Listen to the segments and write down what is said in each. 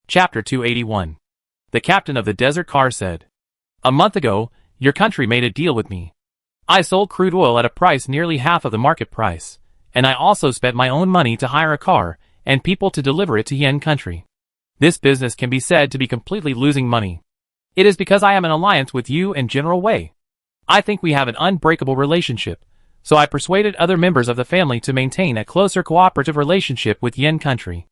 Chapter 281. The captain of the desert car said, "A month ago, your country made a deal with me. I sold crude oil at a price nearly half of the market price, and I also spent my own money to hire a car and people to deliver it to Yen country. This business can be said to be completely losing money. It is because I am in alliance with you and General Wei. I think we have an unbreakable relationship, so I persuaded other members of the family to maintain a closer cooperative relationship with Yen country.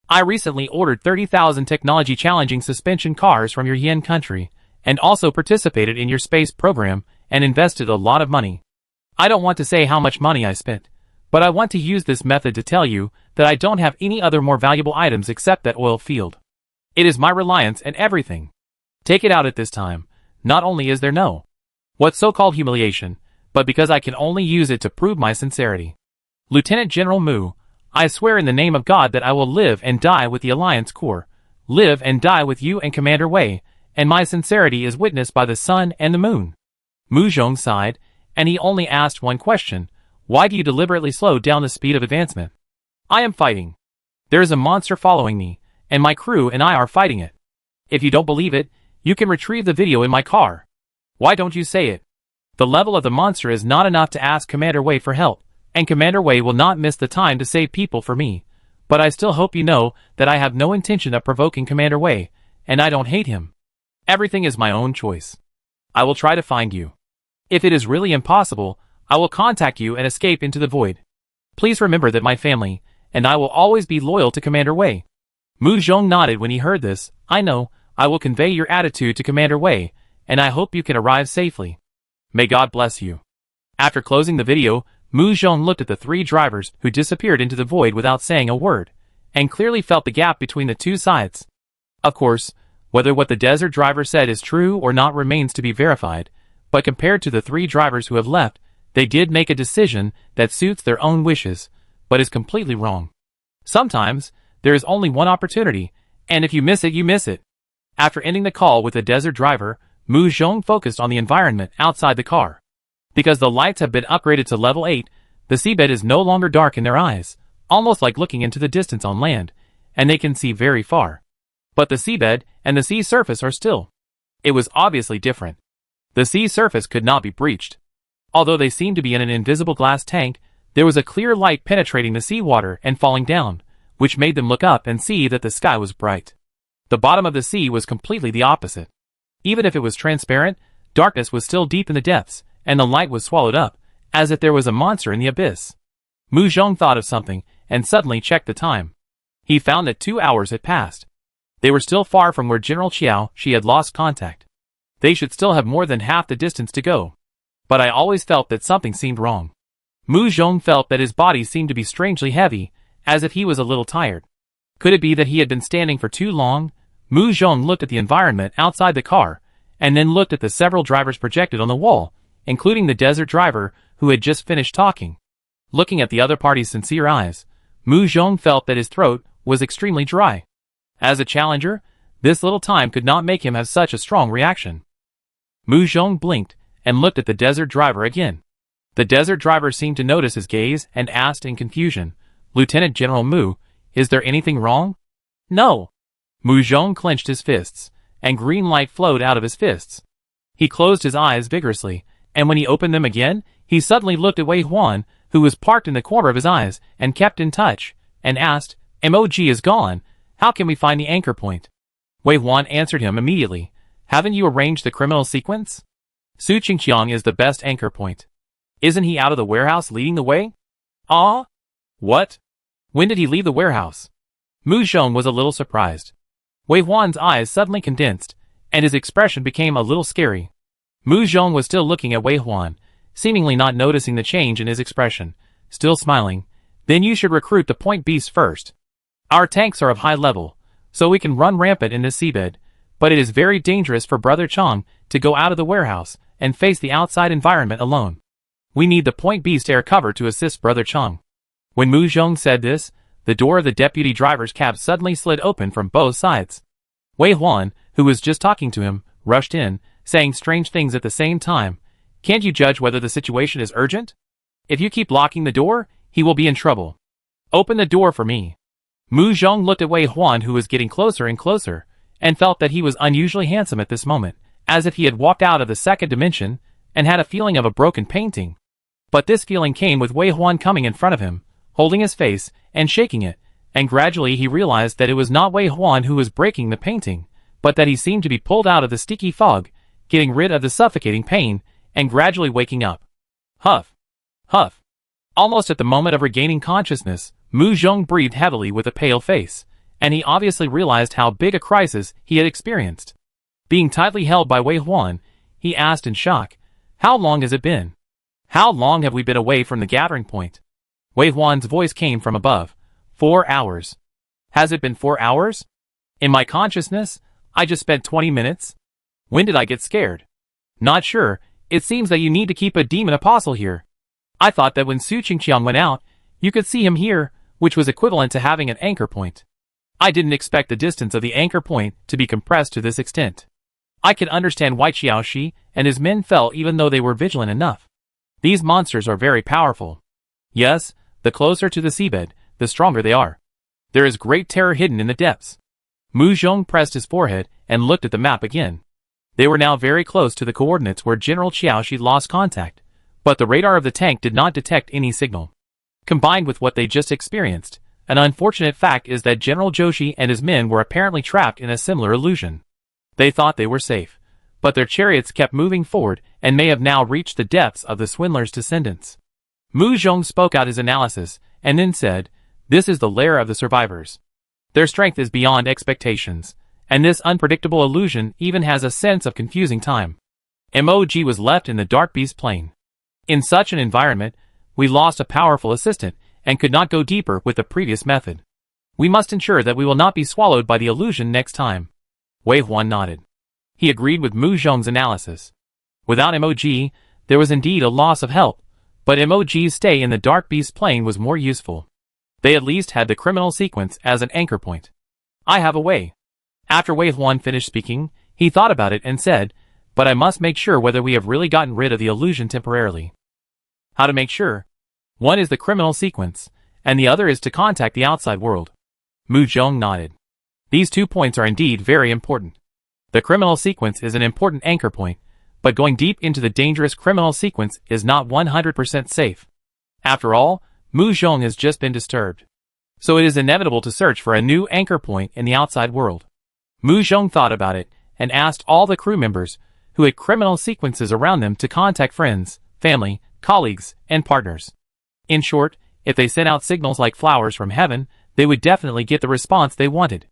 I recently ordered 30,000 technology-challenging suspension cars from your Yen country, and also participated in your space program and invested a lot of money. I don't want to say how much money I spent, but I want to use this method to tell you that I don't have any other more valuable items except that oil field. It is my reliance and everything. Take it out at this time. Not only is there no what so-called humiliation, but because I can only use it to prove my sincerity. Lieutenant General Mu, I swear in the name of God that I will live and die with the Alliance Corps, live and die with you and Commander Wei, and my sincerity is witnessed by the sun and the moon." Mu Zhong sighed, and he only asked one question: "Why do you deliberately slow down the speed of advancement?" "I am fighting. There is a monster following me, and my crew and I are fighting it. If you don't believe it, you can retrieve the video in my car. Why don't you say it? The level of the monster is not enough to ask Commander Wei for help, and Commander Wei will not miss the time to save people for me. But I still hope you know that I have no intention of provoking Commander Wei, and I don't hate him. Everything is my own choice. I will try to find you. If it is really impossible, I will contact you and escape into the void. Please remember that my family and I will always be loyal to Commander Wei." Mu Zhong nodded when he heard this. "I know, I will convey your attitude to Commander Wei, and I hope you can arrive safely. May God bless you." After closing the video, Mu Zhong looked at the three drivers who disappeared into the void without saying a word, and clearly felt the gap between the two sides. Of course, whether what the desert driver said is true or not remains to be verified, but compared to the three drivers who have left, they did make a decision that suits their own wishes, but is completely wrong. Sometimes, there is only one opportunity, and if you miss it, you miss it. After ending the call with the desert driver, Mu Zhong focused on the environment outside the car. Because the lights have been upgraded to level 8, the seabed is no longer dark in their eyes, almost like looking into the distance on land, and they can see very far. But the seabed and the sea surface are still. It was obviously different. The sea surface could not be breached. Although they seemed to be in an invisible glass tank, there was a clear light penetrating the seawater and falling down, which made them look up and see that the sky was bright. The bottom of the sea was completely the opposite. Even if it was transparent, darkness was still deep in the depths, and the light was swallowed up, as if there was a monster in the abyss. Mu Zhong thought of something, and suddenly checked the time. He found that 2 hours had passed. They were still far from where General She had lost contact. They should still have more than half the distance to go. But I always felt that something seemed wrong. Mu Zhong felt that his body seemed to be strangely heavy, as if he was a little tired. Could it be that he had been standing for too long? Mu Zhong looked at the environment outside the car, and then looked at the several drivers projected on the wall, including the desert driver who had just finished talking. Looking at the other party's sincere eyes, Mu Zhong felt that his throat was extremely dry. As a challenger, this little time could not make him have such a strong reaction. Mu Zhong blinked and looked at the desert driver again. The desert driver seemed to notice his gaze and asked in confusion, "Lieutenant General Mu, is there anything wrong?" "No." Mu Zhong clenched his fists, and green light flowed out of his fists. He closed his eyes vigorously, and when he opened them again, he suddenly looked at Wei Huan, who was parked in the corner of his eyes, and kept in touch, and asked, "MOG is gone, how can we find the anchor point?" Wei Huan answered him immediately, "Haven't you arranged the criminal sequence? Su Qingqiang is the best anchor point. Isn't he out of the warehouse leading the way?" "Ah? What? When did he leave the warehouse?" Mu Zhong was a little surprised. Wei Huan's eyes suddenly condensed, and his expression became a little scary. Mu Zhong was still looking at Wei Huan, seemingly not noticing the change in his expression, still smiling. "Then you should recruit the point beast first. Our tanks are of high level, so we can run rampant in this seabed, but it is very dangerous for Brother Chang to go out of the warehouse and face the outside environment alone. We need the point beast air cover to assist Brother Chang." When Mu Zhong said this, the door of the deputy driver's cab suddenly slid open from both sides. Wei Huan, who was just talking to him, rushed in, saying strange things at the same time. "Can't you judge whether the situation is urgent? If you keep locking the door, he will be in trouble. Open the door for me." Mu Zhong looked at Wei Huan, who was getting closer and closer, and felt that he was unusually handsome at this moment, as if he had walked out of the second dimension, and had a feeling of a broken painting. But this feeling came with Wei Huan coming in front of him, holding his face, and shaking it, and gradually he realized that it was not Wei Huan who was breaking the painting, but that he seemed to be pulled out of the sticky fog, getting rid of the suffocating pain, and gradually waking up. Huff. Huff. Almost at the moment of regaining consciousness, Mu Zhong breathed heavily with a pale face, and he obviously realized how big a crisis he had experienced. Being tightly held by Wei Huan, he asked in shock, "How long has it been? How long have we been away from the gathering point?" Wei Huan's voice came from above. 4 hours. Has it been 4 hours? In my consciousness, I just spent 20 minutes. When did I get scared? Not sure. It seems that you need to keep a demon apostle here. I thought that when Su Qingqiang went out, you could see him here, which was equivalent to having an anchor point. I didn't expect the distance of the anchor point to be compressed to this extent. I can understand why Qiaoshi and his men fell even though they were vigilant enough. These monsters are very powerful. Yes, the closer to the seabed, the stronger they are. There is great terror hidden in the depths. Mu Zhong pressed his forehead and looked at the map again. They were now very close to the coordinates where General Qiaoshi lost contact, but the radar of the tank did not detect any signal. Combined with what they just experienced, an unfortunate fact is that General Joshi and his men were apparently trapped in a similar illusion. They thought they were safe, but their chariots kept moving forward and may have now reached the depths of the swindler's descendants. Mu Zhong spoke out his analysis, and then said, "This is the lair of the survivors. Their strength is beyond expectations, and this unpredictable illusion even has a sense of confusing time. MOG was left in the Dark Beast Plain. In such an environment, we lost a powerful assistant, and could not go deeper with the previous method. We must ensure that we will not be swallowed by the illusion next time." Wei Huan nodded. He agreed with Mu Zhong's analysis. Without MOG, there was indeed a loss of help, but MOG's stay in the Dark Beast Plain was more useful. They at least had the criminal sequence as an anchor point. "I have a way." After Wei Huan finished speaking, he thought about it and said, "But I must make sure whether we have really gotten rid of the illusion temporarily." "How to make sure?" "One is the criminal sequence, and the other is to contact the outside world." Mu Zhong nodded. These 2 points are indeed very important. The criminal sequence is an important anchor point, but going deep into the dangerous criminal sequence is not 100% safe. After all, Mu Zhong has just been disturbed. So it is inevitable to search for a new anchor point in the outside world. Mu Zhong thought about it, and asked all the crew members, who had criminal sequences around them, to contact friends, family, colleagues, and partners. In short, if they sent out signals like flowers from heaven, they would definitely get the response they wanted.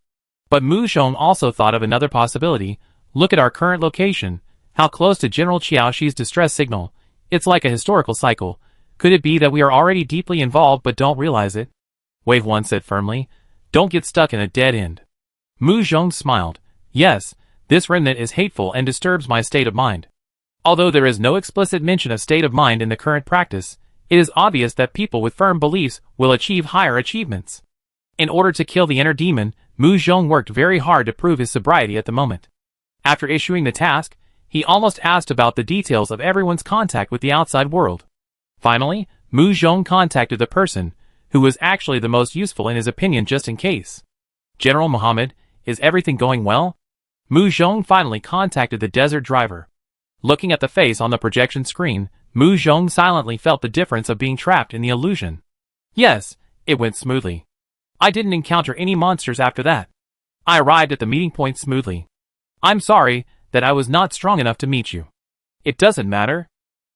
But Mu Zhong also thought of another possibility. Look at our current location, how close to General Qiaoshi's distress signal. It's like a historical cycle. Could it be that we are already deeply involved but don't realize it? Wei Huan said firmly, "Don't get stuck in a dead end." Mu Zhong smiled. "Yes, this remnant is hateful and disturbs my state of mind. Although there is no explicit mention of state of mind in the current practice, it is obvious that people with firm beliefs will achieve higher achievements." In order to kill the inner demon, Mu Zhong worked very hard to prove his sobriety at the moment. After issuing the task, he almost asked about the details of everyone's contact with the outside world. Finally, Mu Zhong contacted the person who was actually the most useful in his opinion, just in case. "General Muhammad, is everything going well?" Mu Zhong finally contacted the desert driver. Looking at the face on the projection screen, Mu Zhong silently felt the difference of being trapped in the illusion. "Yes, it went smoothly. I didn't encounter any monsters after that. I arrived at the meeting point smoothly. I'm sorry that I was not strong enough to meet you. It doesn't matter.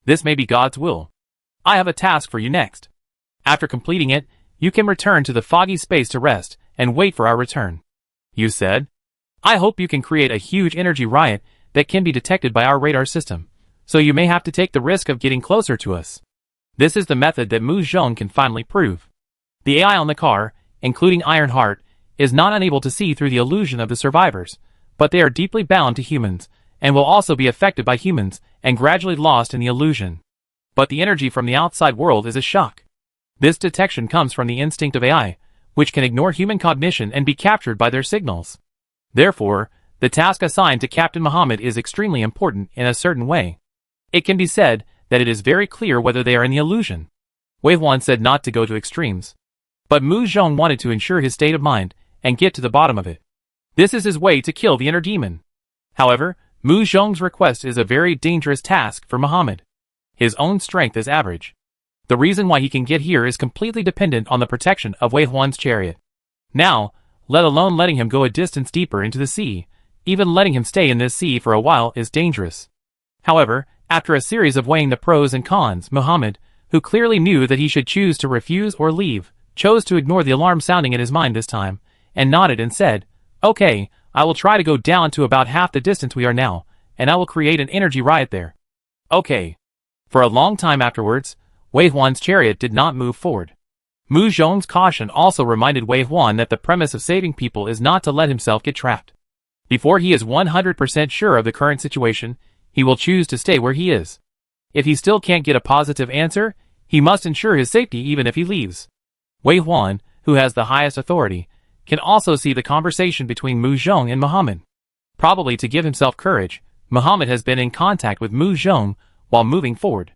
This may be God's will. I have a task for you next. After completing it, you can return to the foggy space to rest and wait for our return." You said, "I hope you can create a huge energy riot that can be detected by our radar system, so you may have to take the risk of getting closer to us." This is the method that Mu Zhong can finally prove. The AI on the car, including Ironheart, is not unable to see through the illusion of the survivors, but they are deeply bound to humans, and will also be affected by humans, and gradually lost in the illusion. But the energy from the outside world is a shock. This detection comes from the instinct of AI, which can ignore human cognition and be captured by their signals. Therefore, the task assigned to Captain Muhammad is extremely important in a certain way. It can be said that it is very clear whether they are in the illusion. Wei Huan said not to go to extremes. But Mu Zhong wanted to ensure his state of mind and get to the bottom of it. This is his way to kill the inner demon. However, Mu Zhong's request is a very dangerous task for Muhammad. His own strength is average. The reason why he can get here is completely dependent on the protection of Wei Huan's chariot. Now, let alone letting him go a distance deeper into the sea, even letting him stay in this sea for a while is dangerous. However, after a series of weighing the pros and cons, Muhammad, who clearly knew that he should choose to refuse or leave, chose to ignore the alarm sounding in his mind this time, and nodded and said, "Okay, I will try to go down to about half the distance we are now, and I will create an energy riot there." Okay. For a long time afterwards, Wei Huan's chariot did not move forward. Mu Zhong's caution also reminded Wei Huan that the premise of saving people is not to let himself get trapped. Before he is 100% sure of the current situation, he will choose to stay where he is. If he still can't get a positive answer, he must ensure his safety even if he leaves. Wei Huan, who has the highest authority, can also see the conversation between Mu Zhong and Muhammad. Probably to give himself courage, Muhammad has been in contact with Mu Zhong while moving forward.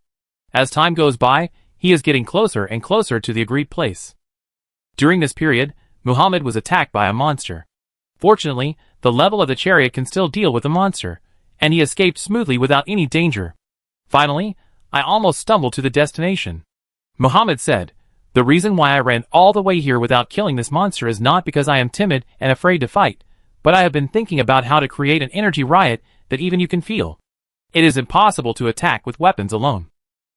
As time goes by, he is getting closer and closer to the agreed place. During this period, Muhammad was attacked by a monster. Fortunately, the level of the chariot can still deal with the monster, and he escaped smoothly without any danger. Finally, I almost stumbled to the destination. Muhammad said, "The reason why I ran all the way here without killing this monster is not because I am timid and afraid to fight, but I have been thinking about how to create an energy riot that even you can feel. It is impossible to attack with weapons alone.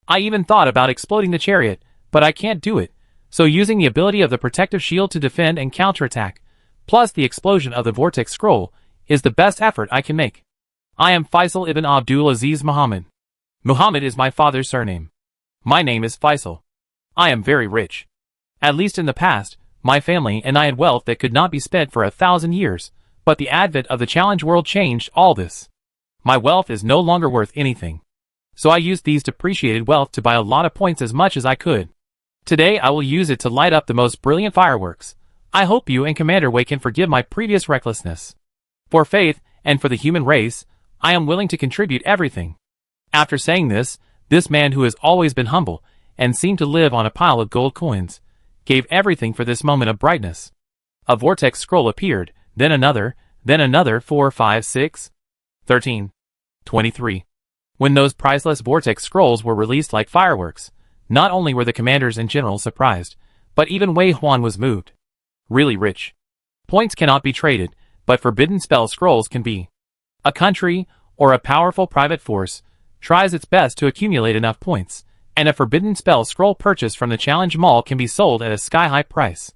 I even thought about exploding the chariot, but I can't do it, so using the ability of the protective shield to defend and counterattack, plus the explosion of the vortex scroll, is the best effort I can make. I am Faisal ibn Abdul Aziz Muhammad. Muhammad is my father's surname. My name is Faisal. I am very rich. At least in the past, my family and I had wealth that could not be spent for 1,000 years, but the advent of the challenge world changed all this. My wealth is no longer worth anything. So I used these depreciated wealth to buy a lot of points as much as I could. Today I will use it to light up the most brilliant fireworks. I hope you and Commander Wei can forgive my previous recklessness. For faith, and for the human race, I am willing to contribute everything." After saying this man who has always been humble, and seemed to live on a pile of gold coins, gave everything for this moment of brightness. A vortex scroll appeared, then another, 4, 5, 6, 13, 23. When those priceless vortex scrolls were released like fireworks, not only were the commanders and generals surprised, but even Wei Huan was moved. Really rich. Points cannot be traded, but forbidden spell scrolls can be. A country, or a powerful private force, tries its best to accumulate enough points, and a forbidden spell scroll purchased from the challenge mall can be sold at a sky-high price.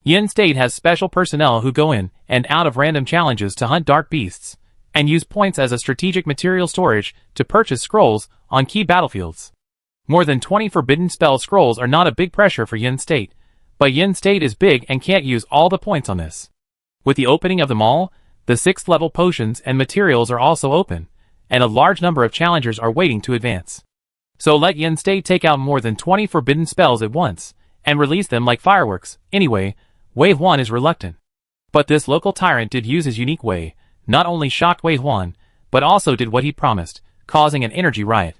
Yin State has special personnel who go in and out of random challenges to hunt dark beasts, and use points as a strategic material storage to purchase scrolls on key battlefields. More than 20 forbidden spell scrolls are not a big pressure for Yin State, but Yin State is big and can't use all the points on this. With the opening of the mall, the 6th level potions and materials are also open, and a large number of challengers are waiting to advance. So let Yin State take out more than 20 forbidden spells at once, and release them like fireworks. Anyway, Wei Huan is reluctant. But this local tyrant did use his unique way, not only shocked Wei Huan, but also did what he promised, causing an energy riot.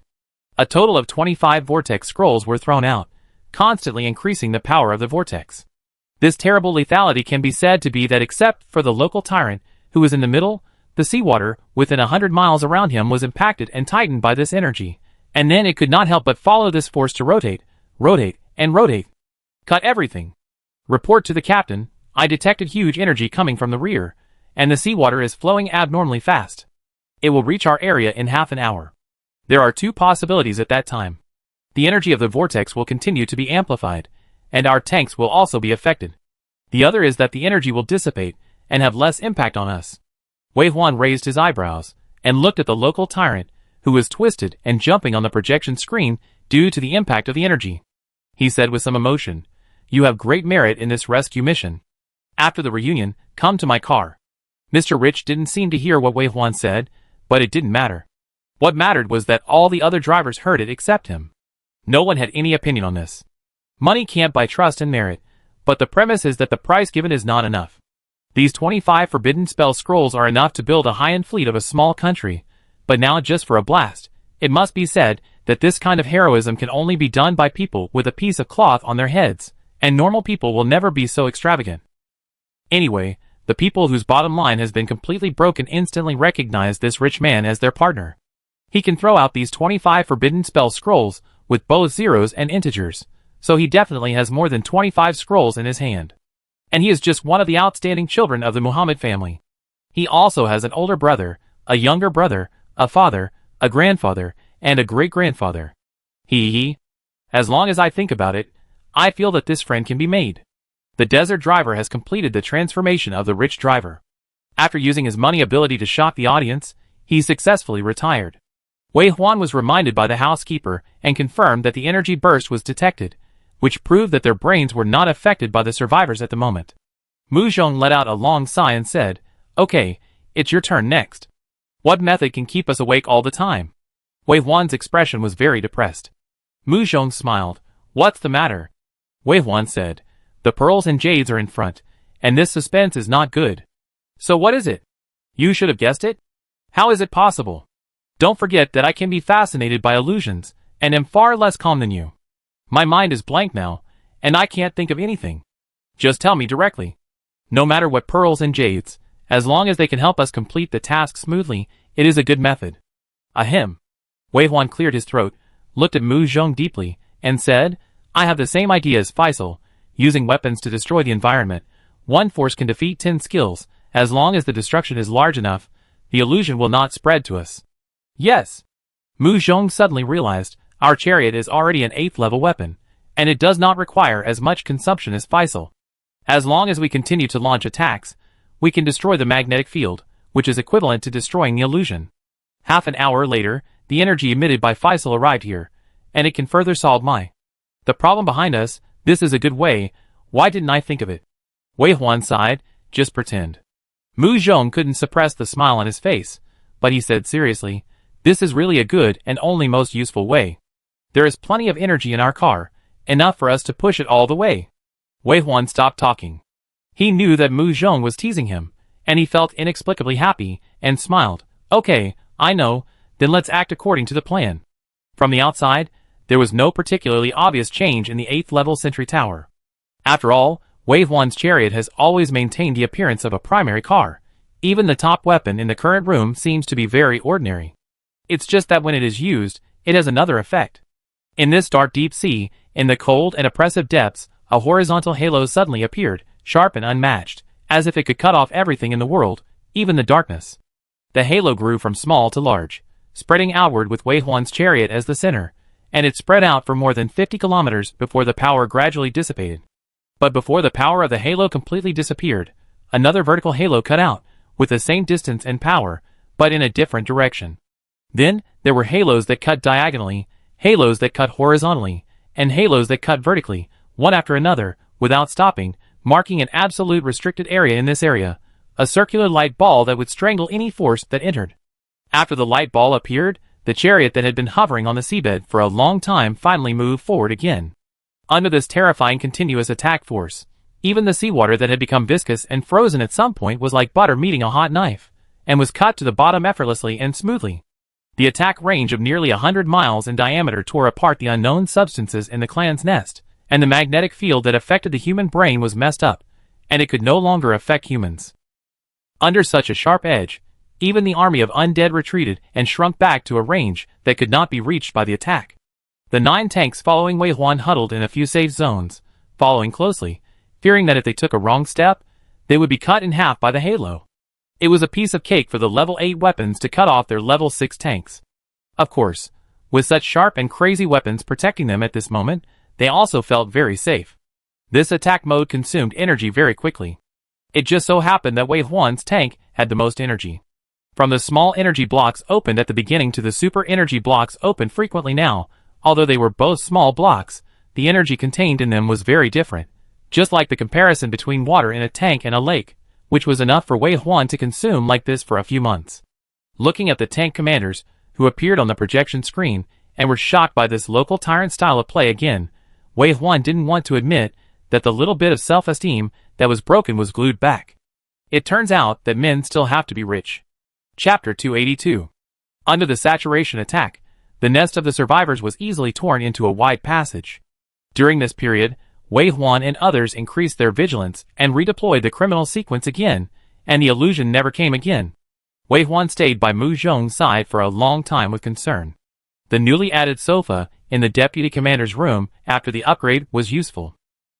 A total of 25 vortex scrolls were thrown out, constantly increasing the power of the vortex. This terrible lethality can be said to be that except for the local tyrant, who was in the middle, the seawater within 100 miles around him was impacted and tightened by this energy, and then it could not help but follow this force to rotate, and rotate. Cut everything. Report to the captain, I detected huge energy coming from the rear, and the seawater is flowing abnormally fast. It will reach our area in half an hour. There are two possibilities at that time. The energy of the vortex will continue to be amplified, and our tanks will also be affected. The other is that the energy will dissipate and have less impact on us. Wei Huan raised his eyebrows and looked at the local tyrant, who was twisted and jumping on the projection screen due to the impact of the energy. He said with some emotion, "You have great merit in this rescue mission. After the reunion, come to my car." Mr. Rich didn't seem to hear what Wei Huan said, but it didn't matter. What mattered was that all the other drivers heard it except him. No one had any opinion on this. Money can't buy trust and merit, but the premise is that the price given is not enough. These 25 forbidden spell scrolls are enough to build a high-end fleet of a small country, but now just for a blast, it must be said that this kind of heroism can only be done by people with a piece of cloth on their heads, And normal people will never be so extravagant. Anyway, the people whose bottom line has been completely broken instantly recognize this rich man as their partner. He can throw out these 25 forbidden spell scrolls with both zeros and integers, so he definitely has more than 25 scrolls in his hand. And he is just one of the outstanding children of the Muhammad family. He also has an older brother, a younger brother, a father, a grandfather, and a great-grandfather. As long as I think about it, I feel that this friend can be made. The desert driver has completed the transformation of the rich driver. After using his money ability to shock the audience, he successfully retired. Wei Huan was reminded by the housekeeper and confirmed that the energy burst was detected, which proved that their brains were not affected by the survivors at the moment. Mu Zhong let out a long sigh and said, "Okay, it's your turn next. What method can keep us awake all the time?" Wei Huan's expression was very depressed. Mu Zhong smiled. "What's the matter?" Wei Huan said, "The pearls and jades are in front, and this suspense is not good." "So what is it?" "You should have guessed it. How is it possible? Don't forget that I can be fascinated by illusions, and am far less calm than you. My mind is blank now, and I can't think of anything. Just tell me directly. No matter what pearls and jades, as long as they can help us complete the task smoothly, it is a good method." Ahem. Wei Huan cleared his throat, looked at Mu Zhong deeply, and said, "I have the same idea as Faisal. Using weapons to destroy the environment, one force can defeat 10 skills. As long as the destruction is large enough, the illusion will not spread to us." "Yes." Mu Zhong suddenly realized, our chariot is already an 8th level weapon, and it does not require as much consumption as Faisal. As long as we continue to launch attacks, we can destroy the magnetic field, which is equivalent to destroying the illusion. Half an hour later, the energy emitted by Faisal arrived here, and it can further solve the problem behind us. This is a good way. Why didn't I think of it?" Wei Huan sighed. "Just pretend." Mu Zhong couldn't suppress the smile on his face, but he said seriously, "This is really a good and only most useful way. There is plenty of energy in our car, enough for us to push it all the way." Wei Huan stopped talking. He knew that Mu Zhong was teasing him, and he felt inexplicably happy, and smiled. "Okay, I know, then let's act according to the plan." From the outside, there was no particularly obvious change in the 8th level sentry tower. After all, Wei Huan's chariot has always maintained the appearance of a primary car. Even the top weapon in the current room seems to be very ordinary. It's just that when it is used, it has another effect. In this dark deep sea, in the cold and oppressive depths, a horizontal halo suddenly appeared, sharp and unmatched, as if it could cut off everything in the world, even the darkness. The halo grew from small to large, spreading outward with Wei Huan's chariot as the center, and it spread out for more than 50 kilometers before the power gradually dissipated. But before the power of the halo completely disappeared, another vertical halo cut out, with the same distance and power, but in a different direction. Then, there were halos that cut diagonally, halos that cut horizontally, and halos that cut vertically, one after another, without stopping, marking an absolute restricted area in this area, a circular light ball that would strangle any force that entered. After the light ball appeared, the chariot that had been hovering on the seabed for a long time finally moved forward again. Under this terrifying continuous attack force, even the seawater that had become viscous and frozen at some point was like butter meeting a hot knife, and was cut to the bottom effortlessly and smoothly. The attack range of nearly 100 miles in diameter tore apart the unknown substances in the clan's nest, and the magnetic field that affected the human brain was messed up, and it could no longer affect humans. Under such a sharp edge, even the army of undead retreated and shrunk back to a range that could not be reached by the attack. The 9 tanks following Wei Huan huddled in a few safe zones, following closely, fearing that if they took a wrong step, they would be cut in half by the halo. It was a piece of cake for the level 8 weapons to cut off their level 6 tanks. Of course, with such sharp and crazy weapons protecting them at this moment, they also felt very safe. This attack mode consumed energy very quickly. It just so happened that Wei Huan's tank had the most energy. From the small energy blocks opened at the beginning to the super energy blocks opened frequently now, although they were both small blocks, the energy contained in them was very different, just like the comparison between water in a tank and a lake, which was enough for Wei Huan to consume like this for a few months. Looking at the tank commanders, who appeared on the projection screen, and were shocked by this local tyrant style of play again, Wei Huan didn't want to admit that the little bit of self-esteem that was broken was glued back. It turns out that men still have to be rich. Chapter 282. Under the saturation attack, the nest of the survivors was easily torn into a wide passage. During this period, Wei Huan and others increased their vigilance and redeployed the criminal sequence again, and the illusion never came again. Wei Huan stayed by Mu Zhong's side for a long time with concern. The newly added sofa in the deputy commander's room after the upgrade was useful.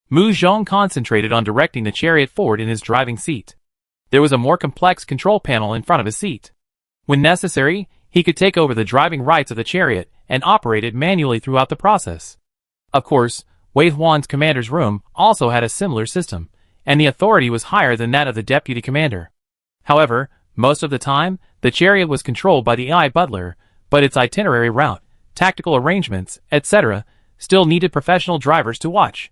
Mu Zhong concentrated on directing the chariot forward in his driving seat. There was a more complex control panel in front of his seat. When necessary, he could take over the driving rights of the chariot and operate it manually throughout the process. Of course, Wei Huan's commander's room also had a similar system, and the authority was higher than that of the deputy commander. However, most of the time, the chariot was controlled by the AI butler, but its itinerary route, tactical arrangements, etc., still needed professional drivers to watch.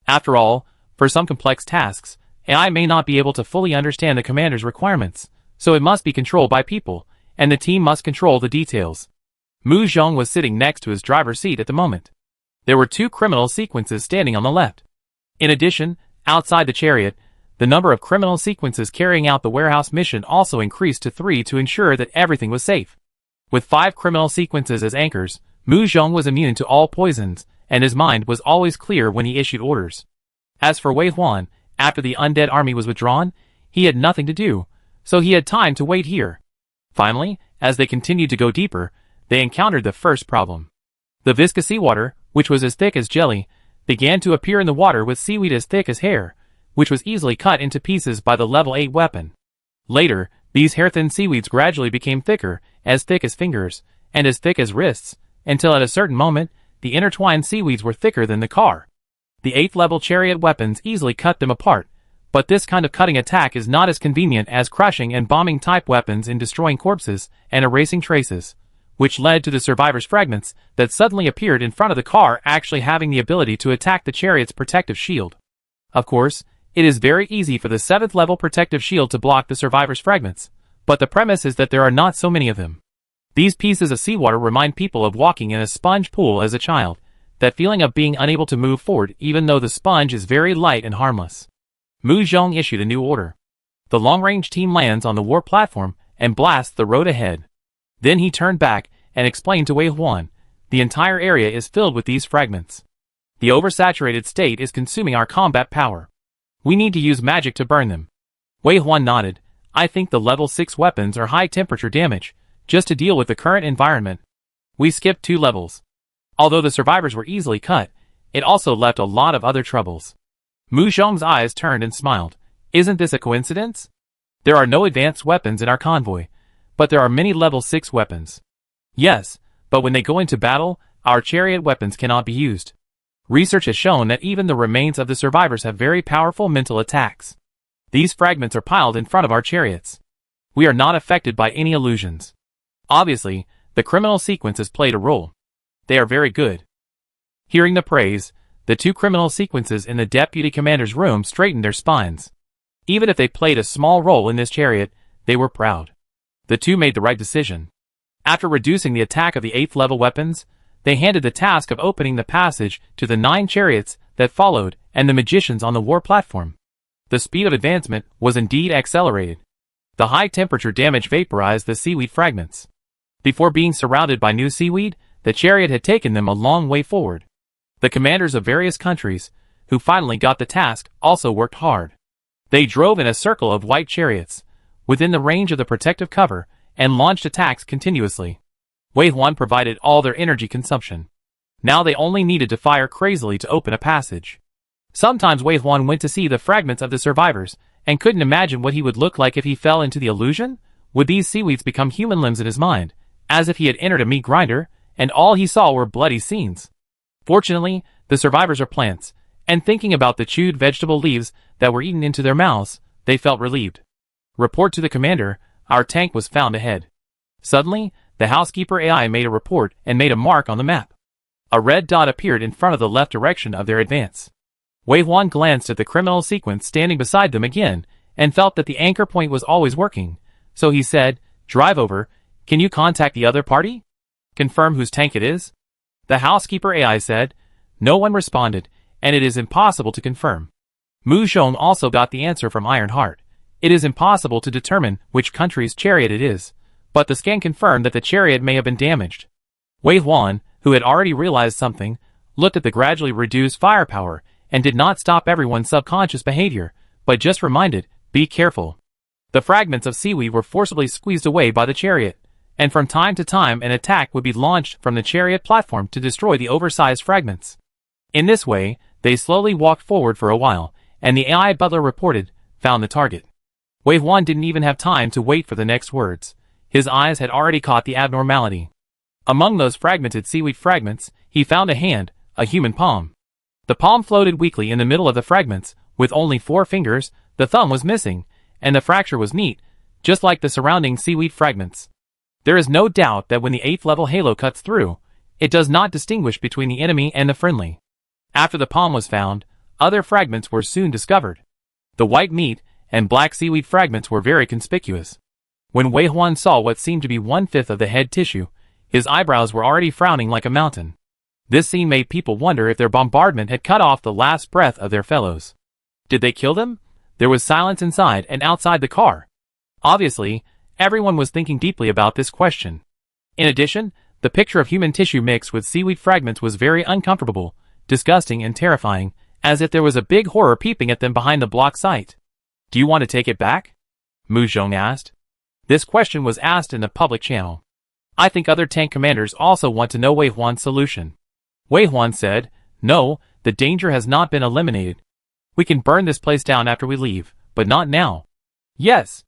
After all, for some complex tasks, AI may not be able to fully understand the commander's requirements, so it must be controlled by people, and the team must control the details. Mu Zhong was sitting next to his driver's seat at the moment. There were 2 criminal sequences standing on the left. In addition, outside the chariot, the number of criminal sequences carrying out the warehouse mission also increased to 3 to ensure that everything was safe. With 5 criminal sequences as anchors, Mu Zhong was immune to all poisons, and his mind was always clear when he issued orders. As for Wei Huan, after the undead army was withdrawn, he had nothing to do, so he had time to wait here. Finally, as they continued to go deeper, they encountered the first problem. The viscous seawater, which was as thick as jelly, began to appear in the water with seaweed as thick as hair, which was easily cut into pieces by the level 8 weapon. Later, these hair-thin seaweeds gradually became thicker, as thick as fingers, and as thick as wrists, until at a certain moment, the intertwined seaweeds were thicker than the car. The 8th level chariot weapons easily cut them apart, but this kind of cutting attack is not as convenient as crushing and bombing type weapons in destroying corpses and erasing traces, which led to the survivors' fragments that suddenly appeared in front of the car actually having the ability to attack the chariot's protective shield. Of course, it is very easy for the 7th level protective shield to block the survivors' fragments, but the premise is that there are not so many of them. These pieces of seawater remind people of walking in a sponge pool as a child, that feeling of being unable to move forward even though the sponge is very light and harmless. Mu Zhong issued a new order. The long-range team lands on the war platform and blasts the road ahead. Then he turned back and explained to Wei Huan, the entire area is filled with these fragments. The oversaturated state is consuming our combat power. We need to use magic to burn them. Wei Huan nodded. I think the level 6 weapons are high temperature damage, just to deal with the current environment. We skipped 2 levels. Although the survivors were easily cut, it also left a lot of other troubles. Mu Zhong's eyes turned and smiled. Isn't this a coincidence? There are no advanced weapons in our convoy, but there are many level 6 weapons. Yes, but when they go into battle, our chariot weapons cannot be used. Research has shown that even the remains of the survivors have very powerful mental attacks. These fragments are piled in front of our chariots. We are not affected by any illusions. Obviously, the criminal sequence has played a role. They are very good. Hearing the praise, the 2 criminal sequences in the deputy commander's room straightened their spines. Even if they played a small role in this chariot, they were proud. The 2 made the right decision. After reducing the attack of the 8th level weapons, they handed the task of opening the passage to the 9 chariots that followed and the magicians on the war platform. The speed of advancement was indeed accelerated. The high temperature damage vaporized the seaweed fragments. Before being surrounded by new seaweed, the chariot had taken them a long way forward. The commanders of various countries, who finally got the task, also worked hard. They drove in a circle of white chariots, within the range of the protective cover, and launched attacks continuously. Wei Huan provided all their energy consumption. Now they only needed to fire crazily to open a passage. Sometimes Wei Huan went to see the fragments of the survivors, and couldn't imagine what he would look like if he fell into the illusion. Would these seaweeds become human limbs in his mind, as if he had entered a meat grinder, and all he saw were bloody scenes? Fortunately, the survivors are plants, and thinking about the chewed vegetable leaves that were eaten into their mouths, they felt relieved. Report to the commander, our tank was found ahead. Suddenly, the housekeeper AI made a report and made a mark on the map. A red dot appeared in front of the left direction of their advance. Wei Huan glanced at the criminal sequence standing beside them again, and felt that the anchor point was always working, so he said, drive over, can you contact the other party? Confirm whose tank it is? The housekeeper AI said. No one responded, and it is impossible to confirm. Mu Zhong also got the answer from Ironheart. It is impossible to determine which country's chariot it is, but the scan confirmed that the chariot may have been damaged. Wei Huan, who had already realized something, looked at the gradually reduced firepower, and did not stop everyone's subconscious behavior, but just reminded, be careful. The fragments of seaweed were forcibly squeezed away by the chariot, and from time to time an attack would be launched from the chariot platform to destroy the oversized fragments. In this way, they slowly walked forward for a while, and the AI butler reported, found the target. Wei Huan didn't even have time to wait for the next words. His eyes had already caught the abnormality. Among those fragmented seaweed fragments, he found a hand, a human palm. The palm floated weakly in the middle of the fragments, with only 4 fingers, the thumb was missing, and the fracture was neat, just like the surrounding seaweed fragments. There is no doubt that when the 8th level halo cuts through, it does not distinguish between the enemy and the friendly. After the palm was found, other fragments were soon discovered. The white meat and black seaweed fragments were very conspicuous. When Wei Huan saw what seemed to be 1/5 of the head tissue, his eyebrows were already frowning like a mountain. This scene made people wonder if their bombardment had cut off the last breath of their fellows. Did they kill them? There was silence inside and outside the car. Obviously, everyone was thinking deeply about this question. In addition, the picture of human tissue mixed with seaweed fragments was very uncomfortable, disgusting and terrifying, as if there was a big horror peeping at them behind the block sight. Do you want to take it back? Mu Zhong asked. This question was asked in the public channel. I think other tank commanders also want to know Wei Huan's solution. Wei Huan said, no, the danger has not been eliminated. We can burn this place down after we leave, but not now. Yes.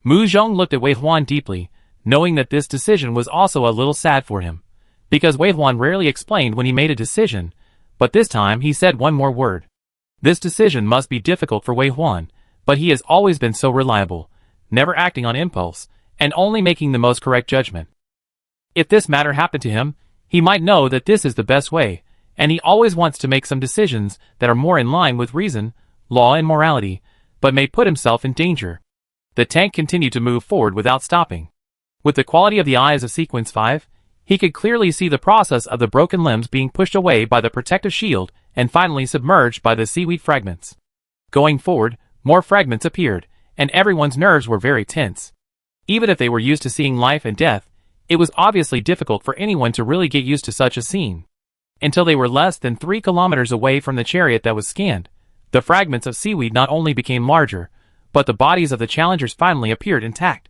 Mu Zhong looked at Wei Huan deeply, knowing that this decision was also a little sad for him, because Wei Huan rarely explained when he made a decision, but this time he said one more word. This decision must be difficult for Wei Huan, but he has always been so reliable, never acting on impulse, and only making the most correct judgment. If this matter happened to him, he might know that this is the best way, and he always wants to make some decisions that are more in line with reason, law and morality, but may put himself in danger. The tank continued to move forward without stopping. With the quality of the eyes of Sequence 5, he could clearly see the process of the broken limbs being pushed away by the protective shield and finally submerged by the seaweed fragments. Going forward, more fragments appeared, and everyone's nerves were very tense. Even if they were used to seeing life and death, it was obviously difficult for anyone to really get used to such a scene. Until they were less than 3 kilometers away from the chariot that was scanned, the fragments of seaweed not only became larger, but the bodies of the challengers finally appeared intact.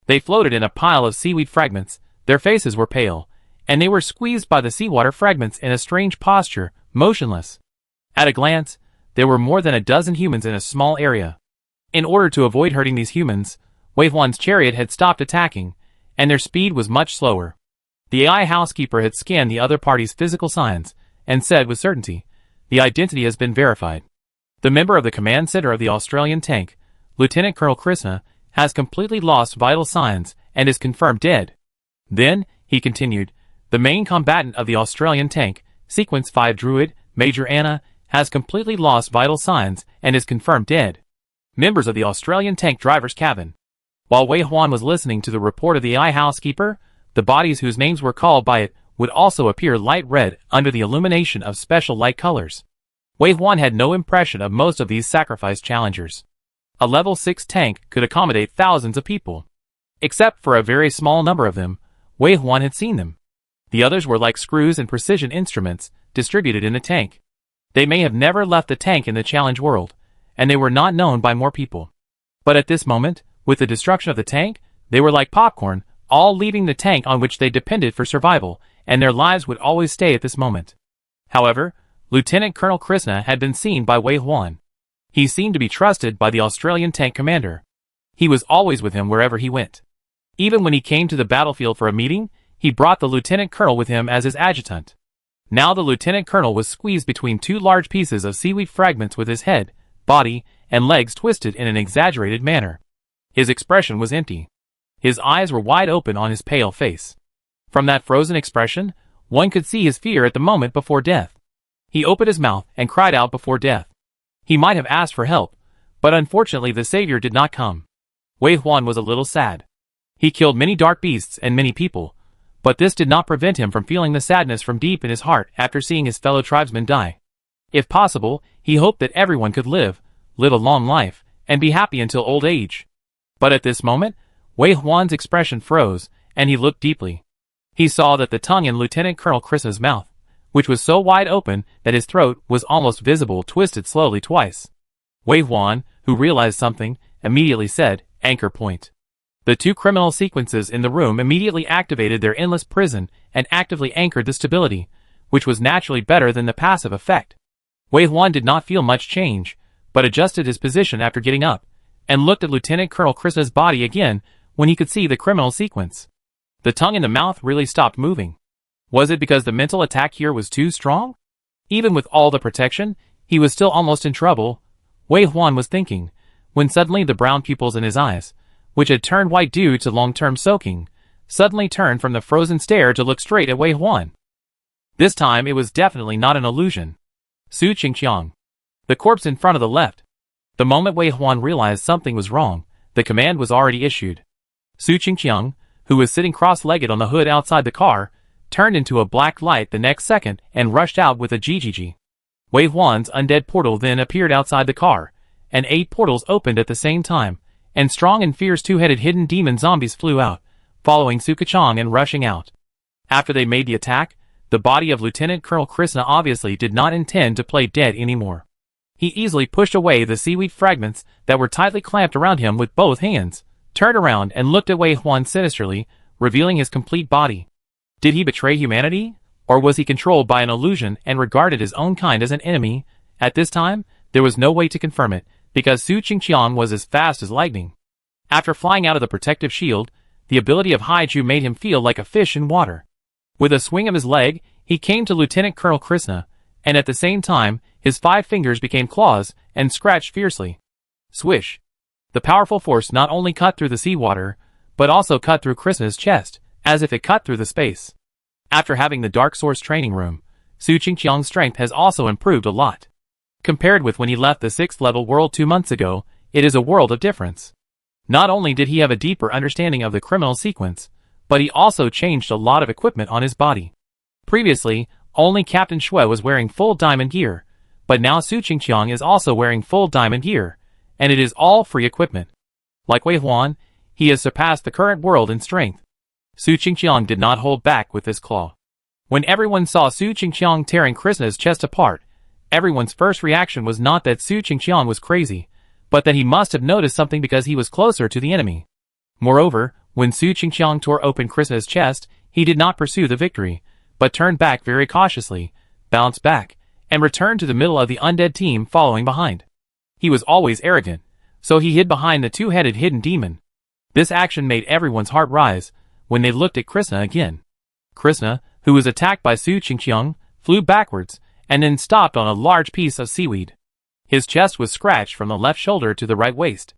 They floated in a pile of seaweed fragments, their faces were pale, and they were squeezed by the seawater fragments in a strange posture, motionless. At a glance, there were more than a dozen humans in a small area. In order to avoid hurting these humans, Wei Huan's chariot had stopped attacking, and their speed was much slower. The AI housekeeper had scanned the other party's physical signs, and said with certainty, the identity has been verified. The member of the command center of the Australian tank, Lieutenant Colonel Krishna, has completely lost vital signs and is confirmed dead. Then, he continued, the main combatant of the Australian tank, Sequence 5 Druid, Major Anna, has completely lost vital signs and is confirmed dead. Members of the Australian tank driver's cabin. While Wei Huan was listening to the report of the AI housekeeper, the bodies whose names were called by it would also appear light red under the illumination of special light colors. Wei Huan had no impression of most of these sacrifice challengers. A level 6 tank could accommodate thousands of people. Except for a very small number of them, Wei Huan had seen them. The others were like screws and precision instruments distributed in the tank. They may have never left the tank in the challenge world, and they were not known by more people. But at this moment, with the destruction of the tank, they were like popcorn, all leaving the tank on which they depended for survival, and their lives would always stay at this moment. However, Lieutenant Colonel Krishna had been seen by Wei Huan. He seemed to be trusted by the Australian tank commander. He was always with him wherever he went. Even when he came to the battlefield for a meeting, he brought the lieutenant colonel with him as his adjutant. Now the lieutenant colonel was squeezed between 2 large pieces of seaweed fragments with his head, body, and legs twisted in an exaggerated manner. His expression was empty. His eyes were wide open on his pale face. From that frozen expression, one could see his fear at the moment before death. He opened his mouth and cried out before death. He might have asked for help, but unfortunately the savior did not come. Wei Huan was a little sad. He killed many dark beasts and many people, but this did not prevent him from feeling the sadness from deep in his heart after seeing his fellow tribesmen die. If possible, he hoped that everyone could live a long life, and be happy until old age. But at this moment, Wei Huan's expression froze, and he looked deeply. He saw that the tongue in Lieutenant Colonel Krishna's mouth which was so wide open that his throat was almost visible, twisted slowly twice. Wei Huan, who realized something, immediately said, "Anchor point." The two criminal sequences in the room immediately activated their endless prison and actively anchored the stability, which was naturally better than the passive effect. Wei Huan did not feel much change, but adjusted his position after getting up, and looked at Lieutenant Colonel Krishna's body again when he could see the criminal sequence. The tongue in the mouth really stopped moving. Was it because the mental attack here was too strong? Even with all the protection, he was still almost in trouble, Wei Huan was thinking, when suddenly the brown pupils in his eyes, which had turned white due to long-term soaking, suddenly turned from the frozen stare to look straight at Wei Huan. This time it was definitely not an illusion. Su Qingqiang. The corpse in front of the left. The moment Wei Huan realized something was wrong, the command was already issued. Su Qingqiang, who was sitting cross-legged on the hood outside the car, turned into a black light the next second and rushed out with a GGG. Wei Huan's undead portal then appeared outside the car, and 8 portals opened at the same time, and strong and fierce two-headed hidden demon zombies flew out, following Su Qingqiang and rushing out. After they made the attack, the body of Lieutenant Colonel Krishna obviously did not intend to play dead anymore. He easily pushed away the seaweed fragments that were tightly clamped around him with both hands, turned around and looked at Wei Huan sinisterly, revealing his complete body. Did he betray humanity? Or was he controlled by an illusion and regarded his own kind as an enemy? At this time, there was no way to confirm it, because Su Qingqiang was as fast as lightning. After flying out of the protective shield, the ability of Haiju made him feel like a fish in water. With a swing of his leg, he came to Lieutenant Colonel Krishna, and at the same time, his 5 fingers became claws and scratched fiercely. Swish! The powerful force not only cut through the seawater, but also cut through Krishna's chest, as if it cut through the space. After having the Dark Source training room, Su Qingqiang's strength has also improved a lot. Compared with when he left the 6th level world 2 months ago, it is a world of difference. Not only did he have a deeper understanding of the criminal sequence, but he also changed a lot of equipment on his body. Previously, only Captain Shui was wearing full diamond gear, but now Su Qingqiang is also wearing full diamond gear, and it is all free equipment. Like Wei Huan, he has surpassed the current world in strength. Su Qingqiang did not hold back with his claw. When everyone saw Su Qingqiang tearing Krishna's chest apart, everyone's first reaction was not that Su Qingqiang was crazy, but that he must have noticed something because he was closer to the enemy. Moreover, when Su Qingqiang tore open Krishna's chest, he did not pursue the victory, but turned back very cautiously, bounced back, and returned to the middle of the undead team following behind. He was always arrogant, so he hid behind the 2-headed hidden demon. This action made everyone's heart rise when they looked at Krishna again. Krishna, who was attacked by Su Qingqiang, flew backwards, and then stopped on a large piece of seaweed. His chest was scratched from the left shoulder to the right waist.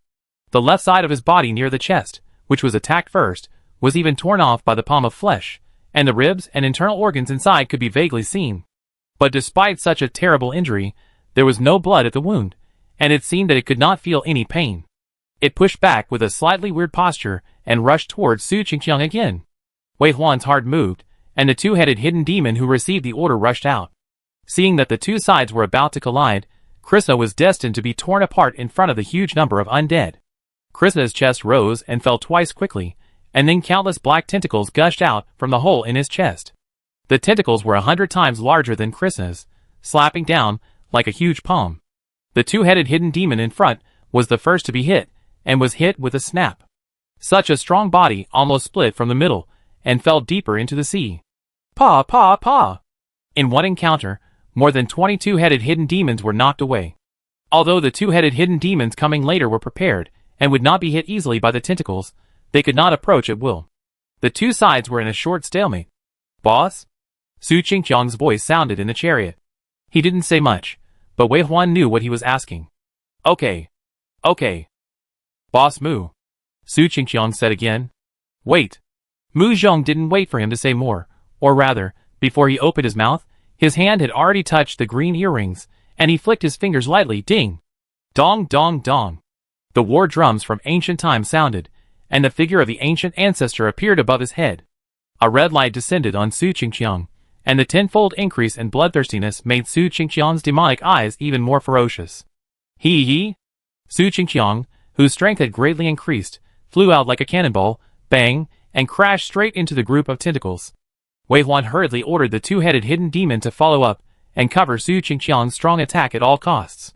The left side of his body near the chest, which was attacked first, was even torn off by the palm of flesh, and the ribs and internal organs inside could be vaguely seen. But despite such a terrible injury, there was no blood at the wound, and it seemed that it could not feel any pain. It pushed back with a slightly weird posture and rushed towards Su Qingqiang again. Wei Huan's heart moved, and the 2-headed hidden demon who received the order rushed out. Seeing that the two sides were about to collide, Krishna was destined to be torn apart in front of the huge number of undead. Krishna's chest rose and fell twice quickly, and then countless black tentacles gushed out from the hole in his chest. The tentacles were 100 times larger than Krishna's, slapping down like a huge palm. The 2-headed hidden demon in front was the first to be hit, and was hit with a snap. Such a strong body almost split from the middle, and fell deeper into the sea. Pa pa pa! In one encounter, more than 20 2-headed hidden demons were knocked away. Although the 2-headed hidden demons coming later were prepared, and would not be hit easily by the tentacles, they could not approach at will. The two sides were in a short stalemate. Boss? Su Qingqiang's voice sounded in the chariot. He didn't say much, but Wei Huan knew what he was asking. Okay. Okay. Boss Mu. Su Qingqiang said again. Wait. Mu Zhong didn't wait for him to say more, or rather, before he opened his mouth, his hand had already touched the green earrings, and he flicked his fingers lightly. Ding! Dong dong dong! The war drums from ancient times sounded, and the figure of the ancient ancestor appeared above his head. A red light descended on Su Qingqiang, and the tenfold increase in bloodthirstiness made Su Qingqiang's demonic eyes even more ferocious. He! Su Qingqiang, whose strength had greatly increased, flew out like a cannonball, bang, and crashed straight into the group of tentacles. Wei Huan hurriedly ordered the two-headed hidden demon to follow up and cover Su Qingqiang's strong attack at all costs.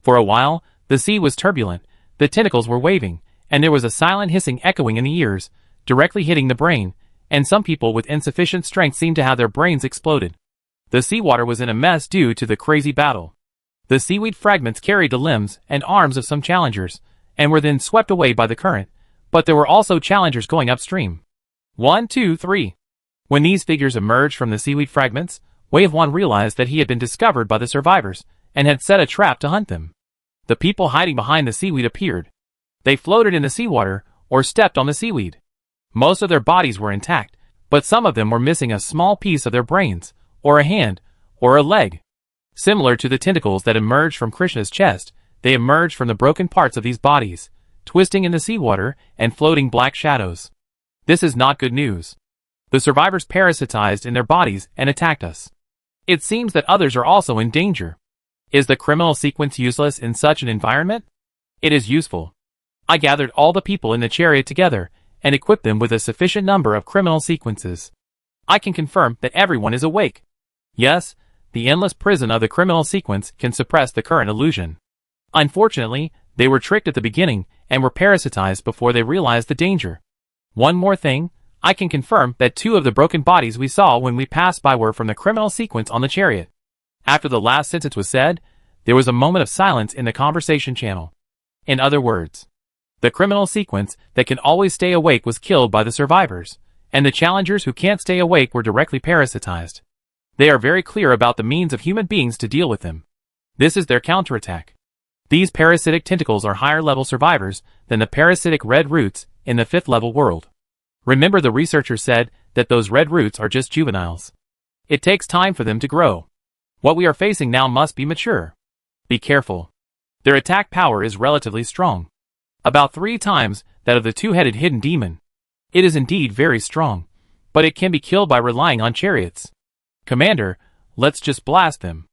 For a while, the sea was turbulent, the tentacles were waving, and there was a silent hissing echoing in the ears, directly hitting the brain, and some people with insufficient strength seemed to have their brains exploded. The seawater was in a mess due to the crazy battle. The seaweed fragments carried the limbs and arms of some challengers, and were then swept away by the current, but there were also challengers going upstream. 1, 2, 3. When these figures emerged from the seaweed fragments, Wei Huan realized that he had been discovered by the survivors, and had set a trap to hunt them. The people hiding behind the seaweed appeared. They floated in the seawater, or stepped on the seaweed. Most of their bodies were intact, but some of them were missing a small piece of their brains, or a hand, or a leg. Similar to the tentacles that emerged from Krishna's chest, they emerged from the broken parts of these bodies, twisting in the seawater and floating black shadows. This is not good news. The survivors parasitized in their bodies and attacked us. It seems that others are also in danger. Is the criminal sequence useless in such an environment? It is useful. I gathered all the people in the chariot together and equipped them with a sufficient number of criminal sequences. I can confirm that everyone is awake. Yes, the endless prison of the criminal sequence can suppress the current illusion. Unfortunately, they were tricked at the beginning and were parasitized before they realized the danger. One more thing, I can confirm that 2 of the broken bodies we saw when we passed by were from the criminal sequence on the chariot. After the last sentence was said, there was a moment of silence in the conversation channel. In other words, the criminal sequence that can always stay awake was killed by the survivors, and the challengers who can't stay awake were directly parasitized. They are very clear about the means of human beings to deal with them. This is their counterattack. These parasitic tentacles are higher-level survivors than the parasitic red roots in the 5th-level world. Remember, the researcher said that those red roots are just juveniles. It takes time for them to grow. What we are facing now must be mature. Be careful. Their attack power is relatively strong. About 3 times that of the two-headed hidden demon. It is indeed very strong, but it can be killed by relying on chariots. Commander, let's just blast them.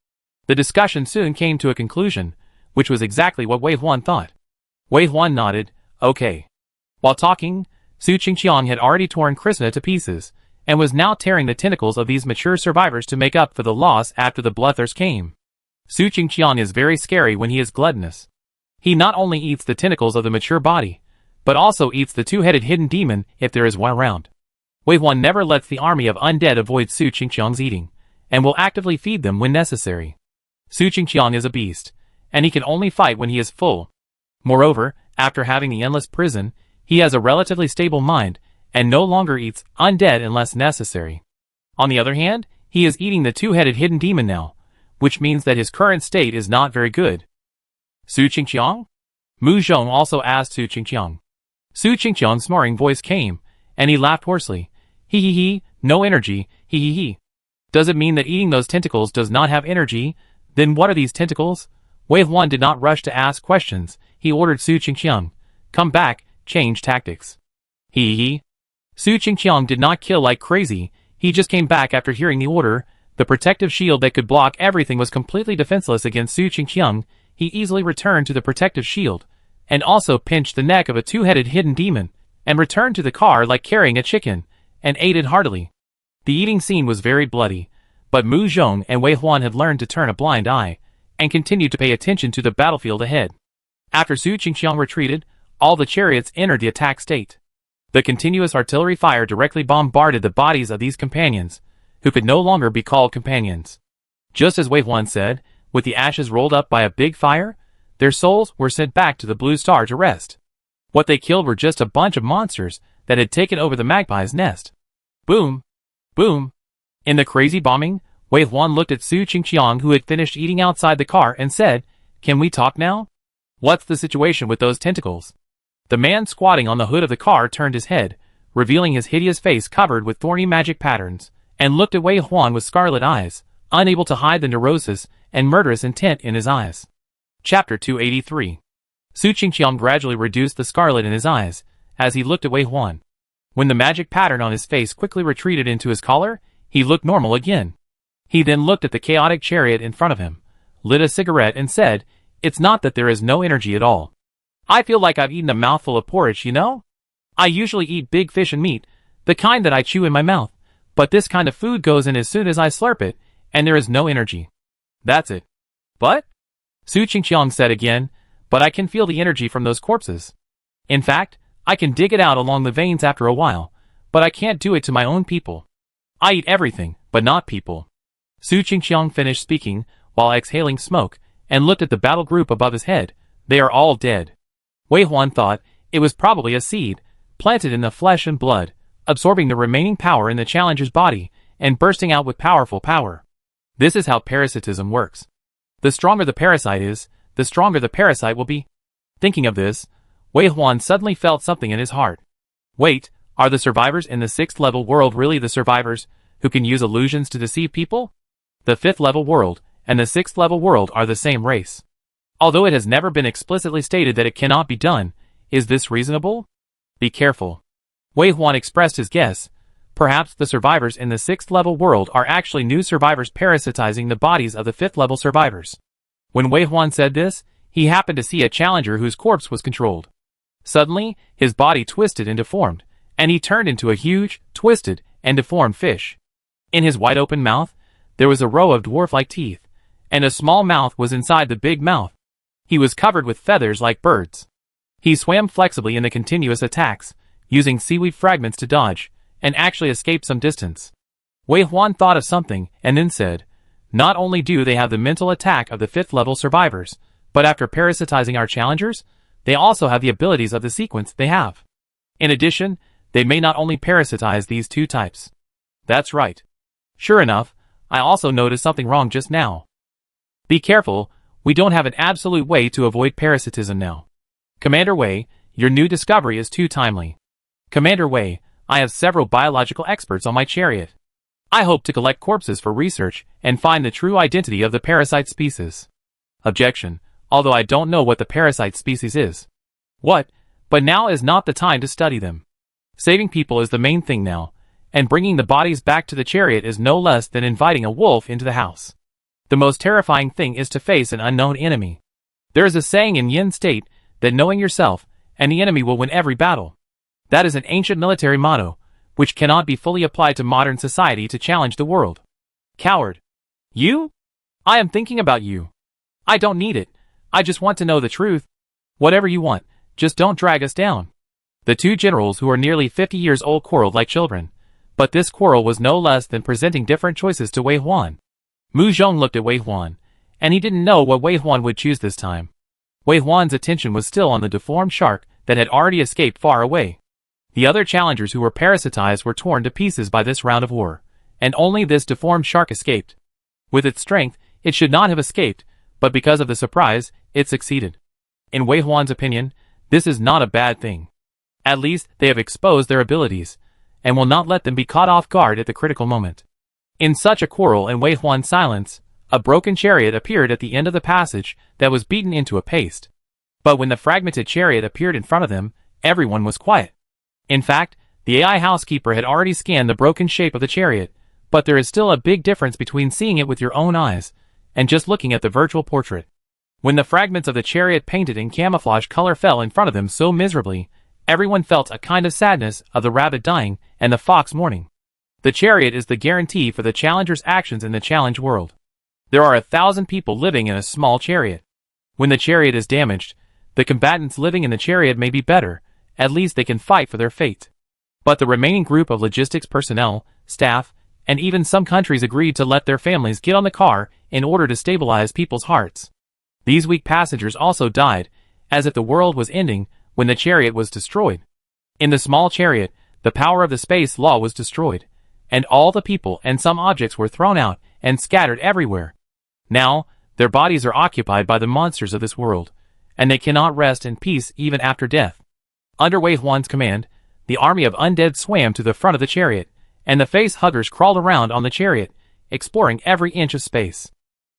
The discussion soon came to a conclusion, which was exactly what Wei Huan thought. Wei Huan nodded, okay. While talking, Su Qingqiang had already torn Krishna to pieces, and was now tearing the tentacles of these mature survivors to make up for the loss after the bloodthirst came. Su Qingqiang is very scary when he is gluttonous. He not only eats the tentacles of the mature body, but also eats the two-headed hidden demon if there is one around. Wei Huan never lets the army of undead avoid Su Qingqiang's eating, and will actively feed them when necessary. Su Qingqiang is a beast, and he can only fight when he is full. Moreover, after having the endless prison, he has a relatively stable mind, and no longer eats undead unless necessary. On the other hand, he is eating the two-headed hidden demon now, which means that his current state is not very good. Su Qingqiang? Mu Zhong also asked Su Qingqiang. Su Qingqiang's snoring voice came, and he laughed hoarsely. He, no energy, he. Does it mean that eating those tentacles does not have energy? Then what are these tentacles? Wei Huan did not rush to ask questions. He ordered Su Qingqiang, come back, change tactics. He. Su Qingqiang did not kill like crazy, he just came back after hearing the order. The protective shield that could block everything was completely defenseless against Su Qingqiang. He easily returned to the protective shield, and also pinched the neck of a two-headed hidden demon, and returned to the car like carrying a chicken, and ate it heartily. The eating scene was very bloody, but Mu Zhong and Wei Huan had learned to turn a blind eye, and continued to pay attention to the battlefield ahead. After Su Qingqiang retreated, all the chariots entered the attack state. The continuous artillery fire directly bombarded the bodies of these companions, who could no longer be called companions. Just as Wei Huan said, with the ashes rolled up by a big fire, their souls were sent back to the Blue Star to rest. What they killed were just a bunch of monsters that had taken over the magpie's nest. Boom! Boom! In the crazy bombing, Wei Huan looked at Su Qingqiang, who had finished eating outside the car, and said, "Can we talk now? What's the situation with those tentacles?" The man squatting on the hood of the car turned his head, revealing his hideous face covered with thorny magic patterns, and looked at Wei Huan with scarlet eyes, unable to hide the neurosis and murderous intent in his eyes. Chapter 283. Su Qingqiang gradually reduced the scarlet in his eyes, as he looked at Wei Huan. When the magic pattern on his face quickly retreated into his collar, he looked normal again. He then looked at the chaotic chariot in front of him, lit a cigarette and said, "It's not that there is no energy at all. I feel like I've eaten a mouthful of porridge, you know? I usually eat big fish and meat, the kind that I chew in my mouth, But this kind of food goes in as soon as I slurp it, and there is no energy. That's it. But? Su Qingqiang said again, but I can feel the energy from those corpses. In fact, I can dig it out along the veins after a while, but I can't do it to my own people. I eat everything, but not people. Su Qingqiang finished speaking, while exhaling smoke, and looked at the battle group above his head. They are all dead. Wei Huan thought it was probably a seed, planted in the flesh and blood, absorbing the remaining power in the challenger's body, and bursting out with powerful power. This is how parasitism works. The stronger the parasite is, the stronger the parasite will be. Thinking of this, Wei Huan suddenly felt something in his heart. Wait, are the survivors in the 6th level world really the survivors, who can use illusions to deceive people? The 5th level world, and the 6th level world are the same race. Although it has never been explicitly stated that it cannot be done, is this reasonable? Be careful. Wei Huan expressed his guess. Perhaps the survivors in the 6th level world are actually new survivors parasitizing the bodies of the 5th level survivors. When Wei Huan said this, he happened to see a challenger whose corpse was controlled. Suddenly, his body twisted and deformed, and he turned into a huge, twisted, and deformed fish. In his wide-open mouth, there was a row of dwarf-like teeth, and a small mouth was inside the big mouth. He was covered with feathers like birds. He swam flexibly in the continuous attacks, using seaweed fragments to dodge, and actually escaped some distance. Wei Huan thought of something, and then said, not only do they have the mental attack of the 5th level survivors, but after parasitizing our challengers, they also have the abilities of the sequence they have. In addition, they may not only parasitize these two types. That's right. Sure enough, I also noticed something wrong just now. Be careful, we don't have an absolute way to avoid parasitism now. Commander Wei, your new discovery is too timely. Commander Wei, I have several biological experts on my chariot. I hope to collect corpses for research and find the true identity of the parasite species. Objection, although I don't know what the parasite species is. What? But now is not the time to study them. Saving people is the main thing now, and bringing the bodies back to the chariot is no less than inviting a wolf into the house. The most terrifying thing is to face an unknown enemy. There is a saying in Yin State that knowing yourself and the enemy will win every battle. That is an ancient military motto, which cannot be fully applied to modern society to challenge the world. Coward. You? I am thinking about you. I don't need it. I just want to know the truth. Whatever you want, just don't drag us down. The two generals who are nearly 50 years old quarreled like children, but this quarrel was no less than presenting different choices to Wei Huan. Mu Zhong looked at Wei Huan, and he didn't know what Wei Huan would choose this time. Wei Huan's attention was still on the deformed shark that had already escaped far away. The other challengers who were parasitized were torn to pieces by this round of war, and only this deformed shark escaped. With its strength, it should not have escaped, but because of the surprise, it succeeded. In Wei Huan's opinion, this is not a bad thing. At least, they have exposed their abilities, and will not let them be caught off guard at the critical moment. In such a quarrel and Wei Huan's silence, a broken chariot appeared at the end of the passage that was beaten into a paste. But when the fragmented chariot appeared in front of them, everyone was quiet. In fact, the AI housekeeper had already scanned the broken shape of the chariot, but there is still a big difference between seeing it with your own eyes and just looking at the virtual portrait. When the fragments of the chariot painted in camouflage color fell in front of them so miserably, everyone felt a kind of sadness of the rabbit dying and the fox mourning. The chariot is the guarantee for the challenger's actions in the challenge world. There are 1,000 people living in a small chariot. When the chariot is damaged, the combatants living in the chariot may be better, at least they can fight for their fate. But the remaining group of logistics personnel, staff, and even some countries agreed to let their families get on the car in order to stabilize people's hearts. These weak passengers also died, as if the world was ending when the chariot was destroyed. In the small chariot, the power of the space law was destroyed, and all the people and some objects were thrown out and scattered everywhere. Now, their bodies are occupied by the monsters of this world, and they cannot rest in peace even after death. Under Wei Huan's command, the army of undead swam to the front of the chariot, and the face huggers crawled around on the chariot, exploring every inch of space.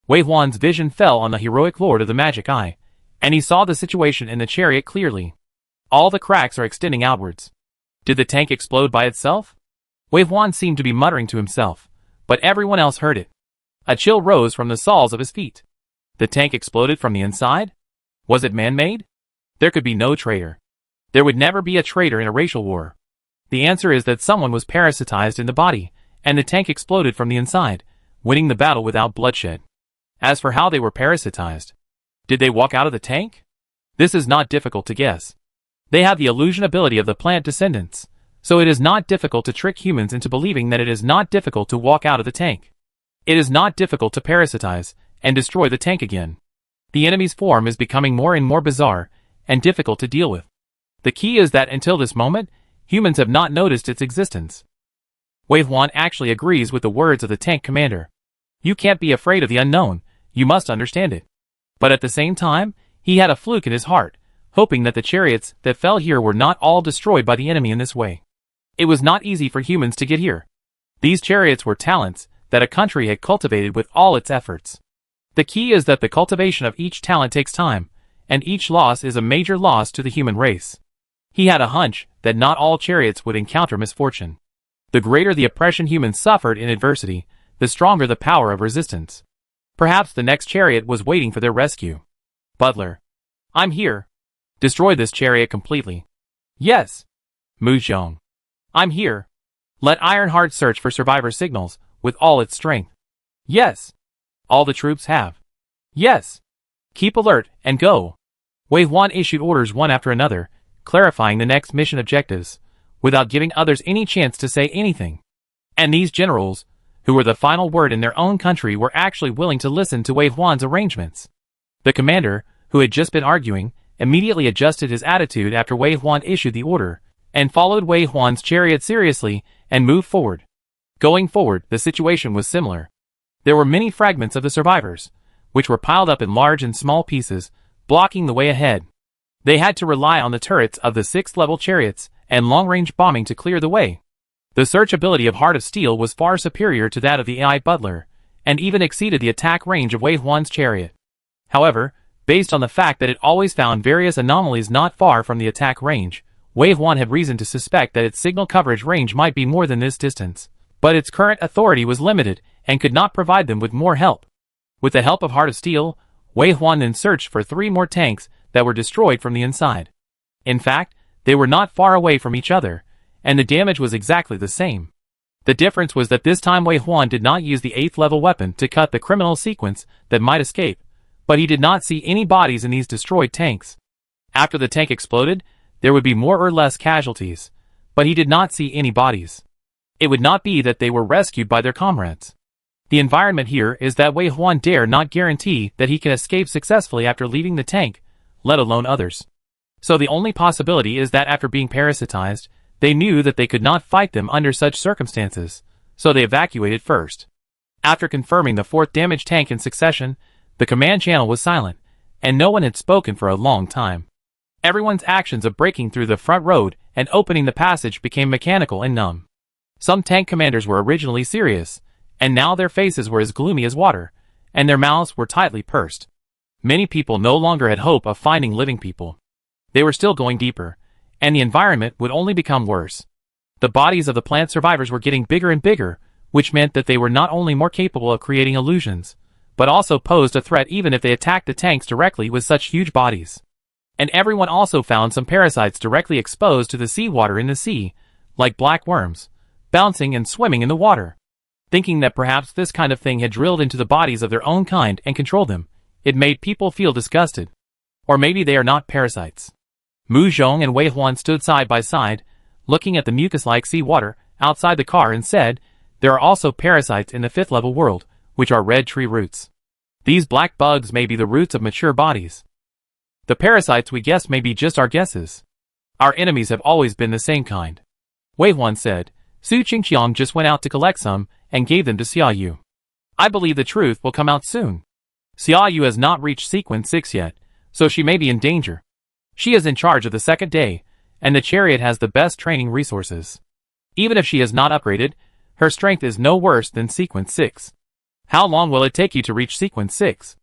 Wei Huan's vision fell on the heroic lord of the magic eye, and he saw the situation in the chariot clearly. All the cracks are extending outwards. Did the tank explode by itself? Wei Huan seemed to be muttering to himself, but everyone else heard it. A chill rose from the soles of his feet. The tank exploded from the inside? Was it man-made? There could be no traitor. There would never be a traitor in a racial war. The answer is that someone was parasitized in the body, and the tank exploded from the inside, winning the battle without bloodshed. As for how they were parasitized, did they walk out of the tank? This is not difficult to guess. They have the illusion ability of the plant descendants, so it is not difficult to trick humans into believing that it is not difficult to walk out of the tank. It is not difficult to parasitize and destroy the tank again. The enemy's form is becoming more and more bizarre and difficult to deal with. The key is that until this moment, humans have not noticed its existence. Wei Huan actually agrees with the words of the tank commander. You can't be afraid of the unknown, you must understand it. But at the same time, he had a fluke in his heart, hoping that the chariots that fell here were not all destroyed by the enemy in this way. It was not easy for humans to get here. These chariots were talents that a country had cultivated with all its efforts. The key is that the cultivation of each talent takes time, and each loss is a major loss to the human race. He had a hunch that not all chariots would encounter misfortune. The greater the oppression humans suffered in adversity, the stronger the power of resistance. Perhaps the next chariot was waiting for their rescue. Butler. I'm here. Destroy this chariot completely. Yes. Mu Zhong. I'm here. Let Ironheart search for survivor signals with all its strength. Yes. All the troops have. Yes. Keep alert and go. Wei Huan issued orders one after another, clarifying the next mission objectives, without giving others any chance to say anything. And these generals, who were the final word in their own country, were actually willing to listen to Wei Huan's arrangements. The commander, who had just been arguing, immediately adjusted his attitude after Wei Huan issued the order, and followed Wei Huan's chariot seriously and moved forward. Going forward, the situation was similar. There were many fragments of the survivors, which were piled up in large and small pieces, blocking the way ahead. They had to rely on the turrets of the 6th-level chariots and long-range bombing to clear the way. The search ability of Heart of Steel was far superior to that of the AI Butler, and even exceeded the attack range of Wei Huan's chariot. However, based on the fact that it always found various anomalies not far from the attack range, Wei Huan had reason to suspect that its signal coverage range might be more than this distance. But its current authority was limited, and could not provide them with more help. With the help of Heart of Steel, Wei Huan then searched for 3 more tanks that were destroyed from the inside. In fact, they were not far away from each other, and the damage was exactly the same. The difference was that this time Wei Huan did not use the 8th-level weapon to cut the criminal sequence that might escape, but he did not see any bodies in these destroyed tanks. After the tank exploded, there would be more or less casualties, but he did not see any bodies. It would not be that they were rescued by their comrades. The environment here is that Wei Huan dare not guarantee that he can escape successfully after leaving the tank, let alone others. So the only possibility is that after being parasitized, they knew that they could not fight them under such circumstances, so they evacuated first. After confirming the 4th damaged tank in succession, the command channel was silent, and no one had spoken for a long time. Everyone's actions of breaking through the front road and opening the passage became mechanical and numb. Some tank commanders were originally serious, and now their faces were as gloomy as water, and their mouths were tightly pursed. Many people no longer had hope of finding living people. They were still going deeper, and the environment would only become worse. The bodies of the plant survivors were getting bigger and bigger, which meant that they were not only more capable of creating illusions, but also posed a threat even if they attacked the tanks directly with such huge bodies. And everyone also found some parasites directly exposed to the seawater in the sea, like black worms, bouncing and swimming in the water. Thinking that perhaps this kind of thing had drilled into the bodies of their own kind and controlled them, it made people feel disgusted. Or maybe they are not parasites. Mu Zhong and Wei Huan stood side by side, looking at the mucus-like seawater outside the car, and said, "There are also parasites in the 5th-level world, which are red tree roots. These black bugs may be the roots of mature bodies. The parasites we guess may be just our guesses. Our enemies have always been the same kind." Wei Huan said, "Su Qingqiang just went out to collect some and gave them to Xia Yu. I believe the truth will come out soon. Xia Yu has not reached sequence 6 yet, so she may be in danger. She is in charge of the 2nd day, and the chariot has the best training resources. Even if she is not upgraded, her strength is no worse than sequence 6. How long will it take you to reach sequence 6?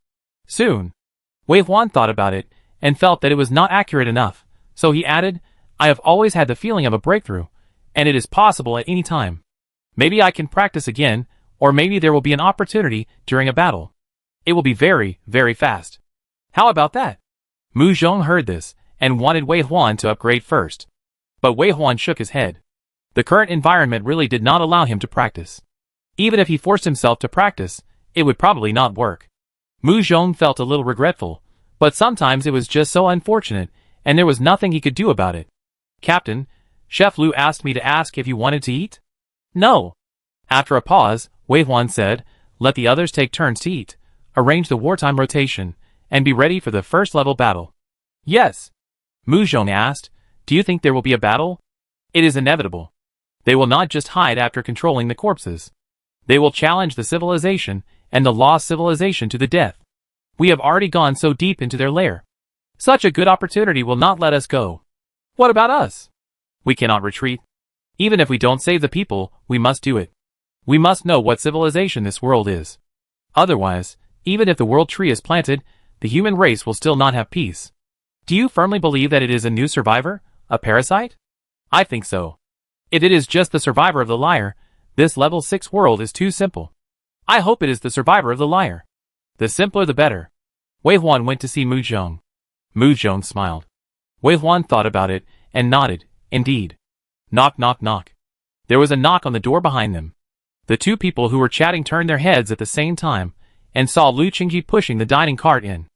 Soon." Wei Huan thought about it, and felt that it was not accurate enough, so he added, "I have always had the feeling of a breakthrough, and it is possible at any time. Maybe I can practice again, or maybe there will be an opportunity during a battle. It will be very, very fast." "How about that?" Mu Zhong heard this, and wanted Wei Huan to upgrade first. But Wei Huan shook his head. The current environment really did not allow him to practice. Even if he forced himself to practice, it would probably not work. Mu Zhong felt a little regretful, but sometimes it was just so unfortunate, and there was nothing he could do about it. Captain, Chef Lu asked me to ask if you wanted to eat? No. After a pause, Wei Huan said, let the others take turns to eat, arrange the wartime rotation, and be ready for the first level battle. Yes. Mu Zhong asked, do you think there will be a battle? It is inevitable. They will not just hide after controlling the corpses. They will challenge the civilization and the lost civilization to the death. We have already gone so deep into their lair. Such a good opportunity will not let us go. What about us? We cannot retreat. Even if we don't save the people, we must do it. We must know what civilization this world is. Otherwise, even if the world tree is planted, the human race will still not have peace. Do you firmly believe that it is a new survivor, a parasite? I think so. If it is just the survivor of the lyre, this level 6 world is too simple. I hope it is the survivor of the lyre. The simpler the better. Wei Huan went to see Mu Zhong. Mu Zhong smiled. Wei Huan thought about it and nodded, indeed. Knock knock knock. There was a knock on the door behind them. The two people who were chatting turned their heads at the same time and saw Lu Qingji pushing the dining cart in.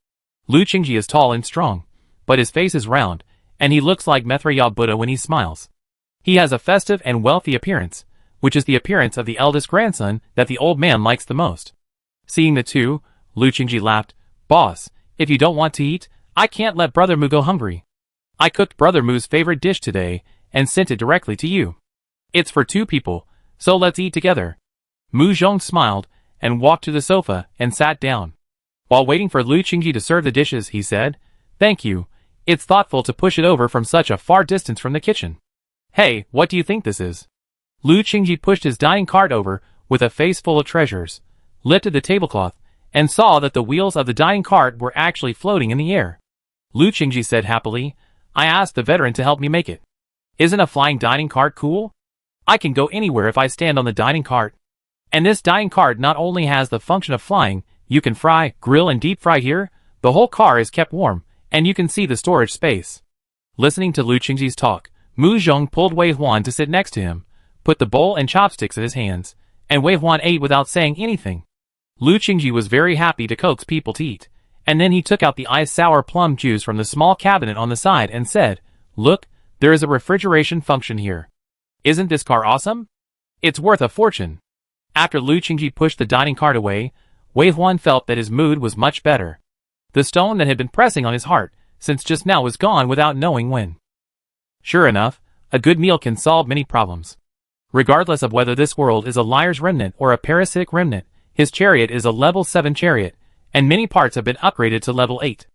Lu Qingji is tall and strong, but his face is round, and he looks like Maitreya Buddha when he smiles. He has a festive and wealthy appearance, which is the appearance of the eldest grandson that the old man likes the most. Seeing the two, Lu Qingji laughed, Boss, if you don't want to eat, I can't let Brother Mu go hungry. I cooked Brother Mu's favorite dish today and sent it directly to you. It's for 2 people, so let's eat together. Mu Zhong smiled and walked to the sofa and sat down. While waiting for Lu Qingji to serve the dishes, he said, Thank you. It's thoughtful to push it over from such a far distance from the kitchen. Hey, what do you think this is? Lu Qingji pushed his dining cart over with a face full of treasures, lifted the tablecloth, and saw that the wheels of the dining cart were actually floating in the air. Lu Qingji said happily, I asked the veteran to help me make it. Isn't a flying dining cart cool? I can go anywhere if I stand on the dining cart. And this dining cart not only has the function of flying, you can fry, grill and deep fry here, the whole car is kept warm, and you can see the storage space. Listening to Lu Qingji's talk, Mu Zhong pulled Wei Huan to sit next to him, put the bowl and chopsticks in his hands, and Wei Huan ate without saying anything. Lu Qingji was very happy to coax people to eat, and then he took out the iced sour plum juice from the small cabinet on the side and said, Look, there is a refrigeration function here. Isn't this car awesome? It's worth a fortune. After Lu Qingji pushed the dining cart away, Wei Huan felt that his mood was much better. The stone that had been pressing on his heart since just now was gone without knowing when. Sure enough, a good meal can solve many problems. Regardless of whether this world is a liar's remnant or a parasitic remnant, his chariot is a level 7 chariot, and many parts have been upgraded to level 8.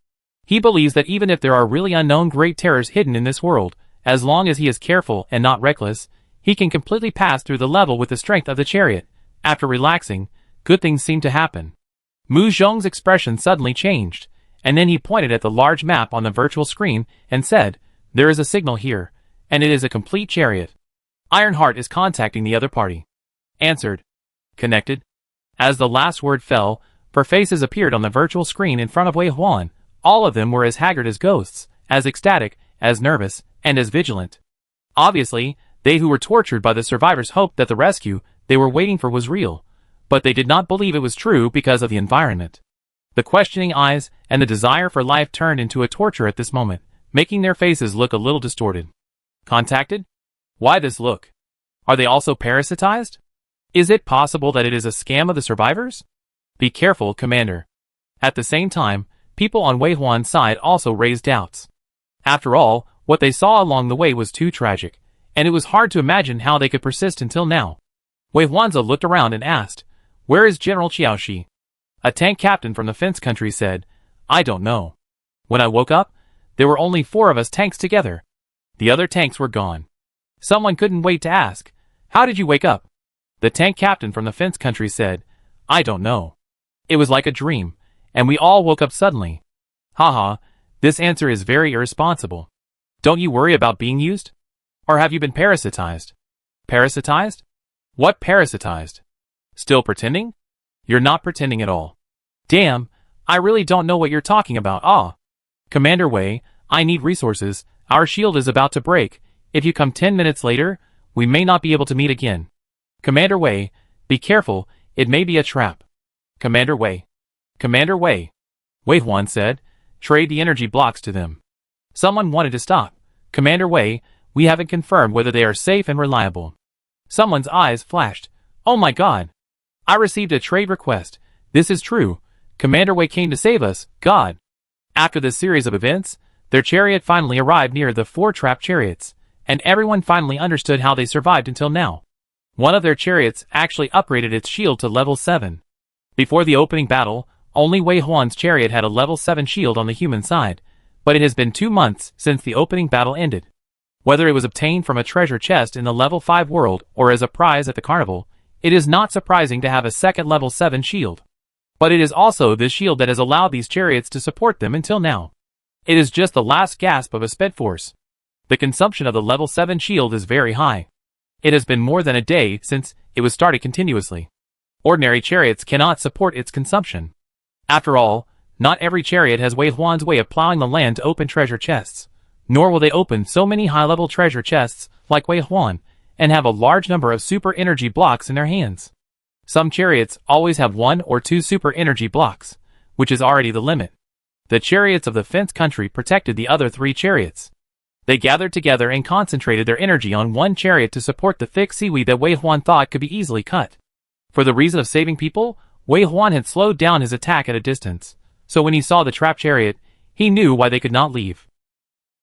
He believes that even if there are really unknown great terrors hidden in this world, as long as he is careful and not reckless, he can completely pass through the level with the strength of the chariot. After relaxing, good things seem to happen. Mu Zhong's expression suddenly changed, and then he pointed at the large map on the virtual screen and said, There is a signal here, and it is a complete chariot. Ironheart is contacting the other party. Answered. Connected. As the last word fell, 4 faces appeared on the virtual screen in front of Wei Huan. All of them were as haggard as ghosts, as ecstatic, as nervous, and as vigilant. Obviously, they who were tortured by the survivors hoped that the rescue they were waiting for was real, but they did not believe it was true because of the environment. The questioning eyes and the desire for life turned into a torture at this moment, making their faces look a little distorted. Contacted? Why this look? Are they also parasitized? Is it possible that it is a scam of the survivors? Be careful, Commander. At the same time, people on Wei Huan's side also raised doubts. After all, what they saw along the way was too tragic, and it was hard to imagine how they could persist until now. Wei Huanzi looked around and asked, Where is General Qiaoshi? A tank captain from the fence country said, I don't know. When I woke up, there were only 4 of us tanks together. The other tanks were gone. Someone couldn't wait to ask, How did you wake up? The tank captain from the fence country said, I don't know. It was like a dream, and we all woke up suddenly. Haha, this answer is very irresponsible. Don't you worry about being used? Or have you been parasitized? Parasitized? What parasitized? Still pretending? You're not pretending at all. Damn, I really don't know what you're talking about. Commander Wei, I need resources. Our shield is about to break. If you come 10 minutes later, we may not be able to meet again. Commander Wei, Be careful, it may be a trap. Commander Wei. Commander Wei. Wei Huan said, trade the energy blocks to them. Someone wanted to stop. Commander Wei, we haven't confirmed whether they are safe and reliable. Someone's eyes flashed. Oh my god. I received a trade request. This is true. Commander Wei came to save us, God. After this series of events, their chariot finally arrived near the 4 trapped chariots, and everyone finally understood how they survived until now. One of their chariots actually upgraded its shield to level 7. Before the opening battle, only Wei Huan's chariot had a level 7 shield on the human side, but it has been 2 months since the opening battle ended. Whether it was obtained from a treasure chest in the level 5 world or as a prize at the carnival, it is not surprising to have a second level 7 shield. But it is also this shield that has allowed these chariots to support them until now. It is just the last gasp of a speed force. The consumption of the level 7 shield is very high. It has been more than a day since it was started continuously. Ordinary chariots cannot support its consumption. After all, not every chariot has Wei Huan's way of plowing the land to open treasure chests, nor will they open so many high-level treasure chests like Wei Huan, and have a large number of super energy blocks in their hands. Some chariots always have 1 or 2 super energy blocks, which is already the limit. The chariots of the fence country protected the other 3 chariots. They gathered together and concentrated their energy on one chariot to support the thick seaweed that Wei Huan thought could be easily cut. For the reason of saving people, Wei Huan had slowed down his attack at a distance, so when he saw the trapped chariot, he knew why they could not leave.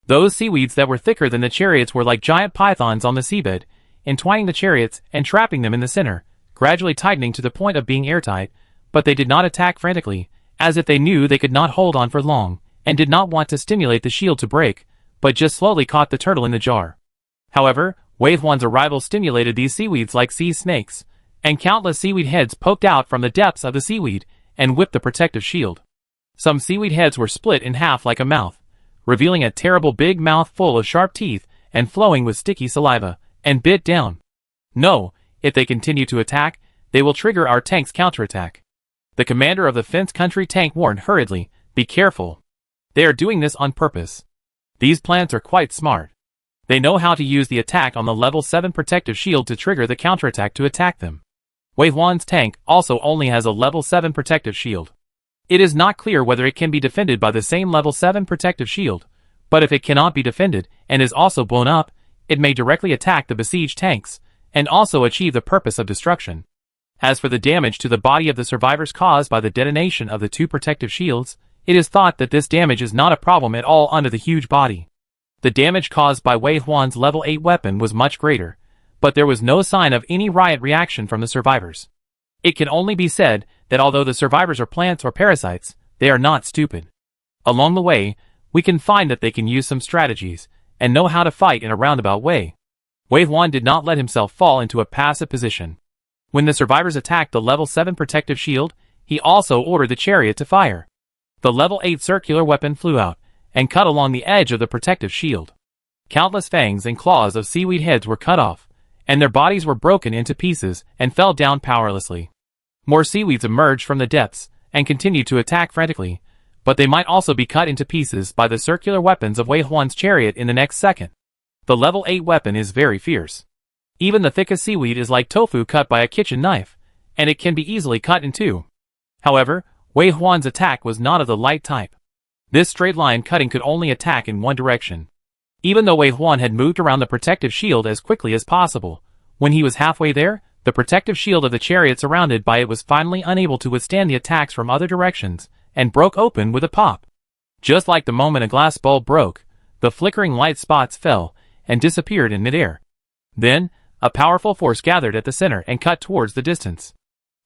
Those seaweeds that were thicker than the chariots were like giant pythons on the seabed, entwining the chariots and trapping them in the center, gradually tightening to the point of being airtight, but they did not attack frantically, as if they knew they could not hold on for long, and did not want to stimulate the shield to break, but just slowly caught the turtle in the jar. However, Wei Huan's arrival stimulated these seaweeds like sea snakes, and countless seaweed heads poked out from the depths of the seaweed and whipped the protective shield. Some seaweed heads were split in half like a mouth, revealing a terrible big mouth full of sharp teeth and flowing with sticky saliva, and bit down. No, if they continue to attack, they will trigger our tank's counterattack. The commander of the fence country tank warned hurriedly, be careful. They are doing this on purpose. These plants are quite smart. They know how to use the attack on the level 7 protective shield to trigger the counterattack to attack them. Wei Huan's tank also only has a level 7 protective shield. It is not clear whether it can be defended by the same level 7 protective shield, but if it cannot be defended and is also blown up, it may directly attack the besieged tanks, and also achieve the purpose of destruction. As for the damage to the body of the survivors caused by the detonation of the 2 protective shields, it is thought that this damage is not a problem at all under the huge body. The damage caused by Wei Huan's level 8 weapon was much greater, but there was no sign of any riot reaction from the survivors. It can only be said that although the survivors are plants or parasites, they are not stupid. Along the way, we can find that they can use some strategies, and know how to fight in a roundabout way. Wei Huan did not let himself fall into a passive position. When the survivors attacked the level 7 protective shield, he also ordered the chariot to fire. The level 8 circular weapon flew out, and cut along the edge of the protective shield. Countless fangs and claws of seaweed heads were cut off, and their bodies were broken into pieces and fell down powerlessly. More seaweeds emerged from the depths, and continued to attack frantically, but they might also be cut into pieces by the circular weapons of Wei Huan's chariot in the next second. The level 8 weapon is very fierce. Even the thickest seaweed is like tofu cut by a kitchen knife, and it can be easily cut in two. However, Wei Huan's attack was not of the light type. This straight line cutting could only attack in one direction. Even though Wei Huan had moved around the protective shield as quickly as possible, when he was halfway there, the protective shield of the chariot surrounded by it was finally unable to withstand the attacks from other directions, and broke open with a pop. Just like the moment a glass bulb broke, the flickering light spots fell and disappeared in midair. Then, a powerful force gathered at the center and cut towards the distance.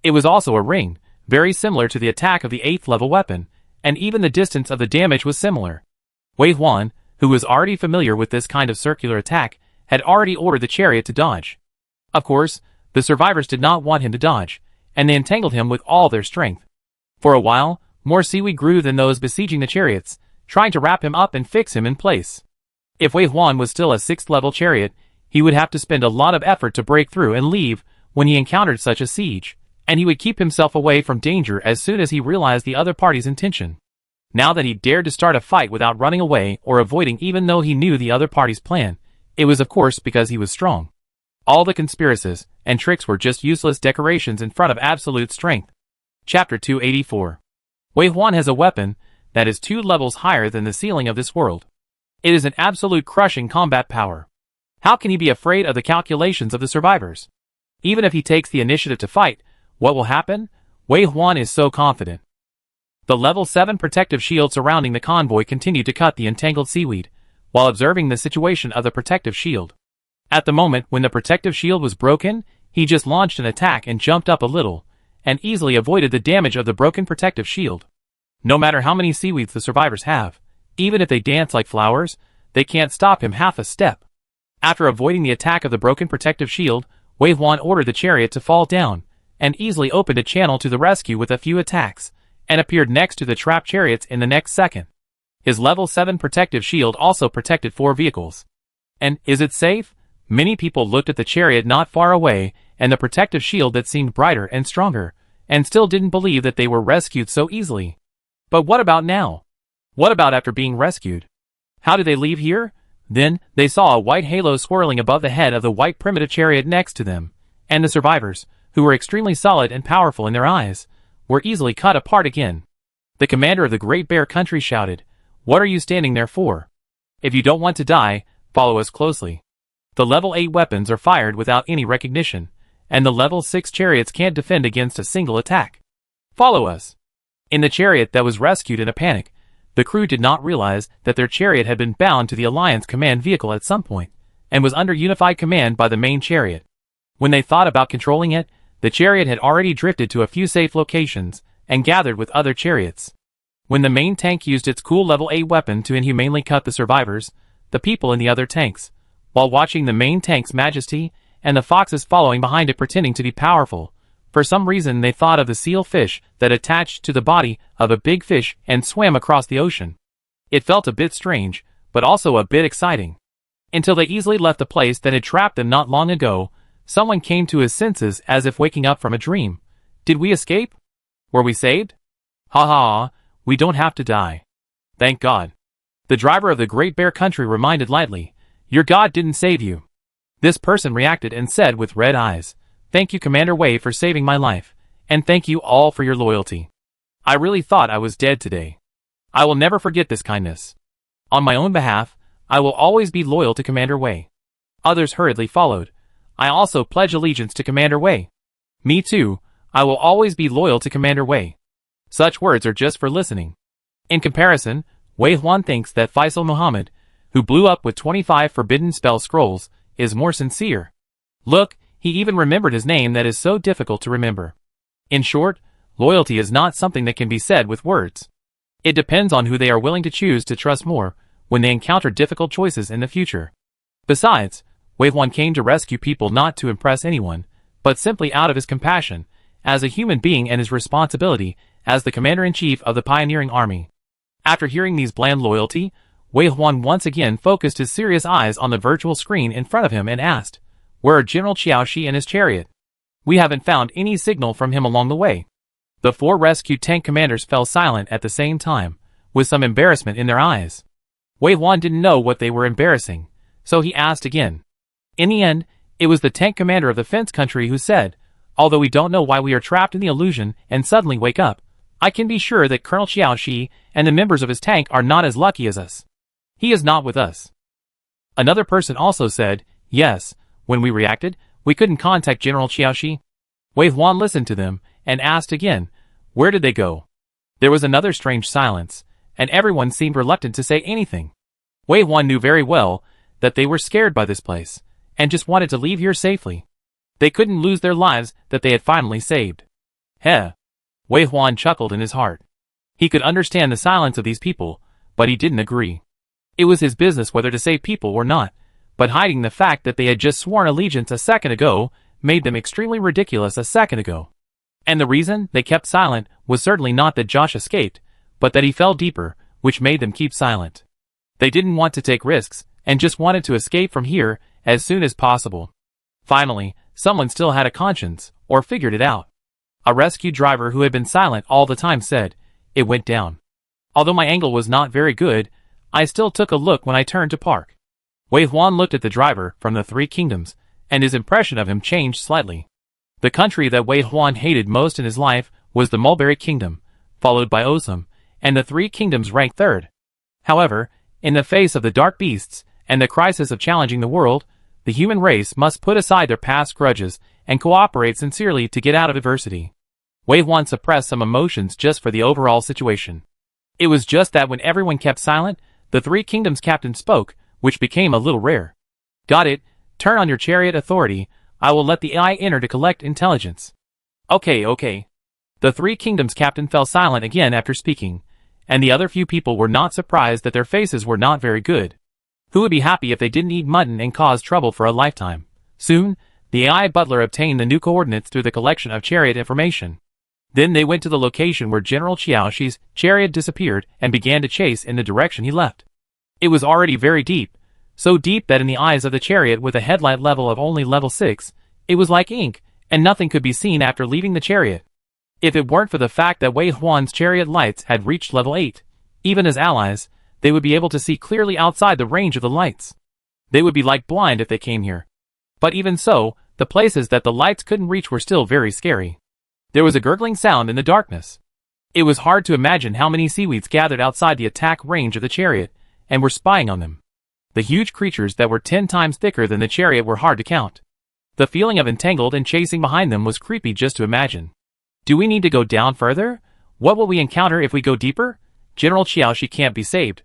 It was also a ring, very similar to the attack of the 8th level weapon, and even the distance of the damage was similar. Wei Huan, who was already familiar with this kind of circular attack, had already ordered the chariot to dodge. Of course, the survivors did not want him to dodge, and they entangled him with all their strength. For a while, more seaweed grew than those besieging the chariots, trying to wrap him up and fix him in place. If Wei Huan was still a 6th level chariot, he would have to spend a lot of effort to break through and leave when he encountered such a siege, and he would keep himself away from danger as soon as he realized the other party's intention. Now that he dared to start a fight without running away or avoiding even though he knew the other party's plan, it was of course because he was strong. All the conspirators, and tricks were just useless decorations in front of absolute strength. Chapter 284. Wei Huan has a weapon that is 2 levels higher than the ceiling of this world. It is an absolute crushing combat power. How can he be afraid of the calculations of the survivors? Even if he takes the initiative to fight, what will happen? Wei Huan is so confident. The level 7 protective shield surrounding the convoy continued to cut the entangled seaweed, while observing the situation of the protective shield. At the moment when the protective shield was broken, he just launched an attack and jumped up a little, and easily avoided the damage of the broken protective shield. No matter how many seaweeds the survivors have, even if they dance like flowers, they can't stop him half a step. After avoiding the attack of the broken protective shield, Wei Huan ordered the chariot to fall down, and easily opened a channel to the rescue with a few attacks, and appeared next to the trapped chariots in the next second. His level 7 protective shield also protected 4 vehicles. And is it safe? Many people looked at the chariot not far away, and the protective shield that seemed brighter and stronger, and still didn't believe that they were rescued so easily. But what about now? What about after being rescued? How did they leave here? Then, they saw a white halo swirling above the head of the white primitive chariot next to them, and the survivors, who were extremely solid and powerful in their eyes, were easily cut apart again. The commander of the Great Bear Country shouted, "What are you standing there for? If you don't want to die, follow us closely." The level 8 weapons are fired without any recognition, and the level 6 chariots can't defend against a single attack. Follow us. In the chariot that was rescued in a panic, the crew did not realize that their chariot had been bound to the Alliance command vehicle at some point, and was under unified command by the main chariot. When they thought about controlling it, the chariot had already drifted to a few safe locations, and gathered with other chariots. When the main tank used its cool level 8 weapon to inhumanely cut the survivors, the people in the other tanks, while watching the main tank's majesty, and the foxes following behind it pretending to be powerful, for some reason they thought of the seal fish that attached to the body of a big fish and swam across the ocean. It felt a bit strange, but also a bit exciting. Until they easily left the place that had trapped them not long ago, someone came to his senses as if waking up from a dream. Did we escape? Were we saved? Ha ha, we don't have to die. Thank God. The driver of the Great Bear Country reminded lightly, "Your God didn't save you." This person reacted and said with red eyes, "Thank you, Commander Wei, for saving my life, and thank you all for your loyalty. I really thought I was dead today. I will never forget this kindness. On my own behalf, I will always be loyal to Commander Wei." Others hurriedly followed. "I also pledge allegiance to Commander Wei." "Me too, I will always be loyal to Commander Wei." Such words are just for listening. In comparison, Wei Huan thinks that Faisal Muhammad, who blew up with 25 forbidden spell scrolls, is more sincere. Look, he even remembered his name that is so difficult to remember. In short, loyalty is not something that can be said with words. It depends on who they are willing to choose to trust more when they encounter difficult choices in the future. Besides, Wei Huan came to rescue people not to impress anyone, but simply out of his compassion, as a human being and his responsibility as the commander-in-chief of the pioneering army. After hearing these bland loyalty, Wei Huan once again focused his serious eyes on the virtual screen in front of him and asked, "Where are General Qiaoshi and his chariot? We haven't found any signal from him along the way." The 4 rescued tank commanders fell silent at the same time, with some embarrassment in their eyes. Wei Huan didn't know what they were embarrassing, so he asked again. In the end, it was the tank commander of the fence country who said, "Although we don't know why we are trapped in the illusion and suddenly wake up, I can be sure that Colonel Qiaoshi and the members of his tank are not as lucky as us. He is not with us." Another person also said, "Yes, when we reacted, we couldn't contact General Qiaoshi." Wei Huan listened to them and asked again, "Where did they go?" There was another strange silence, and everyone seemed reluctant to say anything. Wei Huan knew very well that they were scared by this place, and just wanted to leave here safely. They couldn't lose their lives that they had finally saved. Heh. Wei Huan chuckled in his heart. He could understand the silence of these people, but he didn't agree. It was his business whether to save people or not, but hiding the fact that they had just sworn allegiance a second ago made them extremely ridiculous a second ago. And the reason they kept silent was certainly not that Josh escaped, but that he fell deeper, which made them keep silent. They didn't want to take risks, and just wanted to escape from here as soon as possible. Finally, someone still had a conscience, or figured it out. A rescue driver who had been silent all the time said, "It went down. Although my angle was not very good, I still took a look when I turned to park." Wei Huan looked at the driver from the 3 kingdoms, and his impression of him changed slightly. The country that Wei Huan hated most in his life was the Mulberry Kingdom, followed by Osum, and the Three Kingdoms ranked third. However, in the face of the dark beasts and the crisis of challenging the world, the human race must put aside their past grudges and cooperate sincerely to get out of adversity. Wei Huan suppressed some emotions just for the overall situation. It was just that when everyone kept silent, the Three Kingdoms captain spoke, which became a little rare. Got it, turn on your chariot authority, I will let the AI enter to collect intelligence. Okay. The Three Kingdoms captain fell silent again after speaking, and the other few people were not surprised that their faces were not very good. Who would be happy if they didn't eat mutton and cause trouble for a lifetime? Soon, the AI butler obtained the new coordinates through the collection of chariot information. Then they went to the location where General Qiaoxi's chariot disappeared and began to chase in the direction he left. It was already very deep, so deep that in the eyes of the chariot with a headlight level of only level 6, it was like ink, and nothing could be seen after leaving the chariot. If it weren't for the fact that Wei Huan's chariot lights had reached level 8, even as allies, they would be able to see clearly outside the range of the lights. They would be like blind if they came here. But even so, the places that the lights couldn't reach were still very scary. There was a gurgling sound in the darkness. It was hard to imagine how many seaweeds gathered outside the attack range of the chariot, and were spying on them. The huge creatures that were 10 times thicker than the chariot were hard to count. The feeling of entangled and chasing behind them was creepy just to imagine. Do we need to go down further? What will we encounter if we go deeper? General Qiaoxi can't be saved.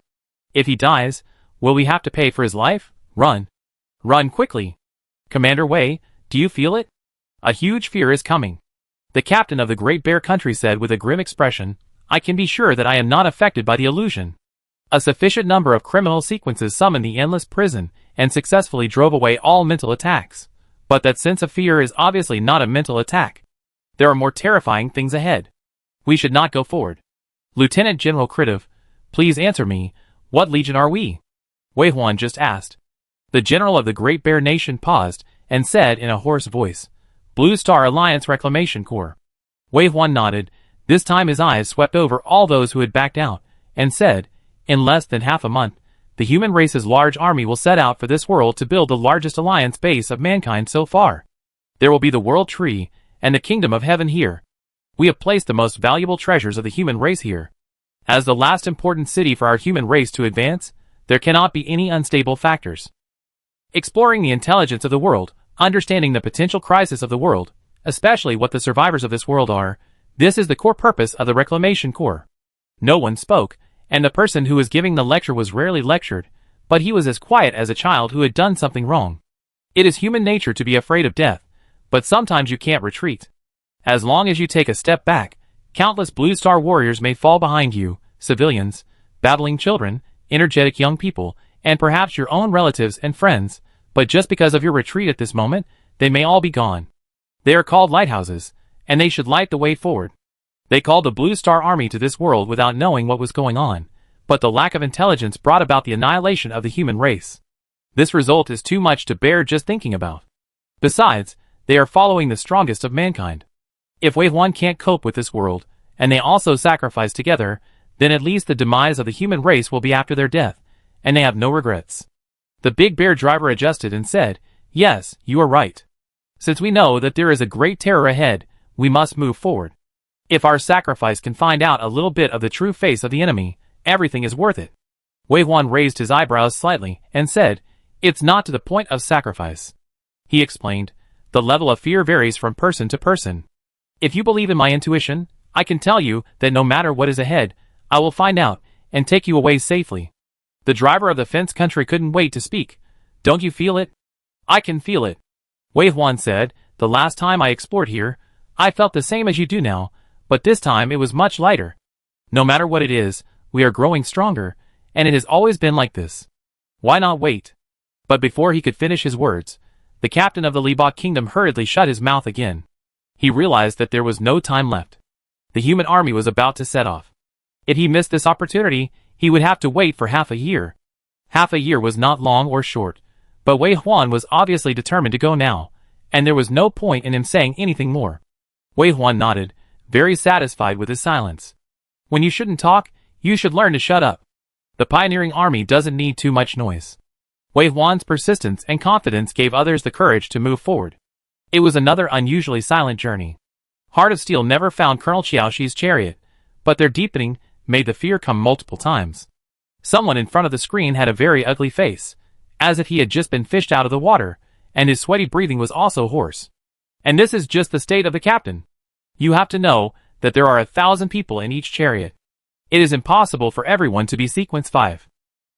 If he dies, will we have to pay for his life? Run. Run quickly. Commander Wei, do you feel it? A huge fear is coming. The captain of the Great Bear Country said with a grim expression, I can be sure that I am not affected by the illusion. A sufficient number of criminal sequences summoned the endless prison and successfully drove away all mental attacks. But that sense of fear is obviously not a mental attack. There are more terrifying things ahead. We should not go forward. Lieutenant General Kritov, please answer me, what legion are we? Wei Huan just asked. The general of the Great Bear Nation paused and said in a hoarse voice, Blue Star Alliance Reclamation Corps. Wei Huan nodded. This time his eyes swept over all those who had backed out, and said, in less than half a month, the human race's large army will set out for this world to build the largest alliance base of mankind so far. There will be the World Tree, and the Kingdom of Heaven here. We have placed the most valuable treasures of the human race here. As the last important city for our human race to advance, there cannot be any unstable factors. Exploring the intelligence of the world, understanding the potential crisis of the world, especially what the survivors of this world are, this is the core purpose of the Reclamation Corps. No one spoke, and the person who was giving the lecture was rarely lectured, but he was as quiet as a child who had done something wrong. It is human nature to be afraid of death, but sometimes you can't retreat. As long as you take a step back, countless Blue Star warriors may fall behind you, civilians, battling children, energetic young people, and perhaps your own relatives and friends, but just because of your retreat at this moment, they may all be gone. They are called lighthouses, and they should light the way forward. They called the Blue Star Army to this world without knowing what was going on, but the lack of intelligence brought about the annihilation of the human race. This result is too much to bear just thinking about. Besides, they are following the strongest of mankind. If Wei Huan can't cope with this world, and they also sacrifice together, then at least the demise of the human race will be after their death, and they have no regrets. The big bear driver adjusted and said, Yes, you are right. Since we know that there is a great terror ahead, we must move forward. If our sacrifice can find out a little bit of the true face of the enemy, everything is worth it. Wei Huan raised his eyebrows slightly and said, It's not to the point of sacrifice. He explained, The level of fear varies from person to person. If you believe in my intuition, I can tell you that no matter what is ahead, I will find out and take you away safely. The driver of the fence country couldn't wait to speak. Don't you feel it? I can feel it. Wei Huan said, The last time I explored here, I felt the same as you do now, but this time it was much lighter. No matter what it is, we are growing stronger, and it has always been like this. Why not wait? But before he could finish his words, the captain of the Libak Kingdom hurriedly shut his mouth again. He realized that there was no time left. The human army was about to set off. If he missed this opportunity, he would have to wait for half a year. Half a year was not long or short, but Wei Huan was obviously determined to go now, and there was no point in him saying anything more. Wei Huan nodded, very satisfied with his silence. When you shouldn't talk, you should learn to shut up. The pioneering army doesn't need too much noise. Wei Huan's persistence and confidence gave others the courage to move forward. It was another unusually silent journey. Heart of Steel never found Colonel Qiaoxi's chariot, but their deepening made the fear come multiple times. Someone in front of the screen had a very ugly face, as if he had just been fished out of the water, and his sweaty breathing was also hoarse. And this is just the state of the captain. You have to know that there are 1,000 people in each chariot. It is impossible for everyone to be sequence 5.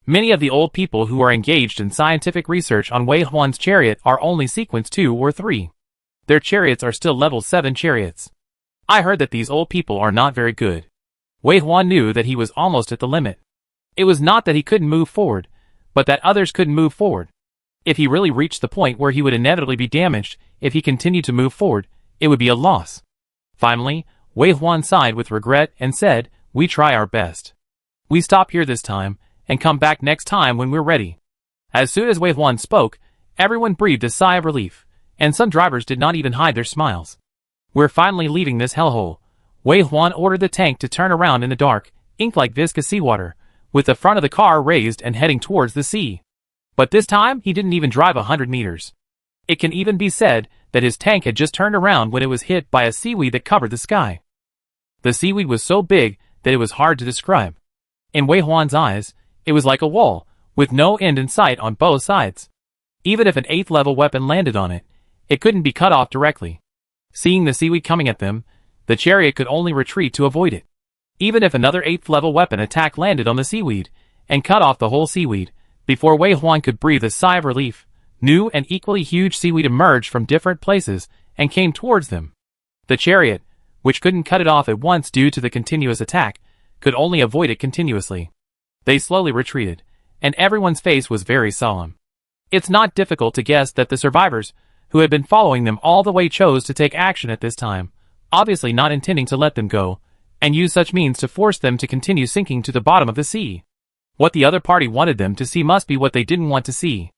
Many of the old people who are engaged in scientific research on Wei Huan's chariot are only sequence 2 or 3. Their chariots are still level 7 chariots. I heard that these old people are not very good. Wei Huan knew that he was almost at the limit. It was not that he couldn't move forward, but that others couldn't move forward. If he really reached the point where he would inevitably be damaged if he continued to move forward, it would be a loss. Finally, Wei Huan sighed with regret and said, "We try our best. We stop here this time, and come back next time when we're ready." As soon as Wei Huan spoke, everyone breathed a sigh of relief, and some drivers did not even hide their smiles. "We're finally leaving this hellhole." Wei Huan ordered the tank to turn around in the dark, ink-like viscous seawater, with the front of the car raised and heading towards the sea. But this time, he didn't even drive 100 meters. It can even be said that his tank had just turned around when it was hit by a seaweed that covered the sky. The seaweed was so big that it was hard to describe. In Wei Huan's eyes, it was like a wall, with no end in sight on both sides. Even if an 8th level weapon landed on it, it couldn't be cut off directly. Seeing the seaweed coming at them, the chariot could only retreat to avoid it. Even if another 8th level weapon attack landed on the seaweed, and cut off the whole seaweed, before Wei Huan could breathe a sigh of relief, new and equally huge seaweed emerged from different places and came towards them. The chariot, which couldn't cut it off at once due to the continuous attack, could only avoid it continuously. They slowly retreated, and everyone's face was very solemn. It's not difficult to guess that the survivors, who had been following them all the way, chose to take action at this time, obviously not intending to let them go, and use such means to force them to continue sinking to the bottom of the sea. What the other party wanted them to see must be what they didn't want to see.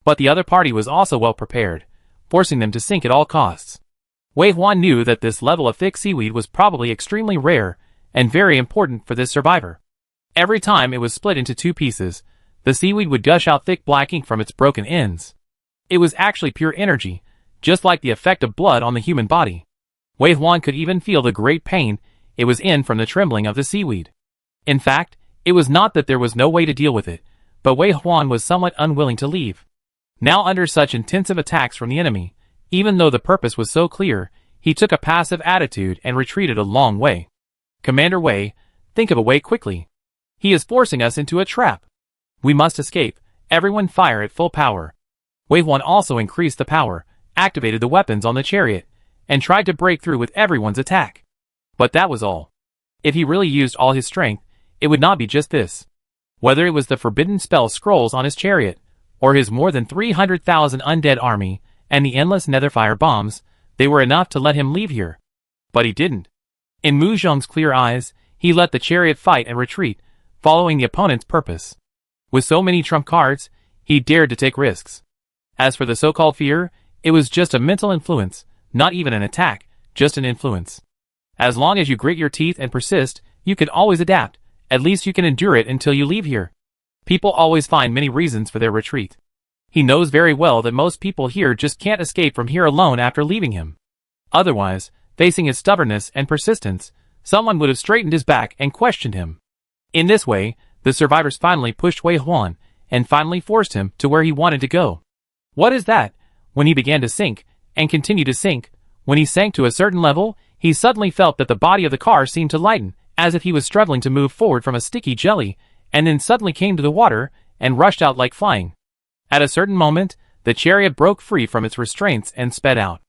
But the other party was also well prepared, forcing them to sink at all costs. Wei Huan knew that this level of thick seaweed was probably extremely rare and very important for this survivor. Every time it was split into 2 pieces, the seaweed would gush out thick black ink from its broken ends. It was actually pure energy, just like the effect of blood on the human body. Wei Huan could even feel the great pain it was in from the trembling of the seaweed. In fact, it was not that there was no way to deal with it, but Wei Huan was somewhat unwilling to leave. Now under such intensive attacks from the enemy, even though the purpose was so clear, he took a passive attitude and retreated a long way. "Commander Wei, think of a way quickly. He is forcing us into a trap. We must escape. Everyone fire at full power." Wei Huan also increased the power, activated the weapons on the chariot, and tried to break through with everyone's attack. But that was all. If he really used all his strength, it would not be just this. Whether it was the forbidden spell scrolls on his chariot, or his more than 300,000 undead army, and the endless netherfire bombs, they were enough to let him leave here. But he didn't. In Mu Zhong's clear eyes, he let the chariot fight and retreat, following the opponent's purpose. With so many trump cards, he dared to take risks. As for the so-called fear, it was just a mental influence, not even an attack, just an influence. As long as you grit your teeth and persist, you can always adapt. At least you can endure it until you leave here. People always find many reasons for their retreat. He knows very well that most people here just can't escape from here alone after leaving him. Otherwise, facing his stubbornness and persistence, someone would have straightened his back and questioned him. In this way, the survivors finally pushed Wei Huan, and finally forced him to where he wanted to go. What is that? When he began to sink, and continued to sink, when he sank to a certain level, he suddenly felt that the body of the car seemed to lighten, as if he was struggling to move forward from a sticky jelly, and then suddenly came to the water, and rushed out like flying. At a certain moment, the chariot broke free from its restraints and sped out.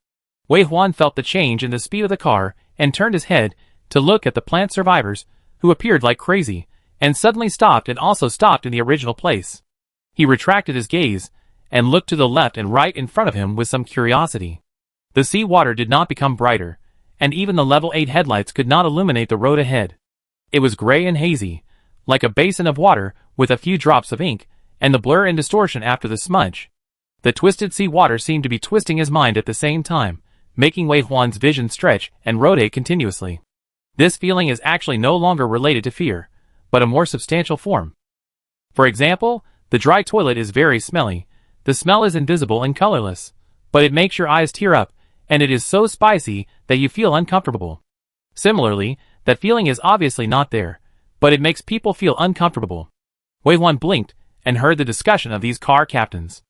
Wei Huan felt the change in the speed of the car, and turned his head to look at the plant survivors, who appeared like crazy, and suddenly stopped and also stopped in the original place. He retracted his gaze, and looked to the left and right in front of him with some curiosity. The sea water did not become brighter, and even the level 8 headlights could not illuminate the road ahead. It was gray and hazy, like a basin of water with a few drops of ink, and the blur and distortion after the smudge. The twisted sea water seemed to be twisting his mind at the same time, making Wei Huan's vision stretch and rotate continuously. This feeling is actually no longer related to fear, but a more substantial form. For example, The dry toilet is very smelly, the smell is invisible and colorless, but it makes your eyes tear up, and it is so spicy that you feel uncomfortable. Similarly, that feeling is obviously not there, but it makes people feel uncomfortable. Wei Huan blinked and heard the discussion of these car captains.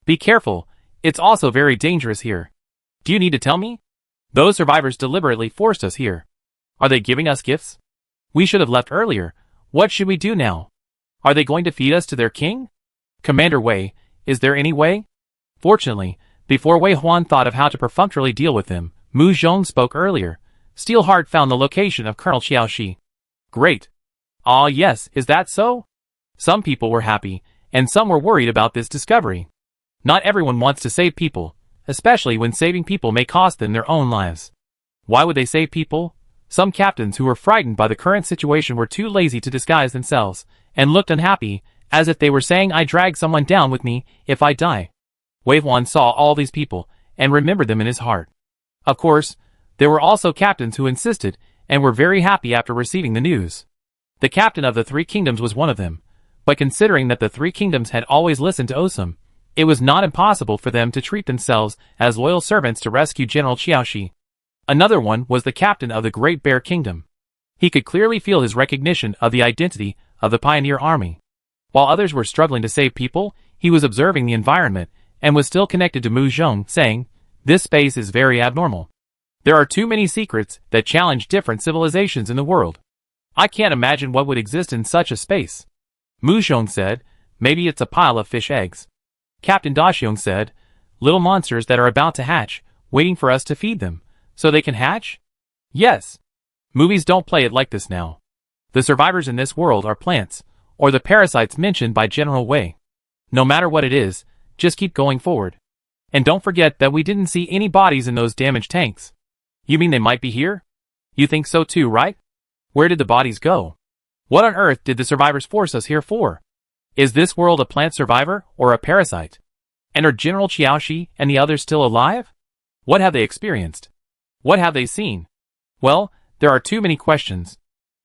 Be careful, it's also very dangerous here. Do you need to tell me? Those survivors deliberately forced us here. Are they giving us gifts? We should have left earlier. What should we do now? Are they going to feed us to their king? Commander Wei, is there any way? Fortunately, before Wei Huan thought of how to perfunctorily deal with them, Mu Zhong spoke earlier. Steelheart found the location of Colonel Xiaoxi. Great. Ah yes, is that so? Some people were happy, and some were worried about this discovery. Not everyone wants to save people, especially when saving people may cost them their own lives. Why would they save people? Some captains who were frightened by the current situation were too lazy to disguise themselves, and looked unhappy, as if they were saying I drag someone down with me if I die. Wei Huan saw all these people, and remembered them in his heart. Of course, there were also captains who insisted, and were very happy after receiving the news. The captain of the Three Kingdoms was one of them, but considering that the Three Kingdoms had always listened to Osum, it was not impossible for them to treat themselves as loyal servants to rescue General Xiaoxi. Another one was the captain of the Great Bear Kingdom. He could clearly feel his recognition of the identity of the pioneer army. While others were struggling to save people, he was observing the environment, and was still connected to Mu Zhong, saying, "This space is very abnormal. There are too many secrets that challenge different civilizations in the world. I can't imagine what would exist in such a space." Mu Zhong said, "Maybe it's a pile of fish eggs." Captain Daxiong said, "Little monsters that are about to hatch, waiting for us to feed them, so they can hatch?" Yes. Movies don't play it like this now. The survivors in this world are plants, or the parasites mentioned by General Wei. No matter what it is, just keep going forward. And don't forget that we didn't see any bodies in those damaged tanks. You mean they might be here? You think so too, right? Where did the bodies go? What on earth did the survivors force us here for? Is this world a plant survivor or a parasite? And are General Xiaoxi and the others still alive? What have they experienced? What have they seen? Well, there are too many questions.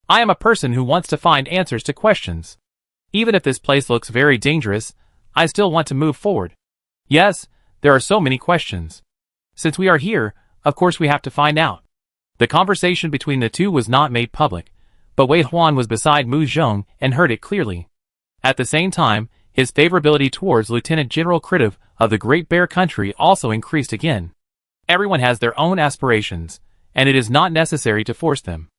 I am a person who wants to find answers to questions. Even if this place looks very dangerous, I still want to move forward. Yes, there are so many questions. Since we are here, of course we have to find out. The conversation between the two was not made public, but Wei Huan was beside Mu Zhong and heard it clearly. At the same time, his favorability towards Lieutenant General Kritov of the Great Bear Country also increased again. Everyone has their own aspirations, and it is not necessary to force them.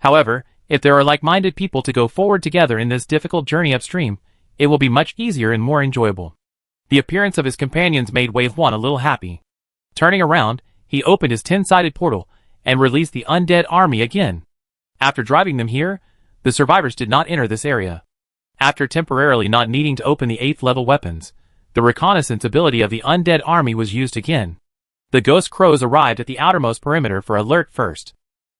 However, if there are like-minded people to go forward together in this difficult journey upstream, it will be much easier and more enjoyable. The appearance of his companions made Wei Huan a little happy. Turning around, he opened his 10-sided portal and released the undead army again. After driving them here, the survivors did not enter this area. After temporarily not needing to open the 8th level weapons, the reconnaissance ability of the undead army was used again. The ghost crows arrived at the outermost perimeter for alert first.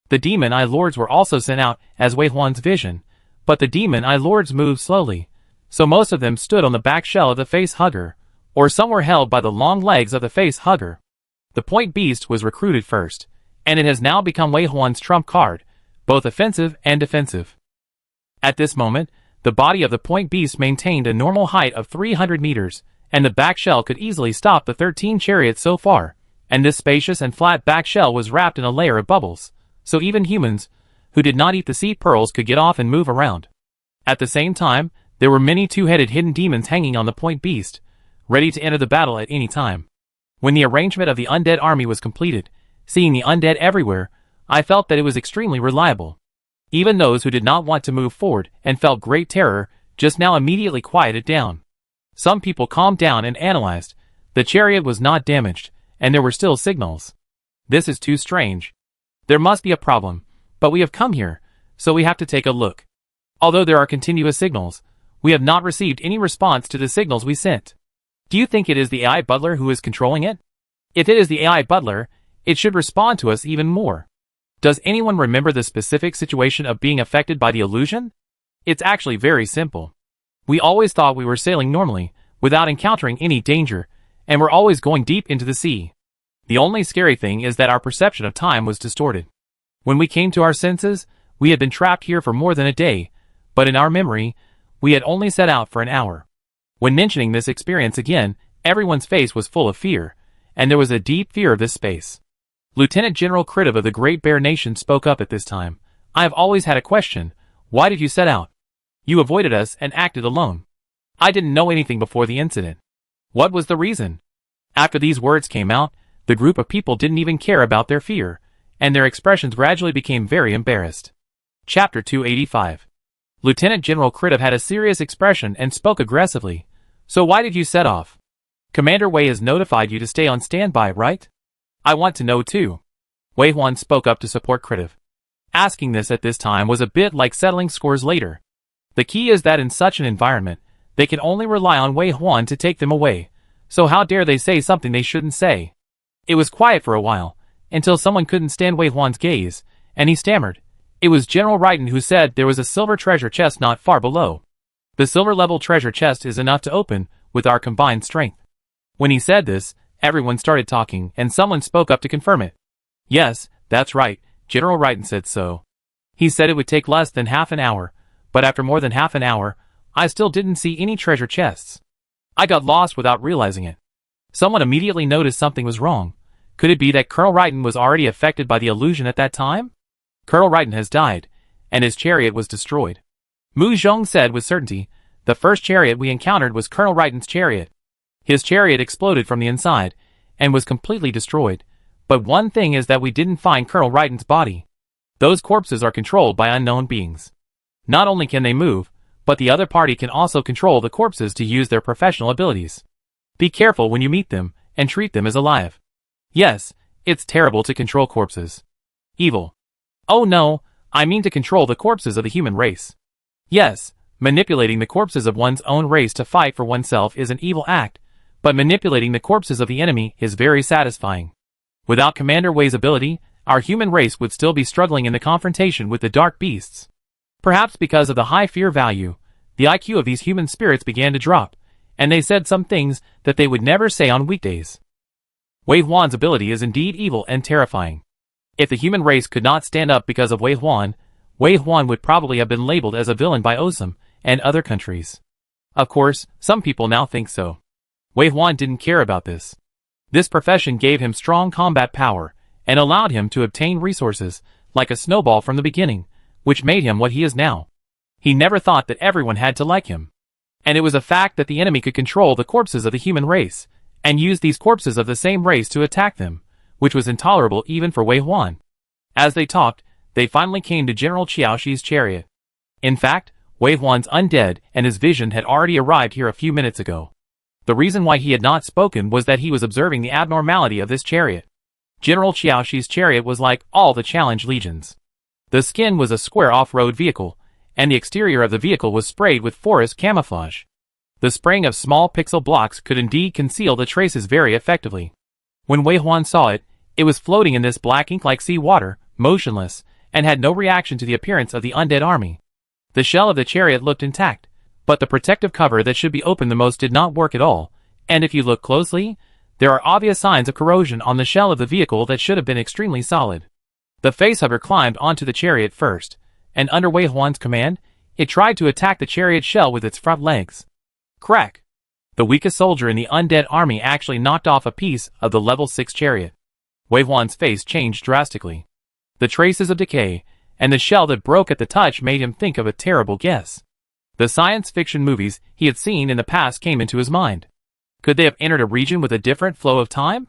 The demon eye lords were also sent out as Wei Huan's vision, but the demon eye lords moved slowly, so most of them stood on the back shell of the face hugger, or some were held by the long legs of the face hugger. The point beast was recruited first, and it has now become Wei Huan's trump card, both offensive and defensive. At this moment, the body of the point beast maintained a normal height of 300 meters, and the back shell could easily stop the 13 chariots so far, and this spacious and flat back shell was wrapped in a layer of bubbles, so even humans, who did not eat the sea pearls, could get off and move around. At the same time, there were many two-headed hidden demons hanging on the point beast, ready to enter the battle at any time. When the arrangement of the undead army was completed, seeing the undead everywhere, I felt that it was extremely reliable. Even those who did not want to move forward and felt great terror just now immediately quieted down. Some people calmed down and analyzed. The chariot was not damaged, and there were still signals. This is too strange. There must be a problem, but we have come here, so we have to take a look. Although there are continuous signals, we have not received any response to the signals we sent. Do you think it is the AI butler who is controlling it? If it is the AI butler, it should respond to us even more. Does anyone remember the specific situation of being affected by the illusion? It's actually very simple. We always thought we were sailing normally, without encountering any danger, and were always going deep into the sea. The only scary thing is that our perception of time was distorted. When we came to our senses, we had been trapped here for more than a day, but in our memory, we had only set out for an hour. When mentioning this experience again, everyone's face was full of fear, and there was a deep fear of this space. Lieutenant General Kritov of the Great Bear Nation spoke up at this time. I have always had a question. Why did you set out? You avoided us and acted alone. I didn't know anything before the incident. What was the reason? After these words came out, the group of people didn't even care about their fear, and their expressions gradually became very embarrassed. Chapter 285. Lieutenant General Kritov had a serious expression and spoke aggressively. So why did you set off? Commander Wei has notified you to stay on standby, right? I want to know too. Wei Huan spoke up to support Kritov. Asking this at this time was a bit like settling scores later. The key is that in such an environment, they can only rely on Wei Huan to take them away, so how dare they say something they shouldn't say? It was quiet for a while, until someone couldn't stand Wei Huan's gaze, and he stammered. It was General Raiden who said there was a silver treasure chest not far below. The silver-level treasure chest is enough to open, with our combined strength. When he said this, everyone started talking, and someone spoke up to confirm it. Yes, that's right, General Raiden said so. He said it would take less than half an hour, but after more than half an hour, I still didn't see any treasure chests. I got lost without realizing it. Someone immediately noticed something was wrong. Could it be that Colonel Raiden was already affected by the illusion at that time? Colonel Raiden has died, and his chariot was destroyed. Mu Zhong said with certainty, the first chariot we encountered was Colonel Raiden's chariot. His chariot exploded from the inside, and was completely destroyed. But one thing is that we didn't find Colonel Raiden's body. Those corpses are controlled by unknown beings. Not only can they move, but the other party can also control the corpses to use their professional abilities. Be careful when you meet them, and treat them as alive. Yes, it's terrible to control corpses. Evil. Oh no, I mean to control the corpses of the human race. Yes, manipulating the corpses of one's own race to fight for oneself is an evil act, but manipulating the corpses of the enemy is very satisfying. Without Commander Wei's ability, our human race would still be struggling in the confrontation with the dark beasts. Perhaps because of the high fear value, the IQ of these human spirits began to drop, and they said some things that they would never say on weekdays. Wei Huan's ability is indeed evil and terrifying. If the human race could not stand up because of Wei Huan would probably have been labeled as a villain by Osam and other countries. Of course, some people now think so. Wei Huan didn't care about this. This profession gave him strong combat power, and allowed him to obtain resources, like a snowball from the beginning, which made him what he is now. He never thought that everyone had to like him. And it was a fact that the enemy could control the corpses of the human race, and use these corpses of the same race to attack them, which was intolerable even for Wei Huan. As they talked, they finally came to General Qiaoxi's chariot. In fact, Wei Huan's undead and his vision had already arrived here a few minutes ago. The reason why he had not spoken was that he was observing the abnormality of this chariot. General Qiaoxi's chariot was like all the challenge legions. The skin was a square off-road vehicle, and the exterior of the vehicle was sprayed with forest camouflage. The spraying of small pixel blocks could indeed conceal the traces very effectively. When Wei Huan saw it, it was floating in this black ink like sea water, motionless, and had no reaction to the appearance of the undead army. The shell of the chariot looked intact, but the protective cover that should be open the most did not work at all, and if you look closely, there are obvious signs of corrosion on the shell of the vehicle that should have been extremely solid. The facehugger climbed onto the chariot first, and under Wei Huan's command, it tried to attack the chariot shell with its front legs. Crack! The weakest soldier in the undead army actually knocked off a piece of the level 6 chariot. Wei Huan's face changed drastically. The traces of decay, and the shell that broke at the touch made him think of a terrible guess. The science fiction movies he had seen in the past came into his mind. Could they have entered a region with a different flow of time?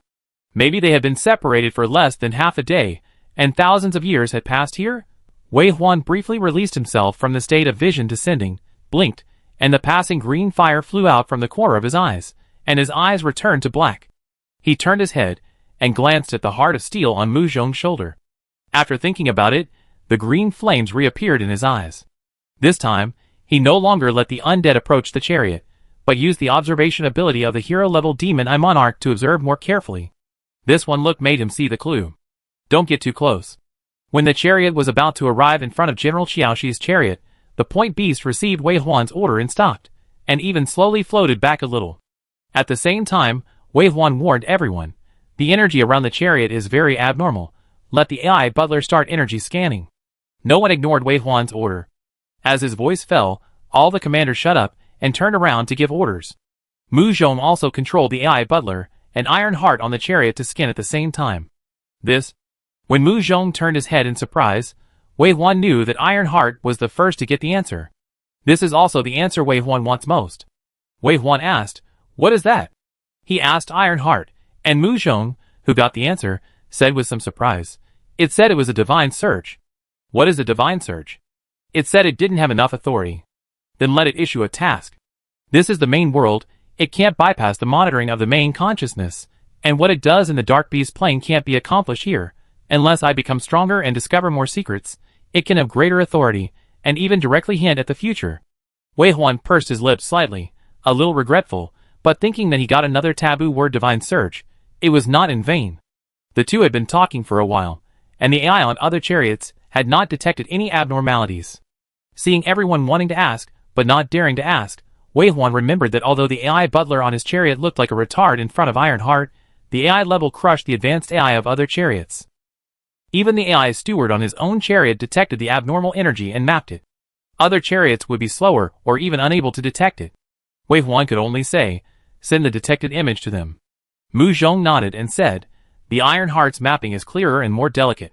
Maybe they had been separated for less than half a day, and thousands of years had passed here? Wei Huan briefly released himself from the state of vision descending, blinked, and the passing green fire flew out from the corner of his eyes, and his eyes returned to black. He turned his head, and glanced at the heart of steel on Mu Zhong's shoulder. After thinking about it, the green flames reappeared in his eyes. This time, he no longer let the undead approach the chariot, but used the observation ability of the hero-level demon Eye Monarch to observe more carefully. This one look made him see the clue. Don't get too close. When the chariot was about to arrive in front of General Qiaoxi's chariot, the point beast received Wei Huan's order and stopped, and even slowly floated back a little. At the same time, Wei Huan warned everyone, the energy around the chariot is very abnormal. Let the AI butler start energy scanning. No one ignored Wei Huan's order. As his voice fell, all the commanders shut up and turned around to give orders. Mu Zhong also controlled the AI butler and Iron Heart on the chariot to skin at the same time. When Mu Zhong turned his head in surprise, Wei Huan knew that Iron Heart was the first to get the answer. This is also the answer Wei Huan wants most. Wei Huan asked, "What is that?" He asked Iron Heart, and Mu Zhong, who got the answer, said with some surprise, "It said it was a divine search." "What is a divine search?" "It said it didn't have enough authority." "Then let it issue a task. This is the main world, it can't bypass the monitoring of the main consciousness, and what it does in the Dark Beast plane can't be accomplished here. Unless I become stronger and discover more secrets, it can have greater authority, and even directly hint at the future." Wei Huan pursed his lips slightly, a little regretful, but thinking that he got another taboo word divine search, it was not in vain. The two had been talking for a while, and the AI on other chariots had not detected any abnormalities. Seeing everyone wanting to ask, but not daring to ask, Wei Huan remembered that although the AI butler on his chariot looked like a retard in front of Iron Heart, the AI level crushed the advanced AI of other chariots. Even the AI steward on his own chariot detected the abnormal energy and mapped it. Other chariots would be slower or even unable to detect it. Wei Huan could only say, "Send the detected image to them." Mu Zhong nodded and said, "The Iron Heart's mapping is clearer and more delicate.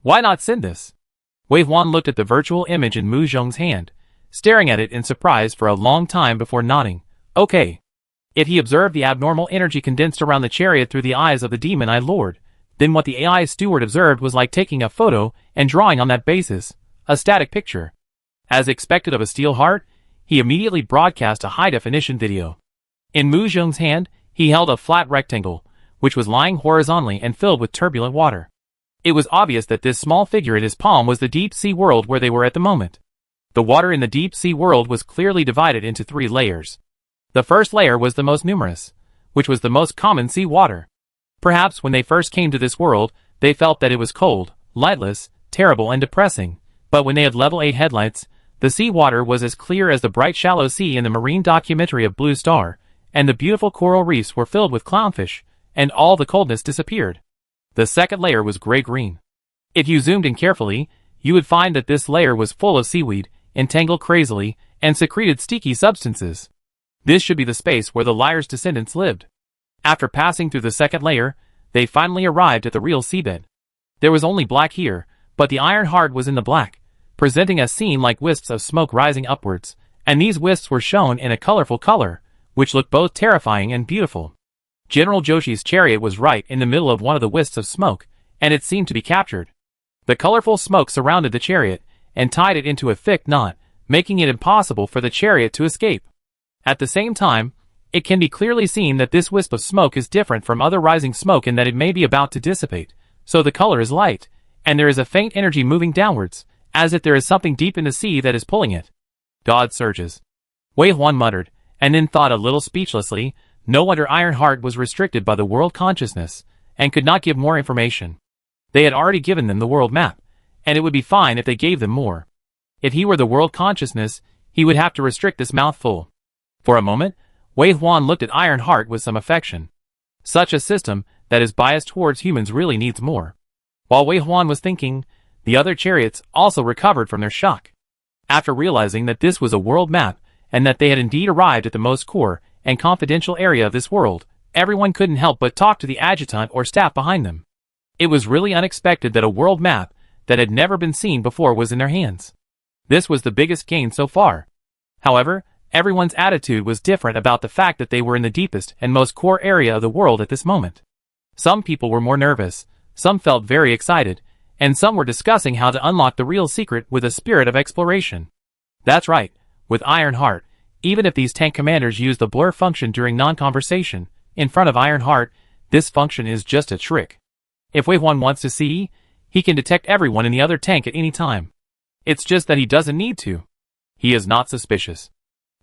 Why not send this?" Wei Huan looked at the virtual image in Mu Zhong's hand, staring at it in surprise for a long time before nodding. "Okay." If he observed the abnormal energy condensed around the chariot through the eyes of the demon Eye Lord, then what the AI steward observed was like taking a photo and drawing on that basis, a static picture. As expected of a steel heart, he immediately broadcast a high-definition video. In Mu Zhong's hand, he held a flat rectangle, which was lying horizontally and filled with turbulent water. It was obvious that this small figure in his palm was the deep-sea world where they were at the moment. The water in the deep-sea world was clearly divided into 3 layers. The first layer was the most numerous, which was the most common sea water. Perhaps when they first came to this world, they felt that it was cold, lightless, terrible and depressing, but when they had level 8 headlights, the sea water was as clear as the bright shallow sea in the marine documentary of Blue Star, and the beautiful coral reefs were filled with clownfish, and all the coldness disappeared. The second layer was gray-green. If you zoomed in carefully, you would find that this layer was full of seaweed, entangled crazily, and secreted sticky substances. This should be the space where the liar's descendants lived. After passing through the second layer, they finally arrived at the real seabed. There was only black here, but the Iron Heart was in the black, presenting a scene like wisps of smoke rising upwards, and these wisps were shown in a colorful color, which looked both terrifying and beautiful. General Joshi's chariot was right in the middle of one of the wisps of smoke, and it seemed to be captured. The colorful smoke surrounded the chariot, and tied it into a thick knot, making it impossible for the chariot to escape. At the same time, it can be clearly seen that this wisp of smoke is different from other rising smoke in that it may be about to dissipate, so the color is light, and there is a faint energy moving downwards, as if there is something deep in the sea that is pulling it. God surges. Wei Huan muttered, and then thought a little speechlessly, no wonder Iron Heart was restricted by the world consciousness, and could not give more information. They had already given them the world map, and it would be fine if they gave them more. If he were the world consciousness, he would have to restrict this mouthful. For a moment, Wei Huan looked at Iron Heart with some affection. Such a system that is biased towards humans really needs more. While Wei Huan was thinking, the other chariots also recovered from their shock. After realizing that this was a world map, and that they had indeed arrived at the most core and confidential area of this world, everyone couldn't help but talk to the adjutant or staff behind them. It was really unexpected that a world map that had never been seen before was in their hands. This was the biggest gain so far. However, everyone's attitude was different about the fact that they were in the deepest and most core area of the world at this moment. Some people were more nervous, some felt very excited, and some were discussing how to unlock the real secret with a spirit of exploration. That's right, with Iron Heart, even if these tank commanders use the blur function during non-conversation, in front of Iron Heart, this function is just a trick. If Wei Huan wants to see, he can detect everyone in the other tank at any time. It's just that he doesn't need to. He is not suspicious.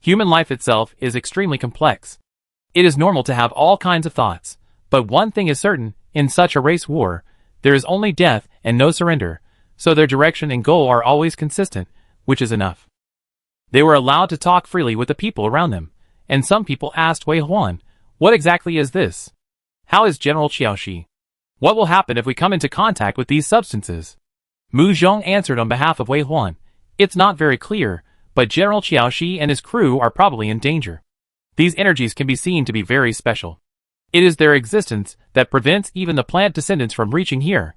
Human life itself is extremely complex. It is normal to have all kinds of thoughts, but one thing is certain, in such a race war, there is only death and no surrender, so their direction and goal are always consistent, which is enough. They were allowed to talk freely with the people around them, and some people asked Wei Huan, "What exactly is this? How is General Qiaoshi? What will happen if we come into contact with these substances?" Mu Zhong answered on behalf of Wei Huan, "It's not very clear, but General Qiaoshi and his crew are probably in danger. These energies can be seen to be very special. It is their existence that prevents even the plant descendants from reaching here.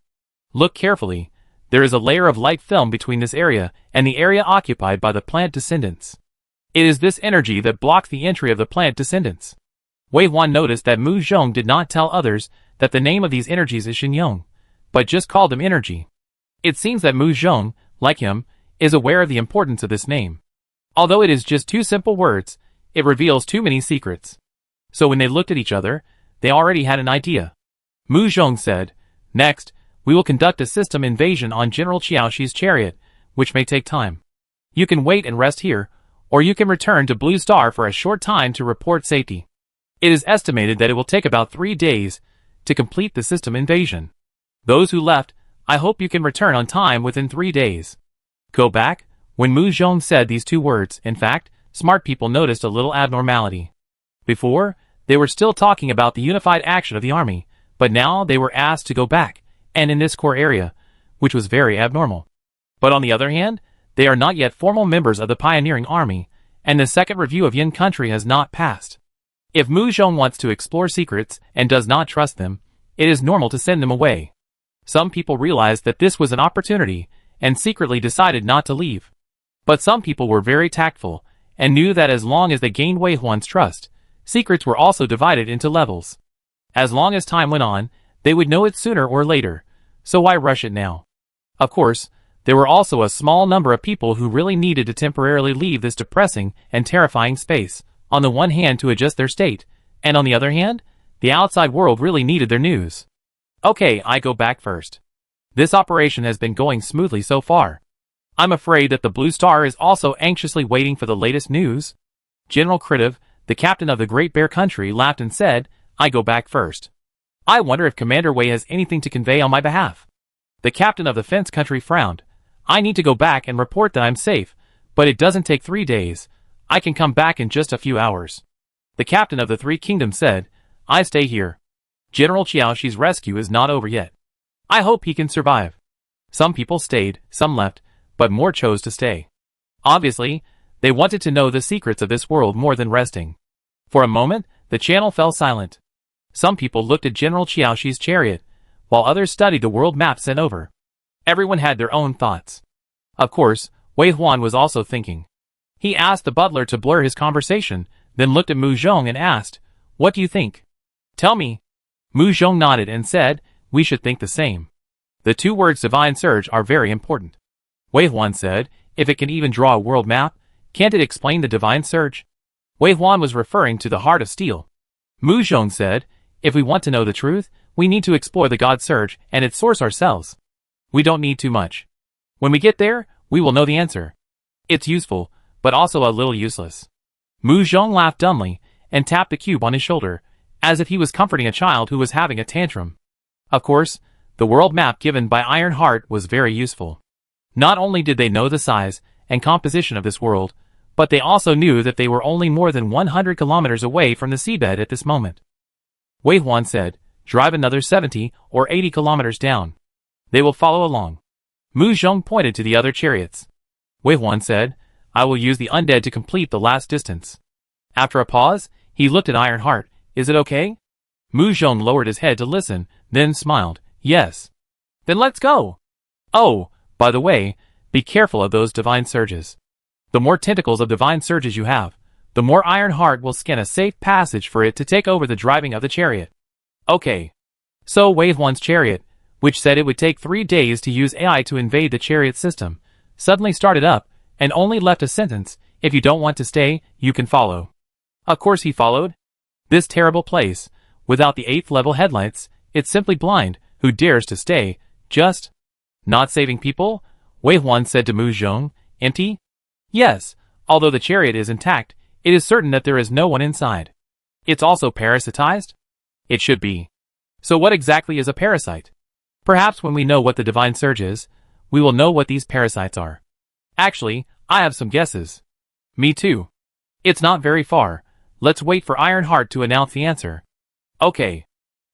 Look carefully. There is a layer of light film between this area and the area occupied by the plant descendants. It is this energy that blocks the entry of the plant descendants. Wei Huan noticed that Mu Zhong did not tell others that the name of these energies is Xinyong, but just called them energy. It seems that Mu Zhong, like him, is aware of the importance of this name. Although it is just two simple words, it reveals too many secrets. So when they looked at each other, they already had an idea. Mu Zhong said, "Next, we will conduct a system invasion on General Qiaoxi's chariot, which may take time. You can wait and rest here, or you can return to Blue Star for a short time to report safety. It is estimated that it will take about 3 days to complete the system invasion. Those who left, I hope you can return on time within 3 days." Go back? When Mu Zhong said these two words, in fact, smart people noticed a little abnormality. Before, they were still talking about the unified action of the army, but now they were asked to go back, and in this core area, which was very abnormal. But on the other hand, they are not yet formal members of the pioneering army, and the second review of Yin country has not passed. If Mu Zhong wants to explore secrets and does not trust them, it is normal to send them away. Some people realized that this was an opportunity and secretly decided not to leave. But some people were very tactful and knew that as long as they gained Wei Huan's trust, secrets were also divided into levels. As long as time went on, they would know it sooner or later, so why rush it now? Of course, there were also a small number of people who really needed to temporarily leave this depressing and terrifying space, on the one hand to adjust their state, and on the other hand, the outside world really needed their news. Okay, I go back first. This operation has been going smoothly so far. I'm afraid that the Blue Star is also anxiously waiting for the latest news. General Kritiv, the captain of the Great Bear Country, laughed and said, "I go back first. I wonder if Commander Wei has anything to convey on my behalf." The captain of the Fence Country frowned. "I need to go back and report that I'm safe, but it doesn't take 3 days. I can come back in just a few hours." The captain of the Three Kingdoms said, "I stay here. General Qiaoxi's rescue is not over yet. I hope he can survive." Some people stayed, some left, but more chose to stay. Obviously, they wanted to know the secrets of this world more than resting. For a moment, the channel fell silent. Some people looked at General Qiaoxi's chariot, while others studied the world map sent over. Everyone had their own thoughts. Of course, Wei Huan was also thinking. He asked the butler to blur his conversation, then looked at Mu Zhong and asked, "What do you think?" "Tell me." Mu Zhong nodded and said, "We should think the same. The two words divine surge are very important." Wei Huan said, "If it can even draw a world map, can't it explain the divine surge?" Wei Huan was referring to the heart of steel. Mu Zhong said, "If we want to know the truth, we need to explore the God surge and its source ourselves. We don't need too much. When we get there, we will know the answer. It's useful, but also a little useless." Mu Zhong laughed dumbly and tapped the cube on his shoulder, as if he was comforting a child who was having a tantrum. Of course, the world map given by Iron Heart was very useful. Not only did they know the size and composition of this world, but they also knew that they were only more than 100 kilometers away from the seabed at this moment. Wei Huan said, "Drive another 70 or 80 kilometers down. They will follow along." Mu Zhong pointed to the other chariots. Wei Huan said, "I will use the undead to complete the last distance." After a pause, he looked at Iron Heart. "Is it okay?" Mu Zhong lowered his head to listen, then smiled. "Yes." "Then let's go." "Oh, by the way, be careful of those divine surges. The more tentacles of divine surges you have, the more Iron Heart will scan a safe passage for it to take over the driving of the chariot." "Okay." So Wei Huan's chariot, which said it would take 3 days to use AI to invade the chariot system, suddenly started up, and only left a sentence, "If you don't want to stay, you can follow." Of course he followed. This terrible place, without the 8th level headlights, it's simply blind. Who dares to stay? Just not saving people? Wei Huan said to Mu Zhong. "Empty?" "Yes, although the chariot is intact, it is certain that there is no one inside." "It's also parasitized?" "It should be." "So what exactly is a parasite?" "Perhaps when we know what the divine surge is, we will know what these parasites are." "Actually, I have some guesses." "Me too." "It's not very far. Let's wait for Iron Heart to announce the answer." "Okay."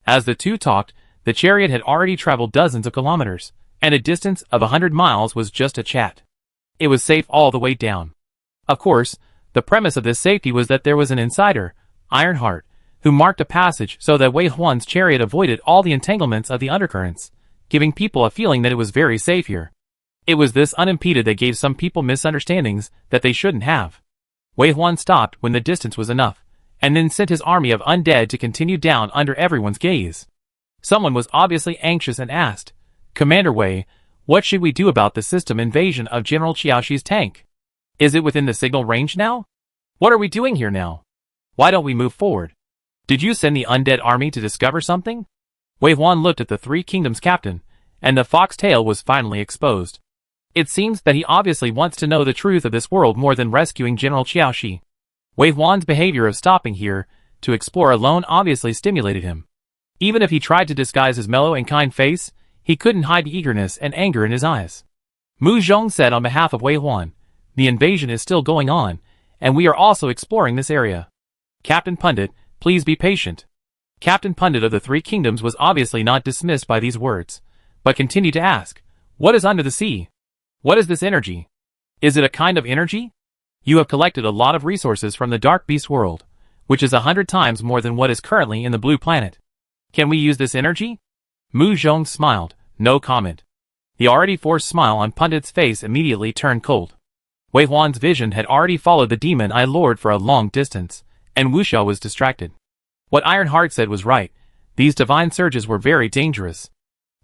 As the two talked, the chariot had already traveled dozens of kilometers, and a distance of 100 miles was just a chat. It was safe all the way down. Of course, The premise of this safety was that there was an insider, Ironheart, who marked a passage so that Wei Huan's chariot avoided all the entanglements of the undercurrents, giving people a feeling that it was very safe here. It was this unimpeded that gave some people misunderstandings that they shouldn't have. Wei Huan stopped when the distance was enough, and then sent his army of undead to continue down under everyone's gaze. Someone was obviously anxious and asked, "Commander Wei, what should we do about the system invasion of General Qiaoxi's tank? Is it within the signal range now? What are we doing here now? Why don't we move forward? Did you send the undead army to discover something?" Wei Huan looked at the Three Kingdoms captain, and the fox tail was finally exposed. It seems that he obviously wants to know the truth of this world more than rescuing General Qiaoxi. Wei Huan's behavior of stopping here to explore alone obviously stimulated him. Even if he tried to disguise his mellow and kind face, he couldn't hide the eagerness and anger in his eyes. Mu Zhong said on behalf of Wei Huan, "The invasion is still going on, and we are also exploring this area. Captain Pundit, please be patient." Captain Pundit of the Three Kingdoms was obviously not dismissed by these words, but continued to ask, "What is under the sea? What is this energy? Is it a kind of energy? You have collected a lot of resources from the Dark Beast world, which is 100 times more than what is currently in the Blue Planet. Can we use this energy?" Mu Zhong smiled, no comment. The already forced smile on Pundit's face immediately turned cold. Wei Huan's vision had already followed the demon Eye Lord for a long distance, and Wuxia was distracted. What Ironheart said was right. These divine surges were very dangerous.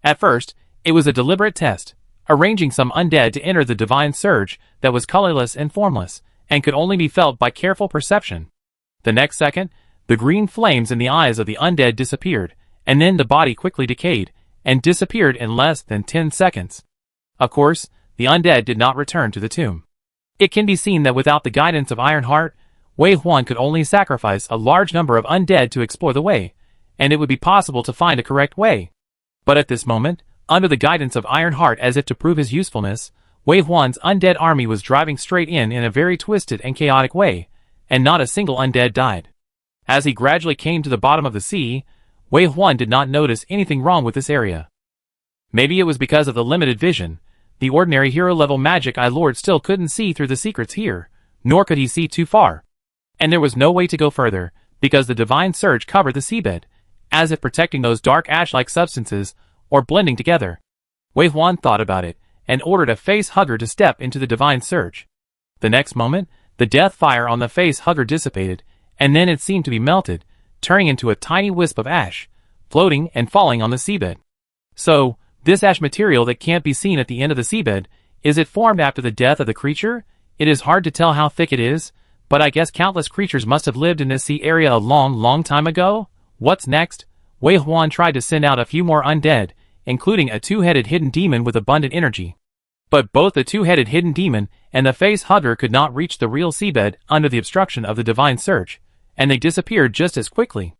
At first, it was a deliberate test, arranging some undead to enter the divine surge that was colorless and formless, and could only be felt by careful perception. The next second, the green flames in the eyes of the undead disappeared, and then the body quickly decayed, and disappeared in less than 10 seconds. Of course, the undead did not return to the tomb. It can be seen that without the guidance of Ironheart, Wei Huan could only sacrifice a large number of undead to explore the way, and it would be possible to find a correct way. But at this moment, under the guidance of Ironheart as if to prove his usefulness, Wei Huan's undead army was driving straight in a very twisted and chaotic way, and not a single undead died. As he gradually came to the bottom of the sea, Wei Huan did not notice anything wrong with this area. Maybe it was because of the limited vision. The ordinary hero-level magic Eye Lord still couldn't see through the secrets here, nor could he see too far. And there was no way to go further, because the divine surge covered the seabed, as if protecting those dark ash-like substances, or blending together. Wei Huan thought about it, and ordered a face hugger to step into the divine surge. The next moment, the death fire on the face hugger dissipated, and then it seemed to be melted, turning into a tiny wisp of ash, floating and falling on the seabed. So, this ash material that can't be seen at the end of the seabed, is it formed after the death of the creature? It is hard to tell how thick it is, but I guess countless creatures must have lived in this sea area a long time ago. What's next? Wei Huan tried to send out a few more undead, including a two-headed hidden demon with abundant energy. But both the two-headed hidden demon and the face hugger could not reach the real seabed under the obstruction of the divine surge, and they disappeared just as quickly.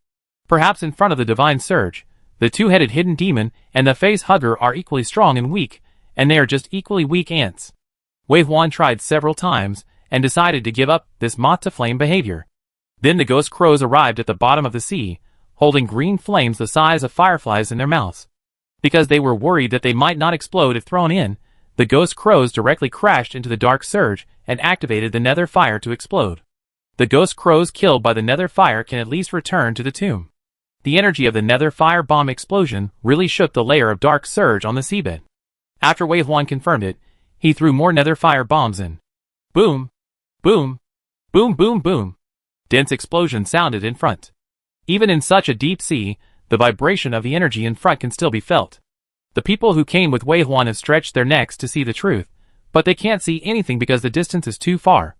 Perhaps in front of the divine surge, the two-headed hidden demon and the face hugger are equally strong and weak, and they are just equally weak ants. Wei Huan tried several times, and decided to give up this moth-to-flame behavior. Then the ghost crows arrived at the bottom of the sea, holding green flames the size of fireflies in their mouths. Because they were worried that they might not explode if thrown in, the ghost crows directly crashed into the dark surge and activated the nether fire to explode. The ghost crows killed by the nether fire can at least return to the tomb. The energy of the nether fire bomb explosion really shook the layer of dark surge on the seabed. After Wei Huan confirmed it, he threw more nether fire bombs in. Boom! Boom! Boom boom boom! Dense explosion sounded in front. Even in such a deep sea, the vibration of the energy in front can still be felt. The people who came with Wei Huan have stretched their necks to see the truth, but they can't see anything because the distance is too far.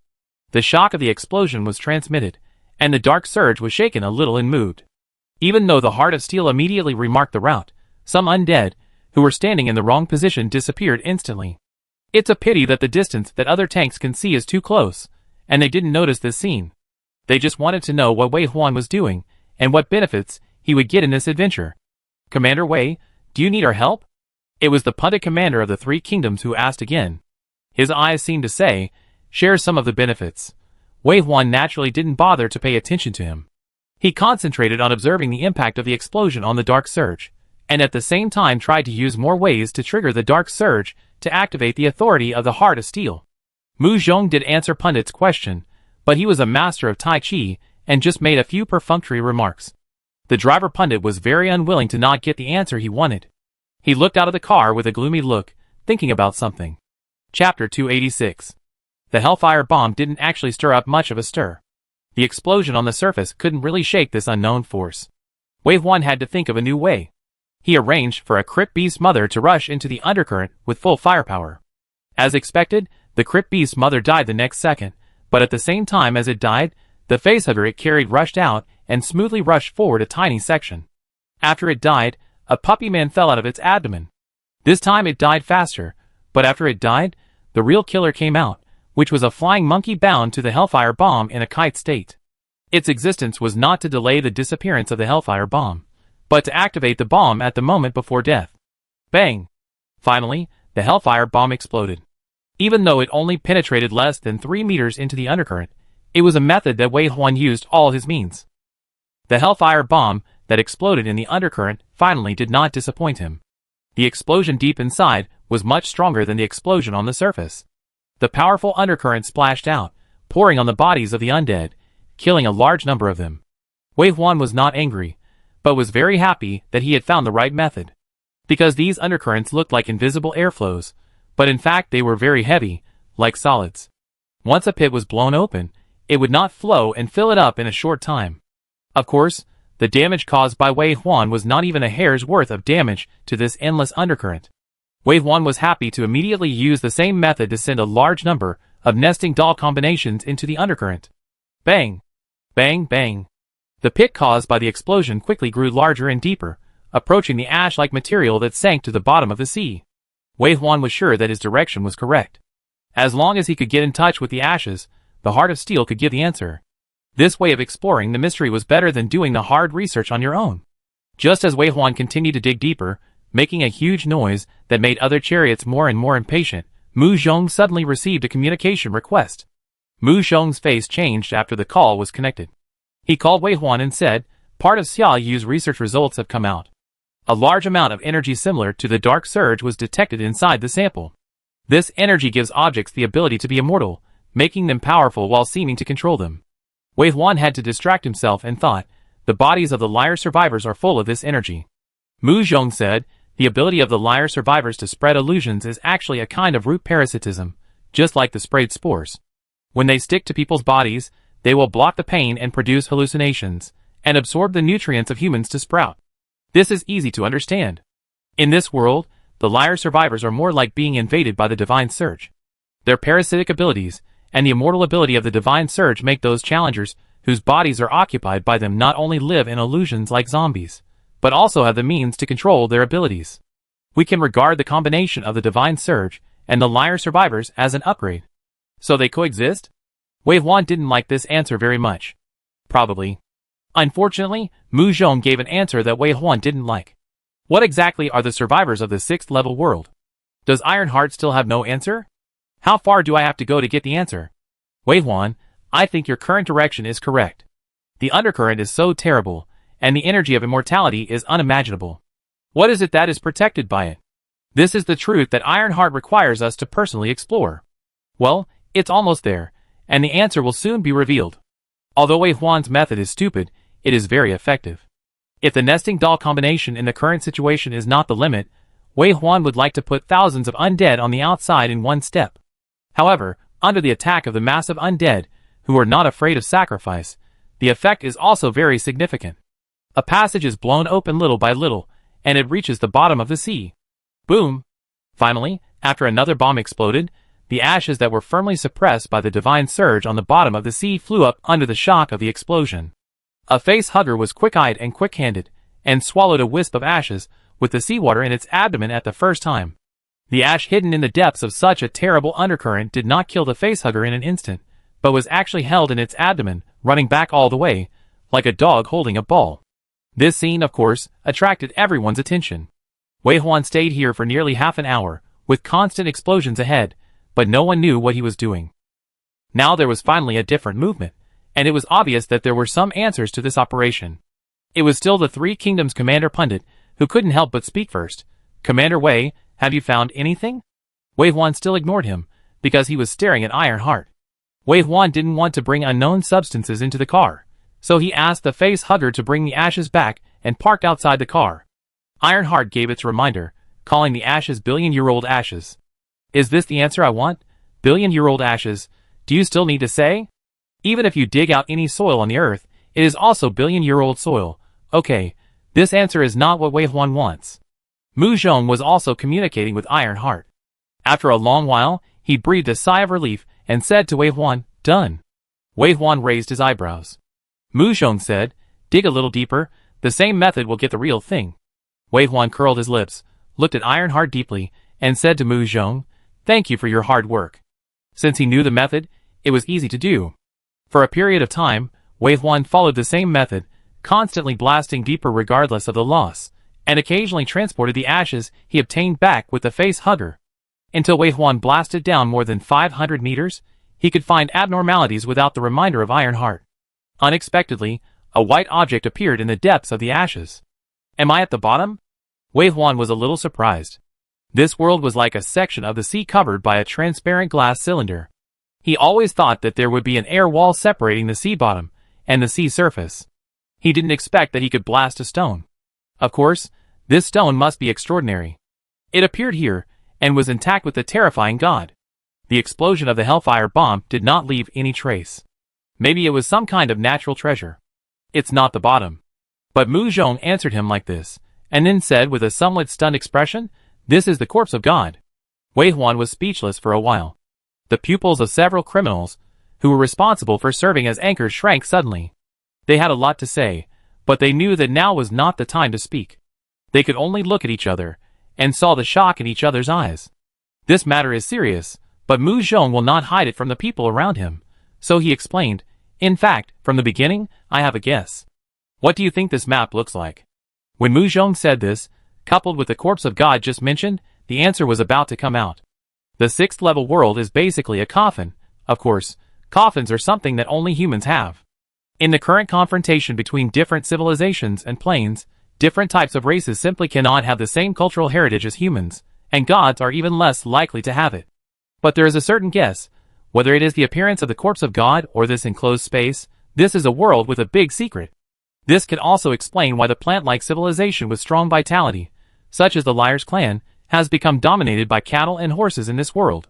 The shock of the explosion was transmitted, and the dark surge was shaken a little and moved. Even though the Heart of Steel immediately remarked the rout, some undead, who were standing in the wrong position, disappeared instantly. It's a pity that the distance that other tanks can see is too close, and they didn't notice this scene. They just wanted to know what Wei Huan was doing, and what benefits he would get in this adventure. "Commander Wei, do you need our help?" It was the Pundit commander of the Three Kingdoms who asked again. His eyes seemed to say, "Share some of the benefits." Wei Huan naturally didn't bother to pay attention to him. He concentrated on observing the impact of the explosion on the dark surge, and at the same time tried to use more ways to trigger the dark surge to activate the authority of the Heart of Steel. Mu Zhong did answer Pundit's question, But he was a master of Tai Chi and just made a few perfunctory remarks. The driver pundit was very unwilling to not get the answer he wanted. He looked out of the car with a gloomy look, thinking about something. Chapter 286. The Hellfire bomb didn't actually stir up much of a stir. The explosion on the surface couldn't really shake this unknown force. Wave 1 had to think of a new way. He arranged for a Crypt Beast Mother to rush into the undercurrent with full firepower. As expected, the Crypt Beast Mother died the next second, but at the same time as it died, the facehugger it carried rushed out and smoothly rushed forward a tiny section. After it died, a puppy man fell out of its abdomen. This time it died faster, but after it died, the real killer came out, which was a flying monkey bound to the Hellfire bomb in a kite state. Its existence was not to delay the disappearance of the Hellfire bomb, but to activate the bomb at the moment before death. Bang! Finally, the Hellfire bomb exploded. Even though it only penetrated less than 3 meters into the undercurrent, it was a method that Wei Huan used all his means. The Hellfire bomb that exploded in the undercurrent finally did not disappoint him. The explosion deep inside was much stronger than the explosion on the surface. The powerful undercurrent splashed out, pouring on the bodies of the undead, killing a large number of them. Wei Huan was not angry, but was very happy that he had found the right method. Because these undercurrents looked like invisible airflows, but in fact they were very heavy, like solids. Once a pit was blown open, it would not flow and fill it up in a short time. Of course, the damage caused by Wei Huan was not even a hair's worth of damage to this endless undercurrent. Wei Huan was happy to immediately use the same method to send a large number of nesting doll combinations into the undercurrent. Bang! Bang bang! The pit caused by the explosion quickly grew larger and deeper, approaching the ash-like material that sank to the bottom of the sea. Wei Huan was sure that his direction was correct. As long as he could get in touch with the ashes, the Heart of Steel could give the answer. This way of exploring the mystery was better than doing the hard research on your own. Just as Wei Huan continued to dig deeper, making a huge noise that made other chariots more and more impatient, Mu Zhong suddenly received a communication request. Mu Zhong's face changed after the call was connected. He called Wei Huan and said, "Part of Xia Yu's research results have come out. A large amount of energy similar to the Dark Surge was detected inside the sample. This energy gives objects the ability to be immortal, making them powerful while seeming to control them." Wei Huan had to distract himself and thought, the bodies of the liar survivors are full of this energy. Mu Zhong said, the ability of the liar survivors to spread illusions is actually a kind of root parasitism, just like the sprayed spores. When they stick to people's bodies, they will block the pain and produce hallucinations, and absorb the nutrients of humans to sprout. This is easy to understand. In this world, the liar survivors are more like being invaded by the Divine Surge. Their parasitic abilities, and the immortal ability of the Divine Surge make those challengers, whose bodies are occupied by them, not only live in illusions like zombies, but also have the means to control their abilities. We can regard the combination of the Divine Surge and the liar survivors as an upgrade. So they coexist? Wei Huan didn't like this answer very much. Probably. Unfortunately, Mu Zhong gave an answer that Wei Huan didn't like. What exactly are the survivors of the 6th level world? Does Ironheart still have no answer? How far do I have to go to get the answer? Wei Huan, I think your current direction is correct. The undercurrent is so terrible, and the energy of immortality is unimaginable. What is it that is protected by it? This is the truth that Ironheart requires us to personally explore. Well, it's almost there, and the answer will soon be revealed. Although Wei Huan's method is stupid, it is very effective. If the nesting doll combination in the current situation is not the limit, Wei Huan would like to put thousands of undead on the outside in one step. However, under the attack of the massive undead, who are not afraid of sacrifice, the effect is also very significant. A passage is blown open little by little, and it reaches the bottom of the sea. Boom! Finally, after another bomb exploded, the ashes that were firmly suppressed by the Divine Surge on the bottom of the sea flew up under the shock of the explosion. A face-hugger was quick-eyed and quick-handed, and swallowed a wisp of ashes, with the seawater in its abdomen at the first time. The ash hidden in the depths of such a terrible undercurrent did not kill the facehugger in an instant, but was actually held in its abdomen, running back all the way, like a dog holding a ball. This scene, of course, attracted everyone's attention. Wei Huan stayed here for nearly half an hour, with constant explosions ahead, but no one knew what he was doing. Now there was finally a different movement, and it was obvious that there were some answers to this operation. It was still the Three Kingdoms Commander Pundit, who couldn't help but speak first. "Commander Wei, have you found anything?" Wei Huan still ignored him, because he was staring at Ironheart. Wei Huan didn't want to bring unknown substances into the car, so he asked the face hugger to bring the ashes back and parked outside the car. Ironheart gave its reminder, calling the ashes billion-year-old ashes. Is this the answer I want? Billion-year-old ashes? Do you still need to say? Even if you dig out any soil on the earth, it is also billion-year-old soil. Okay, this answer is not what Wei Huan wants. Mu Zhong was also communicating with Ironheart. After a long while, he breathed a sigh of relief and said to Wei Huan, "Done." Wei Huan raised his eyebrows. Mu Zhong said, "Dig a little deeper, the same method will get the real thing." Wei Huan curled his lips, looked at Ironheart deeply, and said to Mu Zhong, "Thank you for your hard work." Since he knew the method, it was easy to do. For a period of time, Wei Huan followed the same method, constantly blasting deeper regardless of the loss, and occasionally transported the ashes he obtained back with the face hugger. Until Wei Huan blasted down more than 500 meters, he could find abnormalities without the reminder of Ironheart. Unexpectedly, a white object appeared in the depths of the ashes. Am I at the bottom? Wei Huan was a little surprised. This world was like a section of the sea covered by a transparent glass cylinder. He always thought that there would be an air wall separating the sea bottom and the sea surface. He didn't expect that he could blast a stone. Of course, this stone must be extraordinary. It appeared here, and was intact with the terrifying god. The explosion of the Hellfire bomb did not leave any trace. Maybe it was some kind of natural treasure. It's not the bottom. But Mu Zhong answered him like this, and then said with a somewhat stunned expression, "This is the corpse of God." Wei Huan was speechless for a while. The pupils of several criminals, who were responsible for serving as anchors, shrank suddenly. They had a lot to say, but they knew that now was not the time to speak. They could only look at each other, and saw the shock in each other's eyes. This matter is serious, but Mu Zhong will not hide it from the people around him. So he explained, "In fact, from the beginning, I have a guess. What do you think this map looks like?" When Mu Zhong said this, coupled with the corpse of God just mentioned, the answer was about to come out. The sixth-level world is basically a coffin. Of course, coffins are something that only humans have. In the current confrontation between different civilizations and planes, different types of races simply cannot have the same cultural heritage as humans, and gods are even less likely to have it. But there is a certain guess, whether it is the appearance of the corpse of God or this enclosed space, this is a world with a big secret. This can also explain why the plant-like civilization with strong vitality, such as the Liars clan, has become dominated by cattle and horses in this world.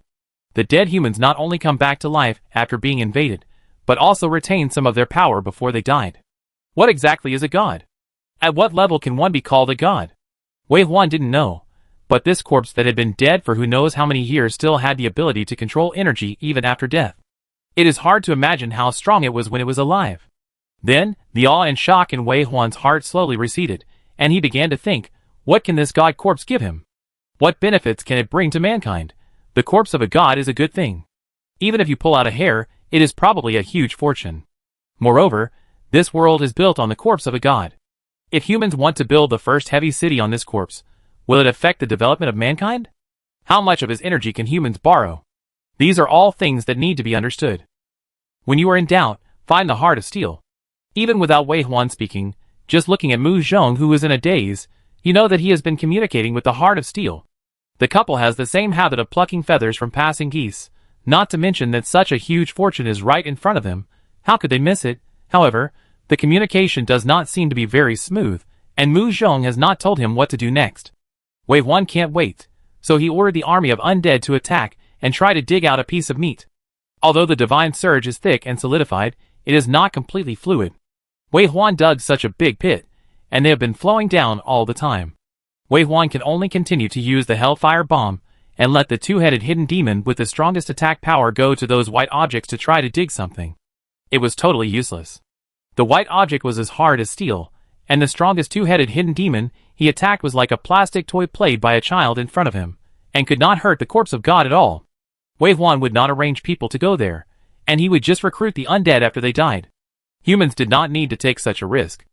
The dead humans not only come back to life after being invaded, but also retain some of their power before they died. What exactly is a god? At what level can one be called a god? Wei Huan didn't know, but this corpse that had been dead for who knows how many years still had the ability to control energy even after death. It is hard to imagine how strong it was when it was alive. Then, the awe and shock in Wei Huan's heart slowly receded, and he began to think, what can this god corpse give him? What benefits can it bring to mankind? The corpse of a god is a good thing. Even if you pull out a hair, it is probably a huge fortune. Moreover, this world is built on the corpse of a god. If humans want to build the first heavy city on this corpse, will it affect the development of mankind? How much of his energy can humans borrow? These are all things that need to be understood. When you are in doubt, find the heart of steel. Even without Wei Huan speaking, just looking at Mu Zhong who was in a daze, you know that he has been communicating with the heart of steel. The couple has the same habit of plucking feathers from passing geese, not to mention that such a huge fortune is right in front of them. How could they miss it? However, the communication does not seem to be very smooth, and Mu Zhong has not told him what to do next. Wei Huan can't wait, so he ordered the army of undead to attack and try to dig out a piece of meat. Although the divine surge is thick and solidified, it is not completely fluid. Wei Huan dug such a big pit, and they have been flowing down all the time. Wei Huan can only continue to use the Hellfire bomb, and let the two-headed hidden demon with the strongest attack power go to those white objects to try to dig something. It was totally useless. The white object was as hard as steel, and the strongest two-headed hidden demon he attacked was like a plastic toy played by a child in front of him, and could not hurt the corpse of God at all. Wei Huan would not arrange people to go there, and he would just recruit the undead after they died. Humans did not need to take such a risk.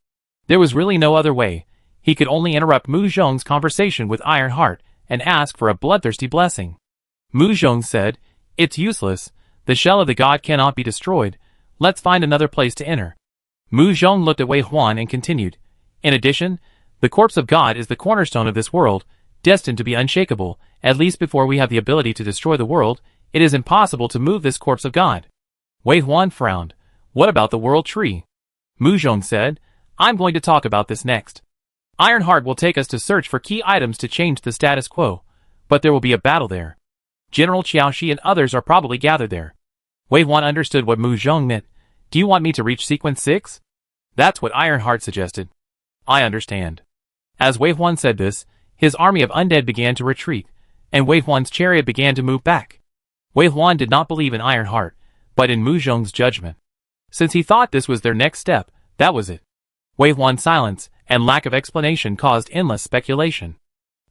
There was really no other way. He could only interrupt Mu Zhong's conversation with Ironheart and ask for a bloodthirsty blessing. Mu Zhong said, "It's useless. The shell of the god cannot be destroyed. Let's find another place to enter." Mu Zhong looked at Wei Huan and continued, "In addition, the corpse of God is the cornerstone of this world, destined to be unshakable. At least before we have the ability to destroy the world, it is impossible to move this corpse of God. Wei Huan frowned. What about the world tree? Mu Zhong said, I'm going to talk about this next. Ironheart will take us to search for key items to change the status quo, but there will be a battle there. General Qiaoshi and others are probably gathered there. Wei Huan understood what Mu Zhong meant. Do you want me to reach sequence 6? That's what Ironheart suggested. I understand. As Wei Huan said this, his army of undead began to retreat, and Wei Huan's chariot began to move back. Wei Huan did not believe in Ironheart, but in Mu Zhong's judgment. Since he thought this was their next step, that was it. Wei Huan's silence and lack of explanation caused endless speculation.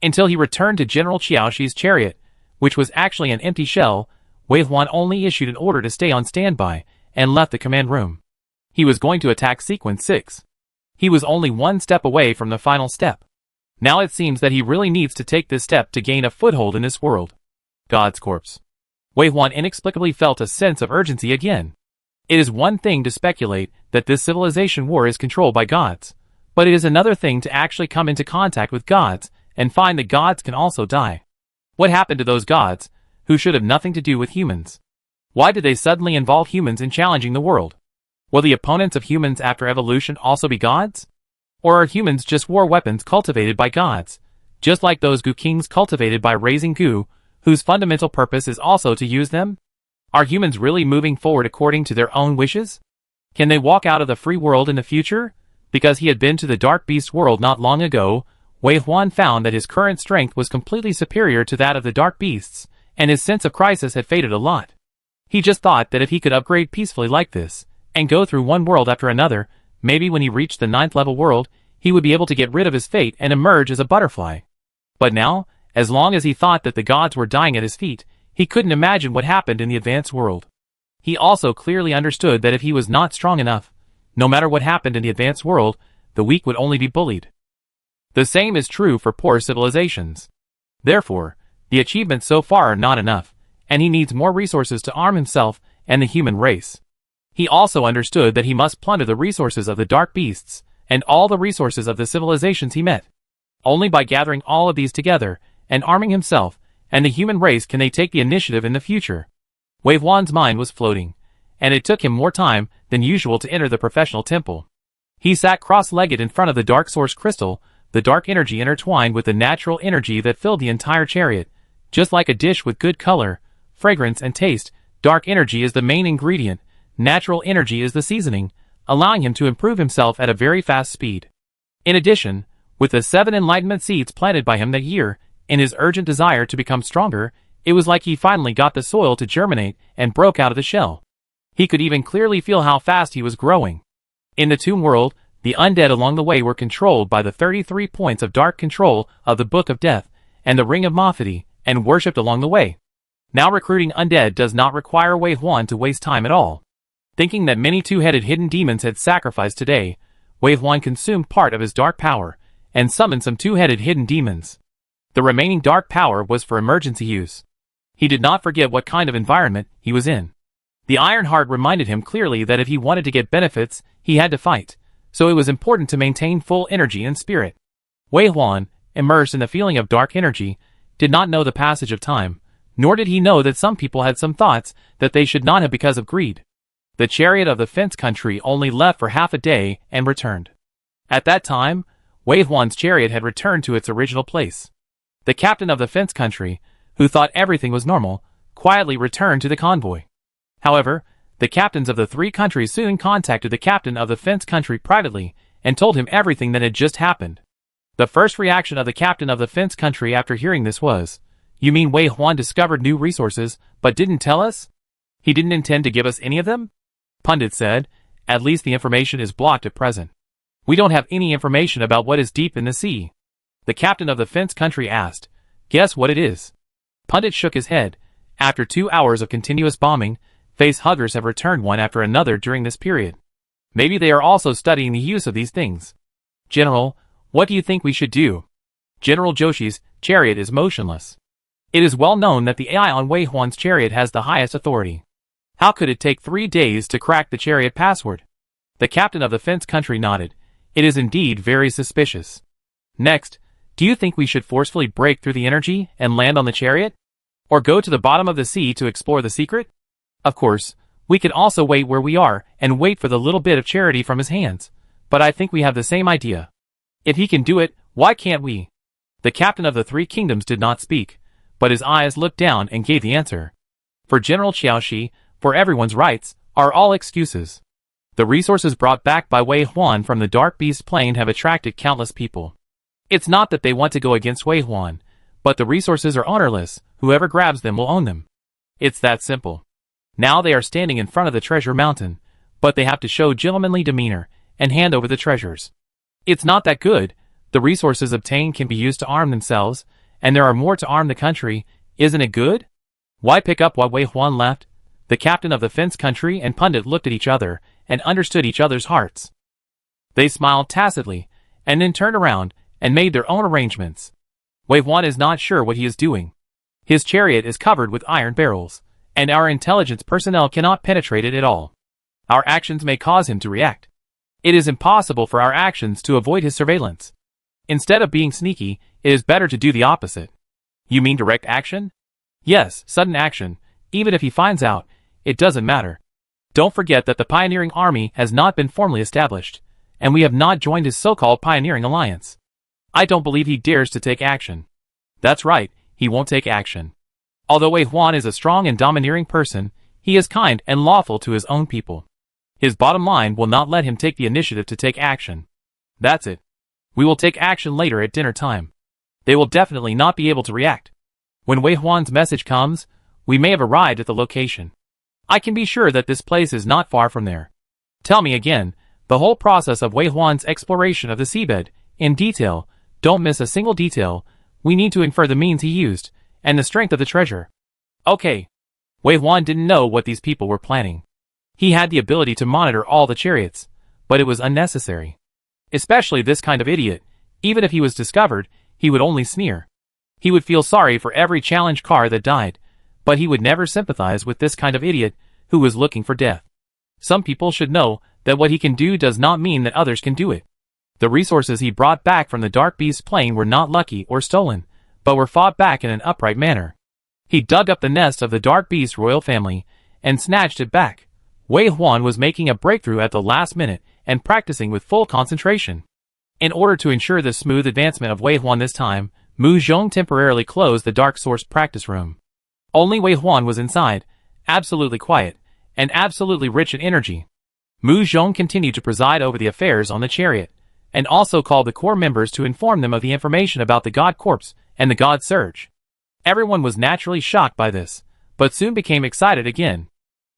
Until he returned to General Qiaoshi's chariot, which was actually an empty shell, Wei Huan only issued an order to stay on standby and left the command room. He was going to attack sequence 6. He was only one step away from the final step. Now it seems that he really needs to take this step to gain a foothold in this world. God's corpse. Wei Huan inexplicably felt a sense of urgency again. It is one thing to speculate that this civilization war is controlled by gods, but it is another thing to actually come into contact with gods and find that gods can also die. What happened to those gods, who should have nothing to do with humans? Why did they suddenly involve humans in challenging the world? Will the opponents of humans after evolution also be gods? Or are humans just war weapons cultivated by gods, just like those goo kings cultivated by raising goo, whose fundamental purpose is also to use them? Are humans really moving forward according to their own wishes? Can they walk out of the free world in the future? Because he had been to the Dark Beast world not long ago, Wei Huan found that his current strength was completely superior to that of the Dark Beasts, and his sense of crisis had faded a lot. He just thought that if he could upgrade peacefully like this, and go through one world after another, maybe when he reached the 9th level world, he would be able to get rid of his fate and emerge as a butterfly. But now, as long as he thought that the gods were dying at his feet, he couldn't imagine what happened in the advanced world. He also clearly understood that if he was not strong enough, no matter what happened in the advanced world, the weak would only be bullied. The same is true for poor civilizations. Therefore, the achievements so far are not enough, and he needs more resources to arm himself and the human race. He also understood that he must plunder the resources of the Dark Beasts, and all the resources of the civilizations he met. Only by gathering all of these together, and arming himself, and the human race can they take the initiative in the future. Wei Huan's mind was floating, and it took him more time than usual to enter the professional temple. He sat cross-legged in front of the dark source crystal, the dark energy intertwined with the natural energy that filled the entire chariot. Just like a dish with good color, fragrance and taste, dark energy is the main ingredient, natural energy is the seasoning, allowing him to improve himself at a very fast speed. In addition, with the 7 enlightenment seeds planted by him that year, in his urgent desire to become stronger, it was like he finally got the soil to germinate and broke out of the shell. He could even clearly feel how fast he was growing. In the tomb world, the undead along the way were controlled by the 33 points of dark control of the Book of Death and the Ring of Mafati, and worshipped along the way. Now recruiting undead does not require Wei Huan to waste time at all. Thinking that many two-headed hidden demons had sacrificed today, Wei Huan consumed part of his dark power, and summoned some two-headed hidden demons. The remaining dark power was for emergency use. He did not forget what kind of environment he was in. The Ironheart reminded him clearly that if he wanted to get benefits, he had to fight, so it was important to maintain full energy and spirit. Wei Huan, immersed in the feeling of dark energy, did not know the passage of time, nor did he know that some people had some thoughts that they should not have because of greed. The chariot of the fence country only left for half a day and returned. At that time, Wei Huan's chariot had returned to its original place. The captain of the fence country, who thought everything was normal, quietly returned to the convoy. However, the captains of the 3 countries soon contacted the captain of the fence country privately and told him everything that had just happened. The first reaction of the captain of the fence country after hearing this was, "You mean Wei Huan discovered new resources, but didn't tell us? He didn't intend to give us any of them?" Pundit said, "At least the information is blocked at present. We don't have any information about what is deep in the sea." The captain of the fence country asked, "Guess what it is?" Pundit shook his head. After 2 hours of continuous bombing, face huggers have returned one after another during this period. Maybe they are also studying the use of these things. "General, what do you think we should do?" General Joshi's chariot is motionless. It is well known that the AI on Wei Huan's chariot has the highest authority. How could it take 3 days to crack the chariot password? The captain of the fence country nodded. It is indeed very suspicious. Next, do you think we should forcefully break through the energy and land on the chariot? Or go to the bottom of the sea to explore the secret? Of course, We could also wait where we are and wait for the little bit of charity from his hands, but I think we have the same idea. If he can do it, why can't we? The captain of the three kingdoms did not speak, but his eyes looked down and gave the answer. For General Qiaoshi, for everyone's rights, are all excuses. The resources brought back by Wei Huan from the Dark Beast Plain have attracted countless people. It's not that they want to go against Wei Huan, but the resources are ownerless, whoever grabs them will own them. It's that simple. Now they are standing in front of the treasure mountain, but they have to show gentlemanly demeanor and hand over the treasures. It's not that good. The resources obtained can be used to arm themselves, and there are more to arm the country. Isn't it good? Why pick up what Wei Huan left? The captain of the fence country and pundit looked at each other and understood each other's hearts. They smiled tacitly, and then turned around and made their own arrangements. Wei Huan is not sure what he is doing. His chariot is covered with iron barrels, and our intelligence personnel cannot penetrate it at all. Our actions may cause him to react. It is impossible for our actions to avoid his surveillance. Instead of being sneaky, it is better to do the opposite. You mean direct action? Yes, sudden action. Even if he finds out, it doesn't matter. Don't forget that the pioneering army has not been formally established, and we have not joined his so-called pioneering alliance. I don't believe he dares to take action. That's right, he won't take action. Although Wei Huan is a strong and domineering person, he is kind and lawful to his own people. His bottom line will not let him take the initiative to take action. That's it. We will take action later at dinner time. They will definitely not be able to react. When Wei Huan's message comes, we may have arrived at the location. I can be sure that this place is not far from there. Tell me again, the whole process of Wei Huan's exploration of the seabed, in detail. Don't miss a single detail. We need to infer the means he used, and the strength of the treasure. Okay. Wei Huan didn't know what these people were planning. He had the ability to monitor all the chariots, but it was unnecessary. Especially this kind of idiot. Even if he was discovered, he would only sneer. He would feel sorry for every challenge car that died, but he would never sympathize with this kind of idiot who was looking for death. Some people should know that what he can do does not mean that others can do it. The resources he brought back from the Dark Beast Plain were not lucky or stolen, but were fought back in an upright manner. He dug up the nest of the Dark Beast royal family and snatched it back. Wei Huan was making a breakthrough at the last minute and practicing with full concentration. In order to ensure the smooth advancement of Wei Huan this time, Mu Zhong temporarily closed the Dark Source practice room. Only Wei Huan was inside, absolutely quiet, and absolutely rich in energy. Mu Zhong continued to preside over the affairs on the chariot, and also called the core members to inform them of the information about the God Corpse and the God Surge. Everyone was naturally shocked by this, but soon became excited again.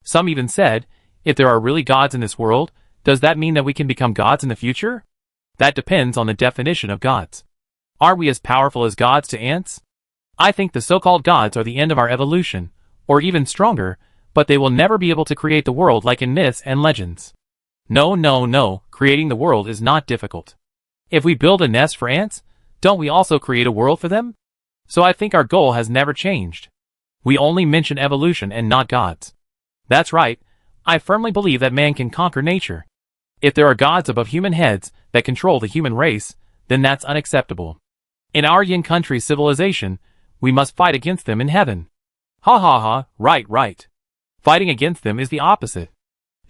Some even said, if there are really gods in this world, does that mean that we can become gods in the future? That depends on the definition of gods. Are we as powerful as gods to ants? I think the so-called gods are the end of our evolution, or even stronger, but they will never be able to create the world like in myths and legends. No, creating the world is not difficult. If we build a nest for ants, don't we also create a world for them? So I think our goal has never changed. We only mention evolution and not gods. That's right, I firmly believe that man can conquer nature. If there are gods above human heads that control the human race, then that's unacceptable. In our Yin country's civilization, we must fight against them in heaven. Ha, right. Fighting against them is the opposite.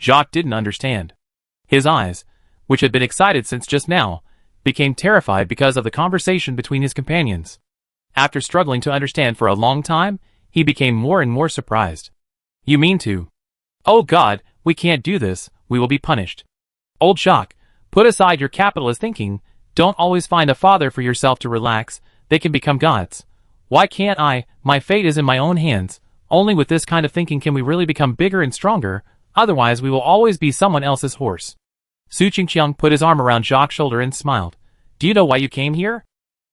Jacques didn't understand. His eyes, which had been excited since just now, became terrified because of the conversation between his companions. After struggling to understand for a long time, he became more and more surprised. You mean to? Oh God, we can't do this, we will be punished. Old Jacques, put aside your capitalist thinking, don't always find a father for yourself to relax, they can become gods. Why can't I? My fate is in my own hands. Only with this kind of thinking can we really become bigger and stronger, otherwise we will always be someone else's horse. Su Qingqiang put his arm around Jacques' shoulder and smiled. Do you know why you came here?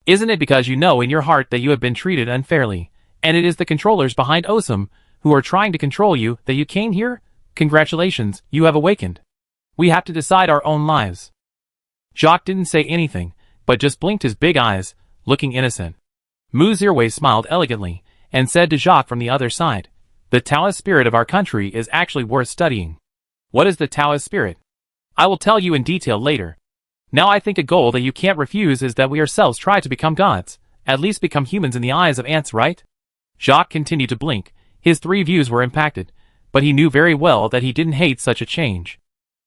Isn't it because you know in your heart that you have been treated unfairly, and it is the controllers behind Osum who are trying to control you that you came here? Congratulations, you have awakened. We have to decide our own lives. Jacques didn't say anything, but just blinked his big eyes, looking innocent. Mu Zirwei smiled elegantly, and said to Jacques from the other side, the Taoist spirit of our country is actually worth studying. What is the Taoist spirit? I will tell you in detail later. Now I think a goal that you can't refuse is that we ourselves try to become gods, at least become humans in the eyes of ants, right? Jacques continued to blink, his three views were impacted, but he knew very well that he didn't hate such a change.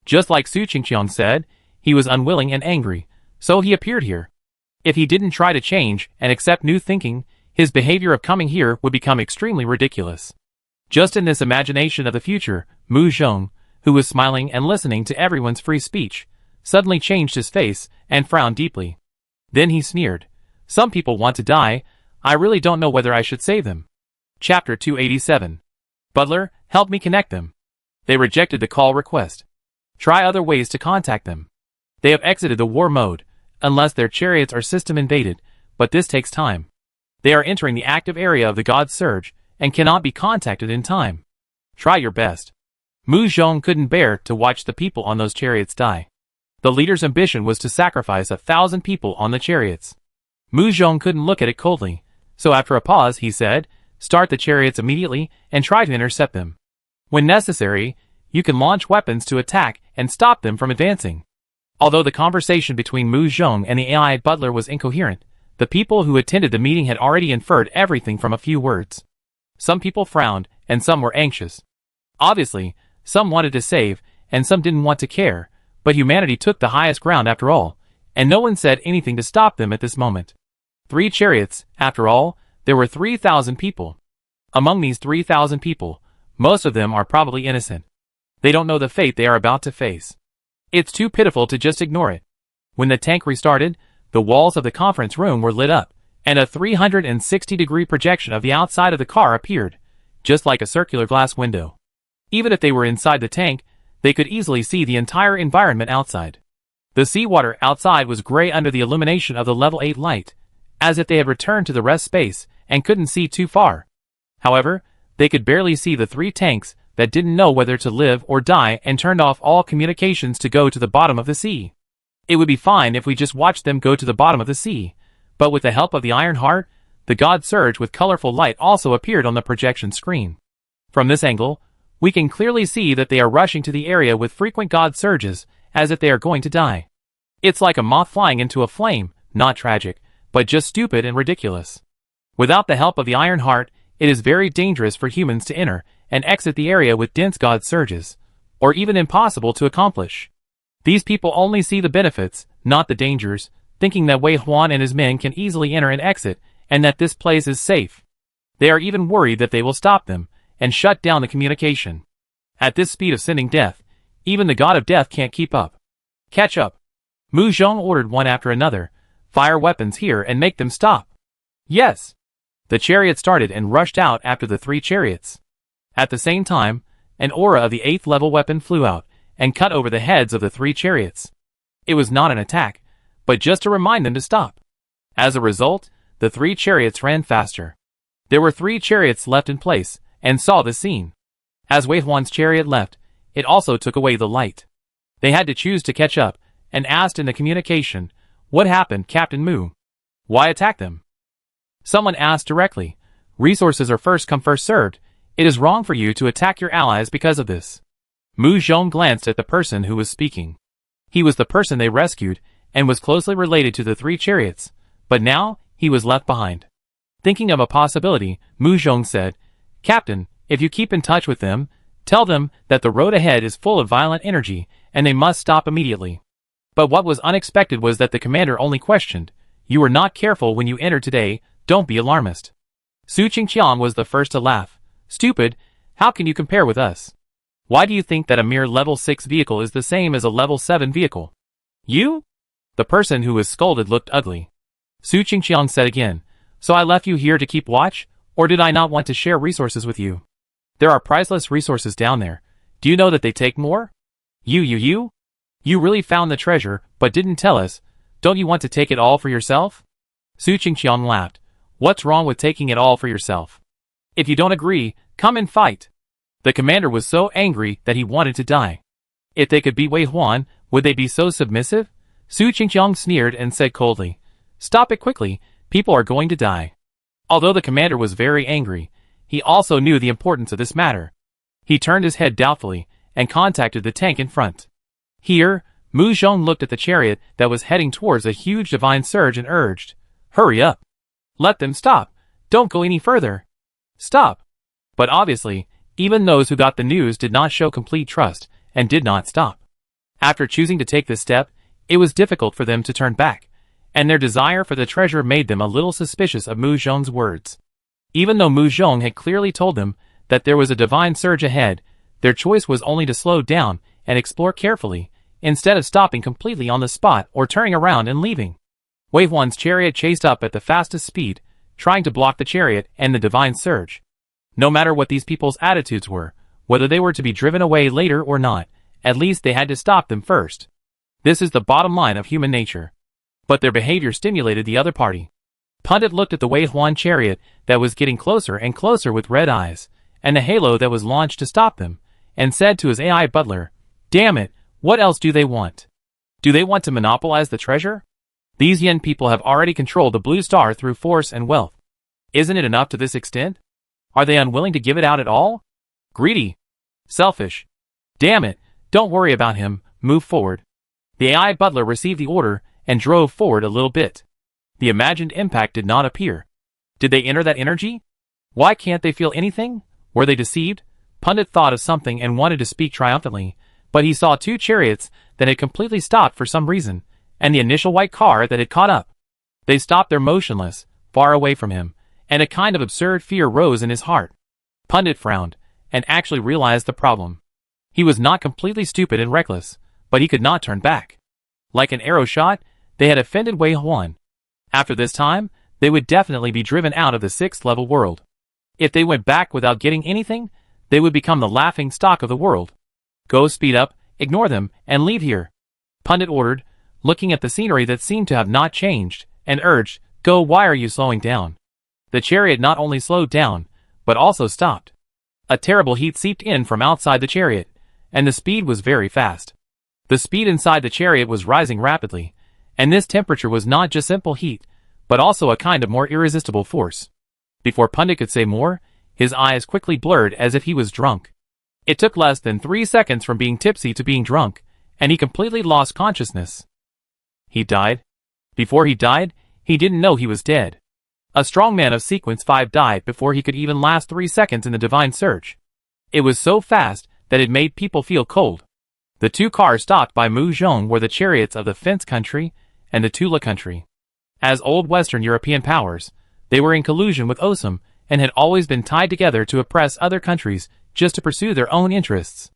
Just like Su Qingqiang said, he was unwilling and angry, so he appeared here. If he didn't try to change and accept new thinking, his behavior of coming here would become extremely ridiculous. Just in this imagination of the future, Mu Zhong, who was smiling and listening to everyone's free speech, suddenly changed his face and frowned deeply. Then he sneered. Some people want to die, I really don't know whether I should save them. Chapter 287. Butler, help me connect them. They rejected the call request. Try other ways to contact them. They have exited the war mode, unless their chariots are system invaded, but this takes time. They are entering the active area of the God's Surge, and cannot be contacted in time. Try your best. Mu Zhong couldn't bear to watch the people on those chariots die. The leader's ambition was to sacrifice 1,000 people on the chariots. Mu Zhong couldn't look at it coldly, so after a pause he said, start the chariots immediately and try to intercept them. When necessary, you can launch weapons to attack and stop them from advancing. Although the conversation between Mu Zhong and the AI butler was incoherent, the people who attended the meeting had already inferred everything from a few words. Some people frowned, and some were anxious. Obviously, some wanted to save, and some didn't want to care, but humanity took the highest ground after all, and no one said anything to stop them at this moment. 3 chariots, after all, there were 3,000 people. Among these 3,000 people, most of them are probably innocent. They don't know the fate they are about to face. It's too pitiful to just ignore it. When the tank restarted, the walls of the conference room were lit up, and a 360-degree projection of the outside of the car appeared, just like a circular glass window. Even if they were inside the tank, they could easily see the entire environment outside. The seawater outside was gray under the illumination of the level 8 light, as if they had returned to the rest space and couldn't see too far. However, they could barely see the 3 tanks that didn't know whether to live or die and turned off all communications to go to the bottom of the sea. It would be fine if we just watched them go to the bottom of the sea, but with the help of the Iron Heart, the God Surge with colorful light also appeared on the projection screen. From this angle, we can clearly see that they are rushing to the area with frequent God Surges, as if they are going to die. It's like a moth flying into a flame, not tragic, but just stupid and ridiculous. Without the help of the Iron Heart, it is very dangerous for humans to enter and exit the area with dense God Surges, or even impossible to accomplish. These people only see the benefits, not the dangers, thinking that Wei Huan and his men can easily enter and exit, and that this place is safe. They are even worried that they will stop them, and shut down the communication. At this speed of sending death, even the God of Death can't keep up. Catch up. Mu Zhong ordered one after another, fire weapons here and make them stop. Yes. The chariot started and rushed out after the 3 chariots. At the same time, an aura of the 8th level weapon flew out, and cut over the heads of the 3 chariots. It was not an attack, but just to remind them to stop. As a result, the 3 chariots ran faster. There were 3 chariots left in place, and saw the scene. As Wei Huan's chariot left, it also took away the light. They had to choose to catch up, and asked in the communication, "What happened, Captain Mu? Why attack them?" Someone asked directly, "Resources are first come first served. It is wrong for you to attack your allies because of this." Mu Zhong glanced at the person who was speaking. He was the person they rescued, and was closely related to the 3 chariots, but now he was left behind. Thinking of a possibility, Mu Zhong said, "Captain, if you keep in touch with them, tell them that the road ahead is full of violent energy, and they must stop immediately." But what was unexpected was that the commander only questioned, "You were not careful when you entered today, don't be alarmist." Su Qingqiang was the first to laugh. "Stupid, how can you compare with us? Why do you think that a mere level 6 vehicle is the same as a level 7 vehicle? You?" The person who was scolded looked ugly. Su Qingqiang said again, "So I left you here to keep watch, or did I not want to share resources with you? There are priceless resources down there. Do you know that they take more? You? You really found the treasure, but didn't tell us. Don't you want to take it all for yourself?" Su Qingqiang laughed. "What's wrong with taking it all for yourself? If you don't agree, come and fight." The commander was so angry that he wanted to die. If they could beat Wei Huan, would they be so submissive? Su Qingqiang sneered and said coldly, "Stop it quickly, people are going to die." Although the commander was very angry, he also knew the importance of this matter. He turned his head doubtfully, and contacted the tank in front. Here, Mu Zhong looked at the chariot that was heading towards a huge divine surge and urged, "Hurry up. Let them stop. Don't go any further. Stop." But obviously, Even those who got the news did not show complete trust, and did not stop. After choosing to take this step, it was difficult for them to turn back, and their desire for the treasure made them a little suspicious of Mu Zhong's words. Even though Mu Zhong had clearly told them that there was a divine surge ahead, their choice was only to slow down and explore carefully, instead of stopping completely on the spot or turning around and leaving. Wei Huan's chariot chased up at the fastest speed, trying to block the chariot and the divine surge. No matter what these people's attitudes were, whether they were to be driven away later or not, at least they had to stop them first. This is the bottom line of human nature. But their behavior stimulated the other party. Pundit looked at the Wei Huan chariot that was getting closer and closer with red eyes, and the halo that was launched to stop them, and said to his AI butler, "Damn it, what else do they want? Do they want to monopolize the treasure? These Yen people have already controlled the blue star through force and wealth. Isn't it enough to this extent? Are they unwilling to give it out at all? Greedy. Selfish. Damn it, don't worry about him, move forward." The AI butler received the order and drove forward a little bit. The imagined impact did not appear. Did they enter that energy? Why can't they feel anything? Were they deceived? Pundit thought of something and wanted to speak triumphantly, but he saw two chariots that had completely stopped for some reason, and the initial white car that had caught up. They stopped there motionless, far away from him, and a kind of absurd fear rose in his heart. Pundit frowned, and actually realized the problem. He was not completely stupid and reckless, but he could not turn back. Like an arrow shot, they had offended Wei Huan. After this time, they would definitely be driven out of the 6th level world. If they went back without getting anything, they would become the laughing stock of the world. Go, speed up, ignore them, and leave here. Pundit ordered, looking at the scenery that seemed to have not changed, and urged, "Go, why are you slowing down?" The chariot not only slowed down, but also stopped. A terrible heat seeped in from outside the chariot, and the speed was very fast. The speed inside the chariot was rising rapidly, and this temperature was not just simple heat, but also a kind of more irresistible force. Before Pundit could say more, his eyes quickly blurred as if he was drunk. It took less than 3 seconds from being tipsy to being drunk, and he completely lost consciousness. He died. Before he died, he didn't know he was dead. A strong man of Sequence 5 died before he could even last 3 seconds in the divine surge. It was so fast that it made people feel cold. The two cars stopped by Mu Zhong were the chariots of the Fence country and the Tula country. As old Western European powers, they were in collusion with Osum and had always been tied together to oppress other countries just to pursue their own interests.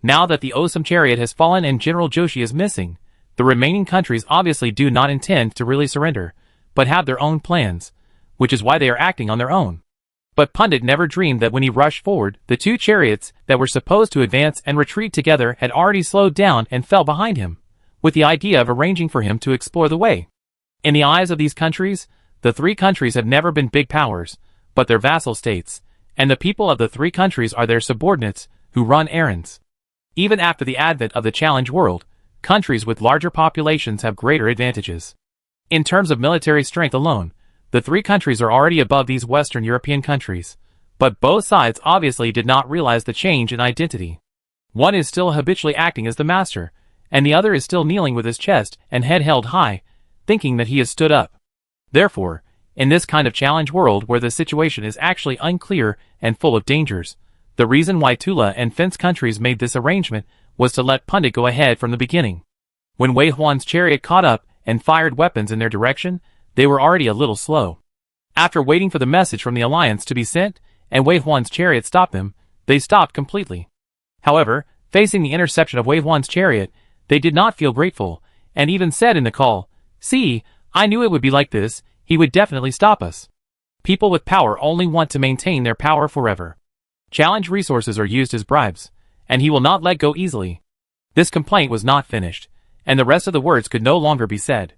Now that the Osum chariot has fallen and General Joshi is missing, the remaining countries obviously do not intend to really surrender, but have their own plans, which is why they are acting on their own. But Pundit never dreamed that when he rushed forward, the two chariots that were supposed to advance and retreat together had already slowed down and fell behind him, with the idea of arranging for him to explore the way. In the eyes of these countries, the 3 countries have never been big powers, but their vassal states, and the people of the 3 countries are their subordinates, who run errands. Even after the advent of the challenge world, countries with larger populations have greater advantages. In terms of military strength alone, the 3 countries are already above these Western European countries, but both sides obviously did not realize the change in identity. One is still habitually acting as the master, and the other is still kneeling with his chest and head held high, thinking that he has stood up. Therefore, in this kind of challenge world where the situation is actually unclear and full of dangers, the reason why Tula and Fence countries made this arrangement was to let Pundit go ahead from the beginning. When Wei Huan's chariot caught up and fired weapons in their direction, they were already a little slow. After waiting for the message from the Alliance to be sent, and Wei Huan's chariot stopped them, they stopped completely. However, facing the interception of Wei Huan's chariot, they did not feel grateful, and even said in the call, "See, I knew it would be like this, he would definitely stop us." People with power only want to maintain their power forever. Challenge resources are used as bribes, and he will not let go easily. This complaint was not finished, and the rest of the words could no longer be said.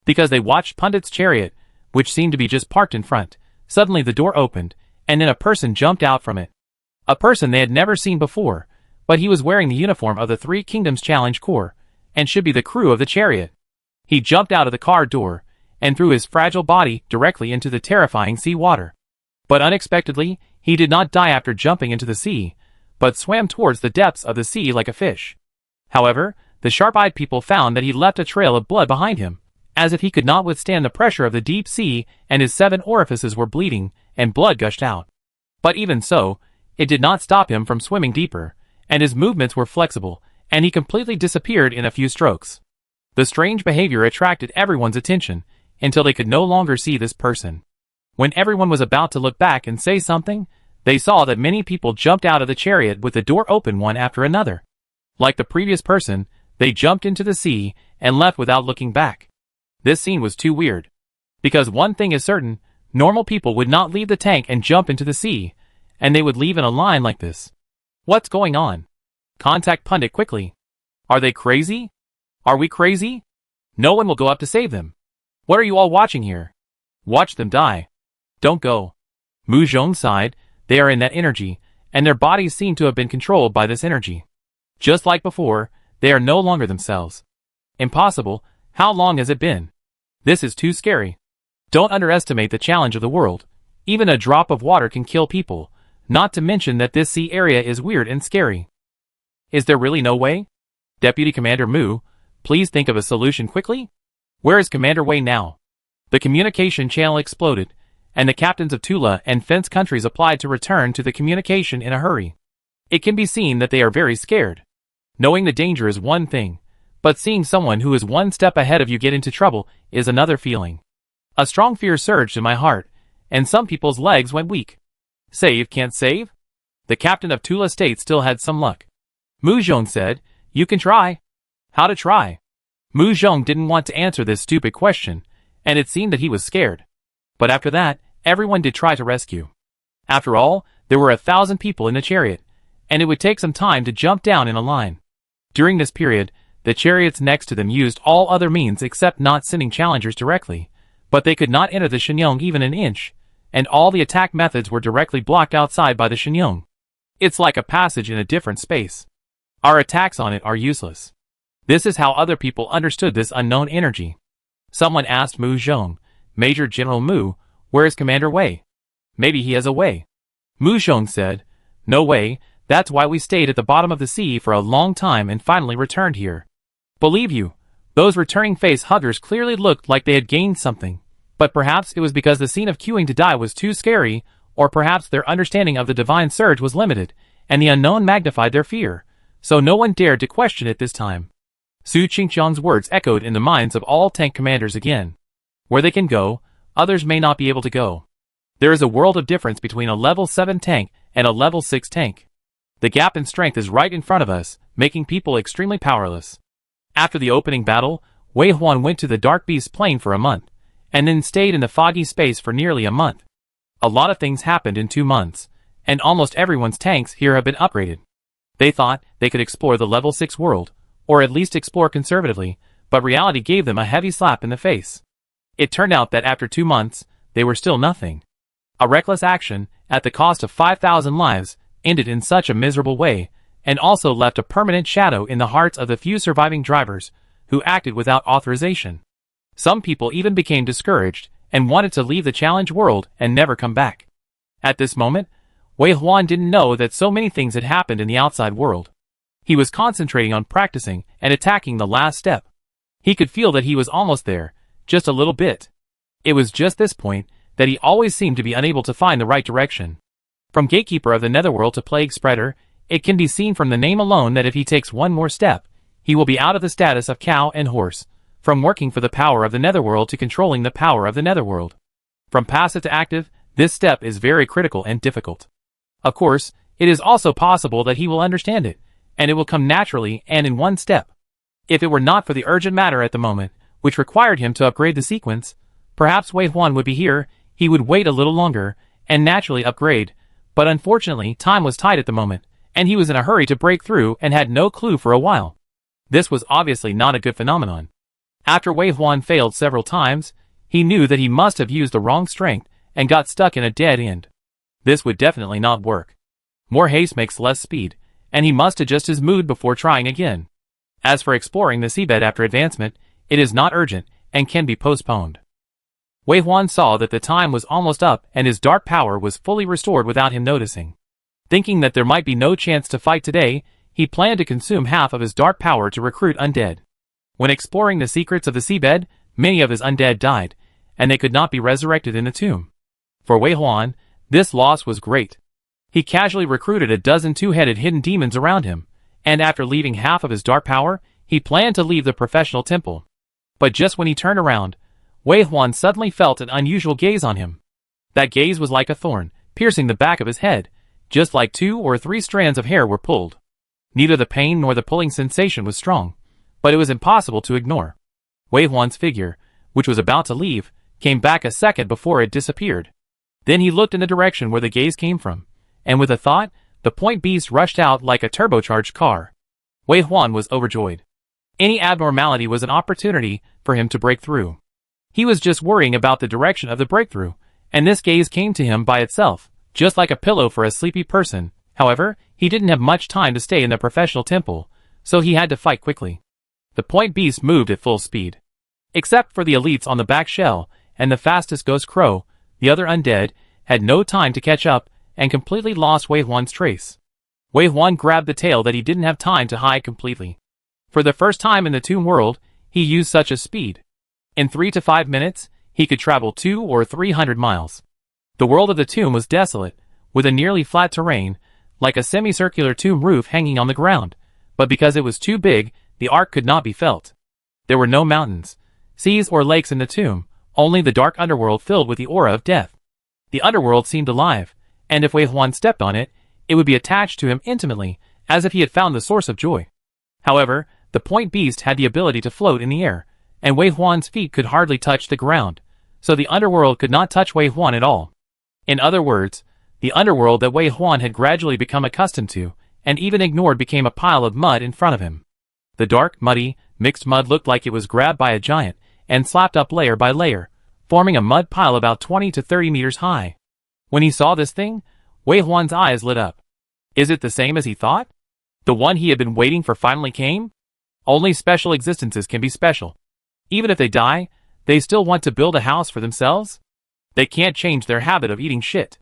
Because they watched Pundit's chariot, which seemed to be just parked in front, suddenly the door opened, and then a person jumped out from it. A person they had never seen before, but he was wearing the uniform of the 3 Kingdoms Challenge Corps, and should be the crew of the chariot. He jumped out of the car door, and threw his fragile body directly into the terrifying sea water. But unexpectedly, he did not die after jumping into the sea, but swam towards the depths of the sea like a fish. However, the sharp-eyed people found that he left a trail of blood behind him, as if he could not withstand the pressure of the deep sea, and his 7 orifices were bleeding, and blood gushed out. But even so, It did not stop him from swimming deeper, and his movements were flexible, and he completely disappeared in a few strokes. The strange behavior attracted everyone's attention, until they could no longer see this person. When everyone was about to look back and say something, they saw that many people jumped out of the chariot with the door open one after another. Like the previous person, they jumped into the sea and left without looking back. This scene was too weird. Because one thing is certain, normal people would not leave the tank and jump into the sea, and they would leave in a line like this. What's going on? Contact Pundit quickly. Are they crazy? Are we crazy? No one will go up to save them. What are you all watching here? Watch them die. Don't go. Mu Zhong sighed. They are in that energy, and their bodies seem to have been controlled by this energy. Just like before, they are no longer themselves. Impossible. How long has it been? This is too scary. Don't underestimate the challenge of the world. Even a drop of water can kill people, not to mention that this sea area is weird and scary. Is there really no way? Deputy Commander Mu, please think of a solution quickly. Where is Commander Wei now? The communication channel exploded, and the captains of Tula and Fence countries applied to return to the communication in a hurry. It can be seen that they are very scared. Knowing the danger is one thing, but seeing someone who is one step ahead of you get into trouble is another feeling. A strong fear surged in my heart, and some people's legs went weak. Save can't save? The captain of Tula State still had some luck. Mu Zhong said, you can try. How to try? Mu Zhong didn't want to answer this stupid question, and it seemed that he was scared. But after that, everyone did try to rescue. After all, there were 1,000 people in the chariot, and it would take some time to jump down in a line. During this period, the chariots next to them used all other means except not sending challengers directly, but they could not enter the Shenyang even an inch, and all the attack methods were directly blocked outside by the Shenyang. It's like a passage in a different space. Our attacks on it are useless. This is how other people understood this unknown energy. Someone asked Mu Zhong, Major General Mu, where is Commander Wei? Maybe he has a way. Mu Zhong said, no way, that's why we stayed at the bottom of the sea for a long time and finally returned here. Believe you, those returning face huggers clearly looked like they had gained something, but perhaps it was because the scene of queuing to die was too scary, or perhaps their understanding of the divine surge was limited, and the unknown magnified their fear, so no one dared to question it this time. Su Qingqiang's words echoed in the minds of all tank commanders again. Where they can go, others may not be able to go. There is a world of difference between a level 7 tank and a level 6 tank. The gap in strength is right in front of us, making people extremely powerless. After the opening battle, Wei Huan went to the Dark Beast Plain for a month, and then stayed in the foggy space for nearly a month. A lot of things happened in 2 months, and almost everyone's tanks here have been upgraded. They thought they could explore the level 6 world, or at least explore conservatively, but reality gave them a heavy slap in the face. It turned out that after 2 months, they were still nothing. A reckless action, at the cost of 5,000 lives, ended in such a miserable way, and also left a permanent shadow in the hearts of the few surviving drivers, who acted without authorization. Some people even became discouraged, and wanted to leave the challenge world and never come back. At this moment, Wei Huan didn't know that so many things had happened in the outside world. He was concentrating on practicing and attacking the last step. He could feel that he was almost there, just a little bit. It was just this point that he always seemed to be unable to find the right direction. From Gatekeeper of the Netherworld to Plague Spreader, it can be seen from the name alone that if he takes one more step, he will be out of the status of cow and horse, from working for the power of the Netherworld to controlling the power of the Netherworld. From passive to active, this step is very critical and difficult. Of course, it is also possible that he will understand it, and it will come naturally and in one step. If it were not for the urgent matter at the moment, which required him to upgrade the sequence, perhaps Wei Huan would be here, he would wait a little longer, and naturally upgrade, but unfortunately time was tight at the moment, and he was in a hurry to break through and had no clue for a while. This was obviously not a good phenomenon. After Wei Huan failed several times, he knew that he must have used the wrong strength and got stuck in a dead end. This would definitely not work. More haste makes less speed, and he must adjust his mood before trying again. As for exploring the seabed after advancement, it is not urgent and can be postponed. Wei Huan saw that the time was almost up and his dark power was fully restored without him noticing. Thinking that there might be no chance to fight today, he planned to consume half of his dark power to recruit undead. When exploring the secrets of the seabed, many of his undead died, and they could not be resurrected in the tomb. For Wei Huan, this loss was great. He casually recruited a dozen two-headed hidden demons around him, and after leaving half of his dark power, he planned to leave the professional temple. But just when he turned around, Wei Huan suddenly felt an unusual gaze on him. That gaze was like a thorn, piercing the back of his head, just like 2 or 3 strands of hair were pulled. Neither the pain nor the pulling sensation was strong, but it was impossible to ignore. Wei Huan's figure, which was about to leave, came back a second before it disappeared. Then he looked in the direction where the gaze came from, and with a thought, the point beast rushed out like a turbocharged car. Wei Huan was overjoyed. Any abnormality was an opportunity for him to break through. He was just worrying about the direction of the breakthrough, and this gaze came to him by itself, just like a pillow for a sleepy person. However, he didn't have much time to stay in the professional temple, so he had to fight quickly. The point beast moved at full speed. Except for the elites on the back shell and the fastest ghost crow, the other undead had no time to catch up and completely lost Wei Huan's trace. Wei Huan grabbed the tail that he didn't have time to hide completely. For the first time in the tomb world, he used such a speed. In 3 to 5 minutes, he could travel 200 or 300 miles. The world of the tomb was desolate, with a nearly flat terrain, like a semicircular tomb roof hanging on the ground, but because it was too big, the arc could not be felt. There were no mountains, seas or lakes in the tomb, only the dark underworld filled with the aura of death. The underworld seemed alive, and if Wei Huan stepped on it, it would be attached to him intimately, as if he had found the source of joy. However, the point beast had the ability to float in the air, and Wei Huan's feet could hardly touch the ground, so the underworld could not touch Wei Huan at all. In other words, the underworld that Wei Huan had gradually become accustomed to, and even ignored, became a pile of mud in front of him. The dark, muddy, mixed mud looked like it was grabbed by a giant, and slapped up layer by layer, forming a mud pile about 20 to 30 meters high. When he saw this thing, Wei Huan's eyes lit up. Is it the same as he thought? The one he had been waiting for finally came? Only special existences can be special. Even if they die, they still want to build a house for themselves? They can't change their habit of eating shit.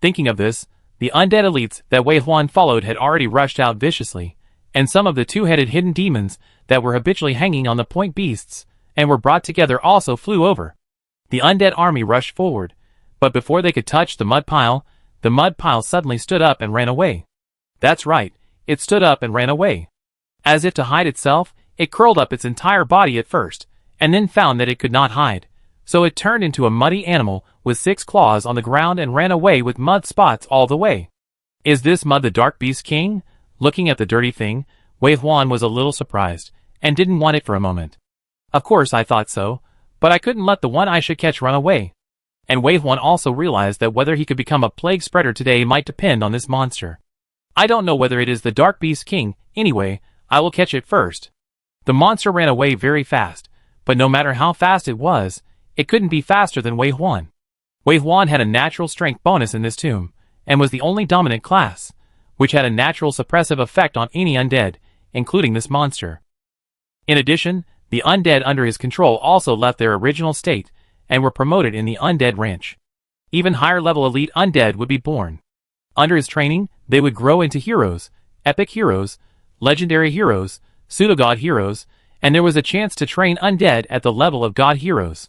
Thinking of this, the undead elites that Wei Huan followed had already rushed out viciously, and some of the two-headed hidden demons that were habitually hanging on the point beasts and were brought together also flew over. The undead army rushed forward, but before they could touch the mud pile suddenly stood up and ran away. That's right, it stood up and ran away. As if to hide itself, it curled up its entire body at first, and then found that it could not hide. So it turned into a muddy animal with 6 claws on the ground and ran away with mud spots all the way. Is this mud the Dark Beast King? Looking at the dirty thing, Wei Huan was a little surprised, and didn't want it for a moment. Of course I thought so, but I couldn't let the one I should catch run away. And Wei Huan also realized that whether he could become a plague spreader today might depend on this monster. I don't know whether it is the Dark Beast King, anyway, I will catch it first. The monster ran away very fast, but no matter how fast it was, it couldn't be faster than Wei Huan. Wei Huan had a natural strength bonus in this tomb, and was the only dominant class, which had a natural suppressive effect on any undead, including this monster. In addition, the undead under his control also left their original state, and were promoted in the undead ranch. Even higher-level elite undead would be born. Under his training, they would grow into heroes, epic heroes, legendary heroes, pseudo-god heroes, and there was a chance to train undead at the level of god heroes.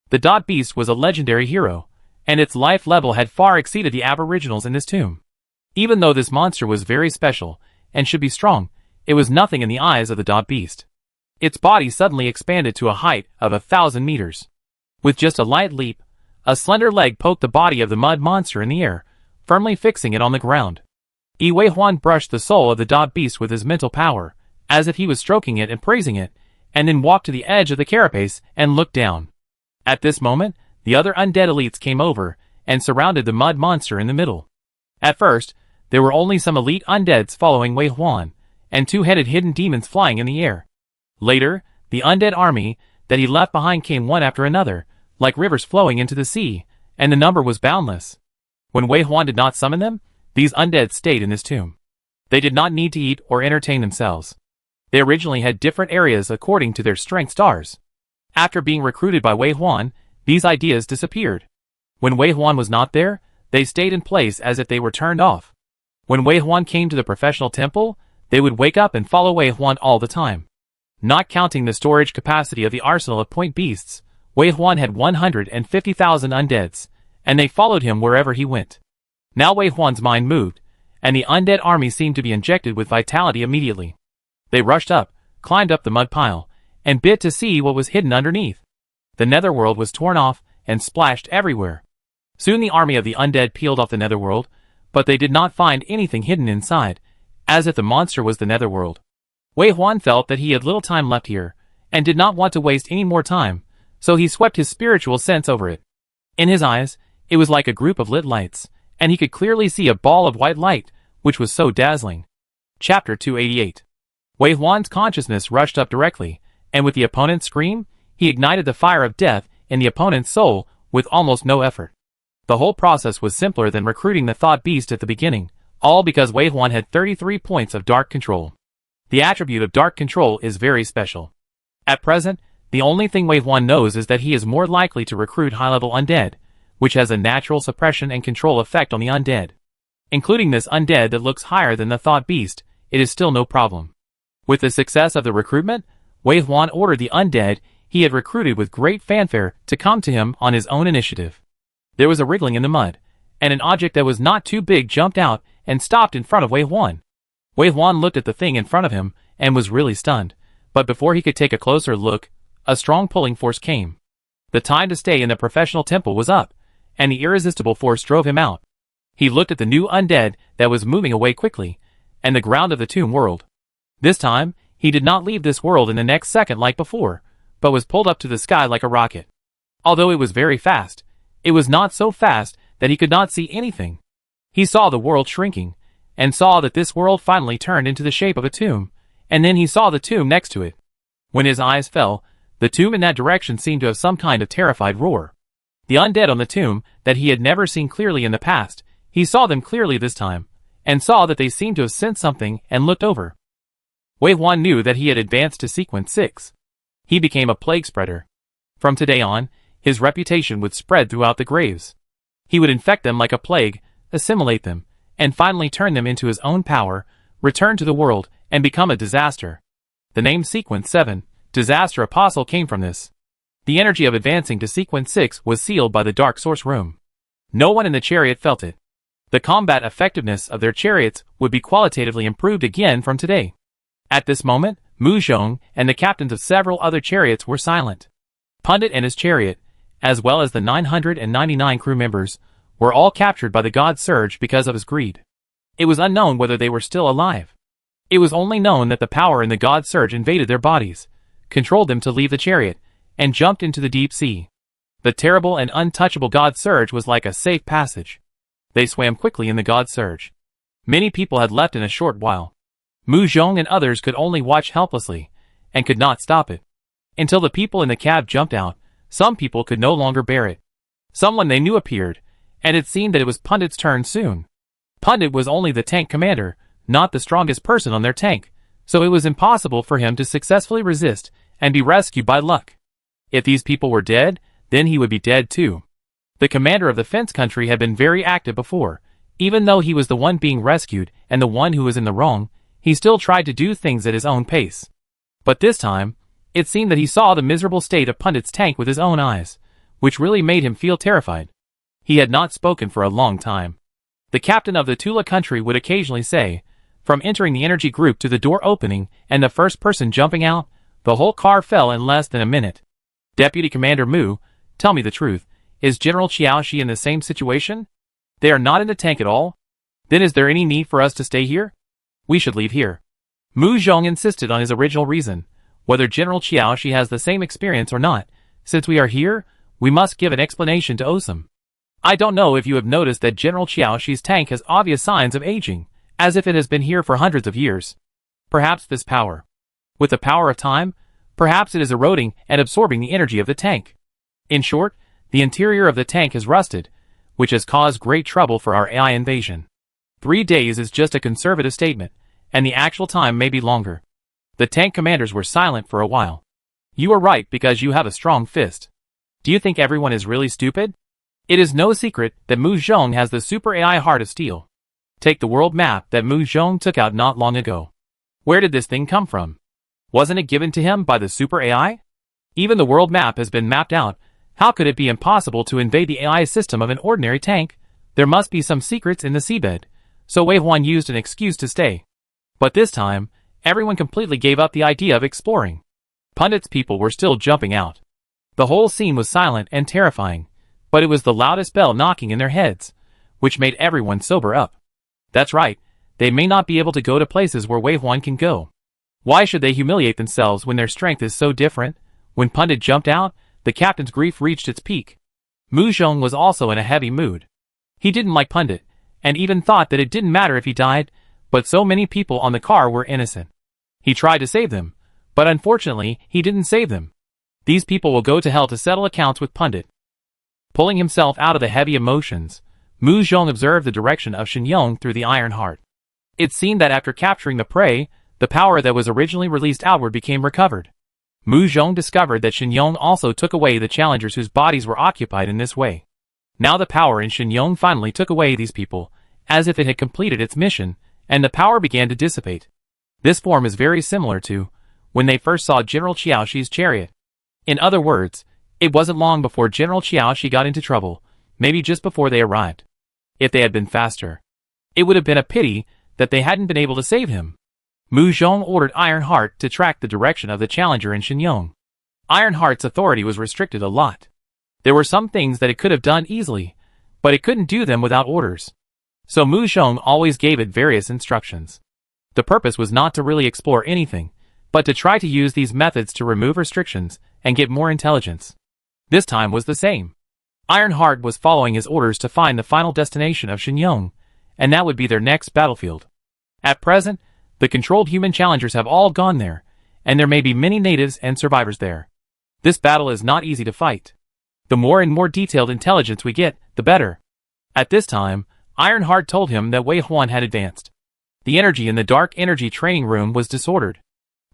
The Dot Beast was a legendary hero, and its life level had far exceeded the aboriginals in this tomb. Even though this monster was very special, and should be strong, it was nothing in the eyes of the Dot Beast. Its body suddenly expanded to a height of 1,000 meters. With just a light leap, a slender leg poked the body of the mud monster in the air, firmly fixing it on the ground. Wei Huan brushed the soul of the Dot Beast with his mental power, as if he was stroking it and praising it, and then walked to the edge of the carapace and looked down. At this moment, the other undead elites came over and surrounded the mud monster in the middle. At first, there were only some elite undeads following Wei Huan, and 2-headed hidden demons flying in the air. Later, the undead army that he left behind came one after another, like rivers flowing into the sea, and the number was boundless. When Wei Huan did not summon them, these undead stayed in this tomb. They did not need to eat or entertain themselves. They originally had different areas according to their strength stars. After being recruited by Wei Huan, these ideas disappeared. When Wei Huan was not there, they stayed in place as if they were turned off. When Wei Huan came to the professional temple, they would wake up and follow Wei Huan all the time. Not counting the storage capacity of the arsenal of point beasts, Wei Huan had 150,000 undeads, and they followed him wherever he went. Now Wei Huan's mind moved, and the undead army seemed to be injected with vitality immediately. They rushed up, climbed up the mud pile, and bit to see what was hidden underneath. The netherworld was torn off and splashed everywhere. Soon the army of the undead peeled off the netherworld, but they did not find anything hidden inside, as if the monster was the netherworld. Wei Huan felt that he had little time left here, and did not want to waste any more time, so he swept his spiritual sense over it. In his eyes, it was like a group of lit lights, and he could clearly see a ball of white light, which was so dazzling. Chapter 288. Wei Huan's consciousness rushed up directly, and with the opponent's scream, he ignited the fire of death in the opponent's soul with almost no effort. The whole process was simpler than recruiting the thought beast at the beginning, all because Wei Huan had 33 points of dark control. The attribute of dark control is very special. At present, the only thing Wei Huan knows is that he is more likely to recruit high-level undead, which has a natural suppression and control effect on the undead. Including this undead that looks higher than the thought beast, it is still no problem. With the success of the recruitment, Wei Huan ordered the undead he had recruited with great fanfare to come to him on his own initiative. There was a wriggling in the mud, and an object that was not too big jumped out and stopped in front of Wei Huan. Wei Huan looked at the thing in front of him and was really stunned, but before he could take a closer look, a strong pulling force came. The time to stay in the professional temple was up, and the irresistible force drove him out. He looked at the new undead that was moving away quickly, and the ground of the tomb whirled. This time, he did not leave this world in the next second like before, but was pulled up to the sky like a rocket. Although it was very fast, it was not so fast that he could not see anything. He saw the world shrinking, and saw that this world finally turned into the shape of a tomb, and then he saw the tomb next to it. When his eyes fell, the tomb in that direction seemed to have some kind of terrified roar. The undead on the tomb that he had never seen clearly in the past, he saw them clearly this time, and saw that they seemed to have sensed something and looked over. Wei Huan knew that he had advanced to sequence 6. He became a plague spreader. From today on, his reputation would spread throughout the graves. He would infect them like a plague, assimilate them, and finally turn them into his own power, return to the world, and become a disaster. The name Sequence 7, Disaster Apostle, came from this. The energy of advancing to Sequence 6 was sealed by the Dark Source Room. No one in the chariot felt it. The combat effectiveness of their chariots would be qualitatively improved again from today. At this moment, Mu Zhong and the captains of several other chariots were silent. Pundit and his chariot, as well as the 999 crew members, were all captured by the god Surge because of his greed. It was unknown whether they were still alive. It was only known that the power in the god Surge invaded their bodies, controlled them to leave the chariot, and jumped into the deep sea. The terrible and untouchable god Surge was like a safe passage. They swam quickly in the god Surge. Many people had left in a short while. Mu Zhong and others could only watch helplessly, and could not stop it. Until the people in the cab jumped out, some people could no longer bear it. Someone they knew appeared, and it seemed that it was Pundit's turn soon. Pundit was only the tank commander, not the strongest person on their tank, so it was impossible for him to successfully resist and be rescued by luck. If these people were dead, then he would be dead too. The commander of the fence country had been very active before. Even though he was the one being rescued and the one who was in the wrong, he still tried to do things at his own pace. But this time, it seemed that he saw the miserable state of Pundit's tank with his own eyes, which really made him feel terrified. He had not spoken for a long time. The captain of the Tula country would occasionally say, from entering the energy group to the door opening and the first person jumping out, the whole car fell in less than a minute. Deputy Commander Mu, tell me the truth, is General Qiaoshi in the same situation? They are not in the tank at all? Then is there any need for us to stay here? We should leave here. Mu Zhong insisted on his original reason, whether General Qiaoshi has the same experience or not. Since we are here, we must give an explanation to Osam. I don't know if you have noticed that General Qiaoshi's tank has obvious signs of aging, as if it has been here for hundreds of years. Perhaps this power. With the power of time, perhaps it is eroding and absorbing the energy of the tank. In short, the interior of the tank has rusted, which has caused great trouble for our AI invasion. 3 days is just a conservative statement, and the actual time may be longer. The tank commanders were silent for a while. You are right because you have a strong fist. Do you think everyone is really stupid? It is no secret that Mu Zhong has the super AI heart of steel. Take the world map that Mu Zhong took out not long ago. Where did this thing come from? Wasn't it given to him by the super AI? Even the world map has been mapped out. How could it be impossible to invade the AI system of an ordinary tank, There must be some secrets in the seabed, so Wei Huan used an excuse to stay. But this time, everyone completely gave up the idea of exploring. Pundit's people were still jumping out. The whole scene was silent and terrifying, but it was the loudest bell knocking in their heads, which made everyone sober up. That's right, they may not be able to go to places where Wei Huan can go. Why should they humiliate themselves when their strength is so different? When Pundit jumped out, the captain's grief reached its peak. Mu Zhong was also in a heavy mood. He didn't like Pundit, and even thought that it didn't matter if he died, but so many people on the car were innocent. He tried to save them, but unfortunately, he didn't save them. These people will go to hell to settle accounts with Pundit. Pulling himself out of the heavy emotions, Mu Zhong observed the direction of Shen Yong through the Iron Heart. It seemed that after capturing the prey, the power that was originally released outward became recovered. Mu Zhong discovered that Shen Yong also took away the challengers whose bodies were occupied in this way. Now the power in Shen Yong finally took away these people, as if it had completed its mission, and the power began to dissipate. This form is very similar to when they first saw General Qiaoxi's chariot. In other words, it wasn't long before General Qiaoxi got into trouble, maybe just before they arrived. If they had been faster, it would have been a pity that they hadn't been able to save him. Mu Zhong ordered Iron Heart to track the direction of the challenger in Shen Yong. Iron Heart's authority was restricted a lot. There were some things that it could have done easily, but it couldn't do them without orders. So Mu Zhong always gave it various instructions. The purpose was not to really explore anything, but to try to use these methods to remove restrictions and get more intelligence. This time was the same. Iron Heart was following his orders to find the final destination of Shen Yong, and that would be their next battlefield. At present, the controlled human challengers have all gone there, and there may be many natives and survivors there. This battle is not easy to fight. The more and more detailed intelligence we get, the better. At this time, Ironheart told him that Wei Huan had advanced. The energy in the dark energy training room was disordered.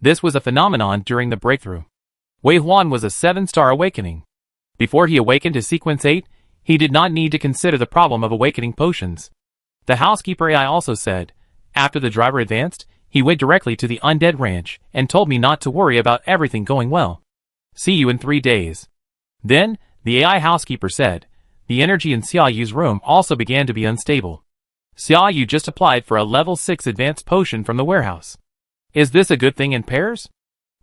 This was a phenomenon during the breakthrough. Wei Huan was a 7-star awakening. Before he awakened to Sequence 8, he did not need to consider the problem of awakening potions. The housekeeper AI also said, after the driver advanced, he went directly to the undead ranch and told me not to worry about everything going well. See you in 3 days. Then, the AI housekeeper said, the energy in Xia Yu's room also began to be unstable. Xia Yu just applied for a level 6 advanced potion from the warehouse. Is this a good thing in pairs?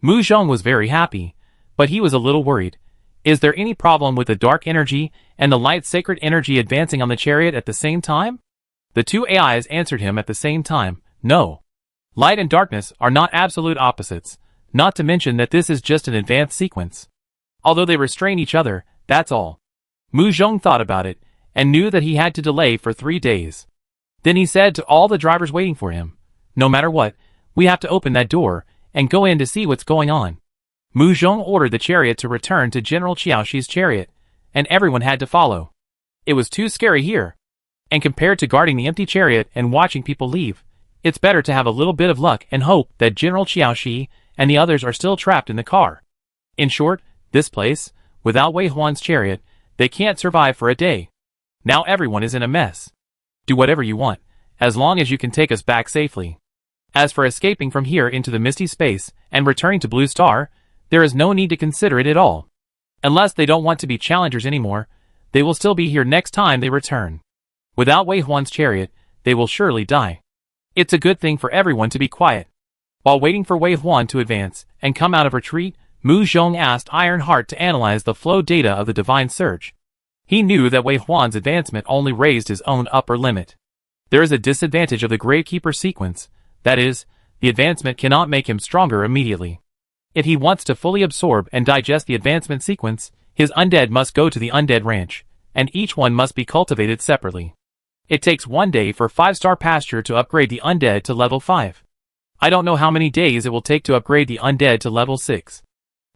Mu Zhong was very happy, but he was a little worried. Is there any problem with the dark energy and the light sacred energy advancing on the chariot at the same time? The two AIs answered him at the same time, no. Light and darkness are not absolute opposites, not to mention that this is just an advanced sequence. Although they restrain each other, that's all. Mu Zhong thought about it, and knew that he had to delay for 3 days. Then he said to all the drivers waiting for him, no matter what, we have to open that door, and go in to see what's going on. Mu Zhong ordered the chariot to return to General Qiaoxi's chariot, and everyone had to follow. It was too scary here. And compared to guarding the empty chariot and watching people leave, it's better to have a little bit of luck and hope that General Qiaoxi and the others are still trapped in the car. In short, this place, without Wei Huan's chariot, they can't survive for a day. Now everyone is in a mess. Do whatever you want, as long as you can take us back safely. As for escaping from here into the misty space and returning to Blue Star, there is no need to consider it at all. Unless they don't want to be challengers anymore, they will still be here next time they return. Without Wei Huan's chariot, they will surely die. It's a good thing for everyone to be quiet. While waiting for Wei Huan to advance and come out of retreat, Mu Zhong asked Ironheart to analyze the flow data of the Divine Surge. He knew that Wei Huan's advancement only raised his own upper limit. There is a disadvantage of the Gravekeeper sequence, that is, the advancement cannot make him stronger immediately. If he wants to fully absorb and digest the advancement sequence, his undead must go to the undead ranch, and each one must be cultivated separately. It takes 1 day for 5-star pasture to upgrade the undead to level 5. I don't know how many days it will take to upgrade the undead to level 6.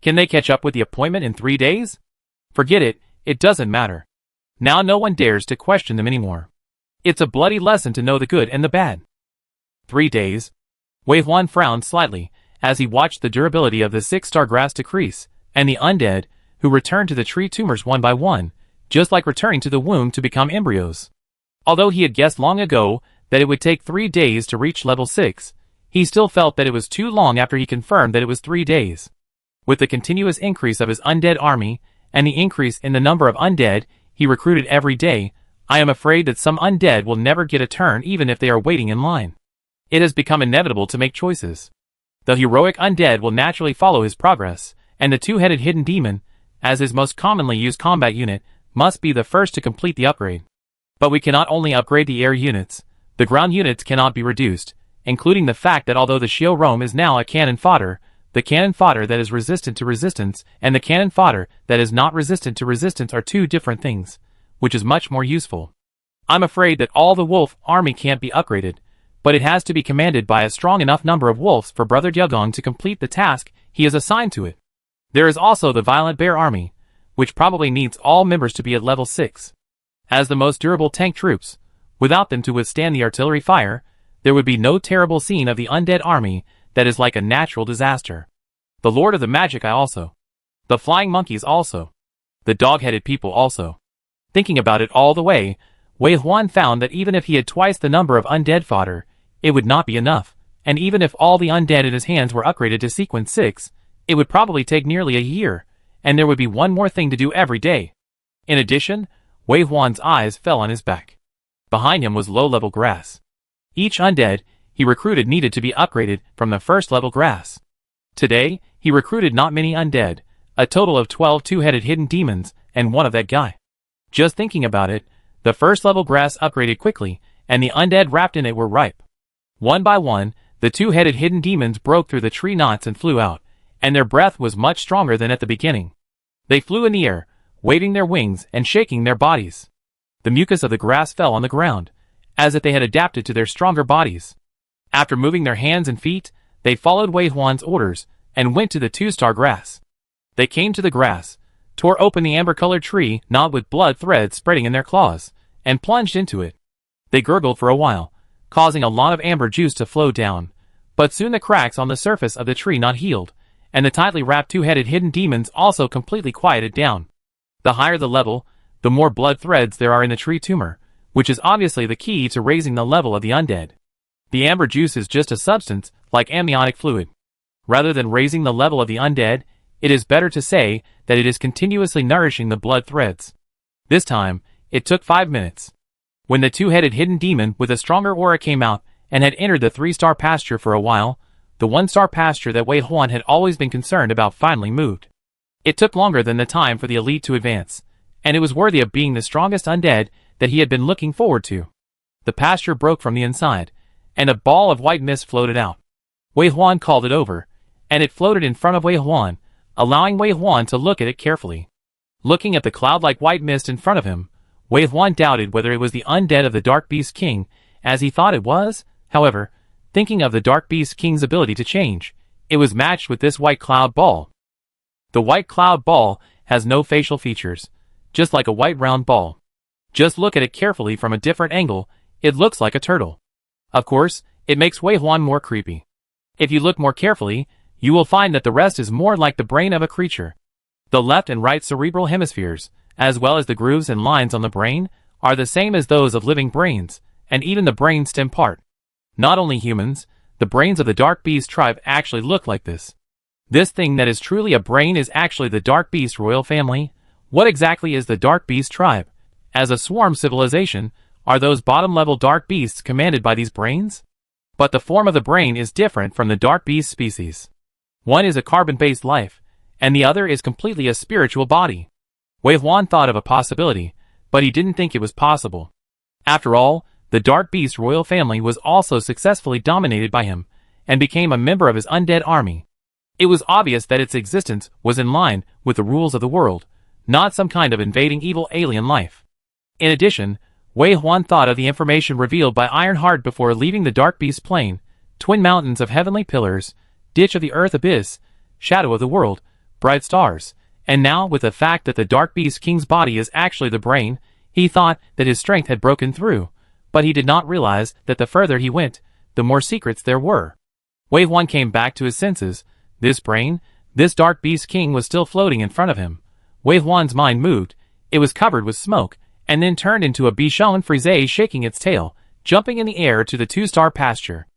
Can they catch up with the appointment in 3 days? Forget it, it doesn't matter. Now no one dares to question them anymore. It's a bloody lesson to know the good and the bad. 3 days. Wei Huan frowned slightly as he watched the durability of the 6-star grass decrease, and the undead, who returned to the tree tumors one by one, just like returning to the womb to become embryos. Although he had guessed long ago that it would take 3 days to reach level 6, he still felt that it was too long after he confirmed that it was 3 days. With the continuous increase of his undead army, and the increase in the number of undead he recruited every day, I am afraid that some undead will never get a turn even if they are waiting in line. It has become inevitable to make choices. The heroic undead will naturally follow his progress, and the two-headed hidden demon, as his most commonly used combat unit, must be the first to complete the upgrade. But we cannot only upgrade the air units, the ground units cannot be reduced, including the fact that although the Shio-Rome is now a cannon fodder, the cannon fodder that is resistant to resistance and the cannon fodder that is not resistant to resistance are two different things, which is much more useful. I'm afraid that all the wolf army can't be upgraded, but it has to be commanded by a strong enough number of wolves for Brother Dyugong to complete the task he is assigned to it. There is also the violent bear army, which probably needs all members to be at level 6. As the most durable tank troops, without them to withstand the artillery fire, there would be no terrible scene of the undead army that is like a natural disaster. The Lord of the Magic also. The flying monkeys also. The dog-headed people also. Thinking about it all the way, Wei Huan found that even if he had twice the number of undead fodder, it would not be enough, and even if all the undead in his hands were upgraded to sequence 6, it would probably take nearly a year, and there would be one more thing to do every day. In addition, Wei Huan's eyes fell on his back. Behind him was low-level grass. Each undead he recruited needed to be upgraded from the first-level grass. Today, he recruited not many undead, a total of 12 two-headed hidden demons, and one of that guy. Just thinking about it, the first-level grass upgraded quickly, and the undead wrapped in it were ripe. One by one, the two-headed hidden demons broke through the tree knots and flew out, and their breath was much stronger than at the beginning. They flew in the air, waving their wings and shaking their bodies. The mucus of the grass fell on the ground, as if they had adapted to their stronger bodies. After moving their hands and feet, they followed Wei Huan's orders and went to the two-star grass. They came to the grass, tore open the amber-colored tree knot with blood threads spreading in their claws, and plunged into it. They gurgled for a while, causing a lot of amber juice to flow down, but soon the cracks on the surface of the tree knot healed, and the tightly wrapped two-headed hidden demons also completely quieted down. The higher the level, the more blood threads there are in the tree tumor, which is obviously the key to raising the level of the undead. The amber juice is just a substance like amniotic fluid. Rather than raising the level of the undead, it is better to say that it is continuously nourishing the blood threads. This time, it took 5 minutes. When the two-headed hidden demon with a stronger aura came out and had entered the 3-star pasture for a while, the 1-star pasture that Wei Huan had always been concerned about finally moved. It took longer than the time for the elite to advance, and it was worthy of being the strongest undead that he had been looking forward to. The pasture broke from the inside, and a ball of white mist floated out. Wei Huan called it over, and it floated in front of Wei Huan, allowing Wei Huan to look at it carefully. Looking at the cloud-like white mist in front of him, Wei Huan doubted whether it was the undead of the Dark Beast King, as he thought it was. However, thinking of the Dark Beast King's ability to change, it was matched with this white cloud ball. The white cloud ball has no facial features, just like a white round ball. Just look at it carefully from a different angle, it looks like a turtle. Of course, it makes Wei Huan more creepy. If you look more carefully, you will find that the rest is more like the brain of a creature. The left and right cerebral hemispheres, as well as the grooves and lines on the brain, are the same as those of living brains, and even the brain stem part. Not only humans, the brains of the Dark Beast tribe actually look like this. This thing that is truly a brain is actually the Dark Beast royal family. What exactly is the Dark Beast tribe? As a swarm civilization, are those bottom-level Dark Beasts commanded by these brains? But the form of the brain is different from the Dark Beast species. One is a carbon-based life, and the other is completely a spiritual body. Wei Huan thought of a possibility, but he didn't think it was possible. After all, the Dark Beast royal family was also successfully dominated by him, and became a member of his undead army. It was obvious that its existence was in line with the rules of the world, not some kind of invading evil alien life. In addition, Wei Huan thought of the information revealed by Ironheart before leaving the Dark Beast Plain: twin mountains of heavenly pillars, ditch of the earth abyss, shadow of the world, bright stars. And now, with the fact that the Dark Beast King's body is actually the brain, he thought that his strength had broken through, but he did not realize that the further he went, the more secrets there were. Wei Huan came back to his senses. This brain, this Dark Beast King was still floating in front of him. Wei Huan's mind moved. It was covered with smoke, and then turned into a Bichon Frise shaking its tail, jumping in the air to the 2-star pasture.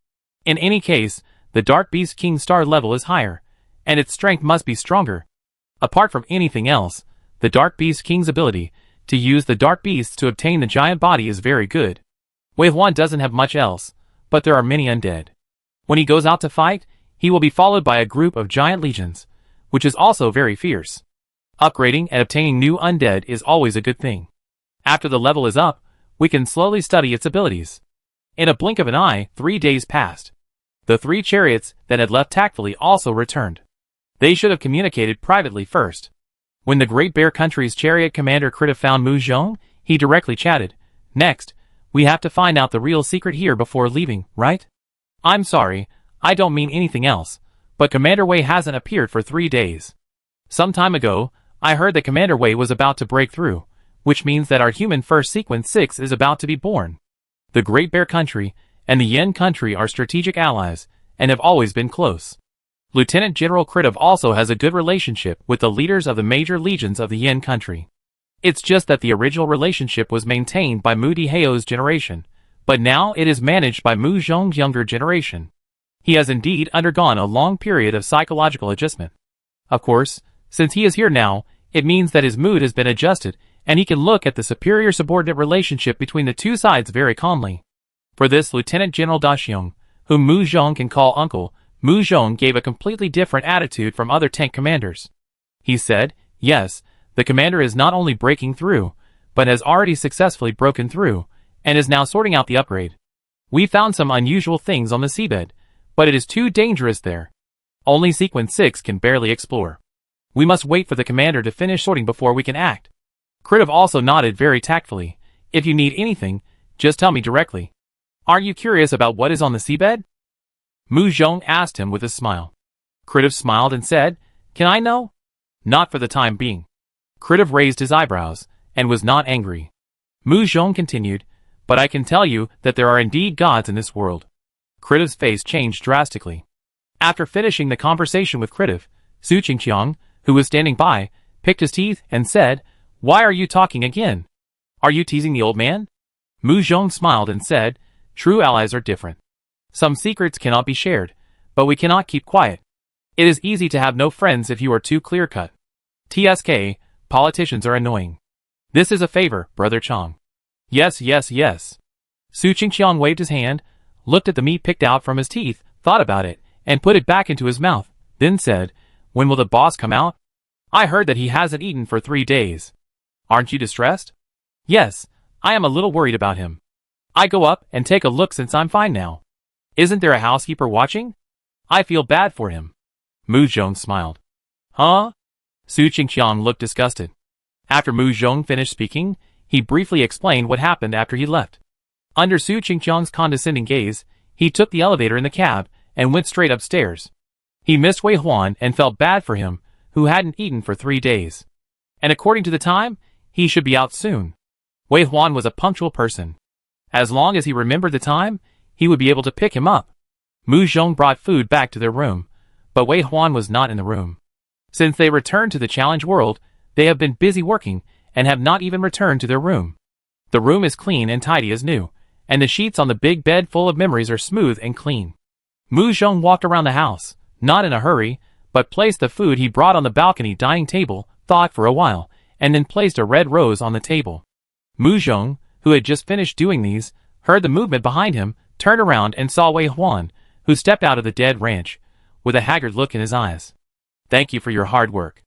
In any case, the Dark Beast King's star level is higher, and its strength must be stronger. Apart from anything else, the Dark Beast King's ability To use the dark beasts to obtain the giant body is very good. Wei Huan doesn't have much else, but there are many undead. When he goes out to fight, he will be followed by a group of giant legions, which is also very fierce. Upgrading and obtaining new undead is always a good thing. After the level is up, we can slowly study its abilities. In a blink of an eye, 3 days passed. The 3 chariots that had left tactfully also returned. They should have communicated privately first. When the Great Bear Country's chariot commander could have found Mu Zhong, he directly chatted, "Next, we have to find out the real secret here before leaving, right? I'm sorry, I don't mean anything else, but Commander Wei hasn't appeared for 3 days. Some time ago, I heard that Commander Wei was about to break through, which means that our human first sequence 6 is about to be born. The Great Bear Country and the Yin Country are strategic allies, and have always been close. Lieutenant General Kritov also has a good relationship with the leaders of the major legions of the Yin Country. It's just that the original relationship was maintained by Mu Diheo's generation, but now it is managed by Mu Zhong's younger generation. He has indeed undergone a long period of psychological adjustment. Of course, since he is here now, it means that his mood has been adjusted, and he can look at the superior-subordinate relationship between the two sides very calmly. For this Lieutenant General Daxiong, whom Mu Zhong can call uncle, Mu Zhong gave a completely different attitude from other tank commanders. He said, "Yes, the commander is not only breaking through, but has already successfully broken through, and is now sorting out the upgrade. We found some unusual things on the seabed, but it is too dangerous there. Only Sequence 6 can barely explore. We must wait for the commander to finish sorting before we can act." Kritov also nodded very tactfully. "If you need anything, just tell me directly. Are you curious about what is on the seabed?" Mu Zhong asked him with a smile. Kritov smiled and said, "Can I know?" "Not for the time being." Kritov raised his eyebrows, and was not angry. Mu Zhong continued, "But I can tell you that there are indeed gods in this world." Kritov's face changed drastically. After finishing the conversation with Kritov, Su Qingqiang, who was standing by, picked his teeth and said, "Why are you talking again? Are you teasing the old man?" Mu Zhong smiled and said, "True allies are different. Some secrets cannot be shared, but we cannot keep quiet. It is easy to have no friends if you are too clear-cut. TSK, politicians are annoying. This is a favor, Brother Chang." "Yes, yes, yes." Su Qingqiang waved his hand, looked at the meat picked out from his teeth, thought about it, and put it back into his mouth, then said, "When will the boss come out? I heard that he hasn't eaten for 3 days. Aren't you distressed?" "Yes, I am a little worried about him. I go up and take a look since I'm fine now. Isn't there a housekeeper watching? I feel bad for him." Mu Zhong smiled. "Huh?" Su Qingqiang looked disgusted. After Mu Zhong finished speaking, he briefly explained what happened after he left. Under Su Qingqiang's condescending gaze, he took the elevator in the cab and went straight upstairs. He missed Wei Huan and felt bad for him, who hadn't eaten for 3 days. And according to the time, he should be out soon. Wei Huan was a punctual person. As long as he remembered the time, he would be able to pick him up. Mu Zhong brought food back to their room, but Wei Huan was not in the room. Since they returned to the challenge world, they have been busy working, and have not even returned to their room. The room is clean and tidy as new, and the sheets on the big bed full of memories are smooth and clean. Mu Zhong walked around the house, not in a hurry, but placed the food he brought on the balcony dining table, thought for a while, and then placed a red rose on the table. Mu Zhong, who had just finished doing these, heard the movement behind him, turned around and saw Wei Huan, who stepped out of the dead ranch, with a haggard look in his eyes. "Thank you for your hard work."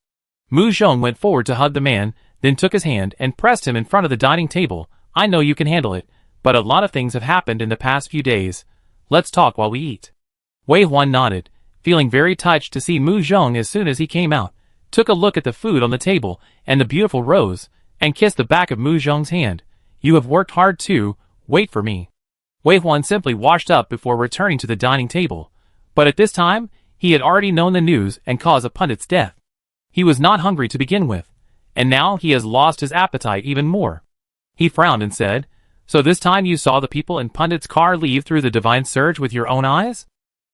Mu Zhong went forward to hug the man, then took his hand and pressed him in front of the dining table. "I know you can handle it, but a lot of things have happened in the past few days. Let's talk while we eat." Wei Huan nodded, feeling very touched to see Mu Zhong as soon as he came out, took a look at the food on the table and the beautiful rose, and kissed the back of Mu Zhong's hand. "You have worked hard too, wait for me." Wei Huan simply washed up before returning to the dining table, but at this time, he had already known the news and caused a pundit's death. He was not hungry to begin with, and now he has lost his appetite even more. He frowned and said, "So this time you saw the people in Pundit's car leave through the divine surge with your own eyes?"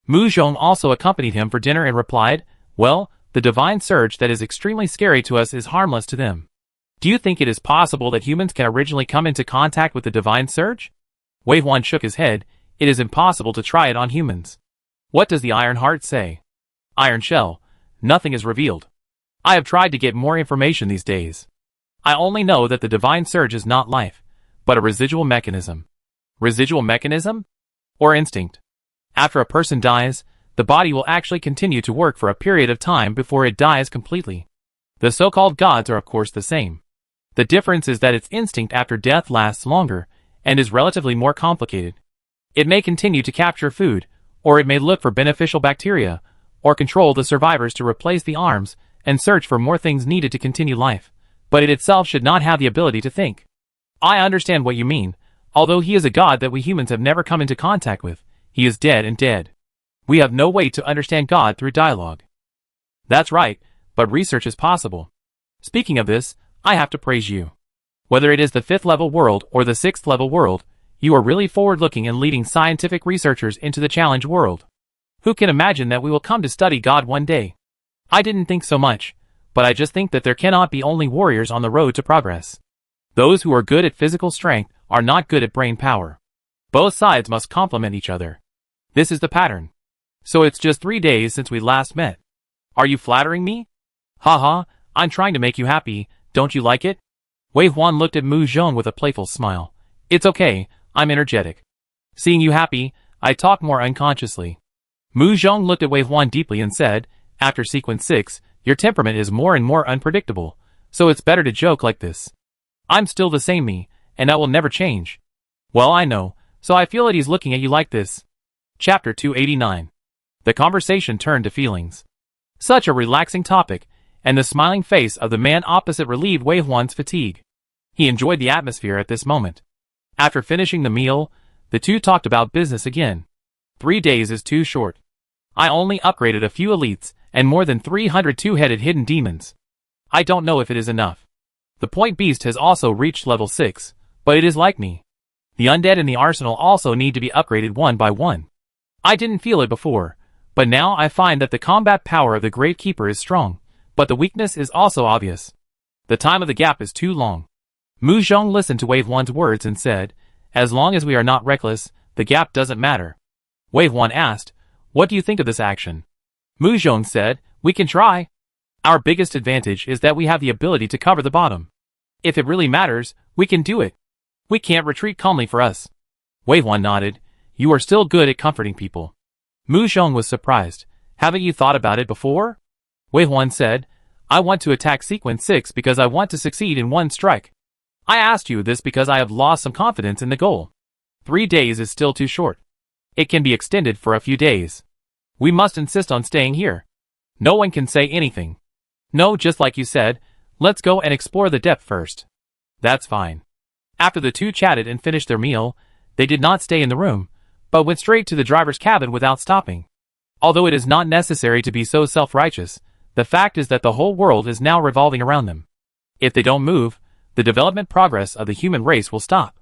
Mu Zhong also accompanied him for dinner and replied, "Well, the divine surge that is extremely scary to us is harmless to them." "Do you think it is possible that humans can originally come into contact with the divine surge?" Wei Huan shook his head. "It is impossible to try it on humans." "What does the Iron Heart say?" "Iron Shell. Nothing is revealed. I have tried to get more information these days. I only know that the divine surge is not life, but a residual mechanism. Residual mechanism? Or instinct. After a person dies, the body will actually continue to work for a period of time before it dies completely. The so-called gods are of course the same. The difference is that its instinct after death lasts longer, and is relatively more complicated. It may continue to capture food, or it may look for beneficial bacteria, or control the survivors to replace the arms, and search for more things needed to continue life, but it itself should not have the ability to think. I understand what you mean. Although he is a god that we humans have never come into contact with, he is dead and dead. We have no way to understand God through dialogue. That's right, but research is possible. Speaking of this, I have to praise you. Whether it is the 5th level world or the 6th level world, you are really forward-looking and leading scientific researchers into the challenge world. Who can imagine that we will come to study God one day? I didn't think so much, but I just think that there cannot be only warriors on the road to progress. Those who are good at physical strength are not good at brain power. Both sides must complement each other. This is the pattern. So it's just 3 days since we last met. Are you flattering me? Haha, I'm trying to make you happy, don't you like it? Wei Huan looked at Mu Zhong with a playful smile. It's okay, I'm energetic. Seeing you happy, I talk more unconsciously. Mu Zhong looked at Wei Huan deeply and said, after sequence 6, your temperament is more and more unpredictable, so it's better to joke like this. I'm still the same me, and that will never change. Well, I know, so I feel that he's looking at you like this. Chapter 289. The conversation turned to feelings. Such a relaxing topic, and the smiling face of the man opposite relieved Wei Huan's fatigue. He enjoyed the atmosphere at this moment. After finishing the meal, the two talked about business again. 3 days is too short. I only upgraded a few elites, and more than 300 two-headed hidden demons. I don't know if it is enough. The point beast has also reached level 6, but it is like me. The undead in the arsenal also need to be upgraded one by one. I didn't feel it before, but now I find that the combat power of the Great Keeper is strong, but the weakness is also obvious. The time of the gap is too long. Mu Zhong listened to Wei Huan's words and said, as long as we are not reckless, the gap doesn't matter. Wei Huan asked, what do you think of this action? Mu Zhong said, we can try. Our biggest advantage is that we have the ability to cover the bottom. If it really matters, we can do it. We can't retreat calmly for us. Wei Huan nodded. You are still good at comforting people. Mu Zhong was surprised. Haven't you thought about it before? Wei Huan said, I want to attack sequence 6 because I want to succeed in one strike. I asked you this because I have lost some confidence in the goal. 3 days is still too short. It can be extended for a few days. We must insist on staying here. No one can say anything. No, just like you said, let's go and explore the depth first. That's fine. After the two chatted and finished their meal, they did not stay in the room, but went straight to the driver's cabin without stopping. Although it is not necessary to be so self-righteous, the fact is that the whole world is now revolving around them. If they don't move, the development progress of the human race will stop.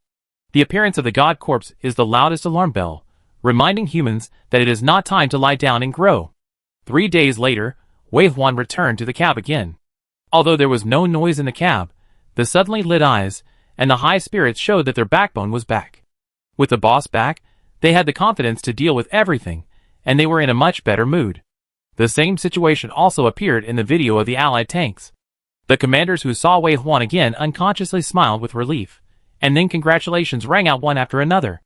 The appearance of the god corpse is the loudest alarm bell, reminding humans that it is not time to lie down and grow. 3 days later, Wei Huan returned to the cab again. Although there was no noise in the cab, the suddenly lit eyes and the high spirits showed that their backbone was back. With the boss back, they had the confidence to deal with everything, and they were in a much better mood. The same situation also appeared in the video of the allied tanks. The commanders who saw Wei Huan again unconsciously smiled with relief, and then congratulations rang out one after another.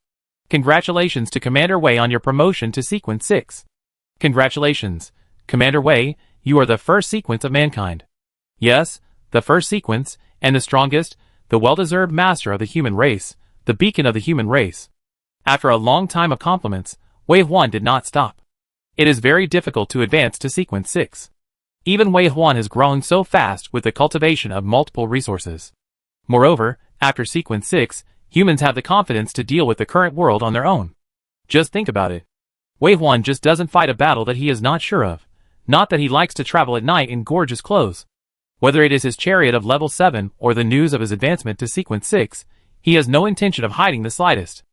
Congratulations to Commander Wei on your promotion to Sequence 6. Congratulations, Commander Wei, you are the first sequence of mankind. Yes, the first sequence, and the strongest, the well-deserved master of the human race, the beacon of the human race. After a long time of compliments, Wei Huan did not stop. It is very difficult to advance to Sequence 6. Even Wei Huan has grown so fast with the cultivation of multiple resources. Moreover, after Sequence 6, humans have the confidence to deal with the current world on their own. Just think about it. Wei Huan just doesn't fight a battle that he is not sure of. Not that he likes to travel at night in gorgeous clothes. Whether it is his chariot of level 7 or the news of his advancement to Sequence 6, he has no intention of hiding the slightest.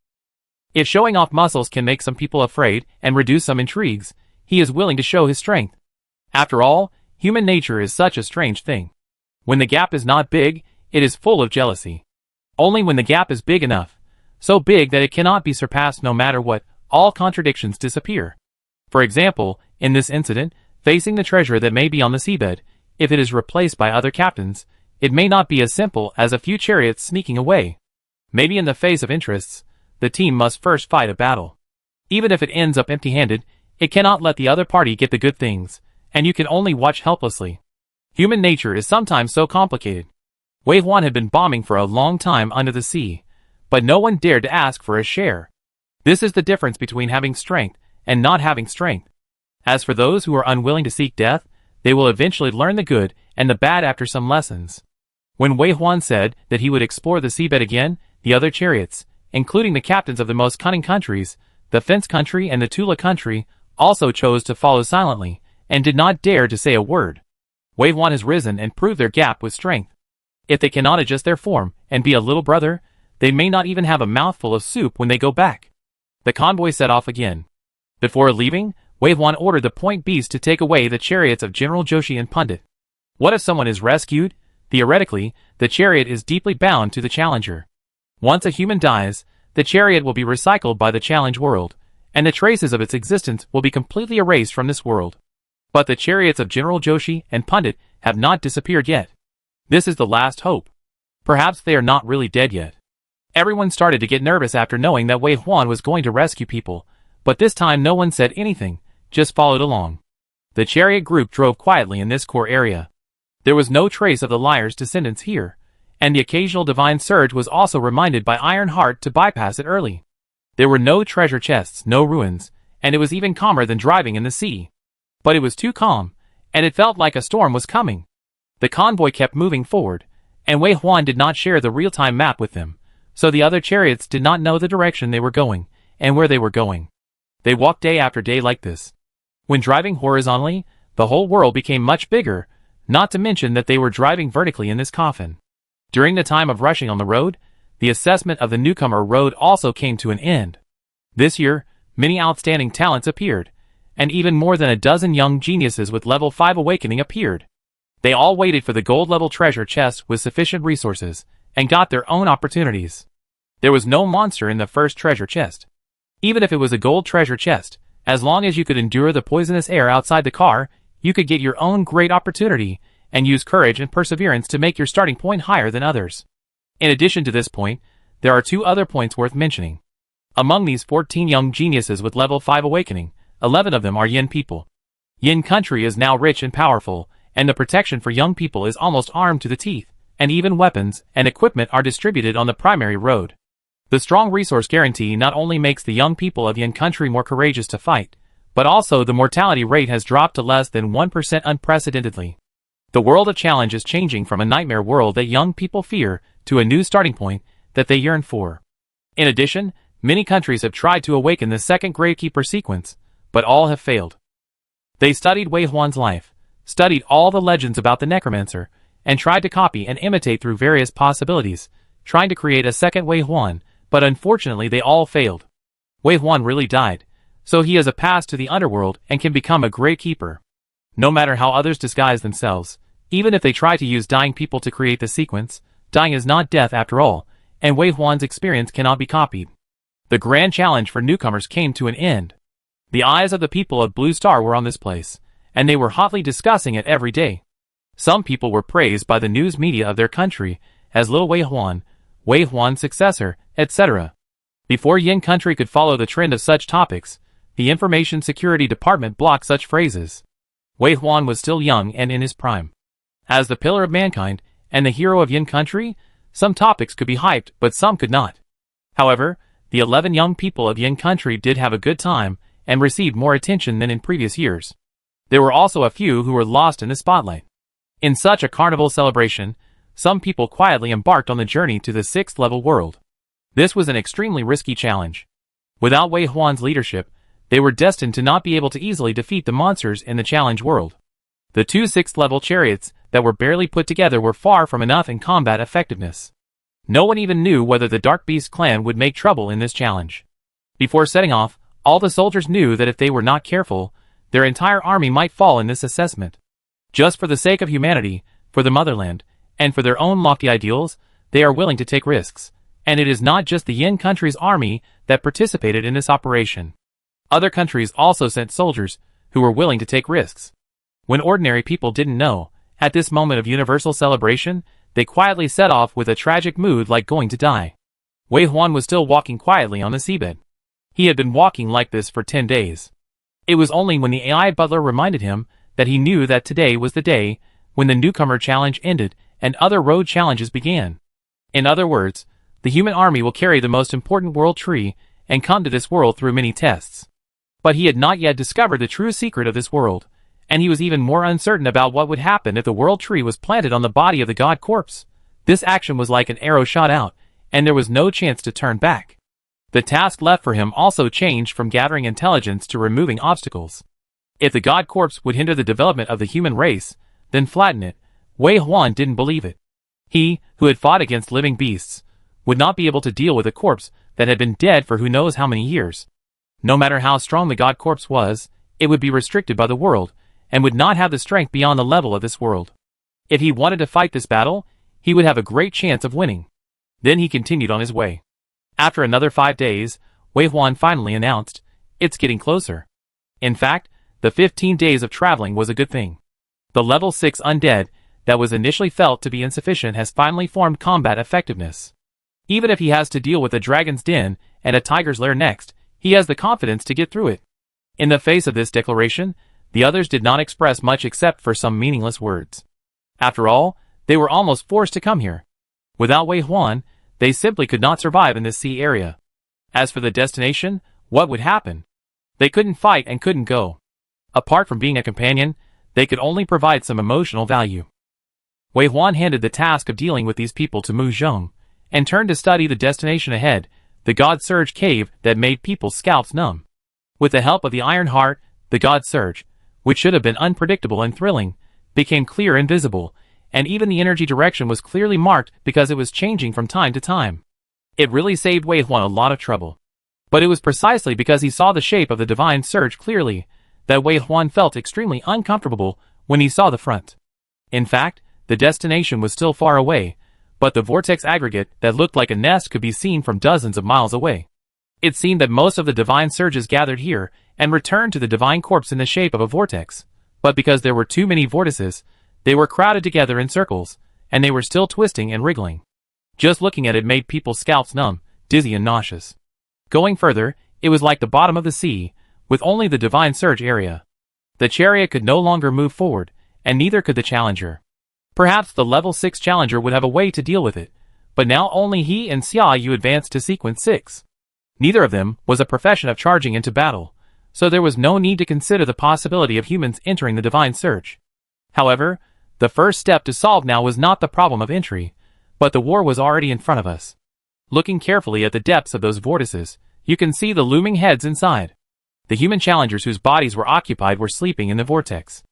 If showing off muscles can make some people afraid and reduce some intrigues, he is willing to show his strength. After all, human nature is such a strange thing. When the gap is not big, it is full of jealousy. Only when the gap is big enough, so big that it cannot be surpassed no matter what, all contradictions disappear. For example, in this incident, facing the treasure that may be on the seabed, if it is replaced by other captains, it may not be as simple as a few chariots sneaking away. Maybe in the face of interests, the team must first fight a battle. Even if it ends up empty-handed, it cannot let the other party get the good things, and you can only watch helplessly. Human nature is sometimes so complicated. Wave 1 had been bombing for a long time under the sea, but no one dared to ask for a share. This is the difference between having strength and not having strength. As for those who are unwilling to seek death, they will eventually learn the good and the bad after some lessons. When Wei Huan said that he would explore the seabed again, the other chariots, including the captains of the most cunning countries, the Fence country and the Tula country, also chose to follow silently, and did not dare to say a word. Wei Huan has risen and proved their gap with strength. If they cannot adjust their form and be a little brother, they may not even have a mouthful of soup when they go back. The convoy set off again. Before leaving, Wei Huan ordered the point beast to take away the chariots of General Joshi and Pundit. What if someone is rescued? Theoretically, the chariot is deeply bound to the challenger. Once a human dies, the chariot will be recycled by the challenge world, and the traces of its existence will be completely erased from this world. But the chariots of General Joshi and Pundit have not disappeared yet. This is the last hope. Perhaps they are not really dead yet. Everyone started to get nervous after knowing that Wei Huan was going to rescue people, but this time no one said anything, just followed along. The chariot group drove quietly in this core area. There was no trace of the liar's descendants here, and the occasional divine surge was also reminded by Ironheart to bypass it early. There were no treasure chests, no ruins, and it was even calmer than driving in the sea. But it was too calm, and it felt like a storm was coming. The convoy kept moving forward, and Wei Huan did not share the real-time map with them, so the other chariots did not know the direction they were going, and where they were going. They walked day after day like this. When driving horizontally, the whole world became much bigger, not to mention that they were driving vertically in this coffin. During the time of rushing on the road, the assessment of the newcomer road also came to an end. This year, many outstanding talents appeared, and even more than a dozen young geniuses with level 5 awakening appeared. They all waited for the gold-level treasure chest with sufficient resources, and got their own opportunities. There was no monster in the first treasure chest. Even if it was a gold treasure chest, as long as you could endure the poisonous air outside the car, you could get your own great opportunity, and use courage and perseverance to make your starting point higher than others. In addition to this point, there are two other points worth mentioning. Among these 14 young geniuses with level 5 awakening, 11 of them are Yin people. Yin country is now rich and powerful, and the protection for young people is almost armed to the teeth, and even weapons and equipment are distributed on the primary road. The strong resource guarantee not only makes the young people of Yin country more courageous to fight, but also the mortality rate has dropped to less than 1% unprecedentedly. The world of challenge is changing from a nightmare world that young people fear to a new starting point that they yearn for. In addition, many countries have tried to awaken the second Gravekeeper sequence, but all have failed. They studied Wei Huan's life, studied all the legends about the necromancer, and tried to copy and imitate through various possibilities, trying to create a second Wei Huan, but unfortunately they all failed. Wei Huan really died, so he has a pass to the underworld and can become a Gravekeeper. No matter how others disguise themselves, even if they try to use dying people to create the sequence, dying is not death after all, and Wei Huan's experience cannot be copied. The grand challenge for newcomers came to an end. The eyes of the people of Blue Star were on this place, and they were hotly discussing it every day. Some people were praised by the news media of their country as Little Wei Huan's successor, etc. Before Yin country could follow the trend of such topics, the Information Security Department blocked such phrases. Wei Huan was still young and in his prime. As the pillar of mankind and the hero of Yin country, some topics could be hyped, but some could not. However, the 11 young people of Yin country did have a good time and received more attention than in previous years. There were also a few who were lost in the spotlight. In such a carnival celebration, some people quietly embarked on the journey to the 6th level world. This was an extremely risky challenge. Without Wei Huan's leadership, they were destined to not be able to easily defeat the monsters in the challenge world. The two 6th level chariots that were barely put together were far from enough in combat effectiveness. No one even knew whether the Dark Beast clan would make trouble in this challenge. Before setting off, all the soldiers knew that if they were not careful, their entire army might fall in this assessment. Just for the sake of humanity, for the motherland, and for their own lofty ideals, they are willing to take risks, and it is not just the Yin country's army that participated in this operation. Other countries also sent soldiers who were willing to take risks. When ordinary people didn't know, at this moment of universal celebration, they quietly set off with a tragic mood like going to die. Wei Huan was still walking quietly on the seabed. He had been walking like this for 10 days. It was only when the AI butler reminded him that he knew that today was the day when the newcomer challenge ended and other road challenges began. In other words, the human army will carry the most important world tree and come to this world through many tests. But he had not yet discovered the true secret of this world, and he was even more uncertain about what would happen if the world tree was planted on the body of the god corpse. This action was like an arrow shot out, and there was no chance to turn back. The task left for him also changed from gathering intelligence to removing obstacles. If the god corpse would hinder the development of the human race, then flatten it. Wei Huan didn't believe it. He, who had fought against living beasts, would not be able to deal with a corpse that had been dead for who knows how many years. No matter how strong the god corpse was, it would be restricted by the world, and would not have the strength beyond the level of this world. If he wanted to fight this battle, he would have a great chance of winning. Then he continued on his way. After another 5 days, Wei Huan finally announced, "It's getting closer." In fact, the 15 days of traveling was a good thing. The level 6 undead that was initially felt to be insufficient has finally formed combat effectiveness. Even if he has to deal with a dragon's den and a tiger's lair next, he has the confidence to get through it. In the face of this declaration, the others did not express much except for some meaningless words. After all, they were almost forced to come here. Without Wei Huan, they simply could not survive in this sea area. As for the destination, what would happen? They couldn't fight and couldn't go. Apart from being a companion, they could only provide some emotional value. Wei Huan handed the task of dealing with these people to Mu Zhong, and turned to study the destination ahead, the God Surge cave that made people's scalps numb. With the help of the Iron Heart, the God Surge, which should have been unpredictable and thrilling, became clear and visible, and even the energy direction was clearly marked because it was changing from time to time. It really saved Wei Huan a lot of trouble. But it was precisely because he saw the shape of the Divine Surge clearly that Wei Huan felt extremely uncomfortable when he saw the front. In fact, the destination was still far away, but the vortex aggregate that looked like a nest could be seen from dozens of miles away. It seemed that most of the Divine Surges gathered here and returned to the Divine Corpse in the shape of a vortex, but because there were too many vortices, they were crowded together in circles, and they were still twisting and wriggling. Just looking at it made people's scalps numb, dizzy and nauseous. Going further, it was like the bottom of the sea, with only the Divine Surge area. The chariot could no longer move forward, and neither could the Challenger. Perhaps the level 6 Challenger would have a way to deal with it, but now only he and Xia Yu advanced to sequence 6. Neither of them was a profession of charging into battle, so there was no need to consider the possibility of humans entering the Divine Surge. However, the first step to solve now was not the problem of entry, but the war was already in front of us. Looking carefully at the depths of those vortices, you can see the looming heads inside. The human challengers whose bodies were occupied were sleeping in the vortex.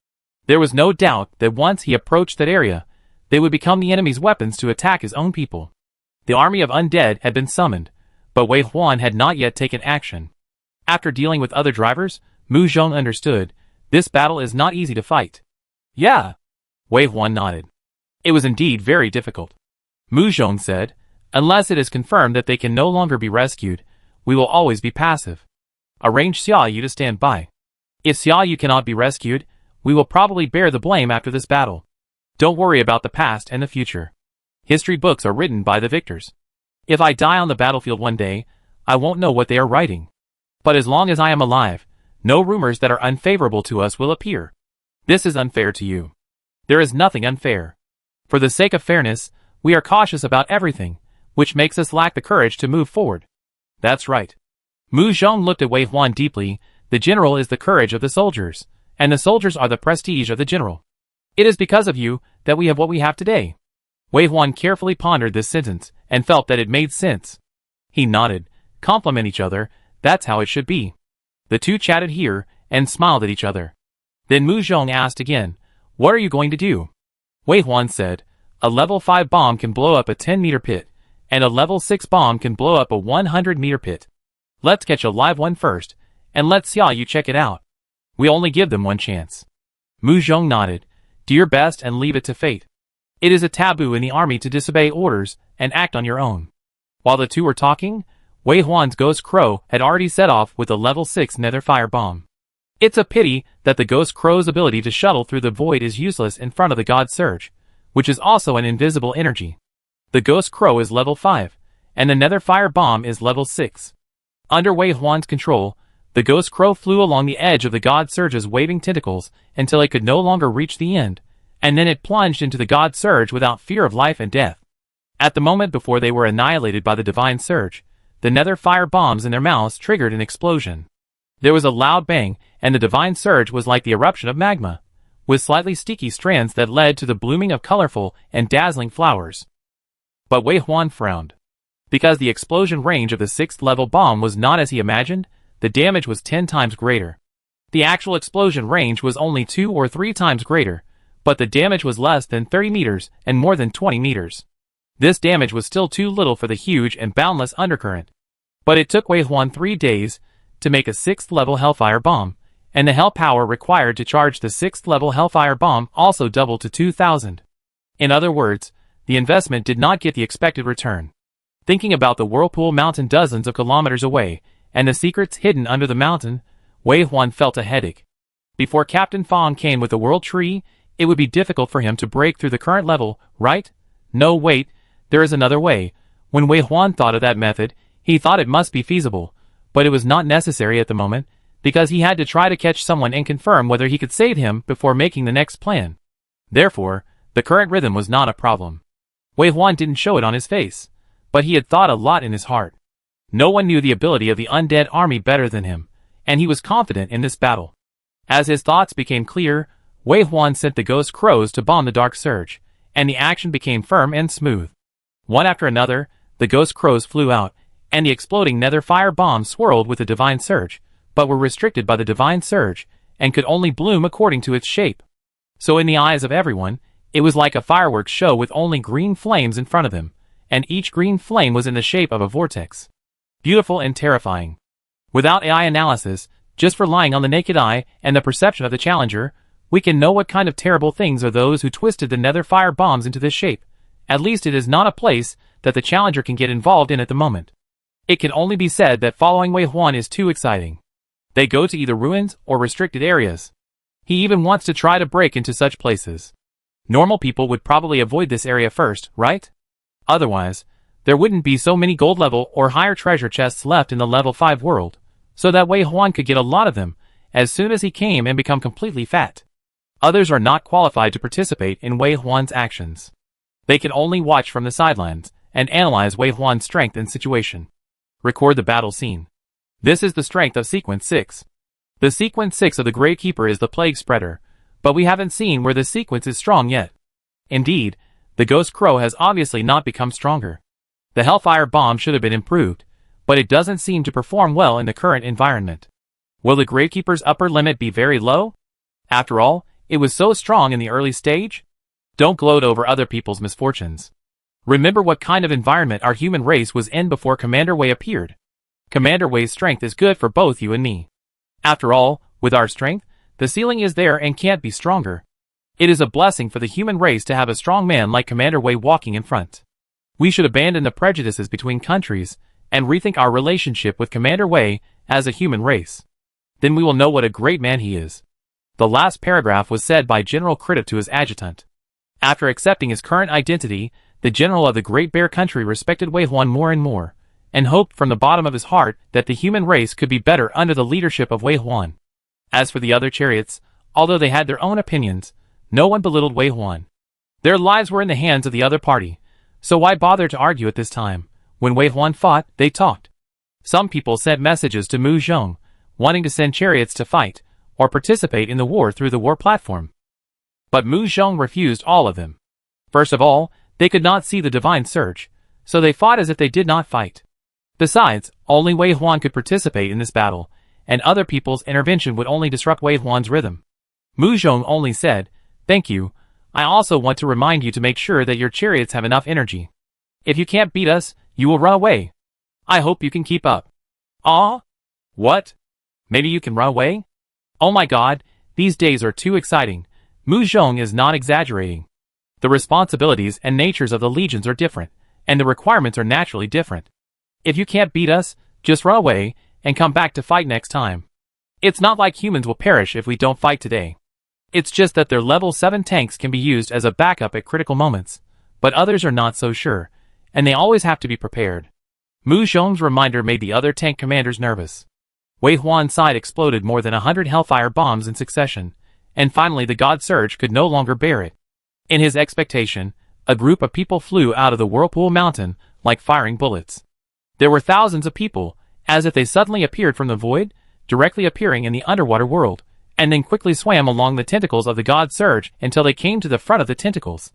There was no doubt that once he approached that area, they would become the enemy's weapons to attack his own people. The army of undead had been summoned, but Wei Huan had not yet taken action. After dealing with other drivers, Mu Zhong understood, this battle is not easy to fight. Yeah. Wei Huan nodded. It was indeed very difficult. Mu Zhong said, unless it is confirmed that they can no longer be rescued, we will always be passive. Arrange Xia Yu to stand by. If Xia Yu cannot be rescued, we will probably bear the blame after this battle. Don't worry about the past and the future. History books are written by the victors. If I die on the battlefield one day, I won't know what they are writing. But as long as I am alive, no rumors that are unfavorable to us will appear. This is unfair to you. There is nothing unfair. For the sake of fairness, we are cautious about everything, which makes us lack the courage to move forward. That's right. Mu Zhong looked at Wei Huan deeply. The general is the courage of the soldiers, and the soldiers are the prestige of the general. It is because of you that we have what we have today. Wei Huan carefully pondered this sentence and felt that it made sense. He nodded, compliment each other, that's how it should be. The two chatted here and smiled at each other. Then Mu Zhong asked again, what are you going to do? Wei Huan said, a level 5 bomb can blow up a 10-meter pit, and a level 6 bomb can blow up a 100-meter pit. Let's catch a live one first, and let Xia Yu check it out. We only give them one chance. Mu Zhong nodded. Do your best and leave it to fate. It is a taboo in the army to disobey orders and act on your own. While the two were talking, Wei Huan's Ghost Crow had already set off with a level 6 nether fire bomb. It's a pity that the Ghost Crow's ability to shuttle through the void is useless in front of the God Surge, which is also an invisible energy. The Ghost Crow is level 5, and the Nether Fire Bomb is level 6. Under Wei Huan's control, the Ghost Crow flew along the edge of the God Surge's waving tentacles until it could no longer reach the end, and then it plunged into the God Surge without fear of life and death. At the moment before they were annihilated by the Divine Surge, the Nether Fire Bombs in their mouths triggered an explosion. There was a loud bang, and the Divine Surge was like the eruption of magma, with slightly sticky strands that led to the blooming of colorful and dazzling flowers. But Wei Huan frowned. Because the explosion range of the 6th level bomb was not as he imagined, the damage was 10 times greater. The actual explosion range was only 2 or 3 times greater, but the damage was less than 30 meters and more than 20 meters. This damage was still too little for the huge and boundless undercurrent. But it took Wei Huan 3 days to make a 6th level Hellfire bomb, and the hell power required to charge the 6th level Hellfire bomb also doubled to 2,000. In other words, the investment did not get the expected return. Thinking about the Whirlpool Mountain dozens of kilometers away, and the secrets hidden under the mountain, Wei Huan felt a headache. Before Captain Fong came with the World Tree, it would be difficult for him to break through the current level, right? No, wait, there is another way. When Wei Huan thought of that method, he thought it must be feasible, but it was not necessary at the moment, because he had to try to catch someone and confirm whether he could save him before making the next plan. Therefore, the current rhythm was not a problem. Wei Huan didn't show it on his face, but he had thought a lot in his heart. No one knew the ability of the undead army better than him, and he was confident in this battle. As his thoughts became clear, Wei Huan sent the Ghost Crows to bomb the Dark Surge, and the action became firm and smooth. One after another, the Ghost Crows flew out, and the exploding Nether Fire bombs swirled with the Divine Surge, but were restricted by the Divine Surge, and could only bloom according to its shape. So in the eyes of everyone, it was like a fireworks show with only green flames in front of them, and each green flame was in the shape of a vortex. Beautiful and terrifying. Without AI analysis, just relying on the naked eye and the perception of the challenger, we can know what kind of terrible things are those who twisted the Nether Fire bombs into this shape. At least it is not a place that the challenger can get involved in at the moment. It can only be said that following Wei Huan is too exciting. They go to either ruins or restricted areas. He even wants to try to break into such places. Normal people would probably avoid this area first, right? Otherwise, there wouldn't be so many gold level or higher treasure chests left in the level 5 world, so that Wei Huan could get a lot of them as soon as he came and become completely fat. Others are not qualified to participate in Wei Huan's actions. They can only watch from the sidelines and analyze Wei Huan's strength and situation. Record the battle scene. This is the strength of Sequence 6. The Sequence 6 of the Gravekeeper is the Plague Spreader, but we haven't seen where the sequence is strong yet. Indeed, the Ghost Crow has obviously not become stronger. The Hellfire Bomb should have been improved, but it doesn't seem to perform well in the current environment. Will the Gravekeeper's upper limit be very low? After all, it was so strong in the early stage? Don't gloat over other people's misfortunes. Remember what kind of environment our human race was in before Commander Wei appeared. Commander Wei's strength is good for both you and me. After all, with our strength, the ceiling is there and can't be stronger. It is a blessing for the human race to have a strong man like Commander Wei walking in front. We should abandon the prejudices between countries and rethink our relationship with Commander Wei as a human race. Then we will know what a great man he is. The last paragraph was said by General Krita to his adjutant. After accepting his current identity, the general of the Great Bear Country respected Wei Huan more and more, and hoped from the bottom of his heart that the human race could be better under the leadership of Wei Huan. As for the other chariots, although they had their own opinions, no one belittled Wei Huan. Their lives were in the hands of the other party, so why bother to argue at this time? When Wei Huan fought, they talked. Some people sent messages to Mu Zhong, wanting to send chariots to fight, or participate in the war through the war platform. But Mu Zhong refused all of them. First of all, they could not see the Divine Surge, so they fought as if they did not fight. Besides, only Wei Huan could participate in this battle, and other people's intervention would only disrupt Wei Huan's rhythm. Mu Zhong only said, "Thank you. I also want to remind you to make sure that your chariots have enough energy. If you can't beat us, you will run away. I hope you can keep up." "Ah? What? Maybe you can run away? Oh my god, these days are too exciting." Mu Zhong is not exaggerating. The responsibilities and natures of the legions are different, and the requirements are naturally different. If you can't beat us, just run away and come back to fight next time. It's not like humans will perish if we don't fight today. It's just that their level 7 tanks can be used as a backup at critical moments, but others are not so sure, and they always have to be prepared. Mu Zhong's reminder made the other tank commanders nervous. Wei Huan's side exploded more than 100 Hellfire bombs in succession, and finally the God Surge could no longer bear it. In his expectation, a group of people flew out of the Whirlpool Mountain like firing bullets. There were thousands of people, as if they suddenly appeared from the void, directly appearing in the underwater world, and then quickly swam along the tentacles of the God Surge until they came to the front of the tentacles.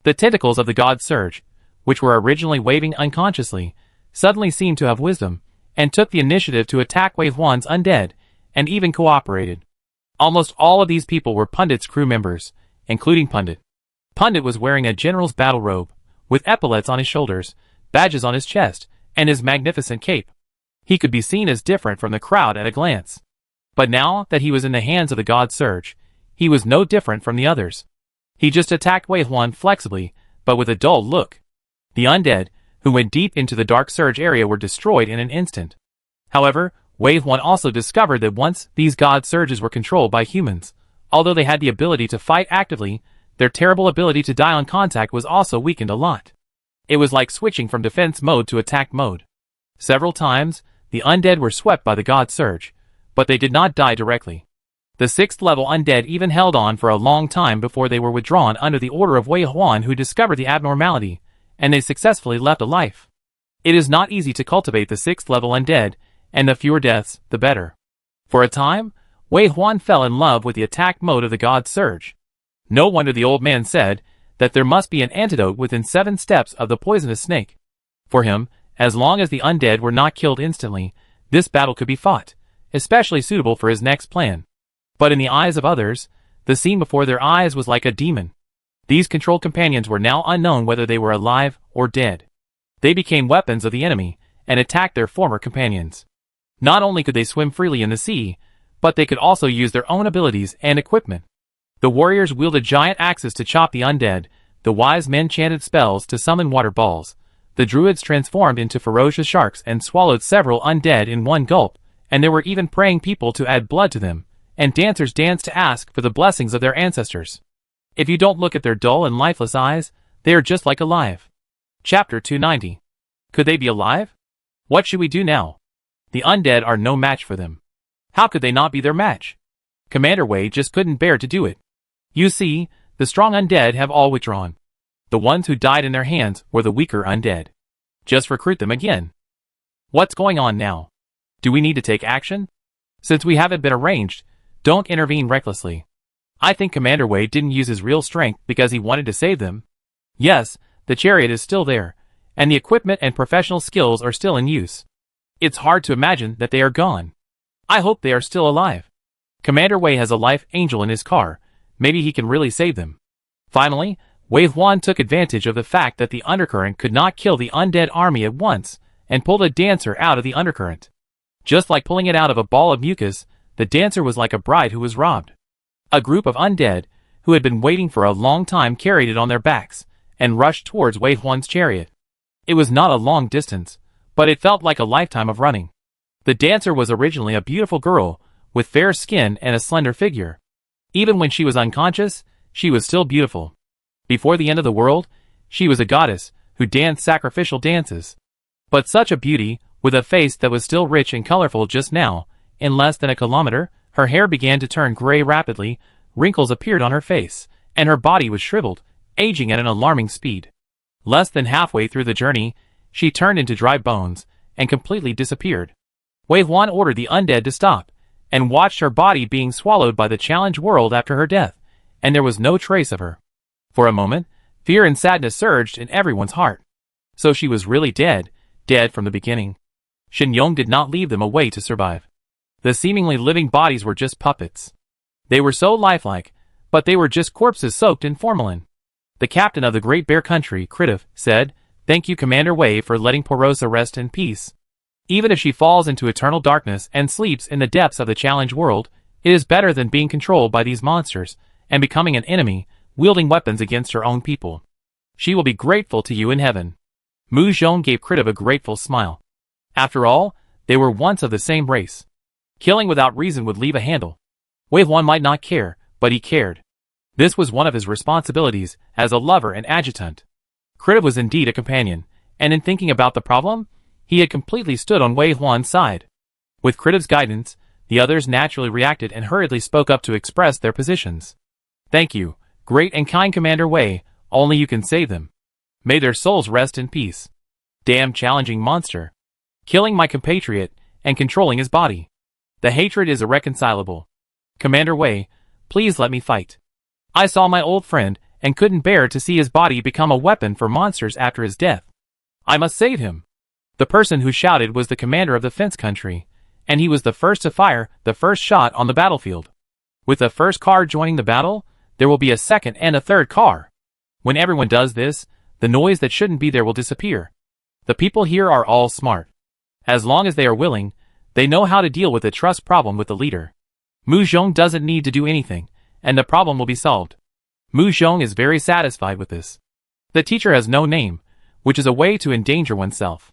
The tentacles of the God Surge, which were originally waving unconsciously, suddenly seemed to have wisdom, and took the initiative to attack Wei Huan's undead, and even cooperated. Almost all of these people were Pundit's crew members, including Pundit. Pundit was wearing a general's battle robe, with epaulets on his shoulders, badges on his chest, and his magnificent cape. He could be seen as different from the crowd at a glance. But now that he was in the hands of the God Surge, he was no different from the others. He just attacked Wei Huan flexibly, but with a dull look. The undead, who went deep into the Dark Surge area, were destroyed in an instant. However, Wei Huan also discovered that once these God Surges were controlled by humans, although they had the ability to fight actively, their terrible ability to die on contact was also weakened a lot. It was like switching from defense mode to attack mode. Several times, the undead were swept by the God Surge, but they did not die directly. The 6th level undead even held on for a long time before they were withdrawn under the order of Wei Huan, who discovered the abnormality, and they successfully left a life. It is not easy to cultivate the 6th level undead, and the fewer deaths, the better. For a time, Wei Huan fell in love with the attack mode of the God Surge. No wonder the old man said that there must be an antidote within 7 steps of the poisonous snake. For him, as long as the undead were not killed instantly, this battle could be fought, especially suitable for his next plan. But in the eyes of others, the scene before their eyes was like a demon. These controlled companions were now unknown whether they were alive or dead. They became weapons of the enemy, and attacked their former companions. Not only could they swim freely in the sea, but they could also use their own abilities and equipment. The warriors wielded giant axes to chop the undead, the wise men chanted spells to summon water balls, the druids transformed into ferocious sharks and swallowed several undead in one gulp, and there were even praying people to add blood to them, and dancers danced to ask for the blessings of their ancestors. If you don't look at their dull and lifeless eyes, they are just like alive. Chapter 290. Could they be alive? What should we do now? The undead are no match for them. How could they not be their match? Commander Wei just couldn't bear to do it. You see, the strong undead have all withdrawn. The ones who died in their hands were the weaker undead. Just recruit them again. What's going on now? Do we need to take action? Since we haven't been arranged, don't intervene recklessly. I think Commander Wei didn't use his real strength because he wanted to save them. Yes, the chariot is still there, and the equipment and professional skills are still in use. It's hard to imagine that they are gone. I hope they are still alive. Commander Wei has a life angel in his car. Maybe he can really save them. Finally, Wei Huan took advantage of the fact that the undercurrent could not kill the undead army at once, and pulled a dancer out of the undercurrent. Just like pulling it out of a ball of mucus, the dancer was like a bride who was robbed. A group of undead, who had been waiting for a long time, carried it on their backs, and rushed towards Wei Huan's chariot. It was not a long distance, but it felt like a lifetime of running. The dancer was originally a beautiful girl, with fair skin and a slender figure. Even when she was unconscious, she was still beautiful. Before the end of the world, she was a goddess, who danced sacrificial dances. But such a beauty, with a face that was still rich and colorful just now, in less than a kilometer, her hair began to turn gray rapidly, wrinkles appeared on her face, and her body was shriveled, aging at an alarming speed. Less than halfway through the journey, she turned into dry bones, and completely disappeared. Wei Huan ordered the undead to stop, and watched her body being swallowed by the challenge world after her death, and there was no trace of her. For a moment, fear and sadness surged in everyone's heart. So she was really dead, dead from the beginning. Shen Yong did not leave them a way to survive. The seemingly living bodies were just puppets. They were so lifelike, but they were just corpses soaked in formalin. The captain of the Great Bear Country, Kritif, said, "Thank you, Commander Wei, for letting Porosa rest in peace. Even if she falls into eternal darkness and sleeps in the depths of the challenge world, it is better than being controlled by these monsters, and becoming an enemy, wielding weapons against her own people. She will be grateful to you in heaven." Mu Zhong gave Kritif a grateful smile. After all, they were once of the same race. Killing without reason would leave a handle. Wei Huan might not care, but he cared. This was one of his responsibilities as a lover and adjutant. Kritiv was indeed a companion, and in thinking about the problem, he had completely stood on Wei Huan's side. With Kritiv's guidance, the others naturally reacted and hurriedly spoke up to express their positions. Thank you, great and kind Commander Wei, only you can save them. May their souls rest in peace. Damn challenging monster. Killing my compatriot and controlling his body. The hatred is irreconcilable. Commander Wei, please let me fight. I saw my old friend and couldn't bear to see his body become a weapon for monsters after his death. I must save him. The person who shouted was the commander of the fence country, and he was the first to fire the first shot on the battlefield. With the first car joining the battle, there will be a second and a third car. When everyone does this, the noise that shouldn't be there will disappear. The people here are all smart. As long as they are willing, they know how to deal with the trust problem with the leader. Mu Zhong doesn't need to do anything, and the problem will be solved. Mu Zhong is very satisfied with this. The teacher has no name, which is a way to endanger oneself.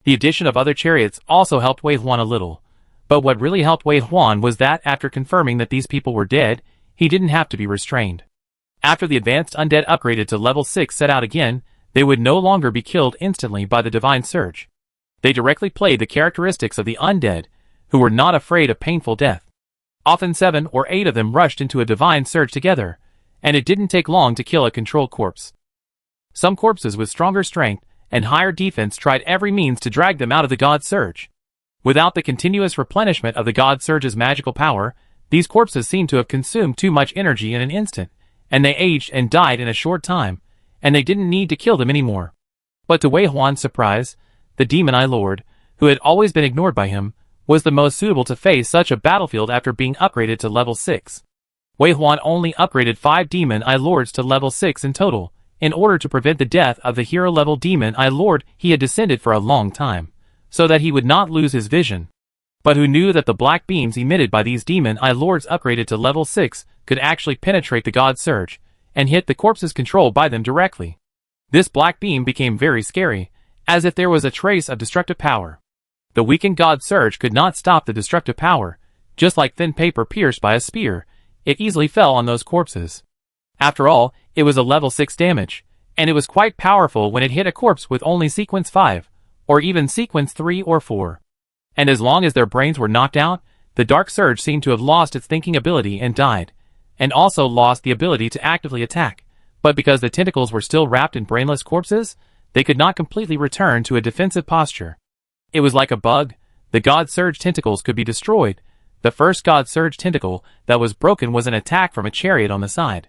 The addition of other chariots also helped Wei Huan a little, but what really helped Wei Huan was that after confirming that these people were dead, he didn't have to be restrained. After the advanced undead upgraded to level 6 set out again, they would no longer be killed instantly by the divine surge. They directly played the characteristics of the undead, who were not afraid of painful death. Often 7 or 8 of them rushed into a divine surge together, and it didn't take long to kill a controlled corpse. Some corpses with stronger strength and higher defense tried every means to drag them out of the God Surge. Without the continuous replenishment of the God Surge's magical power, these corpses seemed to have consumed too much energy in an instant, and they aged and died in a short time, and they didn't need to kill them anymore. But to Wei Huan's surprise, the Demon Eye Lord, who had always been ignored by him, was the most suitable to face such a battlefield after being upgraded to level 6. Wei Huan only upgraded 5 Demon Eye Lords to level 6 in total, in order to prevent the death of the hero-level Demon Eye Lord he had descended for a long time, so that he would not lose his vision. But who knew that the black beams emitted by these Demon Eye Lords upgraded to level 6 could actually penetrate the God Surge, and hit the corpses controlled by them directly. This black beam became very scary, as if there was a trace of destructive power. The weakened God Surge could not stop the destructive power, just like thin paper pierced by a spear, it easily fell on those corpses. After all, it was a level 6 damage, and it was quite powerful when it hit a corpse with only sequence 5, or even sequence 3 or 4. And as long as their brains were knocked out, the Dark Surge seemed to have lost its thinking ability and died, and also lost the ability to actively attack, but because the tentacles were still wrapped in brainless corpses, they could not completely return to a defensive posture. It was like a bug. The God Surge tentacles could be destroyed. The first God Surge tentacle that was broken was an attack from a chariot on the side.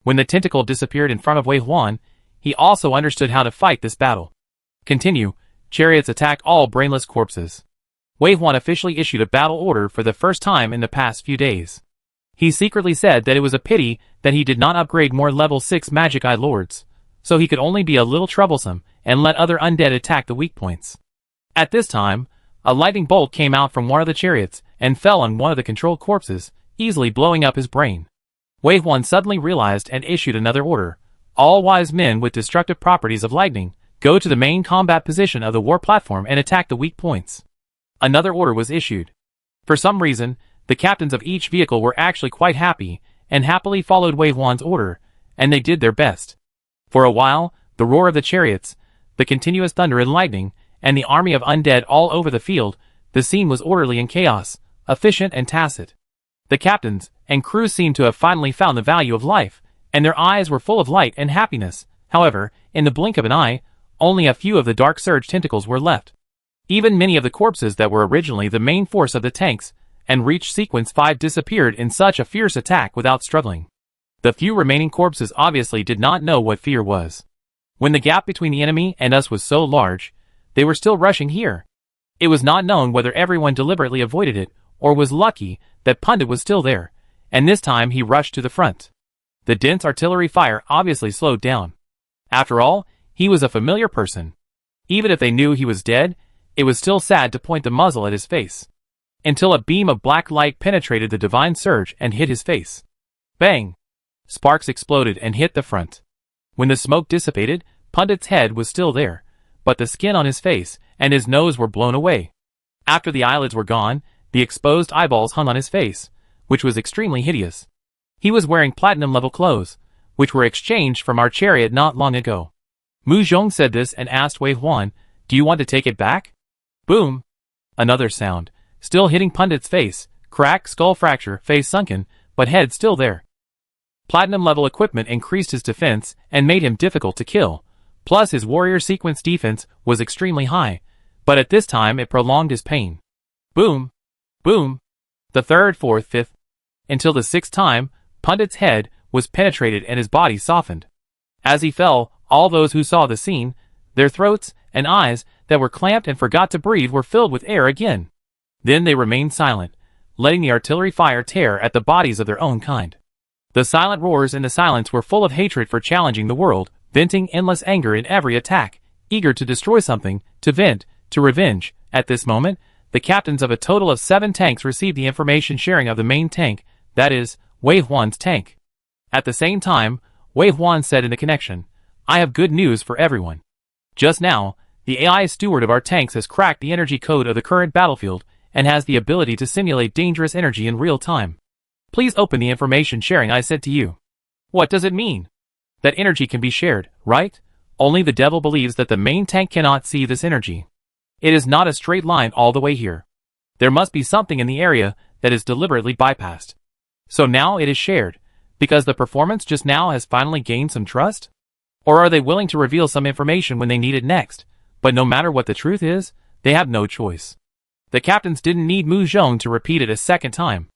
When the tentacle disappeared in front of Wei Huan, he also understood how to fight this battle. Continue, chariots attack all brainless corpses. Wei Huan officially issued a battle order for the first time in the past few days. He secretly said that it was a pity that he did not upgrade more level 6 Magic Eye Lords, so he could only be a little troublesome and let other undead attack the weak points. At this time, a lightning bolt came out from one of the chariots and fell on one of the controlled corpses, easily blowing up his brain. Wei Huan suddenly realized and issued another order. All wise men with destructive properties of lightning, go to the main combat position of the war platform and attack the weak points. Another order was issued. For some reason, the captains of each vehicle were actually quite happy, and happily followed Wei Huan's order, and they did their best. For a while, the roar of the chariots, the continuous thunder and lightning, and the army of undead all over the field, the scene was orderly and chaos, efficient and tacit. The captains and crew seemed to have finally found the value of life, and their eyes were full of light and happiness. However, in the blink of an eye, only a few of the Dark Surge tentacles were left. Even many of the corpses that were originally the main force of the tanks and reached sequence 5 disappeared in such a fierce attack without struggling. The few remaining corpses obviously did not know what fear was. When the gap between the enemy and us was so large, they were still rushing here. It was not known whether everyone deliberately avoided it, or was lucky that Pundit was still there, and this time he rushed to the front. The dense artillery fire obviously slowed down. After all, he was a familiar person. Even if they knew he was dead, it was still sad to point the muzzle at his face. Until a beam of black light penetrated the divine surge and hit his face. Bang! Sparks exploded and hit the front. When the smoke dissipated, Pundit's head was still there, but the skin on his face and his nose were blown away. After the eyelids were gone, the exposed eyeballs hung on his face, which was extremely hideous. He was wearing platinum-level clothes, which were exchanged from our chariot not long ago. Mu Zhong said this and asked Wei Huan, "Do you want to take it back?" Boom! Another sound, still hitting Pundit's face, crack, skull fracture, face sunken, but head still there. Platinum-level equipment increased his defense and made him difficult to kill, plus his warrior sequence defense was extremely high, but at this time it prolonged his pain. Boom! Boom! The third, fourth, fifth, until the sixth time, Pundit's head was penetrated and his body softened. As he fell, all those who saw the scene, their throats and eyes that were clamped and forgot to breathe were filled with air again. Then they remained silent, letting the artillery fire tear at the bodies of their own kind. The silent roars in the silence were full of hatred for challenging the world, venting endless anger in every attack, eager to destroy something, to vent, to revenge. At this moment, the captains of a total of 7 tanks received the information sharing of the main tank, that is, Wei Huan's tank. At the same time, Wei Huan said in the connection, "I have good news for everyone. Just now, the AI steward of our tanks has cracked the energy code of the current battlefield and has the ability to simulate dangerous energy in real time. Please open the information sharing I said to you." What does it mean? That energy can be shared, right? Only the devil believes that the main tank cannot see this energy. It is not a straight line all the way here. There must be something in the area that is deliberately bypassed. So now it is shared, because the performance just now has finally gained some trust? Or are they willing to reveal some information when they need it next, but no matter what the truth is, they have no choice. The captains didn't need Mu Zhong to repeat it a second time.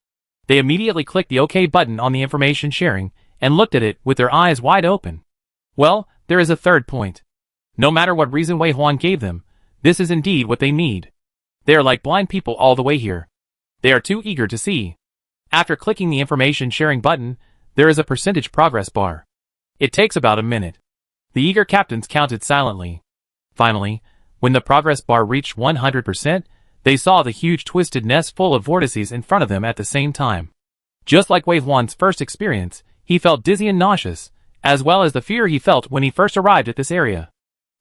They immediately clicked the OK button on the information sharing, and looked at it with their eyes wide open. Well, there is a third point. No matter what reason Wei Huan gave them, this is indeed what they need. They are like blind people all the way here. They are too eager to see. After clicking the information sharing button, there is a percentage progress bar. It takes about a minute. The eager captains counted silently. Finally, when the progress bar reached 100%, they saw the huge twisted nest full of vortices in front of them at the same time. Just like Wei Huan's first experience, he felt dizzy and nauseous, as well as the fear he felt when he first arrived at this area.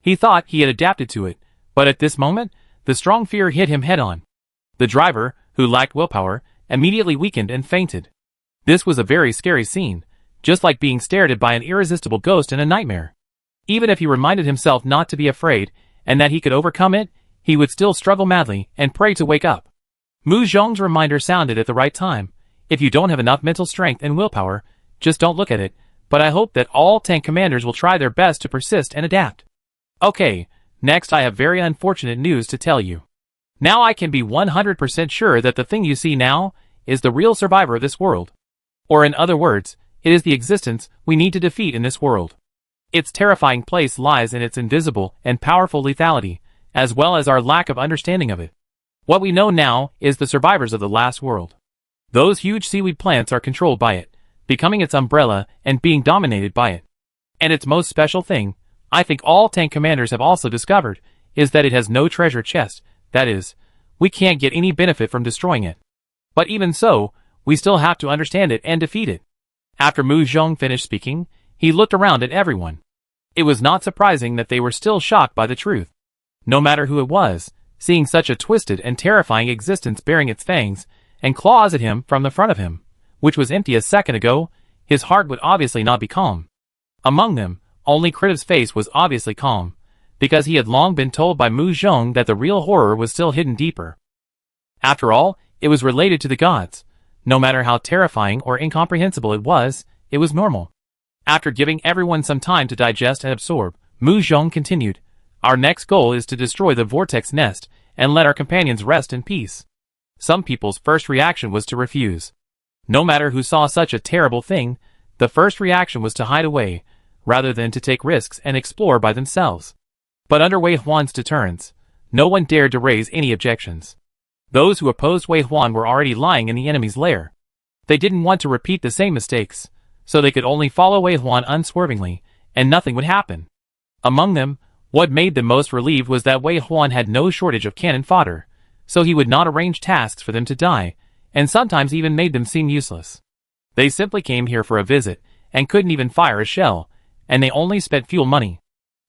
He thought he had adapted to it, but at this moment, the strong fear hit him head-on. The driver, who lacked willpower, immediately weakened and fainted. This was a very scary scene, just like being stared at by an irresistible ghost in a nightmare. Even if he reminded himself not to be afraid, and that he could overcome it, he would still struggle madly and pray to wake up. Mu Zhong's reminder sounded at the right time. If you don't have enough mental strength and willpower, just don't look at it, but I hope that all tank commanders will try their best to persist and adapt. Okay, next I have very unfortunate news to tell you. Now I can be 100% sure that the thing you see now is the real survivor of this world. Or in other words, it is the existence we need to defeat in this world. Its terrifying place lies in its invisible and powerful lethality, as well as our lack of understanding of it. What we know now is the survivors of the last world. Those huge seaweed plants are controlled by it, becoming its umbrella and being dominated by it. And its most special thing, I think all tank commanders have also discovered, is that it has no treasure chest, that is, we can't get any benefit from destroying it. But even so, we still have to understand it and defeat it. After Mu Zhong finished speaking, he looked around at everyone. It was not surprising that they were still shocked by the truth. No matter who it was, seeing such a twisted and terrifying existence bearing its fangs and claws at him from the front of him, which was empty a second ago, his heart would obviously not be calm. Among them, only Kritov's face was obviously calm, because he had long been told by Mu Zhong that the real horror was still hidden deeper. After all, it was related to the gods. No matter how terrifying or incomprehensible it was normal. After giving everyone some time to digest and absorb, Mu Zhong continued, "Our next goal is to destroy the vortex nest and let our companions rest in peace." Some people's first reaction was to refuse. No matter who saw such a terrible thing, the first reaction was to hide away, rather than to take risks and explore by themselves. But under Wei Huan's deterrence, no one dared to raise any objections. Those who opposed Wei Huan were already lying in the enemy's lair. They didn't want to repeat the same mistakes, so they could only follow Wei Huan unswervingly, and nothing would happen. Among them, what made them most relieved was that Wei Huan had no shortage of cannon fodder, so he would not arrange tasks for them to die, and sometimes even made them seem useless. They simply came here for a visit, and couldn't even fire a shell, and they only spent fuel money.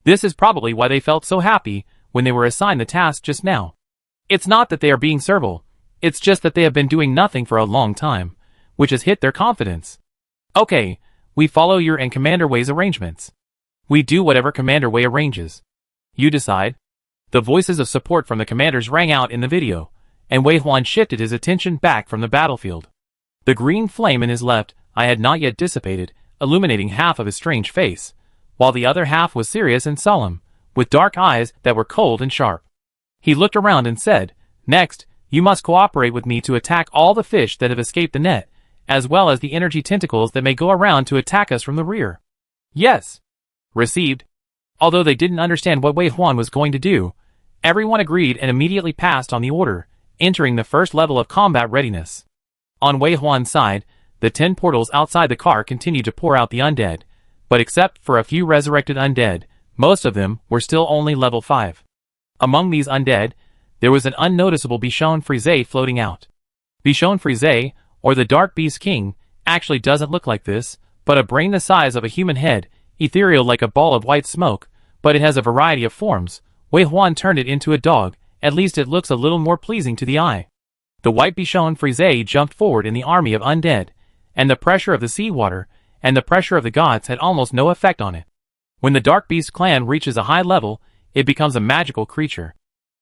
This is probably why they felt so happy when they were assigned the task just now. It's not that they are being servile, it's just that they have been doing nothing for a long time, which has hit their confidence. Okay, we follow your and Commander Wei's arrangements. We do whatever Commander Wei arranges. You decide. The voices of support from the commanders rang out in the video, and Wei Huan shifted his attention back from the battlefield. The green flame in his left eye had not yet dissipated, illuminating half of his strange face, while the other half was serious and solemn, with dark eyes that were cold and sharp. He looked around and said, "Next, you must cooperate with me to attack all the fish that have escaped the net, as well as the energy tentacles that may go around to attack us from the rear." "Yes." Received. Although they didn't understand what Wei Huan was going to do, everyone agreed and immediately passed on the order, entering the first level of combat readiness. On Wei Huan's side, the 10 portals outside the car continued to pour out the undead, but except for a few resurrected undead, most of them were still only level 5. Among these undead, there was an unnoticeable Bichon Frise floating out. Bichon Frise, or the Dark Beast King, actually doesn't look like this, but a brain the size of a human head, ethereal like a ball of white smoke, but it has a variety of forms. Wei Huan turned it into a dog, at least it looks a little more pleasing to the eye. The white Bichon Frise jumped forward in the army of undead, and the pressure of the seawater, and the pressure of the gods had almost no effect on it. When the Dark Beast clan reaches a high level, it becomes a magical creature.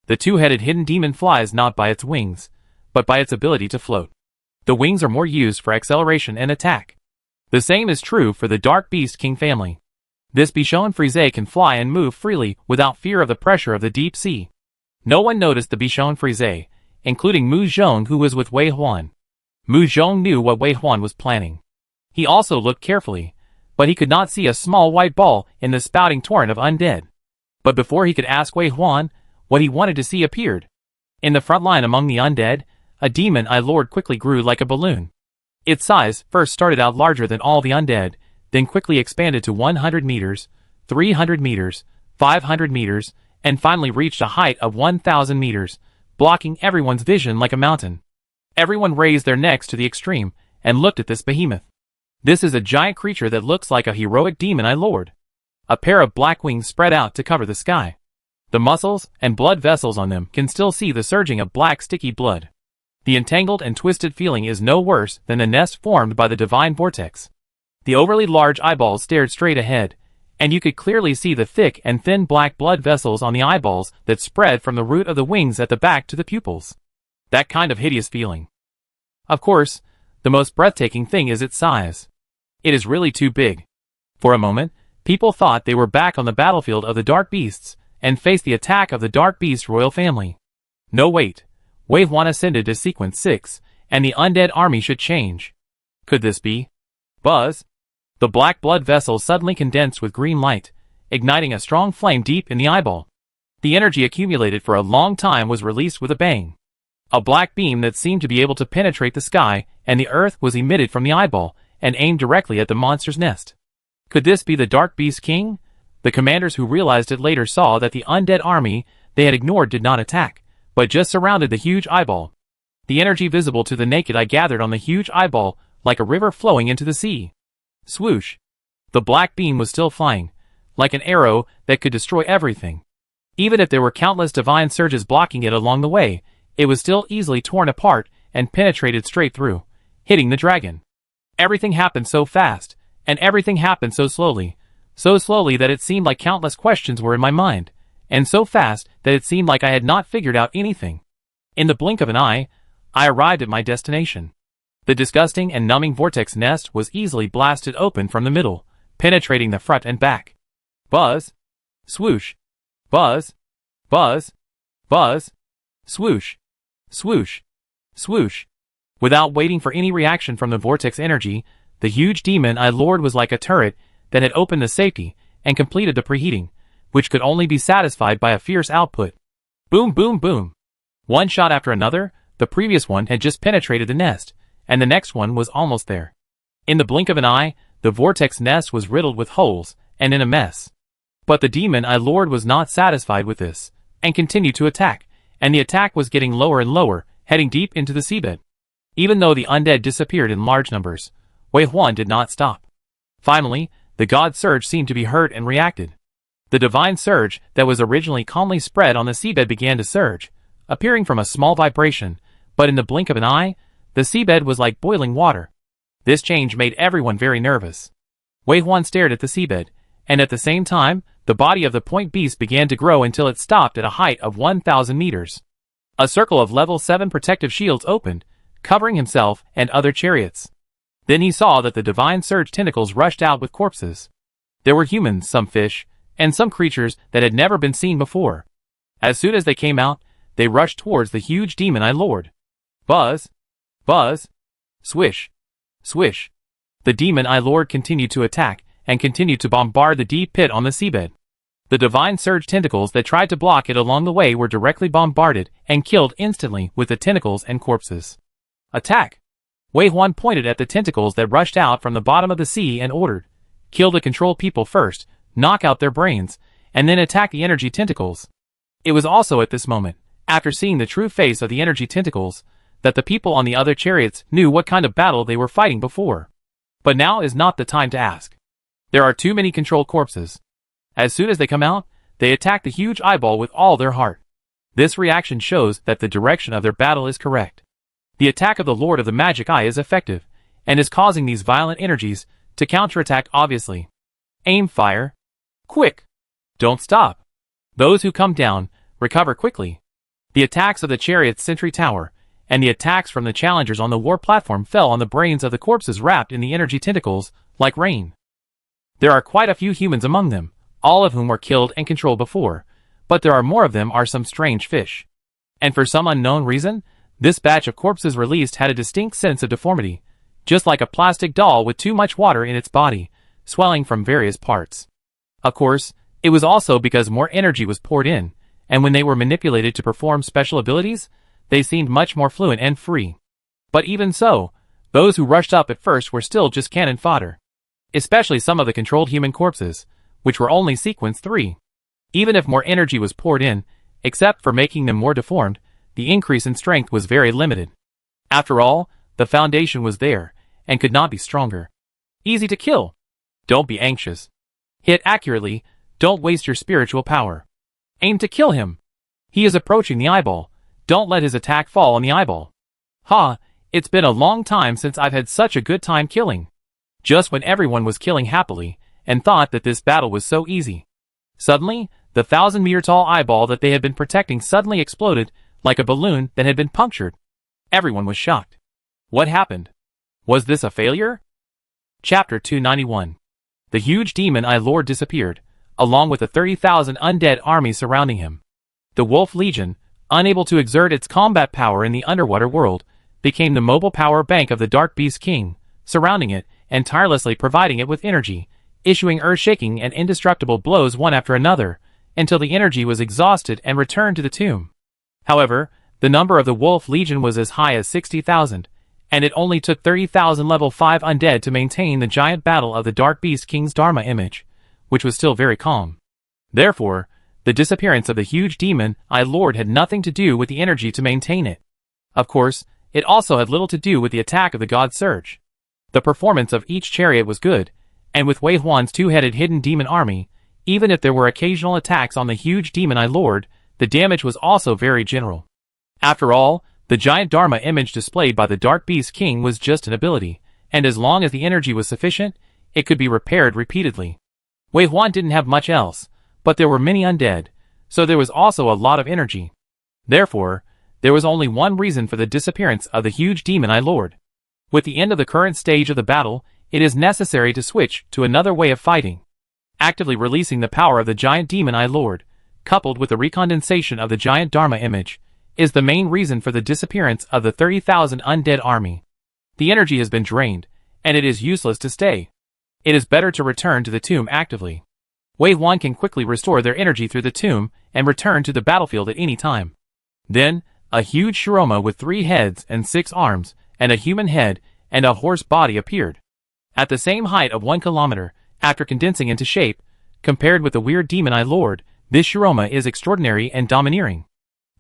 The two-headed hidden demon flies not by its wings, but by its ability to float. The wings are more used for acceleration and attack. The same is true for the Dark Beast King family. This Bichon Frise can fly and move freely without fear of the pressure of the deep sea. No one noticed the Bichon Frise, including Mu Zhong, who was with Wei Huan. Mu Zhong knew what Wei Huan was planning. He also looked carefully, but he could not see a small white ball in the spouting torrent of undead. But before he could ask Wei Huan, what he wanted to see appeared. In the front line among the undead, a demon eye lord quickly grew like a balloon. Its size first started out larger than all the undead, then quickly expanded to 100 meters, 300 meters, 500 meters, and finally reached a height of 1,000 meters, blocking everyone's vision like a mountain. Everyone raised their necks to the extreme and looked at this behemoth. This is a giant creature that looks like a heroic demon eye lord. A pair of black wings spread out to cover the sky. The muscles and blood vessels on them can still see the surging of black sticky blood. The entangled and twisted feeling is no worse than the nest formed by the divine vortex. The overly large eyeballs stared straight ahead, and you could clearly see the thick and thin black blood vessels on the eyeballs that spread from the root of the wings at the back to the pupils. That kind of hideous feeling. Of course, the most breathtaking thing is its size. It is really too big. For a moment, people thought they were back on the battlefield of the Dark Beasts, and faced the attack of the Dark Beast royal family. No wait, Wei Huan ascended to sequence 6, and the undead army should change. Could this be? Buzz? The black blood vessels suddenly condensed with green light, igniting a strong flame deep in the eyeball. The energy accumulated for a long time was released with a bang. A black beam that seemed to be able to penetrate the sky and the earth was emitted from the eyeball and aimed directly at the monster's nest. Could this be the Dark Beast King? The commanders who realized it later saw that the undead army they had ignored did not attack, but just surrounded the huge eyeball. The energy visible to the naked eye gathered on the huge eyeball like a river flowing into the sea. Swoosh! The black beam was still flying, like an arrow that could destroy everything. Even if there were countless divine surges blocking it along the way, it was still easily torn apart and penetrated straight through, hitting the dragon. Everything happened so fast, and everything happened so slowly that it seemed like countless questions were in my mind, and so fast that it seemed like I had not figured out anything. In the blink of an eye, I arrived at my destination. The disgusting and numbing vortex nest was easily blasted open from the middle, penetrating the front and back. Buzz! Swoosh! Buzz! Buzz! Buzz! Swoosh! Swoosh! Swoosh! Without waiting for any reaction from the vortex energy, the huge demon eye lord was like a turret that had opened the safety and completed the preheating, which could only be satisfied by a fierce output. Boom, boom, boom! One shot after another, the previous one had just penetrated the nest, and the next one was almost there. In the blink of an eye, the vortex nest was riddled with holes and in a mess. But the demon eye lord was not satisfied with this, and continued to attack, and the attack was getting lower and lower, heading deep into the seabed. Even though the undead disappeared in large numbers, Wei Huan did not stop. Finally, the god surge seemed to be hurt and reacted. The divine surge that was originally calmly spread on the seabed began to surge, appearing from a small vibration, but in the blink of an eye, the seabed was like boiling water. This change made everyone very nervous. Wei Huan stared at the seabed, and at the same time, the body of the point beast began to grow until it stopped at a height of 1,000 meters. A circle of level 7 protective shields opened, covering himself and other chariots. Then he saw that the divine surge tentacles rushed out with corpses. There were humans, some fish, and some creatures that had never been seen before. As soon as they came out, they rushed towards the huge demon Eye Lord. Buzz! Buzz! Swish! Swish! The demon Eye Lord continued to attack, and continued to bombard the deep pit on the seabed. The divine surge tentacles that tried to block it along the way were directly bombarded and killed instantly with the tentacles and corpses. Attack! Wei Huan pointed at the tentacles that rushed out from the bottom of the sea and ordered, "Kill the control people first, knock out their brains, and then attack the energy tentacles." It was also at this moment, after seeing the true face of the energy tentacles, that the people on the other chariots knew what kind of battle they were fighting before. But now is not the time to ask. There are too many controlled corpses. As soon as they come out, they attack the huge eyeball with all their heart. This reaction shows that the direction of their battle is correct. The attack of the Lord of the Magic Eye is effective, and is causing these violent energies to counterattack obviously. Aim fire. Quick! Don't stop. Those who come down, recover quickly. The attacks of the chariot's sentry tower, and the attacks from the challengers on the war platform fell on the brains of the corpses wrapped in the energy tentacles, like rain. There are quite a few humans among them, all of whom were killed and controlled before, but there are more of them are some strange fish. And for some unknown reason, this batch of corpses released had a distinct sense of deformity, just like a plastic doll with too much water in its body, swelling from various parts. Of course, it was also because more energy was poured in, and when they were manipulated to perform special abilities, they seemed much more fluent and free. But even so, those who rushed up at first were still just cannon fodder. Especially some of the controlled human corpses, which were only sequence 3. Even if more energy was poured in, except for making them more deformed, the increase in strength was very limited. After all, the foundation was there, and could not be stronger. Easy to kill. Don't be anxious. Hit accurately, don't waste your spiritual power. Aim to kill him. He is approaching the eyeball, don't let his attack fall on the eyeball. Ha, it's been a long time since I've had such a good time killing. Just when everyone was killing happily, and thought that this battle was so easy. Suddenly, the 1,000-meter-tall eyeball that they had been protecting suddenly exploded, like a balloon that had been punctured. Everyone was shocked. What happened? Was this a failure? Chapter 291. The huge demon Eye Lord disappeared, along with the 30,000 undead army surrounding him. The Wolf Legion, unable to exert its combat power in the underwater world, became the mobile power bank of the Dark Beast King, surrounding it and tirelessly providing it with energy, issuing earth-shaking and indestructible blows one after another, until the energy was exhausted and returned to the tomb. However, the number of the Wolf Legion was as high as 60,000, and it only took 30,000 level 5 undead to maintain the giant battle of the Dark Beast King's Dharma image, which was still very calm. Therefore, the disappearance of the huge demon Eye Lord had nothing to do with the energy to maintain it. Of course, it also had little to do with the attack of the God Surge. The performance of each chariot was good, and with Wei Huan's two-headed hidden demon army, even if there were occasional attacks on the huge demon Eye Lord, the damage was also very general. After all, the giant Dharma image displayed by the Dark Beast King was just an ability, and as long as the energy was sufficient, it could be repaired repeatedly. Wei Huan didn't have much else, but there were many undead, so there was also a lot of energy. Therefore, there was only one reason for the disappearance of the huge demon Eye Lord. With the end of the current stage of the battle, it is necessary to switch to another way of fighting. Actively releasing the power of the giant demon Eye Lord, coupled with the recondensation of the giant Dharma image, is the main reason for the disappearance of the 30,000 undead army. The energy has been drained, and it is useless to stay. It is better to return to the tomb actively. Wei Huan can quickly restore their energy through the tomb and return to the battlefield at any time. Then, a huge Shiroma with 3 heads and 6 arms, and a human head and a horse body appeared. At the same height of 1 kilometer, after condensing into shape, compared with the weird demon Eye Lord, this Shiroma is extraordinary and domineering.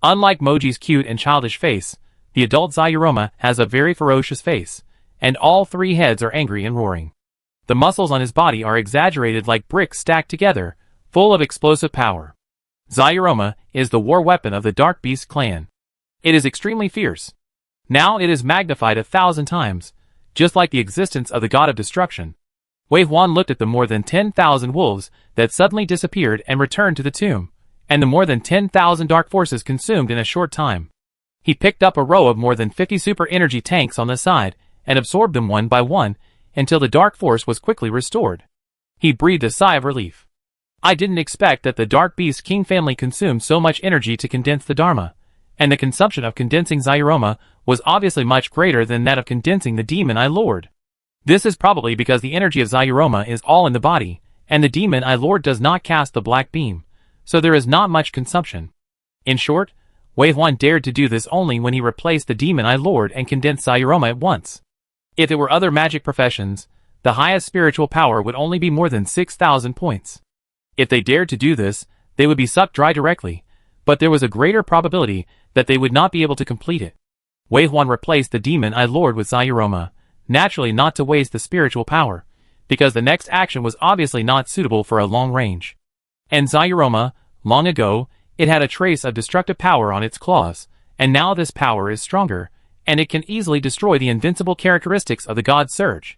Unlike Moji's cute and childish face, the adult Zayuroma has a very ferocious face, and all 3 heads are angry and roaring. The muscles on his body are exaggerated like bricks stacked together, full of explosive power. Zayuroma is the war weapon of the Dark Beast clan. It is extremely fierce. Now it is magnified 1,000 times, just like the existence of the god of destruction. Wei Huan looked at the more than 10,000 wolves that suddenly disappeared and returned to the tomb, and the more than 10,000 dark forces consumed in a short time. He picked up a row of more than 50 super energy tanks on the side and absorbed them one by one until the dark force was quickly restored. He breathed a sigh of relief. I didn't expect that the Dark Beast King family consumed so much energy to condense the Dharma, and the consumption of condensing Zayuroma was obviously much greater than that of condensing the Demon I Lord. This is probably because the energy of Zayuroma is all in the body, and the Demon I Lord does not cast the black beam, so there is not much consumption. In short, Wei Huan dared to do this only when he replaced the Demon I Lord and condensed Zayuroma at once. If it were other magic professions, the highest spiritual power would only be more than 6,000 points. If they dared to do this, they would be sucked dry directly, but there was a greater probability that they would not be able to complete it. Wei Huan replaced the Demon I Lord with Zayuroma, naturally not to waste the spiritual power, because the next action was obviously not suitable for a long range. And Zayuroma, long ago, it had a trace of destructive power on its claws, and now this power is stronger, and it can easily destroy the invincible characteristics of the God Surge.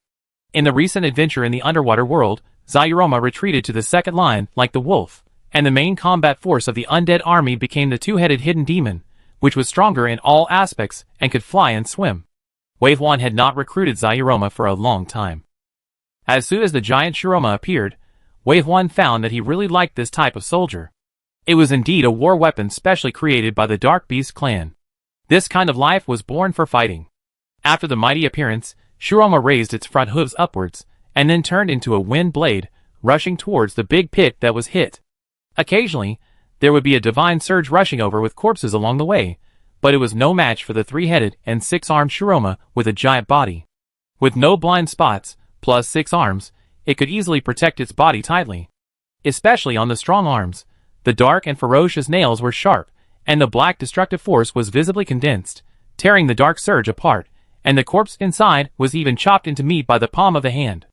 In the recent adventure in the underwater world, Zayuroma retreated to the second line like the wolf, and the main combat force of the undead army became the two-headed hidden demon, which was stronger in all aspects and could fly and swim. Wei Huan had not recruited Zayuroma for a long time. As soon as the giant Shiroma appeared, Wei Huan found that he really liked this type of soldier. It was indeed a war weapon specially created by the Dark Beast clan. This kind of life was born for fighting. After the mighty appearance, Shiroma raised its front hooves upwards, and then turned into a wind blade, rushing towards the big pit that was hit. Occasionally, there would be a divine surge rushing over with corpses along the way, but it was no match for the three-headed and six-armed Shiroma with a giant body. With no blind spots, plus 6 arms, it could easily protect its body tightly. Especially on the strong arms, the dark and ferocious nails were sharp, and the black destructive force was visibly condensed, tearing the dark surge apart, and the corpse inside was even chopped into meat by the palm of the hand.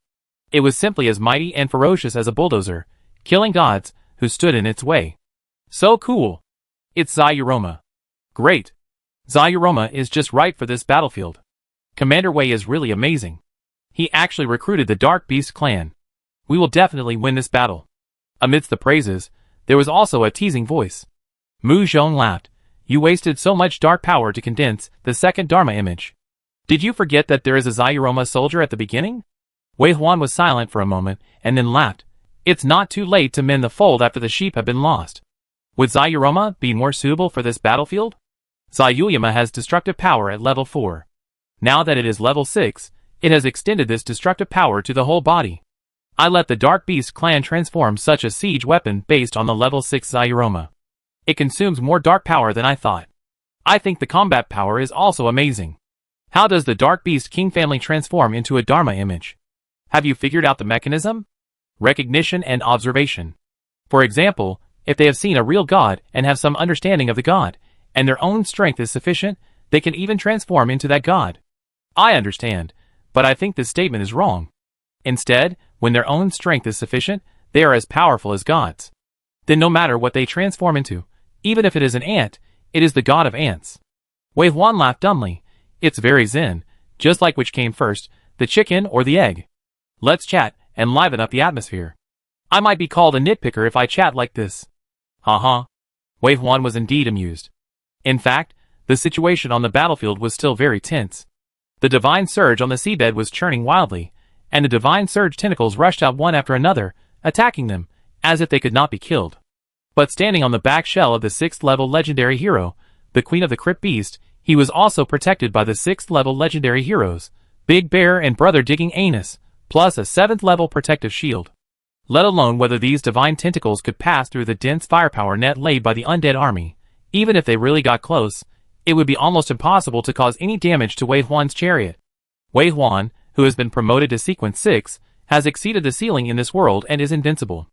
It was simply as mighty and ferocious as a bulldozer, killing gods who stood in its way. So cool! It's Zayuroma. Great! Zayuroma is just right for this battlefield. Commander Wei is really amazing. He actually recruited the Dark Beast clan. We will definitely win this battle. Amidst the praises, there was also a teasing voice. Mu Zhong laughed. You wasted so much dark power to condense the second Dharma image. Did you forget that there is a Zayuroma soldier at the beginning? Wei Huan was silent for a moment, and then laughed. It's not too late to mend the fold after the sheep have been lost. Would Zayuroma be more suitable for this battlefield? Zayuroma has destructive power at level 4. Now that it is level 6, it has extended this destructive power to the whole body. I let the Dark Beast clan transform such a siege weapon based on the level 6 Zayuroma. It consumes more dark power than I thought. I think the combat power is also amazing. How does the Dark Beast King family transform into a Dharma image? Have you figured out the mechanism? Recognition and observation. For example, if they have seen a real god and have some understanding of the god, and their own strength is sufficient, they can even transform into that god. I understand, but I think this statement is wrong. Instead, when their own strength is sufficient, they are as powerful as gods. Then no matter what they transform into, even if it is an ant, it is the god of ants. Wei Huan laughed dumbly. It's very zen, just like which came first, the chicken or the egg. Let's chat and liven up the atmosphere. I might be called a nitpicker if I chat like this. Haha. Wei Huan was indeed amused. In fact, the situation on the battlefield was still very tense. The divine surge on the seabed was churning wildly, and the divine surge tentacles rushed out one after another, attacking them, as if they could not be killed. But standing on the back shell of the 6th level legendary hero, the Queen of the Crypt Beast, he was also protected by the 6th level legendary heroes, Big Bear and Brother Digging Anus, plus a 7th level protective shield. Let alone whether these divine tentacles could pass through the dense firepower net laid by the undead army. Even if they really got close, it would be almost impossible to cause any damage to Wei Huan's chariot. Wei Huan, who has been promoted to Sequence 6, has exceeded the ceiling in this world and is invincible.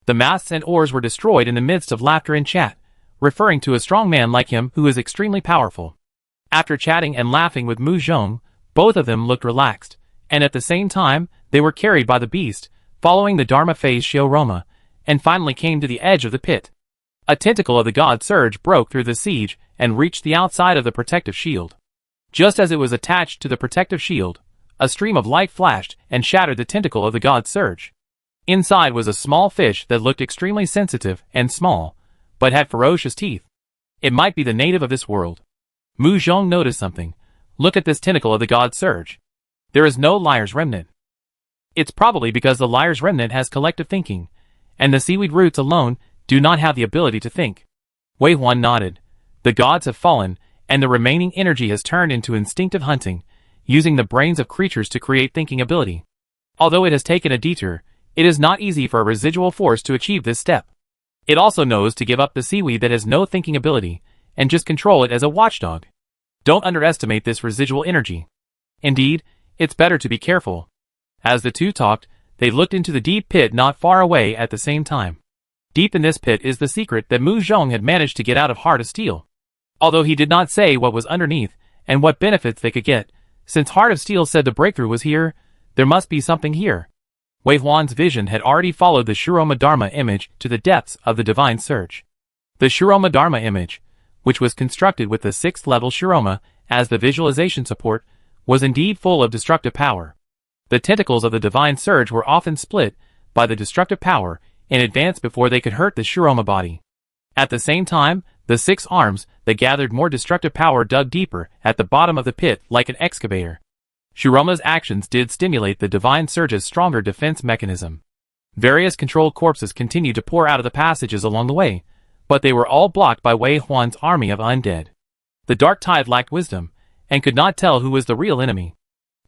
The masts and oars were destroyed in the midst of laughter and chat, referring to a strong man like him who is extremely powerful. After chatting and laughing with Mu Zhong, both of them looked relaxed, and at the same time, they were carried by the beast, following the Dharma phase Shioroma, and finally came to the edge of the pit. A tentacle of the god Surge broke through the siege and reached the outside of the protective shield. Just as it was attached to the protective shield, A stream of light flashed and shattered the tentacle of the god Surge. Inside was a small fish that looked extremely sensitive and small, but had ferocious teeth. It might be the native of this world. Mu Zhong noticed something. Look at this tentacle of the god Surge. There is no liar's remnant. It's probably because the liar's remnant has collective thinking, and the seaweed roots alone do not have the ability to think. Wei Huan nodded. The gods have fallen, and the remaining energy has turned into instinctive hunting, using the brains of creatures to create thinking ability. Although it has taken a detour, it is not easy for a residual force to achieve this step. It also knows to give up the seaweed that has no thinking ability, and just control it as a watchdog. Don't underestimate this residual energy. Indeed, it's better to be careful. As the two talked, they looked into the deep pit not far away at the same time. Deep in this pit is the secret that Mu Zhong had managed to get out of Heart of Steel. Although he did not say what was underneath, and what benefits they could get, since Heart of Steel said the breakthrough was here, there must be something here. Wei Huan's vision had already followed the Shuroma Dharma image to the depths of the Divine Surge. The Shuroma Dharma image, which was constructed with the 6th level Shuroma as the visualization support, was indeed full of destructive power. The tentacles of the Divine Surge were often split by the destructive power in advance before they could hurt the Shuroma body. At the same time, the 6 arms that gathered more destructive power dug deeper at the bottom of the pit like an excavator. Shuroma's actions did stimulate the Divine Surge's stronger defense mechanism. Various controlled corpses continued to pour out of the passages along the way, but they were all blocked by Wei Huan's army of undead. The Dark Tide lacked wisdom, and could not tell who was the real enemy.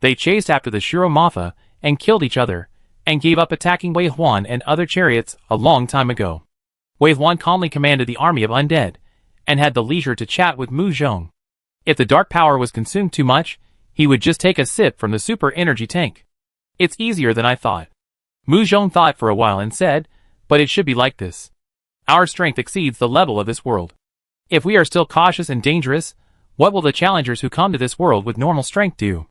They chased after the Shuromatha and killed each other, and gave up attacking Wei Huan and other chariots a long time ago. Wei Huan calmly commanded the army of undead, and had the leisure to chat with Mu Zhong. If the dark power was consumed too much, he would just take a sip from the super energy tank. It's easier than I thought. Mu Zhong thought for a while and said, but it should be like this. Our strength exceeds the level of this world. If we are still cautious and dangerous, what will the challengers who come to this world with normal strength do?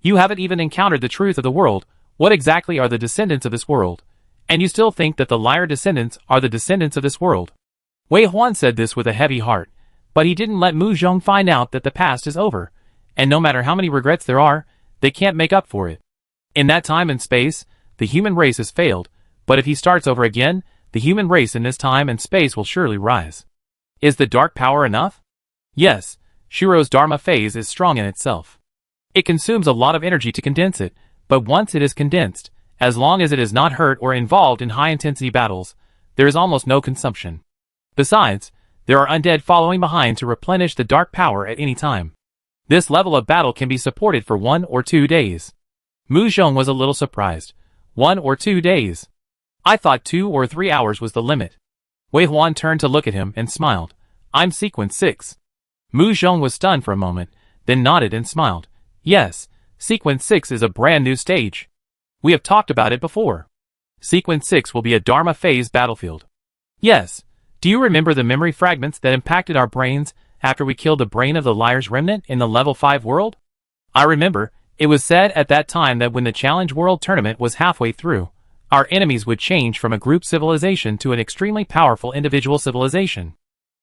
You haven't even encountered the truth of the world. What exactly are the descendants of this world? And you still think that the liar descendants are the descendants of this world? Wei Huan said this with a heavy heart, but he didn't let Mu Zhong find out that the past is over, and no matter how many regrets there are, they can't make up for it. In that time and space, the human race has failed, but if he starts over again, the human race in this time and space will surely rise. Is the dark power enough? Yes, Shuro's Dharma phase is strong in itself. It consumes a lot of energy to condense it, but once it is condensed, as long as it is not hurt or involved in high-intensity battles, there is almost no consumption. Besides, there are undead following behind to replenish the dark power at any time. This level of battle can be supported for 1 or 2 days. Mu Zhong was a little surprised. 1 or 2 days. I thought 2 or 3 hours was the limit. Wei Huan turned to look at him and smiled. I'm sequence 6. Mu Zhong was stunned for a moment, then nodded and smiled. Yes, sequence 6 is a brand new stage. We have talked about it before. Sequence 6 will be a Dharma phase battlefield. Yes, do you remember the memory fragments that impacted our brains after we killed the brain of the liar's remnant in the level 5 world? I remember, it was said at that time that when the Challenge World Tournament was halfway through, our enemies would change from a group civilization to an extremely powerful individual civilization.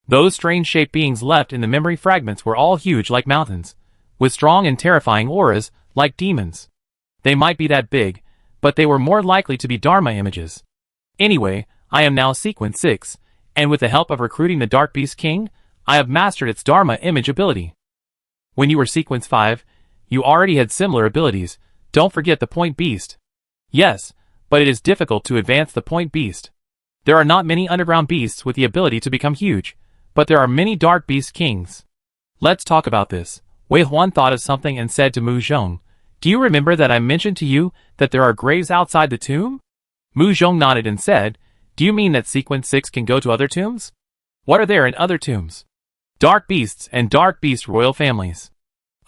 Those strange-shaped beings left in the memory fragments were all huge like mountains, with strong and terrifying auras like demons. They might be that big, but they were more likely to be Dharma images. Anyway, I am now sequence 6, and with the help of recruiting the Dark Beast King, I have mastered its Dharma image ability. When you were sequence 5, you already had similar abilities. Don't forget the Point Beast. Yes, but it is difficult to advance the Point Beast. There are not many underground beasts with the ability to become huge, but there are many Dark Beast Kings. Let's talk about this. Wei Huan thought of something and said to Mu Zhong, do you remember that I mentioned to you that there are graves outside the tomb? Mu Zhong nodded and said, do you mean that sequence 6 can go to other tombs? What are there in other tombs? Dark beasts and dark beast royal families.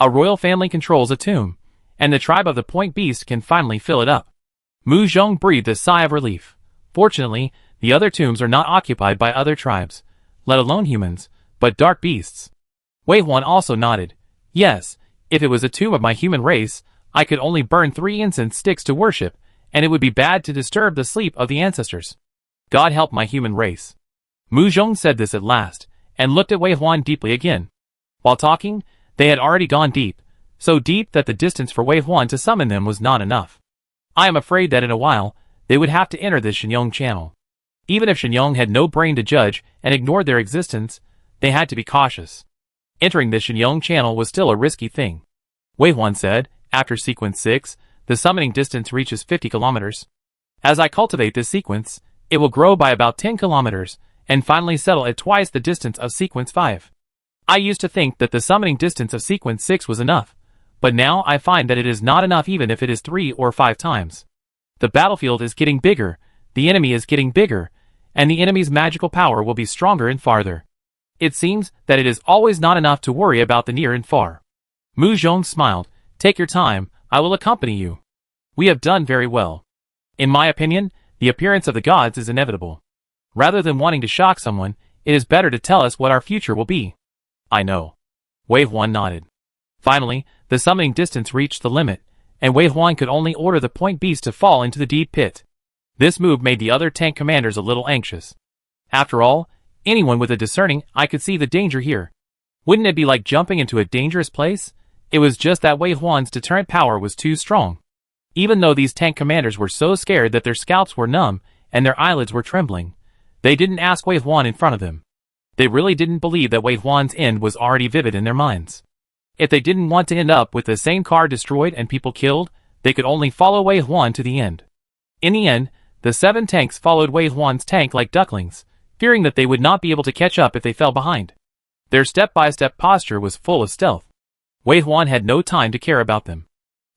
A royal family controls a tomb, and the tribe of the Point Beast can finally fill it up. Mu Zhong breathed a sigh of relief. Fortunately, the other tombs are not occupied by other tribes, let alone humans, but dark beasts. Wei Huan also nodded. Yes, if it was a tomb of my human race, I could only burn 3 incense sticks to worship, and it would be bad to disturb the sleep of the ancestors. God help my human race. Mu Zhong said this at last, and looked at Wei Huan deeply again. While talking, they had already gone deep, so deep that the distance for Wave 1 to summon them was not enough. I am afraid that in a while, they would have to enter this Shenyang channel. Even if Shenyang had no brain to judge and ignored their existence, they had to be cautious. Entering the Shenyang channel was still a risky thing. Wave 1 said, after sequence 6, the summoning distance reaches 50 kilometers. As I cultivate this sequence, it will grow by about 10 kilometers, and finally settle at twice the distance of sequence 5. I used to think that the summoning distance of sequence 6 was enough, but now I find that it is not enough even if it is 3 or 5 times. The battlefield is getting bigger, the enemy is getting bigger, and the enemy's magical power will be stronger and farther. It seems that it is always not enough to worry about the near and far. Mu Zhong smiled. Take your time, I will accompany you. We have done very well. In my opinion, the appearance of the gods is inevitable. Rather than wanting to shock someone, it is better to tell us what our future will be. I know. Wave 1 nodded. Finally, the summoning distance reached the limit, and Wave 1 could only order the point beast to fall into the deep pit. This move made the other tank commanders a little anxious. After all, anyone with a discerning eye could see the danger here. Wouldn't it be like jumping into a dangerous place? It was just that Wave 1's deterrent power was too strong. Even though these tank commanders were so scared that their scalps were numb and their eyelids were trembling, they didn't ask Wave 1 in front of them. They really didn't believe that Wave 1's end was already vivid in their minds. If they didn't want to end up with the same car destroyed and people killed, they could only follow Wave 1 to the end. In the end, the 7 tanks followed Wave 1's tank like ducklings, fearing that they would not be able to catch up if they fell behind. Their step-by-step posture was full of stealth. Wave 1 had no time to care about them,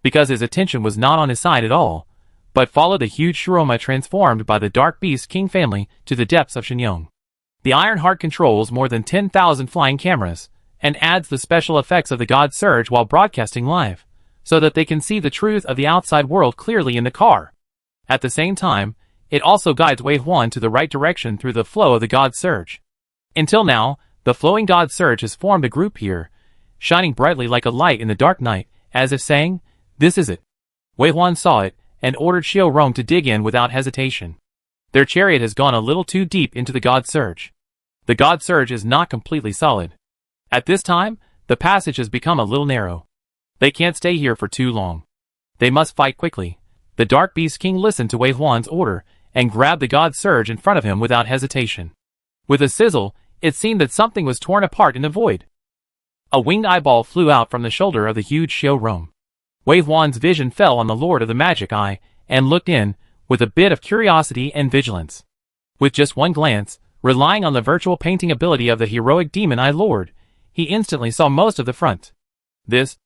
because his attention was not on his side at all, but followed the huge Shiroma transformed by the Dark Beast King family to the depths of Shenyang. The Iron Heart controls more than 10,000 flying cameras, and adds the special effects of the God Surge while broadcasting live, so that they can see the truth of the outside world clearly in the car. At the same time, it also guides Wave 1 to the right direction through the flow of the God Surge. Until now, the flowing God Surge has formed a group here, shining brightly like a light in the dark night, as if saying, "This is it." Wei Huan saw it, and ordered Xiao Rong to dig in without hesitation. Their chariot has gone a little too deep into the God Surge. The God Surge is not completely solid. At this time, the passage has become a little narrow. They can't stay here for too long. They must fight quickly. The Dark Beast King listened to Wei Huan's order, and grabbed the God Surge in front of him without hesitation. With a sizzle, it seemed that something was torn apart in the void. A winged eyeball flew out from the shoulder of the huge Xiao Rong. Wei Huan's vision fell on the Lord of the Magic Eye, and looked in, with a bit of curiosity and vigilance. With just one glance, relying on the virtual painting ability of the heroic Demon Eye Lord, he instantly saw most of the front. This,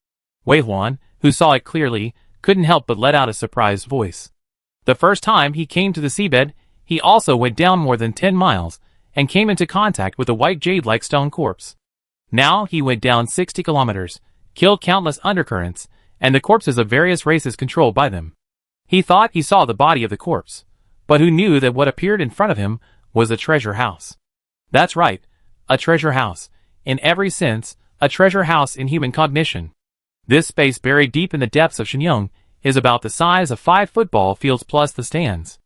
Wei Huan, who saw it clearly, couldn't help but let out a surprised voice. The first time he came to the seabed, he also went down more than 10 miles, and came into contact with a white jade-like stone corpse. Now he went down 60 kilometers, killed countless undercurrents, and the corpses of various races controlled by them. He thought he saw the body of the corpse, but who knew that what appeared in front of him was a treasure house. That's right, a treasure house. In every sense, a treasure house in human cognition. This space buried deep in the depths of Shenyang is about the size of 5 football fields plus the stands.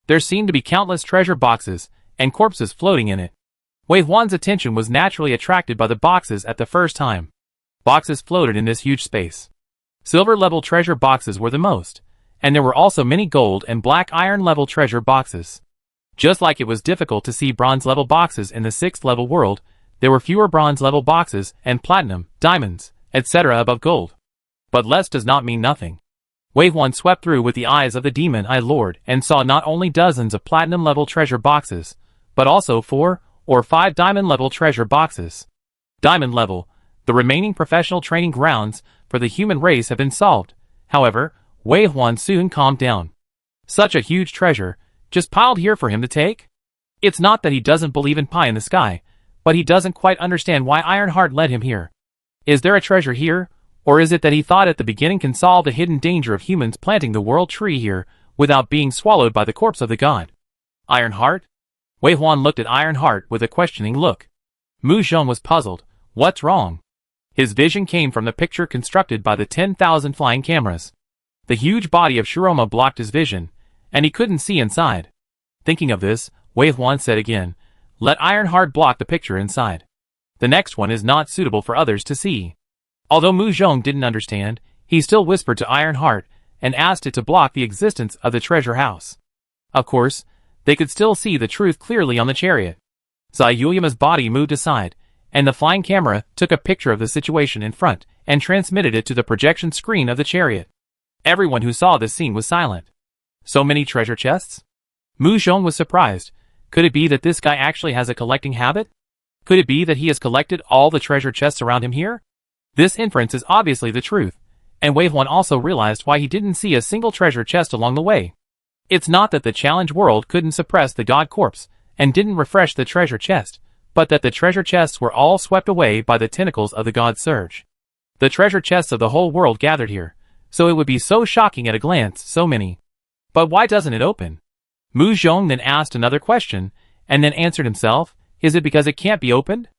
There seemed to be countless treasure boxes and corpses floating in it. Wei Huan's attention was naturally attracted by the boxes at the first time. Boxes floated in this huge space. Silver-level treasure boxes were the most, and there were also many gold and black iron-level treasure boxes. Just like it was difficult to see bronze-level boxes in the 6th-level world, there were fewer bronze-level boxes and platinum, diamonds, etc. above gold. But less does not mean nothing. Wei Huan swept through with the eyes of the Demon Eye Lord and saw not only dozens of platinum-level treasure boxes, but also 4 or 5 diamond-level treasure boxes. Diamond level, the remaining professional training grounds for the human race have been solved. However, Wei Huan soon calmed down. Such a huge treasure, just piled here for him to take? It's not that he doesn't believe in pie in the sky, but he doesn't quite understand why Ironheart led him here. Is there a treasure here, or is it that he thought at the beginning can solve the hidden danger of humans planting the world tree here without being swallowed by the corpse of the god? Ironheart? Wei Huan looked at Ironheart with a questioning look. Mu Zhong was puzzled. What's wrong? His vision came from the picture constructed by the 10,000 flying cameras. The huge body of Shiroma blocked his vision, and he couldn't see inside. Thinking of this, Wei Huan said again, "Let Ironheart block the picture inside. The next one is not suitable for others to see." Although Mu Zhong didn't understand, he still whispered to Ironheart and asked it to block the existence of the treasure house. Of course, they could still see the truth clearly on the chariot. Zai Yulima's body moved aside, and the flying camera took a picture of the situation in front and transmitted it to the projection screen of the chariot. Everyone who saw this scene was silent. So many treasure chests? Mu Zhong was surprised. Could it be that this guy actually has a collecting habit? Could it be that he has collected all the treasure chests around him here? This inference is obviously the truth, and Wave 1 also realized why he didn't see a single treasure chest along the way. It's not that the challenge world couldn't suppress the god corpse and didn't refresh the treasure chest, but that the treasure chests were all swept away by the tentacles of the god surge. The treasure chests of the whole world gathered here, so it would be so shocking at a glance, so many. But why doesn't it open? Mu Zhong then asked another question, and then answered himself, is it because it can't be opened?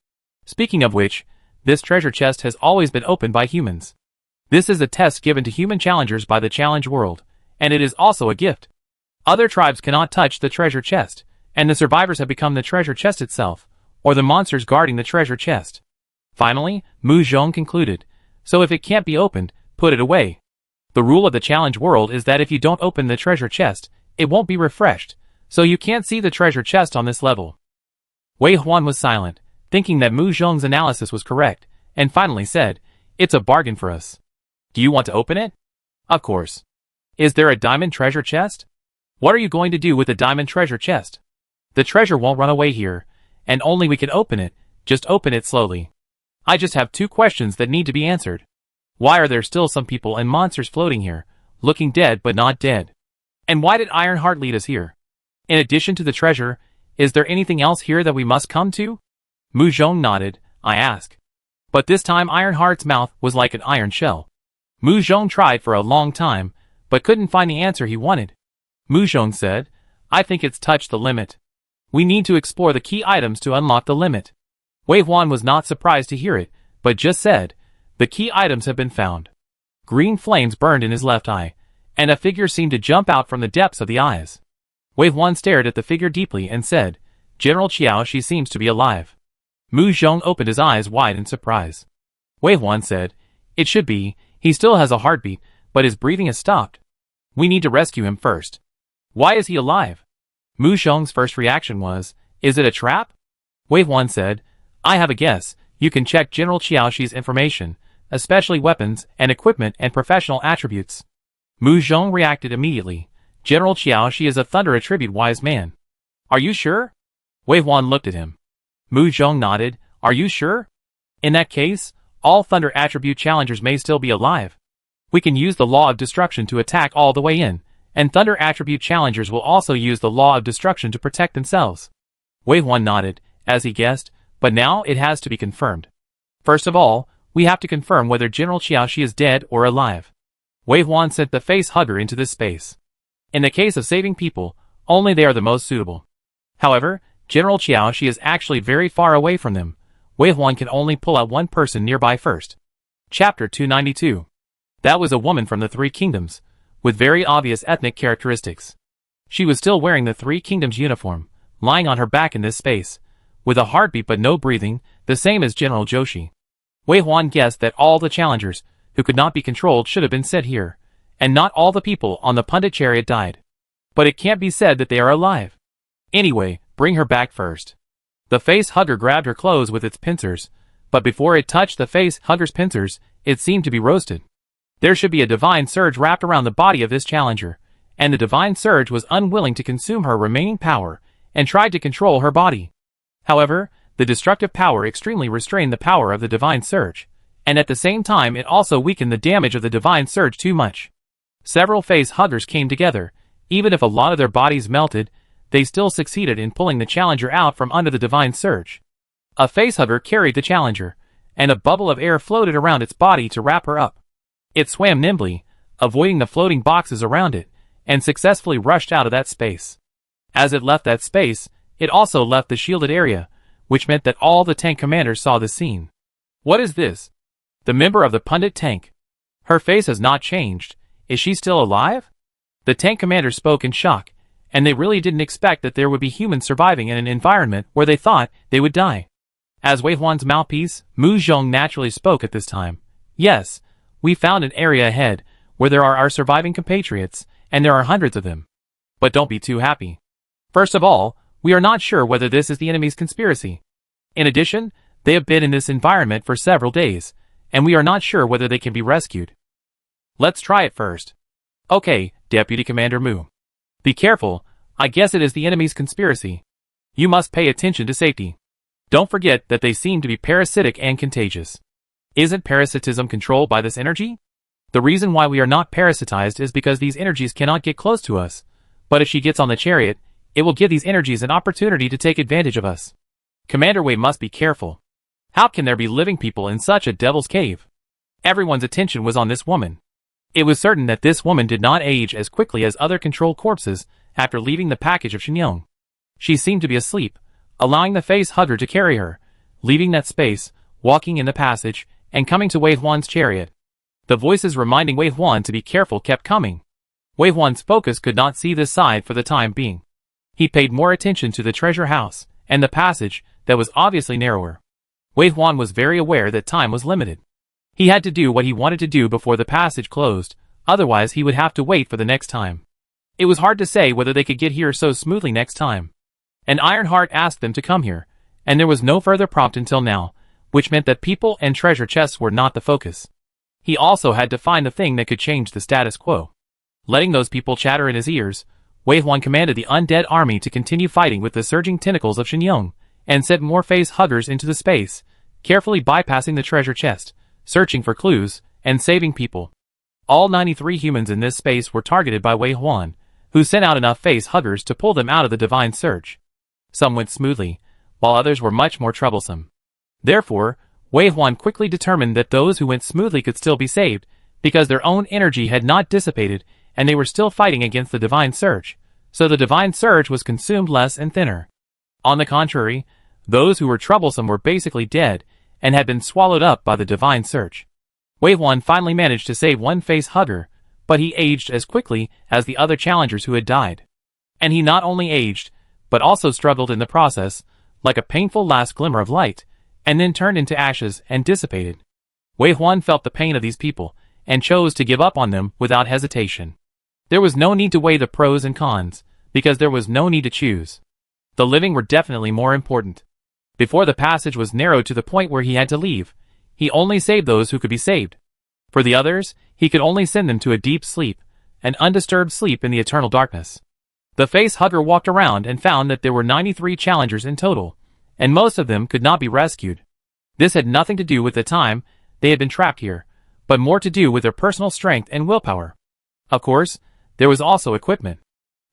Speaking of which, this treasure chest has always been opened by humans. This is a test given to human challengers by the challenge world, and it is also a gift. Other tribes cannot touch the treasure chest, and the survivors have become the treasure chest itself, or the monsters guarding the treasure chest. Finally, Mu Zhong concluded, so if it can't be opened, put it away. The rule of the challenge world is that if you don't open the treasure chest, it won't be refreshed, so you can't see the treasure chest on this level. Wei Huan was silent, thinking that Mu Zhong's analysis was correct, and finally said, it's a bargain for us. Do you want to open it? Of course. Is there a diamond treasure chest? What are you going to do with the diamond treasure chest? The treasure won't run away here, and only we can open it, just open it slowly. I just have 2 questions that need to be answered. Why are there still some people and monsters floating here, looking dead but not dead? And why did Ironheart lead us here? In addition to the treasure, is there anything else here that we must come to? Mu Zhong nodded, I ask. But this time Ironheart's mouth was like an iron shell. Mu Zhong tried for a long time, but couldn't find the answer he wanted. Mu Zhong said, I think it's touched the limit. We need to explore the key items to unlock the limit. Wei Huan was not surprised to hear it, but just said, the key items have been found. Green flames burned in his left eye, and a figure seemed to jump out from the depths of the eyes. Wei Huan stared at the figure deeply and said, General Qiao, she seems to be alive. Mu Zhong opened his eyes wide in surprise. Wei Huan said, it should be, he still has a heartbeat, but his breathing has stopped. We need to rescue him first. Why is he alive? Mu Zhong's first reaction was, is it a trap? Wei Huan said, I have a guess, you can check General Qiaoxi's information, especially weapons and equipment and professional attributes. Mu Zhong reacted immediately. General Qiaoxi is a Thunder Attribute wise man. Are you sure? Wei Huan looked at him. Mu Zhong nodded, are you sure? In that case, all Thunder Attribute challengers may still be alive. We can use the Law of Destruction to attack all the way in, and Thunder Attribute challengers will also use the Law of Destruction to protect themselves. Wei Huan nodded, as he guessed, but now it has to be confirmed. First of all, we have to confirm whether General Qiaoxi is dead or alive. Wei Huan sent the face hugger into this space. In the case of saving people, only they are the most suitable. However, General Qiaoxi is actually very far away from them. Wei Huan can only pull out one person nearby first. Chapter 292. That was a woman from the Three Kingdoms, with very obvious ethnic characteristics. She was still wearing the Three Kingdoms uniform, lying on her back in this space, with a heartbeat but no breathing, the same as General Joshi. Wei Huan guessed that all the challengers, who could not be controlled, should have been sent here, and not all the people on the Pundit chariot died. But it can't be said that they are alive. Anyway, bring her back first. The face hugger grabbed her clothes with its pincers, but before it touched the face hugger's pincers, it seemed to be roasted. There should be a divine surge wrapped around the body of this challenger, and the divine surge was unwilling to consume her remaining power, and tried to control her body. However, the destructive power extremely restrained the power of the divine surge, and at the same time it also weakened the damage of the divine surge too much. Several face huggers came together. Even if a lot of their bodies melted, they still succeeded in pulling the challenger out from under the divine surge. A face hugger carried the challenger, and a bubble of air floated around its body to wrap her up. It swam nimbly, avoiding the floating boxes around it, and successfully rushed out of that space. As it left that space, it also left the shielded area, which meant that all the tank commanders saw the scene. What is this? The member of the Pundit tank. Her face has not changed. Is she still alive? The tank commander spoke in shock, and they really didn't expect that there would be humans surviving in an environment where they thought they would die. As Wei Huan's mouthpiece, Mu Zhong naturally spoke at this time. Yes, we found an area ahead where there are our surviving compatriots, and there are hundreds of them. But don't be too happy. First of all, we are not sure whether this is the enemy's conspiracy. In addition, they have been in this environment for several days, and we are not sure whether they can be rescued. Let's try it first. Okay, Deputy Commander Mu. Be careful, I guess it is the enemy's conspiracy. You must pay attention to safety. Don't forget that they seem to be parasitic and contagious. Isn't parasitism controlled by this energy? The reason why we are not parasitized is because these energies cannot get close to us, but if she gets on the chariot, it will give these energies an opportunity to take advantage of us. Commander Wei must be careful. How can there be living people in such a devil's cave? Everyone's attention was on this woman. It was certain that this woman did not age as quickly as other controlled corpses after leaving the package of Shenyang. She seemed to be asleep, allowing the face hugger to carry her, leaving that space, walking in the passage, and coming to Wei Huan's chariot. The voices reminding Wei Huan to be careful kept coming. Wei Huan's focus could not see this side for the time being. He paid more attention to the treasure house, and the passage, that was obviously narrower. Wei Huan was very aware that time was limited. He had to do what he wanted to do before the passage closed, otherwise he would have to wait for the next time. It was hard to say whether they could get here so smoothly next time. An iron heart asked them to come here, and there was no further prompt until now, which meant that people and treasure chests were not the focus. He also had to find the thing that could change the status quo. Letting those people chatter in his ears, Wei Huan commanded the undead army to continue fighting with the surging tentacles of Shenyang, and sent more face huggers into the space, carefully bypassing the treasure chest, searching for clues, and saving people. All 93 humans in this space were targeted by Wei Huan, who sent out enough face huggers to pull them out of the divine surge. Some went smoothly, while others were much more troublesome. Therefore, Wei Huan quickly determined that those who went smoothly could still be saved, because their own energy had not dissipated and they were still fighting against the divine surge, so the divine surge was consumed less and thinner. On the contrary, those who were troublesome were basically dead and had been swallowed up by the divine surge. Wei Huan finally managed to save one face hugger, but he aged as quickly as the other challengers who had died. And he not only aged, but also struggled in the process, like a painful last glimmer of light, and then turned into ashes and dissipated. Wei Huan felt the pain of these people, and chose to give up on them without hesitation. There was no need to weigh the pros and cons, because there was no need to choose. The living were definitely more important. Before the passage was narrowed to the point where he had to leave, he only saved those who could be saved. For the others, he could only send them to a deep sleep, an undisturbed sleep in the eternal darkness. The face hugger walked around and found that there were 93 challengers in total, and most of them could not be rescued. This had nothing to do with the time they had been trapped here, but more to do with their personal strength and willpower. Of course, there was also equipment.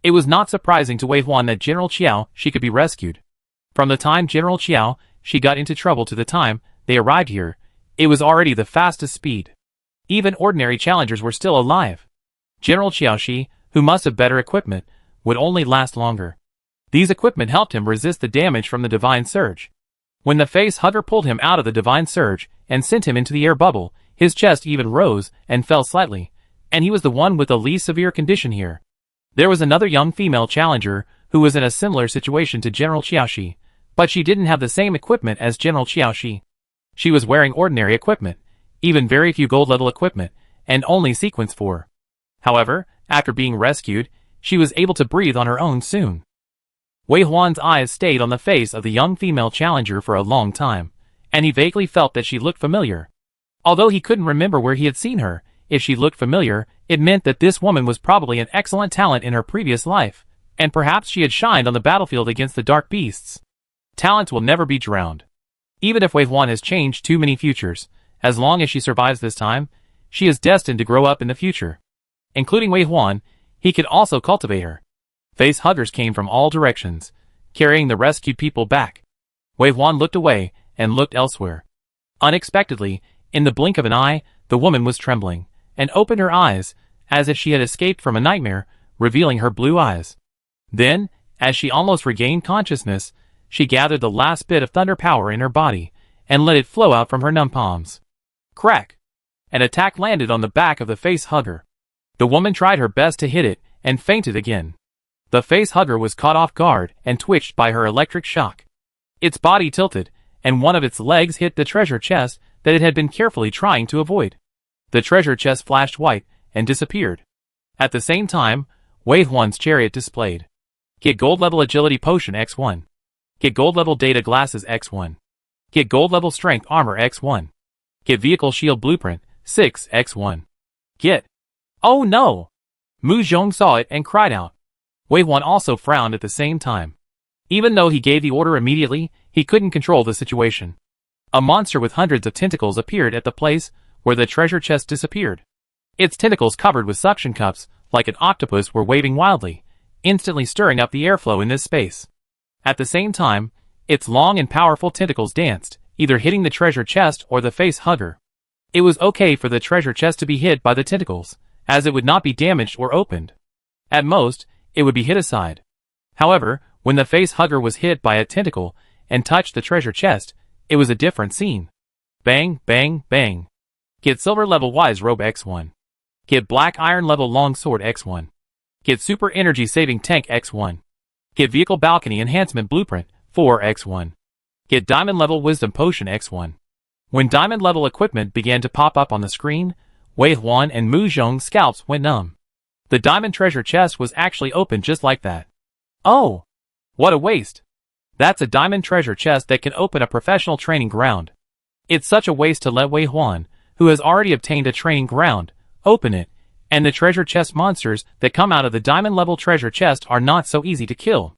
It was not surprising to Wei Huan that General Qiao Shi could be rescued. From the time General Qiao Shi got into trouble to the time they arrived here, it was already the fastest speed. Even ordinary challengers were still alive. General Qiao Shi, who must have better equipment, would only last longer. These equipment helped him resist the damage from the divine surge. When the face hugger pulled him out of the divine surge and sent him into the air bubble, his chest even rose and fell slightly, and he was the one with the least severe condition here. There was another young female challenger who was in a similar situation to General Qiao Shi, but she didn't have the same equipment as General Qiao Shi. She was wearing ordinary equipment, even very few gold-level equipment, and only sequence 4. However, after being rescued, she was able to breathe on her own soon. Wei Huan's eyes stayed on the face of the young female challenger for a long time, and he vaguely felt that she looked familiar. Although he couldn't remember where he had seen her, if she looked familiar, it meant that this woman was probably an excellent talent in her previous life, and perhaps she had shined on the battlefield against the dark beasts. Talents will never be drowned. Even if Wei Huan has changed too many futures, as long as she survives this time, she is destined to grow up in the future. Including Wei Huan, he could also cultivate her. Face huggers came from all directions, carrying the rescued people back. Wei Huan looked away and looked elsewhere. Unexpectedly, in the blink of an eye, the woman was trembling, and opened her eyes, as if she had escaped from a nightmare, revealing her blue eyes. Then, as she almost regained consciousness, she gathered the last bit of thunder power in her body, and let it flow out from her numb palms. Crack! An attack landed on the back of the face hugger. The woman tried her best to hit it, and fainted again. The face hugger was caught off guard and twitched by her electric shock. Its body tilted, and one of its legs hit the treasure chest that it had been carefully trying to avoid. The treasure chest flashed white and disappeared. At the same time, Wei Huan's chariot displayed. Get gold level agility potion X1. Get gold level data glasses X1. Get gold level strength armor X1. Get vehicle shield blueprint 6x1. Get. Oh no! Mu Zhong saw it and cried out. Wei Huan also frowned at the same time. Even though he gave the order immediately, he couldn't control the situation. A monster with hundreds of tentacles appeared at the place where the treasure chest disappeared. Its tentacles covered with suction cups, like an octopus, were waving wildly, instantly stirring up the airflow in this space. At the same time, its long and powerful tentacles danced, either hitting the treasure chest or the face hugger. It was okay for the treasure chest to be hit by the tentacles, as it would not be damaged or opened. At most, it would be hit aside. However, when the face hugger was hit by a tentacle and touched the treasure chest, it was a different scene. Bang, bang, bang. Get silver level wise robe X1. Get black iron level long sword X1. Get super energy saving tank X1. Get vehicle balcony enhancement blueprint 4x1. Get diamond level wisdom potion X1. When diamond level equipment began to pop up on the screen, Wei Huan and Mu Zhong's scalps went numb. The diamond treasure chest was actually open just like that. Oh! What a waste! That's a diamond treasure chest that can open a professional training ground. It's such a waste to let Wei Huan, who has already obtained a training ground, open it, and the treasure chest monsters that come out of the diamond level treasure chest are not so easy to kill.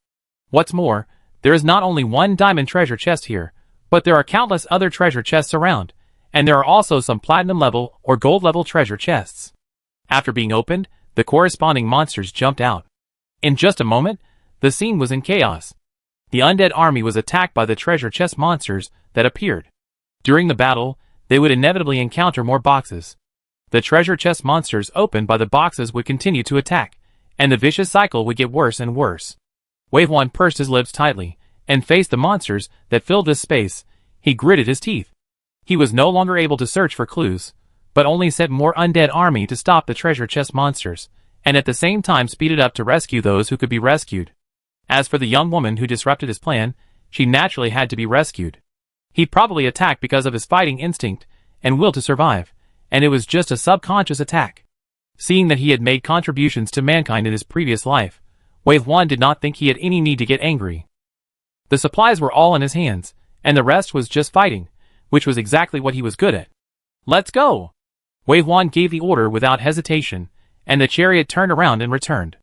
What's more, there is not only one diamond treasure chest here, but there are countless other treasure chests around, and there are also some platinum level or gold level treasure chests. After being opened, the corresponding monsters jumped out. In just a moment, the scene was in chaos. The undead army was attacked by the treasure chest monsters that appeared. During the battle, they would inevitably encounter more boxes. The treasure chest monsters opened by the boxes would continue to attack, and the vicious cycle would get worse and worse. Wei Huan pursed his lips tightly, and faced the monsters that filled this space. He gritted his teeth. He was no longer able to search for clues, but only sent more undead army to stop the treasure chest monsters, and at the same time speeded up to rescue those who could be rescued. As for the young woman who disrupted his plan, she naturally had to be rescued. He probably attacked because of his fighting instinct and will to survive, and it was just a subconscious attack. Seeing that he had made contributions to mankind in his previous life, Wei Huan did not think he had any need to get angry. The supplies were all in his hands, and the rest was just fighting, which was exactly what he was good at. Let's go! Wei Huan gave the order without hesitation, and the chariot turned around and returned.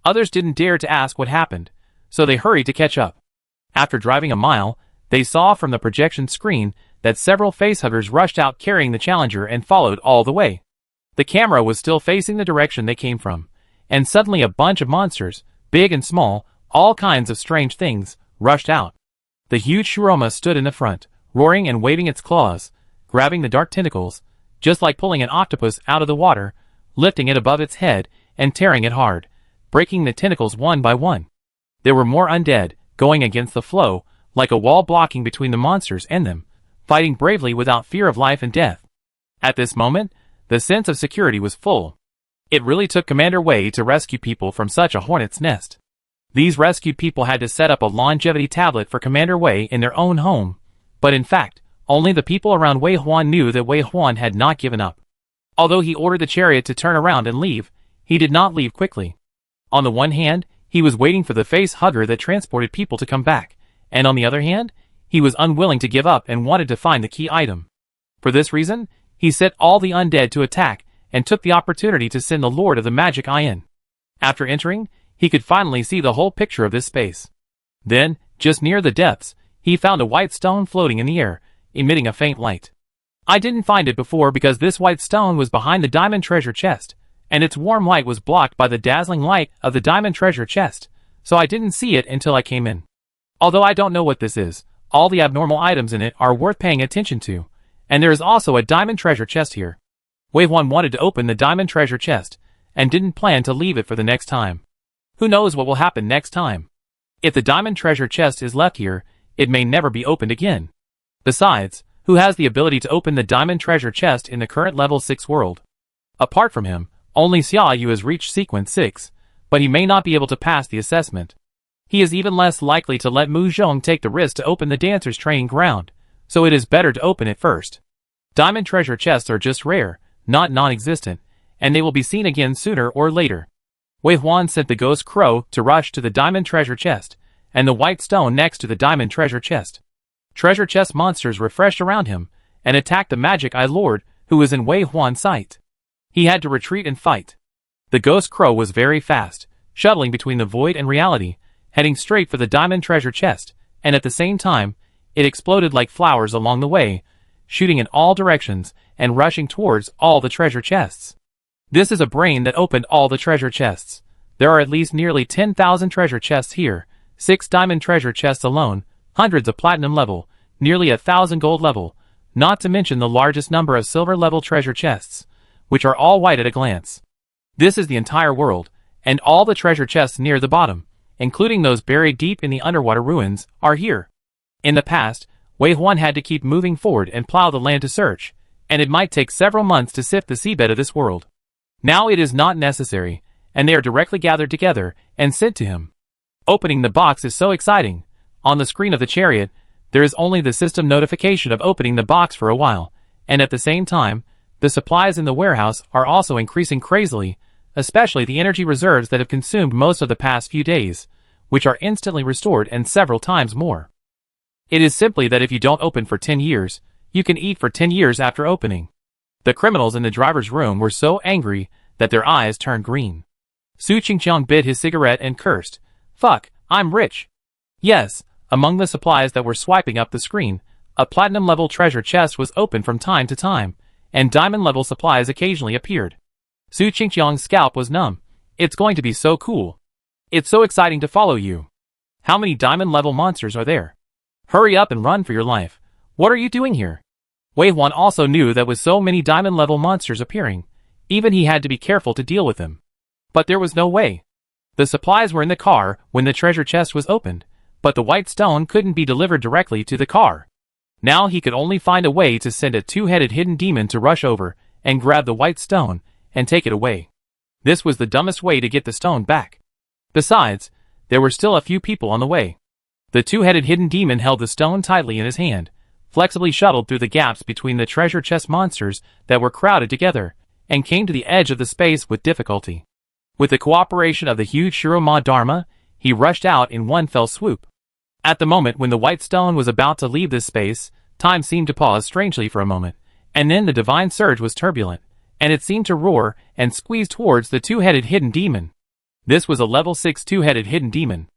Others didn't dare to ask what happened, so they hurried to catch up. After driving a mile, they saw from the projection screen that several facehuggers rushed out carrying the Challenger and followed all the way. The camera was still facing the direction they came from, and suddenly a bunch of monsters, big and small, all kinds of strange things, rushed out. The huge Shuroma stood in the front, roaring and waving its claws, grabbing the dark tentacles, just like pulling an octopus out of the water, lifting it above its head and tearing it hard, breaking the tentacles one by one. There were more undead, going against the flow, like a wall blocking between the monsters and them, fighting bravely without fear of life and death. At this moment, the sense of security was full. It really took Commander Wei to rescue people from such a hornet's nest. These rescued people had to set up a longevity tablet for Commander Wei in their own home, but in fact, only the people around Wei Huan knew that Wei Huan had not given up. Although he ordered the chariot to turn around and leave, he did not leave quickly. On the one hand, he was waiting for the face hugger that transported people to come back, and on the other hand, he was unwilling to give up and wanted to find the key item. For this reason, he set all the undead to attack and took the opportunity to send the Lord of the Magic Eye in. After entering, he could finally see the whole picture of this space. Then, just near the depths, he found a white stone floating in the air, emitting a faint light. I didn't find it before because this white stone was behind the diamond treasure chest, and its warm light was blocked by the dazzling light of the diamond treasure chest, so I didn't see it until I came in. Although I don't know what this is, all the abnormal items in it are worth paying attention to, and there is also a diamond treasure chest here. Wei Huan wanted to open the diamond treasure chest, and didn't plan to leave it for the next time. Who knows what will happen next time? If the diamond treasure chest is left here, it may never be opened again. Besides, who has the ability to open the diamond treasure chest in the current level 6 world? Apart from him, only Xia Yu has reached sequence 6, but he may not be able to pass the assessment. He is even less likely to let Mu Zhong take the risk to open the dancer's training ground, so it is better to open it first. Diamond treasure chests are just rare, not non-existent, and they will be seen again sooner or later. Wei Huan sent the ghost crow to rush to the diamond treasure chest, and the white stone next to the diamond treasure chest. Treasure chest monsters refreshed around him, and attacked the magic eye lord, who was in Wei Huan's sight. He had to retreat and fight. The ghost crow was very fast, shuttling between the void and reality, heading straight for the diamond treasure chest, and at the same time, it exploded like flowers along the way, shooting in all directions and rushing towards all the treasure chests. This is a brain that opened all the treasure chests. There are at least nearly 10,000 treasure chests here, 6 diamond treasure chests alone, hundreds of platinum level, nearly 1,000 gold level, not to mention the largest number of silver level treasure chests, which are all white at a glance. This is the entire world, and all the treasure chests near the bottom, including those buried deep in the underwater ruins, are here. In the past, Wei Huan had to keep moving forward and plow the land to search, and it might take several months to sift the seabed of this world. Now it is not necessary, and they are directly gathered together and sent to him. Opening the box is so exciting. On the screen of the chariot, there is only the system notification of opening the box for a while, and at the same time, the supplies in the warehouse are also increasing crazily, especially the energy reserves that have consumed most of the past few days, which are instantly restored and several times more. It is simply that if you don't open for 10 years, you can eat for 10 years after opening. The criminals in the driver's room were so angry that their eyes turned green. Su Qingqiang bit his cigarette and cursed, "Fuck, I'm rich." Yes, among the supplies that were swiping up the screen, a platinum-level treasure chest was opened from time to time, and diamond-level supplies occasionally appeared. Su Qingqiang's scalp was numb. It's going to be so cool. It's so exciting to follow you. How many diamond-level monsters are there? Hurry up and run for your life. What are you doing here? Wei Huan also knew that with so many diamond-level monsters appearing, even he had to be careful to deal with them. But there was no way. The supplies were in the car when the treasure chest was opened, but the white stone couldn't be delivered directly to the car. Now he could only find a way to send a two-headed hidden demon to rush over and grab the white stone and take it away. This was the dumbest way to get the stone back. Besides, there were still a few people on the way. The two-headed hidden demon held the stone tightly in his hand, flexibly shuttled through the gaps between the treasure chest monsters that were crowded together, and came to the edge of the space with difficulty. With the cooperation of the huge Shiroma Dharma, he rushed out in one fell swoop. At the moment when the white stone was about to leave this space, time seemed to pause strangely for a moment, and then the divine surge was turbulent, and it seemed to roar and squeeze towards the two-headed hidden demon. This was a level 6 two-headed hidden demon.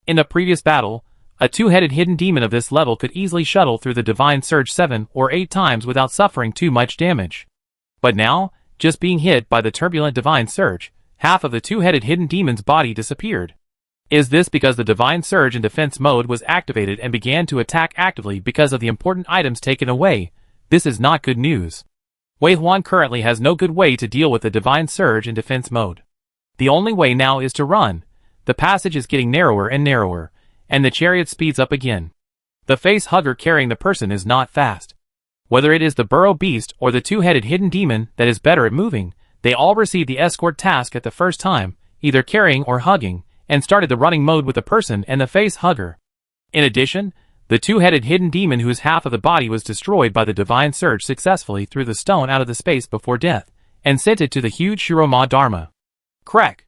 In the previous battle, a two-headed hidden demon of this level could easily shuttle through the divine surge 7 or 8 times without suffering too much damage. But now, just being hit by the turbulent divine surge, half of the two-headed hidden demon's body disappeared. Is this because the divine surge in defense mode was activated and began to attack actively because of the important items taken away? This is not good news. Wei Huan currently has no good way to deal with the divine surge in defense mode. The only way now is to run. The passage is getting narrower and narrower, and the chariot speeds up again. The face hugger carrying the person is not fast. Whether it is the burrow beast or the two-headed hidden demon that is better at moving, they all received the escort task at the first time, either carrying or hugging, and started the running mode with the person and the face hugger. In addition, the two-headed hidden demon whose half of the body was destroyed by the divine surge successfully threw the stone out of the space before death, and sent it to the huge Shiroma Dharma. Crack!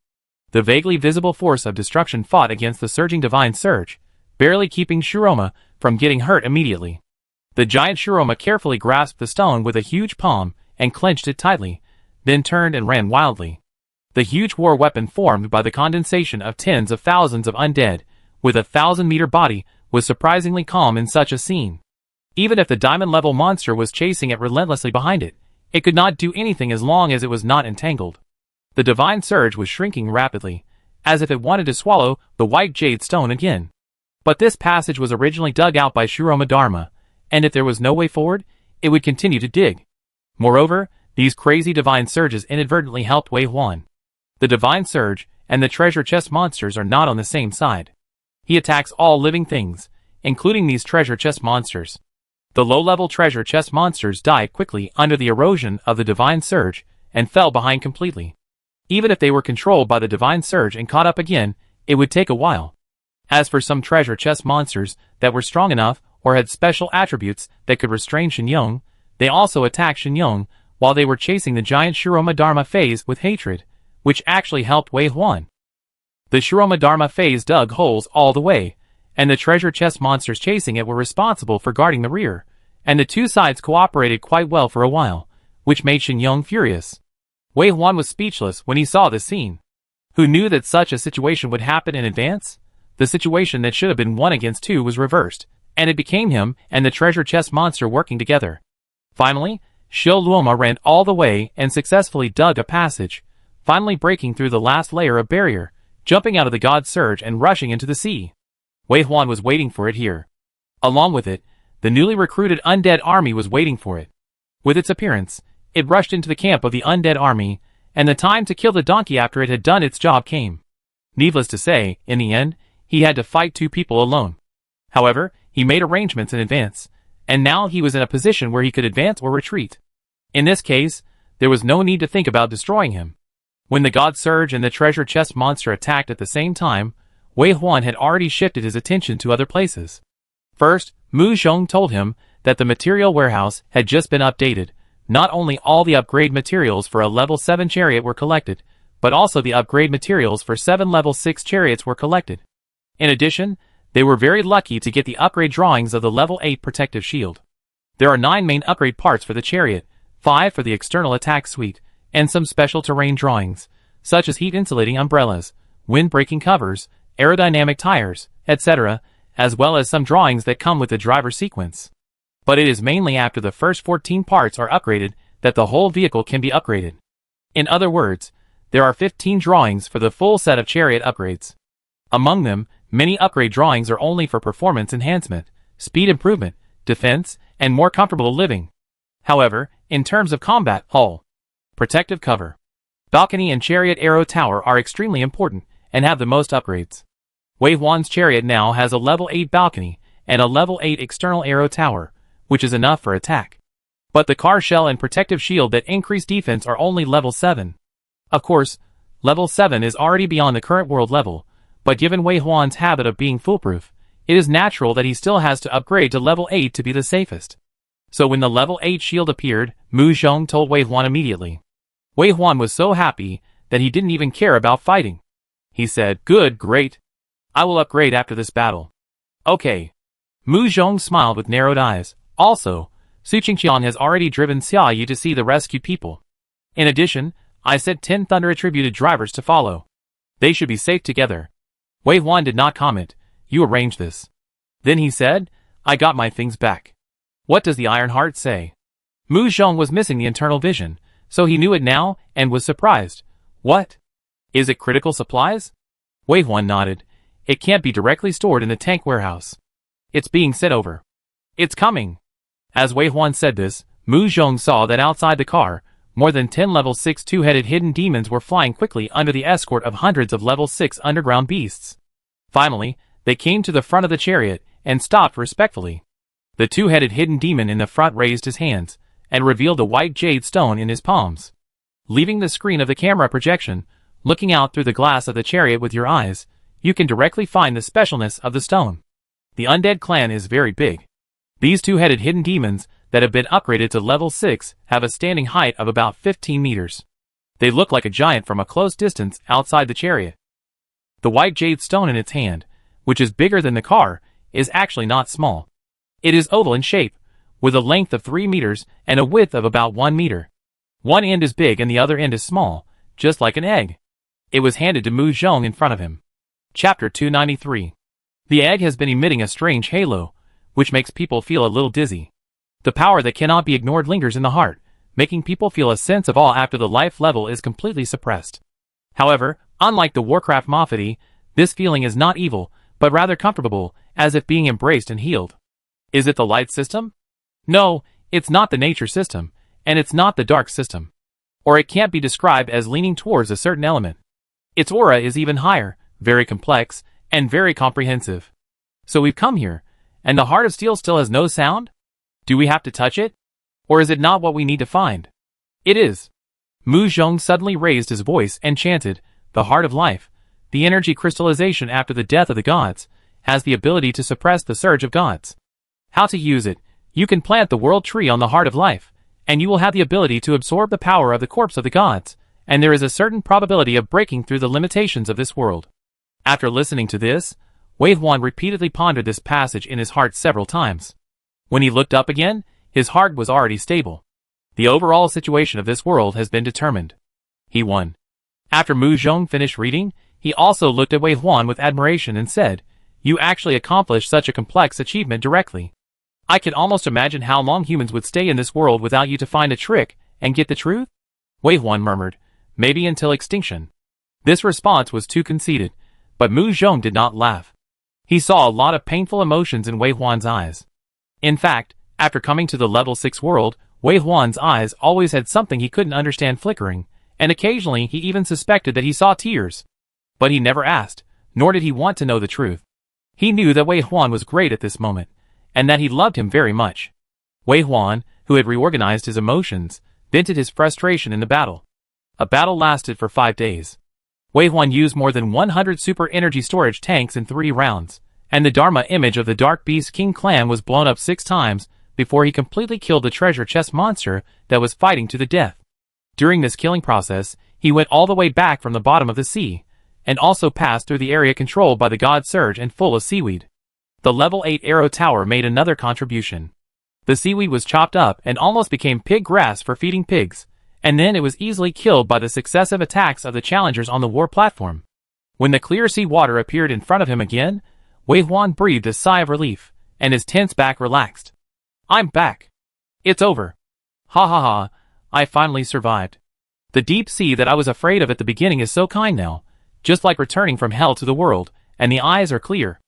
The vaguely visible force of destruction fought against the surging divine surge, barely keeping Shiroma from getting hurt immediately. The giant Shiroma carefully grasped the stone with a huge palm and clenched it tightly, then turned and ran wildly. The huge war weapon formed by the condensation of tens of thousands of undead, with a 1,000-meter body, was surprisingly calm in such a scene. Even if the diamond-level monster was chasing it relentlessly behind it, it could not do anything as long as it was not entangled. The divine surge was shrinking rapidly, as if it wanted to swallow the white jade stone again. But this passage was originally dug out by Shiroma Dharma, and if there was no way forward, it would continue to dig. Moreover, these crazy divine surges inadvertently helped Wei Huan. The divine surge and the treasure chest monsters are not on the same side. He attacks all living things, including these treasure chest monsters. The low-level treasure chest monsters died quickly under the erosion of the divine surge and fell behind completely. Even if they were controlled by the divine surge and caught up again, it would take a while. As for some treasure chest monsters that were strong enough or had special attributes that could restrain Shin-young. They also attacked Shin-young while they were chasing the giant Shiroma Dharma phase with hatred, which actually helped Wei Huan. The Shiroma Dharma phase dug holes all the way, and the treasure chest monsters chasing it were responsible for guarding the rear, and the two sides cooperated quite well for a while, which made Shin-young furious. Wei Huan was speechless when he saw this scene. Who knew that such a situation would happen in advance? The situation that should have been 1 against 2 was reversed, and it became him and the treasure chest monster working together. Finally, Shil Luoma ran all the way and successfully dug a passage, finally breaking through the last layer of barrier, jumping out of the god surge and rushing into the sea. Wei Huan was waiting for it here. Along with it, the newly recruited undead army was waiting for it. With its appearance, it rushed into the camp of the undead army, and the time to kill the donkey after it had done its job came. Needless to say, in the end, he had to fight 2 people alone. However, he made arrangements in advance, and now he was in a position where he could advance or retreat. In this case, there was no need to think about destroying him. When the god surge and the treasure chest monster attacked at the same time, Wei Huan had already shifted his attention to other places. First, Mu Zhong told him that the material warehouse had just been updated. Not only all the upgrade materials for a level 7 chariot were collected, but also the upgrade materials for 7 level 6 chariots were collected. In addition, they were very lucky to get the upgrade drawings of the level 8 protective shield. There are 9 main upgrade parts for the chariot, 5 for the external attack suite, and some special terrain drawings, such as heat-insulating umbrellas, wind-breaking covers, aerodynamic tires, etc., as well as some drawings that come with the driver sequence. But it is mainly after the first 14 parts are upgraded that the whole vehicle can be upgraded. In other words, there are 15 drawings for the full set of chariot upgrades. Among them, many upgrade drawings are only for performance enhancement, speed improvement, defense, and more comfortable living. However, in terms of combat, hull, protective cover, balcony and chariot arrow tower are extremely important and have the most upgrades. Wei Huan's chariot now has a level 8 balcony and a level 8 external arrow tower, which is enough for attack. But the car shell and protective shield that increase defense are only level 7. Of course, level 7 is already beyond the current world level, but given Wei Huan's habit of being foolproof, it is natural that he still has to upgrade to level 8 to be the safest. So when the level 8 shield appeared, Mu Zhong told Wei Huan immediately. Wei Huan was so happy that he didn't even care about fighting. He said, "Good, great. I will upgrade after this battle." Okay. Mu Zhong smiled with narrowed eyes. Also, Su Qingqian has already driven Xia Yi to see the rescued people. In addition, I sent 10 Thunder-attributed drivers to follow. They should be safe together. Wei Huan did not comment. You arranged this. Then he said, I got my things back. What does the Iron Heart say? Mu Zhong was missing the internal vision, so he knew it now and was surprised. What? Is it critical supplies? Wei Huan nodded. It can't be directly stored in the tank warehouse. It's being sent over. It's coming. As Wei Huan said this, Mu Zhong saw that outside the car, more than 10 level 6 two-headed hidden demons were flying quickly under the escort of hundreds of level 6 underground beasts. Finally, they came to the front of the chariot and stopped respectfully. The two-headed hidden demon in the front raised his hands and revealed a white jade stone in his palms. Leaving the screen of the camera projection, looking out through the glass of the chariot with your eyes, you can directly find the specialness of the stone. The undead clan is very big. These two-headed hidden demons that have been upgraded to level 6 have a standing height of about 15 meters. They look like a giant from a close distance outside the chariot. The white jade stone in its hand, which is bigger than the car, is actually not small. It is oval in shape, with a length of 3 meters and a width of about 1 meter. One end is big and the other end is small, just like an egg. It was handed to Mu Zhong in front of him. Chapter 293. The egg has been emitting a strange halo, which makes people feel a little dizzy. The power that cannot be ignored lingers in the heart, making people feel a sense of awe after the life level is completely suppressed. However, unlike the Warcraft Mafati, this feeling is not evil, but rather comfortable, as if being embraced and healed. Is it the light system? No, it's not the nature system, and it's not the dark system. Or it can't be described as leaning towards a certain element. Its aura is even higher, very complex, and very comprehensive. So we've come here, and the Heart of Steel still has no sound? Do we have to touch it? Or is it not what we need to find? It is. Mu Zhong suddenly raised his voice and chanted, the Heart of Life, the energy crystallization after the death of the gods, has the ability to suppress the surge of gods. How to use it. You can plant the world tree on the heart of life, and you will have the ability to absorb the power of the corpse of the gods, and there is a certain probability of breaking through the limitations of this world. After listening to this, Wei Huan repeatedly pondered this passage in his heart several times. When he looked up again, his heart was already stable. The overall situation of this world has been determined. He won. After Mu Zhong finished reading, he also looked at Wei Huan with admiration and said, "You actually accomplished such a complex achievement directly. I can almost imagine how long humans would stay in this world without you to find a trick and get the truth?" Wei Huan murmured, "Maybe until extinction." This response was too conceited, but Mu Zhong did not laugh. He saw a lot of painful emotions in Wei Huan's eyes. In fact, after coming to the level 6 world, Wei Huan's eyes always had something he couldn't understand flickering, and occasionally he even suspected that he saw tears. But he never asked, nor did he want to know the truth. He knew that Wei Huan was great at this moment, and that he loved him very much. Wei Huan, who had reorganized his emotions, vented his frustration in the battle. A battle lasted for 5 days. Wei Huan used more than 100 super energy storage tanks in 3 rounds, and the Dharma image of the Dark Beast King clan was blown up 6 times before he completely killed the treasure chest monster that was fighting to the death. During this killing process, he went all the way back from the bottom of the sea, and also passed through the area controlled by the God Surge and full of seaweed. The level 8 arrow tower made another contribution. The seaweed was chopped up and almost became pig grass for feeding pigs, and then it was easily killed by the successive attacks of the challengers on the war platform. When the clear sea water appeared in front of him again, Wei Huan breathed a sigh of relief, and his tense back relaxed. "I'm back. It's over. Ha ha ha, I finally survived. The deep sea that I was afraid of at the beginning is so kind now, just like returning from hell to the world, and the eyes are clear."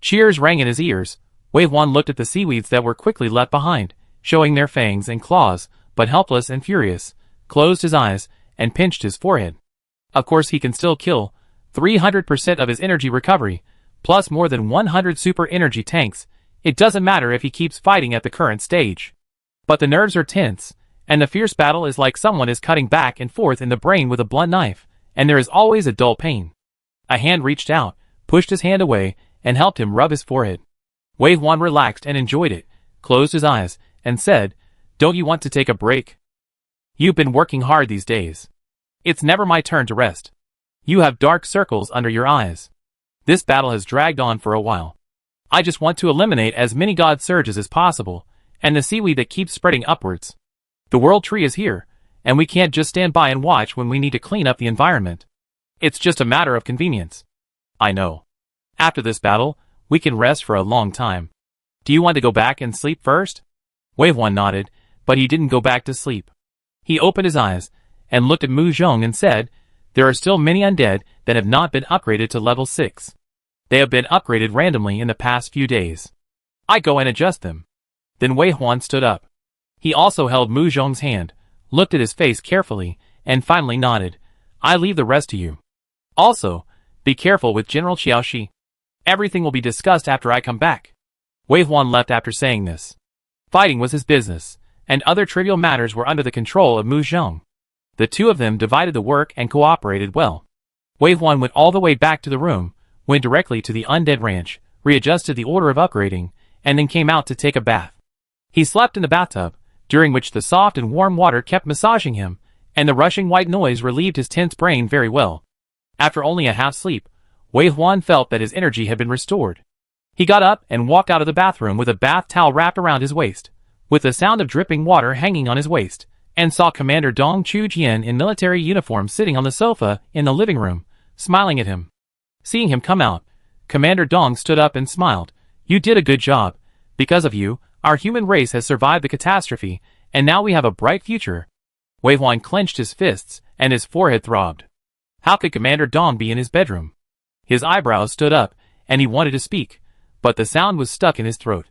Cheers rang in his ears. Wei Huan looked at the seaweeds that were quickly left behind, showing their fangs and claws, but helpless and furious, closed his eyes, and pinched his forehead. Of course he can still kill. 300% of his energy recovery, plus more than 100 super energy tanks. It doesn't matter if he keeps fighting at the current stage. But the nerves are tense, and the fierce battle is like someone is cutting back and forth in the brain with a blunt knife, and there is always a dull pain. A hand reached out, pushed his hand away, and helped him rub his forehead. Wei Huan relaxed and enjoyed it, closed his eyes, and said, "Don't you want to take a break? You've been working hard these days. It's never my turn to rest. You have dark circles under your eyes. This battle has dragged on for a while. I just want to eliminate as many God Surges as possible, and the seaweed that keeps spreading upwards. The world tree is here, and we can't just stand by and watch when we need to clean up the environment. It's just a matter of convenience. I know. After this battle, we can rest for a long time. Do you want to go back and sleep first?" Wei Huan nodded, but he didn't go back to sleep. He opened his eyes, and looked at Mu Zhong and said, "There are still many undead that have not been upgraded to level 6. They have been upgraded randomly in the past few days. I go and adjust them." Then Wei Huan stood up. He also held Mu Zhong's hand, looked at his face carefully, and finally nodded. "I leave the rest to you. Also, be careful with General Xiaoxi. Everything will be discussed after I come back." Wei Huan left after saying this. Fighting was his business, and other trivial matters were under the control of Mu Zhong. The two of them divided the work and cooperated well. Wei Huan went all the way back to the room, went directly to the undead ranch, readjusted the order of upgrading, and then came out to take a bath. He slept in the bathtub, during which the soft and warm water kept massaging him, and the rushing white noise relieved his tense brain very well. After only a half sleep, Wei Huan felt that his energy had been restored. He got up and walked out of the bathroom with a bath towel wrapped around his waist, with the sound of dripping water hanging on his waist, and saw Commander Dong Chujian in military uniform sitting on the sofa in the living room, smiling at him. Seeing him come out, Commander Dong stood up and smiled. "You did a good job. Because of you, our human race has survived the catastrophe, and now we have a bright future." Wei Huan clenched his fists, and his forehead throbbed. How could Commander Dong be in his bedroom? His eyebrows stood up, and he wanted to speak, but the sound was stuck in his throat.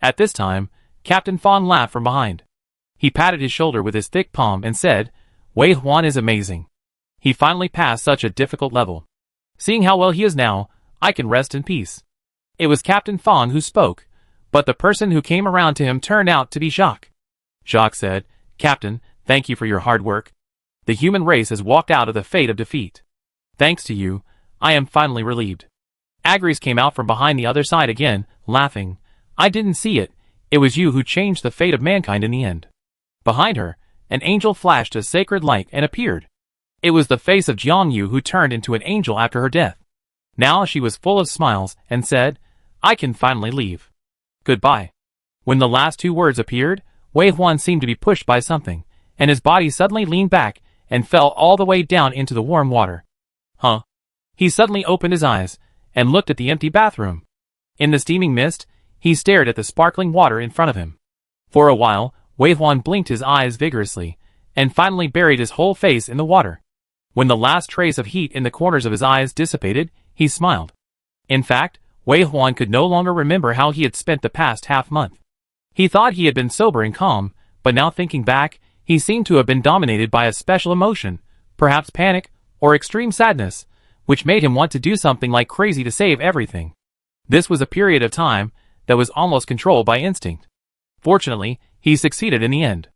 At this time, Captain Fawn laughed from behind. He patted his shoulder with his thick palm and said, "Wei Huan is amazing. He finally passed such a difficult level. Seeing how well he is now, I can rest in peace." It was Captain Fawn who spoke, but the person who came around to him turned out to be Jacques. Jacques said, "Captain, thank you for your hard work. The human race has walked out of the fate of defeat. Thanks to you, I am finally relieved." Agris came out from behind the other side again, laughing. "I didn't see it. It was you who changed the fate of mankind in the end. Behind her, an angel flashed a sacred light and appeared. It was the face of Jiang Yu, who turned into an angel after her death. Now she was full of smiles and said, "I can finally leave. Goodbye." When the last two words appeared, Wei Huan seemed to be pushed by something, and his body suddenly leaned back and fell all the way down into the warm water. Huh? He suddenly opened his eyes and looked at the empty bathroom. In the steaming mist, he stared at the sparkling water in front of him. For a while, Wei Huan blinked his eyes vigorously, and finally buried his whole face in the water. When the last trace of heat in the corners of his eyes dissipated, he smiled. In fact, Wei Huan could no longer remember how he had spent the past half-month. He thought he had been sober and calm, but now thinking back, he seemed to have been dominated by a special emotion, perhaps panic, or extreme sadness, which made him want to do something like crazy to save everything. This was a period of time that was almost controlled by instinct. Fortunately, he succeeded in the end.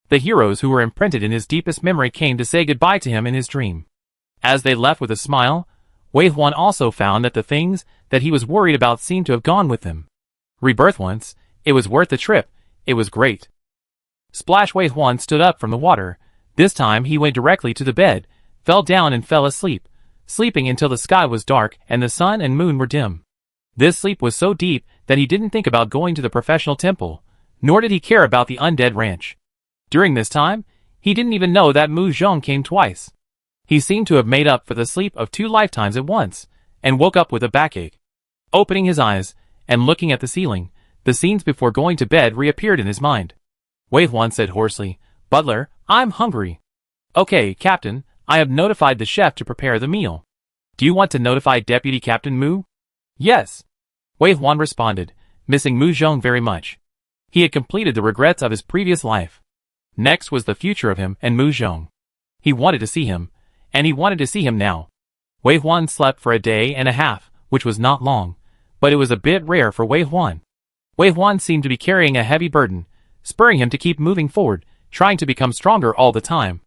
The heroes who were imprinted in his deepest memory came to say goodbye to him in his dream. As they left with a smile, Wei Huan also found that the things that he was worried about seemed to have gone with him. Rebirth once, it was worth the trip, it was great. Splash. Wei Huan stood up from the water. This time he went directly to the bed, fell down and fell asleep, sleeping until the sky was dark and the sun and moon were dim. This sleep was so deep that he didn't think about going to the professional temple, nor did he care about the undead ranch. During this time, he didn't even know that Mu Zhong came twice. He seemed to have made up for the sleep of 2 lifetimes at once, and woke up with a backache. Opening his eyes, and looking at the ceiling, the scenes before going to bed reappeared in his mind. Wei Huan said hoarsely, "Butler, I'm hungry." "Okay, Captain, I have notified the chef to prepare the meal. Do you want to notify Deputy Captain Mu?" "Yes." Wei Huan responded, missing Mu Zhong very much. He had completed the regrets of his previous life. Next was the future of him and Mu Zhong. He wanted to see him, and he wanted to see him now. Wei Huan slept for a day and a half, which was not long, but it was a bit rare for Wei Huan. Wei Huan seemed to be carrying a heavy burden, spurring him to keep moving forward, trying to become stronger all the time.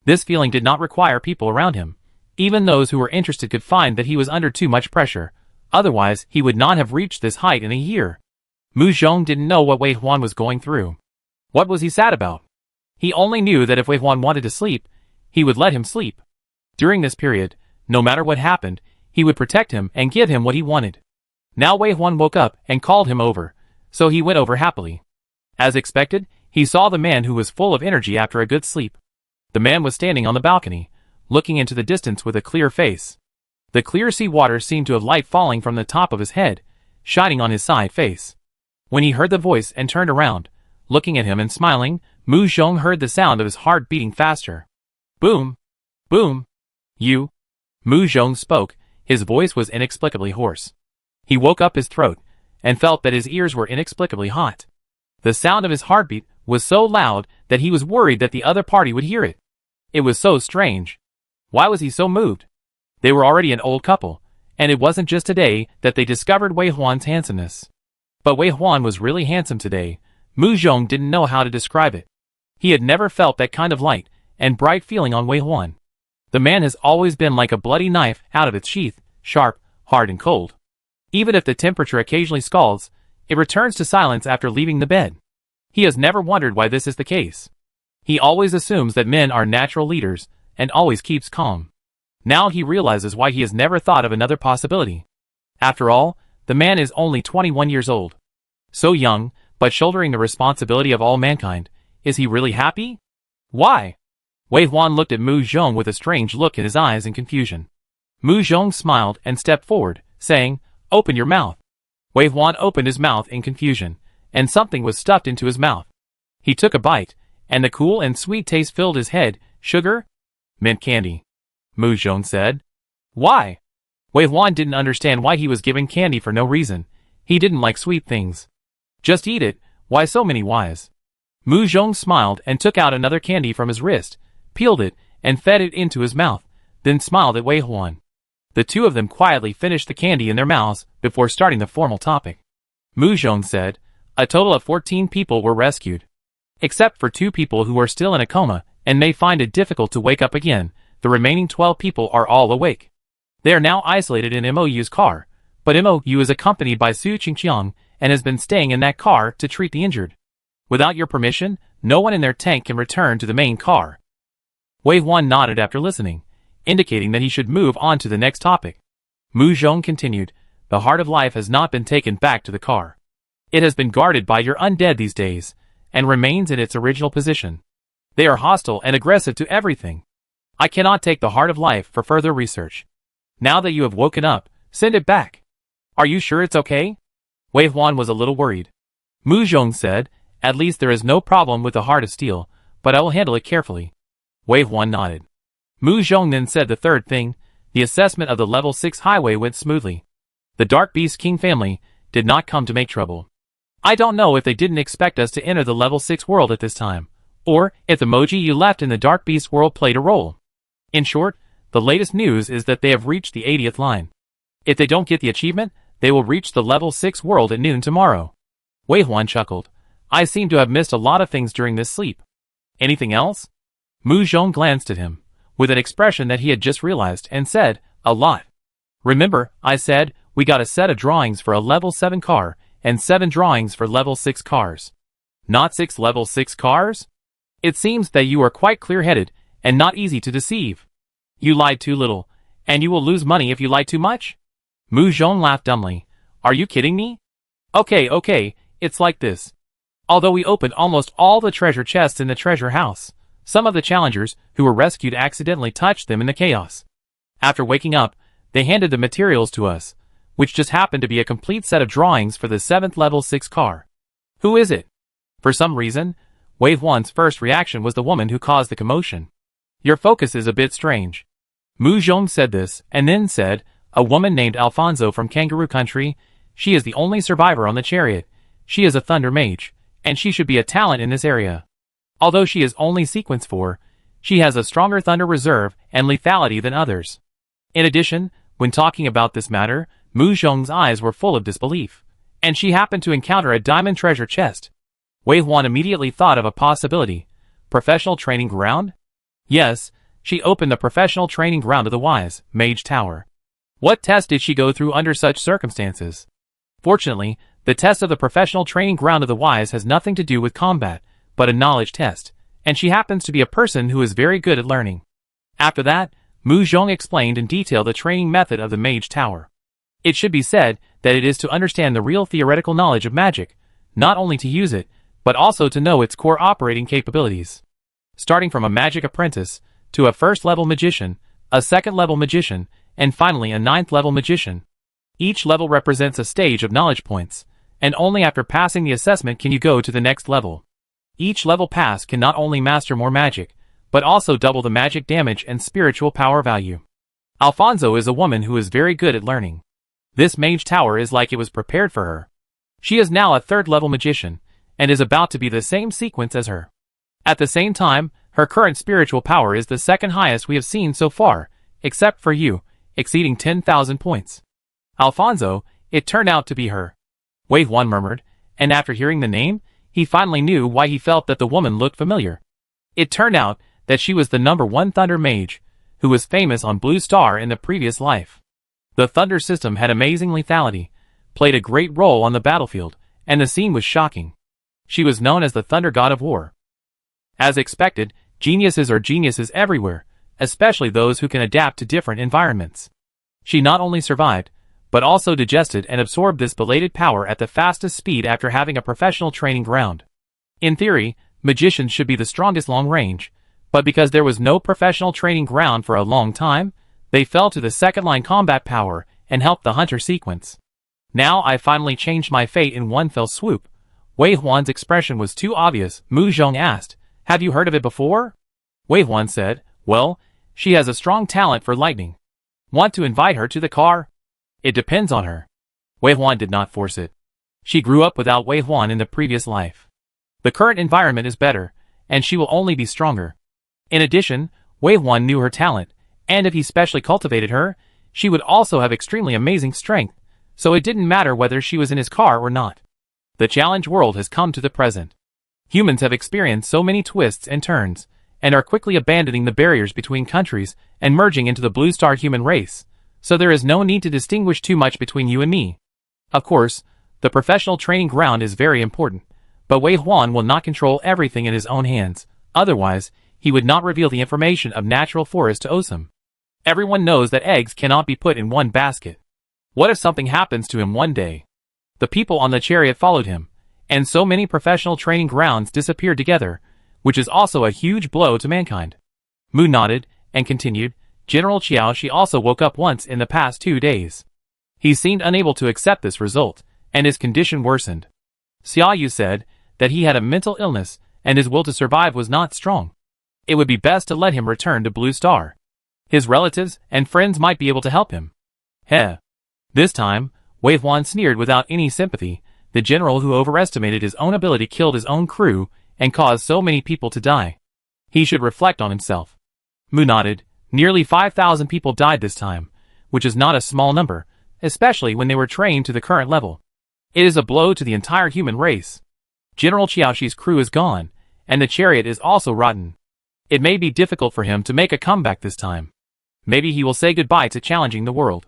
This feeling did not require people around him. Even those who were interested could find that he was under too much pressure, otherwise he would not have reached this height in a year. Mu Zhong didn't know what Wei Huan was going through. What was he sad about? He only knew that if Wei Huan wanted to sleep, he would let him sleep. During this period, no matter what happened, he would protect him and give him what he wanted. Now Wei Huan woke up and called him over, so he went over happily. As expected, he saw the man who was full of energy after a good sleep. The man was standing on the balcony, looking into the distance with a clear face. The clear sea water seemed to have light falling from the top of his head, shining on his side face. When he heard the voice and turned around, looking at him and smiling, Mu Zhong heard the sound of his heart beating faster. "Boom! Boom! You!" Mu Zhong spoke, his voice was inexplicably hoarse. He woke up his throat, and felt that his ears were inexplicably hot. The sound of his heartbeat was so loud that he was worried that the other party would hear it. It was so strange. Why was he so moved? They were already an old couple, and it wasn't just today that they discovered Wei Huan's handsomeness. But Wei Huan was really handsome today. Mu Zhong didn't know how to describe it. He had never felt that kind of light and bright feeling on Wei Huan. The man has always been like a bloody knife out of its sheath, sharp, hard and cold. Even if the temperature occasionally scalds, it returns to silence after leaving the bed. He has never wondered why this is the case. He always assumes that men are natural leaders, and always keeps calm. Now he realizes why he has never thought of another possibility. After all, the man is only 21 years old. So young, but shouldering the responsibility of all mankind. Is he really happy? Why? Wei Huan looked at Mu Zhong with a strange look in his eyes in confusion. Mu Zhong smiled and stepped forward, saying, "Open your mouth." Wei Huan opened his mouth in confusion, and something was stuffed into his mouth. He took a bite, and the cool and sweet taste filled his head. "Sugar?" "Mint candy," Mu Zhong said. "Why?" Wei Huan didn't understand why he was given candy for no reason. He didn't like sweet things. "Just eat it, why so many whys?" Mu Zhong smiled and took out another candy from his wrist, peeled it, and fed it into his mouth, then smiled at Wei Huan. The two of them quietly finished the candy in their mouths before starting the formal topic. Mu Zhong said, "A total of 14 people were rescued. Except for 2 people who are still in a coma and may find it difficult to wake up again, the remaining 12 people are all awake. They are now isolated in MOU's car, but MOU is accompanied by Su Qingqiang and has been staying in that car to treat the injured. Without your permission, no one in their tank can return to the main car. Wave 1 nodded after listening, indicating that he should move on to the next topic. Mu Zhong continued, the heart of life has not been taken back to the car. It has been guarded by your undead these days, and remains in its original position. They are hostile and aggressive to everything. I cannot take the heart of life for further research. Now that you have woken up, send it back. Are you sure it's okay? Wave 1 was a little worried. Mu Zhong said, at least there is no problem with the heart of steel, but I will handle it carefully. Wave 1 nodded. Mu Zhong then said the third thing, the assessment of the level 6 highway went smoothly. The Dark Beast King family did not come to make trouble. I don't know if they didn't expect us to enter the level 6 world at this time, or if the emoji you left in the Dark Beast world played a role. In short, the latest news is that they have reached the 80th line. If they don't get the achievement, they will reach the level 6 world at noon tomorrow. Wei Huan chuckled. I seem to have missed a lot of things during this sleep. Anything else? Mu Zhong glanced at him, with an expression that he had just realized, and said, a lot. Remember, I said, we got a set of drawings for a level 7 car, and 7 drawings for level 6 cars. Not 6 level 6 cars? It seems that you are quite clear-headed, and not easy to deceive. You lied too little, and you will lose money if you lie too much? Mu Zhong laughed dumbly. Are you kidding me? Okay, it's like this. Although we opened almost all the treasure chests in the treasure house, some of the challengers who were rescued accidentally touched them in the chaos. After waking up, they handed the materials to us, which just happened to be a complete set of drawings for the 7th level 6 car. Who is it? For some reason, Wave 1's first reaction was the woman who caused the commotion. Your focus is a bit strange. Mu Zhong said this, and then said, a woman named Alfonso from Kangaroo Country. She is the only survivor on the chariot. She is a thunder mage, and she should be a talent in this area. Although she is only sequence 4, she has a stronger thunder reserve and lethality than others. In addition, when talking about this matter, Mu Zhong's eyes were full of disbelief, and she happened to encounter a diamond treasure chest. Wei Huan immediately thought of a possibility. Professional training ground? Yes, she opened the professional training ground of the Wise Mage Tower. What test did she go through under such circumstances? Fortunately, the test of the professional training ground of the Wise has nothing to do with combat, but a knowledge test, and she happens to be a person who is very good at learning. After that, Mu Zhong explained in detail the training method of the Mage Tower. It should be said that it is to understand the real theoretical knowledge of magic, not only to use it, but also to know its core operating capabilities. Starting from a magic apprentice, to a first-level magician, a second-level magician, and finally a 9th-level magician. Each level represents a stage of knowledge points, and only after passing the assessment can you go to the next level. Each level pass can not only master more magic, but also double the magic damage and spiritual power value. Alfonso is a woman who is very good at learning. This mage tower is like it was prepared for her. She is now a 3rd-level magician, and is about to be the same sequence as her. At the same time, her current spiritual power is the 2nd highest we have seen so far, except for you, exceeding 10,000 points. Alfonso, it turned out to be her. Wave 1 murmured, and after hearing the name, he finally knew why he felt that the woman looked familiar. It turned out that she was the number 1 Thunder Mage, who was famous on Blue Star in the previous life. The Thunder system had amazing lethality, played a great role on the battlefield, and the scene was shocking. She was known as the Thunder God of War. As expected, geniuses are geniuses everywhere, especially those who can adapt to different environments. She not only survived, but also digested and absorbed this belated power at the fastest speed after having a professional training ground. In theory, magicians should be the strongest long range, but because there was no professional training ground for a long time, they fell to the second-line combat power and helped the hunter sequence. Now I finally changed my fate in one fell swoop. Wei Huan's expression was too obvious. Mu Zhong asked, have you heard of it before? Wei Huan said, well, she has a strong talent for lightning. Want to invite her to the car? It depends on her. Wei Huan did not force it. She grew up without Wei Huan in the previous life. The current environment is better, and she will only be stronger. In addition, Wei Huan knew her talent, and if he specially cultivated her, she would also have extremely amazing strength, so it didn't matter whether she was in his car or not. The challenge world has come to the present. Humans have experienced so many twists and turns, and are quickly abandoning the barriers between countries and merging into the Blue Star human race, so there is no need to distinguish too much between you and me. Of course, The professional training ground is very important, but Wei Huan will not control everything in his own hands, otherwise, he would not reveal the information of natural forest to Osam. Everyone knows that eggs cannot be put in one basket. What if something happens to him one day? The people on the chariot followed him, and so many professional training grounds disappeared together, which is also a huge blow to mankind. Mu nodded, and continued, General Qiaoshi also woke up once in the past 2 days. He seemed unable to accept this result, and his condition worsened. Xiaoyu said that he had a mental illness, and his will to survive was not strong. It would be best to let him return to Blue Star. His relatives and friends might be able to help him. Heh. This time, Wei Huan sneered without any sympathy. The general who overestimated his own ability killed his own crew and caused so many people to die. He should reflect on himself. Mu nodded. Nearly 5,000 people died this time, which is not a small number, especially when they were trained to the current level. It is a blow to the entire human race. General Qiaoshi's crew is gone, and the chariot is also rotten. It may be difficult for him to make a comeback this time. Maybe he will say goodbye to challenging the world.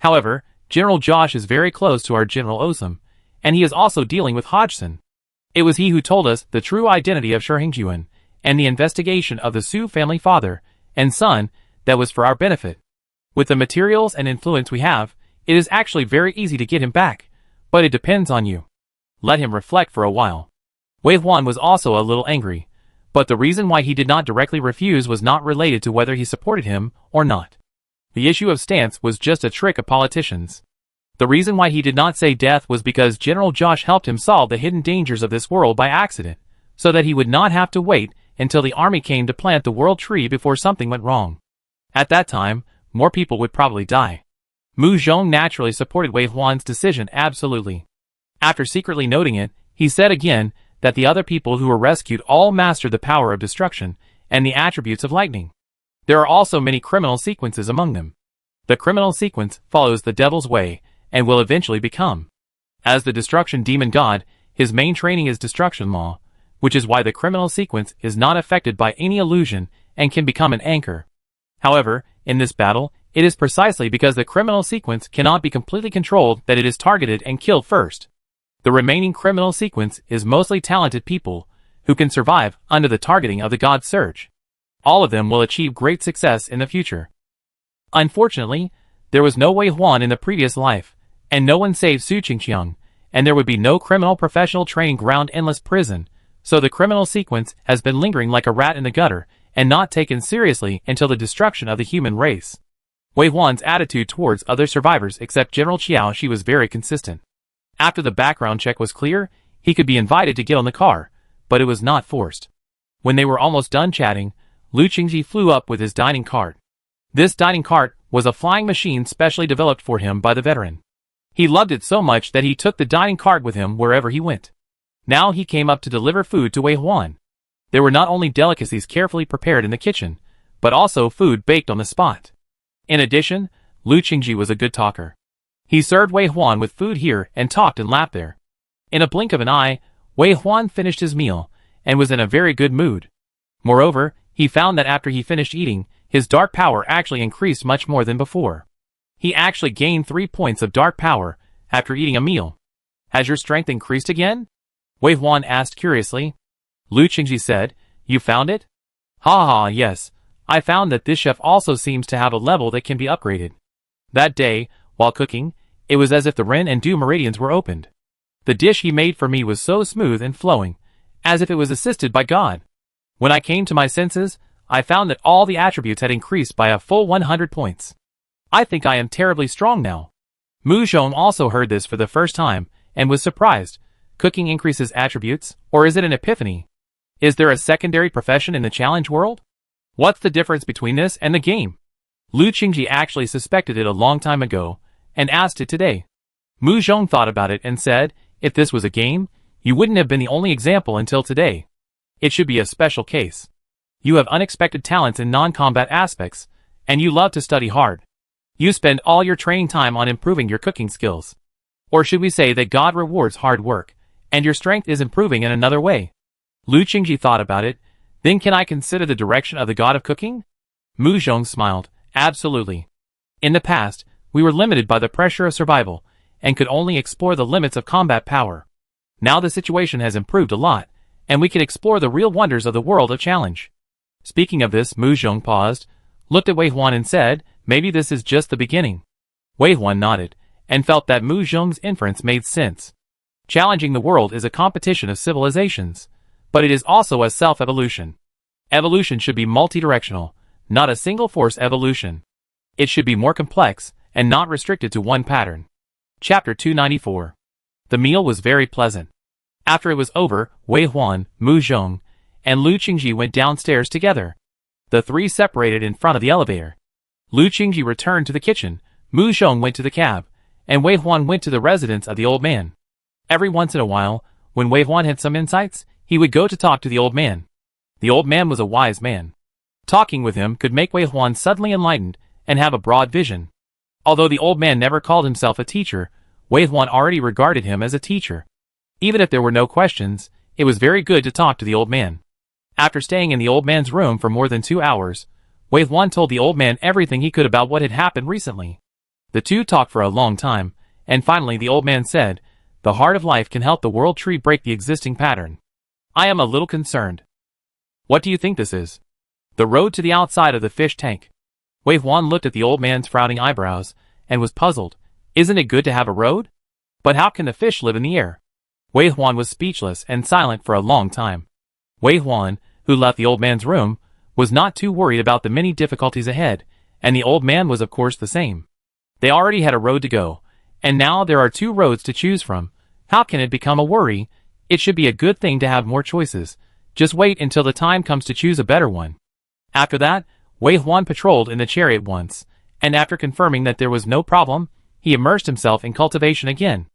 However, General Josh is very close to our General Osam, and he is also dealing with Hodgson. It was he who told us the true identity of Shihengjuan, and the investigation of the Su family father and son that was for our benefit. With the materials and influence we have, it is actually very easy to get him back, but it depends on you. Let him reflect for a while. Wei Huan was also a little angry, but the reason why he did not directly refuse was not related to whether he supported him or not. The issue of stance was just a trick of politicians. The reason why he did not say death was because General Josh helped him solve the hidden dangers of this world by accident, so that he would not have to wait until the army came to plant the world tree before something went wrong. At that time, more people would probably die. Mu Zhong naturally supported Wei Huan's decision absolutely. After secretly noting it, he said again that the other people who were rescued all mastered the power of destruction and the attributes of lightning. There are also many criminal sequences among them. The criminal sequence follows the devil's way and will eventually become. As the destruction demon god, his main training is destruction law, which is why the criminal sequence is not affected by any illusion and can become an anchor. However, in this battle, it is precisely because the criminal sequence cannot be completely controlled that it is targeted and killed first. The remaining criminal sequence is mostly talented people who can survive under the targeting of the god's surge. All of them will achieve great success in the future. Unfortunately, there was no Wei Huan in the previous life, and no one saved Su Qingqiang, and there would be no criminal professional training ground endless prison, so the criminal sequence has been lingering like a rat in the gutter and not taken seriously until the destruction of the human race. Wei Huan's attitude towards other survivors except General Qiaoshi was very consistent. After the background check was clear, he could be invited to get on the car, but it was not forced. When they were almost done chatting, Lu Qingji flew up with his dining cart. This dining cart was a flying machine specially developed for him by the veteran. He loved it so much that he took the dining cart with him wherever he went. Now he came up to deliver food to Wei Huan. There were not only delicacies carefully prepared in the kitchen, but also food baked on the spot. In addition, Lu Qingji was a good talker. He served Wei Huan with food here and talked and laughed there. In a blink of an eye, Wei Huan finished his meal and was in a very good mood. Moreover, he found that after he finished eating, his dark power actually increased much more than before. He actually gained 3 points of dark power after eating a meal. Has your strength increased again? Wei Huan asked curiously. Lu Qingji said, You found it? Ha ha, yes. I found that this chef also seems to have a level that can be upgraded. That day, while cooking, it was as if the Ren and Du meridians were opened. The dish he made for me was so smooth and flowing, as if it was assisted by God. When I came to my senses, I found that all the attributes had increased by a full 100 points. I think I am terribly strong now. Mu Zhong also heard this for the first time, and was surprised. Cooking increases attributes, or is it an epiphany? Is there a secondary profession in the challenge world? What's the difference between this and the game? Lu Qingji actually suspected it a long time ago, and asked it today. Mu Zhong thought about it and said, if this was a game, you wouldn't have been the only example until today. It should be a special case. You have unexpected talents in non-combat aspects, and you love to study hard. You spend all your training time on improving your cooking skills. Or should we say that God rewards hard work, and your strength is improving in another way? Lu Qingji thought about it. Then can I consider the direction of the god of cooking? Mu Zhong smiled. Absolutely. In the past, we were limited by the pressure of survival, and could only explore the limits of combat power. Now the situation has improved a lot, and we can explore the real wonders of the world of challenge. Speaking of this, Mu Zhong paused, looked at Wei Huan and said, maybe this is just the beginning. Wei Huan nodded, and felt that Mu Zhong's inference made sense. Challenging the world is a competition of civilizations, but it is also a self-evolution. Evolution should be multidirectional, not a single-force evolution. It should be more complex, and not restricted to one pattern. Chapter 294. The meal was very pleasant. After it was over, Wei Huan, Mu Zhong, and Lu Qingji went downstairs together. The three separated in front of the elevator. Lu Qingji returned to the kitchen, Mu Zhong went to the cab, and Wei Huan went to the residence of the old man. Every once in a while, when Wei Huan had some insights, he would go to talk to the old man. The old man was a wise man. Talking with him could make Wei Huan suddenly enlightened and have a broad vision. Although the old man never called himself a teacher, Wei Huan already regarded him as a teacher. Even if there were no questions, it was very good to talk to the old man. After staying in the old man's room for more than 2 hours, Wei Huan told the old man everything he could about what had happened recently. The two talked for a long time, and finally the old man said, "The heart of life can help the world tree break the existing pattern. I am a little concerned." "What do you think this is?" "The road to the outside of the fish tank." Wei Huan looked at the old man's frowning eyebrows, and was puzzled. "Isn't it good to have a road? But how can the fish live in the air?" Wei Huan was speechless and silent for a long time. Wei Huan, who left the old man's room, was not too worried about the many difficulties ahead, and the old man was of course the same. They already had a road to go, and now there are 2 roads to choose from. How can it become a worry? It should be a good thing to have more choices. Just wait until the time comes to choose a better one. After that, Wei Huan patrolled in the chariot once, and after confirming that there was no problem, he immersed himself in cultivation again.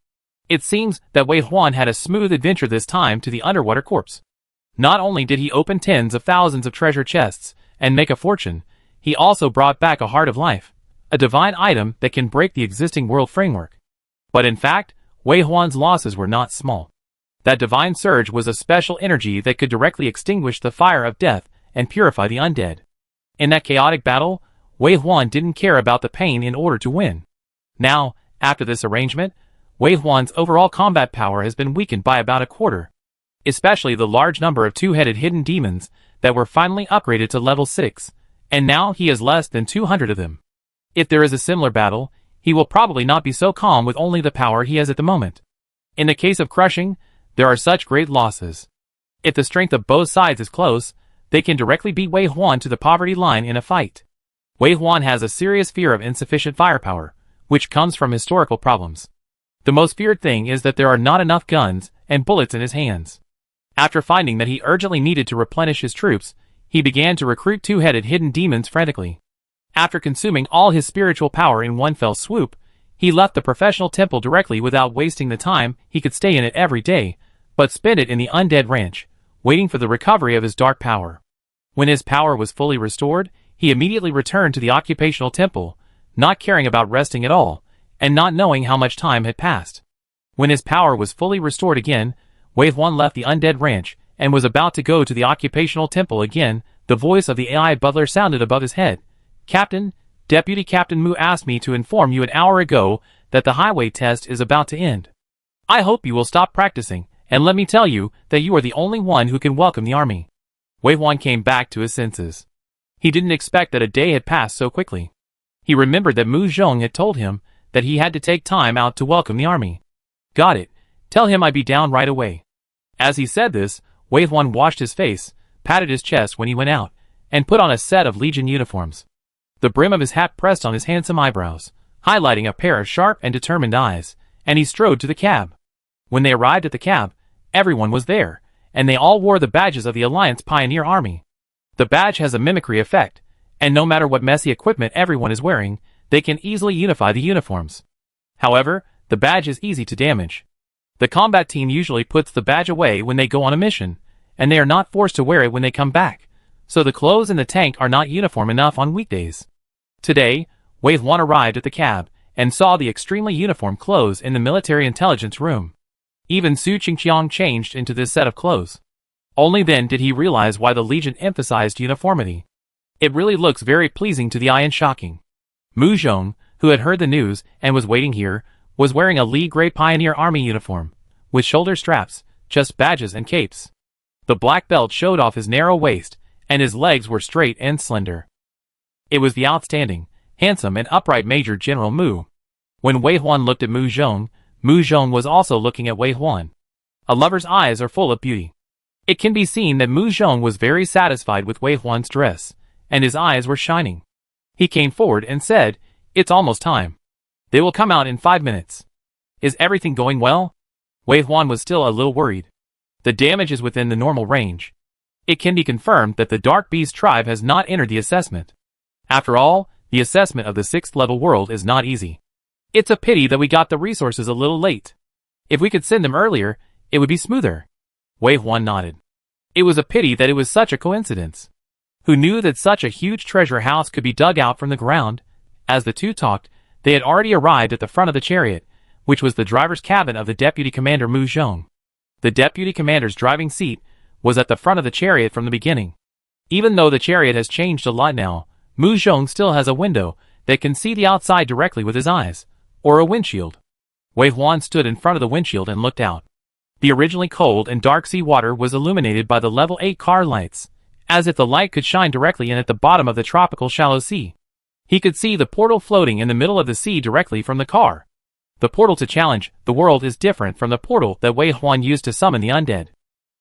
It seems that Wei Huan had a smooth adventure this time to the underwater corpse. Not only did he open tens of thousands of treasure chests and make a fortune, he also brought back a heart of life, a divine item that can break the existing world framework. But in fact, Wei Huan's losses were not small. That divine surge was a special energy that could directly extinguish the fire of death and purify the undead. In that chaotic battle, Wei Huan didn't care about the pain in order to win. Now, after this arrangement, Wei Huan's overall combat power has been weakened by about a quarter. Especially the large number of 2-headed hidden demons that were finally upgraded to level 6, and now he has less than 200 of them. If there is a similar battle, he will probably not be so calm with only the power he has at the moment. In the case of crushing, there are such great losses. If the strength of both sides is close, they can directly beat Wei Huan to the poverty line in a fight. Wei Huan has a serious fear of insufficient firepower, which comes from historical problems. The most feared thing is that there are not enough guns and bullets in his hands. After finding that he urgently needed to replenish his troops, he began to recruit 2-headed hidden demons frantically. After consuming all his spiritual power in one fell swoop, he left the professional temple directly without wasting the time he could stay in it every day, but spent it in the undead ranch, waiting for the recovery of his dark power. When his power was fully restored, he immediately returned to the occupational temple, not caring about resting at all, and not knowing how much time had passed. When his power was fully restored again, Wei Huan left the undead ranch, and was about to go to the occupational temple again. The voice of the AI butler sounded above his head. "Captain, Deputy Captain Mu asked me to inform you an hour ago that the highway test is about to end. I hope you will stop practicing, and let me tell you that you are the only one who can welcome the army." Wei Huan came back to his senses. He didn't expect that a day had passed so quickly. He remembered that Mu Zhong had told him that he had to take time out to welcome the army. "Got it. Tell him I'd be down right away." As he said this, Wei Huan washed his face, patted his chest when he went out, and put on a set of Legion uniforms. The brim of his hat pressed on his handsome eyebrows, highlighting a pair of sharp and determined eyes, and he strode to the cab. When they arrived at the cab, everyone was there, and they all wore the badges of the Alliance Pioneer Army. The badge has a mimicry effect, and no matter what messy equipment everyone is wearing, they can easily unify the uniforms. However, the badge is easy to damage. The combat team usually puts the badge away when they go on a mission, and they are not forced to wear it when they come back, so the clothes in the tank are not uniform enough on weekdays. Today, Wei Huan arrived at the cab, and saw the extremely uniform clothes in the military intelligence room. Even Su Qingqiang changed into this set of clothes. Only then did he realize why the Legion emphasized uniformity. It really looks very pleasing to the eye and shocking. Mu Zhong, who had heard the news and was waiting here, was wearing a Lee Gray Pioneer Army uniform, with shoulder straps, chest badges and capes. The black belt showed off his narrow waist, and his legs were straight and slender. It was the outstanding, handsome and upright Major General Mu. When Wei Huan looked at Mu Zhong was also looking at Wei Huan. A lover's eyes are full of beauty. It can be seen that Mu Zhong was very satisfied with Wei Huan's dress, and his eyes were shining. He came forward and said, "It's almost time. They will come out in 5 minutes. Is everything going well?" Wei Huan was still a little worried. The damage is within the normal range. It can be confirmed that the Dark Beast tribe has not entered the assessment. After all, the assessment of the 6th level world is not easy. It's a pity that we got the resources a little late. If we could send them earlier, it would be smoother. Wei Huan nodded. It was a pity that it was such a coincidence. Who knew that such a huge treasure house could be dug out from the ground? As the two talked, they had already arrived at the front of the chariot, which was the driver's cabin of the Deputy Commander Mu Zhong. The Deputy Commander's driving seat was at the front of the chariot from the beginning. Even though the chariot has changed a lot now, Mu Zhong still has a window that can see the outside directly with his eyes, or a windshield. Wei Huan stood in front of the windshield and looked out. The originally cold and dark sea water was illuminated by the level 8 car lights, as if the light could shine directly in at the bottom of the tropical shallow sea. He could see the portal floating in the middle of the sea directly from the car. The portal to challenge the world is different from the portal that Wei Huan used to summon the undead.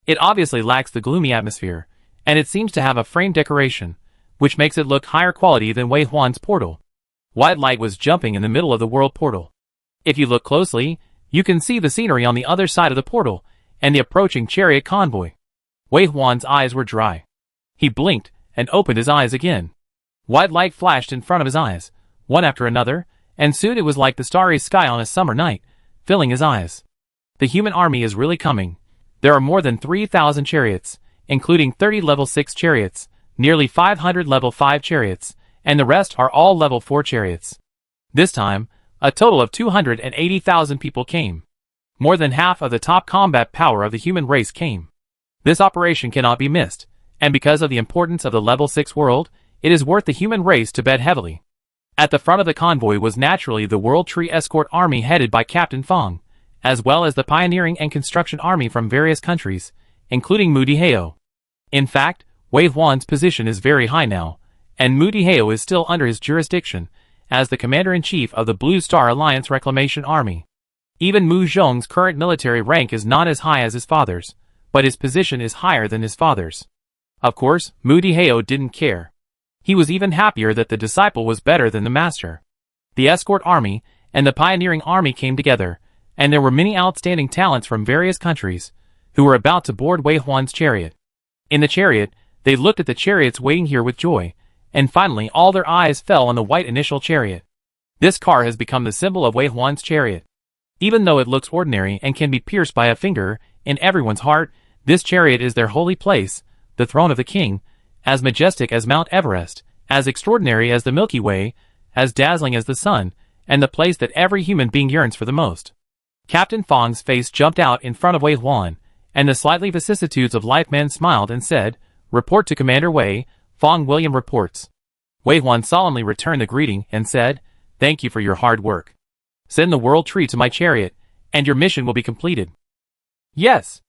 It obviously lacks the gloomy atmosphere, and it seems to have a frame decoration, which makes it look higher quality than Wei Huan's portal. White light was jumping in the middle of the world portal. If you look closely, you can see the scenery on the other side of the portal, and the approaching chariot convoy. Wei Huan's eyes were dry. He blinked, and opened his eyes again. White light flashed in front of his eyes, one after another, and soon it was like the starry sky on a summer night, filling his eyes. The human army is really coming. There are more than 3,000 chariots, including 30 level 6 chariots, nearly 500 level 5 chariots, and the rest are all level 4 chariots. This time, a total of 280,000 people came. More than half of the top combat power of the human race came. This operation cannot be missed, and because of the importance of the level 6 world, it is worth the human race to bet heavily. At the front of the convoy was naturally the World Tree Escort Army headed by Captain Fong, as well as the pioneering and construction army from various countries, including Mu Diheo. In fact, Wei Huan's position is very high now, and Mu Diheo is still under his jurisdiction, as the Commander-in-Chief of the Blue Star Alliance Reclamation Army. Even Mu Zhong's current military rank is not as high as his father's, but his position is higher than his father's. Of course, Mu Diheo didn't care. He was even happier that the disciple was better than the master. The escort army and the pioneering army came together, and there were many outstanding talents from various countries, who were about to board Wei Huan's chariot. In the chariot, they looked at the chariots waiting here with joy, and finally all their eyes fell on the white initial chariot. This car has become the symbol of Wei Huan's chariot. Even though it looks ordinary and can be pierced by a finger, in everyone's heart, this chariot is their holy place, the throne of the king, as majestic as Mount Everest, as extraordinary as the Milky Way, as dazzling as the sun, and the place that every human being yearns for the most. Captain Fong's face jumped out in front of Wei Huan, and the slightly vicissitudes of life man smiled and said, "Report to Commander Wei, Fong William reports." Wei Huan solemnly returned the greeting and said, "Thank you for your hard work. Send the World Tree to my chariot, and your mission will be completed." Yes.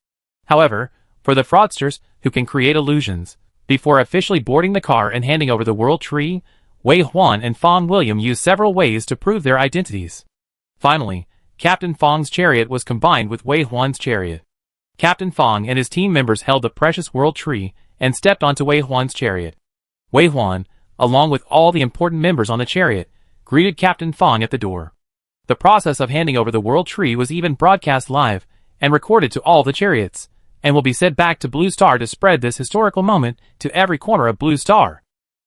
However, for the fraudsters who can create illusions, before officially boarding the car and handing over the World Tree, Wei Huan and Fong William used several ways to prove their identities. Finally, Captain Fong's chariot was combined with Wei Huan's chariot. Captain Fong and his team members held the precious World Tree and stepped onto Wei Huan's chariot. Wei Huan, along with all the important members on the chariot, greeted Captain Fong at the door. The process of handing over the World Tree was even broadcast live and recorded to all the chariots, and will be sent back to Blue Star to spread this historical moment to every corner of Blue Star.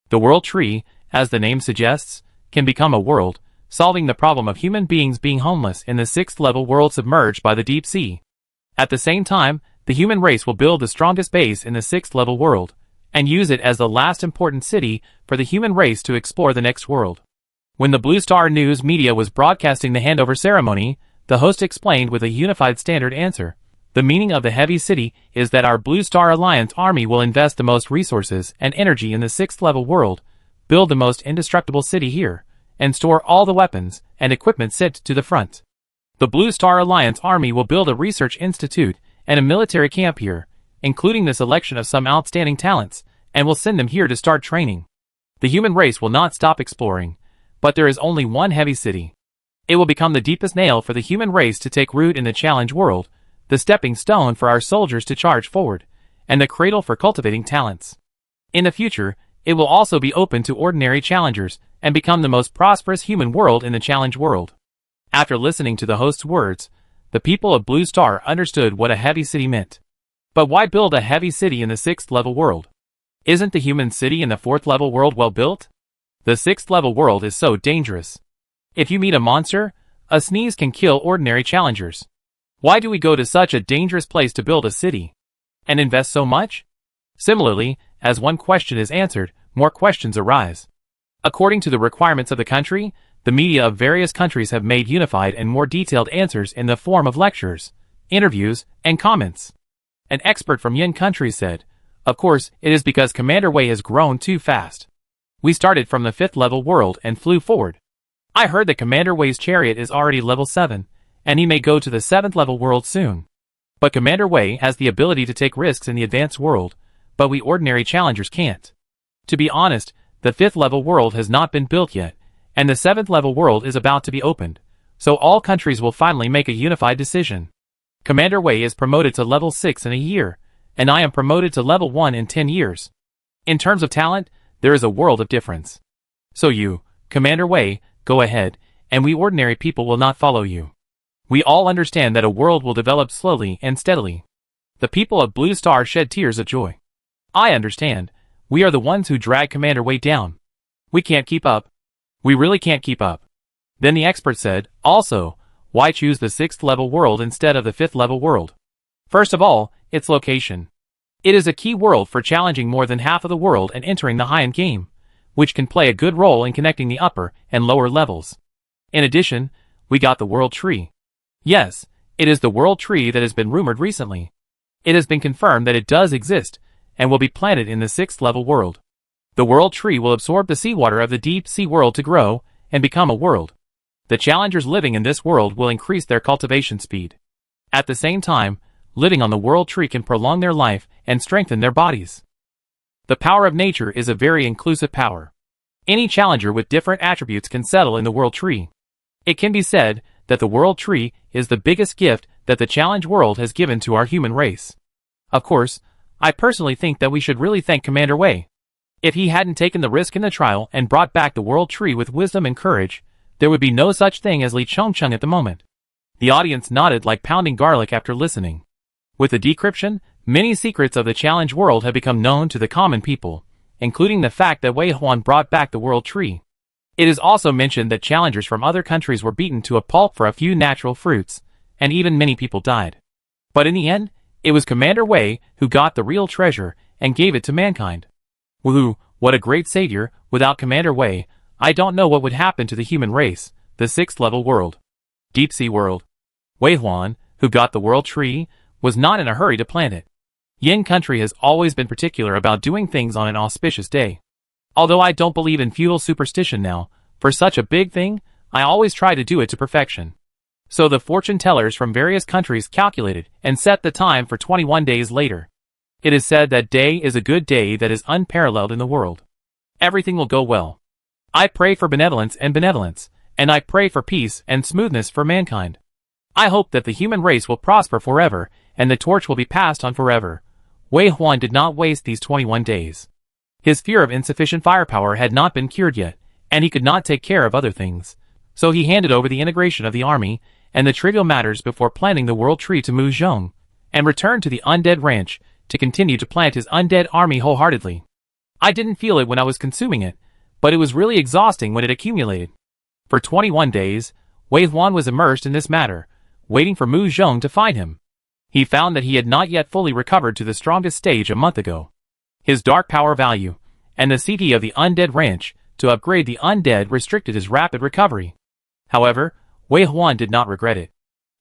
The World Tree, as the name suggests, can become a world, solving the problem of human beings being homeless in the 6th level world submerged by the deep sea. At the same time, the human race will build the strongest base in the 6th level world, and use it as the last important city for the human race to explore the next world. When the Blue Star News media was broadcasting the handover ceremony, the host explained with a unified standard answer. The meaning of the heavy city is that our Blue Star Alliance army will invest the most resources and energy in the 6th level world, build the most indestructible city here, and store all the weapons and equipment sent to the front. The Blue Star Alliance Army will build a research institute and a military camp here, including the selection of some outstanding talents, and will send them here to start training. The human race will not stop exploring, but there is only one heavy city. It will become the deepest nail for the human race to take root in the challenge world, the stepping stone for our soldiers to charge forward, and the cradle for cultivating talents. In the future, it will also be open to ordinary challengers and become the most prosperous human world in the challenge world. After listening to the host's words, the people of Blue Star understood what a heavy city meant. But why build a heavy city in the 6th level world? Isn't the human city in the 4th level world well built? The 6th level world is so dangerous. If you meet a monster, a sneeze can kill ordinary challengers. Why do we go to such a dangerous place to build a city? And invest so much? Similarly, as one question is answered, more questions arise. According to the requirements of the country, the media of various countries have made unified and more detailed answers in the form of lectures, interviews, and comments. An expert from Yin country said, "Of course, it is because Commander Wei has grown too fast. We started from the 5th level world and flew forward. I heard that Commander Wei's chariot is already level 7, and he may go to the 7th level world soon. But Commander Wei has the ability to take risks in the advanced world, but we ordinary challengers can't. To be honest, the 5th level world has not been built yet, and the 7th level world is about to be opened, so all countries will finally make a unified decision. Commander Wei is promoted to level 6 in a year, and I am promoted to level 1 in 10 years. In terms of talent, there is a world of difference. So you, Commander Wei, go ahead, and we ordinary people will not follow you. We all understand that a world will develop slowly and steadily." The people of Blue Star shed tears of joy. "I understand. We are the ones who drag Commander Wei down. We can't keep up. We really can't keep up." Then the expert said, "Also, why choose the 6th level world instead of the 5th level world? First of all, its location. It is a key world for challenging more than half of the world and entering the high-end game, which can play a good role in connecting the upper and lower levels. In addition, we got the World Tree. Yes, it is the World Tree that has been rumored recently. It has been confirmed that it does exist, and will be planted in the 6th level world. The World Tree will absorb the seawater of the deep sea world to grow and become a world. The challengers living in this world will increase their cultivation speed. At the same time, living on the World Tree can prolong their life and strengthen their bodies. The power of nature is a very inclusive power. Any challenger with different attributes can settle in the World Tree. It can be said that the World Tree is the biggest gift that the challenge world has given to our human race. Of course, I personally think that we should really thank Commander Wei. If he hadn't taken the risk in the trial and brought back the World Tree with wisdom and courage, there would be no such thing as Li Chongcheng at the moment." The audience nodded like pounding garlic after listening. With the decryption, many secrets of the challenge world have become known to the common people, including the fact that Wei Huan brought back the World Tree. It is also mentioned that challengers from other countries were beaten to a pulp for a few natural fruits, and even many people died. But in the end, it was Commander Wei who got the real treasure and gave it to mankind. Woohoo, what a great savior! Without Commander Wei, I don't know what would happen to the human race, the 6th level world. Deep sea world. Wei Huan, who got the World Tree, was not in a hurry to plant it. Yin country has always been particular about doing things on an auspicious day. Although I don't believe in feudal superstition now, for such a big thing, I always try to do it to perfection. So the fortune tellers from various countries calculated and set the time for 21 days later. It is said that day is a good day that is unparalleled in the world. Everything will go well. I pray for benevolence, and I pray for peace and smoothness for mankind. I hope that the human race will prosper forever, and the torch will be passed on forever. Wei Huan did not waste these 21 days. His fear of insufficient firepower had not been cured yet, and he could not take care of other things. So he handed over the integration of the army and the trivial matters before planting the World Tree to Mu Zhong, and returned to the Undead Ranch to continue to plant his undead army wholeheartedly. I didn't feel it when I was consuming it, but it was really exhausting when it accumulated. For 21 days, Wei Huan was immersed in this matter, waiting for Mu Zhong to find him. He found that he had not yet fully recovered to the strongest stage a month ago. His dark power value, and the CT of the Undead Ranch, to upgrade the undead restricted his rapid recovery. However, Wei Huan did not regret it.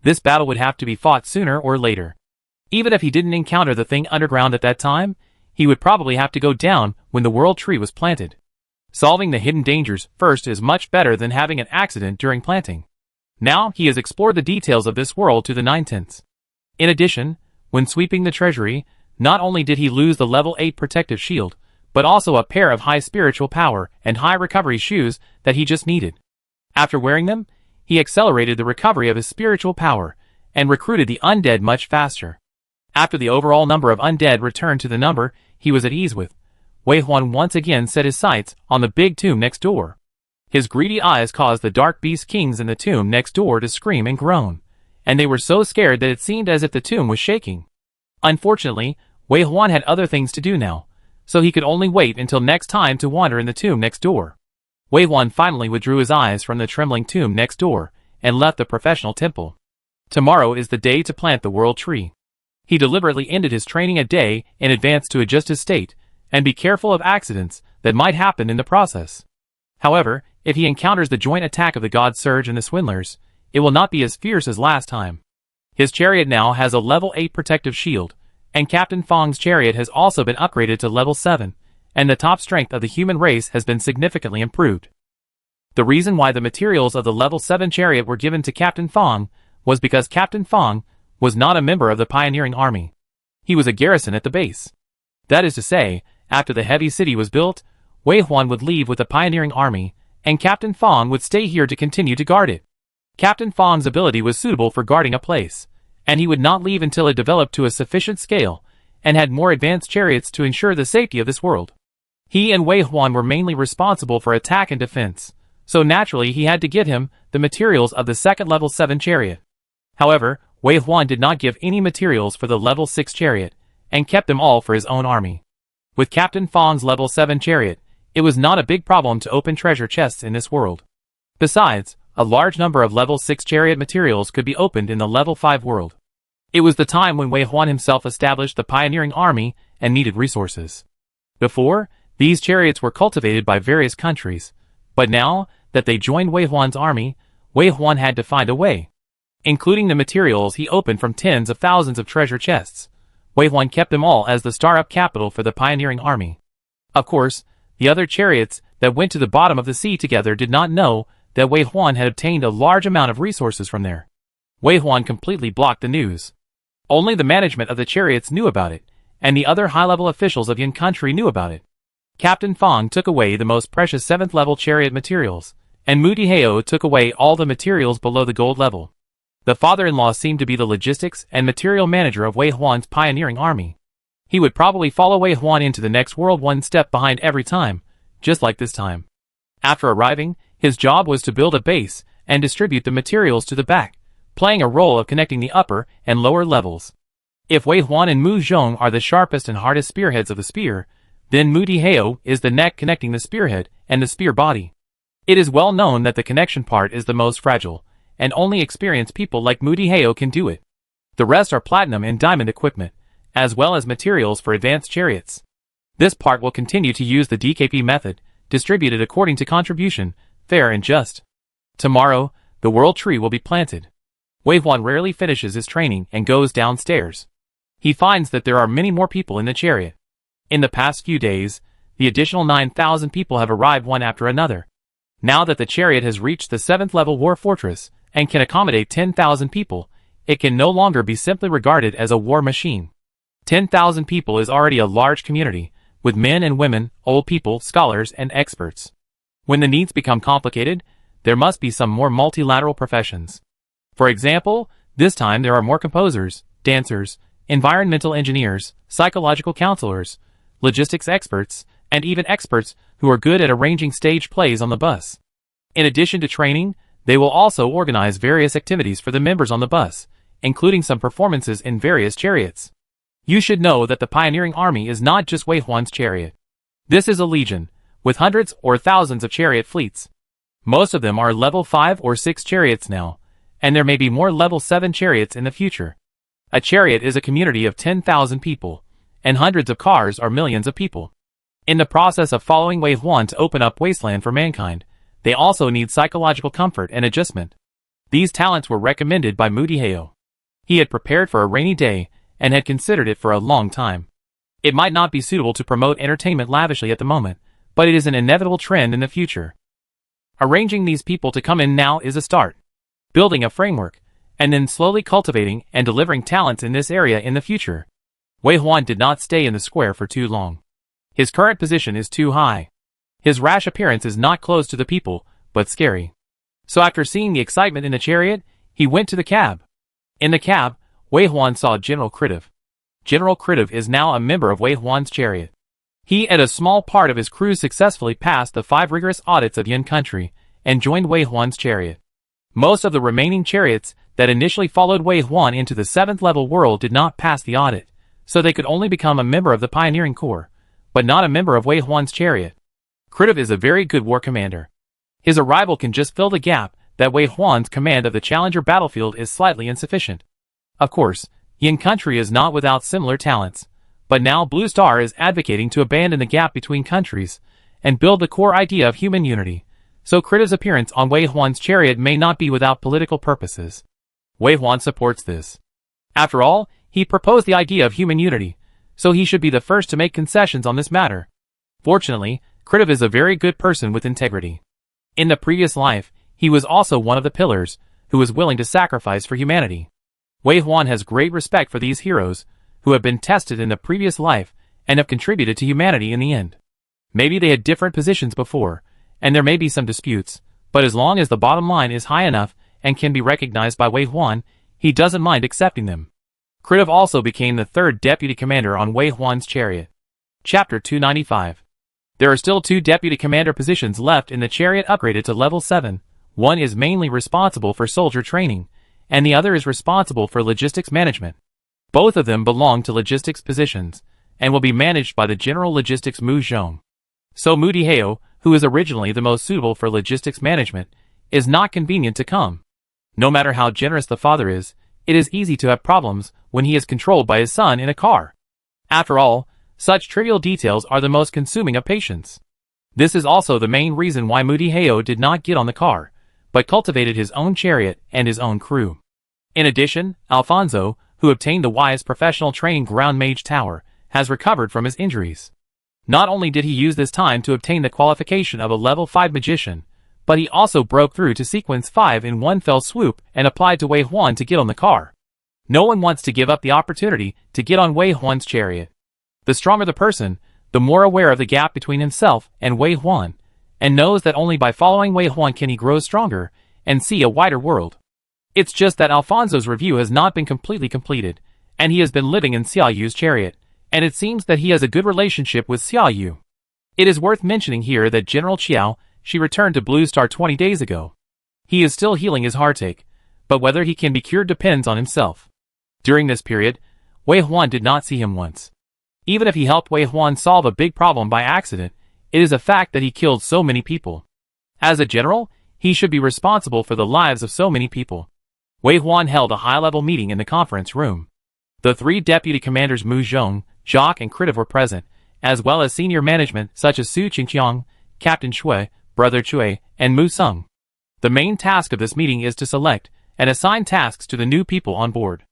This battle would have to be fought sooner or later. Even if he didn't encounter the thing underground at that time, he would probably have to go down when the World Tree was planted. Solving the hidden dangers first is much better than having an accident during planting. Now he has explored the details of this world to the nine-tenths. In addition, when sweeping the treasury, not only did he lose the level 8 protective shield, but also a pair of high spiritual power and high recovery shoes that he just needed. After wearing them, he accelerated the recovery of his spiritual power and recruited the undead much faster. After the overall number of undead returned to the number he was at ease with, Wei Huan once again set his sights on the big tomb next door. His greedy eyes caused the dark beast kings in the tomb next door to scream and groan, and they were so scared that it seemed as if the tomb was shaking. Unfortunately, Wei Huan had other things to do now, so he could only wait until next time to wander in the tomb next door. Wei Huan finally withdrew his eyes from the trembling tomb next door and left the professional temple. Tomorrow is the day to plant the world tree. He deliberately ended his training a day in advance to adjust his state and be careful of accidents that might happen in the process. However, if he encounters the joint attack of the God Surge and the Swindlers, it will not be as fierce as last time. His chariot now has a level 8 protective shield, and Captain Fong's chariot has also been upgraded to level 7, and the top strength of the human race has been significantly improved. The reason why the materials of the level 7 chariot were given to Captain Fong was because Captain Fong was not a member of the pioneering army. He was a garrison at the base. That is to say, after the heavy city was built, Wei Huan would leave with the pioneering army, and Captain Fong would stay here to continue to guard it. Captain Fong's ability was suitable for guarding a place, and he would not leave until it developed to a sufficient scale and had more advanced chariots to ensure the safety of this world. He and Wei Huan were mainly responsible for attack and defense, so naturally he had to get him the materials of the second level 7 chariot. However, Wei Huan did not give any materials for the level 6 chariot, and kept them all for his own army. With Captain Fong's level 7 chariot, it was not a big problem to open treasure chests in this world. Besides, a large number of level 6 chariot materials could be opened in the level 5 world. It was the time when Wei Huan himself established the pioneering army and needed resources. Before, these chariots were cultivated by various countries, but now that they joined Wei Huan's army, Wei Huan had to find a way. Including the materials he opened from tens of thousands of treasure chests, Wei Huan kept them all as the star-up capital for the pioneering army. Of course, the other chariots that went to the bottom of the sea together did not know that Wei Huan had obtained a large amount of resources from there. Wei Huan completely blocked the news. Only the management of the chariots knew about it, and the other high-level officials of Yin country knew about it. Captain Fong took away the most precious 7th level chariot materials, and Mu Diheo took away all the materials below the gold level. The father-in-law seemed to be the logistics and material manager of Wei Huan's pioneering army. He would probably follow Wei Huan into the next world one step behind every time, just like this time. After arriving, his job was to build a base and distribute the materials to the back, playing a role of connecting the upper and lower levels. If Wei Huan and Mu Zhong are the sharpest and hardest spearheads of the spear, then Mu Diheo is the neck connecting the spearhead and the spear body. It is well known that the connection part is the most fragile, and only experienced people like Mu Diheo can do it. The rest are platinum and diamond equipment, as well as materials for advanced chariots. This part will continue to use the DKP method, distributed according to contribution, fair and just. Tomorrow, the world tree will be planted. Wei Huan rarely finishes his training and goes downstairs. He finds that there are many more people in the chariot. In the past few days, the additional 9,000 people have arrived one after another. Now that the chariot has reached the 7th level war fortress and can accommodate 10,000 people, it can no longer be simply regarded as a war machine. 10,000 people is already a large community, with men and women, old people, scholars, and experts. When the needs become complicated, there must be some more multilateral professions. For example, this time there are more composers, dancers, environmental engineers, psychological counselors, logistics experts, and even experts who are good at arranging stage plays on the bus. In addition to training, they will also organize various activities for the members on the bus, including some performances in various chariots. You should know that the pioneering army is not just Wei Huan's chariot. This is a legion, with hundreds or thousands of chariot fleets. Most of them are level 5 or 6 chariots now, and there may be more level 7 chariots in the future. A chariot is a community of 10,000 people, and hundreds of cars are millions of people. In the process of following Wei Huan to open up wasteland for mankind, they also need psychological comfort and adjustment. These talents were recommended by Mu Diheo. He had prepared for a rainy day, and had considered it for a long time. It might not be suitable to promote entertainment lavishly at the moment, but it is an inevitable trend in the future. Arranging these people to come in now is a start. building a framework, and then slowly cultivating and delivering talents in this area in the future. Wei Huan did not stay in the square for too long. His current position is too high. His rash appearance is not close to the people, but scary. So after seeing the excitement in the chariot, he went to the cab. In the cab, Wei Huan saw General Kritiv. General Kritiv is now a member of Wei Huan's chariot. He and a small part of his crew successfully passed the 5 rigorous audits of Yin country and joined Wei Huan's chariot. Most of the remaining chariots that initially followed Wei Huan into the 7th level world did not pass the audit, so they could only become a member of the Pioneering Corps, but not a member of Wei Huan's chariot. Kritiv is a very good war commander. His arrival can just fill the gap that Wei Huan's command of the Challenger battlefield is slightly insufficient. Of course, Yin country is not without similar talents, but now Blue Star is advocating to abandon the gap between countries and build the core idea of human unity, so Kritiv's appearance on Wei Huan's chariot may not be without political purposes. Wei Huan supports this. After all, he proposed the idea of human unity, so he should be the first to make concessions on this matter. Fortunately, Kritiv is a very good person with integrity. In the previous life, he was also one of the pillars who was willing to sacrifice for humanity. Wei Huan has great respect for these heroes who have been tested in the previous life and have contributed to humanity in the end. Maybe they had different positions before, and there may be some disputes, but as long as the bottom line is high enough and can be recognized by Wei Huan, he doesn't mind accepting them. Kritiv also became the 3rd deputy commander on Wei Huan's chariot. Chapter 295. There are still 2 deputy commander positions left in the chariot upgraded to level 7. One is mainly responsible for soldier training, and the other is responsible for logistics management. Both of them belong to logistics positions, and will be managed by the General Logistics Mu Zhong. So Mu Diheo, who is originally the most suitable for logistics management, is not convenient to come. No matter how generous the father is, it is easy to have problems when he is controlled by his son in a car. After all, such trivial details are the most consuming of patience. This is also the main reason why Mu Diheo did not get on the car, but cultivated his own chariot and his own crew. In addition, Alfonso, who obtained the wise professional training ground mage tower, has recovered from his injuries. Not only did he use this time to obtain the qualification of a level 5 magician, but he also broke through to sequence 5 in one fell swoop and applied to Wei Huan to get on the car. No one wants to give up the opportunity to get on Wei Huan's chariot. The stronger the person, the more aware of the gap between himself and Wei Huan, and knows that only by following Wei Huan can he grow stronger and see a wider world. It's just that Alfonso's review has not been completely completed, and he has been living in Xiao Yu's chariot, and it seems that he has a good relationship with Xiao Yu. It is worth mentioning here that General Qiao, she returned to Blue Star 20 days ago. He is still healing his heartache, but whether he can be cured depends on himself. During this period, Wei Huan did not see him once. Even if he helped Wei Huan solve a big problem by accident, it is a fact that he killed so many people. As a general, he should be responsible for the lives of so many people. Wei Huan held a high-level meeting in the conference room. The 3 deputy commanders Mu Zhong, Jacques and Kritiv were present, as well as senior management such as Su Qingqiang, Captain Shui, Brother Chui, and Mu Sung. The main task of this meeting is to select and assign tasks to the new people on board.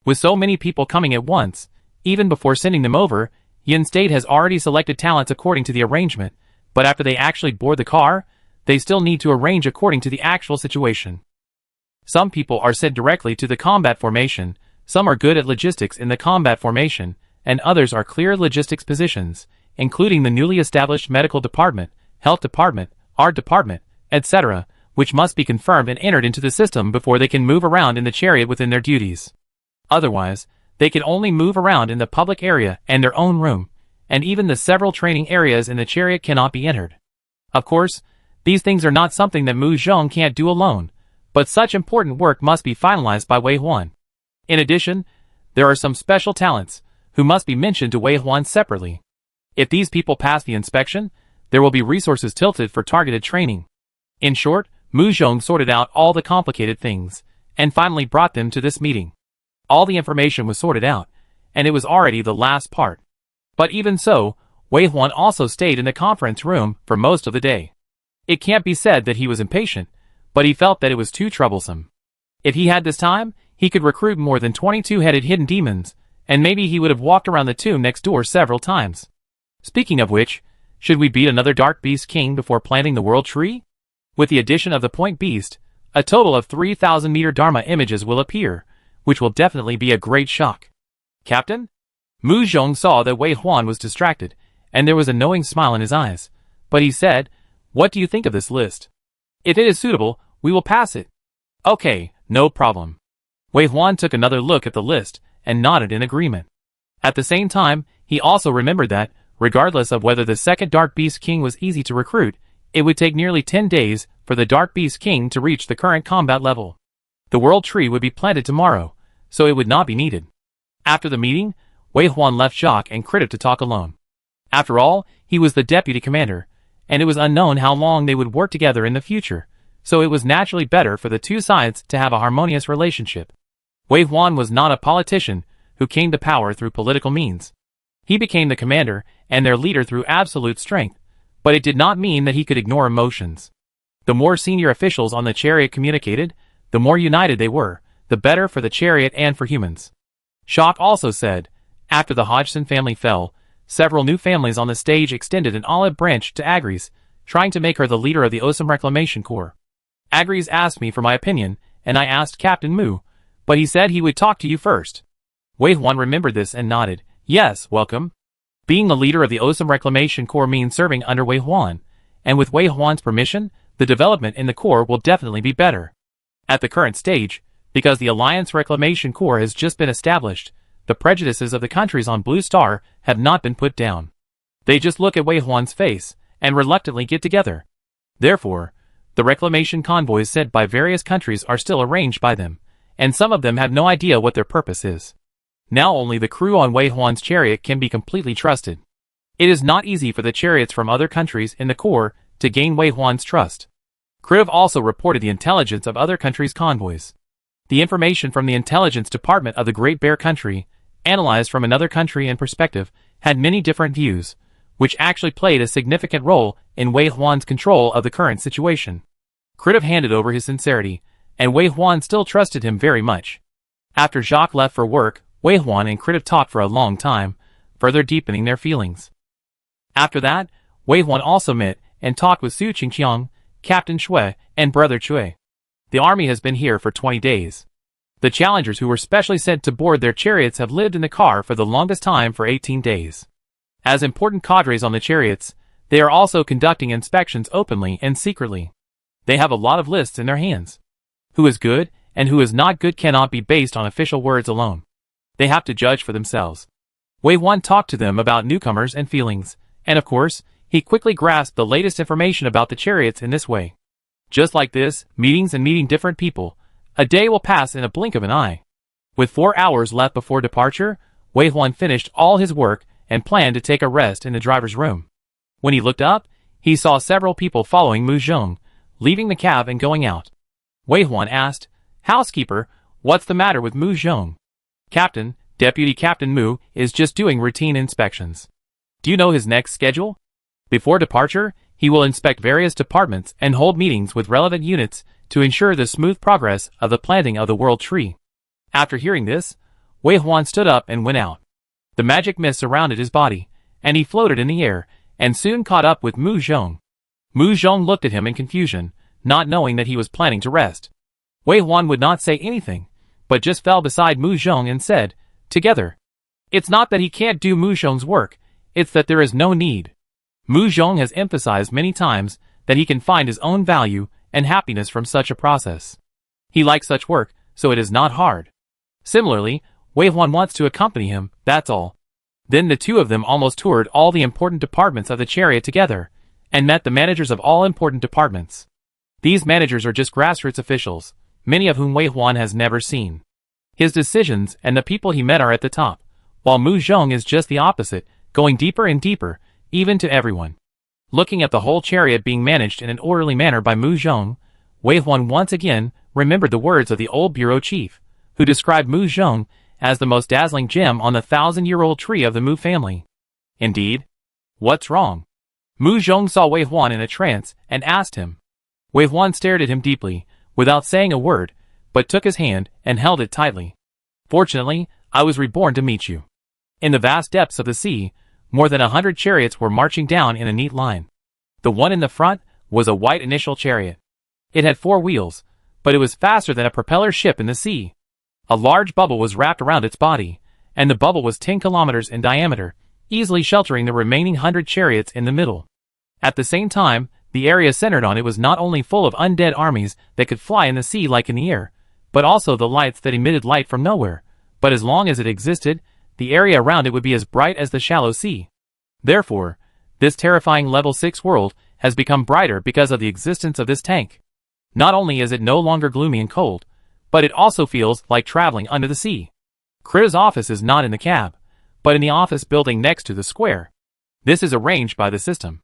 With so many people coming at once, even before sending them over, Yin State has already selected talents according to the arrangement, but after they actually board the car, they still need to arrange according to the actual situation. Some people are sent directly to the combat formation, some are good at logistics in the combat formation, and others are clear logistics positions, including the newly established medical department, health department, art department, etc., which must be confirmed and entered into the system before they can move around in the chariot within their duties. Otherwise, they can only move around in the public area and their own room, and even the several training areas in the chariot cannot be entered. Of course, these things are not something that Mu Zhong can't do alone, but such important work must be finalized by Wei Huan. In addition, there are some special talents, who must be mentioned to Wei Huan separately. If these people pass the inspection, there will be resources tilted for targeted training. In short, Mu Zhong sorted out all the complicated things, and finally brought them to this meeting. All the information was sorted out, and it was already the last part. But even so, Wei Huan also stayed in the conference room for most of the day. It can't be said that he was impatient, but he felt that it was too troublesome. If he had this time, he could recruit more than 22-headed hidden demons, and maybe he would have walked around the tomb next door several times. Speaking of which, should we beat another Dark Beast King before planting the World Tree? With the addition of the Point Beast, A total of 3,000-meter Dharma images will appear, which will definitely be a great shock. Captain? Mu Zhong saw that Wei Huan was distracted, and there was a knowing smile in his eyes, but he said, "What do you think of this list? If it is suitable, we will pass it." "Okay, no problem." Wei Huan took another look at the list and nodded in agreement. At the same time, he also remembered that, regardless of whether the second Dark Beast King was easy to recruit, it would take nearly 10 days for the Dark Beast King to reach the current combat level. The World Tree would be planted tomorrow, so it would not be needed. After the meeting, Wei Huan left Jacques and Critic to talk alone. After all, he was the deputy commander, and it was unknown how long they would work together in the future, so it was naturally better for the two sides to have a harmonious relationship. Wei Huan was not a politician who came to power through political means. He became the commander and their leader through absolute strength, but it did not mean that he could ignore emotions. The more senior officials on the chariot communicated, the more united they were, the better for the chariot and for humans. Jacques also said, after the Hodgson family fell, several new families on the stage extended an olive branch to Agres, trying to make her the leader of the Osum Reclamation Corps. Agres asked me for my opinion, and I asked Captain Mu, but he said he would talk to you first. Wei Huan remembered this and nodded. Yes, welcome. Being the leader of the Osum Reclamation Corps means serving under Wei Huan, and with Wei Huan's permission, the development in the Corps will definitely be better. At the current stage, because the Alliance Reclamation Corps has just been established, the prejudices of the countries on Blue Star have not been put down. They just look at Wei Huan's face and reluctantly get together. Therefore, the reclamation convoys sent by various countries are still arranged by them, and some of them have no idea what their purpose is. Now only the crew on Wei Huan's chariot can be completely trusted. It is not easy for the chariots from other countries in the Corps to gain Wei Huan's trust. Kriv also reported the intelligence of other countries' convoys. The information from the intelligence department of the Great Bear Country, analyzed from another country and perspective, had many different views, which actually played a significant role in Wei Huan's control of the current situation. Kriv handed over his sincerity, and Wei Huan still trusted him very much. After Jacques left for work, Wei Huan and Kriv talked for a long time, further deepening their feelings. After that, Wei Huan also met and talked with Su Qingqiang, Captain Shui, and Brother Chui. The army has been here for 20 days. The challengers who were specially sent to board their chariots have lived in the car for the longest time for 18 days. As important cadres on the chariots, they are also conducting inspections openly and secretly. They have a lot of lists in their hands. Who is good and who is not good cannot be based on official words alone. They have to judge for themselves. Wei Huan talked to them about newcomers and feelings, and of course, he quickly grasped the latest information about the chariots in this way. Just like this, meeting different people, a day will pass in a blink of an eye. With 4 hours left before departure, Wei Huan finished all his work and planned to take a rest in the driver's room. When he looked up, he saw several people following Mu Zhong, leaving the cab and going out. Wei Huan asked, "Housekeeper, what's the matter with Mu Zhong?" "Captain, Deputy Captain Mu is just doing routine inspections." "Do you know his next schedule?" "Before departure, he will inspect various departments and hold meetings with relevant units to ensure the smooth progress of the planting of the World Tree." After hearing this, Wei Huan stood up and went out. The magic mist surrounded his body, and he floated in the air, and soon caught up with Mu Zhong. Mu Zhong looked at him in confusion, not knowing that he was planning to rest. Wei Huan would not say anything, but just fell beside Mu Zhong and said, "Together." It's not that he can't do Mu Zhong's work, it's that there is no need. Mu Zhong has emphasized many times that he can find his own value and happiness from such a process. He likes such work, so it is not hard. Similarly, Wei Huan wants to accompany him, that's all. Then the two of them almost toured all the important departments of the chariot together, and met the managers of all important departments. These managers are just grassroots officials, many of whom Wei Huan has never seen. His decisions and the people he met are at the top, while Mu Zhong is just the opposite, going deeper and deeper, even to everyone. Looking at the whole chariot being managed in an orderly manner by Mu Zhong, Wei Huan once again remembered the words of the old bureau chief, who described Mu Zhong as the most dazzling gem on the 1,000-year-old tree of the Mu family. Indeed. What's wrong? Mu Zhong saw Wei Huan in a trance and asked him. Wei Huan stared at him deeply, without saying a word, but took his hand and held it tightly. "Fortunately, I was reborn to meet you." In the vast depths of the sea, more than 100 chariots were marching down in a neat line. The one in the front was a white initial chariot. It had 4 wheels, but it was faster than a propeller ship in the sea. A large bubble was wrapped around its body, and the bubble was 10 kilometers in diameter, easily sheltering the remaining 100 chariots in the middle. At the same time, the area centered on it was not only full of undead armies that could fly in the sea like in the air, but also the lights that emitted light from nowhere. But as long as it existed, the area around it would be as bright as the shallow sea. Therefore, this terrifying level 6 world has become brighter because of the existence of this tank. Not only is it no longer gloomy and cold, but it also feels like traveling under the sea. Krita's office is not in the cab, but in the office building next to the square. This is arranged by the system.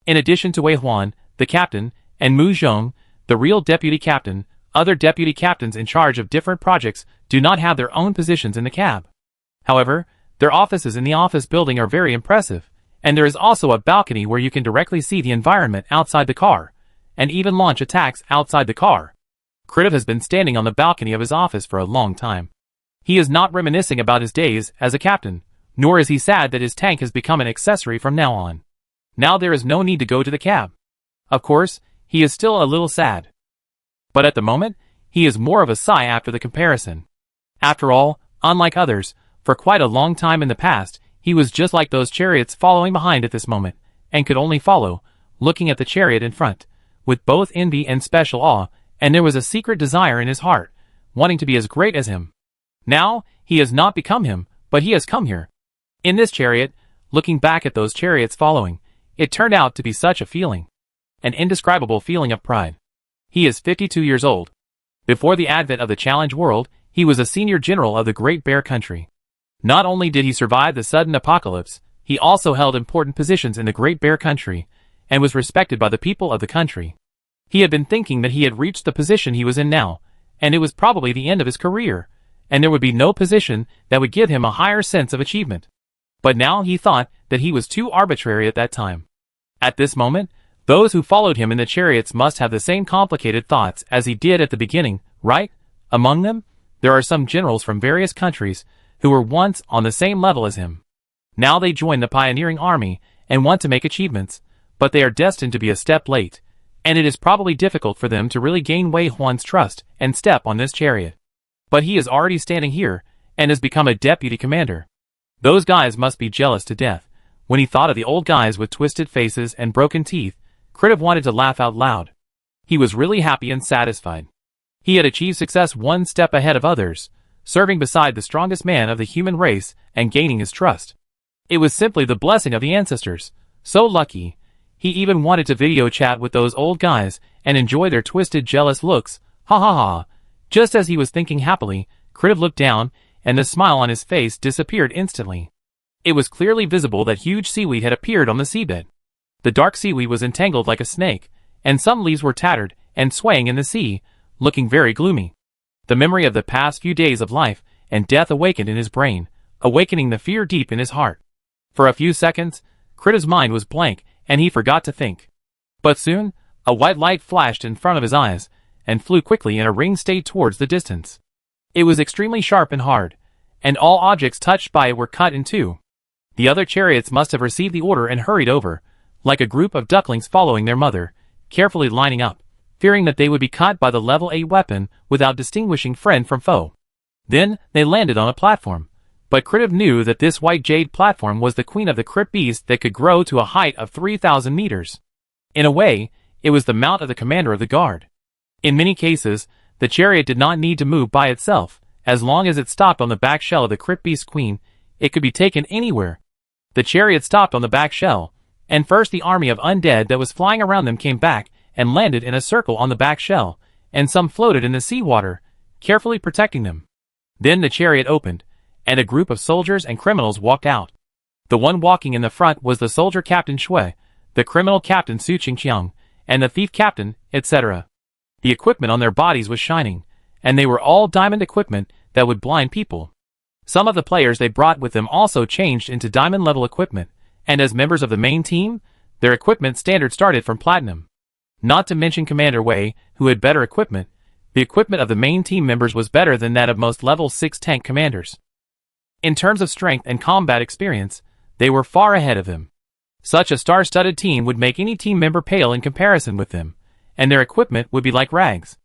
In addition to Wei Huan, the captain, and Mu Zhong, the real deputy captain, other deputy captains in charge of different projects do not have their own positions in the cab. However, their offices in the office building are very impressive, and there is also a balcony where you can directly see the environment outside the car, and even launch attacks outside the car. Krita has been standing on the balcony of his office for a long time. He is not reminiscing about his days as a captain, nor is he sad that his tank has become an accessory from now on. Now there is no need to go to the cab. Of course, he is still a little sad. But at the moment, he is more of a sigh after the comparison. After all, unlike others, for quite a long time in the past, he was just like those chariots following behind at this moment, and could only follow, looking at the chariot in front, with both envy and special awe, and there was a secret desire in his heart, wanting to be as great as him. Now, he has not become him, but he has come here. In this chariot, looking back at those chariots following, it turned out to be such a feeling. An indescribable feeling of pride. He is 52 years old. Before the advent of the Challenge World, he was a senior general of the Great Bear Country. Not only did he survive the sudden apocalypse, he also held important positions in the Great Bear Country, and was respected by the people of the country. He had been thinking that he had reached the position he was in now, and it was probably the end of his career, and there would be no position that would give him a higher sense of achievement. But now he thought that he was too arbitrary at that time. At this moment, those who followed him in the chariots must have the same complicated thoughts as he did at the beginning, right? Among them, there are some generals from various countries who were once on the same level as him. Now they join the pioneering army and want to make achievements, but they are destined to be a step late, and it is probably difficult for them to really gain Wei Huan's trust and step on this chariot. But he is already standing here, and has become a deputy commander. Those guys must be jealous to death. When he thought of the old guys with twisted faces and broken teeth, Krita wanted to laugh out loud. He was really happy and satisfied. He had achieved success one step ahead of others, serving beside the strongest man of the human race and gaining his trust. It was simply the blessing of the ancestors. So lucky. He even wanted to video chat with those old guys and enjoy their twisted jealous looks. Ha ha ha. Just as he was thinking happily, Krita looked down, and the smile on his face disappeared instantly. It was clearly visible that huge seaweed had appeared on the seabed. The dark seaweed was entangled like a snake, and some leaves were tattered and swaying in the sea, looking very gloomy. The memory of the past few days of life and death awakened in his brain, awakening the fear deep in his heart. For a few seconds, Krita's mind was blank, and he forgot to think. But soon, a white light flashed in front of his eyes, and flew quickly in a ring stayed towards the distance. It was extremely sharp and hard, and all objects touched by it were cut in two. The other chariots must have received the order and hurried over, like a group of ducklings following their mother, carefully lining up, fearing that they would be cut by the level 8 weapon without distinguishing friend from foe. Then, they landed on a platform. But Krita knew that this white jade platform was the queen of the crypt beast that could grow to a height of 3,000 meters. In a way, it was the mount of the commander of the guard. In many cases, the chariot did not need to move by itself. As long as it stopped on the back shell of the crypt beast queen, it could be taken anywhere. The chariot stopped on the back shell, and first the army of undead that was flying around them came back and landed in a circle on the back shell, and some floated in the seawater, carefully protecting them. Then the chariot opened, and a group of soldiers and criminals walked out. The one walking in the front was the soldier captain Shui, the criminal captain Su Qingqiang, and the thief captain, etc. The equipment on their bodies was shining, and they were all diamond equipment that would blind people. Some of the players they brought with them also changed into diamond-level equipment, and as members of the main team, their equipment standard started from platinum. Not to mention Commander Wei, who had better equipment. The equipment of the main team members was better than that of most level 6 tank commanders. In terms of strength and combat experience, they were far ahead of him. Such a star-studded team would make any team member pale in comparison with them, and their equipment would be like rags.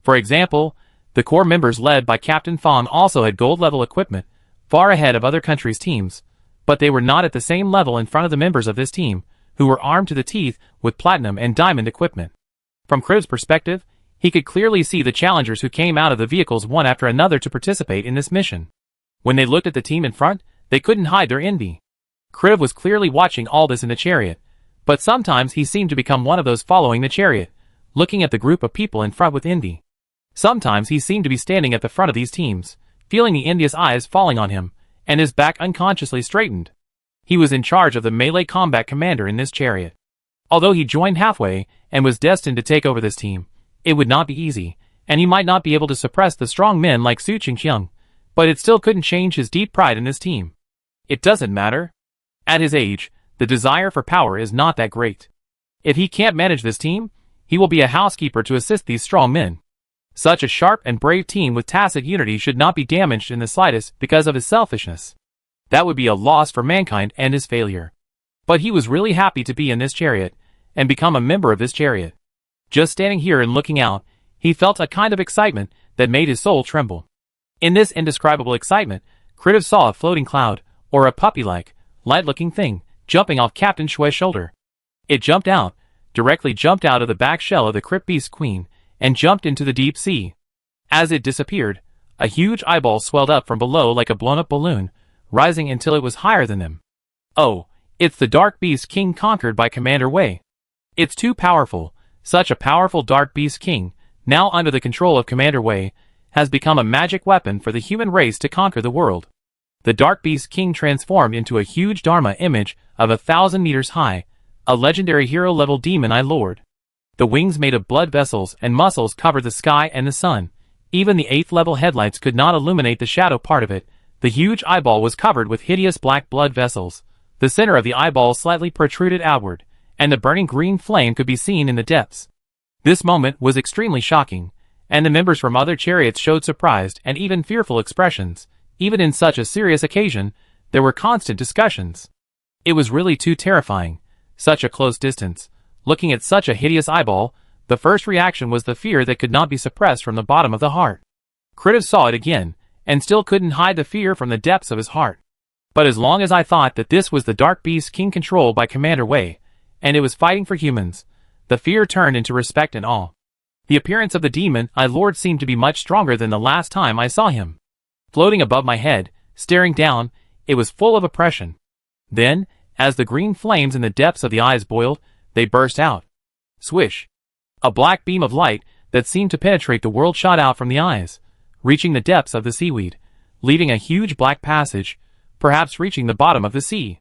For example, the core members led by Captain Fawn also had gold-level equipment, far ahead of other countries' teams, but they were not at the same level in front of the members of this team, who were armed to the teeth with platinum and diamond equipment. From Kriv's perspective, he could clearly see the challengers who came out of the vehicles one after another to participate in this mission. When they looked at the team in front, they couldn't hide their envy. Kriv was clearly watching all this in the chariot, but sometimes he seemed to become one of those following the chariot, looking at the group of people in front with envy. Sometimes he seemed to be standing at the front of these teams, feeling the envious eyes falling on him, and his back unconsciously straightened. He was in charge of the melee combat commander in this chariot. Although he joined halfway and was destined to take over this team, it would not be easy, and he might not be able to suppress the strong men like Su Qingqiang, but it still couldn't change his deep pride in this team. It doesn't matter. At his age, the desire for power is not that great. If he can't manage this team, he will be a housekeeper to assist these strong men. Such a sharp and brave team with tacit unity should not be damaged in the slightest because of his selfishness. That would be a loss for mankind and his failure. But he was really happy to be in this chariot, and become a member of this chariot. Just standing here and looking out, he felt a kind of excitement that made his soul tremble. In this indescribable excitement, Kriv saw a floating cloud, or a puppy-like, light-looking thing, jumping off Captain Shui's shoulder. It jumped out, directly jumped out of the back shell of the Crypt Beast Queen, and jumped into the deep sea. As it disappeared, a huge eyeball swelled up from below like a blown-up balloon, rising until it was higher than them. Oh, it's the Dark Beast King conquered by Commander Wei. It's too powerful. Such a powerful Dark Beast King, now under the control of Commander Wei, has become a magic weapon for the human race to conquer the world. The Dark Beast King transformed into a huge Dharma image of 1,000 meters high, a legendary hero-level demon Lord. The wings made of blood vessels and muscles covered the sky and the sun. Even the 8th level headlights could not illuminate the shadow part of it. The huge eyeball was covered with hideous black blood vessels. The center of the eyeball slightly protruded outward, and the burning green flame could be seen in the depths. This moment was extremely shocking, and the members from other chariots showed surprised and even fearful expressions. Even in such a serious occasion, there were constant discussions. It was really too terrifying. Such a close distance. Looking at such a hideous eyeball, the first reaction was the fear that could not be suppressed from the bottom of the heart. Kriv saw it again, and still couldn't hide the fear from the depths of his heart. But as long as I thought that this was the Dark Beast King controlled by Commander Wei, and it was fighting for humans, the fear turned into respect and awe. The appearance of the demon Lord seemed to be much stronger than the last time I saw him. Floating above my head, staring down, it was full of oppression. Then, as the green flames in the depths of the eyes boiled, they burst out. Swish! A black beam of light that seemed to penetrate the world shot out from the eyes, reaching the depths of the seaweed, leaving a huge black passage, perhaps reaching the bottom of the sea.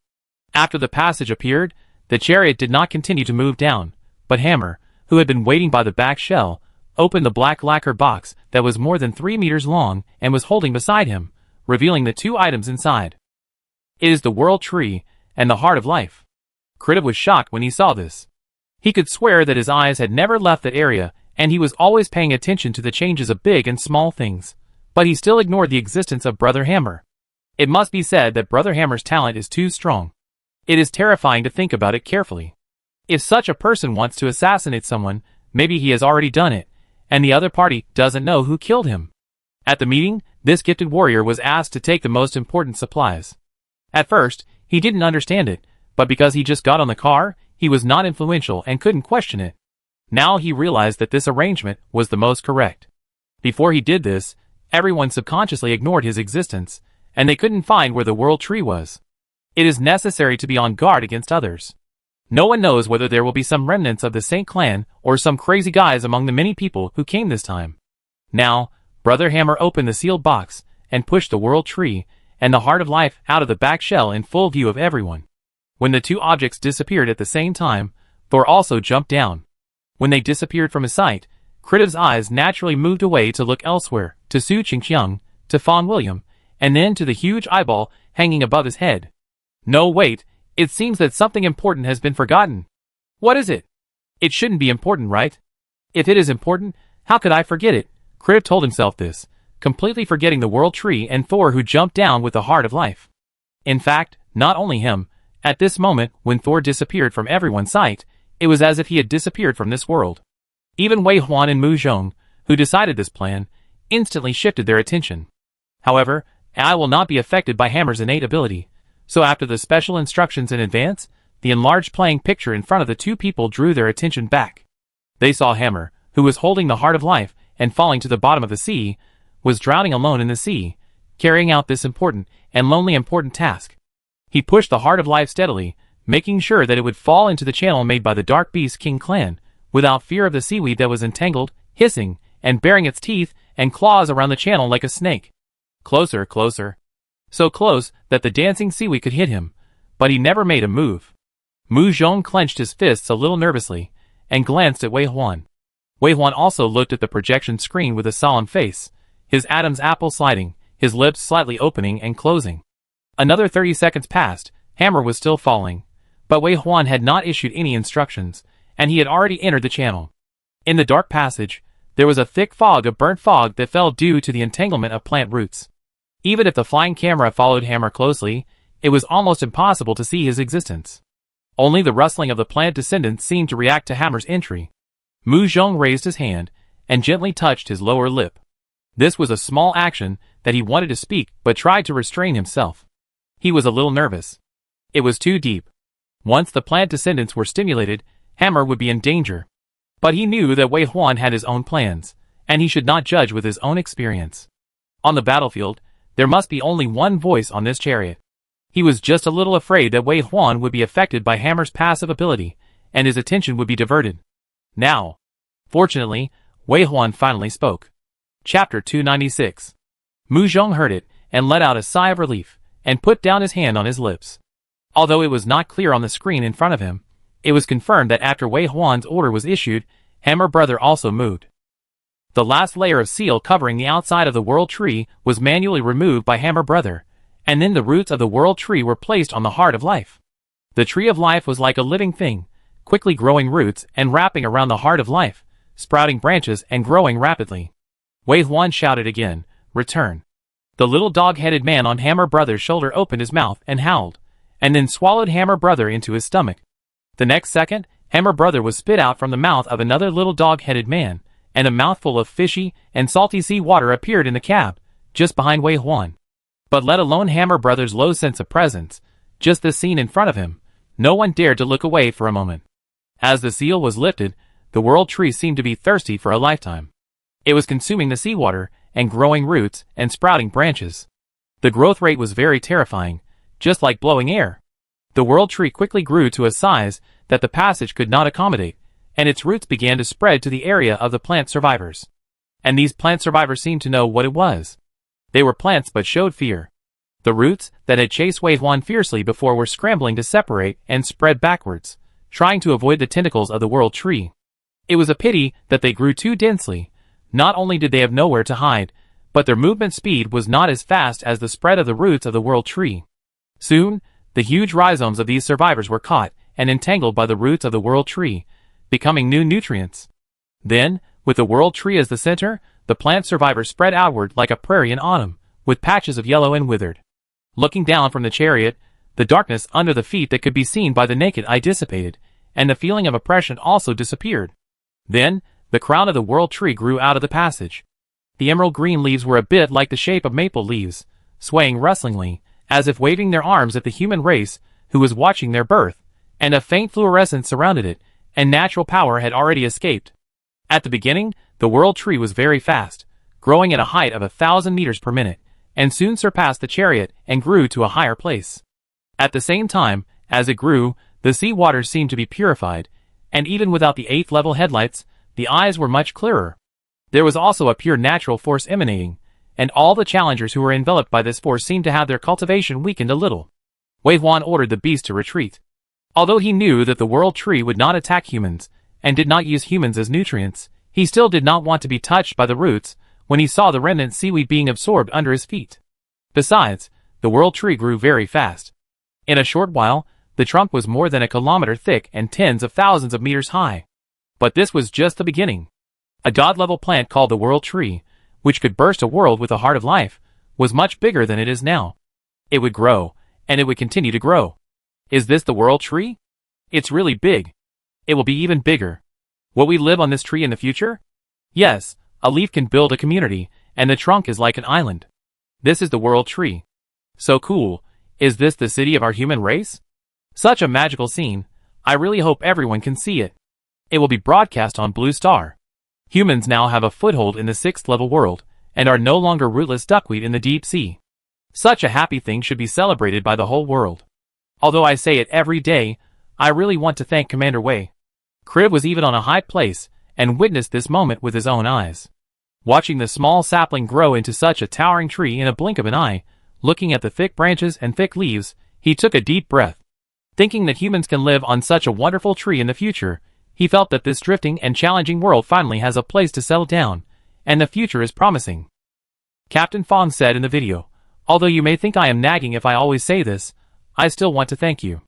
After the passage appeared, the chariot did not continue to move down, but Hammer, who had been waiting by the back shell, opened the black lacquer box that was more than 3 meters long and was holding beside him, revealing the 2 items inside. It is the World Tree and the Heart of Life. Kriv was shocked when he saw this. He could swear that his eyes had never left that area, and he was always paying attention to the changes of big and small things. But he still ignored the existence of Brother Hammer. It must be said that Brother Hammer's talent is too strong. It is terrifying to think about it carefully. If such a person wants to assassinate someone, maybe he has already done it, and the other party doesn't know who killed him. At the meeting, this gifted warrior was asked to take the most important supplies. At first, he didn't understand it, but because he just got on the car, he was not influential and couldn't question it. Now he realized that this arrangement was the most correct. Before he did this, everyone subconsciously ignored his existence, and they couldn't find where the World Tree was. It is necessary to be on guard against others. No one knows whether there will be some remnants of the Saint clan or some crazy guys among the many people who came this time. Now, Brother Hammer opened the sealed box and pushed the World Tree and the Heart of Life out of the back shell in full view of everyone. When the 2 objects disappeared at the same time, Thor also jumped down. When they disappeared from his sight, Kriv's eyes naturally moved away to look elsewhere, to Su Qingqiang, to Fawn William, and then to the huge eyeball hanging above his head. No, wait, it seems that something important has been forgotten. What is it? It shouldn't be important, right? If it is important, how could I forget it? Kriv told himself this, completely forgetting the World Tree and Thor who jumped down with the Heart of Life. In fact, not only him. At this moment, when Thor disappeared from everyone's sight, it was as if he had disappeared from this world. Even Wei Huan and Mu Zhong, who decided this plan, instantly shifted their attention. However, AI will not be affected by Hammer's innate ability, so after the special instructions in advance, the enlarged playing picture in front of the two people drew their attention back. They saw Hammer, who was holding the heart of life and falling to the bottom of the sea, was drowning alone in the sea, carrying out this important task. He pushed the heart of life steadily, making sure that it would fall into the channel made by the Dark Beast King clan, without fear of the seaweed that was entangled, hissing, and baring its teeth and claws around the channel like a snake. Closer, closer. So close that the dancing seaweed could hit him, but he never made a move. Mu Zhong clenched his fists a little nervously, and glanced at Wei Huan. Wei Huan also looked at the projection screen with a solemn face, his Adam's apple sliding, his lips slightly opening and closing. Another 30 seconds passed, Hammer was still falling, but Wei Huan had not issued any instructions, and he had already entered the channel. In the dark passage, there was a thick fog of burnt fog that fell due to the entanglement of plant roots. Even if the flying camera followed Hammer closely, it was almost impossible to see his existence. Only the rustling of the plant descendants seemed to react to Hammer's entry. Mu Zhong raised his hand and gently touched his lower lip. This was a small action that he wanted to speak but tried to restrain himself. He was a little nervous. It was too deep. Once the plant descendants were stimulated, Hammer would be in danger. But he knew that Wei Huan had his own plans, and he should not judge with his own experience. On the battlefield, there must be only one voice on this chariot. He was just a little afraid that Wei Huan would be affected by Hammer's passive ability, and his attention would be diverted. Now. Fortunately, Wei Huan finally spoke. Chapter 296. Mu Zhong heard it, and let out a sigh of relief, and put down his hand on his lips. Although it was not clear on the screen in front of him, it was confirmed that after Wei Huan's order was issued, Hammer Brother also moved. The last layer of seal covering the outside of the World Tree was manually removed by Hammer Brother, and then the roots of the World Tree were placed on the Heart of Life. The Tree of Life was like a living thing, quickly growing roots and wrapping around the Heart of Life, sprouting branches and growing rapidly. Wei Huan shouted again, "Return." The little dog-headed man on Hammer Brother's shoulder opened his mouth and howled, and then swallowed Hammer Brother into his stomach. The next second, Hammer Brother was spit out from the mouth of another little dog-headed man, and a mouthful of fishy and salty sea water appeared in the cab, just behind Wei Huan. But let alone Hammer Brother's low sense of presence, just this scene in front of him, no one dared to look away for a moment. As the seal was lifted, the World Tree seemed to be thirsty for a lifetime. It was consuming the seawater, and growing roots, and sprouting branches. The growth rate was very terrifying, just like blowing air. The World Tree quickly grew to a size that the passage could not accommodate, and its roots began to spread to the area of the plant survivors. And these plant survivors seemed to know what it was. They were plants but showed fear. The roots that had chased Wei Huan fiercely before were scrambling to separate and spread backwards, trying to avoid the tentacles of the World Tree. It was a pity that they grew too densely. Not only did they have nowhere to hide, but their movement speed was not as fast as the spread of the roots of the World Tree. Soon, the huge rhizomes of these survivors were caught and entangled by the roots of the World Tree, becoming new nutrients. Then, with the World Tree as the center, the plant survivors spread outward like a prairie in autumn, with patches of yellow and withered. Looking down from the chariot, the darkness under the feet that could be seen by the naked eye dissipated, and the feeling of oppression also disappeared. Then, the crown of the World Tree grew out of the passage. The emerald green leaves were a bit like the shape of maple leaves, swaying rustlingly, as if waving their arms at the human race who was watching their birth, and a faint fluorescence surrounded it, and natural power had already escaped. At the beginning, the World Tree was very fast, growing at a height of 1,000 meters per minute, and soon surpassed the chariot and grew to a higher place. At the same time, as it grew, the sea waters seemed to be purified, and even without the 8th level headlights, the eyes were much clearer. There was also a pure natural force emanating, and all the challengers who were enveloped by this force seemed to have their cultivation weakened a little. Wei Huan ordered the beast to retreat. Although he knew that the World Tree would not attack humans, and did not use humans as nutrients, he still did not want to be touched by the roots when he saw the remnant seaweed being absorbed under his feet. Besides, the World Tree grew very fast. In a short while, the trunk was more than a kilometer thick and tens of thousands of meters high. But this was just the beginning. A god-level plant called the World Tree, which could burst a world with a heart of life, was much bigger than it is now. It would grow, and it would continue to grow. Is this the World Tree? It's really big. It will be even bigger. Will we live on this tree in the future? Yes, A leaf can build a community, and the trunk is like an island. This is the world tree. So cool. Is this the city of our human race? Such a magical scene. I really hope everyone can see it. It will be broadcast on Blue Star. Humans now have a foothold in the 6th level world, and are no longer rootless duckweed in the deep sea. Such a happy thing should be celebrated by the whole world. Although I say it every day, I really want to thank Commander Wei. Crib was even on a high place, and witnessed this moment with his own eyes. Watching the small sapling grow into such a towering tree in a blink of an eye, looking at the thick branches and thick leaves, he took a deep breath. Thinking that humans can live on such a wonderful tree in the future, he felt that this drifting and challenging world finally has a place to settle down, and the future is promising. Captain Fong said in the video, "Although you may think I am nagging if I always say this, I still want to thank you."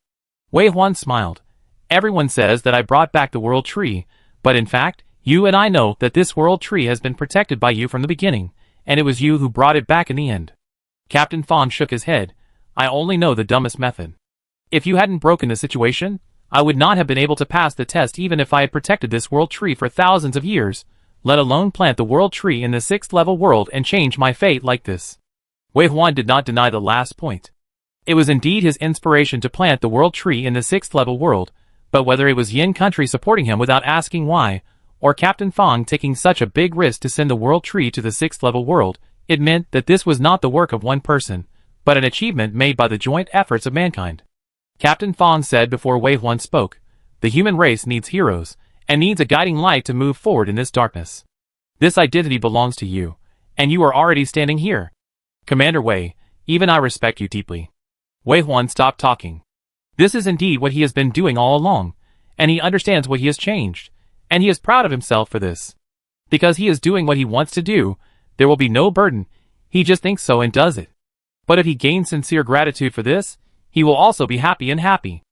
Wei Huan smiled. "Everyone says that I brought back the world tree, but in fact, you and I know that this world tree has been protected by you from the beginning, and it was you who brought it back in the end." Captain Fong shook his head. "I only know the dumbest method. If you hadn't broken the situation, I would not have been able to pass the test even if I had protected this world tree for thousands of years, let alone plant the world tree in the 6th level world and change my fate like this." Wei Huan did not deny the last point. It was indeed his inspiration to plant the world tree in the 6th level world, but whether it was Yin country supporting him without asking why, or Captain Fong taking such a big risk to send the world tree to the 6th level world, it meant that this was not the work of one person, but an achievement made by the joint efforts of mankind. Captain Fong said before Wei Huan spoke, "The human race needs heroes, and needs a guiding light to move forward in this darkness. This identity belongs to you, and you are already standing here. Commander Wei, even I respect you deeply." Wei Huan stopped talking. This is indeed what he has been doing all along, and he understands what he has changed, and he is proud of himself for this. Because he is doing what he wants to do, there will be no burden, he just thinks so and does it. But if he gains sincere gratitude for this, he will also be happy and happy.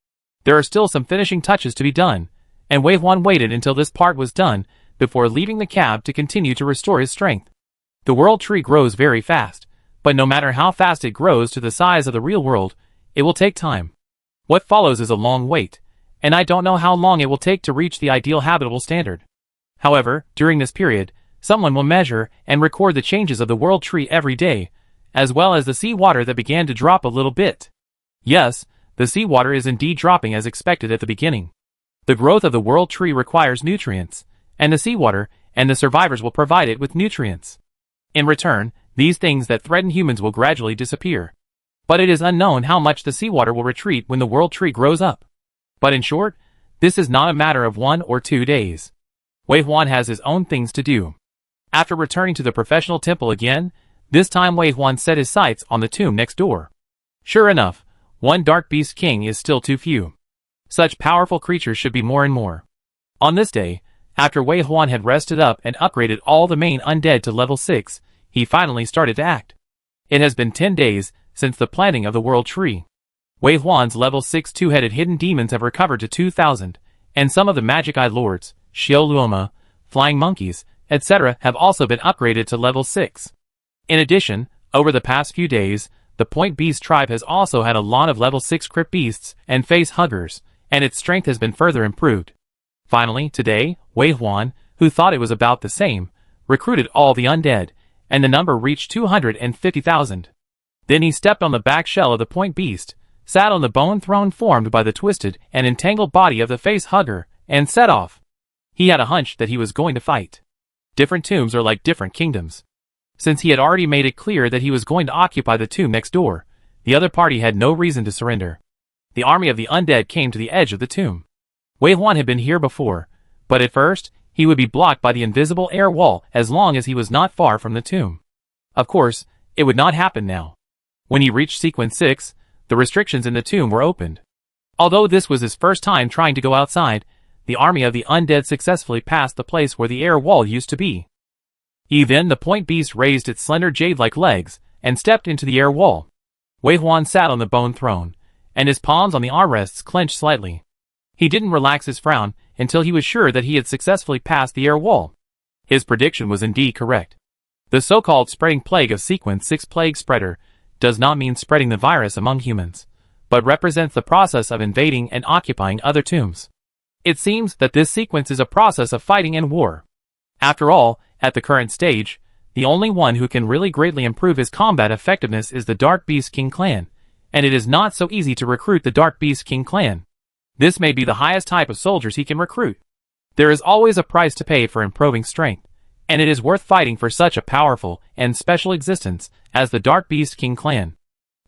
There are still some finishing touches to be done, and Wei Huan waited until this part was done before leaving the cab to continue to restore his strength. The world tree grows very fast, but no matter how fast it grows to the size of the real world, it will take time. What follows is a long wait, and I don't know how long it will take to reach the ideal habitable standard. However, during this period, someone will measure and record the changes of the world tree every day, as well as the seawater that began to drop a little bit. Yes, the seawater is indeed dropping as expected at the beginning. The growth of the world tree requires nutrients, and the seawater and the survivors will provide it with nutrients. In return, these things that threaten humans will gradually disappear. But it is unknown how much the seawater will retreat when the world tree grows up. But in short, this is not a matter of 1 or 2 days. Wei Huan has his own things to do. After returning to the professional temple again, this time Wei Huan set his sights on the tomb next door. Sure enough, one dark beast king is still too few. Such powerful creatures should be more and more. On this day, after Wei Huan had rested up and upgraded all the main undead to level 6, he finally started to act. It has been 10 days since the planting of the world tree. Wei Huan's level 6 two-headed hidden demons have recovered to 2,000, and some of the magic eye lords, Xiao Luoma, flying monkeys, etc. have also been upgraded to level 6. In addition, over the past few days, the Point Beast tribe has also had a lot of level 6 crypt beasts and face huggers, and its strength has been further improved. Finally, today, Wei Huan, who thought it was about the same, recruited all the undead, and the number reached 250,000. Then he stepped on the back shell of the Point Beast, sat on the bone throne formed by the twisted and entangled body of the face hugger, and set off. He had a hunch that he was going to fight. Different tombs are like different kingdoms. Since he had already made it clear that he was going to occupy the tomb next door, the other party had no reason to surrender. The army of the undead came to the edge of the tomb. Wei Huan had been here before, but at first, he would be blocked by the invisible air wall as long as he was not far from the tomb. Of course, it would not happen now. When he reached sequence 6, the restrictions in the tomb were opened. Although this was his first time trying to go outside, the army of the undead successfully passed the place where the air wall used to be. Then the Point Beast raised its slender jade-like legs and stepped into the air wall. Wei Huan sat on the bone throne, and his palms on the armrests clenched slightly. He didn't relax his frown until he was sure that he had successfully passed the air wall. His prediction was indeed correct. The so-called spreading plague of sequence 6 plague spreader does not mean spreading the virus among humans, but represents the process of invading and occupying other tombs. It seems that this sequence is a process of fighting and war. After all, at the current stage, the only one who can really greatly improve his combat effectiveness is the Dark Beast King clan, and it is not so easy to recruit the Dark Beast King clan. This may be the highest type of soldiers he can recruit. There is always a price to pay for improving strength, and it is worth fighting for such a powerful and special existence as the Dark Beast King clan.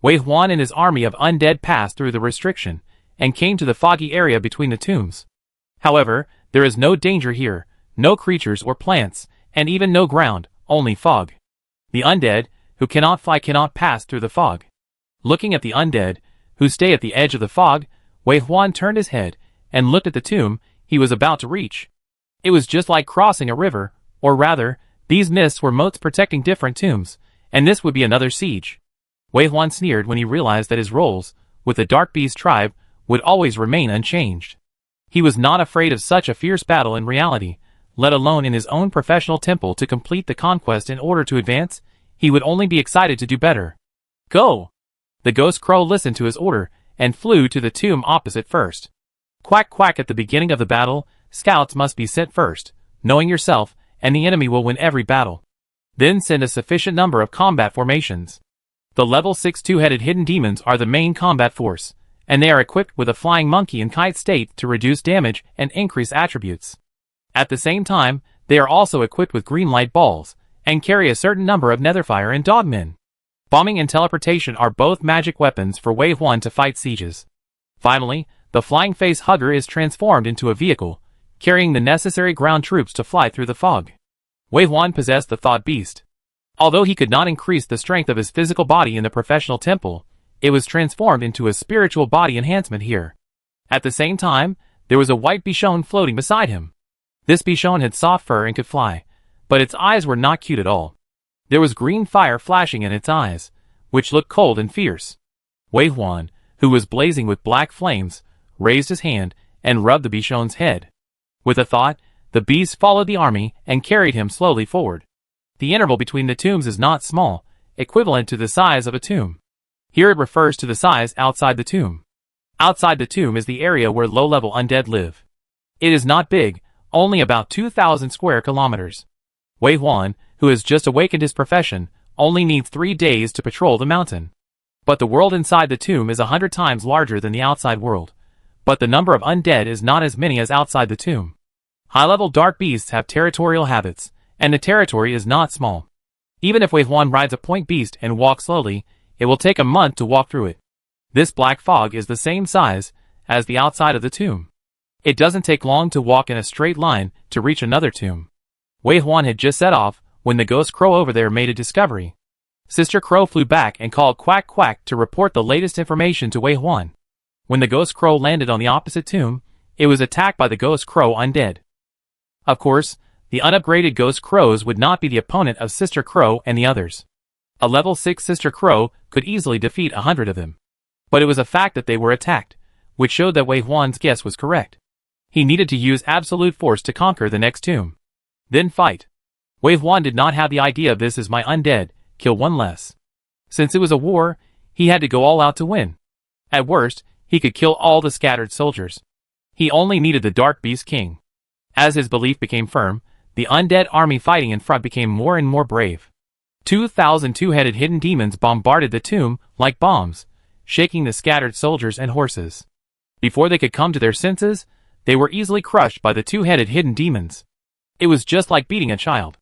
Wei Huan and his army of undead passed through the restriction, and came to the foggy area between the tombs. However, there is no danger here, no creatures or plants, and even no ground, only fog. The undead, who cannot fly, cannot pass through the fog. Looking at the undead, who stay at the edge of the fog, Wei Huan turned his head, and looked at the tomb he was about to reach. It was just like crossing a river, or rather, these mists were moats protecting different tombs, and this would be another siege. Wei Huan sneered when he realized that his roles, with the Dark Beast tribe, would always remain unchanged. He was not afraid of such a fierce battle in reality, let alone in his own professional temple to complete the conquest in order to advance. He would only be excited to do better. Go! The ghost crow listened to his order, and flew to the tomb opposite first. Quack quack. At the beginning of the battle, scouts must be sent first, knowing yourself, and the enemy will win every battle. Then send a sufficient number of combat formations. The level 6 two-headed hidden demons are the main combat force, and they are equipped with a flying monkey and kite state to reduce damage and increase attributes. At the same time, they are also equipped with green light balls, and carry a certain number of netherfire and dogmen. Bombing and teleportation are both magic weapons for Wei Huan to fight sieges. Finally, the flying face hugger is transformed into a vehicle, carrying the necessary ground troops to fly through the fog. Wei Huan possessed the thought beast. Although he could not increase the strength of his physical body in the professional temple, it was transformed into a spiritual body enhancement here. At the same time, there was a white bichon floating beside him. This bichon had soft fur and could fly, but its eyes were not cute at all. There was green fire flashing in its eyes, which looked cold and fierce. Wei Huan, who was blazing with black flames, raised his hand and rubbed the bichon's head. With a thought, the beast followed the army and carried him slowly forward. The interval between the tombs is not small, equivalent to the size of a tomb. Here it refers to the size outside the tomb. Outside the tomb is the area where low-level undead live. It is not big, only about 2,000 square kilometers. Wei Huan, who has just awakened his profession, only needs 3 days to patrol the mountain. But the world inside the tomb is 100 times larger than the outside world. But the number of undead is not as many as outside the tomb. High-level dark beasts have territorial habits, and the territory is not small. Even if Wei Huan rides a point beast and walks slowly, it will take a month to walk through it. This black fog is the same size as the outside of the tomb. It doesn't take long to walk in a straight line to reach another tomb. Wei Huan had just set off when the ghost crow over there made a discovery. Sister Crow flew back and called Quack Quack to report the latest information to Wei Huan. When the ghost crow landed on the opposite tomb, it was attacked by the ghost crow undead. Of course, the unupgraded ghost crows would not be the opponent of Sister Crow and the others. A level 6 Sister Crow could easily defeat 100 of them. But it was a fact that they were attacked, which showed that Wei Huan's guess was correct. He needed to use absolute force to conquer the next tomb. Then fight. Wei Huan did not have the idea of this as my undead, kill one less. Since it was a war, he had to go all out to win. At worst, he could kill all the scattered soldiers. He only needed the Dark Beast King. As his belief became firm, the undead army fighting in front became more and more brave. 2,000 two-headed hidden demons bombarded the tomb like bombs, shaking the scattered soldiers and horses. Before they could come to their senses, they were easily crushed by the two-headed hidden demons. It was just like beating a child.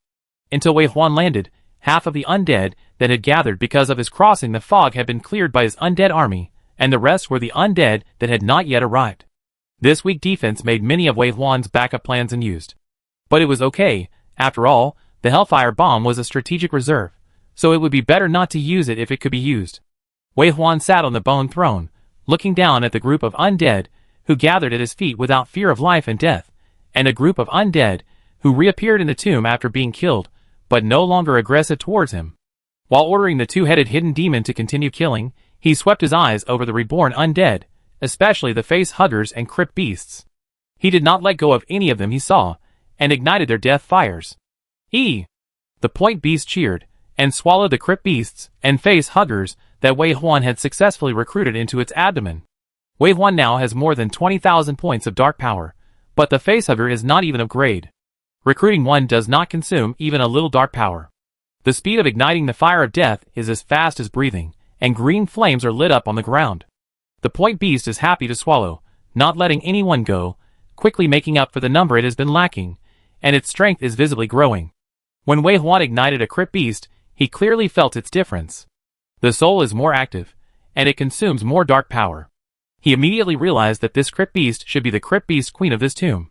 Until Wei Huan landed, half of the undead that had gathered because of his crossing the fog had been cleared by his undead army, and the rest were the undead that had not yet arrived. This weak defense made many of Wei Huan's backup plans unused. But it was okay. After all, the Hellfire Bomb was a strategic reserve, so it would be better not to use it if it could be used. Wei Huan sat on the bone throne, looking down at the group of undead who gathered at his feet without fear of life and death, and a group of undead who reappeared in the tomb after being killed, but no longer aggressive towards him. While ordering the two-headed hidden demon to continue killing, he swept his eyes over the reborn undead, especially the face huggers and crypt beasts. He did not let go of any of them he saw, and ignited their death fires. The point beast cheered, and swallowed the crypt beasts and face huggers that Wei Huan had successfully recruited into its abdomen. Wei Huan now has more than 20,000 points of dark power, but the facehugger is not even of grade. Recruiting one does not consume even a little dark power. The speed of igniting the fire of death is as fast as breathing, and green flames are lit up on the ground. The point beast is happy to swallow, not letting anyone go, quickly making up for the number it has been lacking, and its strength is visibly growing. When Wei Huan ignited a crypt beast, he clearly felt its difference. The soul is more active, and it consumes more dark power. He immediately realized that this crypt beast should be the crypt beast queen of this tomb.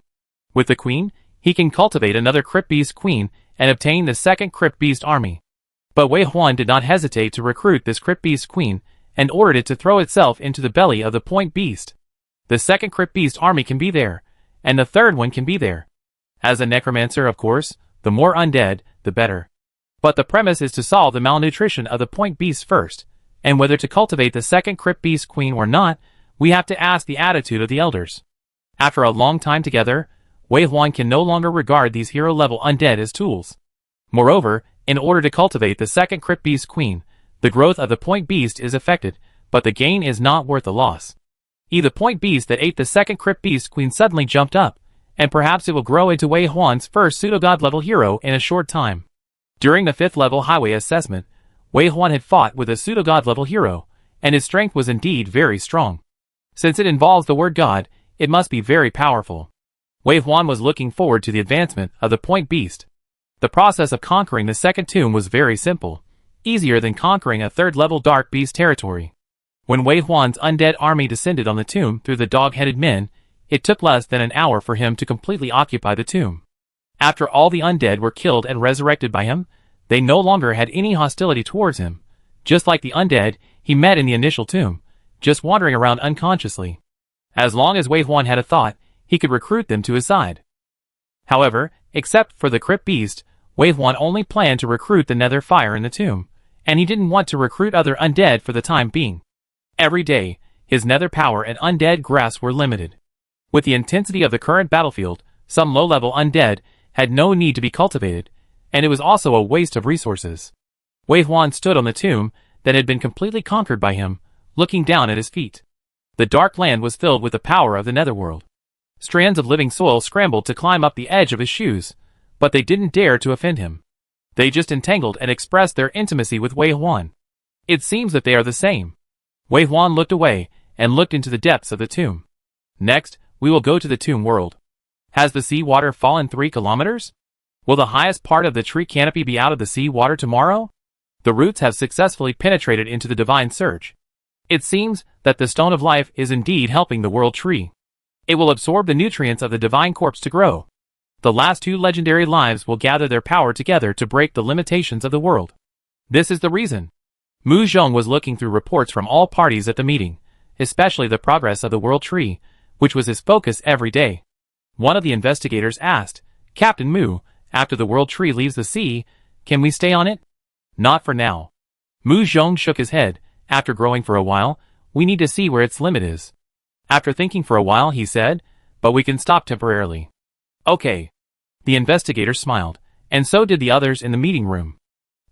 With the queen, he can cultivate another crypt beast queen and obtain the second crypt beast army. But Wei Huan did not hesitate to recruit this crypt beast queen and ordered it to throw itself into the belly of the point beast. The second crypt beast army can be there, and the third one can be there. As a necromancer, of course, the more undead, the better. But the premise is to solve the malnutrition of the point beast first, and whether to cultivate the second crypt beast queen or not, we have to ask the attitude of the elders. After a long time together, Wei Huan can no longer regard these hero-level undead as tools. Moreover, in order to cultivate the second crypt beast queen, the growth of the point beast is affected, but the gain is not worth the loss. The point beast that ate the second crypt beast queen suddenly jumped up, and perhaps it will grow into Wei Huan's first pseudo-god level hero in a short time. During the 5th level highway assessment, Wei Huan had fought with a pseudo-god level hero, and his strength was indeed very strong. Since it involves the word god, it must be very powerful. Wei Huan was looking forward to the advancement of the point beast. The process of conquering the second tomb was very simple, easier than conquering a 3rd-level dark beast territory. When Wei Huan's undead army descended on the tomb through the dog-headed men, it took less than an hour for him to completely occupy the tomb. After all the undead were killed and resurrected by him, they no longer had any hostility towards him, just like the undead he met in the initial tomb, just wandering around unconsciously. As long as Wei Huan had a thought, he could recruit them to his side. However, except for the crypt beast, Wei Huan only planned to recruit the nether fire in the tomb, and he didn't want to recruit other undead for the time being. Every day, his nether power and undead grass were limited. With the intensity of the current battlefield, some low-level undead had no need to be cultivated, and it was also a waste of resources. Wei Huan stood on the tomb that had been completely conquered by him, looking down at his feet. The dark land was filled with the power of the netherworld. Strands of living soil scrambled to climb up the edge of his shoes, but they didn't dare to offend him. They just entangled and expressed their intimacy with Wei Huan. It seems that they are the same. Wei Huan looked away and looked into the depths of the tomb. Next, we will go to the tomb world. Has the sea water fallen 3 kilometers? Will the highest part of the tree canopy be out of the sea water tomorrow? The roots have successfully penetrated into the divine surge. It seems that the stone of life is indeed helping the world tree. It will absorb the nutrients of the divine corpse to grow. The last 2 legendary lives will gather their power together to break the limitations of the world. This is the reason. Mu Zhong was looking through reports from all parties at the meeting, especially the progress of the world tree, which was his focus every day. One of the investigators asked, "Captain Mu, after the world tree leaves the sea, can we stay on it?" "Not for now." Mu Zhong shook his head. "After growing for a while, we need to see where its limit is." After thinking for a while, he said, "But we can stop temporarily." "Okay." The investigator smiled, and so did the others in the meeting room.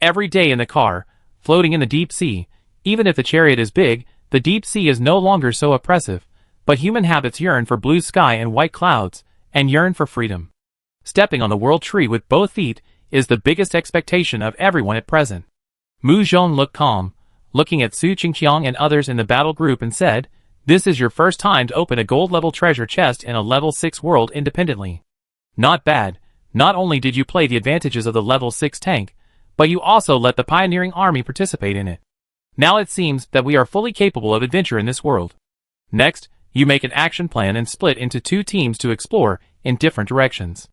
Every day in the car, floating in the deep sea, even if the chariot is big, the deep sea is no longer so oppressive, but human habits yearn for blue sky and white clouds, and yearn for freedom. Stepping on the world tree with both feet is the biggest expectation of everyone at present. Mu Zhong looked calm, looking at Su Qingqiang and others in the battle group and said, "This is your first time to open a gold-level treasure chest in a level 6 world independently. Not bad. Not only did you play the advantages of the level 6 tank, but you also let the pioneering army participate in it. Now it seems that we are fully capable of adventure in this world. Next, you make an action plan and split into 2 teams to explore in different directions.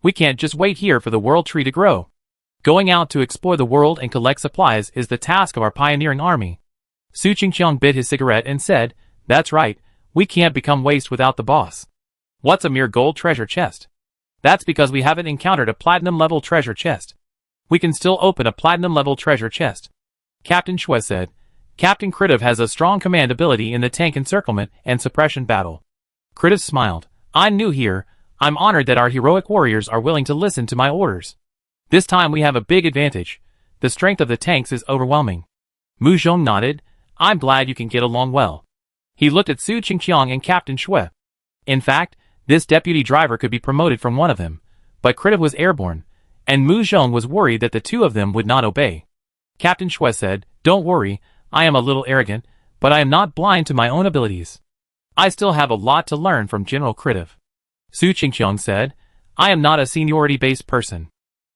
We can't just wait here for the world tree to grow. Going out to explore the world and collect supplies is the task of our pioneering army." Su Qingqiang bit his cigarette and said, "That's right, we can't become waste without the boss. What's a mere gold treasure chest? That's because we haven't encountered a platinum-level treasure chest. We can still open a platinum-level treasure chest." Captain Shui said, "Captain Kritov has a strong command ability in the tank encirclement and suppression battle." Kritov smiled. "I'm new here. I'm honored that our heroic warriors are willing to listen to my orders. This time we have a big advantage. The strength of the tanks is overwhelming." Mu Zhong nodded. "I'm glad you can get along well." He looked at Su Qingqiang and Captain Shui. In fact, this deputy driver could be promoted from one of them, but Kritiv was airborne, and Mu Zhong was worried that the two of them would not obey. Captain Shui said, "Don't worry, I am a little arrogant, but I am not blind to my own abilities. I still have a lot to learn from General Kritiv." Su Qingqiang said, "I am not a seniority-based person.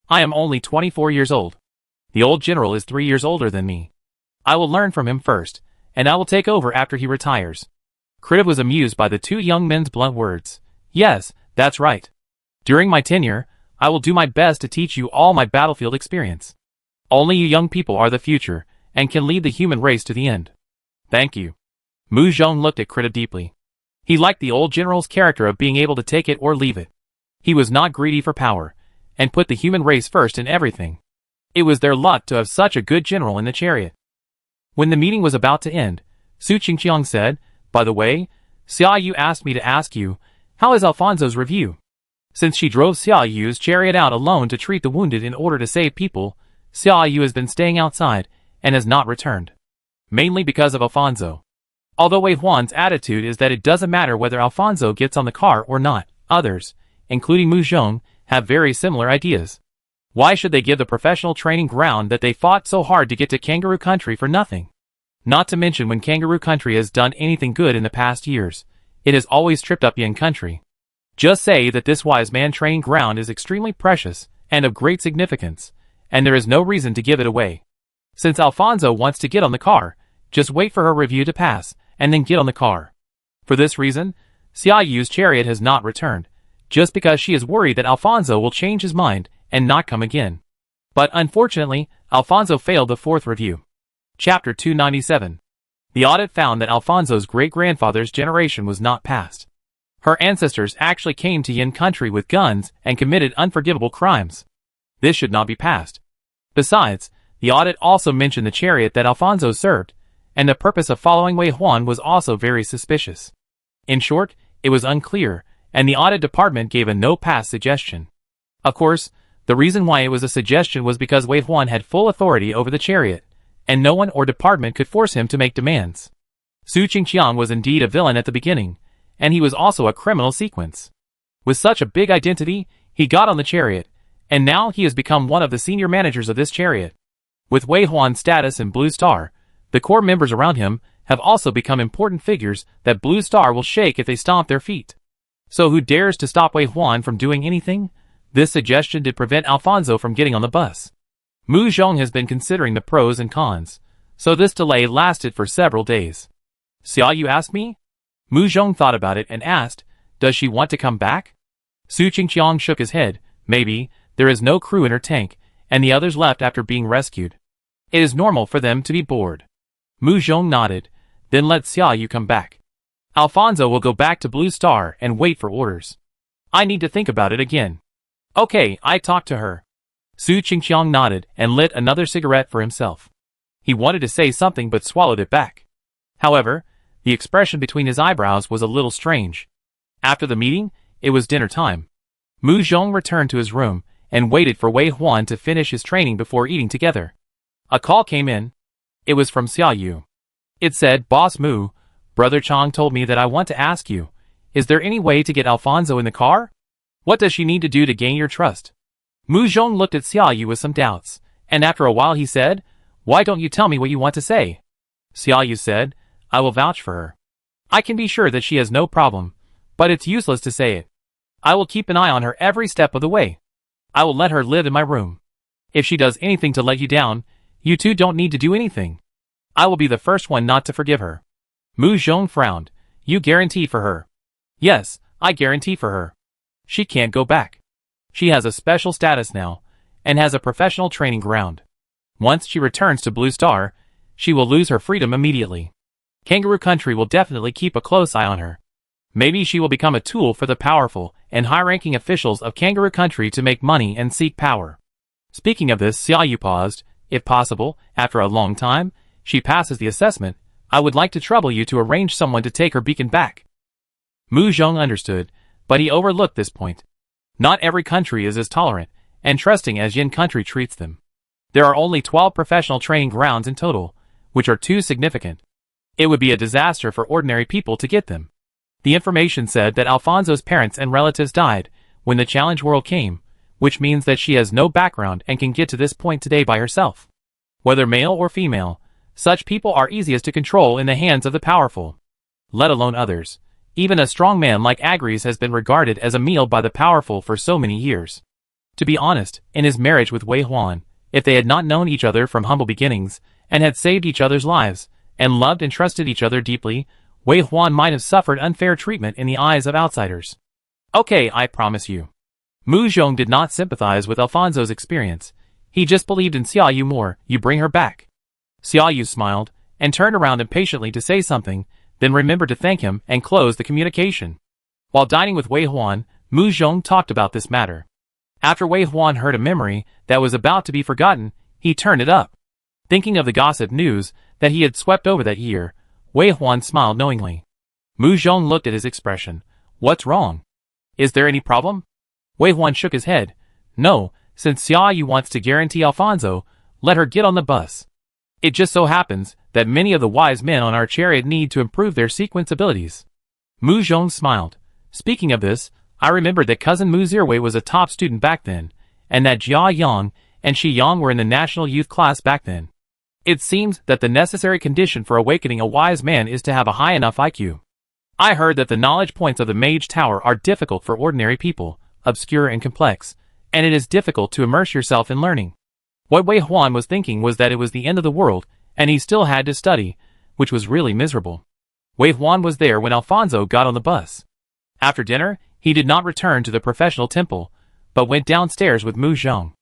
I am only 24 years old. The old general is 3 years older than me. I will learn from him first, and I will take over after he retires." Kritiv was amused by the two young men's blunt words. "Yes, that's right. During my tenure, I will do my best to teach you all my battlefield experience. Only you young people are the future, and can lead the human race to the end." "Thank you." Mu Zhong looked at Kritiv deeply. He liked the old general's character of being able to take it or leave it. He was not greedy for power, and put the human race first in everything. It was their luck to have such a good general in the chariot. When the meeting was about to end, Su Qingqiang said, "By the way, Xia Yu asked me to ask you, how is Alfonso's review? Since she drove Xia Yu's chariot out alone to treat the wounded in order to save people, Xia Yu has been staying outside, and has not returned. Mainly because of Alfonso. Although Wei Huan's attitude is that it doesn't matter whether Alfonso gets on the car or not, others, including Mu Zhong, have very similar ideas. Why should they give the professional training ground that they fought so hard to get to Kangaroo Country for nothing? Not to mention when Kangaroo Country has done anything good in the past years, it has always tripped up Yin Country. Just say that this wise man training ground is extremely precious and of great significance, and there is no reason to give it away. Since Alfonso wants to get on the car, just wait for her review to pass, and then get on the car. For this reason, Xia Yu's chariot has not returned, just because she is worried that Alfonso will change his mind and not come again. But unfortunately, Alfonso failed the fourth review. Chapter 297. The audit found that Alfonso's great-grandfather's generation was not passed. Her ancestors actually came to Yin Country with guns and committed unforgivable crimes. This should not be passed. Besides, the audit also mentioned the chariot that Alfonso served, and the purpose of following Wei Huan was also very suspicious. In short, it was unclear, and the audit department gave a no-pass suggestion. Of course, the reason why it was a suggestion was because Wei Huan had full authority over the chariot, and no one or department could force him to make demands. Su Qingqiang was indeed a villain at the beginning, and he was also a criminal sequence. With such a big identity, he got on the chariot, and now he has become one of the senior managers of this chariot. With Wei Huan's status in Blue Star, the core members around him have also become important figures that Blue Star will shake if they stomp their feet. So who dares to stop Wei Huan from doing anything? This suggestion did prevent Alfonso from getting on the bus. Mu Zhong has been considering the pros and cons, so this delay lasted for several days. "Xia Yu asked me?" Mu Zhong thought about it and asked, "Does she want to come back?" Su Qingqiang shook his head. "Maybe, there is no crew in her tank, and the others left after being rescued. It is normal for them to be bored." Mu Zhong nodded. "Then let Xia Yu come back. Alfonso will go back to Blue Star and wait for orders. I need to think about it again." "Okay, I talked to her." Su Qingqiang nodded and lit another cigarette for himself. He wanted to say something but swallowed it back. However, the expression between his eyebrows was a little strange. After the meeting, it was dinner time. Mu Zhong returned to his room and waited for Wei Huan to finish his training before eating together. A call came in. It was from Xia Yu. It said, "Boss Mu, Brother Chang told me that I want to ask you, is there any way to get Alfonso in the car? What does she need to do to gain your trust?" Mu Zhong looked at Xia Yu with some doubts, and after a while he said, "Why don't you tell me what you want to say?" Xia Yu said, "I will vouch for her. I can be sure that she has no problem, but it's useless to say it. I will keep an eye on her every step of the way. I will let her live in my room. If she does anything to let you down, you two don't need to do anything. I will be the first one not to forgive her." Mu Zhong frowned. "You guarantee for her?" "Yes, I guarantee for her. She can't go back. She has a special status now, and has a professional training ground. Once she returns to Blue Star, she will lose her freedom immediately. Kangaroo Country will definitely keep a close eye on her. Maybe she will become a tool for the powerful and high-ranking officials of Kangaroo Country to make money and seek power." Speaking of this, Xia Yu paused. "If possible, after a long time, she passes the assessment, I would like to trouble you to arrange someone to take her beacon back." Mu Zhong understood, but he overlooked this point. Not every country is as tolerant and trusting as Yin Country treats them. There are only 12 professional training grounds in total, which are too significant. It would be a disaster for ordinary people to get them. The information said that Alfonso's parents and relatives died when the Challenge World came, which means that she has no background and can get to this point today by herself. Whether male or female, such people are easiest to control in the hands of the powerful, let alone others. Even a strong man like Agres has been regarded as a meal by the powerful for so many years. To be honest, in his marriage with Wei Huan, if they had not known each other from humble beginnings, and had saved each other's lives, and loved and trusted each other deeply, Wei Huan might have suffered unfair treatment in the eyes of outsiders. Okay, I promise you. Mu Zhong did not sympathize with Alfonso's experience. He just believed in Xiaoyu more. You bring her back. Xiaoyu smiled, and turned around impatiently to say something, then remembered to thank him and closed the communication. While dining with Wei Huan, Mu Zhong talked about this matter. After Wei Huan heard a memory that was about to be forgotten, he turned it up. Thinking of the gossip news that he had swept over that year, Wei Huan smiled knowingly. Mu Zhong looked at his expression. What's wrong? Is there any problem? Wei Huan shook his head. No, since Xiaoyu wants to guarantee Alfonso, let her get on the bus. It just so happens that many of the wise men on our chariot need to improve their sequence abilities. Mu Zhong smiled. Speaking of this, I remembered that cousin Mu Zirwei was a top student back then, and that Jia Yang and Shi Yang were in the national youth class back then. It seems that the necessary condition for awakening a wise man is to have a high enough IQ. I heard that the knowledge points of the Mage Tower are difficult for ordinary people, obscure and complex, and it is difficult to immerse yourself in learning. What Wei Huan was thinking was that it was the end of the world, and he still had to study, which was really miserable. Wei Huan was there when Alfonso got on the bus. After dinner, he did not return to the professional temple, but went downstairs with Mu Zhong.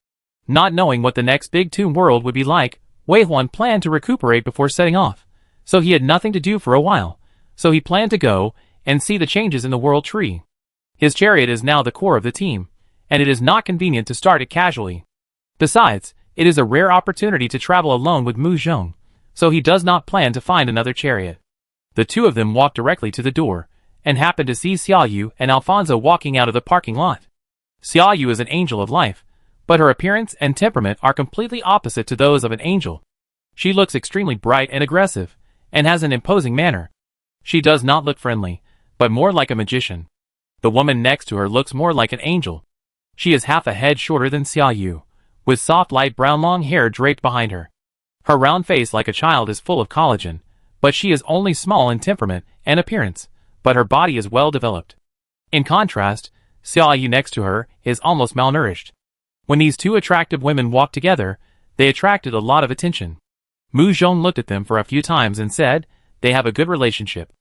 Not knowing what the next big tomb world would be like, Wei Huan planned to recuperate before setting off, so he had nothing to do for a while, so he planned to go and see the changes in the world tree. His chariot is now the core of the team, and it is not convenient to start it casually. Besides, it is a rare opportunity to travel alone with Mu Zhong, so he does not plan to find another chariot. The two of them walked directly to the door, and happened to see Xiaoyu and Alfonso walking out of the parking lot. Xiaoyu is an angel of life, but her appearance and temperament are completely opposite to those of an angel. She looks extremely bright and aggressive, and has an imposing manner. She does not look friendly, but more like a magician. The woman next to her looks more like an angel. She is half a head shorter than Xiaoyu, with soft light brown long hair draped behind her. Her round face like a child is full of collagen, but she is only small in temperament and appearance, but her body is well developed. In contrast, Xiaoyu next to her is almost malnourished. When these two attractive women walked together, they attracted a lot of attention. Mu Zhong looked at them for a few times and said, they have a good relationship.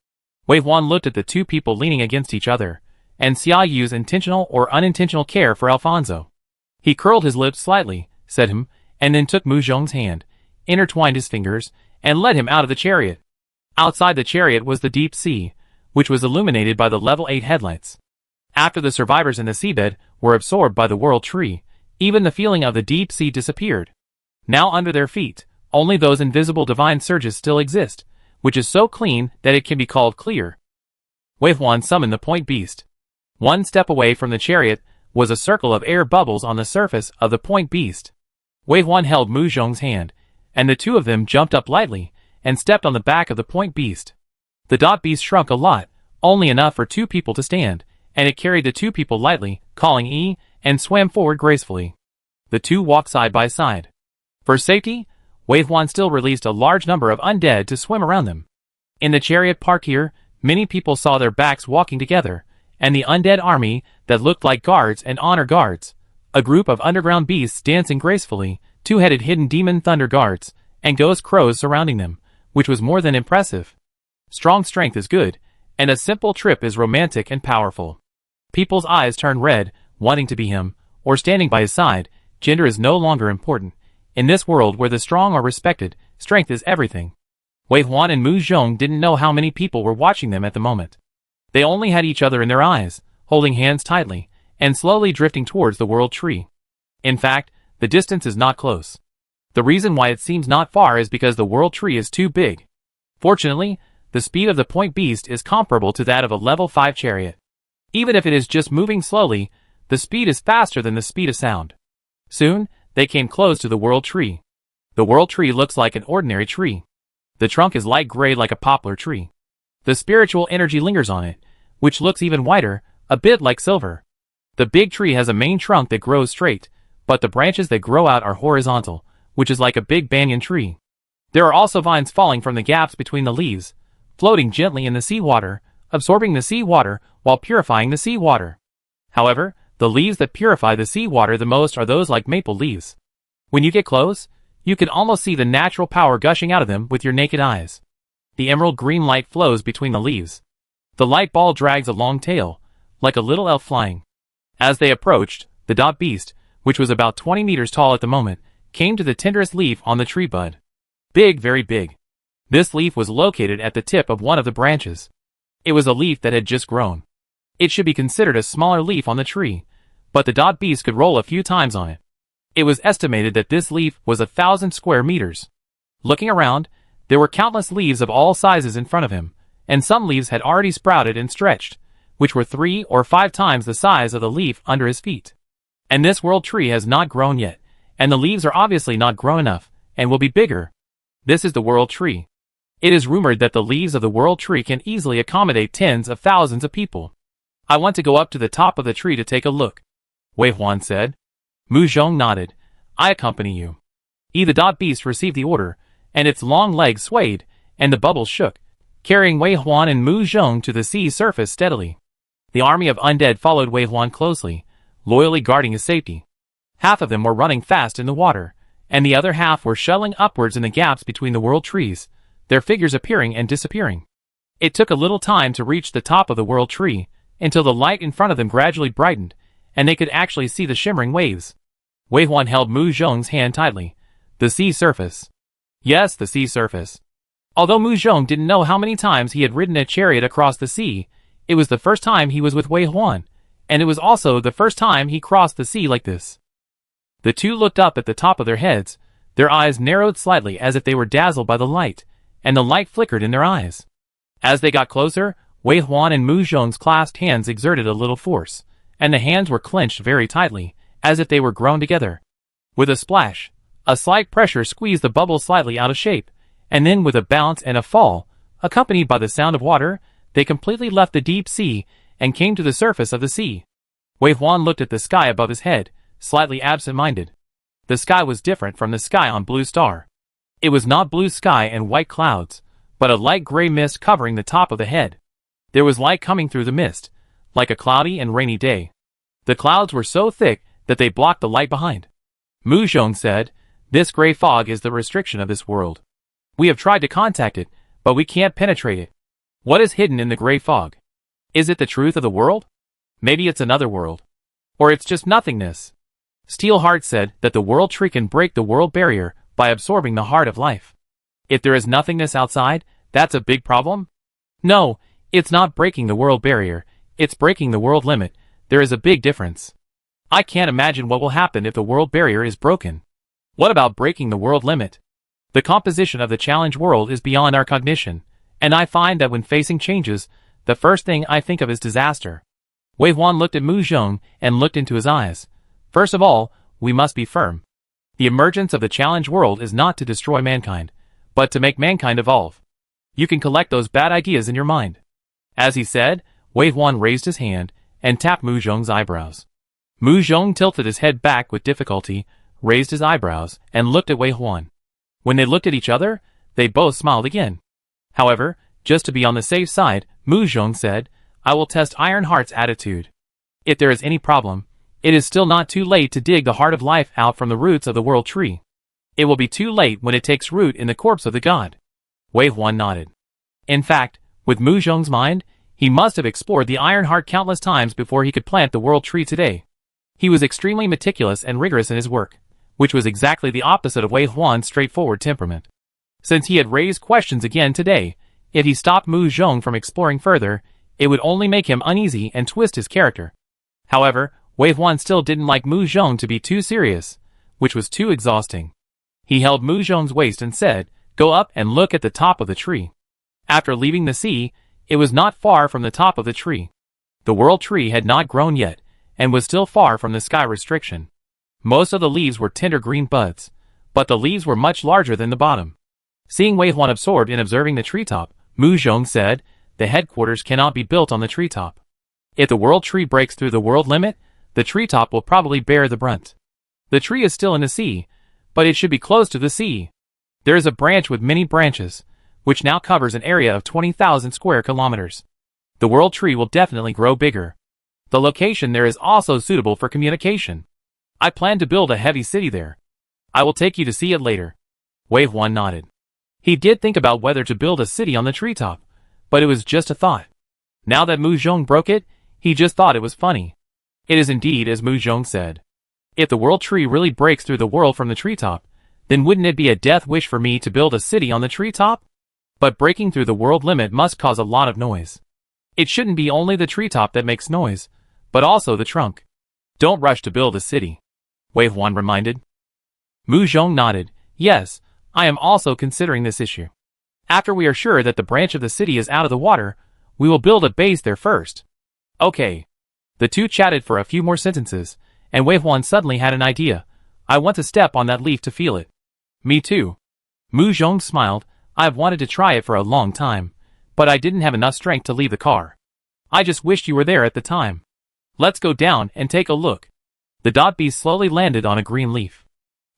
Wei Huan looked at the two people leaning against each other, and Xiaoyu's intentional or unintentional care for Alfonso. He curled his lips slightly, said him, and then took Mu Zhong's hand, intertwined his fingers, and led him out of the chariot. Outside the chariot was the deep sea, which was illuminated by the level 8 headlights. After the survivors in the seabed were absorbed by the world tree, even the feeling of the deep sea disappeared. Now under their feet, only those invisible divine surges still exist, which is so clean that it can be called clear. Wei Huan summoned the point beast. One step away from the chariot was a circle of air bubbles on the surface of the point beast. Wei Huan held Mu Zhong's hand, and the two of them jumped up lightly and stepped on the back of the point beast. The dot beast shrunk a lot, only enough for two people to stand, and it carried the two people lightly, calling E, and swam forward gracefully. The two walked side by side. For safety, Wei Huan still released a large number of undead to swim around them. In the chariot park here, many people saw their backs walking together, and the undead army that looked like guards and honor guards, a group of underground beasts dancing gracefully, two-headed hidden demon thunder guards, and ghost crows surrounding them, which was more than impressive. Strong strength is good, and a simple trip is romantic and powerful. People's eyes turn red, wanting to be him, or standing by his side. Gender is no longer important. In this world where the strong are respected, strength is everything. Wei Huan and Mu Zhong didn't know how many people were watching them at the moment. They only had each other in their eyes, holding hands tightly, and slowly drifting towards the world tree. In fact, the distance is not close. The reason why it seems not far is because the world tree is too big. Fortunately, the speed of the point beast is comparable to that of a level 5 chariot. Even if it is just moving slowly, the speed is faster than the speed of sound. Soon, they came close to the world tree. The world tree looks like an ordinary tree. The trunk is light gray like a poplar tree. The spiritual energy lingers on it, which looks even whiter, a bit like silver. The big tree has a main trunk that grows straight, but the branches that grow out are horizontal, which is like a big banyan tree. There are also vines falling from the gaps between the leaves, floating gently in the seawater, absorbing the seawater while purifying the seawater. However, the leaves that purify the seawater the most are those like maple leaves. When you get close, you can almost see the natural power gushing out of them with your naked eyes. The emerald green light flows between the leaves. The light ball drags a long tail, like a little elf flying. As they approached, the dot beast, which was about 20 meters tall at the moment, came to the tenderest leaf on the tree bud. Big, very big. This leaf was located at the tip of one of the branches. It was a leaf that had just grown. It should be considered a smaller leaf on the tree, but the dot beast could roll a few times on it. It was estimated that this leaf was 1,000 square meters. Looking around, there were countless leaves of all sizes in front of him, and some leaves had already sprouted and stretched, which were 3 or 5 times the size of the leaf under his feet. And this world tree has not grown yet, and the leaves are obviously not grown enough, and will be bigger. This is the world tree. It is rumored that the leaves of the world tree can easily accommodate tens of thousands of people. I want to go up to the top of the tree to take a look, Wei Huan said. Mu Zhong nodded. I accompany you. The dot beast received the order, and its long legs swayed, and the bubbles shook, carrying Wei Huan and Mu Zhong to the sea surface steadily. The army of undead followed Wei Huan closely, loyally guarding his safety. Half of them were running fast in the water, and the other half were shuttling upwards in the gaps between the world trees, their figures appearing and disappearing. It took a little time to reach the top of the world tree, until the light in front of them gradually brightened, and they could actually see the shimmering waves. Wei Huan held Mu Zhong's hand tightly. The sea surface. Yes, the sea surface. Although Mu Zhong didn't know how many times he had ridden a chariot across the sea, it was the first time he was with Wei Huan, and it was also the first time he crossed the sea like this. The two looked up at the top of their heads, their eyes narrowed slightly as if they were dazzled by the light, and the light flickered in their eyes. As they got closer, Wei Huan and Mu Zhong's clasped hands exerted a little force, and the hands were clenched very tightly, as if they were grown together. With a splash, a slight pressure squeezed the bubbles slightly out of shape, and then with a bounce and a fall, accompanied by the sound of water, they completely left the deep sea and came to the surface of the sea. Wei Huan looked at the sky above his head, slightly absent-minded. The sky was different from the sky on Blue Star. It was not blue sky and white clouds, but a light gray mist covering the top of the head. There was light coming through the mist, like a cloudy and rainy day. The clouds were so thick that they blocked the light behind. Mu Zhong said, "This gray fog is the restriction of this world. We have tried to contact it, but we can't penetrate it. What is hidden in the gray fog? Is it the truth of the world? Maybe it's another world. Or it's just nothingness." Steelheart said that the world tree can break the world barrier by absorbing the heart of life. If there is nothingness outside, that's a big problem? No, it's not breaking the world barrier, it's breaking the world limit. There is a big difference. I can't imagine what will happen if the world barrier is broken. What about breaking the world limit? The composition of the challenge world is beyond our cognition, and I find that when facing changes, the first thing I think of is disaster. Wei Huan looked at Mu Zhong and looked into his eyes. First of all, we must be firm. The emergence of the challenge world is not to destroy mankind, but to make mankind evolve. You can collect those bad ideas in your mind. As he said, Wei Huan raised his hand and tapped Mu Zhong's eyebrows. Mu Zhong tilted his head back with difficulty, raised his eyebrows, and looked at Wei Huan. When they looked at each other, they both smiled again. However, just to be on the safe side, Mu Zhong said, "I will test Ironheart's attitude. If there is any problem, it is still not too late to dig the heart of life out from the roots of the world tree. It will be too late when it takes root in the corpse of the god." Wei Huan nodded. In fact, with Mu Zhong's mind, he must have explored the Ironheart countless times before he could plant the world tree today. He was extremely meticulous and rigorous in his work, which was exactly the opposite of Wei Huan's straightforward temperament. Since he had raised questions again today, if he stopped Mu Zhong from exploring further, it would only make him uneasy and twist his character. However, Wei Huan still didn't like Mu Zhong to be too serious, which was too exhausting. He held Mu Zhong's waist and said, "Go up and look at the top of the tree." After leaving the sea, it was not far from the top of the tree. The world tree had not grown yet, and was still far from the sky restriction. Most of the leaves were tender green buds, but the leaves were much larger than the bottom. Seeing Wei Huan absorbed in observing the treetop, Mu Zhong said, "The headquarters cannot be built on the treetop. If the world tree breaks through the world limit, the treetop will probably bear the brunt. The tree is still in the sea, but it should be close to the sea. There is a branch with many branches, which now covers an area of 20,000 square kilometers. The world tree will definitely grow bigger. The location there is also suitable for communication. I plan to build a heavy city there. I will take you to see it later. Wave 1 nodded. He did think about whether to build a city on the treetop, but it was just a thought. Now that Mu Zhong broke it, he just thought it was funny. It is indeed as Mu Zhong said. If the world tree really breaks through the world from the treetop, then wouldn't it be a death wish for me to build a city on the treetop? But breaking through the world limit must cause a lot of noise. It shouldn't be only the treetop that makes noise, but also the trunk. Don't rush to build a city. Wave 1 reminded. Mu Zhong nodded. Yes, I am also considering this issue. After we are sure that the branch of the city is out of the water, we will build a base there first. Okay. The two chatted for a few more sentences, and Wave 1 suddenly had an idea. I want to step on that leaf to feel it. Me too. Mu Zhong smiled. I've wanted to try it for a long time, but I didn't have enough strength to leave the car. I just wished you were there at the time. Let's go down and take a look. The dot beast slowly landed on a green leaf.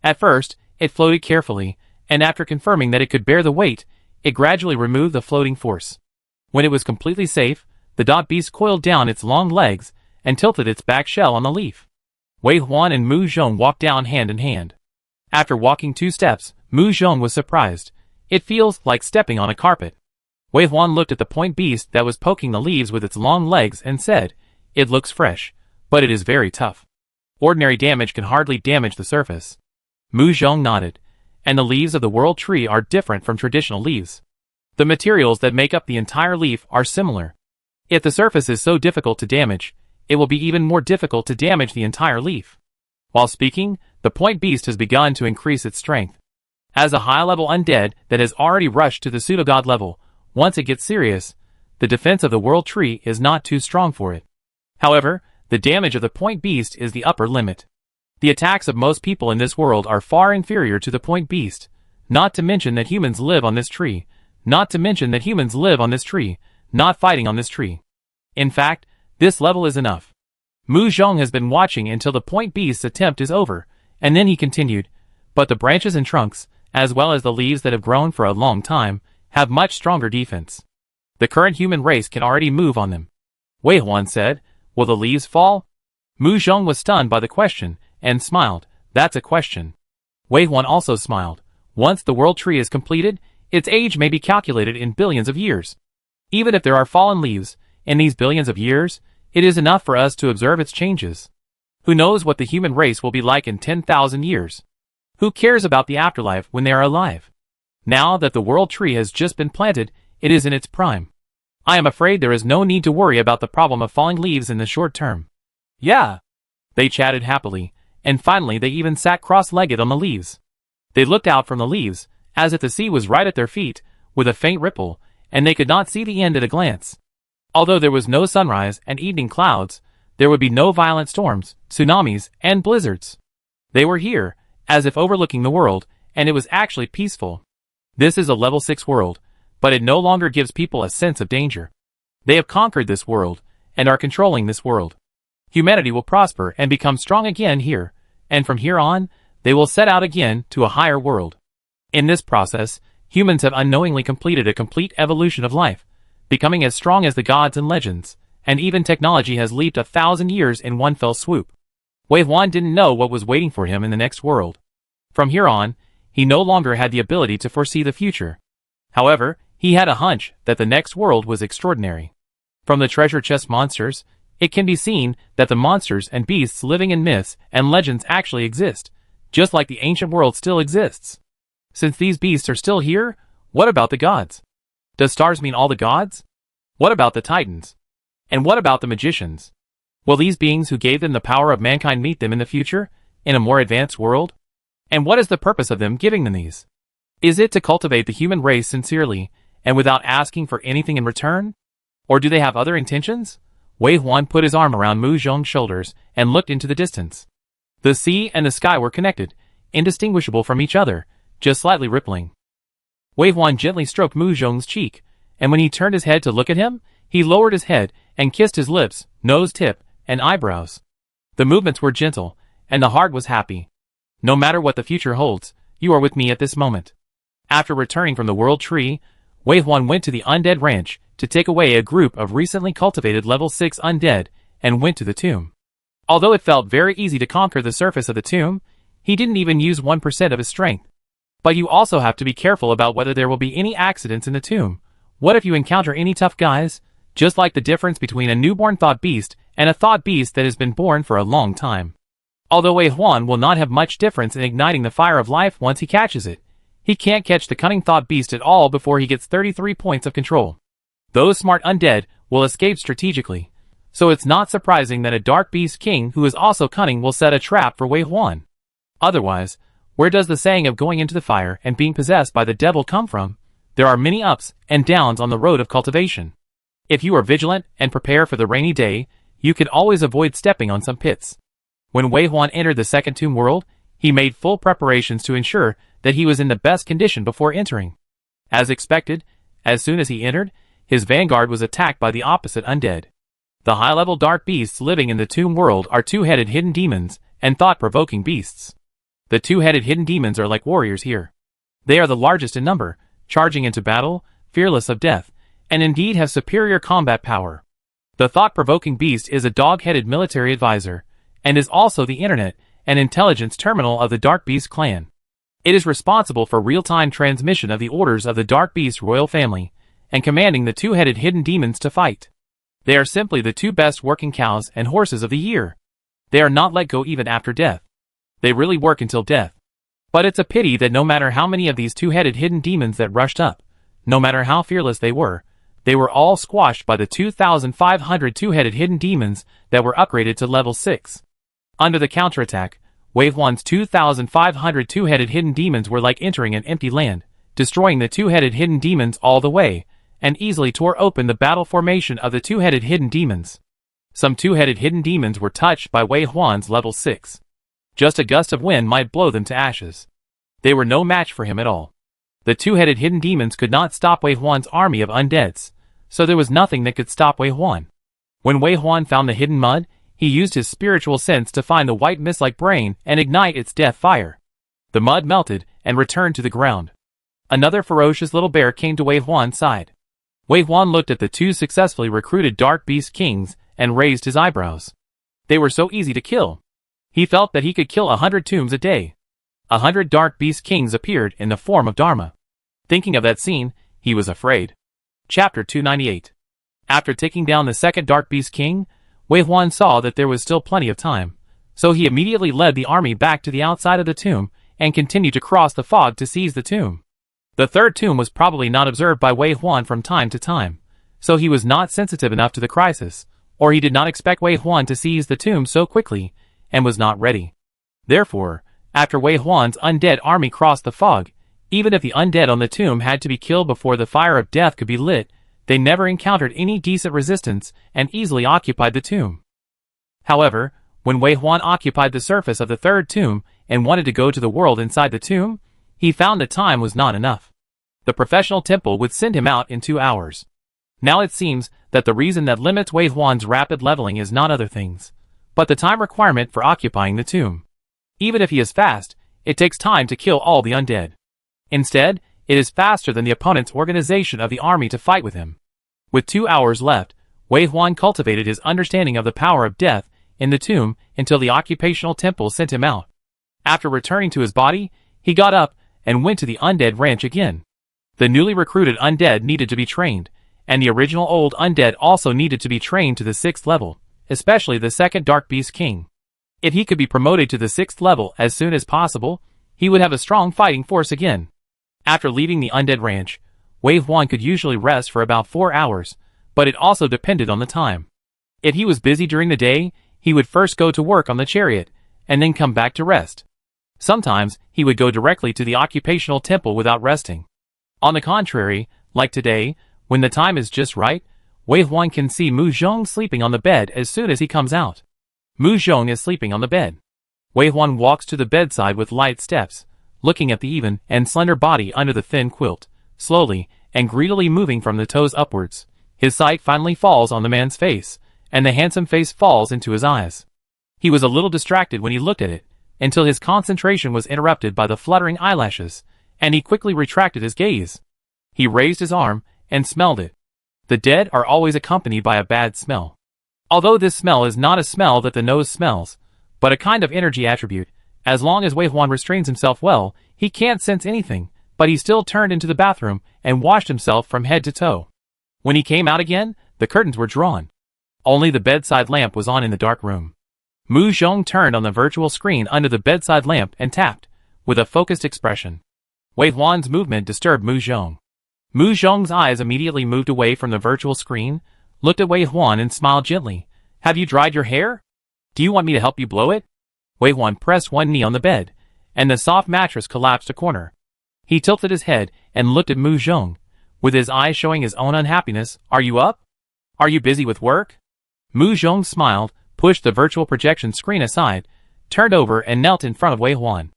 At first, it floated carefully, and after confirming that it could bear the weight, it gradually removed the floating force. When it was completely safe, the dot beast coiled down its long legs and tilted its back shell on the leaf. Wave 1 and Mu Zhong walked down hand in hand. After walking 2 steps, Mu Zhong was surprised. It feels like stepping on a carpet. Wave 1 looked at the point beast that was poking the leaves with its long legs and said, "It looks fresh, but it is very tough. Ordinary damage can hardly damage the surface." Mu Zhong nodded. And the leaves of the world tree are different from traditional leaves. The materials that make up the entire leaf are similar. If the surface is so difficult to damage, it will be even more difficult to damage the entire leaf. While speaking, the point beast has begun to increase its strength. As a high-level undead that has already rushed to the pseudo-god level, once it gets serious, the defense of the world tree is not too strong for it. However, the damage of the point beast is the upper limit. The attacks of most people in this world are far inferior to the point beast, not to mention that humans live on this tree, not fighting on this tree. In fact, this level is enough. Mu Zhong has been watching until the point beast's attempt is over, and then he continued, but the branches and trunks, as well as the leaves that have grown for a long time, have much stronger defense. The current human race can already move on them. Wei Huan said, will the leaves fall? Mu Zhong was stunned by the question, and smiled. That's a question. Wei Huan also smiled. Once the world tree is completed, its age may be calculated in billions of years. Even if there are fallen leaves, in these billions of years, it is enough for us to observe its changes. Who knows what the human race will be like in 10,000 years? Who cares about the afterlife when they are alive? Now that the world tree has just been planted, it is in its prime. I am afraid there is no need to worry about the problem of falling leaves in the short term. Yeah. They chatted happily, and finally they even sat cross-legged on the leaves. They looked out from the leaves, as if the sea was right at their feet, with a faint ripple, and they could not see the end at a glance. Although there was no sunrise and evening clouds, there would be no violent storms, tsunamis, and blizzards. They were here, as if overlooking the world, and it was actually peaceful. This is a level 6 world, but it no longer gives people a sense of danger. They have conquered this world, and are controlling this world. Humanity will prosper and become strong again here, and from here on, they will set out again to a higher world. In this process, humans have unknowingly completed a complete evolution of life, becoming as strong as the gods and legends, and even technology has leaped 1,000 years in one fell swoop. Wei Huan didn't know what was waiting for him in the next world. From here on, he no longer had the ability to foresee the future. However, he had a hunch that the next world was extraordinary. From the treasure chest monsters, it can be seen that the monsters and beasts living in myths and legends actually exist, just like the ancient world still exists. Since these beasts are still here, what about the gods? Does stars mean all the gods? What about the titans? And what about the magicians? Will these beings who gave them the power of mankind meet them in the future, in a more advanced world? And what is the purpose of them giving them these? Is it to cultivate the human race sincerely, and without asking for anything in return? Or do they have other intentions? Wei Huan put his arm around Mu Zhong's shoulders and looked into the distance. The sea and the sky were connected, indistinguishable from each other, just slightly rippling. Wei Huan gently stroked Mu Zhong's cheek, and when he turned his head to look at him, he lowered his head and kissed his lips, nose tip, and eyebrows. The movements were gentle, and the heart was happy. No matter what the future holds, you are with me at this moment. After returning from the World Tree, Wei Huan went to the Undead Ranch to take away a group of recently cultivated level 6 undead and went to the tomb. Although it felt very easy to conquer the surface of the tomb, he didn't even use 1% of his strength. But you also have to be careful about whether there will be any accidents in the tomb. What if you encounter any tough guys? Just like the difference between a newborn thought beast and a thought beast that has been born for a long time. Although Wei Huan will not have much difference in igniting the fire of life once he catches it, he can't catch the cunning thought beast at all before he gets 33 points of control. Those smart undead will escape strategically, so it's not surprising that a dark beast king who is also cunning will set a trap for Wei Huan. Otherwise, where does the saying of going into the fire and being possessed by the devil come from? There are many ups and downs on the road of cultivation. If you are vigilant and prepare for the rainy day, you can always avoid stepping on some pits. When Wei Huan entered the second tomb world, he made full preparations to ensure that he was in the best condition before entering. As expected, as soon as he entered, his vanguard was attacked by the opposite undead. The high-level dark beasts living in the tomb world are two-headed hidden demons and thought-provoking beasts. The two-headed hidden demons are like warriors here. They are the largest in number, charging into battle, fearless of death, and indeed have superior combat power. The thought-provoking beast is a dog-headed military advisor, and is also the internet and intelligence terminal of the Dark Beast clan. It is responsible for real-time transmission of the orders of the Dark Beast royal family, and commanding the two-headed hidden demons to fight. They are simply the two best working cows and horses of the year. They are not let go even after death. They really work until death. But it's a pity that no matter how many of these two-headed hidden demons that rushed up, no matter how fearless they were all squashed by the 2,500 two-headed hidden demons that were upgraded to level 6. Under the counterattack, Wei Huan's 2,500 two-headed hidden demons were like entering an empty land, destroying the two-headed hidden demons all the way, and easily tore open the battle formation of the two-headed hidden demons. Some two-headed hidden demons were touched by Wei Huan's level 6. Just a gust of wind might blow them to ashes. They were no match for him at all. The two-headed hidden demons could not stop Wei Huan's army of undeads, so there was nothing that could stop Wei Huan. When Wei Huan found the hidden mud, he used his spiritual sense to find the white mist-like brain and ignite its death fire. The mud melted and returned to the ground. Another ferocious little bear came to Wei Huan's side. Wei Huan looked at the two successfully recruited Dark Beast Kings and raised his eyebrows. They were so easy to kill. He felt that he could kill 100 tombs a day. 100 Dark Beast Kings appeared in the form of Dharma. Thinking of that scene, he was afraid. Chapter 298. After taking down the second Dark Beast King, Wei Huan saw that there was still plenty of time, so he immediately led the army back to the outside of the tomb and continued to cross the fog to seize the tomb. The third tomb was probably not observed by Wei Huan from time to time, so he was not sensitive enough to the crisis, or he did not expect Wei Huan to seize the tomb so quickly, and was not ready. Therefore, after Wei Huan's undead army crossed the fog, even if the undead on the tomb had to be killed before the fire of death could be lit, they never encountered any decent resistance and easily occupied the tomb. However, when Wei Huan occupied the surface of the third tomb and wanted to go to the world inside the tomb, he found that time was not enough. The professional temple would send him out in 2 hours. Now it seems that the reason that limits Wei Huan's rapid leveling is not other things, but the time requirement for occupying the tomb. Even if he is fast, it takes time to kill all the undead. Instead, it is faster than the opponent's organization of the army to fight with him. With 2 hours left, Wei Huan cultivated his understanding of the power of death in the tomb until the occupational temple sent him out. After returning to his body, he got up and went to the undead ranch again. The newly recruited undead needed to be trained, and the original old undead also needed to be trained to the 6th level, especially the second Dark Beast King. If he could be promoted to the 6th level as soon as possible, he would have a strong fighting force again. After leaving the undead ranch, Wei Huan could usually rest for about 4 hours, but it also depended on the time. If he was busy during the day, he would first go to work on the chariot, and then come back to rest. Sometimes, he would go directly to the occupational temple without resting. On the contrary, like today, when the time is just right, Wei Huan can see Mu Zhong sleeping on the bed as soon as he comes out. Mu Zhong is sleeping on the bed. Wei Huan walks to the bedside with light steps, looking at the even and slender body under the thin quilt, slowly and greedily moving from the toes upwards. His sight finally falls on the man's face, and the handsome face falls into his eyes. He was a little distracted when he looked at it, until his concentration was interrupted by the fluttering eyelashes, and he quickly retracted his gaze. He raised his arm, and smelled it. The dead are always accompanied by a bad smell. Although this smell is not a smell that the nose smells, but a kind of energy attribute, as long as Wei Huan restrains himself well, he can't sense anything, but he still turned into the bathroom and washed himself from head to toe. When he came out again, the curtains were drawn. Only the bedside lamp was on in the dark room. Mu Zhong turned on the virtual screen under the bedside lamp and tapped, with a focused expression. Wei Huan's movement disturbed Mu Zhong. Mu Zhong's eyes immediately moved away from the virtual screen, looked at Wei Huan and smiled gently. Have you dried your hair? Do you want me to help you blow it? Wei Huan pressed one knee on the bed, and the soft mattress collapsed a corner. He tilted his head and looked at Mu Zhong, with his eyes showing his own unhappiness. Are you up? Are you busy with work? Mu Zhong smiled, pushed the virtual projection screen aside, turned over and knelt in front of Wei Huan.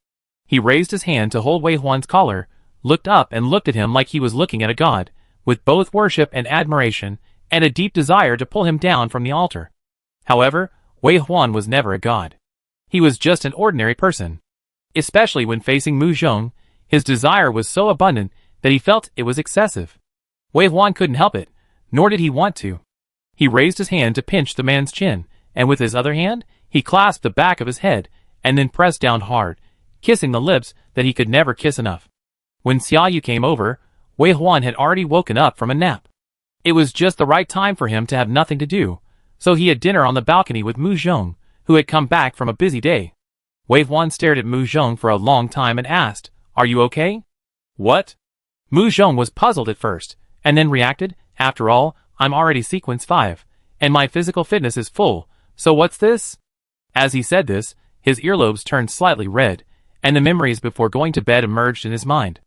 He raised his hand to hold Wei Huan's collar, looked up and looked at him like he was looking at a god, with both worship and admiration, and a deep desire to pull him down from the altar. However, Wei Huan was never a god. He was just an ordinary person. Especially when facing Mu Zhong, his desire was so abundant that he felt it was excessive. Wei Huan couldn't help it, nor did he want to. He raised his hand to pinch the man's chin, and with his other hand, he clasped the back of his head, and then pressed down hard, kissing the lips that he could never kiss enough. When Xiaoyu came over, Wei Huan had already woken up from a nap. It was just the right time for him to have nothing to do, so he had dinner on the balcony with Mu Zhong, who had come back from a busy day. Wei Huan stared at Mu Zhong for a long time and asked, Are you okay? What? Mu Zhong was puzzled at first, and then reacted, After all, I'm already sequence 5, and my physical fitness is full, so what's this? As he said this, his earlobes turned slightly red, and the memories before going to bed emerged in his mind.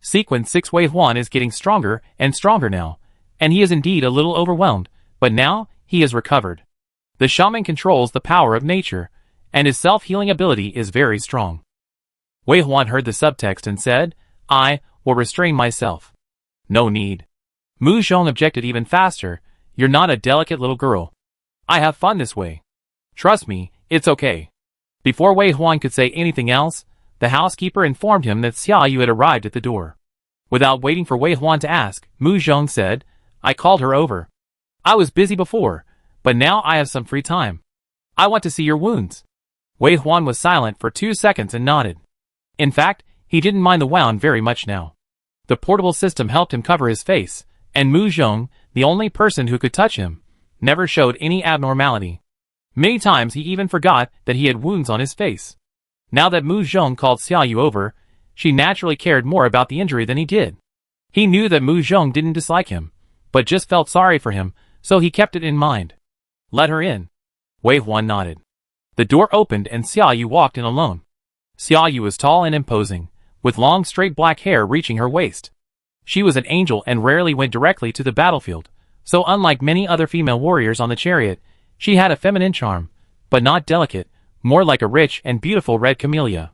Sequence 6 Wei Huan is getting stronger and stronger now, and he is indeed a little overwhelmed, but now, he is recovered. The shaman controls the power of nature, and his self-healing ability is very strong. Wei Huan heard the subtext and said, I will restrain myself. No need. Mu Zhong objected even faster, You're not a delicate little girl. I have fun this way. Trust me, it's okay. Before Wei Huan could say anything else, the housekeeper informed him that Xiaoyu had arrived at the door. Without waiting for Wei Huan to ask, Mu Zhong said, I called her over. I was busy before, but now I have some free time. I want to see your wounds. Wei Huan was silent for 2 seconds and nodded. In fact, he didn't mind the wound very much now. The portable system helped him cover his face, and Mu Zhong, the only person who could touch him, never showed any abnormality. Many times he even forgot that he had wounds on his face. Now that Mu Zhong called Xiaoyu over, she naturally cared more about the injury than he did. He knew that Mu Zhong didn't dislike him, but just felt sorry for him, so he kept it in mind. Let her in. Wei Huan nodded. The door opened and Xiaoyu walked in alone. Xiaoyu was tall and imposing, with long straight black hair reaching her waist. She was an angel and rarely went directly to the battlefield, so unlike many other female warriors on the chariot, she had a feminine charm, but not delicate, more like a rich and beautiful red camellia.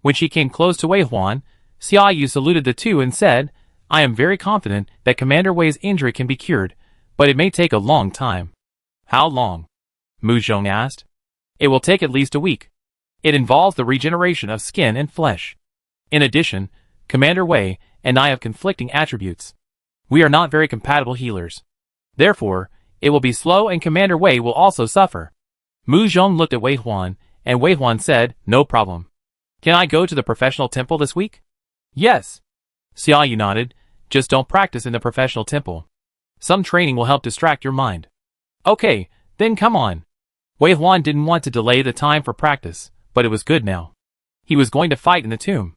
When she came close to Wei Huan, Xiaoyu saluted the two and said, I am very confident that Commander Wei's injury can be cured, but it may take a long time. How long? Mu Zhong asked. It will take at least a week. It involves the regeneration of skin and flesh. In addition, Commander Wei and I have conflicting attributes. We are not very compatible healers. Therefore, it will be slow and Commander Wei will also suffer. Mu Zhong looked at Wei Huan, and Wei Huan said, No problem. Can I go to the professional temple this week? Yes. Xiaoyu nodded, just don't practice in the professional temple. Some training will help distract your mind. Okay, then come on. Wei Huan didn't want to delay the time for practice, but it was good now. He was going to fight in the tomb.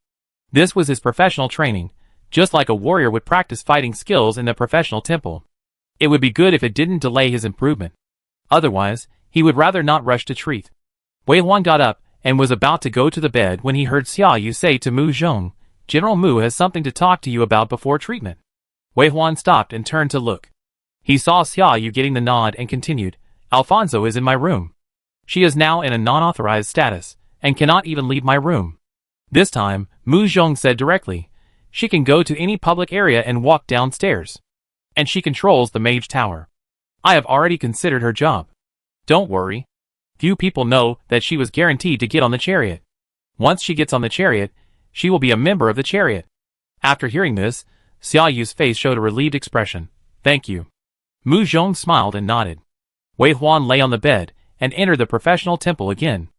This was his professional training, just like a warrior would practice fighting skills in the professional temple. It would be good if it didn't delay his improvement. Otherwise, he would rather not rush to treat. Wei Huan got up and was about to go to the bed when he heard Xiaoyu say to Mu Zhong, General Mu has something to talk to you about before treatment. Wei Huan stopped and turned to look. He saw Xiaoyu getting the nod and continued, Alfonso is in my room. She is now in a non-authorized status, and cannot even leave my room. This time, Mu Zhong said directly, she can go to any public area and walk downstairs. And she controls the mage tower. I have already considered her job. Don't worry. Few people know that she was guaranteed to get on the chariot. Once she gets on the chariot, she will be a member of the chariot. After hearing this, Xia Yu's face showed a relieved expression. Thank you. Mu Zhong smiled and nodded. Wei Huan lay on the bed and entered the professional temple again.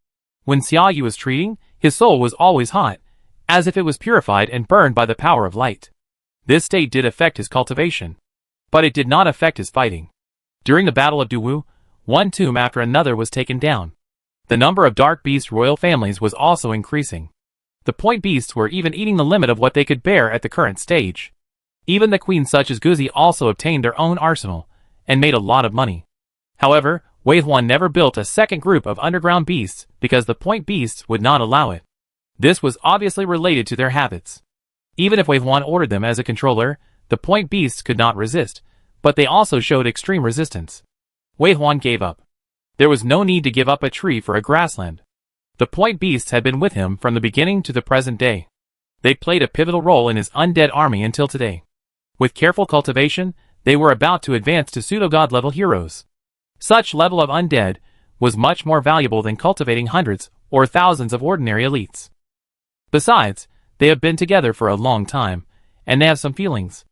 When Xia Yu was treating, his soul was always hot, as if it was purified and burned by the power of light. This state did affect his cultivation, but it did not affect his fighting. During the Battle of Duwu, one tomb after another was taken down. The number of dark beast royal families was also increasing. The point beasts were even eating the limit of what they could bear at the current stage. Even the queens such as Guzi also obtained their own arsenal, and made a lot of money. However, Wei Huan never built a second group of underground beasts because the point beasts would not allow it. This was obviously related to their habits. Even if Wei Huan ordered them as a controller, the point beasts could not resist, but they also showed extreme resistance. Wei Huan gave up. There was no need to give up a tree for a grassland. The point beasts had been with him from the beginning to the present day. They played a pivotal role in his undead army until today. With careful cultivation, they were about to advance to pseudo-god level heroes. Such level of undead was much more valuable than cultivating hundreds or thousands of ordinary elites. Besides, they have been together for a long time, and they have some feelings.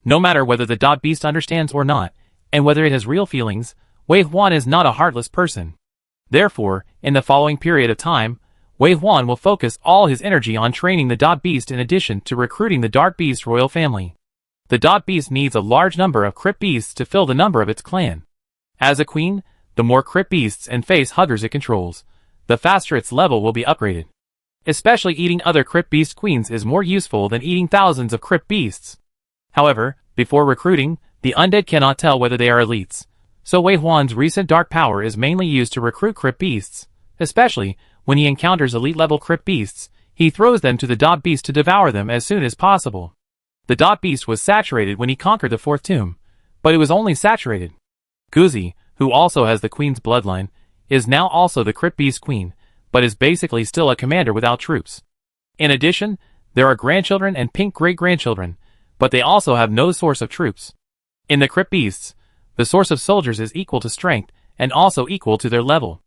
No matter whether the dot beast understands or not, and whether it has real feelings, Wei Huan is not a heartless person. Therefore, in the following period of time, Wei Huan will focus all his energy on training the dot beast in addition to recruiting the dark beast royal family. The dot beast needs a large number of crypt beasts to fill the number of its clan. As a queen, the more crypt beasts and face huggers it controls, the faster its level will be upgraded. Especially eating other crypt beast queens is more useful than eating thousands of crypt beasts. However, before recruiting, the undead cannot tell whether they are elites, so Wei Huan's recent dark power is mainly used to recruit crypt beasts. Especially, when he encounters elite-level crypt beasts, he throws them to the dot beast to devour them as soon as possible. The dot beast was saturated when he conquered the fourth tomb, but it was only saturated. Guzi, who also has the queen's bloodline, is now also the crypt beast queen, but is basically still a commander without troops. In addition, there are grandchildren and pink great-grandchildren, but they also have no source of troops. In the crypt beasts, the source of soldiers is equal to strength and also equal to their level.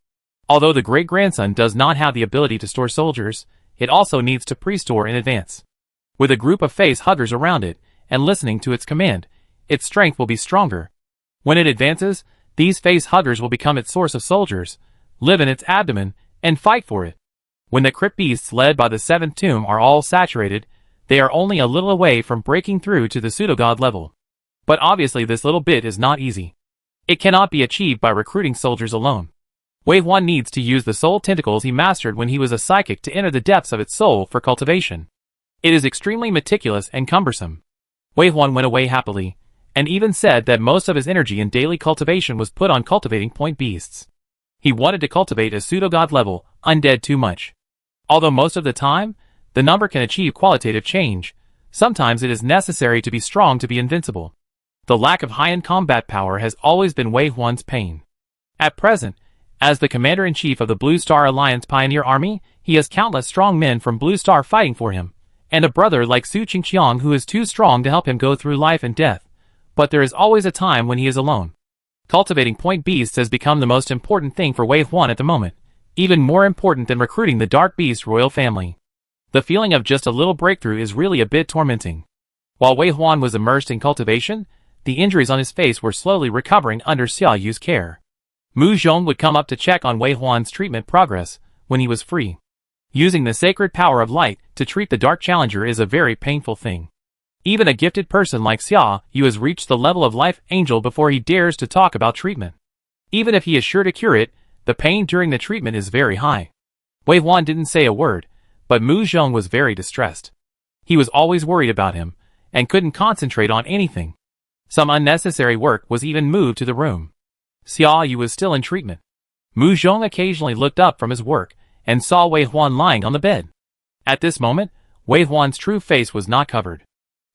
Although the great-grandson does not have the ability to store soldiers, it also needs to pre-store in advance. With a group of face huggers around it and listening to its command, its strength will be stronger. When it advances, these face huggers will become its source of soldiers, live in its abdomen, and fight for it. When the crypt beasts led by the seventh tomb are all saturated, they are only a little away from breaking through to the pseudo-god level. But obviously this little bit is not easy. It cannot be achieved by recruiting soldiers alone. Wei Huan needs to use the soul tentacles he mastered when he was a psychic to enter the depths of its soul for cultivation. It is extremely meticulous and cumbersome. Wei Huan went away happily, and even said that most of his energy in daily cultivation was put on cultivating point beasts. He wanted to cultivate a pseudo-god level, undead too much. Although most of the time, the number can achieve qualitative change, sometimes it is necessary to be strong to be invincible. The lack of high-end combat power has always been Wei Huan's pain. At present, as the Commander-in-Chief of the Blue Star Alliance Pioneer Army, he has countless strong men from Blue Star fighting for him, and a brother like Su Qingqiang who is too strong to help him go through life and death, but there is always a time when he is alone. Cultivating point beasts has become the most important thing for Wei Huan at the moment, even more important than recruiting the Dark Beast royal family. The feeling of just a little breakthrough is really a bit tormenting. While Wei Huan was immersed in cultivation, the injuries on his face were slowly recovering under Xia Yu's care. Mu Zhong would come up to check on Wei Huan's treatment progress when he was free. Using the sacred power of light to treat the Dark Challenger is a very painful thing. Even a gifted person like Xia Yu has reached the level of Life Angel before he dares to talk about treatment. Even if he is sure to cure it, the pain during the treatment is very high. Wei Huan didn't say a word, but Mu Zhong was very distressed. He was always worried about him, and couldn't concentrate on anything. Some unnecessary work was even moved to the room. Xia Yu was still in treatment. Mu Zhong occasionally looked up from his work, and saw Wei Huan lying on the bed. At this moment, Wei Huan's true face was not covered.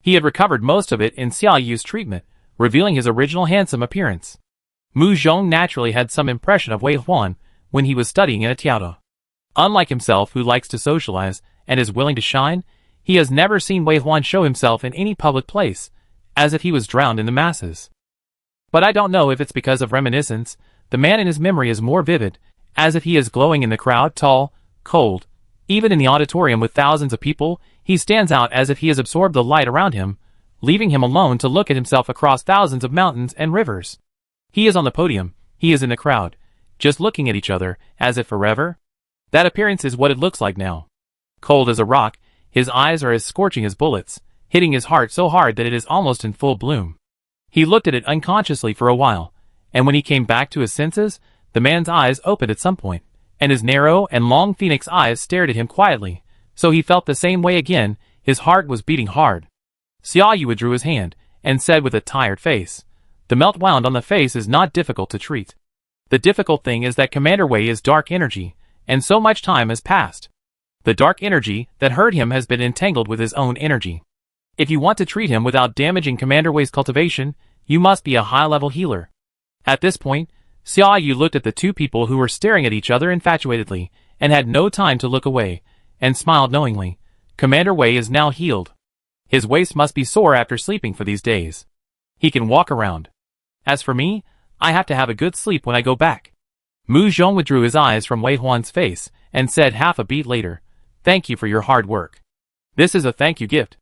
He had recovered most of it in Xia Yu's treatment, revealing his original handsome appearance. Mu Zhong naturally had some impression of Wei Huan when he was studying in a tiaoda. Unlike himself who likes to socialize and is willing to shine, he has never seen Wei Huan show himself in any public place, as if he was drowned in the masses. But I don't know if it's because of reminiscence, the man in his memory is more vivid, as if he is glowing in the crowd, tall, cold. Even in the auditorium with thousands of people, he stands out as if he has absorbed the light around him, leaving him alone to look at himself across thousands of mountains and rivers. He is on the podium, he is in the crowd, just looking at each other, as if forever. That appearance is what it looks like now. Cold as a rock, his eyes are as scorching as bullets, hitting his heart so hard that it is almost in full bloom. He looked at it unconsciously for a while, and when he came back to his senses, the man's eyes opened at some point, and his narrow and long phoenix eyes stared at him quietly, so he felt the same way again. His heart was beating hard. Xiaoyu withdrew his hand, and said with a tired face, "The melt wound on the face is not difficult to treat. The difficult thing is that Commander Wei is dark energy, and so much time has passed. The dark energy that hurt him has been entangled with his own energy. If you want to treat him without damaging Commander Wei's cultivation, you must be a high-level healer." At this point, Xiaoyu looked at the two people who were staring at each other infatuatedly, and had no time to look away, and smiled knowingly. Commander Wei is now healed. His waist must be sore after sleeping for these days. He can walk around. As for me, I have to have a good sleep when I go back. Mu Zhong withdrew his eyes from Wei Huan's face, and said half a beat later, "Thank you for your hard work. This is a thank you gift."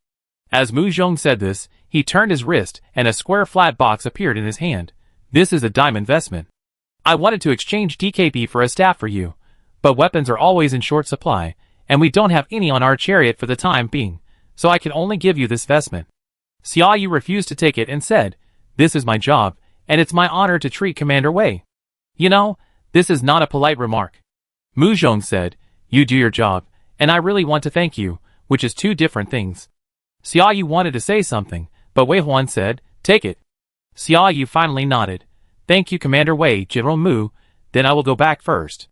As Mu Zhong said this, he turned his wrist, and a square flat box appeared in his hand. "This is a diamond investment. I wanted to exchange DKP for a staff for you, but weapons are always in short supply, and we don't have any on our chariot for the time being, so I can only give you this investment." Xiaoyu refused to take it and said, "This is my job, and it's my honor to treat Commander Wei. You know, this is not a polite remark." Mu Zhong said, "You do your job, and I really want to thank you, which is two different things." Xiaoyu wanted to say something, but Wei Huan said, "Take it." Xiaoyu finally nodded. "Thank you, Commander Wei, General Mu, then I will go back first."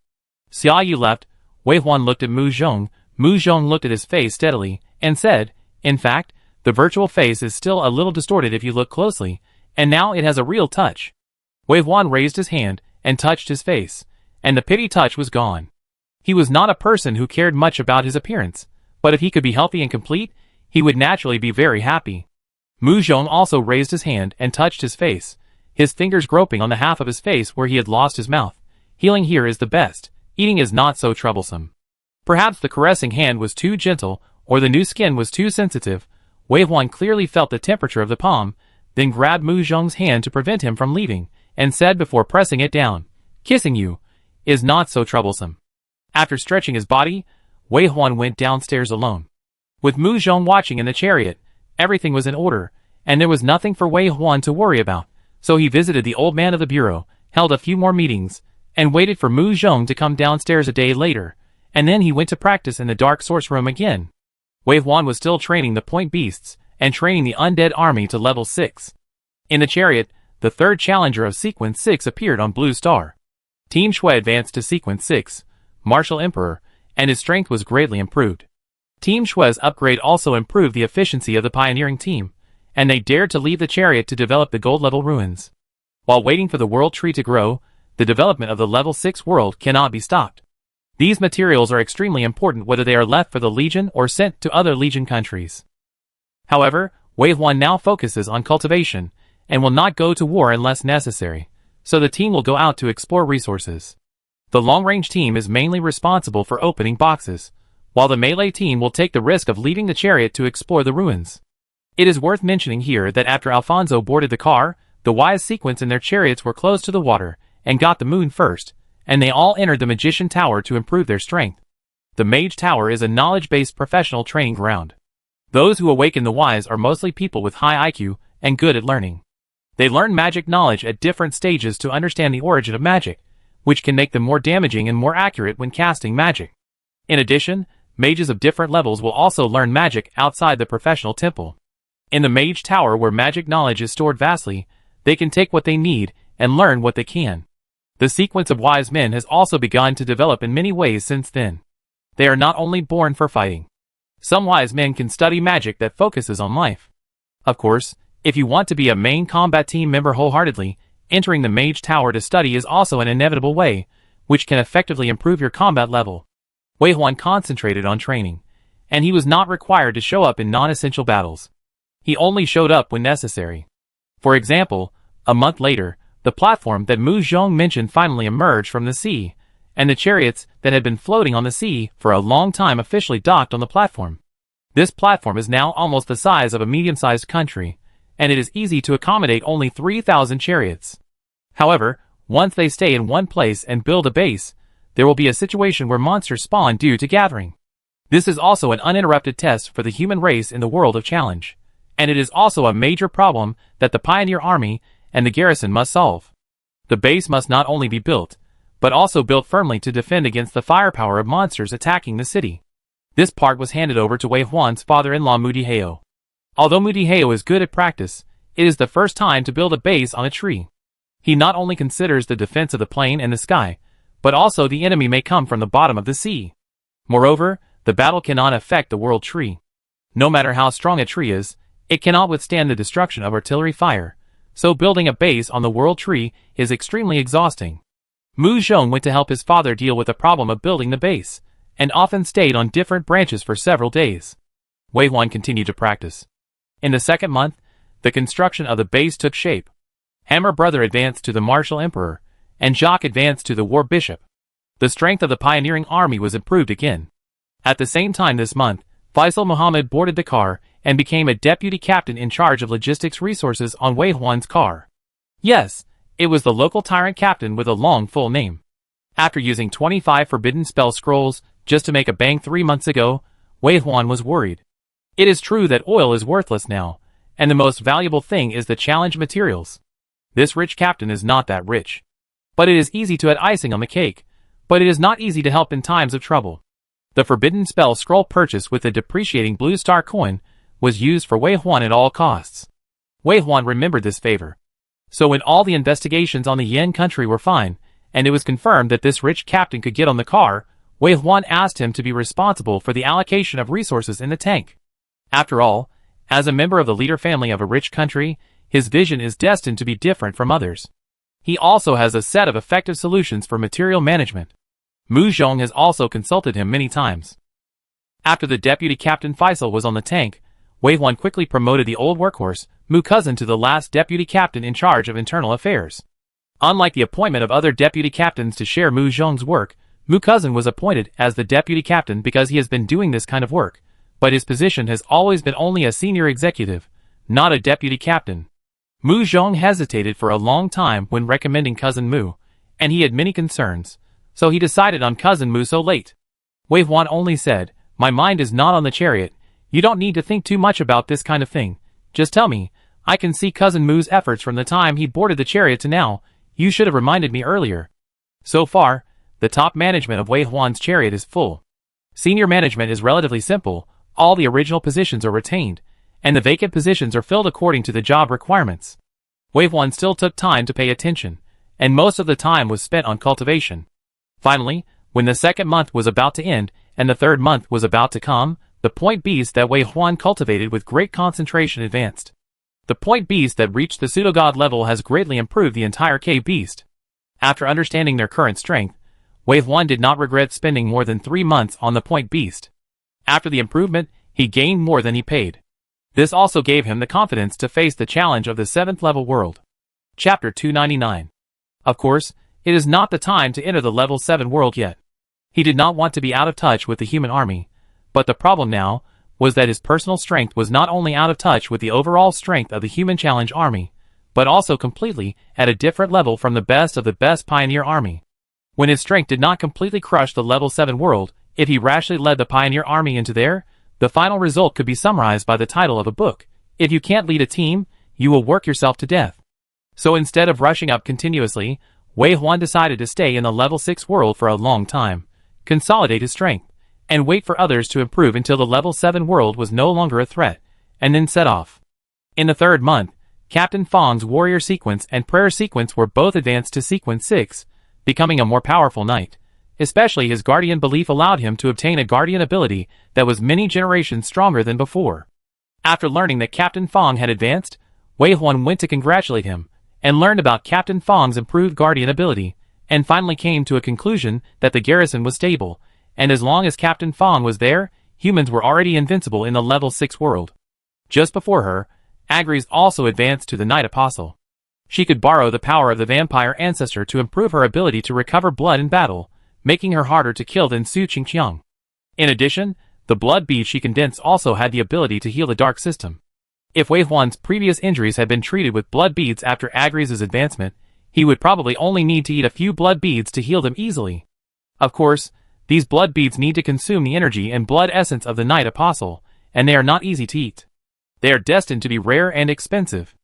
Xiaoyu left. Wei Huan looked at Mu Zhong. Mu Zhong looked at his face steadily, and said, "In fact, the virtual face is still a little distorted if you look closely, and now it has a real touch." Wei Huan raised his hand, and touched his face, and the pity touch was gone. He was not a person who cared much about his appearance, but if he could be healthy and complete, he would naturally be very happy. Mu Zhong also raised his hand and touched his face, his fingers groping on the half of his face where he had lost his mouth. Healing here is the best, eating is not so troublesome. Perhaps the caressing hand was too gentle, or the new skin was too sensitive. Wei Huan clearly felt the temperature of the palm, then grabbed Mu Zhong's hand to prevent him from leaving, and said before pressing it down, "Kissing you is not so troublesome." After stretching his body, Wei Huan went downstairs alone. With Mu Zhong watching in the chariot, everything was in order, and there was nothing for Wei Huan to worry about, so he visited the old man of the bureau, held a few more meetings, and waited for Mu Zhong to come downstairs a day later, and then he went to practice in the dark source room again. Wei Huan was still training the point beasts, and training the undead army to level 6. In the chariot, the third challenger of Sequence 6 appeared on Blue Star. Team Shui advanced to Sequence 6, Martial Emperor, and his strength was greatly improved. Team Shui's upgrade also improved the efficiency of the pioneering team, and they dared to leave the chariot to develop the gold-level ruins. While waiting for the world tree to grow, the development of the level 6 world cannot be stopped. These materials are extremely important whether they are left for the Legion or sent to other Legion countries. However, Wei Huan now focuses on cultivation, and will not go to war unless necessary, so the team will go out to explore resources. The long-range team is mainly responsible for opening boxes, while the melee team will take the risk of leaving the chariot to explore the ruins. It is worth mentioning here that after Alfonso boarded the car, the wise Sequence and their chariots were close to the water, and got the moon first, and they all entered the Magician Tower to improve their strength. The Mage Tower is a knowledge-based professional training ground. Those who awaken the wise are mostly people with high IQ, and good at learning. They learn magic knowledge at different stages to understand the origin of magic, which can make them more damaging and more accurate when casting magic. In addition, mages of different levels will also learn magic outside the professional temple. In the Mage Tower where magic knowledge is stored vastly, they can take what they need and learn what they can. The sequence of wise men has also begun to develop in many ways since then. They are not only born for fighting. Some wise men can study magic that focuses on life. Of course, if you want to be a main combat team member wholeheartedly, entering the Mage Tower to study is also an inevitable way, which can effectively improve your combat level. Wei Huan concentrated on training, and he was not required to show up in non-essential battles. He only showed up when necessary. For example, a month later, the platform that Mu Zhong mentioned finally emerged from the sea, and the chariots that had been floating on the sea for a long time officially docked on the platform. This platform is now almost the size of a medium-sized country, and it is easy to accommodate only 3,000 chariots. However, once they stay in one place and build a base, there will be a situation where monsters spawn due to gathering. This is also an uninterrupted test for the human race in the world of challenge, and it is also a major problem that the Pioneer Army and the garrison must solve. The base must not only be built, but also built firmly to defend against the firepower of monsters attacking the city. This part was handed over to Wei Huan's father-in-law Mudiheo. Although Mudiheo is good at practice, it is the first time to build a base on a tree. He not only considers the defense of the plain and the sky, but also the enemy may come from the bottom of the sea. Moreover, the battle cannot affect the world tree. No matter how strong a tree is, it cannot withstand the destruction of artillery fire, so building a base on the world tree is extremely exhausting. Mu Zhong went to help his father deal with the problem of building the base, and often stayed on different branches for several days. Wei Huan continued to practice. In the second month, the construction of the base took shape. Hammer Brother advanced to the Martial Emperor, and Jacques advanced to the War Bishop. The strength of the pioneering army was improved again. At the same time this month, Faisal Muhammad boarded the car and became a deputy captain in charge of logistics resources on Wei Huan's car. Yes, it was the local tyrant captain with a long full name. After using 25 forbidden spell scrolls just to make a bang 3 months ago, Wei Huan was worried. It is true that oil is worthless now, and the most valuable thing is the challenge materials. This rich captain is not that rich. But it is easy to add icing on the cake, but it is not easy to help in times of trouble. The forbidden spell scroll purchase with the depreciating blue star coin was used for Wei Huan at all costs. Wei Huan remembered this favor. So when all the investigations on the Yen country were fine, and it was confirmed that this rich captain could get on the car, Wei Huan asked him to be responsible for the allocation of resources in the tank. After all, as a member of the leader family of a rich country, his vision is destined to be different from others. He also has a set of effective solutions for material management. Mu Zhong has also consulted him many times. After the deputy captain Faisal was on the tank, Wei Huan quickly promoted the old workhorse, Mu Cousin, to the last deputy captain in charge of internal affairs. Unlike the appointment of other deputy captains to share Mu Zhong's work, Mu Cousin was appointed as the deputy captain because he has been doing this kind of work, but his position has always been only a senior executive, not a deputy captain. Mu Zhong hesitated for a long time when recommending Cousin Mu, and he had many concerns, so he decided on Cousin Mu so late. Wei Huan only said, "My mind is not on the chariot. You don't need to think too much about this kind of thing. Just tell me. I can see Cousin Mu's efforts from the time he boarded the chariot to now. You should have reminded me earlier." So far, the top management of Wei Huan's chariot is full. Senior management is relatively simple. All the original positions are retained, and the vacant positions are filled according to the job requirements. Wei Huan still took time to pay attention, and most of the time was spent on cultivation. Finally, when the second month was about to end, and the third month was about to come, the point beast that Wei Huan cultivated with great concentration advanced. The point beast that reached the pseudo-god level has greatly improved the entire cave beast. After understanding their current strength, Wei Huan did not regret spending more than 3 months on the point beast. After the improvement, he gained more than he paid. This also gave him the confidence to face the challenge of the 7th level world. Chapter 299. Of course, it is not the time to enter the level 7 world yet. He did not want to be out of touch with the human army, but the problem now was that his personal strength was not only out of touch with the overall strength of the human challenge army, but also completely at a different level from the best of the best pioneer army. When his strength did not completely crush the level 7 world, if he rashly led the pioneer army into there, the final result could be summarized by the title of a book: "If you can't lead a team, you will work yourself to death." So instead of rushing up continuously, Wei Huan decided to stay in the level 6 world for a long time, consolidate his strength, and wait for others to improve until the level 7 world was no longer a threat, and then set off. In the third month, Captain Fong's warrior sequence and prayer sequence were both advanced to sequence 6, becoming a more powerful knight. Especially his guardian belief allowed him to obtain a guardian ability that was many generations stronger than before. After learning that Captain Fong had advanced, Wei Huan went to congratulate him, and learned about Captain Fong's improved guardian ability, and finally came to a conclusion that the garrison was stable, and as long as Captain Fong was there, humans were already invincible in the level 6 world. Just before her, Agres also advanced to the Knight Apostle. She could borrow the power of the vampire ancestor to improve her ability to recover blood in battle, making her harder to kill than Su Qingqiang. In addition, the blood bead she condensed also had the ability to heal the dark system. If Wei Huan's previous injuries had been treated with blood beads after Agri's advancement, he would probably only need to eat a few blood beads to heal them easily. Of course, these blood beads need to consume the energy and blood essence of the Night Apostle, and they are not easy to eat. They are destined to be rare and expensive.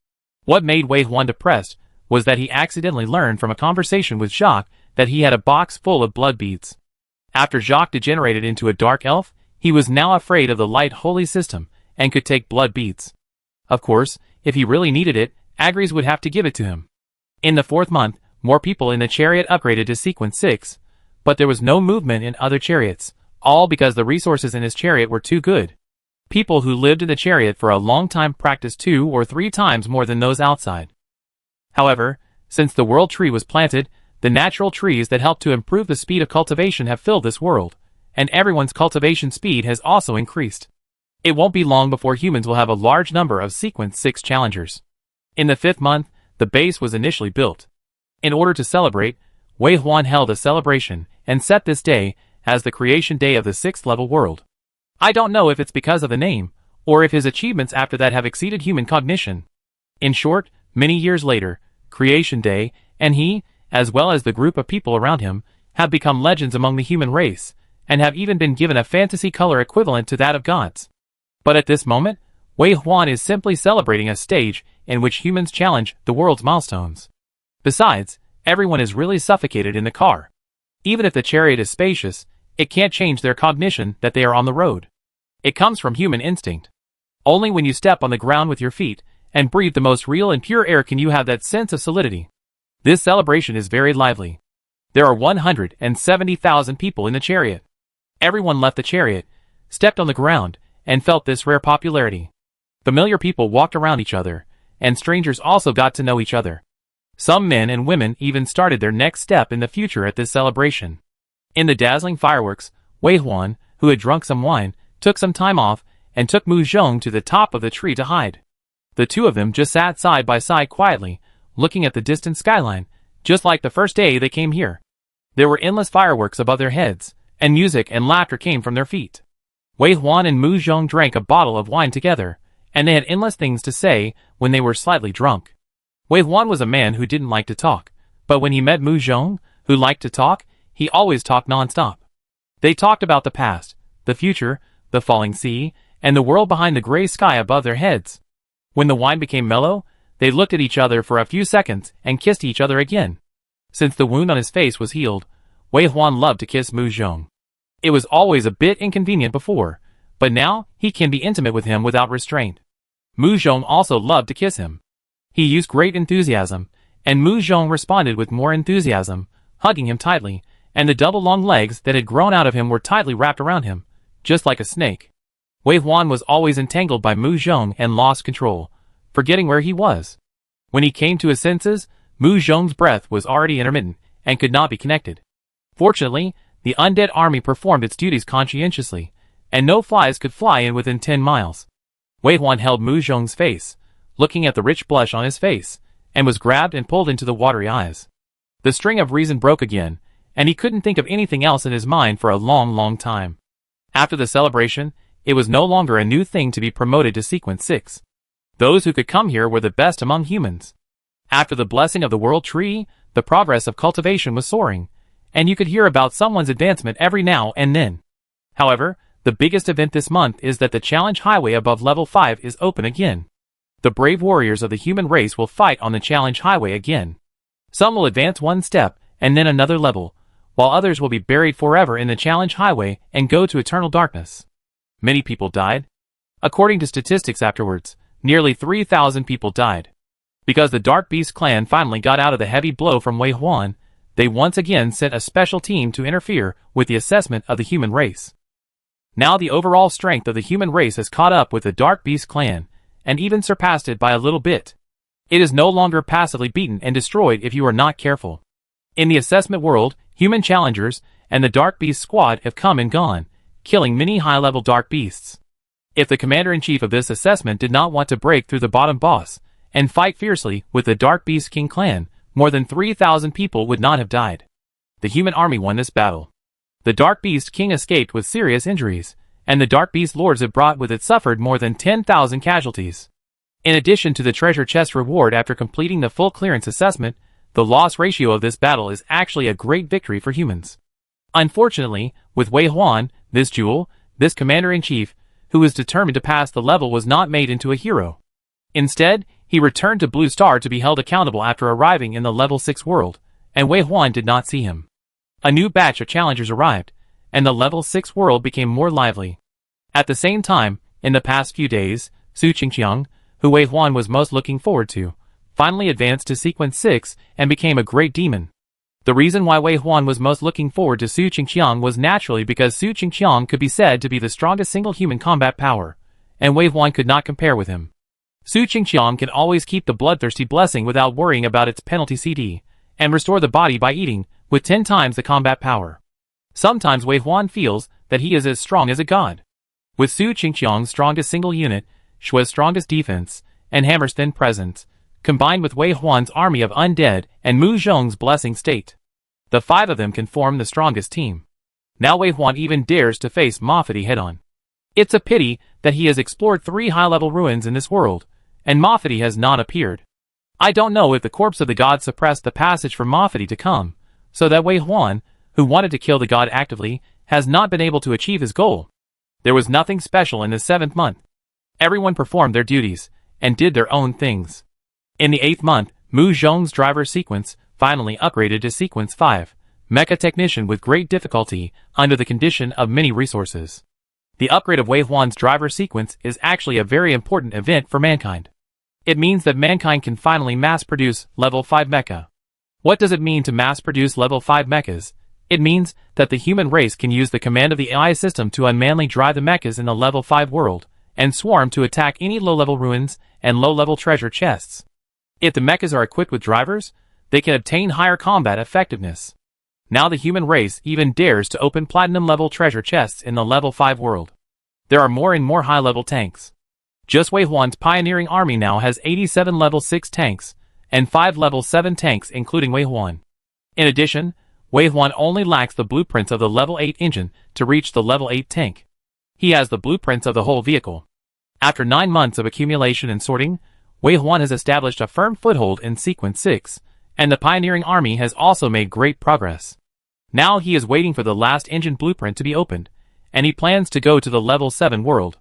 What made Wei Huan depressed was that he accidentally learned from a conversation with Jacques that he had a box full of blood beads. After Jacques degenerated into a dark elf, he was now afraid of the light holy system and could take blood beads. Of course, if he really needed it, Agris would have to give it to him. In the 4th month, more people in the chariot upgraded to sequence 6, but there was no movement in other chariots, all because the resources in his chariot were too good. People who lived in the chariot for a long time practiced 2 or 3 times more than those outside. However, since the world tree was planted, the natural trees that help to improve the speed of cultivation have filled this world, and everyone's cultivation speed has also increased. It won't be long before humans will have a large number of sequence 6 challengers. In the 5th month, the base was initially built. In order to celebrate, Wei Huan held a celebration and set this day as the creation day of the 6th level world. I don't know if it's because of the name, or if his achievements after that have exceeded human cognition. In short, many years later, Creation Day, and he, as well as the group of people around him, have become legends among the human race, and have even been given a fantasy color equivalent to that of gods. But at this moment, Wei Huan is simply celebrating a stage in which humans challenge the world's milestones. Besides, everyone is really suffocated in the car. Even if the chariot is spacious, it can't change their cognition that they are on the road. It comes from human instinct. Only when you step on the ground with your feet and breathe the most real and pure air can you have that sense of solidity. This celebration is very lively. There are 170,000 people in the chariot. Everyone left the chariot, stepped on the ground, and felt this rare popularity. Familiar people walked around each other, and strangers also got to know each other. Some men and women even started their next step in the future at this celebration. In the dazzling fireworks, Wei Huan, who had drunk some wine, took some time off and took Mu Zhong to the top of the tree to hide. The two of them just sat side by side quietly, looking at the distant skyline, just like the first day they came here. There were endless fireworks above their heads, and music and laughter came from their feet. Wei Huan and Mu Zhong drank a bottle of wine together, and they had endless things to say when they were slightly drunk. Wei Huan was a man who didn't like to talk, but when he met Mu Zhong, who liked to talk, he always talked non-stop. They talked about the past, the future, the falling sea, and the world behind the gray sky above their heads. When the wine became mellow, they looked at each other for a few seconds and kissed each other again. Since the wound on his face was healed, Wei Huan loved to kiss Mu Zhong. It was always a bit inconvenient before, but now he can be intimate with him without restraint. Mu Zhong also loved to kiss him. He used great enthusiasm, and Mu Zhong responded with more enthusiasm, hugging him tightly, and the double long legs that had grown out of him were tightly wrapped around him, just like a snake. Wei Huan was always entangled by Mu Zhong and lost control, forgetting where he was. When he came to his senses, Mu Zhong's breath was already intermittent and could not be connected. Fortunately, the undead army performed its duties conscientiously, and no flies could fly in within 10 miles. Wei Huan held Mu Zhong's face, looking at the rich blush on his face, and was grabbed and pulled into the watery eyes. The string of reason broke again, and he couldn't think of anything else in his mind for a long time. After the celebration, it was no longer a new thing to be promoted to sequence 6. Those who could come here were the best among humans. After the blessing of the world tree, the progress of cultivation was soaring, and you could hear about someone's advancement every now and then. However, the biggest event this month is that the challenge highway above level 5 is open again. The brave warriors of the human race will fight on the challenge highway again. Some will advance one step and then another level, while others will be buried forever in the challenge highway and go to eternal darkness. Many people died. According to statistics afterwards, nearly 3,000 people died. Because the Dark Beast clan finally got out of the heavy blow from Wei Huan, they once again sent a special team to interfere with the assessment of the human race. Now the overall strength of the human race has caught up with the Dark Beast clan, and even surpassed it by a little bit. It is no longer passively beaten and destroyed if you are not careful. In the assessment world, human challengers and the Dark Beast squad have come and gone, killing many high-level Dark Beasts. If the commander-in-chief of this assessment did not want to break through the bottom boss and fight fiercely with the Dark Beast King clan, more than 3,000 people would not have died. The human army won this battle. The Dark Beast King escaped with serious injuries, and the Dark Beast Lords it brought with it suffered more than 10,000 casualties. In addition to the treasure chest reward after completing the full clearance assessment, the loss ratio of this battle is actually a great victory for humans. Unfortunately, with Wei Huan, this jewel, this commander-in-chief, who was determined to pass the level was not made into a hero. Instead, he returned to Blue Star to be held accountable after arriving in the level 6 world, and Wei Huan did not see him. A new batch of challengers arrived, and the level 6 world became more lively. At the same time, in the past few days, Su Qingqiang, who Wei Huan was most looking forward to, finally advanced to sequence 6 and became a great demon. The reason why Wei Huan was most looking forward to Su Qingqiang was naturally because Su Qingqiang could be said to be the strongest single human combat power, and Wei Huan could not compare with him. Su Qingqiang can always keep the bloodthirsty blessing without worrying about its penalty CD, and restore the body by eating, with 10 times the combat power. Sometimes Wei Huan feels that he is as strong as a god. With Su Qingqiang's strongest single unit, Shua's strongest defense, and Hammer's thin presence, combined with Wei Huan's army of undead and Mu Zhong's blessing state, the 5 of them can form the strongest team. Now Wei Huan even dares to face Ma Fadi head-on. It's a pity that he has explored 3 high-level ruins in this world, and Ma Fadi has not appeared. I don't know if the corpse of the god suppressed the passage for Ma Fadi to come, so that Wei Huan, who wanted to kill the god actively, has not been able to achieve his goal. There was nothing special in the 7th month. Everyone performed their duties, and did their own things. In the 8th month, Mu Zhong's driver sequence finally upgraded to sequence 5, Mecha Technician with great difficulty, under the condition of many resources. The upgrade of Wei Huan's driver sequence is actually a very important event for mankind. It means that mankind can finally mass-produce level 5 mecha. What does it mean to mass-produce level 5 mechas? It means that the human race can use the command of the AI system to unmanly drive the mechas in the level 5 world, and swarm to attack any low-level ruins and low-level treasure chests. If the mechas are equipped with drivers, they can obtain higher combat effectiveness. Now the human race even dares to open platinum-level treasure chests in the level 5 world. There are more and more high-level tanks. Just Wei Huan's pioneering army now has 87 level 6 tanks, and 5 level 7 tanks including Wei Huan. In addition, Wei Huan only lacks the blueprints of the level 8 engine to reach the level 8 tank. He has the blueprints of the whole vehicle. After 9 months of accumulation and sorting, Wei Huan has established a firm foothold in sequence 6, and the pioneering army has also made great progress. Now he is waiting for the last engine blueprint to be opened, and he plans to go to the level 7 world.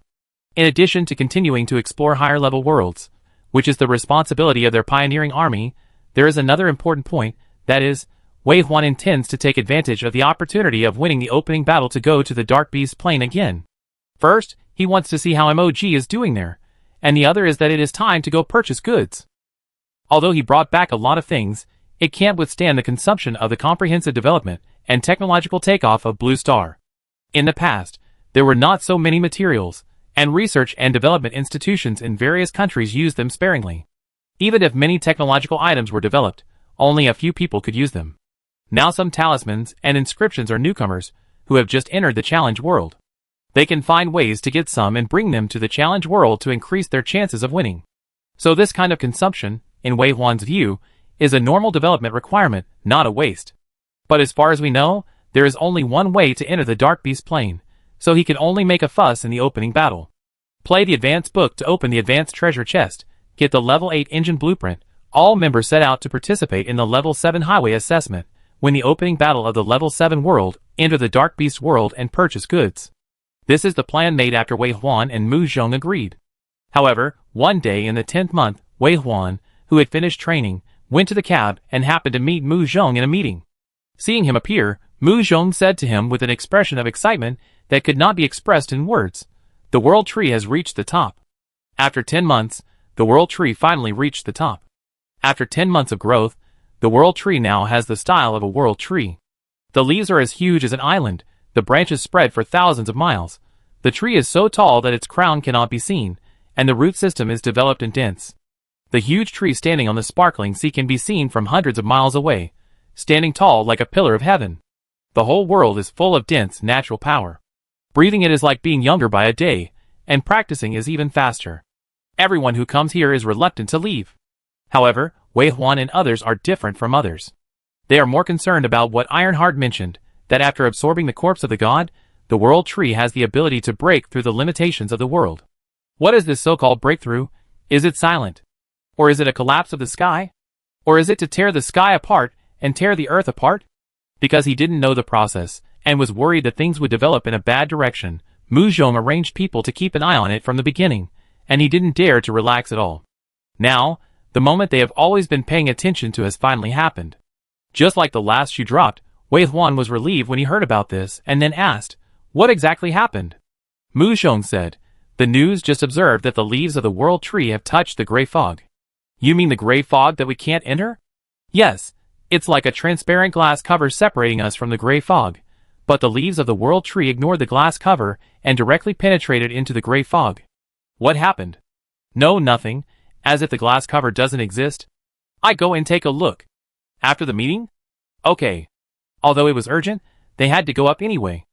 In addition to continuing to explore higher level worlds, which is the responsibility of their pioneering army, there is another important point, that is, Wei Huan intends to take advantage of the opportunity of winning the opening battle to go to the Dark Beast Plain again. First, he wants to see how MOG is doing there, and the other is that it is time to go purchase goods. Although he brought back a lot of things, it can't withstand the consumption of the comprehensive development and technological takeoff of Blue Star. In the past, there were not so many materials, and research and development institutions in various countries used them sparingly. Even if many technological items were developed, only a few people could use them. Now some talismans and inscriptions are newcomers who have just entered the challenge world. They can find ways to get some and bring them to the challenge world to increase their chances of winning. So this kind of consumption, in Wei Huan's view, is a normal development requirement, not a waste. But as far as we know, there is only one way to enter the Dark Beast Plain, so he can only make a fuss in the opening battle. Play the advanced book to open the advanced treasure chest, get the level 8 engine blueprint. All members set out to participate in the level 7 highway assessment, win the opening battle of the level 7 world, enter the Dark Beast world and purchase goods. This is the plan made after Wei Huan and Mu Zhong agreed. However, one day in the 10th month, Wei Huan, who had finished training, went to the cab and happened to meet Mu Zhong in a meeting. Seeing him appear, Mu Zhong said to him with an expression of excitement that could not be expressed in words, "The world tree has reached the top." After 10 months, the world tree finally reached the top. After 10 months of growth, the world tree now has the style of a world tree. The leaves are as huge as an island, the branches spread for thousands of miles. The tree is so tall that its crown cannot be seen, and the root system is developed and dense. The huge tree standing on the sparkling sea can be seen from hundreds of miles away, standing tall like a pillar of heaven. The whole world is full of dense natural power. Breathing it is like being younger by a day, and practicing is even faster. Everyone who comes here is reluctant to leave. However, Wei Huan and others are different from others. They are more concerned about what Ironheart mentioned, that after absorbing the corpse of the god, the world tree has the ability to break through the limitations of the world. What is this so-called breakthrough? Is it silent? Or is it a collapse of the sky? Or is it to tear the sky apart and tear the earth apart? Because he didn't know the process, and was worried that things would develop in a bad direction, Mu Zhong arranged people to keep an eye on it from the beginning, and he didn't dare to relax at all. Now, the moment they have always been paying attention to has finally happened. Just like the last shoe dropped, Wei Huan was relieved when he heard about this, and then asked, "What exactly happened?" Mu Zhong said, "The news just observed that the leaves of the world tree have touched the gray fog." "You mean the gray fog that we can't enter?" "Yes, it's like a transparent glass cover separating us from the gray fog. But the leaves of the world tree ignored the glass cover and directly penetrated into the gray fog." "What happened?" "No, nothing, as if the glass cover doesn't exist." "I go and take a look." "After the meeting?" "Okay." Although it was urgent, they had to go up anyway.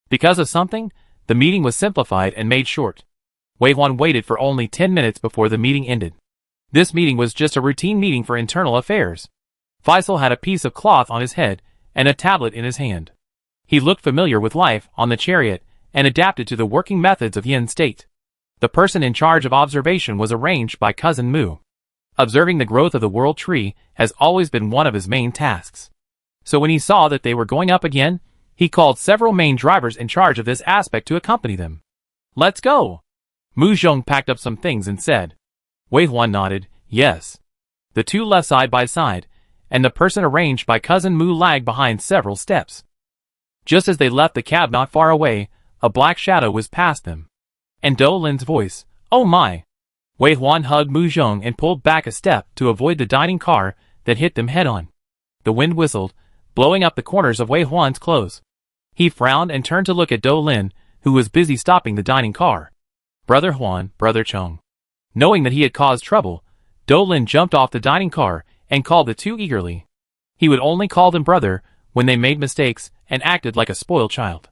Because of something, the meeting was simplified and made short. Wei Huan waited for only 10 minutes before the meeting ended. This meeting was just a routine meeting for internal affairs. Faisal had a piece of cloth on his head and a tablet in his hand. He looked familiar with life on the chariot and adapted to the working methods of Yin state. The person in charge of observation was arranged by Cousin Mu. Observing the growth of the world tree has always been one of his main tasks. So when he saw that they were going up again, he called several main drivers in charge of this aspect to accompany them. "Let's go!" Mu Zhong packed up some things and said. Wei Huan nodded, yes. The two left side by side, and the person arranged by Cousin Mu lagged behind several steps. Just as they left the cab not far away, a black shadow was past them. And Do Lin's voice, "Oh my!" Wei Huan hugged Mu Zhong and pulled back a step to avoid the dining car that hit them head-on. The wind whistled, blowing up the corners of Wei Huan's clothes. He frowned and turned to look at Do Lin, who was busy stopping the dining car. "Brother Huan, Brother Chong." Knowing that he had caused trouble, Do Lin jumped off the dining car and called the two eagerly. He would only call them brother when they made mistakes and acted like a spoiled child.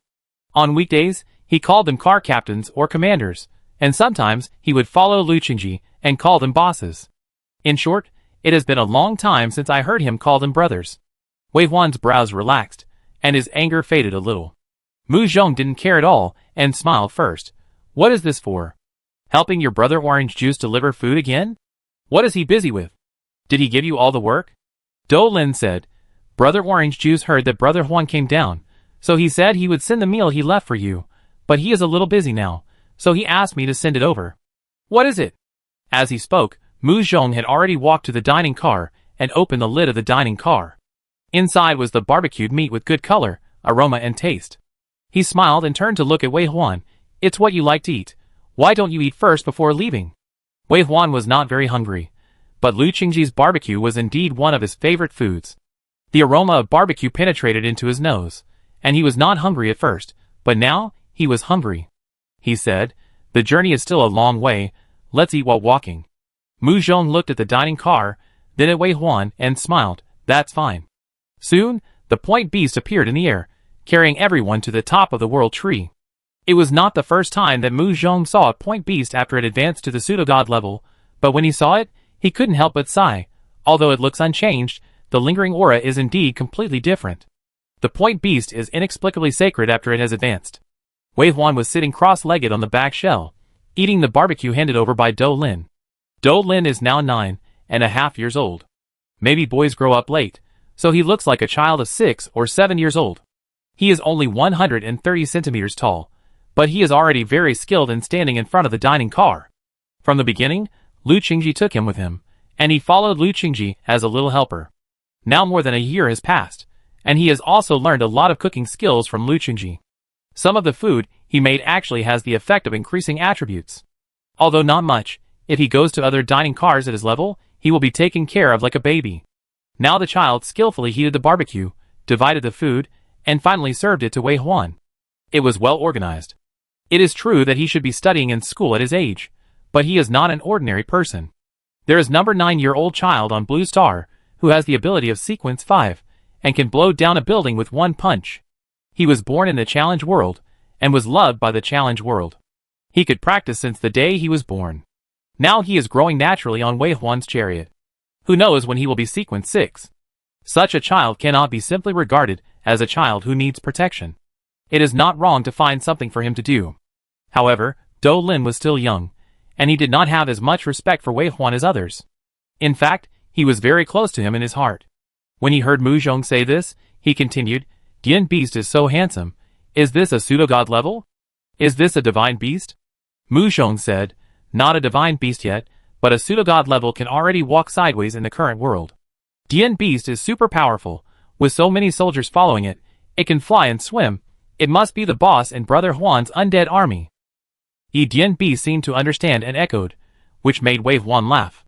On weekdays, he called them car captains or commanders, and sometimes he would follow Lu Qingji and call them bosses. In short, it has been a long time since I heard him call them brothers. Wei Huan's brows relaxed, and his anger faded a little. Mu Zhong didn't care at all and smiled first. "What is this for? Helping your brother Orange Juice deliver food again? What is he busy with? Did he give you all the work?" Do Lin said, "Brother Orange Juice heard that Brother Huan came down, so he said he would send the meal he left for you, but he is a little busy now, so he asked me to send it over." "What is it?" As he spoke, Mu Zhong had already walked to the dining car and opened the lid of the dining car. Inside was the barbecued meat with good color, aroma and taste. He smiled and turned to look at Wei Huan. "It's what you like to eat. Why don't you eat first before leaving?" Wei Huan was not very hungry, but Lu Qingji's barbecue was indeed one of his favorite foods. The aroma of barbecue penetrated into his nose, and he was not hungry at first, but now he was hungry. He said, "The journey is still a long way, let's eat while walking." Mu Zhong looked at the dining car, then at Wei Huan, and smiled, "That's fine." Soon, the point beast appeared in the air, carrying everyone to the top of the world tree. It was not the first time that Mu Zhong saw a point beast after it advanced to the pseudo-god level, but when he saw it, he couldn't help but sigh. Although it looks unchanged, the lingering aura is indeed completely different. The point beast is inexplicably sacred after it has advanced. Wei Huan was sitting cross-legged on the back shell, eating the barbecue handed over by Do Lin. Do Lin is now 9.5 years old. Maybe boys grow up late, so he looks like a child of 6 or 7 years old. He is only 130 centimeters tall, but he is already very skilled in standing in front of the dining car. From the beginning, Lu Qingji took him with him, and he followed Lu Qingji as a little helper. Now more than a year has passed, and he has also learned a lot of cooking skills from Lu Qingji. Some of the food he made actually has the effect of increasing attributes. Although not much, if he goes to other dining cars at his level, he will be taken care of like a baby. Now the child skillfully heated the barbecue, divided the food, and finally served it to Wei Huan. It was well organized. It is true that he should be studying in school at his age, but he is not an ordinary person. There is number 9-year-old child on Blue Star, who has the ability of Sequence 5, and can blow down a building with one punch. He was born in the challenge world, and was loved by the challenge world. He could practice since the day he was born. Now he is growing naturally on Wei Huan's chariot. Who knows when he will be Sequence 6? Such a child cannot be simply regarded as a child who needs protection. It is not wrong to find something for him to do. However, Do Lin was still young, and he did not have as much respect for Wei Huan as others. In fact, he was very close to him in his heart. When he heard Mu Zhong say this, he continued, Dian Beast is so handsome. Is this a pseudo-god level? Is this a divine beast? Mu Zhong said, not a divine beast yet, but a pseudo-god level can already walk sideways in the current world. Dian Beast is super powerful. With so many soldiers following it, it can fly and swim. It must be the boss in Brother Huan's undead army. Dian Beast seemed to understand and echoed, which made Wei Huan laugh.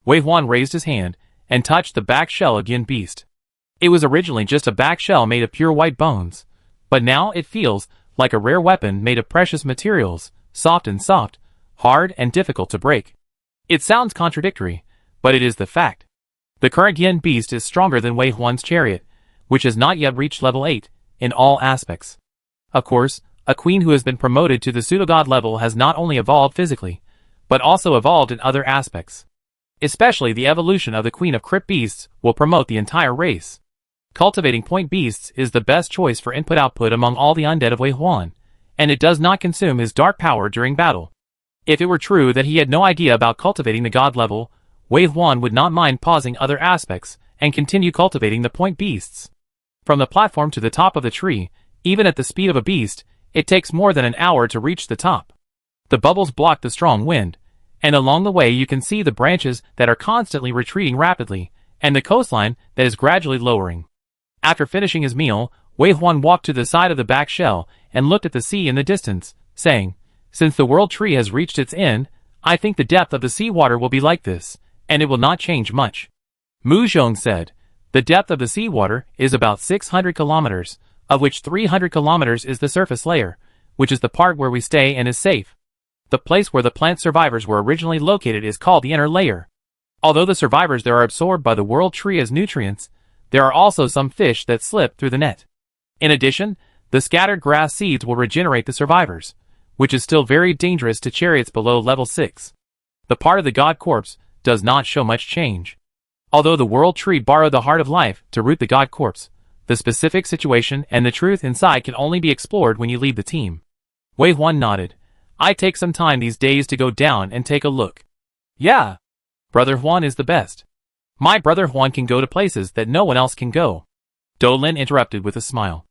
Wei Huan raised his hand and touched the back shell of Dian Beast. It was originally just a back shell made of pure white bones, but now it feels like a rare weapon made of precious materials, soft, hard and difficult to break. It sounds contradictory, but it is the fact. The current Dian Beast is stronger than Wei Huan's chariot, which has not yet reached level 8, in all aspects. Of course, a queen who has been promoted to the pseudo-god level has not only evolved physically, but also evolved in other aspects. Especially the evolution of the Queen of Crypt Beasts will promote the entire race. Cultivating point beasts is the best choice for input-output among all the undead of Wei Huan, and it does not consume his dark power during battle. If it were true that he had no idea about cultivating the god level, Wei Huan would not mind pausing other aspects and continue cultivating the point beasts. From the platform to the top of the tree, even at the speed of a beast, it takes more than an hour to reach the top. The bubbles block the strong wind, and along the way you can see the branches that are constantly retreating rapidly, and the coastline that is gradually lowering. After finishing his meal, Wei Huan walked to the side of the back shell and looked at the sea in the distance, saying, since the world tree has reached its end, I think the depth of the seawater will be like this, and it will not change much. Mu Zhong said, the depth of the seawater is about 600 kilometers, of which 300 kilometers is the surface layer, which is the part where we stay and is safe. The place where the plant survivors were originally located is called the inner layer. Although the survivors there are absorbed by the world tree as nutrients, there are also some fish that slip through the net. In addition, the scattered grass seeds will regenerate the survivors, which is still very dangerous to chariots below level 6. The part of the god corpse does not show much change. Although the world tree borrowed the heart of life to root the god corpse, the specific situation and the truth inside can only be explored when you leave the team. Wei Huan nodded. I take some time these days to go down and take a look. Yeah. Brother Huan is the best. My brother Huan can go to places that no one else can go. Do Lin interrupted with a smile.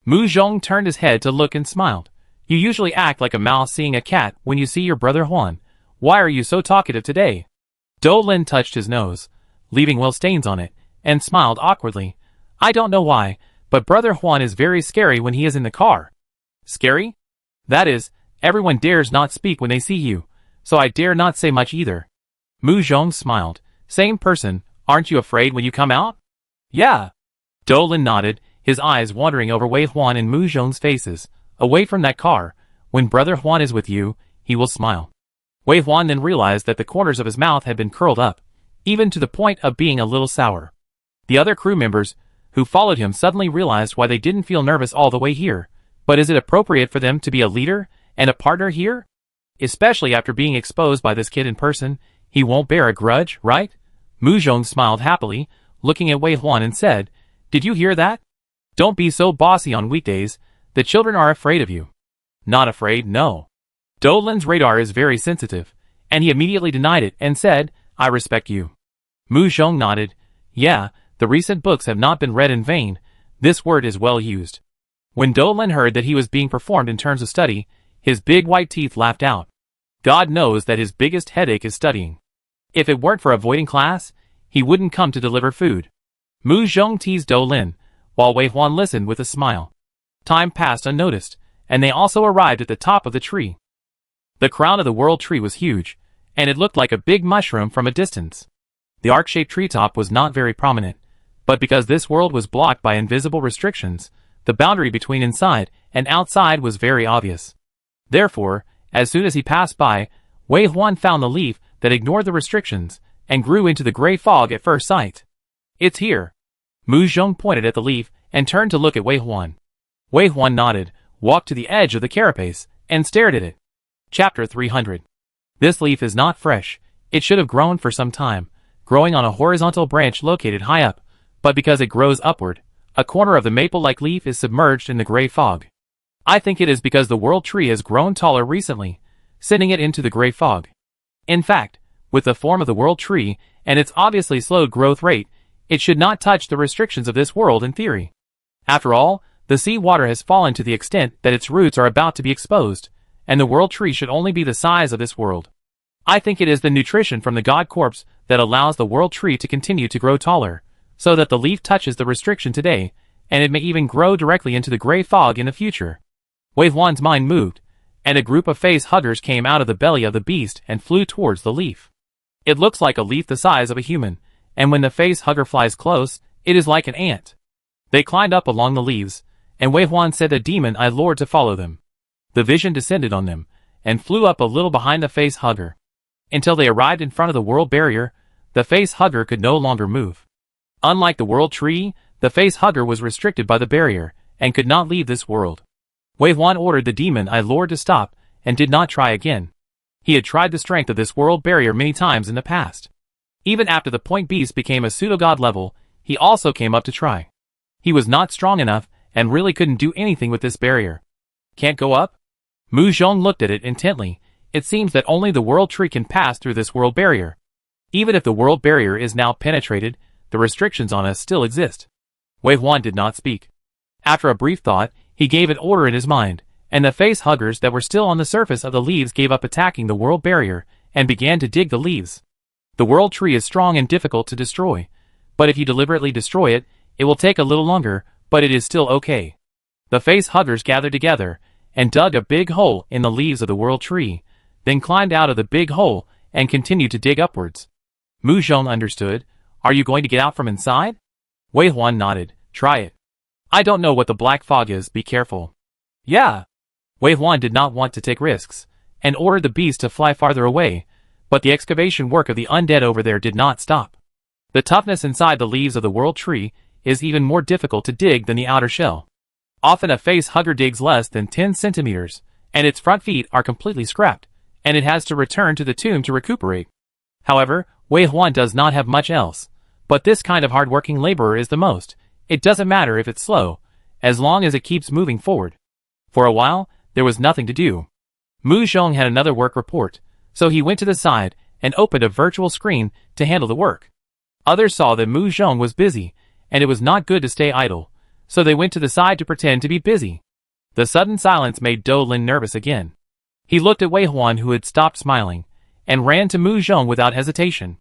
Mu Zhong turned his head to look and smiled. You usually act like a mouse seeing a cat when you see your brother Huan. Why are you so talkative today? Do Lin touched his nose, leaving well stains on it, and smiled awkwardly. I don't know why, but brother Huan is very scary when he is in the car. Scary? That is, everyone dares not speak when they see you, so I dare not say much either. Mu Zhong smiled. Same person, aren't you afraid when you come out? Yeah. Do Lin nodded, his eyes wandering over Wei Huan and Mu Zhong's faces. Away from that car, when brother Huan is with you, he will smile. Wei Huan then realized that the corners of his mouth had been curled up, even to the point of being a little sour. The other crew members, who followed him suddenly realized why they didn't feel nervous all the way here. But is it appropriate for them to be a leader and a partner here? Especially after being exposed by this kid in person, he won't bear a grudge, right? Mu Zhong smiled happily, looking at Wei Huan and said, did you hear that? Don't be so bossy on weekdays, the children are afraid of you. Not afraid, no. Do Lin's radar is very sensitive, and he immediately denied it and said, I respect you. Mu Zhong nodded, yeah, the recent books have not been read in vain, this word is well used. When Do Lin heard that he was being performed in terms of study, his big white teeth laughed out. God knows that his biggest headache is studying. If it weren't for avoiding class, he wouldn't come to deliver food. Mu Zhong teased Do Lin, while Wei Huan listened with a smile. Time passed unnoticed, and they also arrived at the top of the tree. The crown of the world tree was huge, and it looked like a big mushroom from a distance. The arc-shaped treetop was not very prominent, but because this world was blocked by invisible restrictions, the boundary between inside and outside was very obvious. Therefore, as soon as he passed by, Wei Huan found the leaf that ignored the restrictions and grew into the gray fog at first sight. It's here. Mu Zhong pointed at the leaf and turned to look at Wei Huan. Wei Huan nodded, walked to the edge of the carapace, and stared at it. Chapter 300. This leaf is not fresh. It should have grown for some time, growing on a horizontal branch located high up, but because it grows upward, a corner of the maple-like leaf is submerged in the gray fog. I think it is because the world tree has grown taller recently, sending it into the gray fog. In fact, with the form of the world tree and its obviously slowed growth rate, it should not touch the restrictions of this world in theory. After all, the sea water has fallen to the extent that its roots are about to be exposed, and the world tree should only be the size of this world. I think it is the nutrition from the god corpse that allows the world tree to continue to grow taller, so that the leaf touches the restriction today, and it may even grow directly into the gray fog in the future. Wei Huan's mind moved, and a group of face huggers came out of the belly of the beast and flew towards the leaf. It looks like a leaf the size of a human, and when the face hugger flies close, it is like an ant. They climbed up along the leaves, and Wei Huan said the demon I lured to follow them. The vision descended on them, and flew up a little behind the face hugger. Until they arrived in front of the world barrier, the face hugger could no longer move. Unlike the world tree, the face hugger was restricted by the barrier, and could not leave this world. Wei Huan ordered the demon I lured to stop, and did not try again. He had tried the strength of this world barrier many times in the past. Even after the point beast became a pseudo-god level, he also came up to try. He was not strong enough, and really couldn't do anything with this barrier. Can't go up? Mu Zhong looked at it intently. It seems that only the world tree can pass through this world barrier. Even if the world barrier is now penetrated, the restrictions on us still exist. Wei Huan did not speak. After a brief thought, he gave an order in his mind, and the face huggers that were still on the surface of the leaves gave up attacking the world barrier, and began to dig the leaves. The world tree is strong and difficult to destroy, but if you deliberately destroy it, it will take a little longer, but it is still okay. The face huggers gathered together, and dug a big hole in the leaves of the world tree, then climbed out of the big hole, and continued to dig upwards. Mu Zhong understood. Are you going to get out from inside? Wei Huan nodded. Try it. I don't know what the black fog is, be careful. Yeah. Wei Huan did not want to take risks, and ordered the beast to fly farther away, but the excavation work of the undead over there did not stop. The toughness inside the leaves of the world tree is even more difficult to dig than the outer shell. Often a face hugger digs less than 10 centimeters, and its front feet are completely scrapped, and it has to return to the tomb to recuperate. However, Wei Huan does not have much else, but this kind of hard-working laborer is the most. It doesn't matter if it's slow, as long as it keeps moving forward. For a while, there was nothing to do. Mu Zhong had another work report, so he went to the side and opened a virtual screen to handle the work. Others saw that Mu Zhong was busy, and it was not good to stay idle, so they went to the side to pretend to be busy. The sudden silence made Do Lin nervous again. He looked at Wei Huan, who had stopped smiling, and ran to Mu Zhong without hesitation.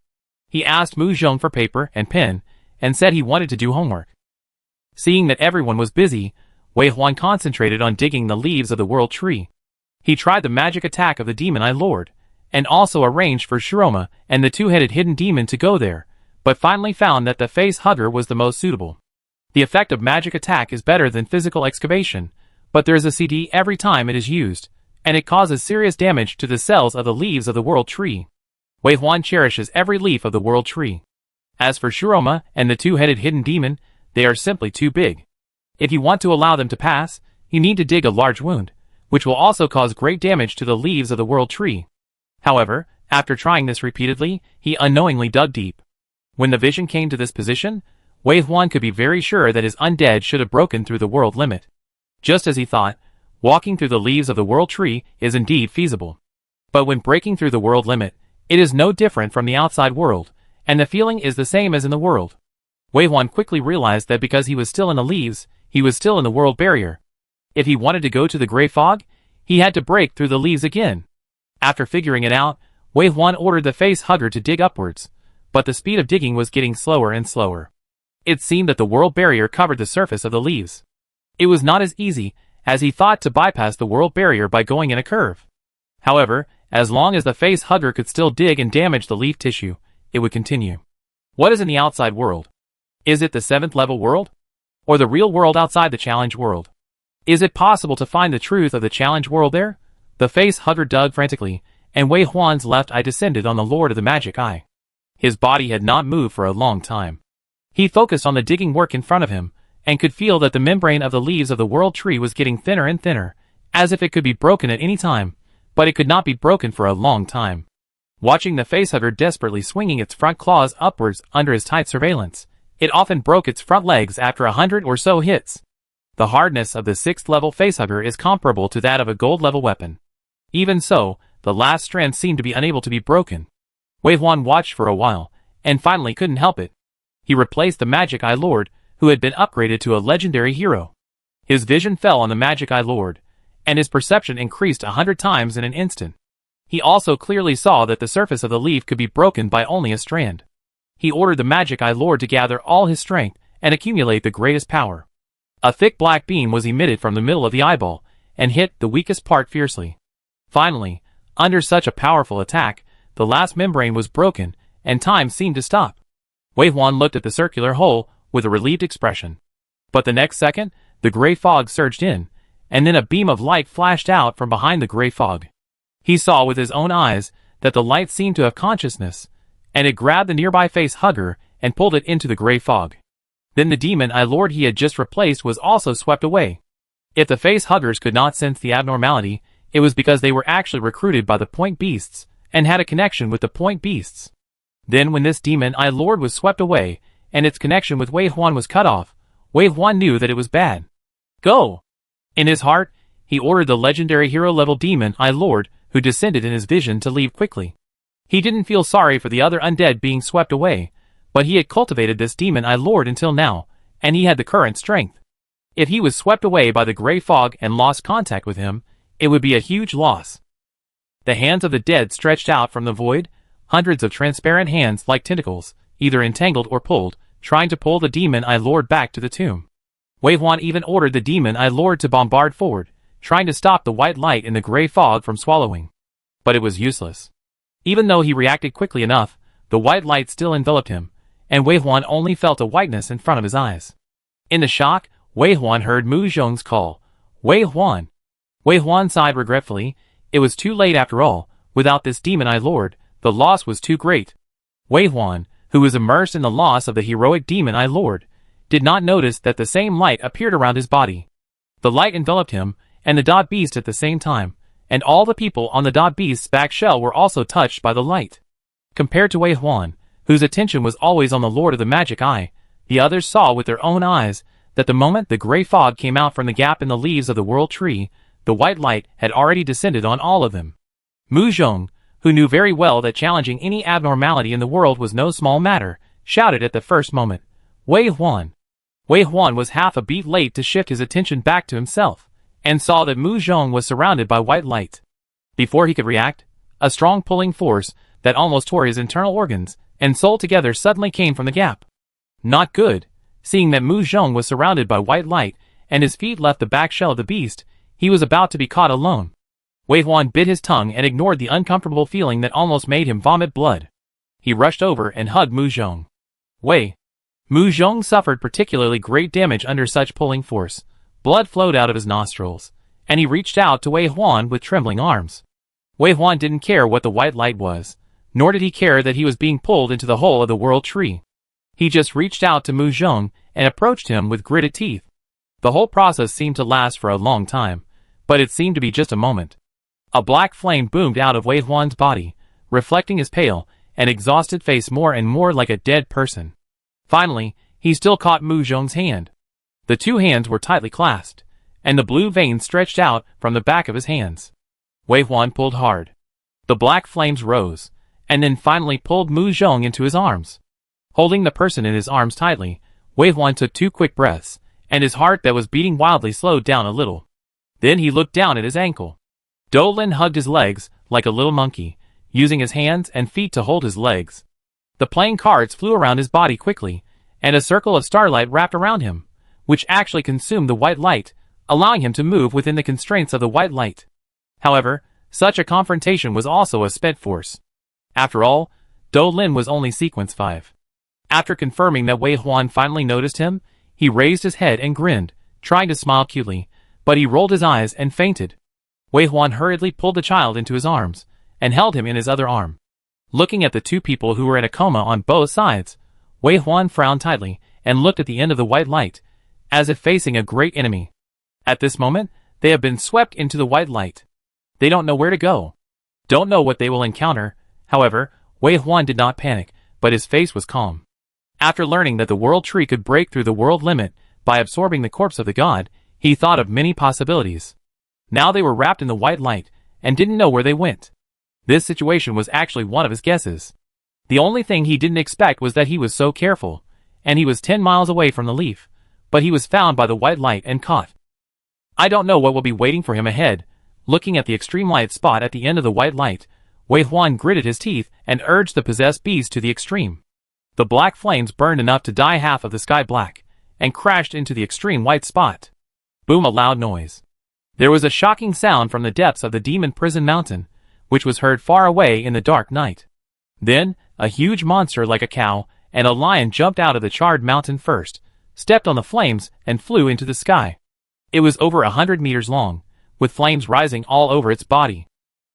He asked Mu Zhong for paper and pen, and said he wanted to do homework. Seeing that everyone was busy, Wei Huan concentrated on digging the leaves of the world tree. He tried the magic attack of the demon I lured, and also arranged for Shiroma and the two-headed hidden demon to go there, but finally found that the face hugger was the most suitable. The effect of magic attack is better than physical excavation, but there is a CD every time it is used, and it causes serious damage to the cells of the leaves of the world tree. Wei Huan cherishes every leaf of the world tree. As for Shiroma and the two-headed hidden demon, they are simply too big. If you want to allow them to pass, you need to dig a large wound, which will also cause great damage to the leaves of the world tree. However, after trying this repeatedly, he unknowingly dug deep. When the vision came to this position, Wei Huan could be very sure that his undead should have broken through the world limit. Just as he thought, walking through the leaves of the world tree is indeed feasible. But when breaking through the world limit, it is no different from the outside world, and the feeling is the same as in the world. Wei Huan quickly realized that because he was still in the leaves, he was still in the world barrier. If he wanted to go to the gray fog, he had to break through the leaves again. After figuring it out, Wei Huan ordered the face hugger to dig upwards, but the speed of digging was getting slower and slower. It seemed that the world barrier covered the surface of the leaves. It was not as easy as he thought to bypass the world barrier by going in a curve. However, as long as the face hugger could still dig and damage the leaf tissue, it would continue. What is in the outside world? Is it the 7th level world? Or the real world outside the challenge world? Is it possible to find the truth of the challenge world there? The face hugger dug frantically, and Wei Huan's left eye descended on the Lord of the Magic Eye. His body had not moved for a long time. He focused on the digging work in front of him, and could feel that the membrane of the leaves of the world tree was getting thinner and thinner, as if it could be broken at any time, but it could not be broken for a long time. Watching the facehugger desperately swinging its front claws upwards under his tight surveillance, It often broke its front legs after 100 or so hits. The hardness of the 6th level facehugger is comparable to that of a gold level weapon. Even so, the last strand seemed to be unable to be broken. Wei Huan watched for a while, and finally couldn't help it. He replaced the Magic Eye Lord, who had been upgraded to a legendary hero. His vision fell on the Magic Eye Lord, and his perception increased 100 times in an instant. He also clearly saw that the surface of the leaf could be broken by only a strand. He ordered the Magic Eye Lord to gather all his strength and accumulate the greatest power. A thick black beam was emitted from the middle of the eyeball, and hit the weakest part fiercely. Finally, under such a powerful attack, the last membrane was broken, and time seemed to stop. Wei Huan looked at the circular hole with a relieved expression. But the next second, the gray fog surged in, and then a beam of light flashed out from behind the gray fog. He saw with his own eyes that the light seemed to have consciousness, and it grabbed the nearby face hugger and pulled it into the gray fog. Then the demon Eye Lord he had just replaced was also swept away. If the face huggers could not sense the abnormality, it was because they were actually recruited by the point beasts and had a connection with the point beasts. Then when this demon Eye Lord was swept away, and its connection with Wei Huan was cut off, Wei Huan knew that it was bad. Go! In his heart, he ordered the legendary hero-level demon Eye Lord, who descended in his vision, to leave quickly. He didn't feel sorry for the other undead being swept away, but he had cultivated this demon Eye Lord until now, and he had the current strength. If he was swept away by the gray fog and lost contact with him, it would be a huge loss. The hands of the dead stretched out from the void, hundreds of transparent hands like tentacles, either entangled or pulled, trying to pull the demon Eye Lord back to the tomb. Wei Huan even ordered the demon Eye Lord to bombard forward, trying to stop the white light in the gray fog from swallowing. But it was useless. Even though he reacted quickly enough, the white light still enveloped him, and Wei Huan only felt a whiteness in front of his eyes. In the shock, Wei Huan heard Mu Zhong's call, "Wei Huan!" Wei Huan sighed regretfully. It was too late after all. Without this demon Eye Lord, the loss was too great. Wei Huan, who was immersed in the loss of the heroic demon Eye Lord, did not notice that the same light appeared around his body. The light enveloped him, and the dot beast at the same time, and all the people on the dot beast's back shell were also touched by the light. Compared to Wei Huan, whose attention was always on the Lord of the Magic Eye, the others saw with their own eyes that the moment the gray fog came out from the gap in the leaves of the World Tree, the white light had already descended on all of them. Mu Zhong, who knew very well that challenging any abnormality in the world was no small matter, shouted at the first moment, "Wei Huan!" Wei Huan was half a beat late to shift his attention back to himself, and saw that Mu Zhong was surrounded by white light. Before he could react, a strong pulling force that almost tore his internal organs and soul together suddenly came from the gap. Not good. Seeing that Mu Zhong was surrounded by white light, and his feet left the back shell of the beast, he was about to be caught alone. Wei Huan bit his tongue and ignored the uncomfortable feeling that almost made him vomit blood. He rushed over and hugged Mu Zhong. Wei. Mu Zhong suffered particularly great damage under such pulling force. Blood flowed out of his nostrils, and he reached out to Wei Huan with trembling arms. Wei Huan didn't care what the white light was, nor did he care that he was being pulled into the hole of the World Tree. He just reached out to Mu Zhong and approached him with gritted teeth. The whole process seemed to last for a long time, but it seemed to be just a moment. A black flame boomed out of Wei Huan's body, reflecting his pale and exhausted face more and more like a dead person. Finally, he still caught Mu Zhong's hand. The two hands were tightly clasped, and the blue veins stretched out from the back of his hands. Wei Huan pulled hard. The black flames rose, and then finally pulled Mu Zhong into his arms. Holding the person in his arms tightly, Wei Huan took 2 quick breaths, and his heart that was beating wildly slowed down a little. Then he looked down at his ankle. Dou Lin hugged his legs like a little monkey, using his hands and feet to hold his legs. The playing cards flew around his body quickly, and a circle of starlight wrapped around him, which actually consumed the white light, allowing him to move within the constraints of the white light. However, such a confrontation was also a sped force. After all, Dou Lin was only sequence 5. After confirming that Wei Huan finally noticed him, he raised his head and grinned, trying to smile cutely, but he rolled his eyes and fainted. Wei Huan hurriedly pulled the child into his arms, and held him in his other arm. Looking at the two people who were in a coma on both sides, Wei Huan frowned tightly and looked at the end of the white light, as if facing a great enemy. At this moment, they have been swept into the white light. They don't know where to go. Don't know what they will encounter. However, Wei Huan did not panic, but his face was calm. After learning that the world tree could break through the world limit by absorbing the corpse of the god, he thought of many possibilities. Now they were wrapped in the white light and didn't know where they went. This situation was actually one of his guesses. The only thing he didn't expect was that he was so careful, and he was 10 miles away from the leaf, but he was found by the white light and caught. I don't know what will be waiting for him ahead. Looking at the extreme light spot at the end of the white light, Wei Huan gritted his teeth and urged the possessed beast to the extreme. The black flames burned enough to dye half of the sky black, and crashed into the extreme white spot. Boom! A loud noise. There was a shocking sound from the depths of the demon prison mountain, which was heard far away in the dark night. Then, a huge monster like a cow and a lion jumped out of the charred mountain first, stepped on the flames, and flew into the sky. It was over 100 meters long, with flames rising all over its body.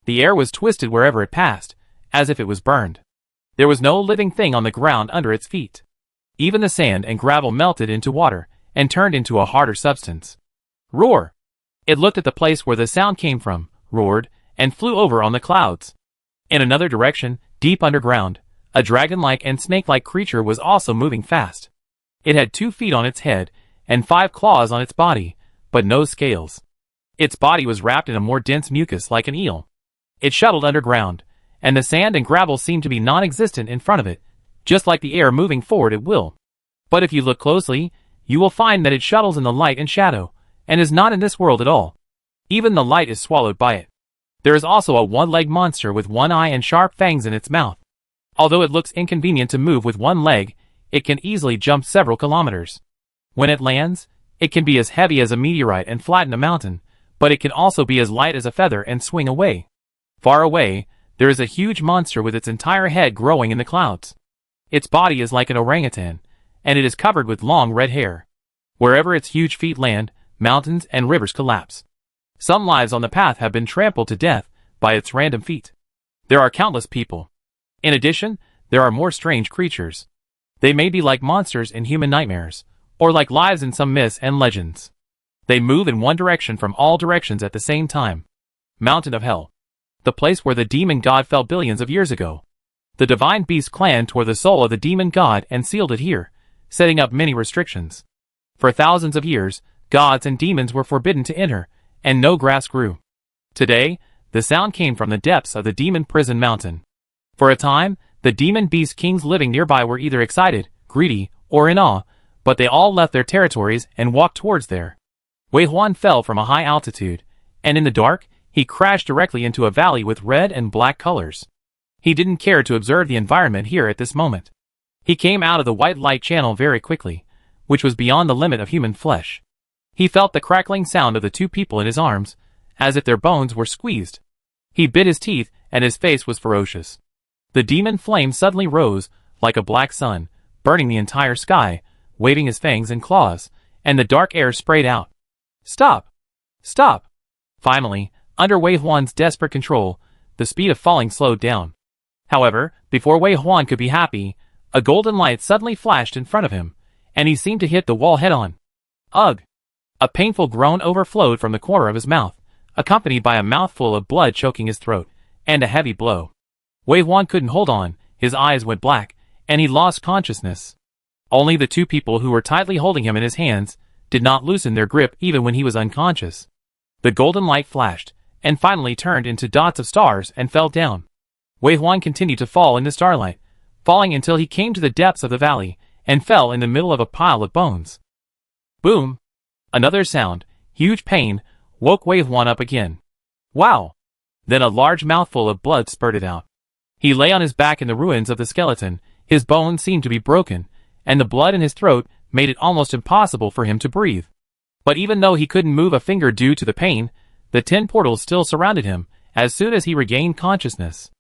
The air was twisted wherever it passed, as if it was burned. There was no living thing on the ground under its feet. Even the sand and gravel melted into water and turned into a harder substance. Roar! It looked at the place where the sound came from, roared, and flew over on the clouds. In another direction, deep underground, a dragon-like and snake-like creature was also moving fast. It had 2 feet on its head and 5 claws on its body, but no scales. Its body was wrapped in a more dense mucus like an eel. It shuttled underground, and the sand and gravel seemed to be non-existent in front of it, just like the air moving forward it will. But if you look closely, you will find that it shuttles in the light and shadow, and is not in this world at all. Even the light is swallowed by it. There is also a one-legged monster with 1 eye and sharp fangs in its mouth. Although it looks inconvenient to move with 1 leg, it can easily jump several kilometers. When it lands, it can be as heavy as a meteorite and flatten a mountain, but it can also be as light as a feather and swing away. Far away, there is a huge monster with its entire head growing in the clouds. Its body is like an orangutan, and it is covered with long red hair. Wherever its huge feet land, mountains and rivers collapse. Some lives on the path have been trampled to death by its random feet. There are countless people. In addition, there are more strange creatures. They may be like monsters in human nightmares, or like lives in some myths and legends. They move in one direction from all directions at the same time. Mountain of Hell. The place where the demon god fell billions of years ago. The divine beast clan tore the soul of the demon god and sealed it here, setting up many restrictions. For thousands of years, gods and demons were forbidden to enter, and no grass grew. Today, the sound came from the depths of the demon prison mountain. For a time, the demon beast kings living nearby were either excited, greedy, or in awe, but they all left their territories and walked towards there. Wei Huan fell from a high altitude, and in the dark, he crashed directly into a valley with red and black colors. He didn't care to observe the environment here at this moment. He came out of the white light channel very quickly, which was beyond the limit of human flesh. He felt the crackling sound of the 2 people in his arms, as if their bones were squeezed. He bit his teeth, and his face was ferocious. The demon flame suddenly rose, like a black sun, burning the entire sky, waving his fangs and claws, and the dark air sprayed out. Stop! Stop! Finally, under Wei Huan's desperate control, the speed of falling slowed down. However, before Wei Huan could be happy, a golden light suddenly flashed in front of him, and he seemed to hit the wall head-on. Ugh! A painful groan overflowed from the corner of his mouth, accompanied by a mouthful of blood choking his throat, and a heavy blow. Wei Huan couldn't hold on, his eyes went black, and he lost consciousness. Only the 2 people who were tightly holding him in his hands did not loosen their grip even when he was unconscious. The golden light flashed, and finally turned into dots of stars and fell down. Wei Huan continued to fall in the starlight, falling until he came to the depths of the valley, and fell in the middle of a pile of bones. Boom! Another sound, huge pain, woke Wei Huan up again. Wow! Then a large mouthful of blood spurted out. He lay on his back in the ruins of the skeleton, his bones seemed to be broken, and the blood in his throat made it almost impossible for him to breathe. But even though he couldn't move a finger due to the pain, the 10 portals still surrounded him, as soon as he regained consciousness.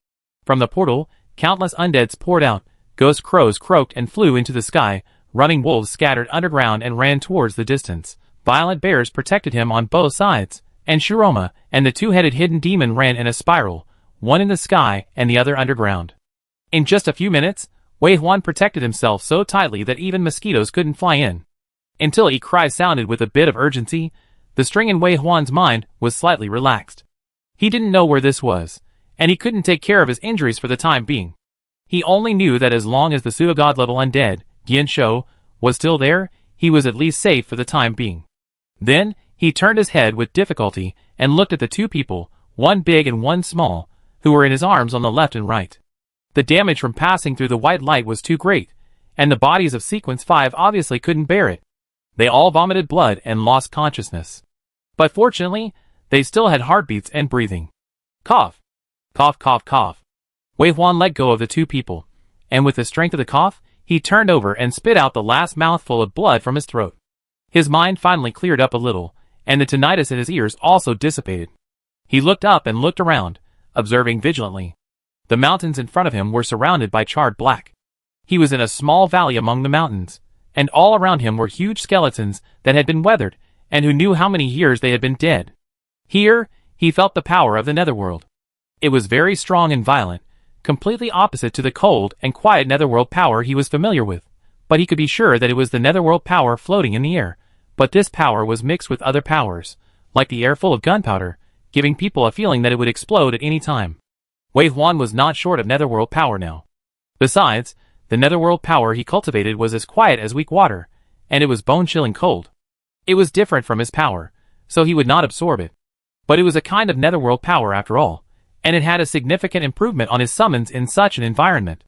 From the portal, countless undeads poured out, ghost crows croaked and flew into the sky, running wolves scattered underground and ran towards the distance. Violent bears protected him on both sides, and Shiroma and the 2-headed hidden demon ran in a spiral, one in the sky and the other underground. In just a few minutes, Wei Huan protected himself so tightly that even mosquitoes couldn't fly in. Until a cry sounded with a bit of urgency, the string in Wei Huan's mind was slightly relaxed. He didn't know where this was, and he couldn't take care of his injuries for the time being. He only knew that as long as the pseudo-god level undead Yin Shou was still there. He was at least safe for the time being. Then, he turned his head with difficulty and looked at the two people, one big and one small, who were in his arms on the left and right. The damage from passing through the white light was too great, and the bodies of Sequence 5 obviously couldn't bear it. They all vomited blood and lost consciousness. But fortunately, they still had heartbeats and breathing. Cough. Cough, cough, cough. Wei Huan let go of the two people, and with the strength of the cough, he turned over and spit out the last mouthful of blood from his throat. His mind finally cleared up a little, and the tinnitus in his ears also dissipated. He looked up and looked around, observing vigilantly. The mountains in front of him were surrounded by charred black. He was in a small valley among the mountains, and all around him were huge skeletons that had been weathered, and who knew how many years they had been dead. Here, he felt the power of the netherworld. It was very strong and violent, completely opposite to the cold and quiet netherworld power he was familiar with, but he could be sure that it was the netherworld power floating in the air. But this power was mixed with other powers, like the air full of gunpowder, giving people a feeling that it would explode at any time. Wei Huan was not short of netherworld power now. Besides, the netherworld power he cultivated was as quiet as weak water, and it was bone-chilling cold. It was different from his power, so he would not absorb it. But it was a kind of netherworld power after all, and it had a significant improvement on his summons in such an environment.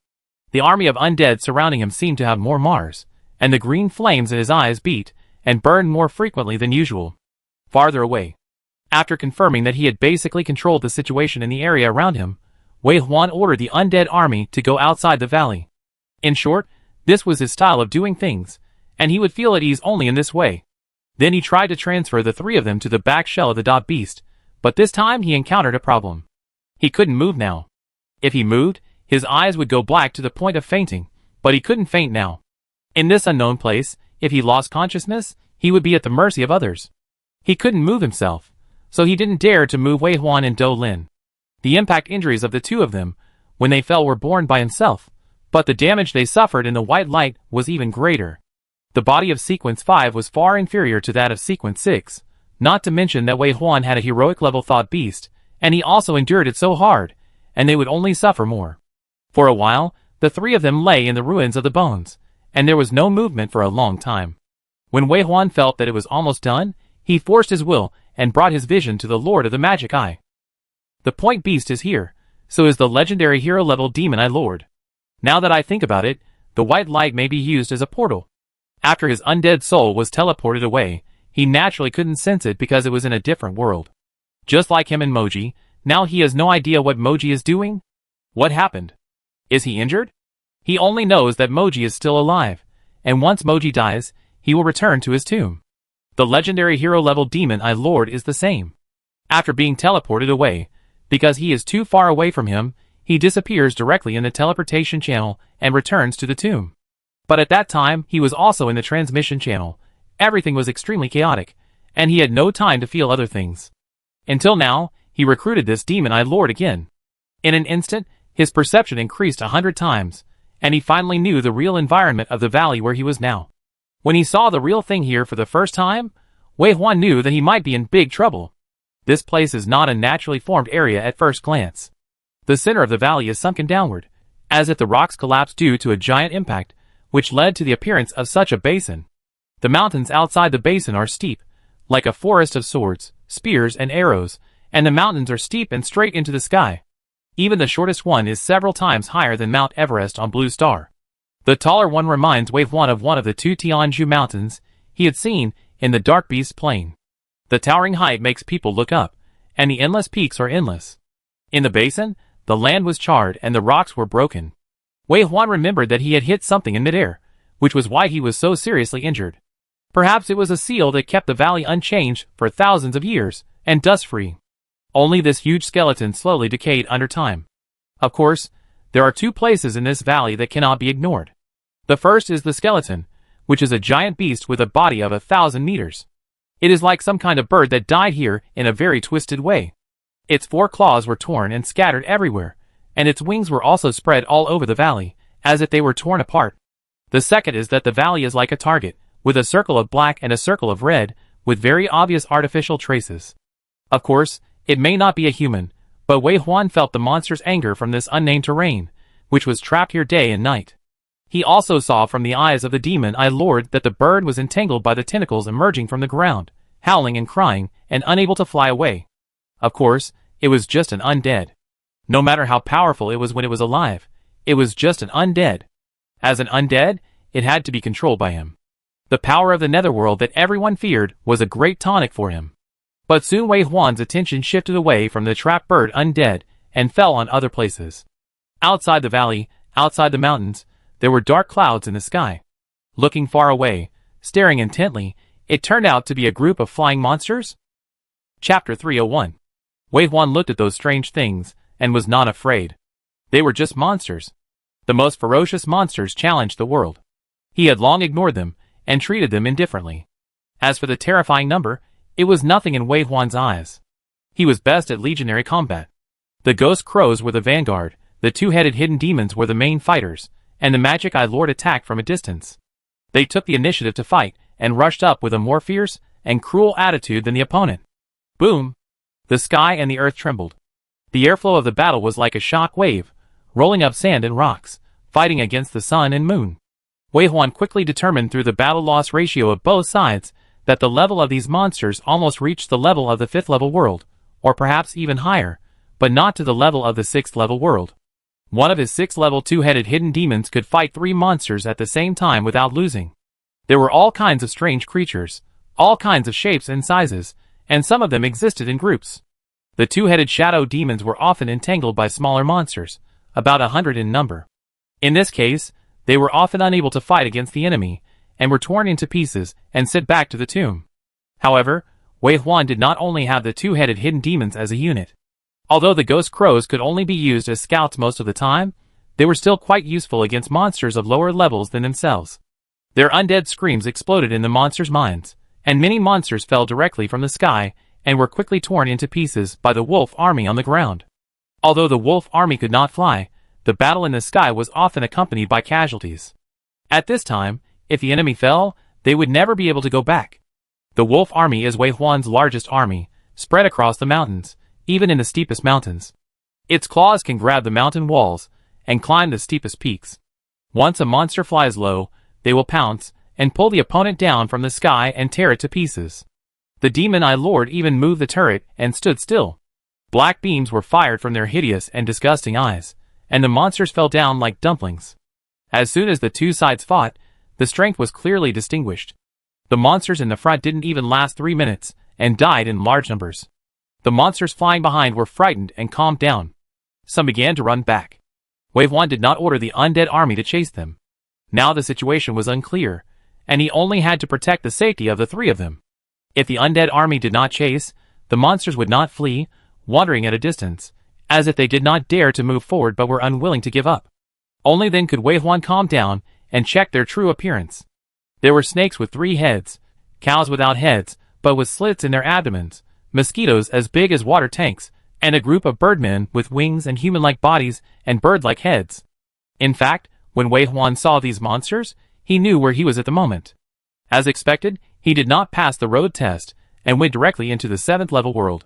The army of undead surrounding him seemed to have more Mars, and the green flames in his eyes beat and burned more frequently than usual. Farther away. After confirming that he had basically controlled the situation in the area around him, Wei Huan ordered the undead army to go outside the valley. In short, this was his style of doing things, and he would feel at ease only in this way. Then he tried to transfer the three of them to the back shell of the dog beast, but this time he encountered a problem. He couldn't move now. If he moved, his eyes would go black to the point of fainting, but he couldn't faint now. In this unknown place, if he lost consciousness, he would be at the mercy of others. He couldn't move himself, so he didn't dare to move Wei Huan and Do Lin. The impact injuries of the two of them, when they fell, were borne by himself, but the damage they suffered in the white light was even greater. The body of Sequence 5 was far inferior to that of Sequence 6, not to mention that Wei Huan had a heroic level thought beast, and he also endured it so hard, and they would only suffer more. For a while, the three of them lay in the ruins of the bones, and there was no movement for a long time. When Wei Huan felt that it was almost done, he forced his will and brought his vision to the Lord of the Magic Eye. The point beast is here, so is the legendary hero-level Demon Eye Lord. Now that I think about it, the white light may be used as a portal. After his undead soul was teleported away, he naturally couldn't sense it because it was in a different world. Just like him and Moji, now he has no idea what Moji is doing. What happened? Is he injured? He only knows that Moji is still alive, and once Moji dies, he will return to his tomb. The legendary hero-level Demon Eye Lord is the same. After being teleported away, because he is too far away from him, he disappears directly in the teleportation channel and returns to the tomb. But at that time, he was also in the transmission channel. Everything was extremely chaotic, and he had no time to feel other things. Until now, he recruited this Demon Eye Lord again. In an instant, his perception increased 100 times, and he finally knew the real environment of the valley where he was now. When he saw the real thing here for the first time, Wei Huan knew that he might be in big trouble. This place is not a naturally formed area at first glance. The center of the valley is sunken downward, as if the rocks collapsed due to a giant impact, which led to the appearance of such a basin. The mountains outside the basin are steep, like a forest of swords, spears, and arrows, and the mountains are steep and straight into the sky. Even the shortest one is several times higher than Mount Everest on Blue Star. The taller one reminds Wei Huan of one of the two Tianju mountains he had seen in the Dark Beast Plain. The towering height makes people look up, and the endless peaks are endless. In the basin, the land was charred and the rocks were broken. Wei Huan remembered that he had hit something in midair, which was why he was so seriously injured. Perhaps it was a seal that kept the valley unchanged for thousands of years, and dust-free. Only this huge skeleton slowly decayed under time. Of course, there are two places in this valley that cannot be ignored. The first is the skeleton, which is a giant beast with a body of 1,000 meters. It is like some kind of bird that died here in a very twisted way. Its 4 claws were torn and scattered everywhere, and its wings were also spread all over the valley, as if they were torn apart. The second is that the valley is like a target, with a circle of black and a circle of red, with very obvious artificial traces. Of course, it may not be a human, but Wei Huan felt the monster's anger from this unnamed terrain, which was trapped here day and night. He also saw from the eyes of the demon lord that the bird was entangled by the tentacles emerging from the ground, howling and crying, and unable to fly away. Of course, it was just an undead. No matter how powerful it was when it was alive, it was just an undead. As an undead, it had to be controlled by him. The power of the netherworld that everyone feared was a great tonic for him. But soon Wei Huan's attention shifted away from the trapped bird undead and fell on other places. Outside the valley, outside the mountains, there were dark clouds in the sky. Looking far away, staring intently, it turned out to be a group of flying monsters. Chapter 301. Wei Huan looked at those strange things and was not afraid. They were just monsters. The most ferocious monsters challenged the world. He had long ignored them and treated them indifferently. As for the terrifying number, it was nothing in Wei Huan's eyes. He was best at legionary combat. The ghost crows were the vanguard, the two-headed hidden demons were the main fighters, and the magic lord attacked from a distance. They took the initiative to fight and rushed up with a more fierce and cruel attitude than the opponent. Boom! The sky and the earth trembled. The airflow of the battle was like a shock wave, rolling up sand and rocks, fighting against the sun and moon. Wei Huan quickly determined through the battle-loss ratio of both sides that the level of these monsters almost reached the level of the 5th level world, or perhaps even higher, but not to the level of the 6th level world. One of his 6th level two-headed hidden demons could fight 3 monsters at the same time without losing. There were all kinds of strange creatures, all kinds of shapes and sizes, and some of them existed in groups. The two-headed shadow demons were often entangled by smaller monsters, about 100 in number. In this case, they were often unable to fight against the enemy, and were torn into pieces and sent back to the tomb. However, Wei Huan did not only have the two-headed hidden demons as a unit. Although the ghost crows could only be used as scouts most of the time, they were still quite useful against monsters of lower levels than themselves. Their undead screams exploded in the monsters' minds, and many monsters fell directly from the sky and were quickly torn into pieces by the wolf army on the ground. Although the wolf army could not fly, the battle in the sky was often accompanied by casualties. At this time, if the enemy fell, they would never be able to go back. The wolf army is Wei Huan's largest army, spread across the mountains, even in the steepest mountains. Its claws can grab the mountain walls and climb the steepest peaks. Once a monster flies low, they will pounce and pull the opponent down from the sky and tear it to pieces. The demon lord even moved the turret and stood still. Black beams were fired from their hideous and disgusting eyes, and the monsters fell down like dumplings. As soon as the two sides fought, the strength was clearly distinguished. The monsters in the front didn't even last 3 minutes, and died in large numbers. The monsters flying behind were frightened and calmed down. Some began to run back. Wei Huan did not order the undead army to chase them. Now the situation was unclear, and he only had to protect the safety of the 3 of them. If the undead army did not chase, the monsters would not flee, wandering at a distance, as if they did not dare to move forward but were unwilling to give up. Only then could Wei Huan calm down and check their true appearance. There were snakes with 3 heads, cows without heads, but with slits in their abdomens, mosquitoes as big as water tanks, and a group of birdmen with wings and human-like bodies and bird-like heads. In fact, when Wei Huan saw these monsters, he knew where he was at the moment. As expected, he did not pass the road test, and went directly into the 7th level world.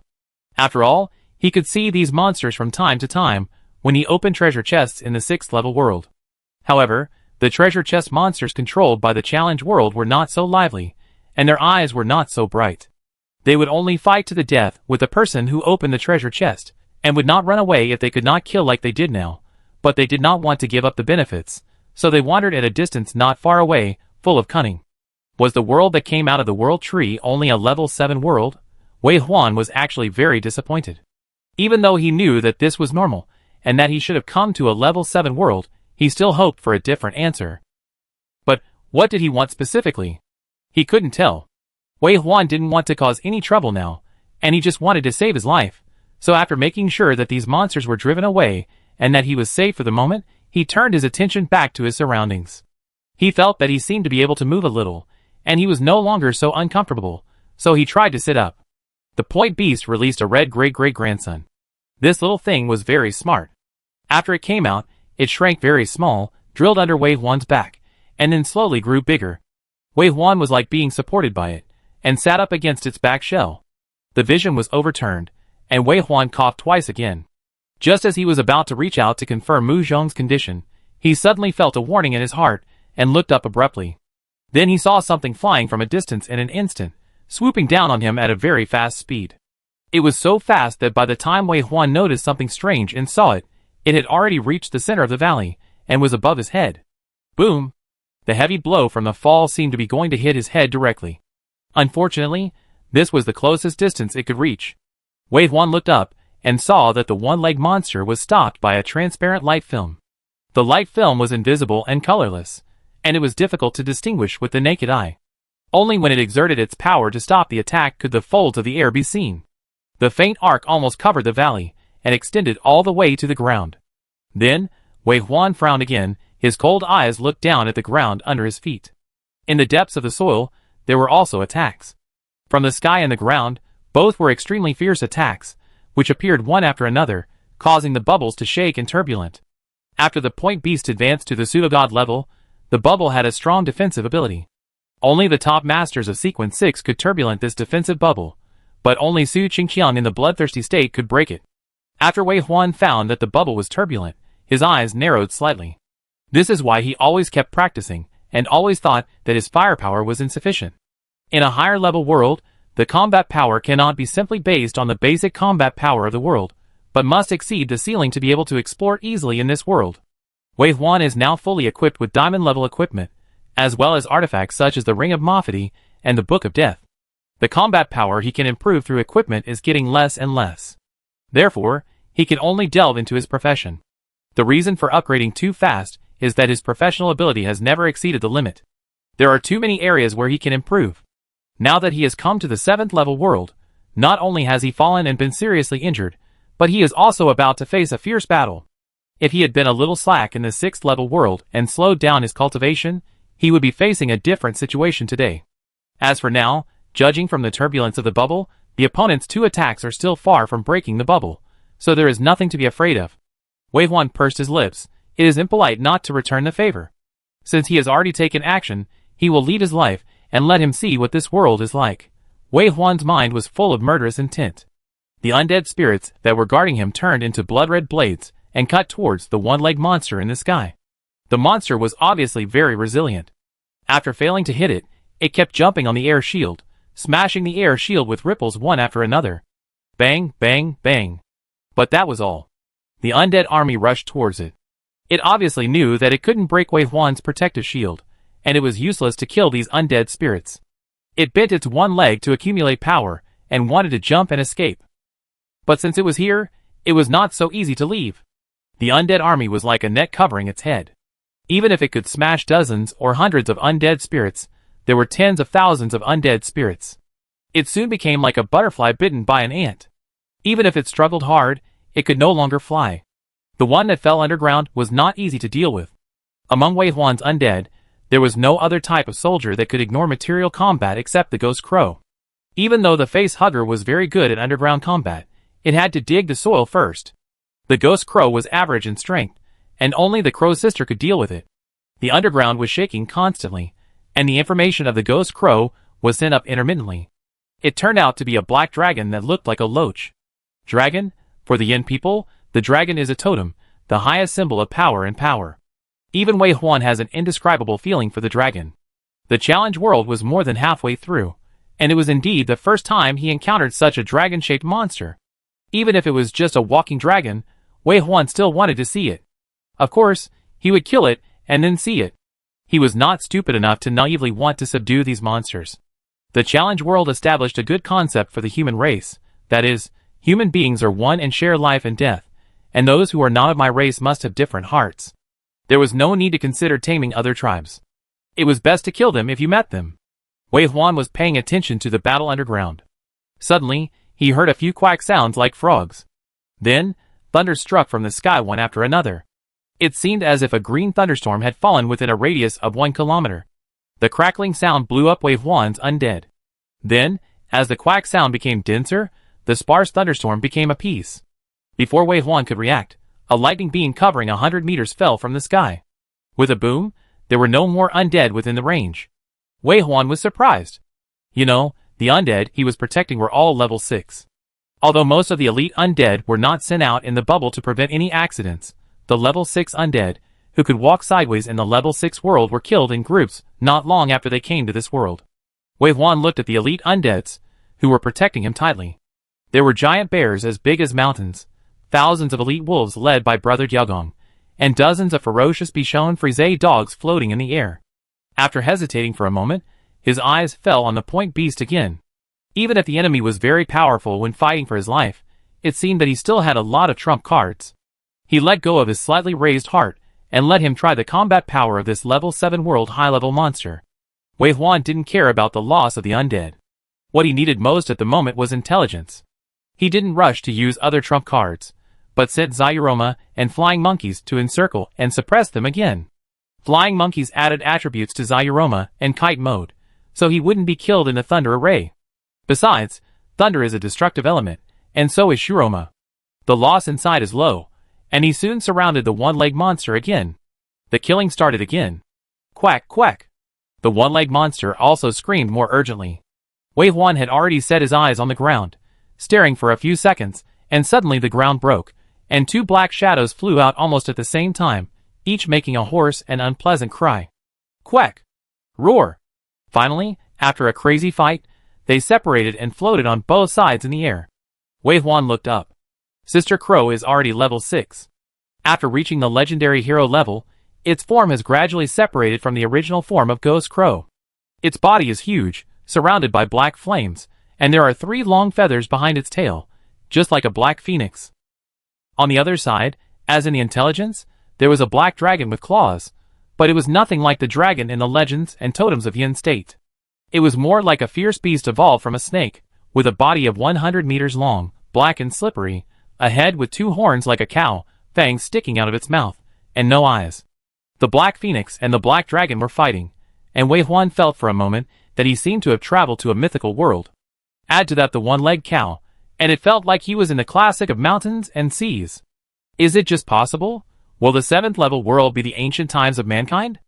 After all, he could see these monsters from time to time when he opened treasure chests in the 6th level world. However, the treasure chest monsters controlled by the challenge world were not so lively, and their eyes were not so bright. They would only fight to the death with the person who opened the treasure chest, and would not run away if they could not kill like they did now, but they did not want to give up the benefits, so they wandered at a distance not far away, full of cunning. Was the world that came out of the world tree only a level 7 world? Wei Huan was actually very disappointed. Even though he knew that this was normal, and that he should have come to a level 7 world, he still hoped for a different answer. But what did he want specifically? He couldn't tell. Wei Huan didn't want to cause any trouble now, and he just wanted to save his life. So after making sure that these monsters were driven away, and that he was safe for the moment, he turned his attention back to his surroundings. He felt that he seemed to be able to move a little, and he was no longer so uncomfortable, so he tried to sit up. The point beast released a red great-great-grandson. This little thing was very smart. After it came out, it shrank very small, drilled under Wei Huan's back, and then slowly grew bigger. Wei Huan was like being supported by it, and sat up against its back shell. The vision was overturned, and Wei Huan coughed twice again. Just as he was about to reach out to confirm Mu Zhong's condition, He suddenly felt a warning in his heart, and looked up abruptly. Then he saw something flying from a distance in an instant, swooping down on him at a very fast speed. It was so fast that by the time Wei Huan noticed something strange and saw it, it had already reached the center of the valley, and was above his head. Boom! The heavy blow from the fall seemed to be going to hit his head directly. Unfortunately, this was the closest distance it could reach. Wei Huan looked up, and saw that the one-legged monster was stopped by a transparent light film. The light film was invisible and colorless, and it was difficult to distinguish with the naked eye. Only when it exerted its power to stop the attack could the folds of the air be seen. The faint arc almost covered the valley, and extended all the way to the ground. Then, Wei Huan frowned again, his cold eyes looked down at the ground under his feet. In the depths of the soil, there were also attacks. From the sky and the ground, both were extremely fierce attacks, which appeared one after another, causing the bubbles to shake and turbulent. After the point beast advanced to the pseudo-god level, the bubble had a strong defensive ability. Only the top masters of Sequence 6 could turbulent this defensive bubble, but only Su Qingqiang in the bloodthirsty state could break it. After Wei Huan found that the bubble was turbulent, his eyes narrowed slightly. This is why he always kept practicing, and always thought that his firepower was insufficient. In a higher level world, the combat power cannot be simply based on the basic combat power of the world, but must exceed the ceiling to be able to explore easily in this world. Wei Huan is now fully equipped with diamond-level equipment, as well as artifacts such as the Ring of Mafati and the Book of Death. The combat power he can improve through equipment is getting less and less. Therefore, he can only delve into his profession. The reason for upgrading too fast is that his professional ability has never exceeded the limit. There are too many areas where he can improve. Now that he has come to the 7th level world, not only has he fallen and been seriously injured, but he is also about to face a fierce battle. If he had been a little slack in the 6th level world and slowed down his cultivation, he would be facing a different situation today. As for now, judging from the turbulence of the bubble, the opponent's 2 attacks are still far from breaking the bubble, so there is nothing to be afraid of. Wei Huan pursed his lips. It is impolite not to return the favor. Since he has already taken action, he will lead his life, and let him see what this world is like. Wei Huan's mind was full of murderous intent. The undead spirits that were guarding him turned into blood-red blades, and cut towards the one-legged monster in the sky. The monster was obviously very resilient. After failing to hit it, it kept jumping on the air shield, smashing the air shield with ripples one after another. Bang, bang, bang. But that was all. The undead army rushed towards it. It obviously knew that it couldn't break Wei Huan's protective shield, and it was useless to kill these undead spirits. It bent its one leg to accumulate power, and wanted to jump and escape. But since it was here, it was not so easy to leave. The undead army was like a net covering its head. Even if it could smash dozens or hundreds of undead spirits, there were tens of thousands of undead spirits. It soon became like a butterfly bitten by an ant. Even if it struggled hard, it could no longer fly. The one that fell underground was not easy to deal with. Among Wei Huan's undead, there was no other type of soldier that could ignore material combat except the Ghost Crow. Even though the Face Hugger was very good at underground combat, it had to dig the soil first. The Ghost Crow was average in strength, and only the Crow's sister could deal with it. The underground was shaking constantly, and the information of the Ghost Crow was sent up intermittently. It turned out to be a black dragon that looked like a loach. Dragon? For the Yin people, the dragon is a totem, the highest symbol of power and power. Even Wei Huan has an indescribable feeling for the dragon. The challenge world was more than halfway through, and it was indeed the first time he encountered such a dragon-shaped monster. Even if it was just a walking dragon, Wei Huan still wanted to see it. Of course, he would kill it, and then see it. He was not stupid enough to naively want to subdue these monsters. The challenge world established a good concept for the human race, that is, human beings are one and share life and death, and those who are not of my race must have different hearts. There was no need to consider taming other tribes. It was best to kill them if you met them. Wei Huan was paying attention to the battle underground. Suddenly, he heard a few quack sounds like frogs. Then, thunder struck from the sky one after another. It seemed as if a green thunderstorm had fallen within a radius of 1 kilometer. The crackling sound blew up Wei Huan's undead. Then, as the quack sound became denser, the sparse thunderstorm became a peace. Before Wei Huan could react, a lightning beam covering 100 meters fell from the sky. With a boom, there were no more undead within the range. Wei Huan was surprised. The undead he was protecting were all level 6. Although most of the elite undead were not sent out in the bubble to prevent any accidents, the level 6 undead, who could walk sideways in the level 6 world were killed in groups not long after they came to this world. Wei Huan looked at the elite undeads, who were protecting him tightly. There were giant bears as big as mountains, thousands of elite wolves led by Brother Diagong, and dozens of ferocious Bichon Frise dogs floating in the air. After hesitating for a moment, his eyes fell on the point beast again. Even if the enemy was very powerful when fighting for his life, it seemed that he still had a lot of trump cards. He let go of his slightly raised heart and let him try the combat power of this level 7 world high-level monster. Wei Huan didn't care about the loss of the undead. What he needed most at the moment was intelligence. He didn't rush to use other trump cards, but sent Zayuroma and Flying Monkeys to encircle and suppress them again. Flying Monkeys added attributes to Zayuroma and Kite mode, so he wouldn't be killed in the Thunder Array. Besides, Thunder is a destructive element, and so is Shuroma. The loss inside is low, and he soon surrounded the one-leg monster again. The killing started again. Quack, quack. The one-leg monster also screamed more urgently. Wei Huan had already set his eyes on the ground, staring for a few seconds, and suddenly the ground broke, and two black shadows flew out almost at the same time, each making a hoarse and unpleasant cry. Quack! Roar! Finally, after a crazy fight, they separated and floated on both sides in the air. Wei Huan looked up. Sister Crow is already level 6. After reaching the legendary hero level, its form has gradually separated from the original form of Ghost Crow. Its body is huge, surrounded by black flames, and there are 3 long feathers behind its tail, just like a black phoenix. On the other side, as in the intelligence, there was a black dragon with claws, but it was nothing like the dragon in the legends and totems of Yin State. It was more like a fierce beast evolved from a snake, with a body of 100 meters long, black and slippery, a head with 2 horns like a cow, fangs sticking out of its mouth, and no eyes. The black phoenix and the black dragon were fighting, and Wei Huan felt for a moment that he seemed to have traveled to a mythical world. Add to that the one-legged cow, and it felt like he was in the classic of mountains and seas. Is it just possible? Will the 7th level world be the ancient times of mankind?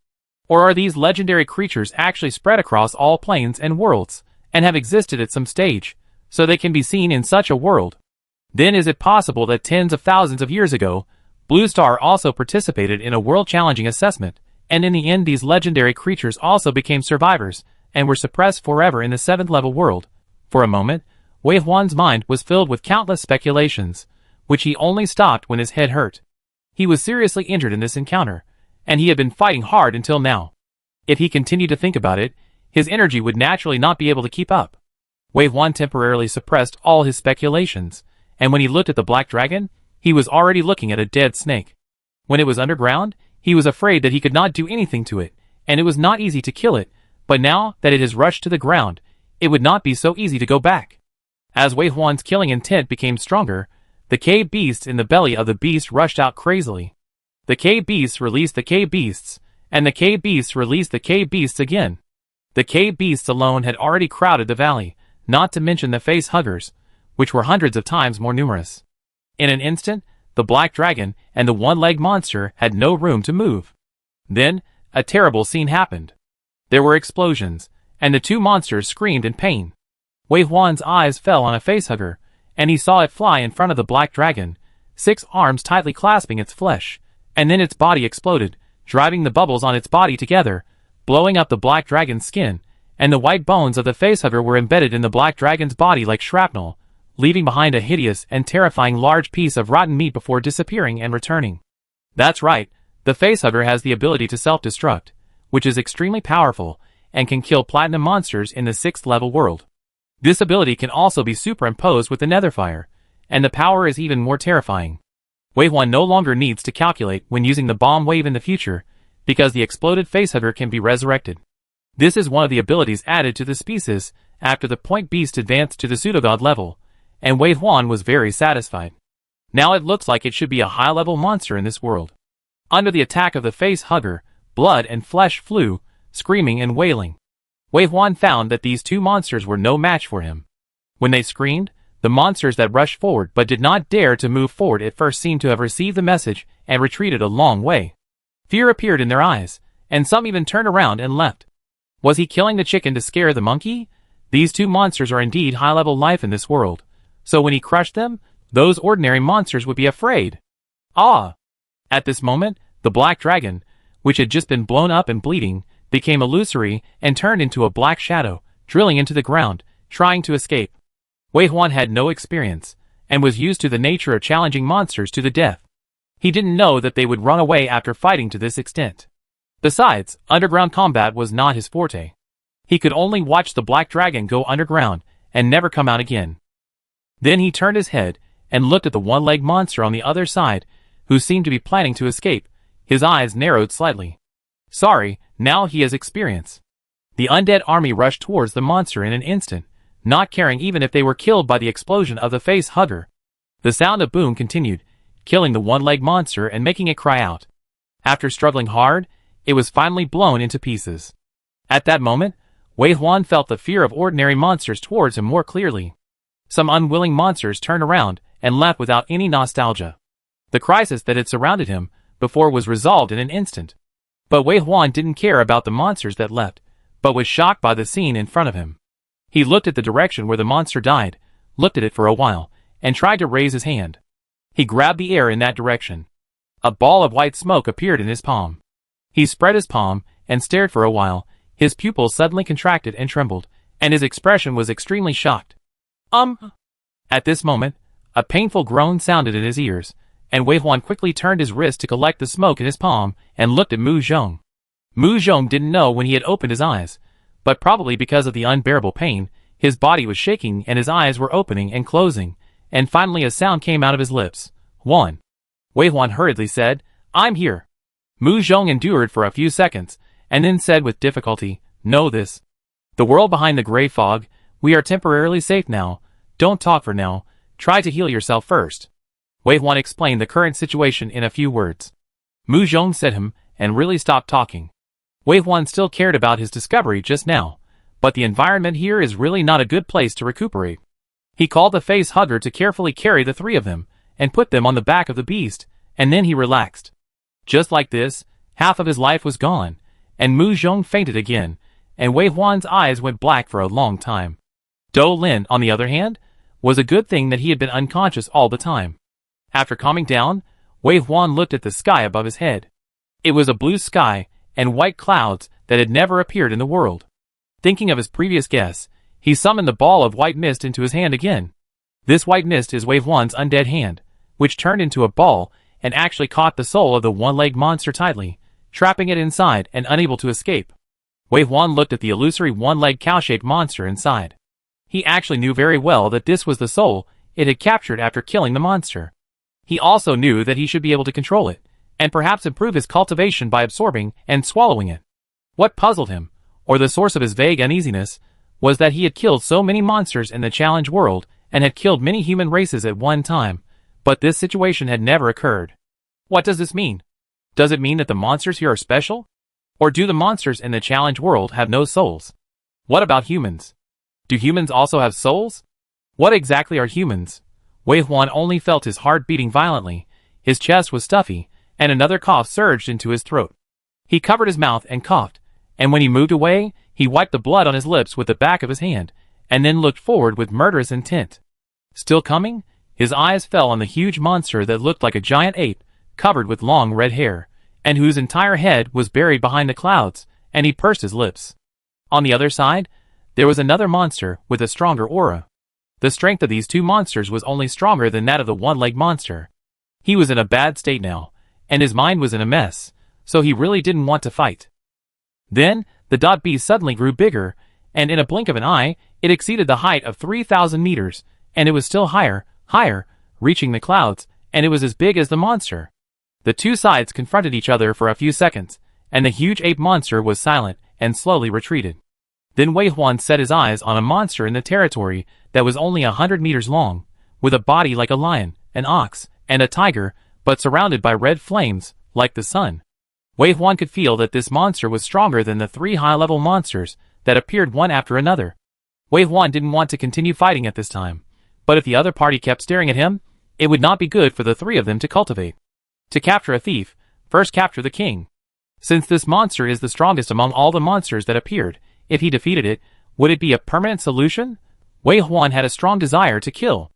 Or are these legendary creatures actually spread across all planes and worlds, and have existed at some stage, so they can be seen in such a world? Then is it possible that tens of thousands of years ago, Blue Star also participated in a world-challenging assessment, and in the end these legendary creatures also became survivors, and were suppressed forever in the 7th level world? For a moment, Wei Huan's mind was filled with countless speculations, which he only stopped when his head hurt. He was seriously injured in this encounter, and he had been fighting hard until now. If he continued to think about it, his energy would naturally not be able to keep up. Wei Huan temporarily suppressed all his speculations, and when he looked at the black dragon, he was already looking at a dead snake. When it was underground, he was afraid that he could not do anything to it, and it was not easy to kill it, but now that it has rushed to the ground, it would not be so easy to go back. As Wei Huan's killing intent became stronger, the cave beasts in the belly of the beast rushed out crazily. The cave beasts released the cave beasts, and the cave beasts released the cave beasts again. The cave beasts alone had already crowded the valley, not to mention the face huggers, which were hundreds of times more numerous. In an instant, the black dragon and the one-legged monster had no room to move. Then, a terrible scene happened. There were explosions, and the 2 monsters screamed in pain. Wei Huan's eyes fell on a facehugger, and he saw it fly in front of the black dragon, 6 arms tightly clasping its flesh, and then its body exploded, driving the bubbles on its body together, blowing up the black dragon's skin, and the white bones of the facehugger were embedded in the black dragon's body like shrapnel, leaving behind a hideous and terrifying large piece of rotten meat before disappearing and returning. That's right, the facehugger has the ability to self-destruct, which is extremely powerful, and can kill platinum monsters in the 6th level world. This ability can also be superimposed with the Netherfire, and the power is even more terrifying. Wei Huan no longer needs to calculate when using the bomb wave in the future, because the exploded facehugger can be resurrected. This is one of the abilities added to the species after the point beast advanced to the pseudogod level, and Wei Huan was very satisfied. Now it looks like it should be a high-level monster in this world. Under the attack of the facehugger, blood and flesh flew, screaming and wailing. Wei Huan found that these 2 monsters were no match for him. When they screamed, the monsters that rushed forward but did not dare to move forward at first seemed to have received the message and retreated a long way. Fear appeared in their eyes, and some even turned around and left. Was he killing the chicken to scare the monkey? These 2 monsters are indeed high-level life in this world, so when he crushed them, those ordinary monsters would be afraid. Ah! At this moment, The black dragon, which had just been blown up and bleeding, became illusory and turned into a black shadow, drilling into the ground, trying to escape. Wei Huan had no experience, and was used to the nature of challenging monsters to the death. He didn't know that they would run away after fighting to this extent. Besides, underground combat was not his forte. He could only watch the black dragon go underground and never come out again. Then he turned his head and looked at the one-legged monster on the other side, who seemed to be planning to escape. His eyes narrowed slightly. Sorry, now he has experience. The undead army rushed towards the monster in an instant, not caring even if they were killed by the explosion of the face hugger. The sound of boom continued, killing the one-legged monster and making it cry out. After struggling hard, it was finally blown into pieces. At that moment, Wei Huan felt the fear of ordinary monsters towards him more clearly. Some unwilling monsters turned around and left without any nostalgia. The crisis that had surrounded him before was resolved in an instant. But Wei Huan didn't care about the monsters that left, but was shocked by the scene in front of him. He looked at the direction where the monster died, looked at it for a while, and tried to raise his hand. He grabbed the air in that direction. A ball of white smoke appeared in his palm. He spread his palm and stared for a while. His pupils suddenly contracted and trembled, and his expression was extremely shocked. At this moment, a painful groan sounded in his ears, and Wei Huan quickly turned his wrist to collect the smoke in his palm and looked at Mu Zhong. Mu Zhong didn't know when he had opened his eyes, but probably because of the unbearable pain, his body was shaking and his eyes were opening and closing, and finally a sound came out of his lips. One. Wei Huan hurriedly said, "I'm here." Mu Zhong endured for a few seconds, and then said with difficulty, "Know this. The world behind the gray fog, we are temporarily safe now. Don't talk for now, try to heal yourself first." Wei Huan explained the current situation in a few words. Mu Zhong said him, and really stopped talking. Wei Huan still cared about his discovery just now, but the environment here is really not a good place to recuperate. He called the face hugger to carefully carry the three of them, and put them on the back of the beast, and then he relaxed. Just like this, half of his life was gone, and Mu Zhong fainted again, and Wei Huan's eyes went black for a long time. Dou Lin, on the other hand, was a good thing that he had been unconscious all the time. After calming down, Wei Huan looked at the sky above his head. It was a blue sky and white clouds that had never appeared in the world. Thinking of his previous guess, he summoned the ball of white mist into his hand again. This white mist is Wei Huan's undead hand, which turned into a ball and actually caught the soul of the one-legged monster tightly, trapping it inside and unable to escape. Wei Huan looked at the illusory one-legged cow-shaped monster inside. He actually knew very well that this was the soul it had captured after killing the monster. He also knew that he should be able to control it, and perhaps improve his cultivation by absorbing and swallowing it. What puzzled him, or the source of his vague uneasiness, was that he had killed so many monsters in the challenge world and had killed many human races at one time, but this situation had never occurred. What does this mean? Does it mean that the monsters here are special? Or do the monsters in the challenge world have no souls? What about humans? Do humans also have souls? What exactly are humans? Wei Huan only felt his heart beating violently, his chest was stuffy, and another cough surged into his throat. He covered his mouth and coughed, and when he moved away, he wiped the blood on his lips with the back of his hand, and then looked forward with murderous intent. Still coming, his eyes fell on the huge monster that looked like a giant ape, covered with long red hair, and whose entire head was buried behind the clouds, and he pursed his lips. On the other side, there was another monster with a stronger aura. The strength of these two monsters was only stronger than that of the one-legged monster. He was in a bad state now, and his mind was in a mess, so he really didn't want to fight. Then, the beast suddenly grew bigger, and in a blink of an eye, it exceeded the height of 3,000 meters, and it was still higher, reaching the clouds, and it was as big as the monster. The two sides confronted each other for a few seconds, and the huge ape monster was silent and slowly retreated. Then Wei Huan set his eyes on a monster in the territory that was only 100 meters long, with a body like a lion, an ox, and a tiger, but surrounded by red flames, like the sun. Wei Huan could feel that this monster was stronger than the three high-level monsters that appeared one after another. Wei Huan didn't want to continue fighting at this time, but if the other party kept staring at him, it would not be good for the three of them to cultivate. To capture a thief, first capture the king. Since this monster is the strongest among all the monsters that appeared, if he defeated it, would it be a permanent solution? Wei Huan had a strong desire to kill.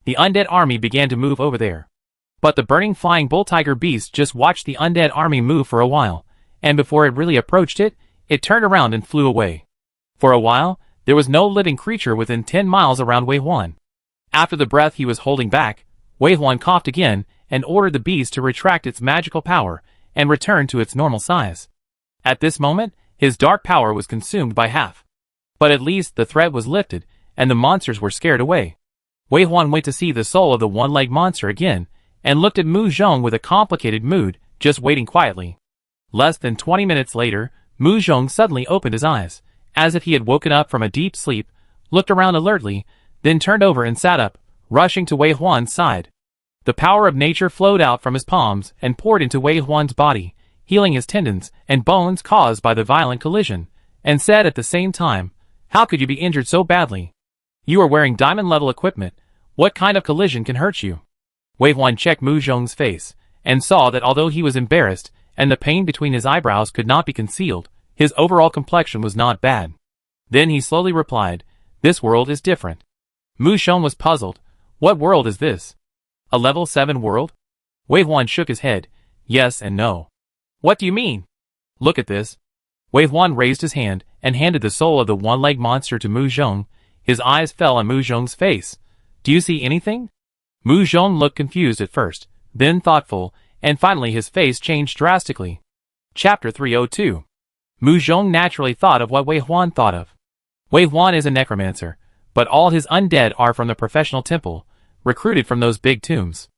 The undead army began to move over there. But the burning flying bull tiger beast just watched the undead army move for a while, and before it really approached it, it turned around and flew away. For a while, there was no living creature within 10 miles around Wei Huan. After the breath he was holding back, Wei Huan coughed again and ordered the beast to retract its magical power and return to its normal size. At this moment, his dark power was consumed by half. But at least the threat was lifted, and the monsters were scared away. Wei Huan went to see the soul of the one-legged monster again, and looked at Mu Zhong with a complicated mood, just waiting quietly. Less than 20 minutes later, Mu Zhong suddenly opened his eyes, as if he had woken up from a deep sleep, looked around alertly, then turned over and sat up, rushing to Wei Huan's side. The power of nature flowed out from his palms and poured into Wei Huan's body, healing his tendons and bones caused by the violent collision, and said at the same time, "How could you be injured so badly? You are wearing diamond-level equipment. What kind of collision can hurt you?" Wei Huan checked Mu Zhong's face, and saw that although he was embarrassed, and the pain between his eyebrows could not be concealed, his overall complexion was not bad. Then he slowly replied, "This world is different." Mu Zhong was puzzled. What world is this? A level 7 world? Wei Huan shook his head. Yes and no. What do you mean? Look at this. Wei Huan raised his hand and handed the soul of the one-legged monster to Mu Zhong. His eyes fell on Mu Zhong's face. Do you see anything? Mu Zhong looked confused at first, then thoughtful, and finally his face changed drastically. Chapter 302. Mu Zhong naturally thought of what Wei Huan thought of. Wei Huan is a necromancer, but all his undead are from the professional temple, recruited from those big tombs.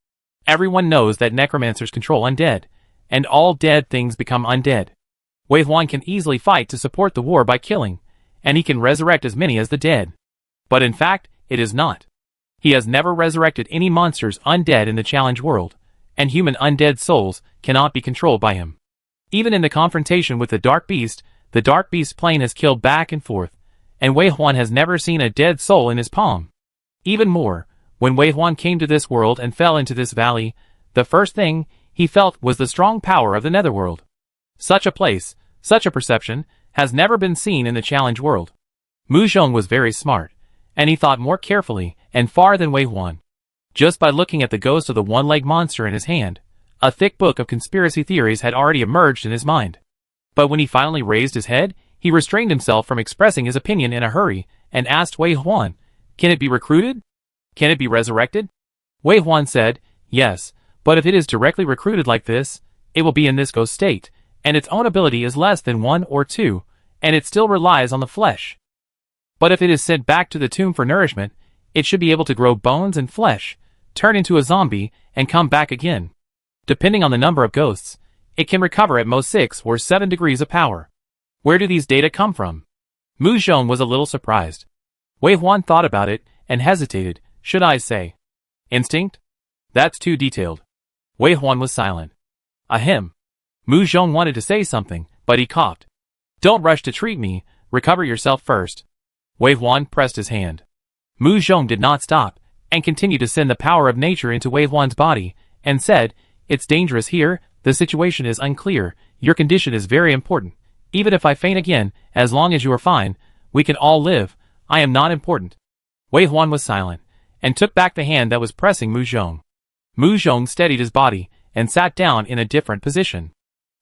Everyone knows that necromancers control undead, and all dead things become undead. Wei Huan can easily fight to support the war by killing, and he can resurrect as many as the dead. But in fact, it is not. He has never resurrected any monsters undead in the challenge world, and human undead souls cannot be controlled by him. Even in the confrontation with the Dark Beast plane has killed back and forth, and Wei Huan has never seen a dead soul in his palm. Even more, when Wei Huan came to this world and fell into this valley, the first thing he felt was the strong power of the netherworld. Such a place, such a perception, has never been seen in the challenge world. Mu Zhong was very smart, and he thought more carefully and far than Wei Huan. Just by looking at the ghost of the one-legged monster in his hand, a thick book of conspiracy theories had already emerged in his mind. But when he finally raised his head, he restrained himself from expressing his opinion in a hurry, and asked Wei Huan, "Can it be recruited? Can it be resurrected?" Wei Huan said, "Yes, but if it is directly recruited like this, it will be in this ghost state, and its own ability is less than 1 or 2, and it still relies on the flesh. But if it is sent back to the tomb for nourishment, it should be able to grow bones and flesh, turn into a zombie, and come back again. Depending on the number of ghosts, it can recover at most 6 or 7 degrees of power. Where do these data come from?" Mu Zhong was a little surprised. Wei Huan thought about it, and hesitated. Should I say instinct? That's too detailed. Wei Huan was silent. Ahem. Mu Zhong wanted to say something, but he coughed. "Don't rush to treat me, recover yourself first." Wei Huan pressed his hand. Mu Zhong did not stop, and continued to send the power of nature into Wei Huan's body, and said, "It's dangerous here, the situation is unclear, your condition is very important. Even if I faint again, as long as you are fine, we can all live, I am not important." Wei Huan was silent, and took back the hand that was pressing Mu Zhong. Mu Zhong steadied his body, and sat down in a different position.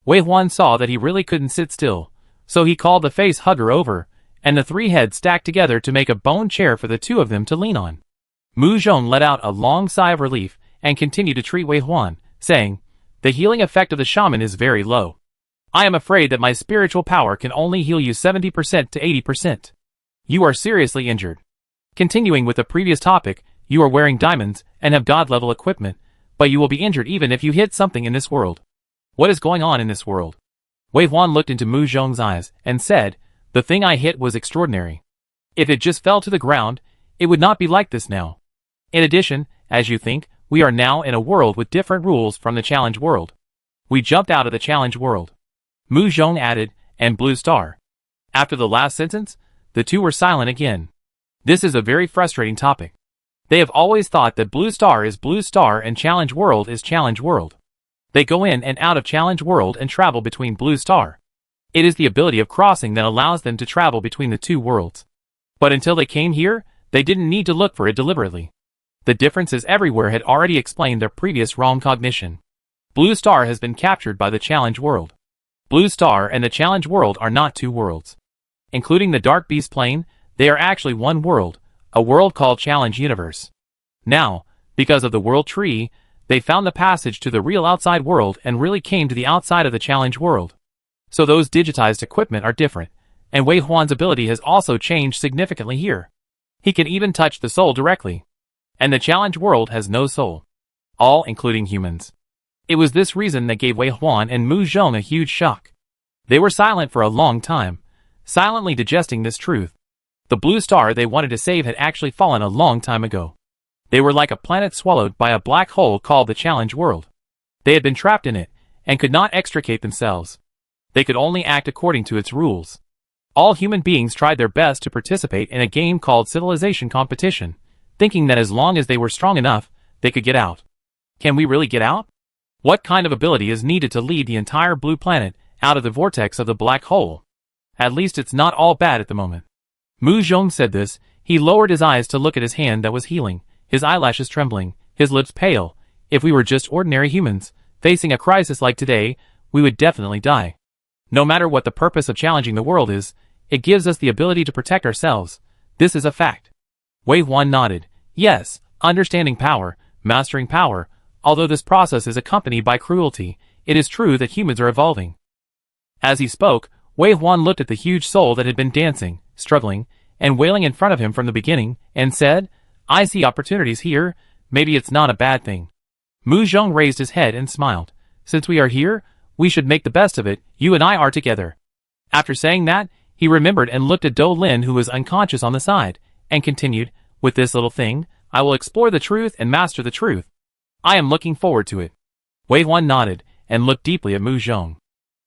Wei Huan saw that he really couldn't sit still, so he called the face hugger over, and the 3 heads stacked together to make a bone chair for the 2 of them to lean on. Mu Zhong let out a long sigh of relief, and continued to treat Wei Huan, saying, "The healing effect of the shaman is very low. I am afraid that my spiritual power can only heal you 70% to 80%. You are seriously injured. Continuing with the previous topic, you are wearing diamonds and have god-level equipment, but you will be injured even if you hit something in this world. What is going on in this world?" Wei Huan looked into Mu Zhong's eyes, and said, "The thing I hit was extraordinary. If it just fell to the ground, it would not be like this now. In addition, as you think, we are now in a world with different rules from the challenge world. We jumped out of the challenge world." Mu Zhong added, "and Blue Star." After the last sentence, the 2 were silent again. This is a very frustrating topic. They have always thought that Blue Star is Blue Star and Challenge World is Challenge World. They go in and out of Challenge World and travel between Blue Star. It is the ability of crossing that allows them to travel between the 2 worlds. But until they came here, they didn't need to look for it deliberately. The differences everywhere had already explained their previous wrong cognition. Blue Star has been captured by the Challenge World. Blue Star and the Challenge World are not two worlds. Including the Dark Beast plane, they are actually one world, a world called Challenge Universe. Now, because of the World Tree, they found the passage to the real outside world and really came to the outside of the Challenge World. So those digitized equipment are different, and Wei Huan's ability has also changed significantly here. He can even touch the soul directly. And the Challenge World has no soul. All including humans. It was this reason that gave Wei Huan and Mu Zhong a huge shock. They were silent for a long time, silently digesting this truth. The blue star they wanted to save had actually fallen a long time ago. They were like a planet swallowed by a black hole called the Challenge World. They had been trapped in it, and could not extricate themselves. They could only act according to its rules. All human beings tried their best to participate in a game called Civilization Competition, thinking that as long as they were strong enough, they could get out. Can we really get out? What kind of ability is needed to lead the entire blue planet out of the vortex of the black hole? At least it's not all bad at the moment. Mu Zhong said this. He lowered his eyes to look at his hand that was healing, his eyelashes trembling, his lips pale. If we were just ordinary humans, facing a crisis like today, we would definitely die. No matter what the purpose of challenging the world is, it gives us the ability to protect ourselves. This is a fact. Wei Huan nodded. Yes, understanding power, mastering power. Although this process is accompanied by cruelty, it is true that humans are evolving. As he spoke, Wei Huan looked at the huge soul that had been dancing, struggling, and wailing in front of him from the beginning, and said, I see opportunities here, maybe it's not a bad thing. Mu Zhong raised his head and smiled. Since we are here, we should make the best of it, you and I are together. After saying that, he remembered and looked at Do Lin who was unconscious on the side, and continued, with this little thing, I will explore the truth and master the truth. I am looking forward to it. Wei Huan nodded, and looked deeply at Mu Zhong.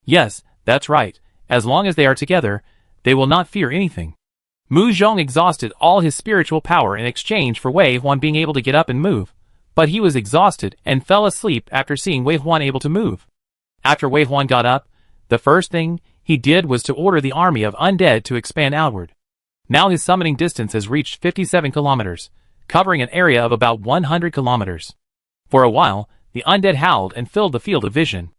Yes, that's right, as long as they are together, they will not fear anything. Mu Zhong exhausted all his spiritual power in exchange for Wei Huan being able to get up and move, but he was exhausted and fell asleep after seeing Wei Huan able to move. After Wei Huan got up, the first thing he did was to order the army of undead to expand outward. Now his summoning distance has reached 57 kilometers, covering an area of about 100 kilometers. For a while, the undead howled and filled the field of vision.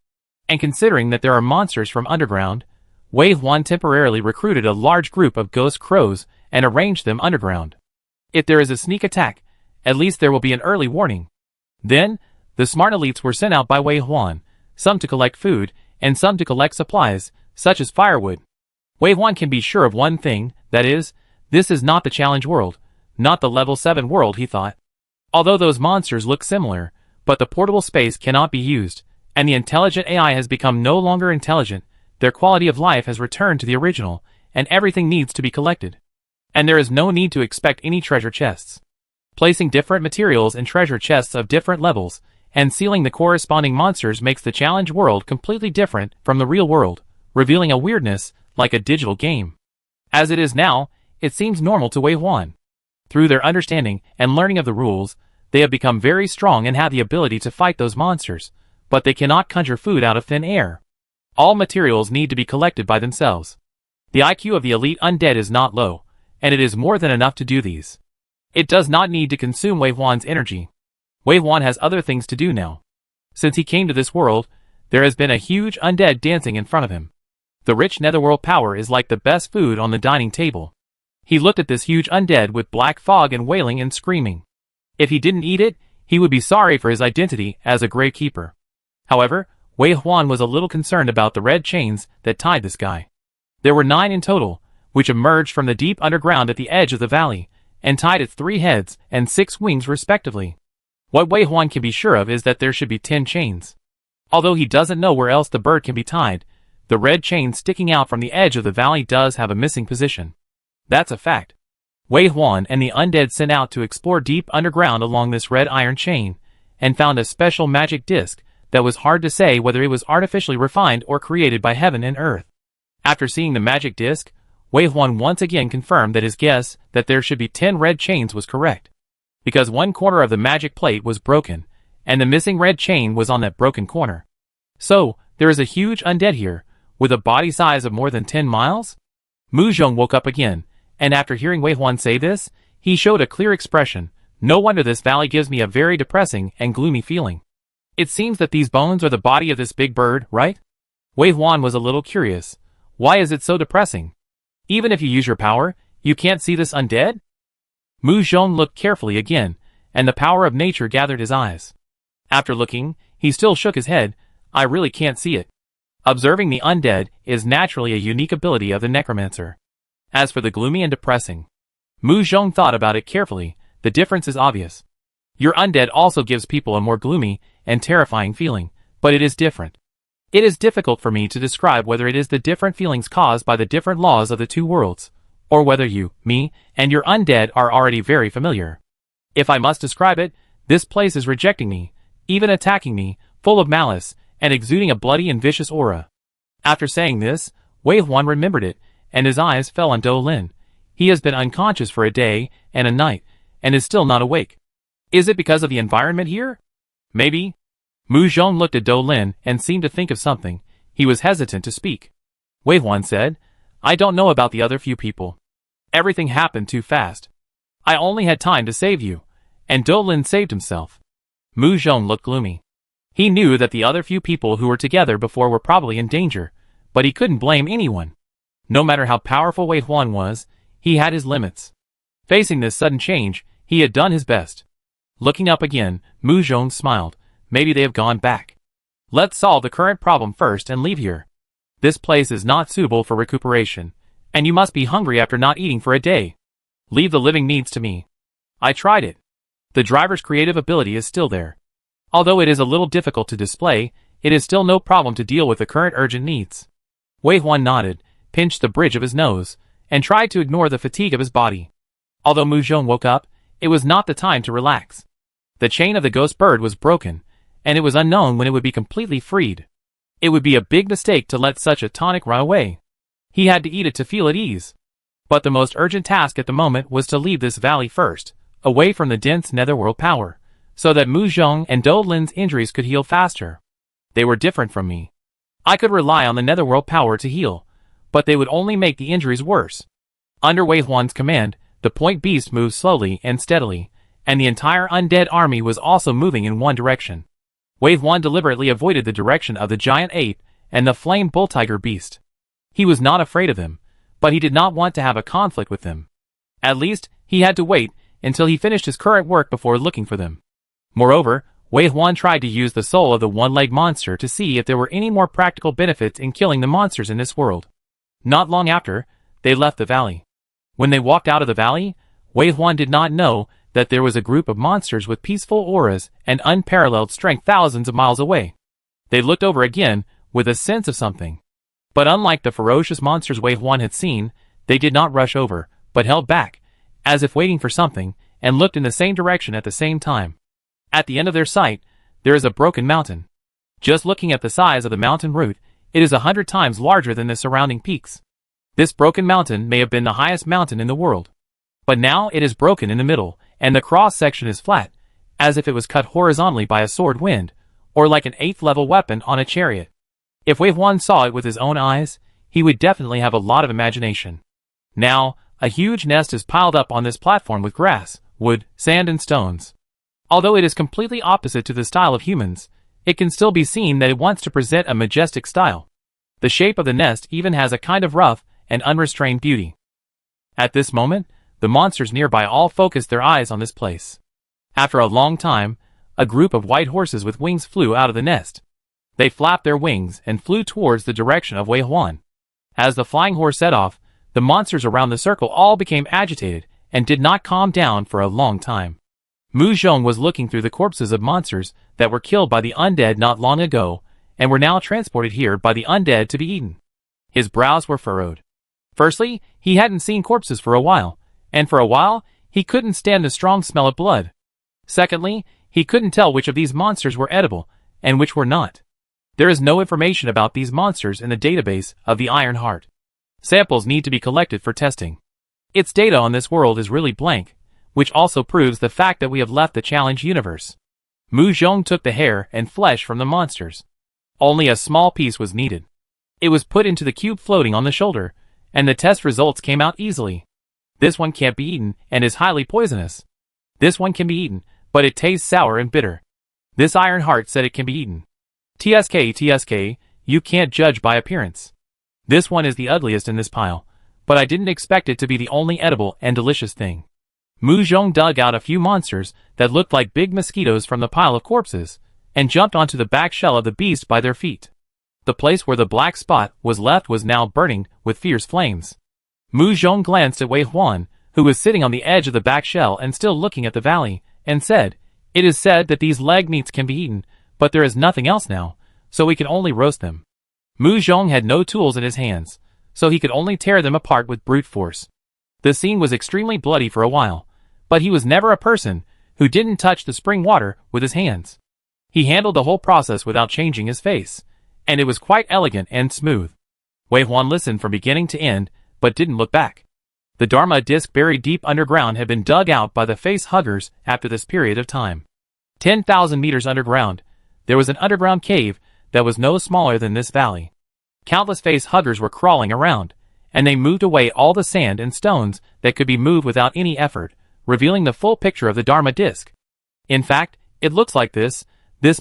And considering that there are monsters from underground, Wei Huan temporarily recruited a large group of ghost crows and arranged them underground. If there is a sneak attack, at least there will be an early warning. Then, the smart elites were sent out by Wei Huan, some to collect food, and some to collect supplies, such as firewood. Wei Huan can be sure of one thing, that is, this is not the Challenge World, not the Level 7 world, he thought. Although those monsters look similar, but the portable space cannot be used, and the intelligent AI has become no longer intelligent, their quality of life has returned to the original, and everything needs to be collected. And there is no need to expect any treasure chests. Placing different materials in treasure chests of different levels, and sealing the corresponding monsters makes the Challenge World completely different from the real world, revealing a weirdness, like a digital game. As it is now, it seems normal to Wei Huan. Through their understanding and learning of the rules, they have become very strong and have the ability to fight those monsters, but they cannot conjure food out of thin air. All materials need to be collected by themselves. The IQ of the elite undead is not low, and it is more than enough to do these. It does not need to consume Wei Huan's energy. Wei Huan has other things to do now. Since he came to this world, there has been a huge undead dancing in front of him. The rich netherworld power is like the best food on the dining table. He looked at this huge undead with black fog and wailing and screaming. If he didn't eat it, he would be sorry for his identity as a gravekeeper. However, Wei Huan was a little concerned about the red chains that tied this guy. There were 9 in total, which emerged from the deep underground at the edge of the valley, and tied its 3 heads and 6 wings respectively. What Wei Huan can be sure of is that there should be 10 chains. Although he doesn't know where else the bird can be tied, the red chain sticking out from the edge of the valley does have a missing position. That's a fact. Wei Huan and the undead sent out to explore deep underground along this red iron chain, and found a special magic disc that was hard to say whether it was artificially refined or created by heaven and earth. After seeing the magic disc, Wei Huan once again confirmed that his guess that there should be 10 red chains was correct. Because one corner of the magic plate was broken, and the missing red chain was on that broken corner. So, there is a huge undead here, with a body size of more than 10 miles? Mu Zhong woke up again, and after hearing Wei Huan say this, he showed a clear expression, No wonder this valley gives me a very depressing and gloomy feeling. It seems that these bones are the body of this big bird, right? Wei Huan was a little curious. Why is it so depressing? Even if you use your power, you can't see this undead? Mu Zhong looked carefully again, and the power of nature gathered his eyes. After looking, he still shook his head. I really can't see it. Observing the undead is naturally a unique ability of the necromancer. As for the gloomy and depressing, Mu Zhong thought about it carefully. The difference is obvious. Your undead also gives people a more gloomy and terrifying feeling, but it is different. It is difficult for me to describe whether it is the different feelings caused by the different laws of the two worlds, or whether you, me, and your undead are already very familiar. If I must describe it, this place is rejecting me, even attacking me, full of malice, and exuding a bloody and vicious aura. After saying this, Wei Huan remembered it, and his eyes fell on Do Lin. He has been unconscious for a day and a night, and is still not awake. Is it because of the environment here? Maybe. Mu Zhong looked at Do Lin and seemed to think of something. He was hesitant to speak. Wei Huan said, I don't know about the other few people. Everything happened too fast. I only had time to save you, and Do Lin saved himself. Mu Zhong looked gloomy. He knew that the other few people who were together before were probably in danger, but he couldn't blame anyone. No matter how powerful Wei Huan was, he had his limits. Facing this sudden change, he had done his best. Looking up again, Mu Zhong smiled. Maybe they have gone back. Let's solve the current problem first and leave here. This place is not suitable for recuperation, and you must be hungry after not eating for a day. Leave the living needs to me. I tried it. The driver's creative ability is still there. Although it is a little difficult to display, it is still no problem to deal with the current urgent needs. Wei Huan nodded, pinched the bridge of his nose, and tried to ignore the fatigue of his body. Although Mu Zhong woke up, it was not the time to relax. The chain of the ghost bird was broken, and it was unknown when it would be completely freed. It would be a big mistake to let such a tonic run away. He had to eat it to feel at ease. But the most urgent task at the moment was to leave this valley first, away from the dense netherworld power, so that Mu Zhong and Do Lin's injuries could heal faster. They were different from me. I could rely on the netherworld power to heal, but they would only make the injuries worse. Under Wei Huan's command, the point beast moved slowly and steadily, and the entire undead army was also moving in one direction. Wei Huan deliberately avoided the direction of the giant ape and the flame bull tiger beast. He was not afraid of them, but he did not want to have a conflict with them. At least, he had to wait until he finished his current work before looking for them. Moreover, Wei Huan tried to use the soul of the one-legged monster to see if there were any more practical benefits in killing the monsters in this world. Not long after, they left the valley. When they walked out of the valley, Wei Huan did not know that there was a group of monsters with peaceful auras and unparalleled strength thousands of miles away. They looked over again with a sense of something. But unlike the ferocious monsters Wei Huan had seen, they did not rush over, but held back, as if waiting for something, and looked in the same direction at the same time. At the end of their sight, there is a broken mountain. Just looking at the size of the mountain root, it is 100 times larger than the surrounding peaks. This broken mountain may have been the highest mountain in the world. But now it is broken in the middle, and the cross-section is flat, as if it was cut horizontally by a sword wind, or like an 8th level weapon on a chariot. If Wei Huan saw it with his own eyes, he would definitely have a lot of imagination. Now, a huge nest is piled up on this platform with grass, wood, sand and stones. Although it is completely opposite to the style of humans, it can still be seen that it wants to present a majestic style. The shape of the nest even has a kind of rough and unrestrained beauty. At this moment, the monsters nearby all focused their eyes on this place. After a long time, a group of white horses with wings flew out of the nest. They flapped their wings and flew towards the direction of Wei Huan. As the flying horse set off, the monsters around the circle all became agitated and did not calm down for a long time. Mu Zhong was looking through the corpses of monsters that were killed by the undead not long ago and were now transported here by the undead to be eaten. His brows were furrowed. Firstly, he hadn't seen corpses for a while, and for a while, he couldn't stand the strong smell of blood. Secondly, he couldn't tell which of these monsters were edible and which were not. There is no information about these monsters in the database of the Iron Heart. Samples need to be collected for testing. Its data on this world is really blank, which also proves the fact that we have left the challenge universe. Mu Zhong took the hair and flesh from the monsters. Only a small piece was needed. It was put into the cube floating on the shoulder, and the test results came out easily. This one can't be eaten and is highly poisonous. This one can be eaten, but it tastes sour and bitter. This Iron Heart said it can be eaten. TSK, you can't judge by appearance. This one is the ugliest in this pile, but I didn't expect it to be the only edible and delicious thing. Mu Zhong dug out a few monsters that looked like big mosquitoes from the pile of corpses, and jumped onto the back shell of the beast by their feet. The place where the black spot was left was now burning with fierce flames. Mu Zhong glanced at Wei Huan, who was sitting on the edge of the back shell and still looking at the valley, and said, "It is said that these leg meats can be eaten, but there is nothing else now, so we can only roast them." Mu Zhong had no tools in his hands, so he could only tear them apart with brute force. The scene was extremely bloody for a while, but he was never a person who didn't touch the spring water with his hands. He handled the whole process without changing his face, and it was quite elegant and smooth. Wei Huan listened from beginning to end, but didn't look back. The Dharma disc buried deep underground had been dug out by the face huggers after this period of time. 10,000 meters underground, there was an underground cave that was no smaller than this valley. Countless face huggers were crawling around, and they moved away all the sand and stones that could be moved without any effort, revealing the full picture of the Dharma disc. In fact, it looks like this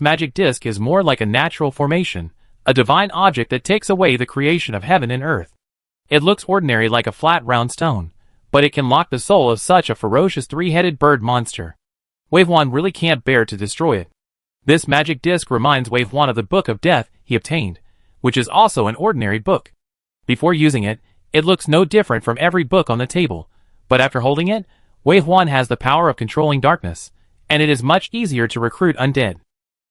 magic disc is more like a natural formation, a divine object that takes away the creation of heaven and earth. It looks ordinary like a flat round stone, but it can lock the soul of such a ferocious three-headed bird monster. Wei Huan really can't bear to destroy it. This magic disc reminds Wei Huan of the Book of Death he obtained, which is also an ordinary book. Before using it, it looks no different from every book on the table, but after holding it, Wei Huan has the power of controlling darkness, and it is much easier to recruit undead.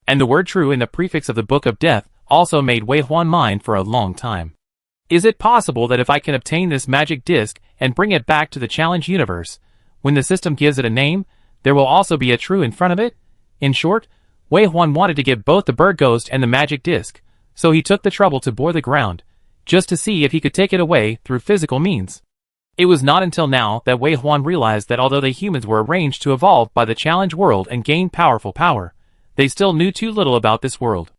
And the word true in the prefix of the Book of Death also made Wei Huan mind for a long time. Is it possible that if I can obtain this magic disc and bring it back to the challenge universe, when the system gives it a name, there will also be a true in front of it? In short, Wei Huan wanted to get both the bird ghost and the magic disc, so he took the trouble to bore the ground, just to see if he could take it away through physical means. It was not until now that Wei Huan realized that although the humans were arranged to evolve by the challenge world and gain powerful power, they still knew too little about this world.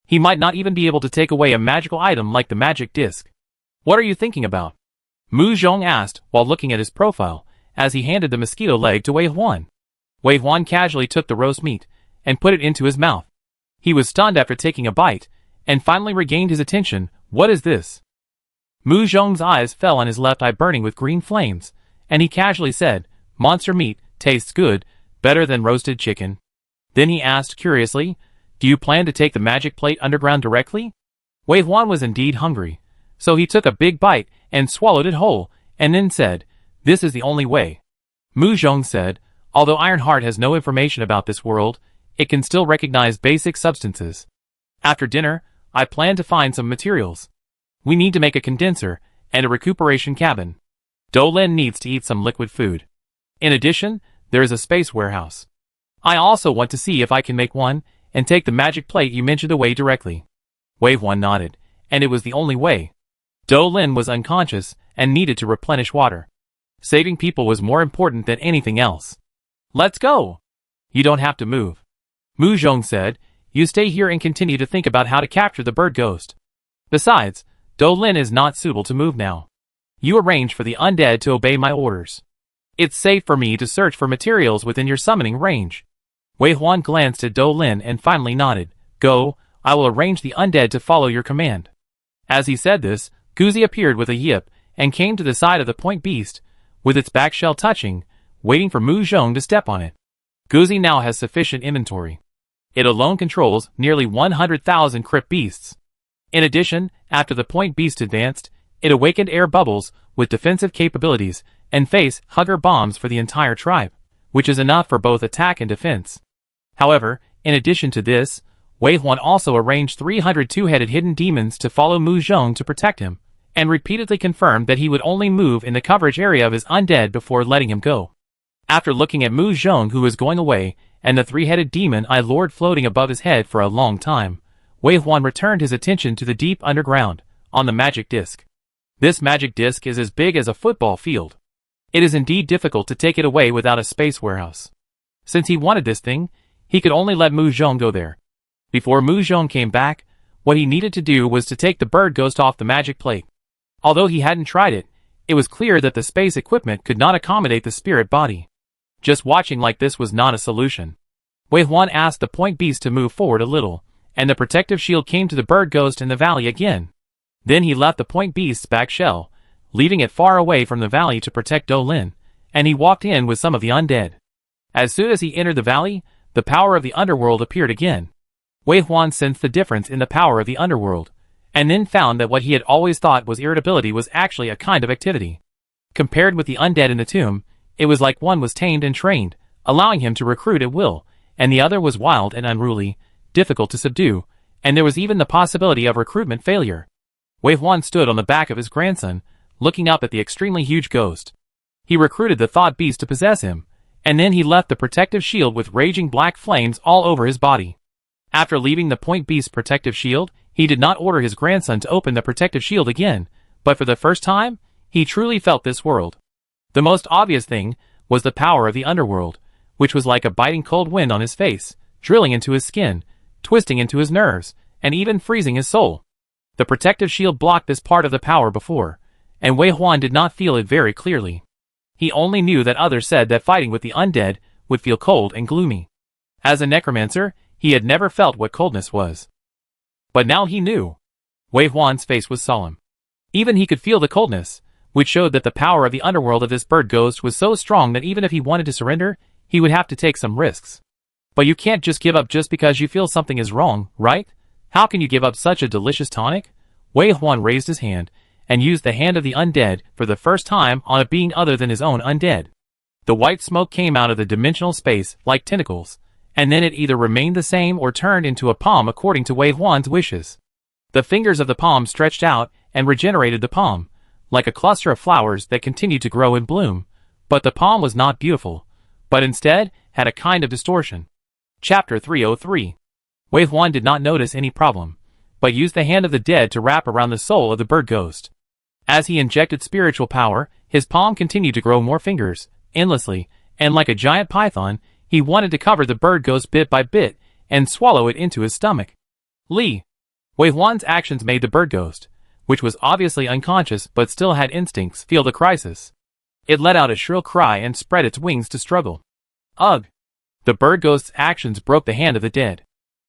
He might not even be able to take away a magical item like the magic disc. "What are you thinking about?" Mu Zhong asked while looking at his profile, as he handed the mosquito leg to Wei Huan. Wei Huan casually took the roast meat and put it into his mouth. He was stunned after taking a bite, and finally regained his attention. "What is this?" Mu Zhong's eyes fell on his left eye burning with green flames, and he casually said, "Monster meat, tastes good, better than roasted chicken." Then he asked curiously, "Do you plan to take the magic plate underground directly?" Wei Huan was indeed hungry, so he took a big bite and swallowed it whole, and then said, "This is the only way." Mu Zhong said, "Although Ironheart has no information about this world, it can still recognize basic substances. After dinner, I plan to find some materials. We need to make a condenser and a recuperation cabin. Dolin needs to eat some liquid food. In addition, there is a space warehouse. I also want to see if I can make one and take the magic plate you mentioned away directly." Wei Huan nodded, and it was the only way. Dolin was unconscious and needed to replenish water. Saving people was more important than anything else. "Let's go." "You don't have to move," Mu Zhong said. "You stay here and continue to think about how to capture the bird ghost. Besides, Dolin is not suitable to move now. You arrange for the undead to obey my orders. It's safe for me to search for materials within your summoning range." Wei Huan glanced at Dolin and finally nodded. "Go, I will arrange the undead to follow your command." As he said this, Guzi appeared with a yip and came to the side of the point beast, with its back shell touching, waiting for Mu Zhong to step on it. Guzi now has sufficient inventory. It alone controls nearly 100,000 crypt beasts. In addition, after the point beast advanced, it awakened air bubbles with defensive capabilities and face hugger bombs for the entire tribe, which is enough for both attack and defense. However, in addition to this, Wei Huan also arranged 300 two-headed hidden demons to follow Mu Zhong to protect him, and repeatedly confirmed that he would only move in the coverage area of his undead before letting him go. After looking at Mu Zhong who was going away, and the three-headed demon I Lord floating above his head for a long time, Wei Huan returned his attention to the deep underground, on the magic disc. This magic disc is as big as a football field. It is indeed difficult to take it away without a space warehouse. Since he wanted this thing, he could only let Mu Zhong go there. Before Mu Zhong came back, what he needed to do was to take the bird ghost off the magic plate. Although he hadn't tried it, it was clear that the space equipment could not accommodate the spirit body. Just watching like this was not a solution. Wei Huan asked the point beast to move forward a little, and the protective shield came to the bird ghost in the valley again. Then he left the point beast's back shell, leaving it far away from the valley to protect Dolin, and he walked in with some of the undead. As soon as he entered the valley, the power of the underworld appeared again. Wei Huan sensed the difference in the power of the underworld, and then found that what he had always thought was irritability was actually a kind of activity. Compared with the undead in the tomb, it was like one was tamed and trained, allowing him to recruit at will, and the other was wild and unruly, difficult to subdue, and there was even the possibility of recruitment failure. Wei Huan stood on the back of his grandson, looking up at the extremely huge ghost. He recruited the thought beast to possess him, and then he left the protective shield with raging black flames all over his body. After leaving the point beast's protective shield, he did not order his grandson to open the protective shield again, but for the first time, he truly felt this world. The most obvious thing was the power of the underworld, which was like a biting cold wind on his face, drilling into his skin, twisting into his nerves, and even freezing his soul. The protective shield blocked this part of the power before, and Wei Huan did not feel it very clearly. He only knew that others said that fighting with the undead would feel cold and gloomy. As a necromancer, he had never felt what coldness was. But now he knew. Wei Huan's face was solemn. Even he could feel the coldness, which showed that the power of the underworld of this bird ghost was so strong that even if he wanted to surrender, he would have to take some risks. But you can't just give up just because you feel something is wrong, right? How can you give up such a delicious tonic? Wei Huan raised his hand, and used the hand of the undead for the first time on a being other than his own undead. The white smoke came out of the dimensional space like tentacles, and then it either remained the same or turned into a palm according to Wei Huan's wishes. The fingers of the palm stretched out and regenerated the palm, like a cluster of flowers that continued to grow and bloom, but the palm was not beautiful, but instead had a kind of distortion. Chapter 303. Wei Huan did not notice any problem, but used the hand of the dead to wrap around the soul of the bird ghost. As he injected spiritual power, his palm continued to grow more fingers, endlessly, and like a giant python, he wanted to cover the bird ghost bit by bit and swallow it into his stomach. Li. Wei Huan's actions made the bird ghost, which was obviously unconscious but still had instincts, feel the crisis. It let out a shrill cry and spread its wings to struggle. Ugh! The bird ghost's actions broke the hand of the dead.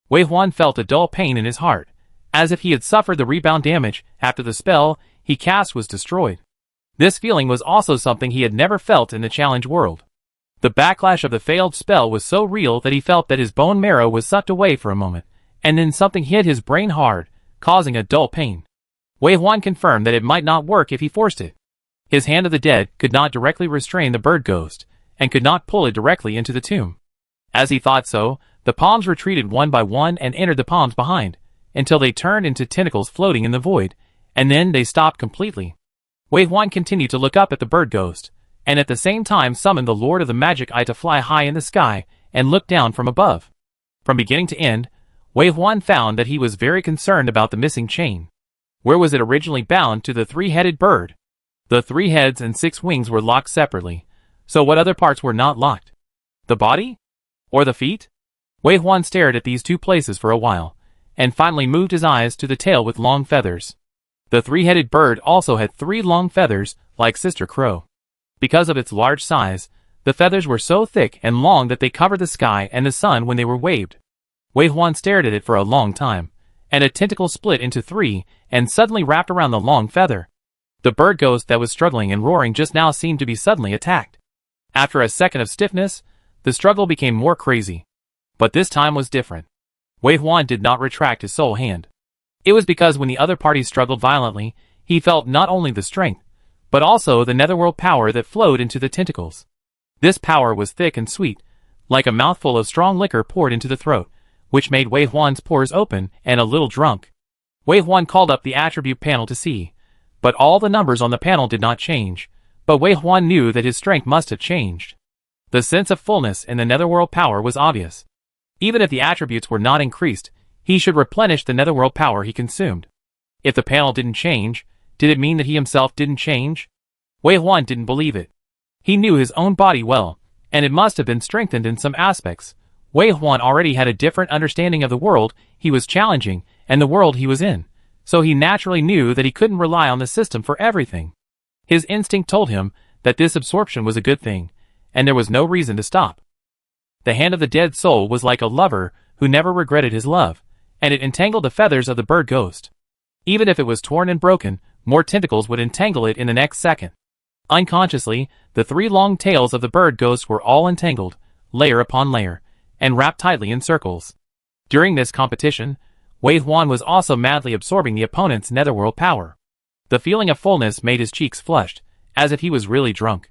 Wei Huan felt a dull pain in his heart, as if he had suffered the rebound damage after the spell he cast was destroyed. This feeling was also something he had never felt in the challenge world. The backlash of the failed spell was so real that he felt that his bone marrow was sucked away for a moment, and then something hit his brain hard, causing a dull pain. Wei Huan confirmed that it might not work if he forced it. His hand of the dead could not directly restrain the bird ghost, and could not pull it directly into the tomb. As he thought so, the palms retreated one by one and entered the palms behind, until they turned into tentacles floating in the void, and then they stopped completely. Wei Huan continued to look up at the bird ghost, and at the same time summoned the Lord of the Magic Eye to fly high in the sky and look down from above. From beginning to end, Wei Huan found that he was very concerned about the missing chain. Where was it originally bound to the three-headed bird? The 3 heads and 6 wings were locked separately, so what other parts were not locked? The body? Or the feet? Wei Huan stared at these 2 places for a while, and finally moved his eyes to the tail with long feathers. The 3-headed bird also had 3 long feathers, like Sister Crow. Because of its large size, the feathers were so thick and long that they covered the sky and the sun when they were waved. Wei Huan stared at it for a long time, and a tentacle split into 3 and suddenly wrapped around the long feather. The bird ghost that was struggling and roaring just now seemed to be suddenly attacked. After a second of stiffness, the struggle became more crazy. But this time was different. Wei Huan did not retract his soul hand. It was because when the other parties struggled violently, he felt not only the strength, but also the netherworld power that flowed into the tentacles. This power was thick and sweet, like a mouthful of strong liquor poured into the throat, which made Wei Huan's pores open and a little drunk. Wei Huan called up the attribute panel to see, but all the numbers on the panel did not change, but Wei Huan knew that his strength must have changed. The sense of fullness in the netherworld power was obvious. Even if the attributes were not increased, he should replenish the netherworld power he consumed. If the panel didn't change, did it mean that he himself didn't change? Wei Huan didn't believe it. He knew his own body well, and it must have been strengthened in some aspects. Wei Huan already had a different understanding of the world he was challenging and the world he was in, so he naturally knew that he couldn't rely on the system for everything. His instinct told him that this absorption was a good thing, and there was no reason to stop. The hand of the dead soul was like a lover who never regretted his love, and it entangled the feathers of the bird ghost. Even if it was torn and broken, more tentacles would entangle it in the next second. Unconsciously, the 3 long tails of the bird ghost were all entangled, layer upon layer, and wrapped tightly in circles. During this competition, Wei Huan was also madly absorbing the opponent's netherworld power. The feeling of fullness made his cheeks flushed, as if he was really drunk.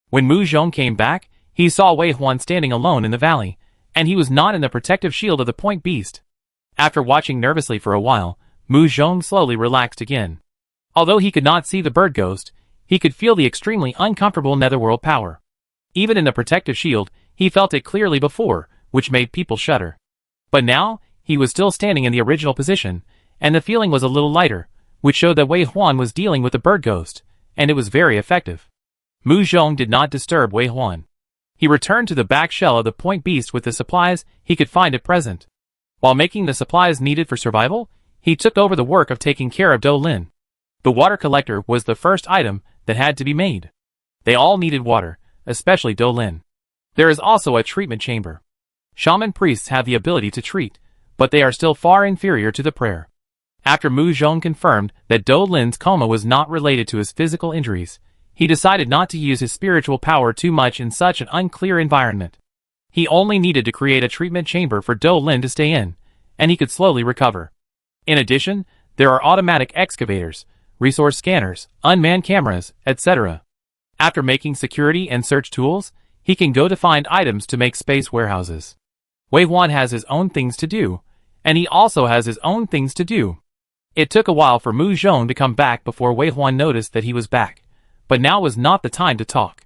When Mu Zhong came back, he saw Wei Huan standing alone in the valley, and he was not in the protective shield of the point beast. After watching nervously for a while, Mu Zhong slowly relaxed again. Although he could not see the bird ghost, he could feel the extremely uncomfortable netherworld power. Even in the protective shield, he felt it clearly before, which made people shudder. But now, he was still standing in the original position, and the feeling was a little lighter, which showed that Wei Huan was dealing with the bird ghost, and it was very effective. Mu Zhong did not disturb Wei Huan. He returned to the back shell of the point beast with the supplies he could find at present. While making the supplies needed for survival, he took over the work of taking care of Do Lin. The water collector was the first item that had to be made. They all needed water, especially Do Lin. There is also a treatment chamber. Shaman priests have the ability to treat, but they are still far inferior to the prayer. After Mu Zhong confirmed that Do Lin's coma was not related to his physical injuries, he decided not to use his spiritual power too much in such an unclear environment. He only needed to create a treatment chamber for Do Lin to stay in, and he could slowly recover. In addition, there are automatic excavators, resource scanners, unmanned cameras, etc. After making security and search tools, he can go to find items to make space warehouses. Wei Huan has his own things to do, and he also has his own things to do. It took a while for Mu Zhong to come back before Wei Huan noticed that he was back, but now was not the time to talk.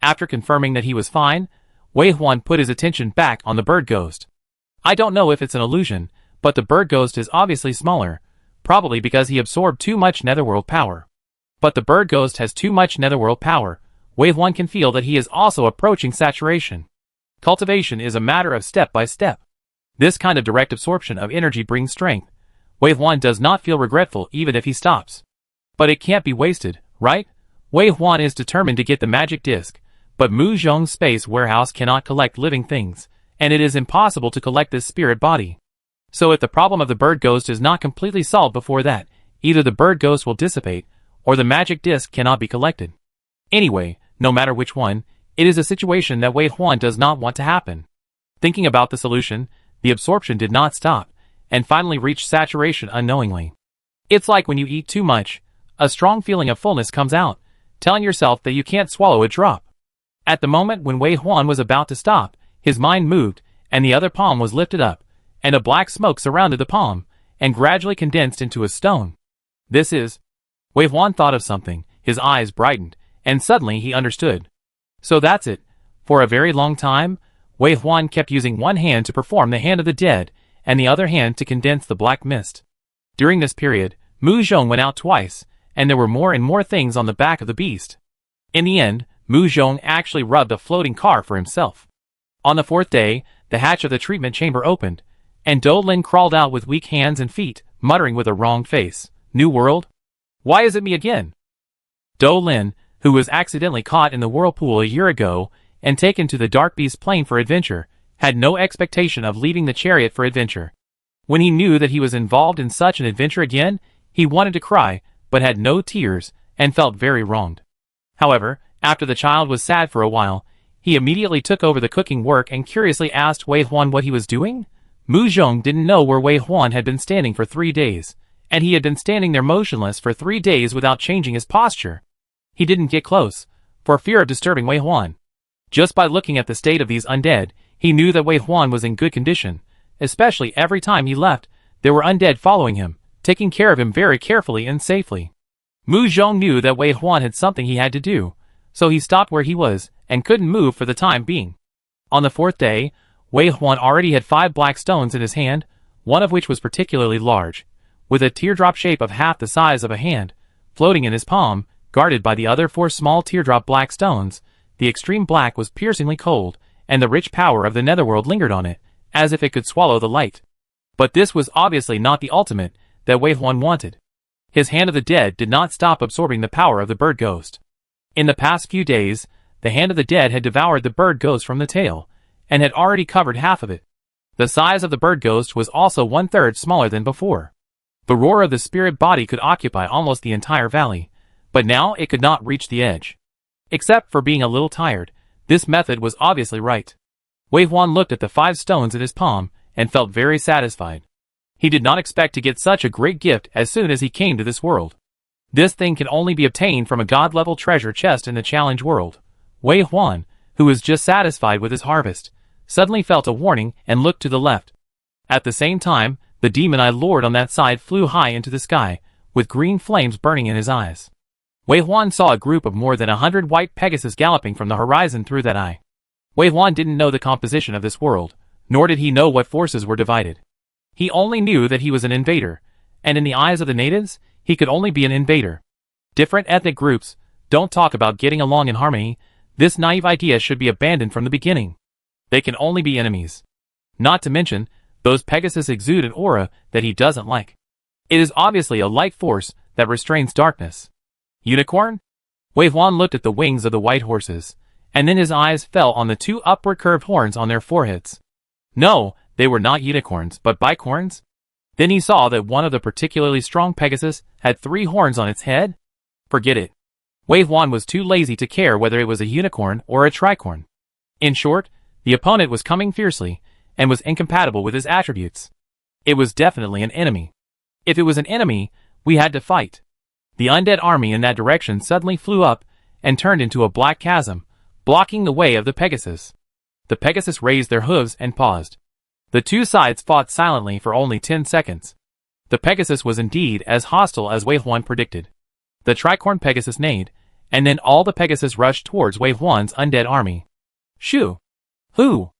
After confirming that he was fine, Wei Huan put his attention back on the bird ghost. I don't know if it's an illusion, but the bird ghost is obviously smaller, probably because he absorbed too much netherworld power. But the bird ghost has too much netherworld power. Wei Huan can feel that he is also approaching saturation. Cultivation is a matter of step by step. This kind of direct absorption of energy brings strength. Wei Huan does not feel regretful even if he stops. But it can't be wasted, right? Wei Huan is determined to get the magic disc, but Mu Zhong's space warehouse cannot collect living things, and it is impossible to collect this spirit body. So if the problem of the bird ghost is not completely solved before that, either the bird ghost will dissipate, or the magic disc cannot be collected. Anyway, no matter which one, it is a situation that Wei Huan does not want to happen. Thinking about the solution, the absorption did not stop, and finally reached saturation unknowingly. It's like when you eat too much, a strong feeling of fullness comes out, telling yourself that you can't swallow a drop. At the moment when Wei Huan was about to stop, his mind moved, and the other palm was lifted up, and a black smoke surrounded the palm, and gradually condensed into a stone. This is... Wei Huan thought of something, his eyes brightened, and suddenly he understood. So that's it. For a very long time, Wei Huan kept using one hand to perform the hand of the dead, and the other hand to condense the black mist. During this period, Mu Zhong went out twice, and there were more and more things on the back of the beast. In the end, Mu Zhong actually rubbed a floating car for himself. On the 4th day, the hatch of the treatment chamber opened, and Do Lin crawled out with weak hands and feet, muttering with a wronged face, "New world? Why is it me again?" Do Lin, who was accidentally caught in the whirlpool a year ago and taken to the Dark Beast Plain for adventure, had no expectation of leaving the chariot for adventure. When he knew that he was involved in such an adventure again, he wanted to cry, but had no tears, and felt very wronged. However, after the child was sad for a while, he immediately took over the cooking work and curiously asked Wei Huan what he was doing. Mu Zhong didn't know where Wei Huan had been standing for 3 days, and he had been standing there motionless for 3 days without changing his posture. He didn't get close, for fear of disturbing Wei Huan. Just by looking at the state of these undead, he knew that Wei Huan was in good condition, especially every time he left, there were undead following him, taking care of him very carefully and safely. Mu Zhong knew that Wei Huan had something he had to do, so he stopped where he was, and couldn't move for the time being. On the 4th day, Wei Huan already had 5 black stones in his hand, one of which was particularly large, with a teardrop shape of half the size of a hand, floating in his palm, guarded by the other 4 small teardrop black stones. The extreme black was piercingly cold, and the rich power of the netherworld lingered on it, as if it could swallow the light. But this was obviously not the ultimate that Wei Huan wanted. His hand of the dead did not stop absorbing the power of the bird ghost. In the past few days, the hand of the dead had devoured the bird ghost from the tail, and had already covered half of it. The size of the bird ghost was also 1/3 smaller than before. The roar of the spirit body could occupy almost the entire valley, but now it could not reach the edge. Except for being a little tired, this method was obviously right. Wei Huan looked at the 5 stones in his palm and felt very satisfied. He did not expect to get such a great gift as soon as he came to this world. This thing can only be obtained from a god-level treasure chest in the challenge world. Wei Huan, who was just satisfied with his harvest, suddenly felt a warning and looked to the left. At the same time, the demon-eyed lord on that side flew high into the sky, with green flames burning in his eyes. Wei Huan saw a group of more than 100 white Pegasus galloping from the horizon through that eye. Wei Huan didn't know the composition of this world, nor did he know what forces were divided. He only knew that he was an invader, and in the eyes of the natives, he could only be an invader. Different ethnic groups don't talk about getting along in harmony. This naive idea should be abandoned from the beginning. They can only be enemies. Not to mention, those Pegasus exude an aura that he doesn't like. It is obviously a light force that restrains darkness. Unicorn? Wei Huan looked at the wings of the white horses, and then his eyes fell on the 2 upward curved horns on their foreheads. No, they were not unicorns, but bicorns. Then he saw that one of the particularly strong Pegasus had 3 horns on its head. Forget it. Wei Huan was too lazy to care whether it was a unicorn or a tricorn. In short, the opponent was coming fiercely, and was incompatible with his attributes. It was definitely an enemy. If it was an enemy, we had to fight. The undead army in that direction suddenly flew up, and turned into a black chasm, blocking the way of the Pegasus. The Pegasus raised their hooves and paused. The 2 sides fought silently for only 10 seconds. The Pegasus was indeed as hostile as Wei Huan predicted. The tricorn Pegasus neighed, and then all the Pegasus rushed towards Wei Huan's undead army. Shoo! Who?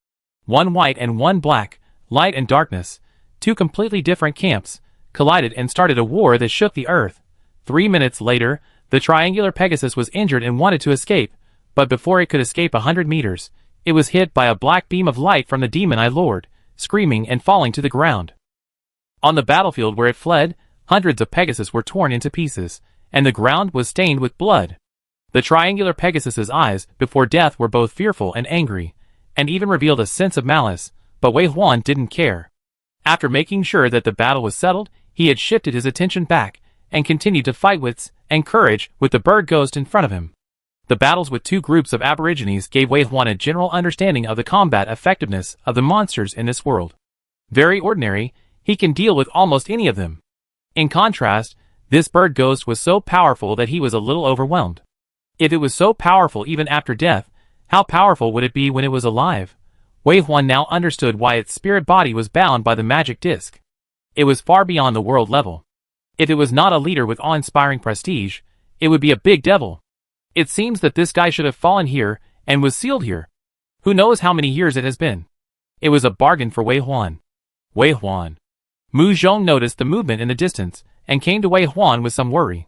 1 white and 1 black, light and darkness, 2 completely different camps, collided and started a war that shook the earth. 3 minutes later, the triangular Pegasus was injured and wanted to escape, but before it could escape 100 meters, it was hit by a black beam of light from the demon-eyed lord, screaming and falling to the ground. On the battlefield where it fled, hundreds of Pegasus were torn into pieces, and the ground was stained with blood. The triangular Pegasus's eyes before death were both fearful and angry, and even revealed a sense of malice, but Wei Huan didn't care. After making sure that the battle was settled, he had shifted his attention back, and continued to fight wits and courage with the bird ghost in front of him. The battles with 2 groups of aborigines gave Wei Huan a general understanding of the combat effectiveness of the monsters in this world. Very ordinary, he can deal with almost any of them. In contrast, this bird ghost was so powerful that he was a little overwhelmed. If it was so powerful even after death, how powerful would it be when it was alive? Wei Huan now understood why its spirit body was bound by the magic disc. It was far beyond the world level. If it was not a leader with awe-inspiring prestige, it would be a big devil. It seems that this guy should have fallen here, and was sealed here. Who knows how many years it has been. It was a bargain for Wei Huan. Wei Huan. Mu Zhong noticed the movement in the distance, and came to Wei Huan with some worry.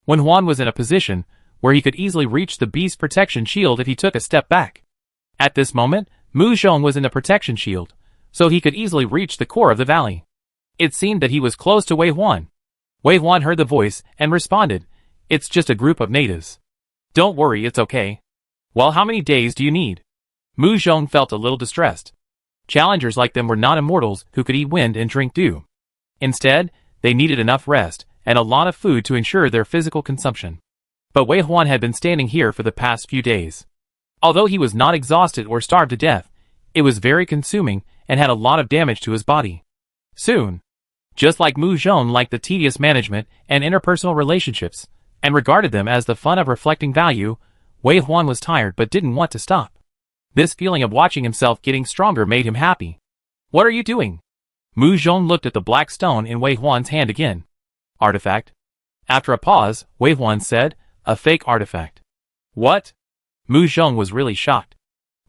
When Huan was in a position where he could easily reach the beast's protection shield if he took a step back. At this moment, Mu Zhong was in the protection shield, so he could easily reach the core of the valley. It seemed that he was close to Wei Huan. Wei Huan heard the voice and responded, "It's just a group of natives. Don't worry, it's okay." "Well, how many days do you need?" Mu Zhong felt a little distressed. Challengers like them were not immortals who could eat wind and drink dew. Instead, they needed enough rest and a lot of food to ensure their physical consumption. But Wei Huan had been standing here for the past few days. Although he was not exhausted or starved to death, it was very consuming and had a lot of damage to his body. Soon, just like Mu Zhong liked the tedious management and interpersonal relationships, and regarded them as the fun of reflecting value, Wei Huan was tired but didn't want to stop. This feeling of watching himself getting stronger made him happy. "What are you doing?" Mu Zhong looked at the black stone in Wei Huan's hand again. "Artifact." After a pause, Wei Huan said, "A fake artifact." "What?" Mu Zhong was really shocked.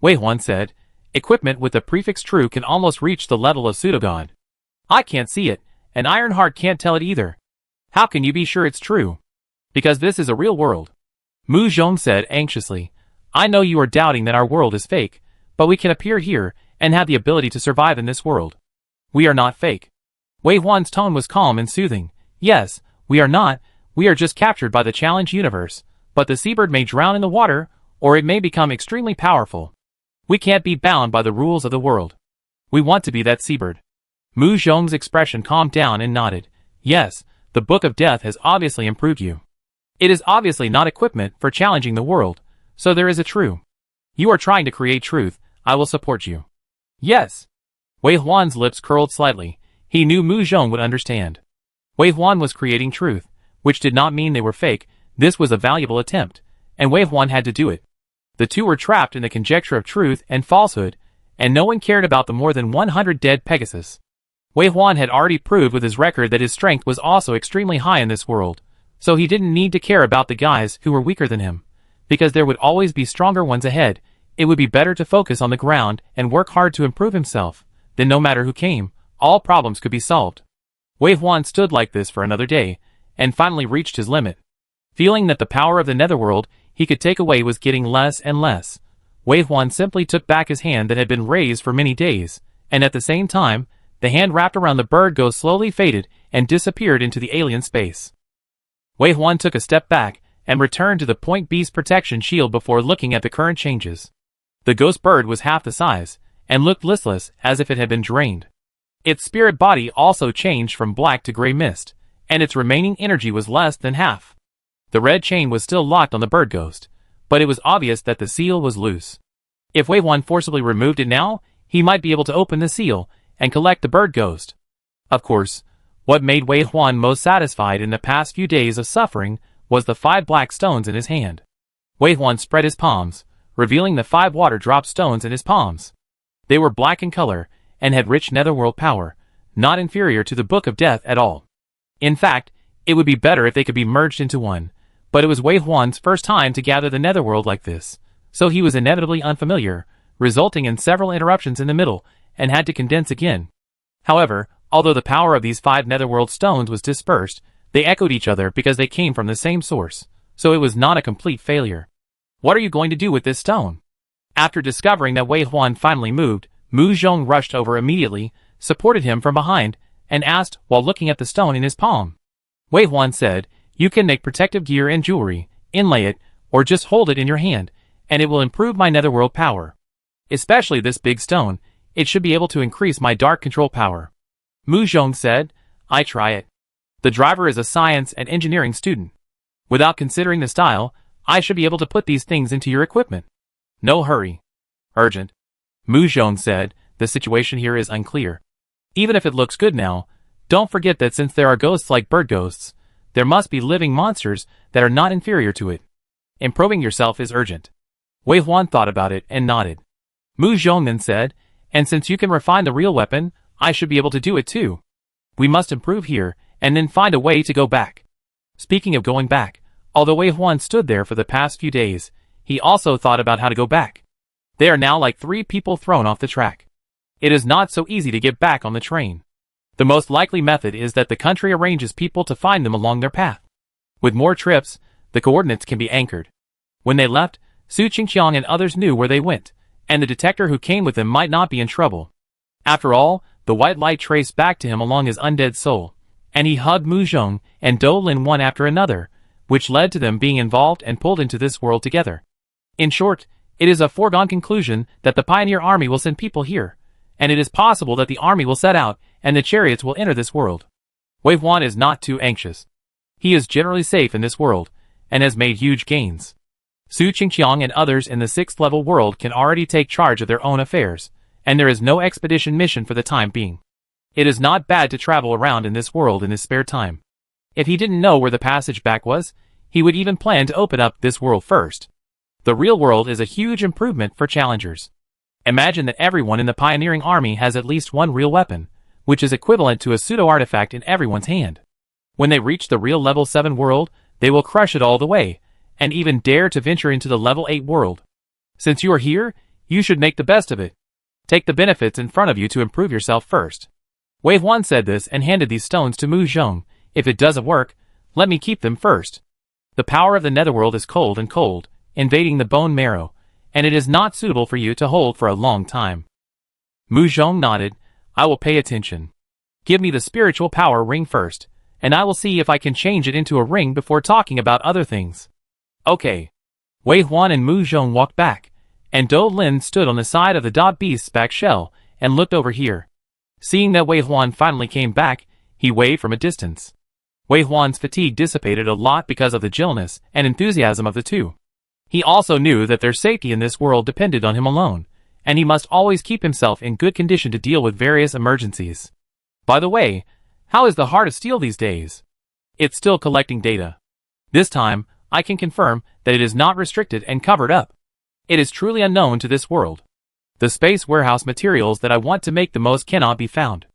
Wei Huan said, "Equipment with the prefix true can almost reach the level of pseudogod. I can't see it, and Ironheart can't tell it either. How can you be sure it's true?" "Because this is a real world." Mu Zhong said anxiously, "I know you are doubting that our world is fake, but we can appear here and have the ability to survive in this world. We are not fake." Wei Huan's tone was calm and soothing. "Yes, we are not. We are just captured by the challenge universe, but the seabird may drown in the water, or it may become extremely powerful. We can't be bound by the rules of the world. We want to be that seabird. Mu Zhong's expression calmed down and nodded. Yes, the Book of Death has obviously improved you. It is obviously not equipment for challenging the world, so there is a true. You are trying to create truth, I will support you. Yes. Wei Huan's lips curled slightly. He knew Mu Zhong would understand. Wei Huan was creating truth, which did not mean they were fake. This was a valuable attempt, and Wei Huan had to do it. The two were trapped in the conjecture of truth and falsehood, and no one cared about the more than 100 dead Pegasus. Wei Huan had already proved with his record that his strength was also extremely high in this world, so he didn't need to care about the guys who were weaker than him, because there would always be stronger ones ahead. It would be better to focus on the ground and work hard to improve himself, then no matter who came, all problems could be solved. Wei Huan stood like this for another day, and finally reached his limit. Feeling that the power of the netherworld he could take away was getting less and less, Wei Huan simply took back his hand that had been raised for many days, and at the same time, the hand wrapped around the bird ghost slowly faded and disappeared into the alien space. Wei Huan took a step back and returned to the point B's protection shield before looking at the current changes. The ghost bird was half the size, and looked listless as if it had been drained. Its spirit body also changed from black to gray mist, and its remaining energy was less than half. The red chain was still locked on the bird ghost, but it was obvious that the seal was loose. If Wei Huan forcibly removed it now, he might be able to open the seal and collect the bird ghost. Of course, what made Wei Huan most satisfied in the past few days of suffering was the 5 black stones in his hand. Wei Huan spread his palms, revealing the 5 water drop stones in his palms. They were black in color, and had rich netherworld power, not inferior to the Book of Death at all. In fact, it would be better if they could be merged into one, but it was Wei Huan's first time to gather the netherworld like this, so he was inevitably unfamiliar, resulting in several interruptions in the middle, and had to condense again. However, although the power of these 5 netherworld stones was dispersed, they echoed each other because they came from the same source, so it was not a complete failure. What are you going to do with this stone? After discovering that Wei Huan finally moved, Mu Zhong rushed over immediately, supported him from behind, and asked while looking at the stone in his palm. Wei Huan said, "You can make protective gear and jewelry, inlay it, or just hold it in your hand, and it will improve my netherworld power. Especially this big stone, it should be able to increase my dark control power." Mu Zhong said, "I try it. The driver is a science and engineering student. Without considering the style, I should be able to put these things into your equipment. No hurry. Urgent." Mu Zhong said, "The situation here is unclear. Even if it looks good now, don't forget that since there are ghosts like bird ghosts, there must be living monsters that are not inferior to it. Improving yourself is urgent." Wei Huan thought about it and nodded. Mu Zhong then said, "And since you can refine the real weapon, I should be able to do it too. We must improve here, and then find a way to go back." Speaking of going back, although Wei Huan stood there for the past few days, he also thought about how to go back. They are now like 3 people thrown off the track. It is not so easy to get back on the train. The most likely method is that the country arranges people to find them along their path. With more trips, the coordinates can be anchored. When they left, Su Qingqiang and others knew where they went, and the detector who came with them might not be in trouble. After all, the white light traced back to him along his undead soul, and he hugged Mu Zhong and Do Lin one after another, which led to them being involved and pulled into this world together. In short, it is a foregone conclusion that the Pioneer Army will send people here, and it is possible that the army will set out and the chariots will enter this world. Wei Huan is not too anxious. He is generally safe in this world, and has made huge gains. Su Qingqiang and others in the 6th level world can already take charge of their own affairs, and there is no expedition mission for the time being. It is not bad to travel around in this world in his spare time. If he didn't know where the passage back was, he would even plan to open up this world first. The real world is a huge improvement for challengers. Imagine that everyone in the pioneering army has at least one real weapon, which is equivalent to a pseudo-artifact in everyone's hand. When they reach the real level 7 world, they will crush it all the way, and even dare to venture into the level 8 world. Since you are here, you should make the best of it. Take the benefits in front of you to improve yourself first. Wei Huan said this and handed these stones to Mu Zhong. "If it doesn't work, let me keep them first. The power of the netherworld is cold and cold, invading the bone marrow, and it is not suitable for you to hold for a long time." Mu Zhong nodded. "I will pay attention. Give me the spiritual power ring first, and I will see if I can change it into a ring before talking about other things." "Okay." Wei Huan and Mu Zhong walked back, and Dou Lin stood on the side of the beast's back shell and looked over here. Seeing that Wei Huan finally came back, he waved from a distance. Wei Huan's fatigue dissipated a lot because of the gentleness and enthusiasm of the two. He also knew that their safety in this world depended on him alone, and he must always keep himself in good condition to deal with various emergencies. By the way, how is the Heart of Steel these days? It's still collecting data. This time, I can confirm that it is not restricted and covered up. It is truly unknown to this world. The space warehouse materials that I want to make the most cannot be found.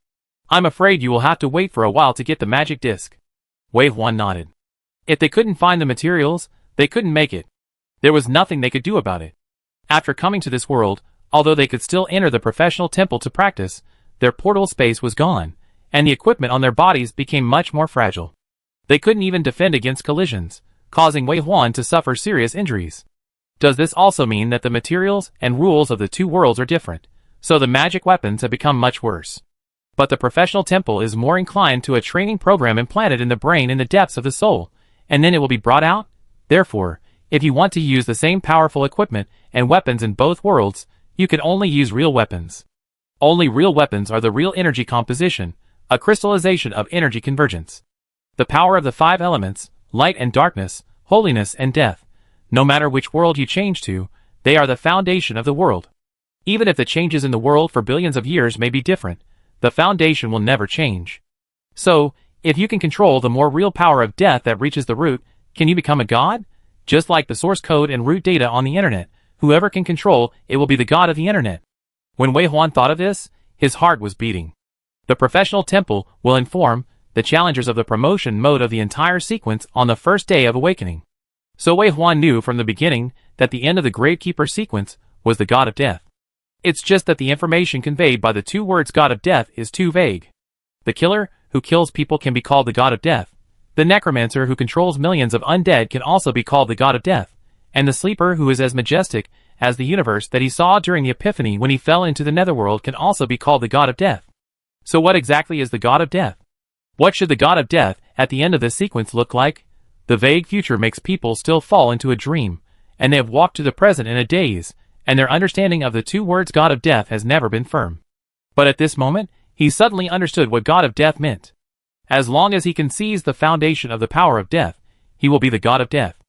I'm afraid you will have to wait for a while to get the magic disc. Wei Huan nodded. If they couldn't find the materials, they couldn't make it. There was nothing they could do about it. After coming to this world, although they could still enter the professional temple to practice, their portal space was gone, and the equipment on their bodies became much more fragile. They couldn't even defend against collisions, causing Wei Huan to suffer serious injuries. Does this also mean that the materials and rules of the two worlds are different, so the magic weapons have become much worse? But the professional temple is more inclined to a training program implanted in the brain in the depths of the soul, and then it will be brought out. Therefore, if you want to use the same powerful equipment and weapons in both worlds, you can only use real weapons. Only real weapons are the real energy composition, a crystallization of energy convergence. The power of the 5 elements, light and darkness, holiness and death. No matter which world you change to, they are the foundation of the world. Even if the changes in the world for billions of years may be different, the foundation will never change. So, if you can control the more real power of death that reaches the root, can you become a god? Just like the source code and root data on the internet, whoever can control it will be the god of the internet. When Wei Huan thought of this, his heart was beating. The professional temple will inform the challengers of the promotion mode of the entire sequence on the first day of awakening. So Wei Huan knew from the beginning that the end of the Gravekeeper sequence was the god of death. It's just that the information conveyed by the 2 words god of death is too vague. The killer, who kills people, can be called the god of death. The necromancer, who controls millions of undead, can also be called the god of death. And the sleeper, who is as majestic as the universe that he saw during the epiphany when he fell into the netherworld, can also be called the god of death. So what exactly is the god of death? What should the god of death at the end of this sequence look like? The vague future makes people still fall into a dream, and they have walked to the present in a daze, and their understanding of the 2 words god of death has never been firm. But at this moment, he suddenly understood what god of death meant. As long as he can seize the foundation of the power of death, he will be the god of death.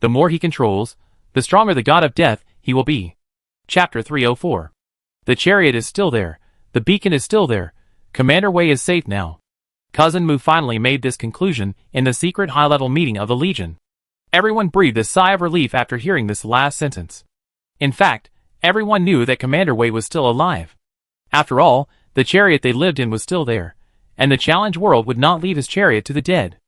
The more he controls, the stronger the god of death he will be. Chapter 304. The chariot is still there, the beacon is still there, Commander Wei is safe now. Cousin Mu finally made this conclusion in the secret high-level meeting of the Legion. Everyone breathed a sigh of relief after hearing this last sentence. In fact, everyone knew that Commander Wei was still alive. After all, the chariot they lived in was still there, and the challenge world would not leave his chariot to the dead.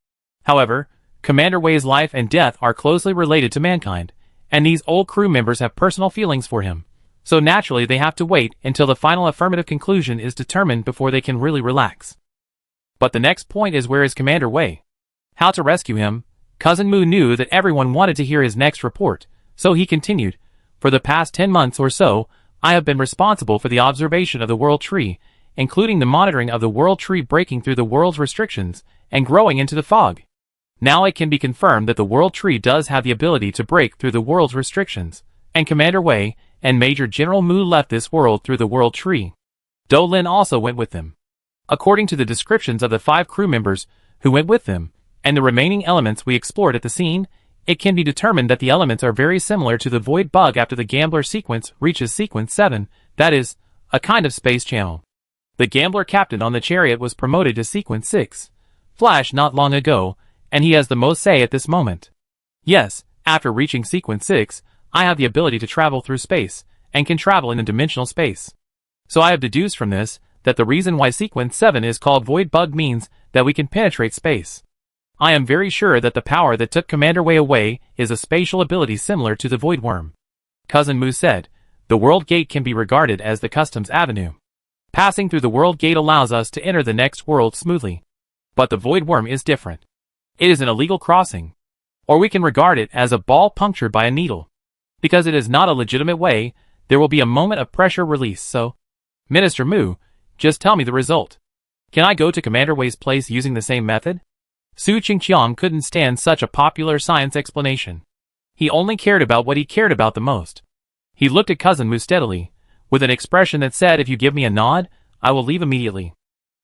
However, Commander Wei's life and death are closely related to mankind, and these old crew members have personal feelings for him, so naturally they have to wait until the final affirmative conclusion is determined before they can really relax. But the next point is, where is Commander Wei? How to rescue him? Cousin Mu knew that everyone wanted to hear his next report, so he continued. For the past 10 months or so, I have been responsible for the observation of the World Tree, including the monitoring of the World Tree breaking through the world's restrictions and growing into the fog. Now it can be confirmed that the World Tree does have the ability to break through the world's restrictions, and Commander Wei and Major General Mu left this world through the World Tree. Dou Lin also went with them. According to the descriptions of the 5 crew members who went with them, and the remaining elements we explored at the scene, it can be determined that the elements are very similar to the void bug after the gambler sequence reaches sequence 7, that is, a kind of space channel. The gambler captain on the chariot was promoted to sequence 6, Flash, not long ago, and he has the most say at this moment. Yes, after reaching sequence 6, I have the ability to travel through space, and can travel in a dimensional space. So I have deduced from this that the reason why sequence 7 is called void bug means that we can penetrate space. I am very sure that the power that took Commander Wei away is a spatial ability similar to the Void Worm. Cousin Mu said, the World Gate can be regarded as the Customs Avenue. Passing through the World Gate allows us to enter the next world smoothly. But the Void Worm is different. It is an illegal crossing. Or we can regard it as a ball punctured by a needle. Because it is not a legitimate way, there will be a moment of pressure release, so... Minister Mu, just tell me the result. Can I go to Commander Wei's place using the same method? Su Qingqiang couldn't stand such a popular science explanation. He only cared about what he cared about the most. He looked at Cousin Mu steadily, with an expression that said, if you give me a nod, I will leave immediately.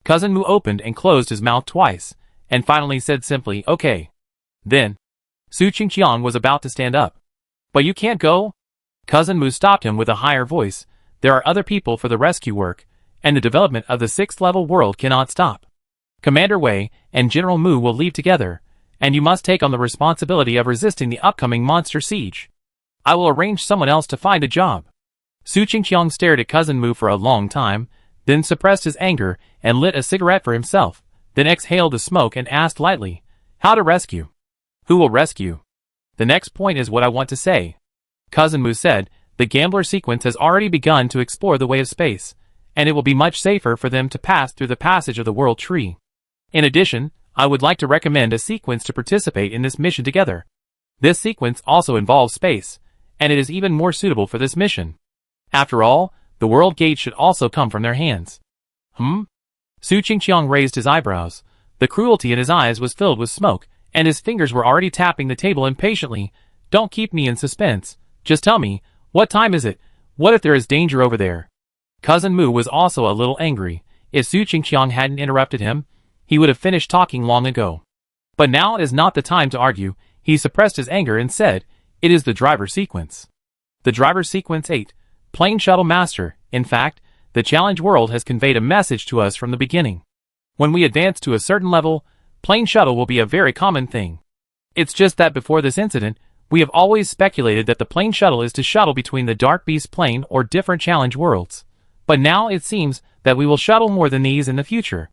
Cousin Mu opened and closed his mouth twice, and finally said simply, okay. Then, Su Qingqiang was about to stand up. But you can't go? Cousin Mu stopped him with a higher voice. There are other people for the rescue work, and the development of the 6th level world cannot stop. Commander Wei and General Mu will leave together, and you must take on the responsibility of resisting the upcoming monster siege. I will arrange someone else to find a job. Su Qingqiang stared at Cousin Mu for a long time, then suppressed his anger and lit a cigarette for himself, then exhaled the smoke and asked lightly, how to rescue? Who will rescue? The next point is what I want to say. Cousin Mu said, the gambler sequence has already begun to explore the way of space, and it will be much safer for them to pass through the passage of the world tree. In addition, I would like to recommend a sequence to participate in this mission together. This sequence also involves space, and it is even more suitable for this mission. After all, the world gate should also come from their hands. Su Qingqiang raised his eyebrows. The cruelty in his eyes was filled with smoke, and his fingers were already tapping the table impatiently. Don't keep me in suspense. Just tell me, what time is it? What if there is danger over there? Cousin Mu was also a little angry. If Su Qingqiang hadn't interrupted him, he would have finished talking long ago. But now is not the time to argue. He suppressed his anger and said, it is the driver sequence. The driver sequence 8. Plane Shuttle Master. In fact, the challenge world has conveyed a message to us from the beginning. When we advance to a certain level, plane shuttle will be a very common thing. It's just that before this incident, we have always speculated that the plane shuttle is to shuttle between the Dark Beast plane or different challenge worlds. But now it seems that we will shuttle more than these in the future.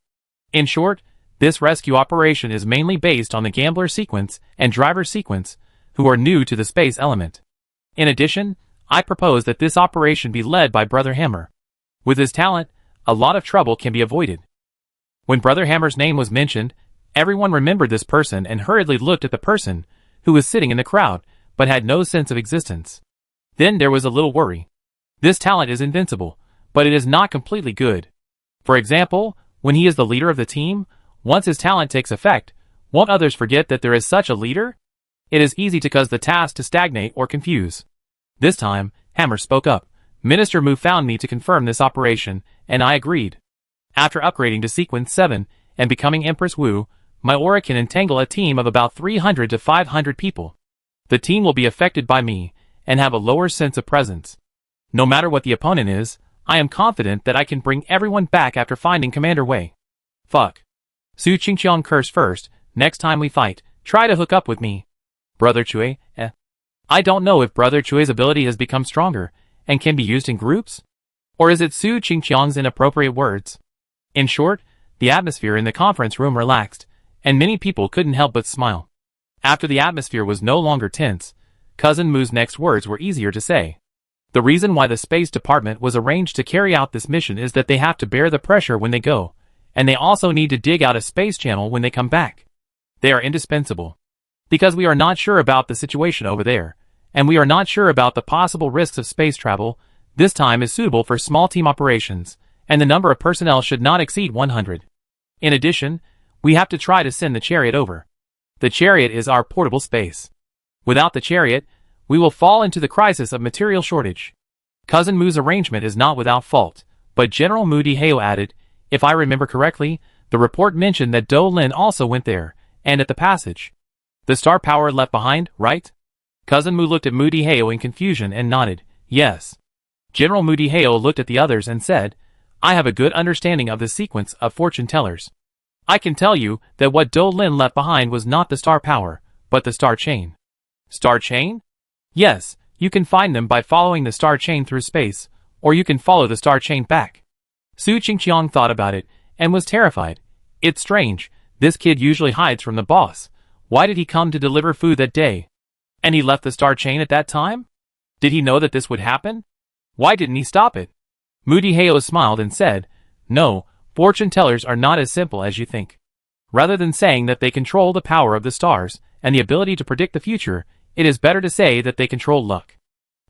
In short, this rescue operation is mainly based on the gambler sequence and driver sequence, who are new to the space element. In addition, I propose that this operation be led by Brother Hammer. With his talent, a lot of trouble can be avoided. When Brother Hammer's name was mentioned, everyone remembered this person and hurriedly looked at the person who was sitting in the crowd, but had no sense of existence. Then there was a little worry. This talent is invincible, but it is not completely good. For example, when he is the leader of the team, once his talent takes effect, won't others forget that there is such a leader? It is easy to cause the task to stagnate or confuse. This time, Hammer spoke up. Minister Mu found me to confirm this operation, and I agreed. After upgrading to Sequence 7 and becoming Empress Wu, my aura can entangle a team of about 300 to 500 people. The team will be affected by me and have a lower sense of presence. No matter what the opponent is, I am confident that I can bring everyone back after finding Commander Wei. Fuck. Su Qingqiang cursed first. Next time we fight, try to hook up with me. Brother Chui, I don't know if Brother Chui's ability has become stronger and can be used in groups? Or is it Su Qingqiang's inappropriate words? In short, the atmosphere in the conference room relaxed, and many people couldn't help but smile. After the atmosphere was no longer tense, Cousin Mu's next words were easier to say. The reason why the Space Department was arranged to carry out this mission is that they have to bear the pressure when they go, and they also need to dig out a space channel when they come back. They are indispensable. Because we are not sure about the situation over there, and we are not sure about the possible risks of space travel, this time is suitable for small team operations, and the number of personnel should not exceed 100. In addition, we have to try to send the chariot over. The chariot is our portable space. Without the chariot, we will fall into the crisis of material shortage. Cousin Mu's arrangement is not without fault, but General Mu Diheo added, if I remember correctly, the report mentioned that Do Lin also went there, and at the passage. The star power left behind, right? Cousin Mu looked at Mu Diheo in confusion and nodded, yes. General Mu Diheo looked at the others and said, I have a good understanding of the sequence of fortune tellers. I can tell you that what Do Lin left behind was not the star power, but the star chain. Star chain? Yes, you can find them by following the star chain through space, or you can follow the star chain back. Su Qingqiang thought about it, and was terrified. It's strange, this kid usually hides from the boss. Why did he come to deliver food that day? And he left the star chain at that time? Did he know that this would happen? Why didn't he stop it? Mu Diheo smiled and said, no, fortune tellers are not as simple as you think. Rather than saying that they control the power of the stars and the ability to predict the future, it is better to say that they control luck.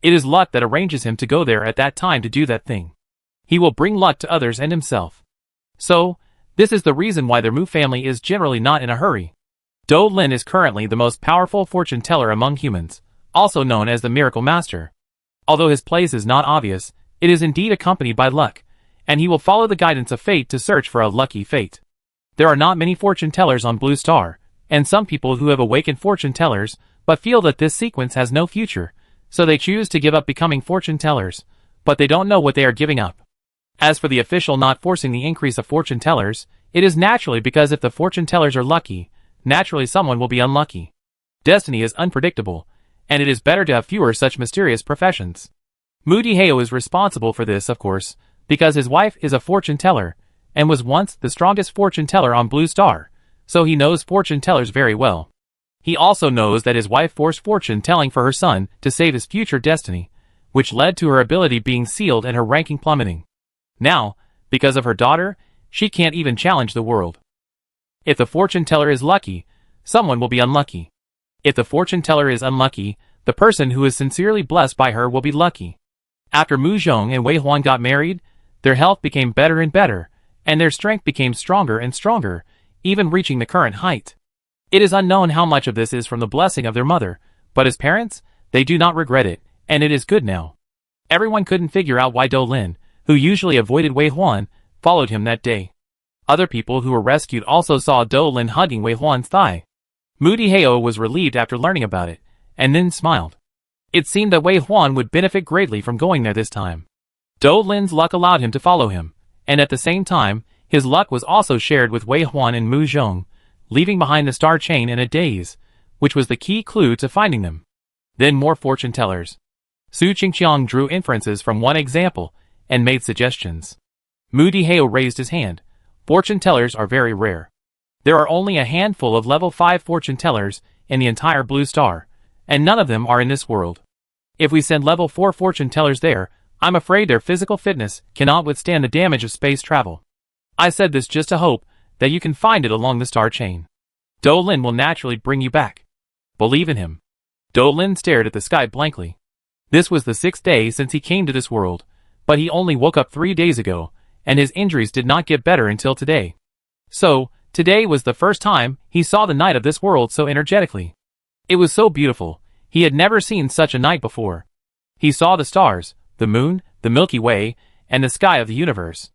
It is luck that arranges him to go there at that time to do that thing. He will bring luck to others and himself. So, this is the reason why the Mu family is generally not in a hurry. Do Lin is currently the most powerful fortune teller among humans, also known as the Miracle Master. Although his place is not obvious, it is indeed accompanied by luck, and he will follow the guidance of fate to search for a lucky fate. There are not many fortune tellers on Blue Star, and some people who have awakened fortune tellers, but feel that this sequence has no future, so they choose to give up becoming fortune tellers, but they don't know what they are giving up. As for the official not forcing the increase of fortune tellers, it is naturally because if the fortune tellers are lucky, naturally someone will be unlucky. Destiny is unpredictable, and it is better to have fewer such mysterious professions. Moody Heo is responsible for this, of course, because his wife is a fortune teller, and was once the strongest fortune teller on Blue Star, so he knows fortune tellers very well. He also knows that his wife forced fortune telling for her son to save his future destiny, which led to her ability being sealed and her ranking plummeting. Now, because of her daughter, she can't even challenge the world. If the fortune teller is lucky, someone will be unlucky. If the fortune teller is unlucky, the person who is sincerely blessed by her will be lucky. After Mu Zhong and Wei Huan got married, their health became better and better, and their strength became stronger and stronger, even reaching the current height. It is unknown how much of this is from the blessing of their mother, but as parents, they do not regret it, and it is good now. Everyone couldn't figure out why Do Lin, who usually avoided Wei Huan, followed him that day. Other people who were rescued also saw Do Lin hugging Wei Huan's thigh. Moody Heo was relieved after learning about it, and then smiled. It seemed that Wei Huan would benefit greatly from going there this time. Do Lin's luck allowed him to follow him, and at the same time, his luck was also shared with Wei Huan and Mu Zhong, leaving behind the star chain in a daze, which was the key clue to finding them. Then more fortune tellers. Su Qingqiang drew inferences from one example, and made suggestions. Moody Heo raised his hand. Fortune tellers are very rare. There are only a handful of level 5 fortune tellers in the entire Blue Star, and none of them are in this world. If we send level 4 fortune tellers there, I'm afraid their physical fitness cannot withstand the damage of space travel. I said this just to hope that you can find it along the star chain. Do Lin will naturally bring you back. Believe in him. Do Lin stared at the sky blankly. This was the 6th day since he came to this world, but he only woke up 3 days ago, and his injuries did not get better until today. So, today was the first time he saw the night of this world so energetically. It was so beautiful, he had never seen such a night before. He saw the stars, the moon, the Milky Way, and the sky of the universe.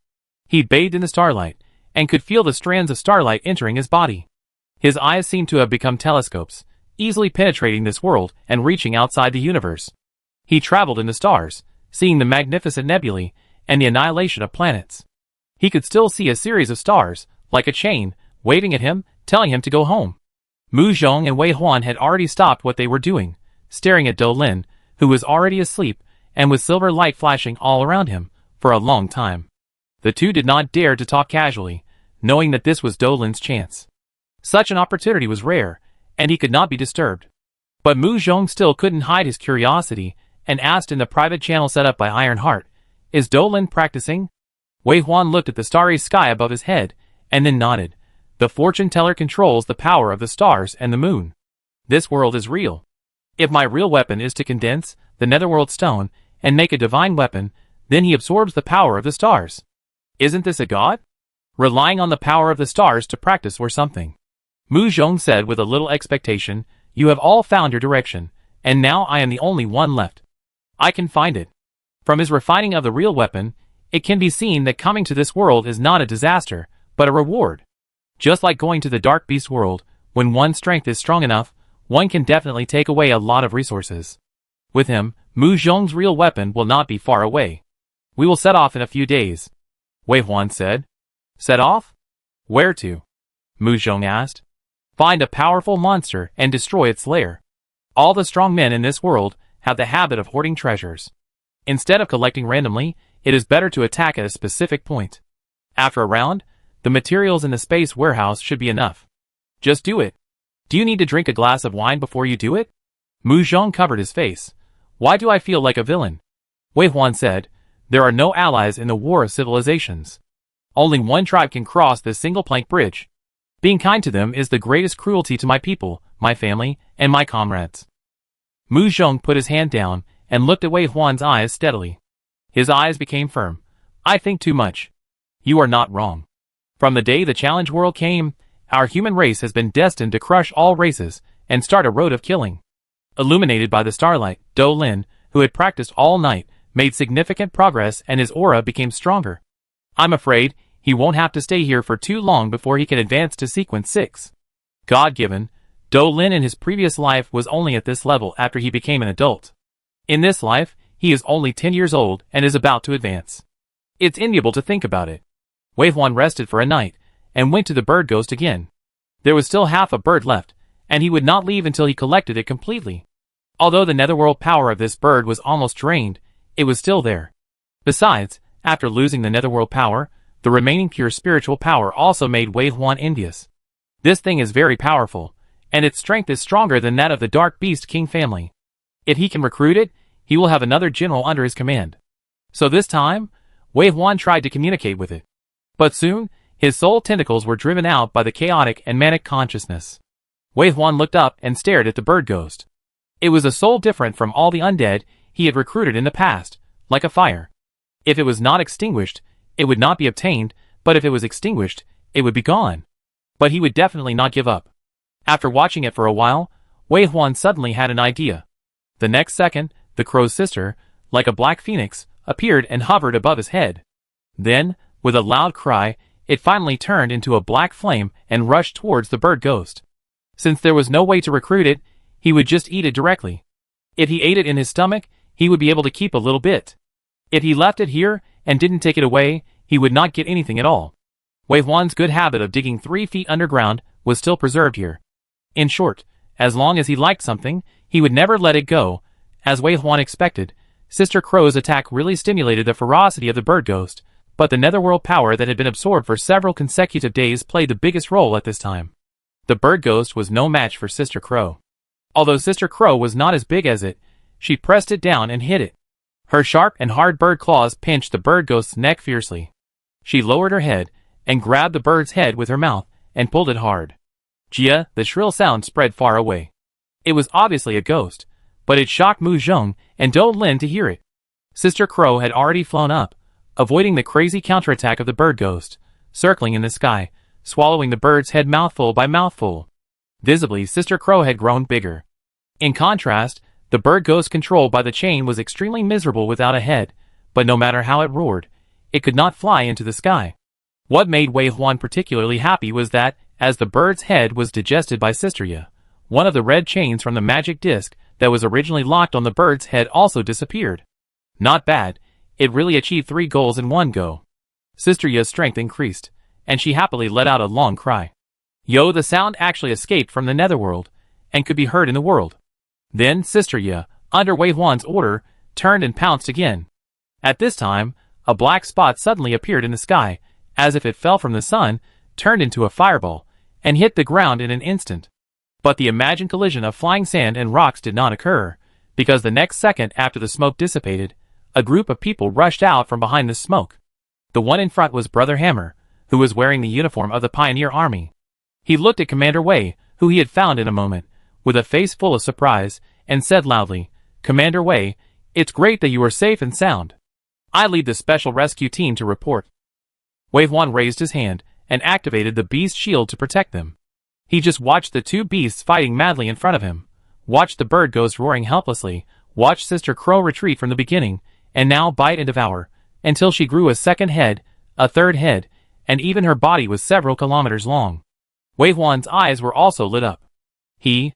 He bathed in the starlight, and could feel the strands of starlight entering his body. His eyes seemed to have become telescopes, easily penetrating this world and reaching outside the universe. He traveled in the stars, seeing the magnificent nebulae and the annihilation of planets. He could still see a series of stars, like a chain, waving at him, telling him to go home. Mu Zhong and Wei Huan had already stopped what they were doing, staring at Do Lin, who was already asleep, and with silver light flashing all around him, for a long time. The two did not dare to talk casually, knowing that this was Do Lin's chance. Such an opportunity was rare, and he could not be disturbed. But Mu Zhong still couldn't hide his curiosity, and asked in the private channel set up by Ironheart, "Is Do Lin practicing?" Wei Huan looked at the starry sky above his head, and then nodded. The fortune teller controls the power of the stars and the moon. This world is real. If my real weapon is to condense the netherworld stone and make a divine weapon, then he absorbs the power of the stars. Isn't this a god? Relying on the power of the stars to practice or something. Mu Zhong said with a little expectation, "You have all found your direction, and now I am the only one left. I can find it." From his refining of the real weapon, it can be seen that coming to this world is not a disaster, but a reward. Just like going to the Dark Beast world, when one's strength is strong enough, one can definitely take away a lot of resources. With him, Mu Zhong's real weapon will not be far away. We will set off in a few days, Wei Huan said. Set off? Where to? Mu Zhong asked. Find a powerful monster and destroy its lair. All the strong men in this world have the habit of hoarding treasures. Instead of collecting randomly, it is better to attack at a specific point. After a round, the materials in the space warehouse should be enough. Just do it. Do you need to drink a glass of wine before you do it? Mu Zhong covered his face. Why do I feel like a villain? Wei Huan said, there are no allies in the war of civilizations. Only one tribe can cross this single plank bridge. Being kind to them is the greatest cruelty to my people, my family, and my comrades. Mu Zhong put his hand down and looked at Wei Huan's eyes steadily. His eyes became firm. I think too much. You are not wrong. From the day the challenge world came, our human race has been destined to crush all races and start a road of killing. Illuminated by the starlight, Do Lin, who had practiced all night, made significant progress and his aura became stronger. I'm afraid he won't have to stay here for too long before he can advance to sequence 6. God-given, Do Lin in his previous life was only at this level after he became an adult. In this life, he is only 10 years old and is about to advance. It's enviable to think about it. Wei Huan rested for a night and went to the bird ghost again. There was still half a bird left, and he would not leave until he collected it completely. Although the netherworld power of this bird was almost drained, it was still there. Besides, after losing the netherworld power, the remaining pure spiritual power also made Wei Huan envious. This thing is very powerful, and its strength is stronger than that of the Dark Beast King family. If he can recruit it, he will have another general under his command. So this time, Wei Huan tried to communicate with it. But soon, his soul tentacles were driven out by the chaotic and manic consciousness. Wei Huan looked up and stared at the bird ghost. It was a soul different from all the undead he had recruited in the past, like a fire. If it was not extinguished, it would not be obtained, but if it was extinguished, it would be gone. But he would definitely not give up. After watching it for a while, Wei Huan suddenly had an idea. The next second, the crow's sister, like a black phoenix, appeared and hovered above his head. Then, with a loud cry, it finally turned into a black flame and rushed towards the bird ghost. Since there was no way to recruit it, he would just eat it directly. If he ate it in his stomach, he would be able to keep a little bit. If he left it here and didn't take it away, he would not get anything at all. Wei Huan's good habit of digging 3 feet underground was still preserved here. In short, as long as he liked something, he would never let it go. As Wei Huan expected, Sister Crow's attack really stimulated the ferocity of the bird ghost, but the netherworld power that had been absorbed for several consecutive days played the biggest role at this time. The bird ghost was no match for Sister Crow. Although Sister Crow was not as big as it, she pressed it down and hit it. Her sharp and hard bird claws pinched the bird ghost's neck fiercely. She lowered her head and grabbed the bird's head with her mouth and pulled it hard. Jia, the shrill sound spread far away. It was obviously a ghost, but it shocked Mu Zhong and Do Lin to hear it. Sister Crow had already flown up, avoiding the crazy counterattack of the bird ghost, circling in the sky, swallowing the bird's head mouthful by mouthful. Visibly, Sister Crow had grown bigger. In contrast, the bird ghost controlled by the chain was extremely miserable without a head, but no matter how it roared, it could not fly into the sky. What made Wei Huan particularly happy was that, as the bird's head was digested by Sister Ye, one of the red chains from the magic disc that was originally locked on the bird's head also disappeared. Not bad. It really achieved 3 goals in one go. Sister Ye's strength increased, and she happily let out a long cry. Yo, the sound actually escaped from the netherworld, and could be heard in the world. Then Sister Ye, under Wei Huan's order, turned and pounced again. At this time, a black spot suddenly appeared in the sky, as if it fell from the sun, turned into a fireball, and hit the ground in an instant. But the imagined collision of flying sand and rocks did not occur, because the next second after the smoke dissipated, a group of people rushed out from behind the smoke. The one in front was Brother Hammer, who was wearing the uniform of the Pioneer Army. He looked at Commander Wei, who he had found in a moment, with a face full of surprise, and said loudly, "Commander Wei, it's great that you are safe and sound. I lead the special rescue team to report." Wei Huan raised his hand, and activated the beast shield to protect them. He just watched the 2 beasts fighting madly in front of him, watched the bird ghost roaring helplessly, watched Sister Crow retreat from the beginning, and now bite and devour, until she grew a second head, a third head, and even her body was several kilometers long. Wei Huan's eyes were also lit up. He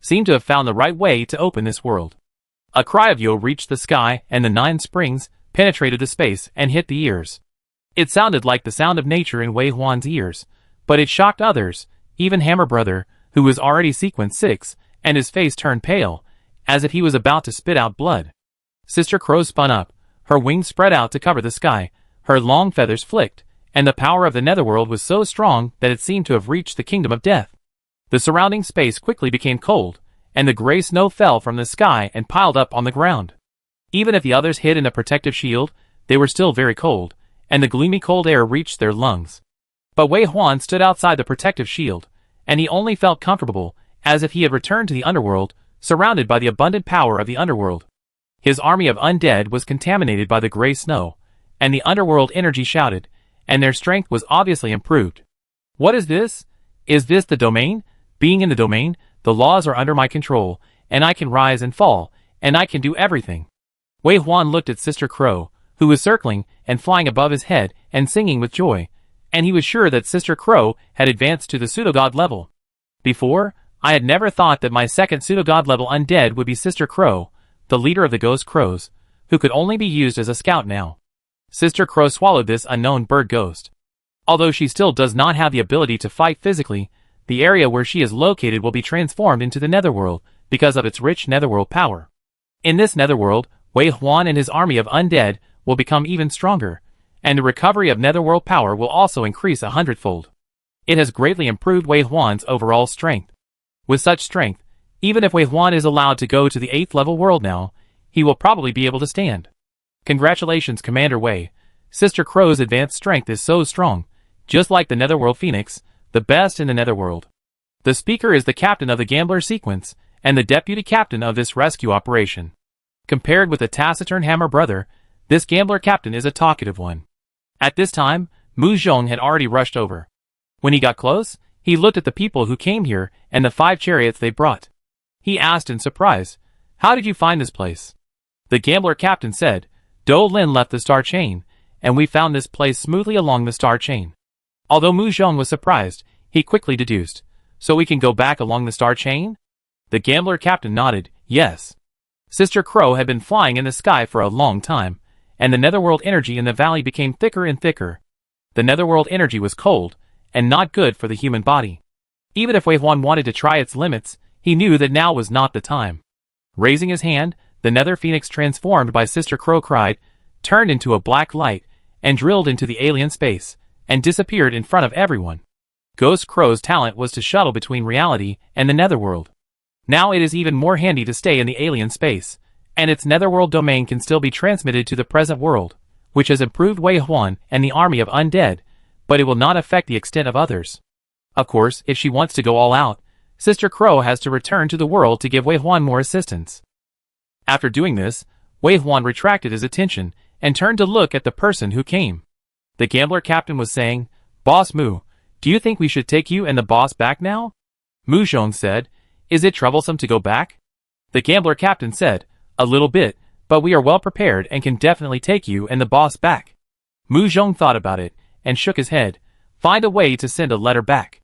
seemed to have found the right way to open this world. A cry of yo reached the sky, and the 9 springs penetrated the space and hit the ears. It sounded like the sound of nature in Wei Huan's ears, but it shocked others, even Hammer Brother, who was already sequence 6, and his face turned pale, as if he was about to spit out blood. Sister Crow spun up, her wings spread out to cover the sky, her long feathers flicked, and the power of the netherworld was so strong that it seemed to have reached the kingdom of death. The surrounding space quickly became cold, and the gray snow fell from the sky and piled up on the ground. Even if the others hid in a protective shield, they were still very cold, and the gloomy cold air reached their lungs. But Wei Huan stood outside the protective shield, and he only felt comfortable, as if he had returned to the underworld, surrounded by the abundant power of the underworld. His army of undead was contaminated by the gray snow, and the underworld energy shouted, and their strength was obviously improved. What is this? Is this the domain? Being in the domain, the laws are under my control, and I can rise and fall, and I can do everything. Wei Huan looked at Sister Crow, who was circling and flying above his head and singing with joy, and he was sure that Sister Crow had advanced to the pseudogod level. Before, I had never thought that my second pseudogod level undead would be Sister Crow, the leader of the Ghost Crows, who could only be used as a scout now. Sister Crow swallowed this unknown bird ghost. Although she still does not have the ability to fight physically, the area where she is located will be transformed into the Netherworld because of its rich Netherworld power. In this Netherworld, Wei Huan and his army of undead will become even stronger, and the recovery of Netherworld power will also increase 100-fold. It has greatly improved Wei Huan's overall strength. With such strength, even if Wei Huan is allowed to go to the 8th level world now, he will probably be able to stand. Congratulations, Commander Wei. Sister Crow's advanced strength is so strong, just like the Netherworld Phoenix, the best in the Netherworld. The speaker is the captain of the Gambler Sequence, and the deputy captain of this rescue operation. Compared with the taciturn Hammer brother, this Gambler captain is a talkative one. At this time, Mu Zhong had already rushed over. When he got close, he looked at the people who came here and the 5 chariots they brought. He asked in surprise, "How did you find this place?" The Gambler captain said, "Do Lin left the star chain, and we found this place smoothly along the star chain." Although Mu Zhong was surprised, he quickly deduced, "So we can go back along the star chain?" The Gambler captain nodded, "Yes." Sister Crow had been flying in the sky for a long time, and the Netherworld energy in the valley became thicker and thicker. The Netherworld energy was cold, and not good for the human body. Even if Wei Huan wanted to try its limits, he knew that now was not the time. Raising his hand, the Nether Phoenix transformed by Sister Crow cried, turned into a black light, and drilled into the alien space, and disappeared in front of everyone. Ghost Crow's talent was to shuttle between reality and the Netherworld. Now it is even more handy to stay in the alien space, and its Netherworld domain can still be transmitted to the present world, which has improved Wei Huan and the army of undead, but it will not affect the extent of others. Of course, if she wants to go all out, Sister Crow has to return to the world to give Wei Huan more assistance. After doing this, Wei Huan retracted his attention and turned to look at the person who came. The Gambler captain was saying, "Boss Mu, do you think we should take you and the boss back now?" Mu Zhong said, "Is it troublesome to go back?" The Gambler captain said, "A little bit, but we are well prepared and can definitely take you and the boss back." Mu Zhong thought about it and shook his head. "Find a way to send a letter back.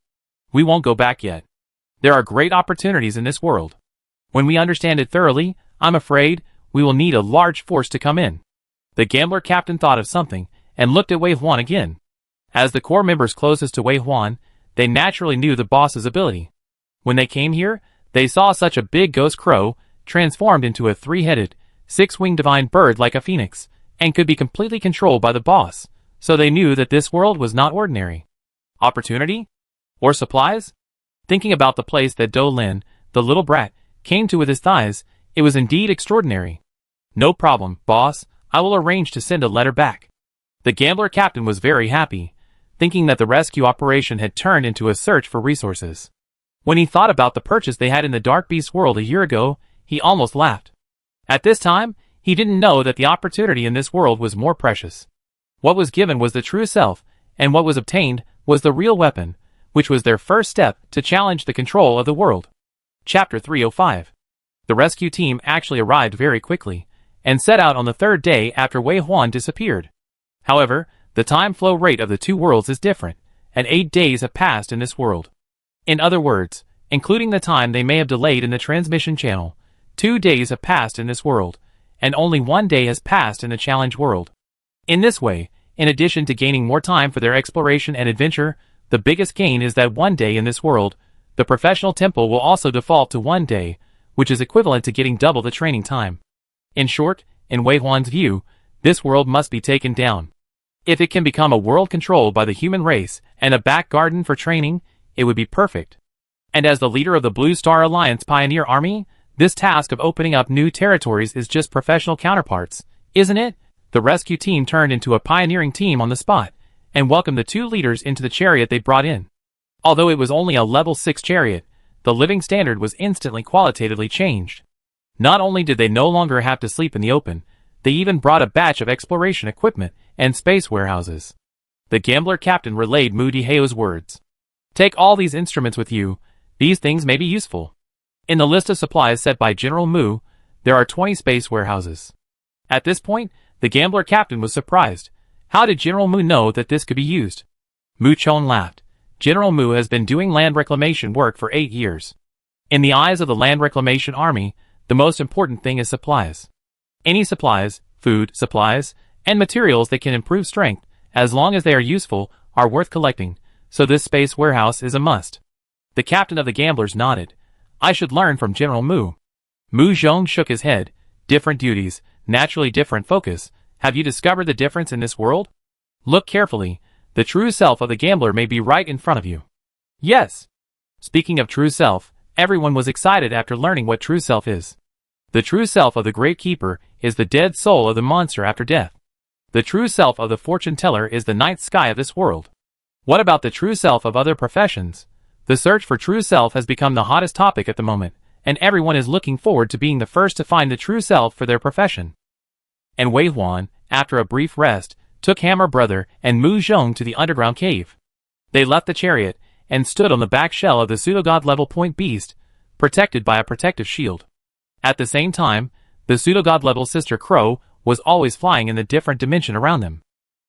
We won't go back yet. There are great opportunities in this world. When we understand it thoroughly, I'm afraid we will need a large force to come in." The Gambler captain thought of something and looked at Wei Huan again. As the core members closest to Wei Huan, they naturally knew the boss's ability. When they came here, they saw such a big Ghost Crow transformed into a 3-headed, 6-winged divine bird like a phoenix, and could be completely controlled by the boss, so they knew that this world was not ordinary. Opportunity? Or supplies? Thinking about the place that Do Lin, the little brat, came to with his thighs, it was indeed extraordinary. "No problem, boss, I will arrange to send a letter back." The Gambler captain was very happy, thinking that the rescue operation had turned into a search for resources. When he thought about the purchase they had in the Dark Beast world a year ago, he almost laughed. At this time, he didn't know that the opportunity in this world was more precious. What was given was the true self, and what was obtained was the real weapon, which was their first step to challenge the control of the world. Chapter 305. The rescue team actually arrived very quickly, and set out on the 3rd day after Wei Huan disappeared. However, the time flow rate of the 2 worlds is different, and 8 days have passed in this world. In other words, including the time they may have delayed in the transmission channel, 2 days have passed in this world, and only 1 day has passed in the challenge world. In this way, in addition to gaining more time for their exploration and adventure, the biggest gain is that 1 day in this world, the professional temple will also default to 1 day, which is equivalent to getting double the training time. In short, in Wei Huan's view, this world must be taken down. If it can become a world controlled by the human race and a back garden for training, it would be perfect. And as the leader of the Blue Star Alliance Pioneer Army, this task of opening up new territories is just professional counterparts, isn't it? The rescue team turned into a pioneering team on the spot, and welcomed the 2 leaders into the chariot they brought in. Although it was only a level 6 chariot, the living standard was instantly qualitatively changed. Not only did they no longer have to sleep in the open, they even brought a batch of exploration equipment and space warehouses. The Gambler captain relayed Mu Diheo's words. "Take all these instruments with you, these things may be useful." In the list of supplies set by General Mu, there are 20 space warehouses. At this point, the gambler captain was surprised. How did General Mu know that this could be used? Mu Chon laughed. General Mu has been doing land reclamation work for 8 years. In the eyes of the land reclamation army, the most important thing is supplies. Any supplies, food, supplies, and materials that can improve strength, as long as they are useful, are worth collecting, so this space warehouse is a must. The captain of the gamblers nodded. I should learn from General Mu. Mu Zhong shook his head. Different duties, naturally different focus. Have you discovered the difference in this world? Look carefully. The true self of the gambler may be right in front of you. Yes. Speaking of true self, everyone was excited after learning what true self is. The true self of the great keeper is the dead soul of the monster after death. The true self of the fortune teller is the night sky of this world. What about the true self of other professions? The search for true self has become the hottest topic at the moment, and everyone is looking forward to being the first to find the true self for their profession. And Wei Huan, after a brief rest, took Hammer Brother and Mu Zhong to the underground cave. They left the chariot and stood on the back shell of the pseudogod level point beast, protected by a protective shield. At the same time, the pseudogod level sister Crow was always flying in the different dimension around them.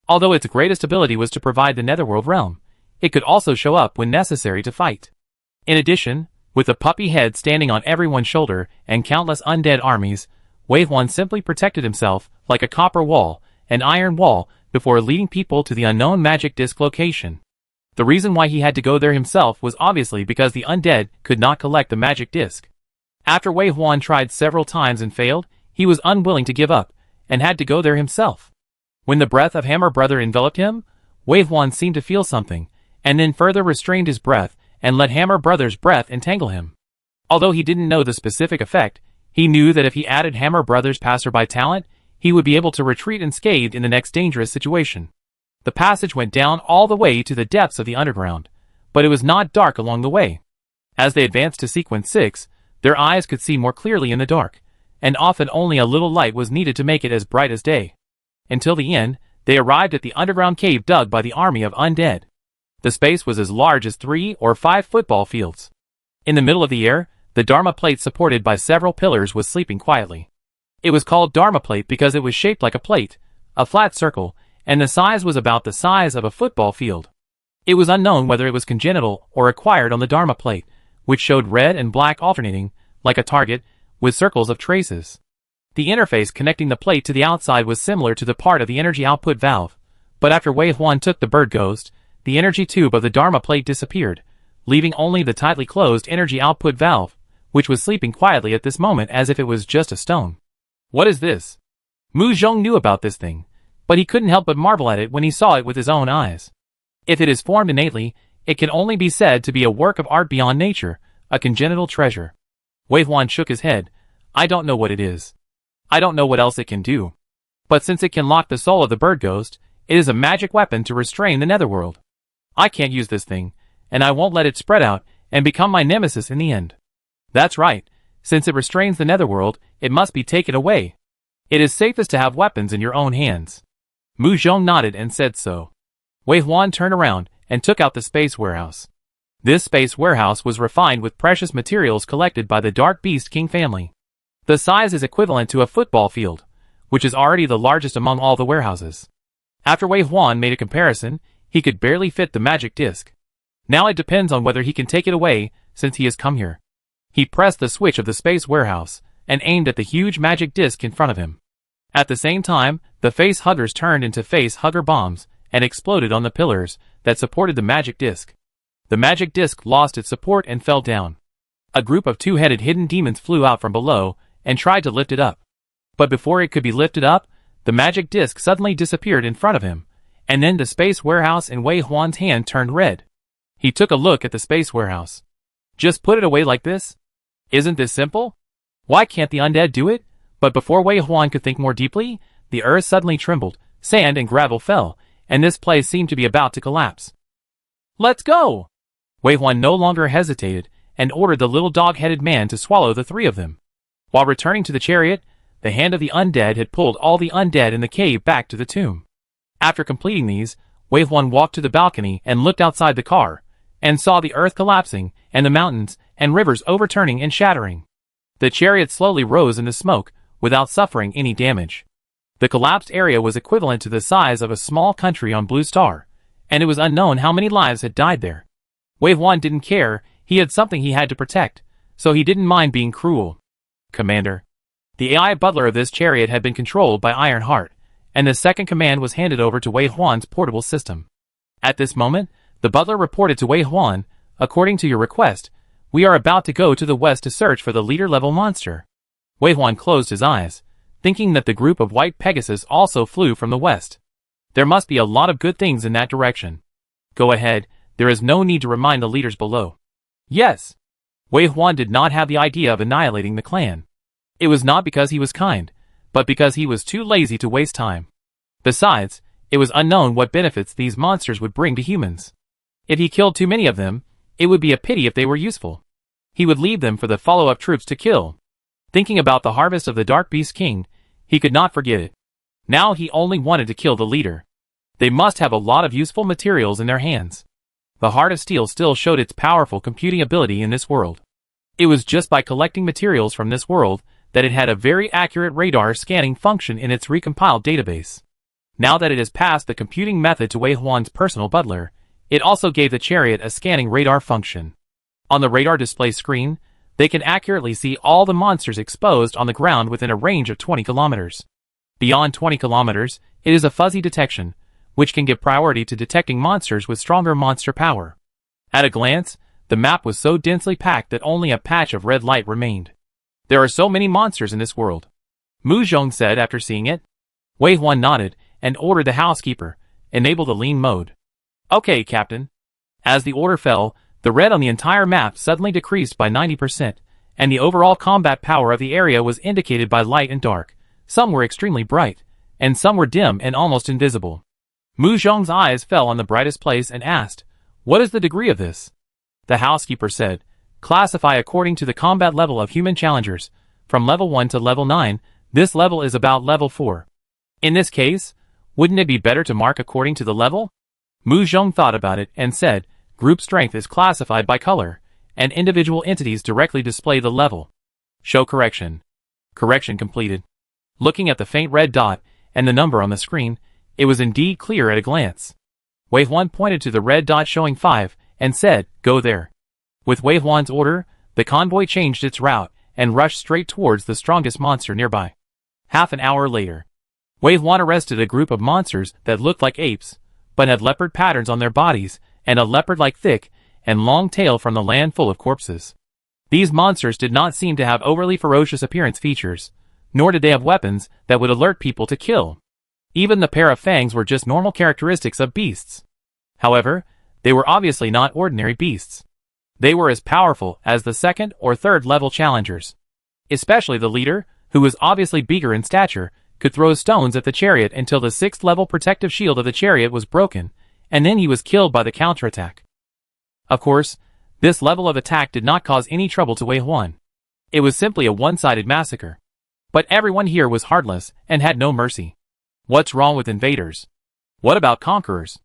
Although its greatest ability was to provide the netherworld realm, it could also show up when necessary to fight. In addition, with a puppy head standing on everyone's shoulder and countless undead armies, Wei Huan simply protected himself like a copper wall, an iron wall, before leading people to the unknown magic disc location. The reason why he had to go there himself was obviously because the undead could not collect the magic disc. After Wei Huan tried several times and failed, he was unwilling to give up, and had to go there himself. When the breath of Hammer Brother enveloped him, Wei Huan seemed to feel something, and then further restrained his breath, and let Hammer Brother's breath entangle him. Although he didn't know the specific effect, he knew that if he added Hammer Brother's passerby talent, he would be able to retreat unscathed in the next dangerous situation. The passage went down all the way to the depths of the underground, but it was not dark along the way. As they advanced to sequence 6, their eyes could see more clearly in the dark, and often only a little light was needed to make it as bright as day. Until the end, they arrived at the underground cave dug by the army of undead. The space was as large as 3 or 5 football fields. In the middle of the air, the Dharma plate supported by several pillars was sleeping quietly. It was called Dharma plate because it was shaped like a plate, a flat circle, and the size was about the size of a football field. It was unknown whether it was congenital or acquired on the Dharma plate, which showed red and black alternating, like a target, with circles of traces. The interface connecting the plate to the outside was similar to the part of the energy output valve, but after Wei Huan took the bird ghost, the energy tube of the Dharma plate disappeared, leaving only the tightly closed energy output valve, which was sleeping quietly at this moment as if it was just a stone. What is this? Mu Zhong knew about this thing, but he couldn't help but marvel at it when he saw it with his own eyes. If it is formed innately, it can only be said to be a work of art beyond nature, a congenital treasure. Wei Huan shook his head. I don't know what it is. I don't know what else it can do. But since it can lock the soul of the bird ghost, it is a magic weapon to restrain the netherworld. I can't use this thing, and I won't let it spread out and become my nemesis in the end. That's right. Since it restrains the netherworld, it must be taken away. It is safest to have weapons in your own hands. Mu Zhong nodded and said so. Wei Huan turned around and took out the space warehouse. This space warehouse was refined with precious materials collected by the Dark Beast King family. The size is equivalent to a football field, which is already the largest among all the warehouses. After Wei Huan made a comparison, he could barely fit the magic disc. Now it depends on whether he can take it away, since he has come here. He pressed the switch of the space warehouse, and aimed at the huge magic disc in front of him. At the same time, the face huggers turned into face hugger bombs, and exploded on the pillars that supported the magic disc. The magic disc lost its support and fell down. A group of two-headed hidden demons flew out from below, and tried to lift it up. But before it could be lifted up, the magic disc suddenly disappeared in front of him, and then the space warehouse in Wei Huan's hand turned red. He took a look at the space warehouse. Just put it away like this? Isn't this simple? Why can't the undead do it? But before Wei Huan could think more deeply, the earth suddenly trembled, sand and gravel fell, and this place seemed to be about to collapse. Let's go! Wei Huan no longer hesitated, and ordered the little dog-headed man to swallow the 3 of them. While returning to the chariot, the hand of the undead had pulled all the undead in the cave back to the tomb. After completing these, Wei Huan walked to the balcony and looked outside the car, and saw the earth collapsing, and the mountains and rivers overturning and shattering. The chariot slowly rose into smoke, without suffering any damage. The collapsed area was equivalent to the size of a small country on Blue Star, and it was unknown how many lives had died there. Wei Huan didn't care, he had something he had to protect, so he didn't mind being cruel. Commander. The AI butler of this chariot had been controlled by Ironheart, and the second command was handed over to Wei Huan's portable system. At this moment, the butler reported to Wei Huan, according to your request, we are about to go to the west to search for the leader-level monster. Wei Huan closed his eyes, thinking that the group of white Pegasus also flew from the west. There must be a lot of good things in that direction. Go ahead, there is no need to remind the leaders below. Yes. Wei Huan did not have the idea of annihilating the clan. It was not because he was kind, but because he was too lazy to waste time. Besides, it was unknown what benefits these monsters would bring to humans. If he killed too many of them, it would be a pity if they were useful. He would leave them for the follow-up troops to kill. Thinking about the harvest of the Dark Beast King, he could not forget it. Now he only wanted to kill the leader. They must have a lot of useful materials in their hands. The Heart of Steel still showed its powerful computing ability in this world. It was just by collecting materials from this world that it had a very accurate radar scanning function in its recompiled database. Now that it has passed the computing method to Wei Huan's personal butler, it also gave the chariot a scanning radar function. On the radar display screen, they can accurately see all the monsters exposed on the ground within a range of 20 kilometers. Beyond 20 kilometers, it is a fuzzy detection, which can give priority to detecting monsters with stronger monster power. At a glance, the map was so densely packed that only a patch of red light remained. There are so many monsters in this world. Mu Zhong said after seeing it. Wei Huan nodded and ordered the housekeeper, enable the lean mode. Okay, Captain. As the order fell, the red on the entire map suddenly decreased by 90%, and the overall combat power of the area was indicated by light and dark. Some were extremely bright, and some were dim and almost invisible. Mu Zhong's eyes fell on the brightest place and asked, what is the degree of this? The housekeeper said, classify according to the combat level of human challengers. From level 1 to level 9, this level is about level 4. In this case, wouldn't it be better to mark according to the level? Mu Zhong thought about it and said, group strength is classified by color, and individual entities directly display the level. Show correction. Correction completed. Looking at the faint red dot and the number on the screen, it was indeed clear at a glance. Wei Huan pointed to the red dot showing 5 and said, go there. With Wei Huan's order, the convoy changed its route and rushed straight towards the strongest monster nearby. Half an hour later, Wei Huan arrested a group of monsters that looked like apes, but had leopard patterns on their bodies and a leopard-like thick and long tail from the land full of corpses. These monsters did not seem to have overly ferocious appearance features, nor did they have weapons that would alert people to kill. Even the pair of fangs were just normal characteristics of beasts. However, they were obviously not ordinary beasts. They were as powerful as the second or third level challengers. Especially the leader, who was obviously bigger in stature, could throw stones at the chariot until the 6th level protective shield of the chariot was broken, and then he was killed by the counterattack. Of course, this level of attack did not cause any trouble to Wei Huan. It was simply a one-sided massacre. But everyone here was heartless and had no mercy. What's wrong with invaders? What about conquerors?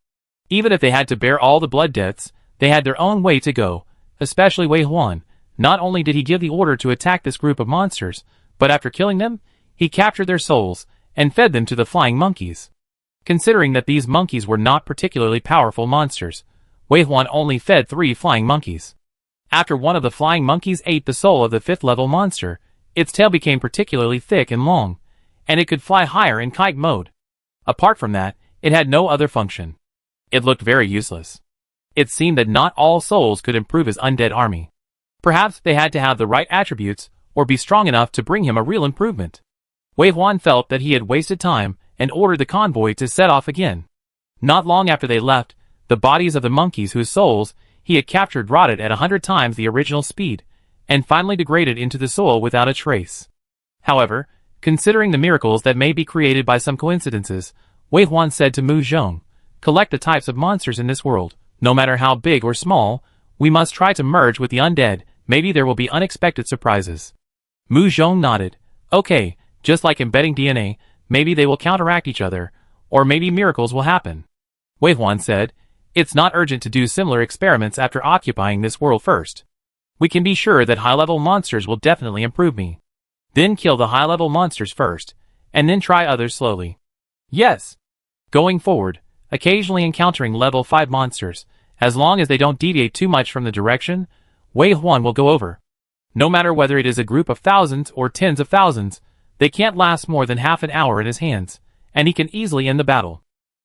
Even if they had to bear all the blood deaths, they had their own way to go, especially Wei Huan. Not only did he give the order to attack this group of monsters, but after killing them, he captured their souls and fed them to the flying monkeys. Considering that these monkeys were not particularly powerful monsters, Wei Huan only fed 3 flying monkeys. After one of the flying monkeys ate the soul of the 5th level monster, its tail became particularly thick and long, and it could fly higher in kite mode. Apart from that, it had no other function. It looked very useless. It seemed that not all souls could improve his undead army. Perhaps they had to have the right attributes or be strong enough to bring him a real improvement. Wei Huan felt that he had wasted time and ordered the convoy to set off again. Not long after they left, the bodies of the monkeys whose souls he had captured rotted at 100 times the original speed, and finally degraded into the soil without a trace. However, considering the miracles that may be created by some coincidences, Wei Huan said to Mu Zhong, collect the types of monsters in this world, no matter how big or small, we must try to merge with the undead, maybe there will be unexpected surprises. Mu Zhong nodded, okay, just like embedding DNA, maybe they will counteract each other, or maybe miracles will happen. Wei Huan said, It's not urgent to do similar experiments after occupying this world first. We can be sure that high-level monsters will definitely improve me. Then kill the high-level monsters first, and then try others slowly. Yes. Going forward, occasionally encountering level 5 monsters, as long as they don't deviate too much from the direction Wei Huan will go over. No matter whether it is a group of thousands or tens of thousands, they can't last more than half an hour in his hands, and he can easily end the battle.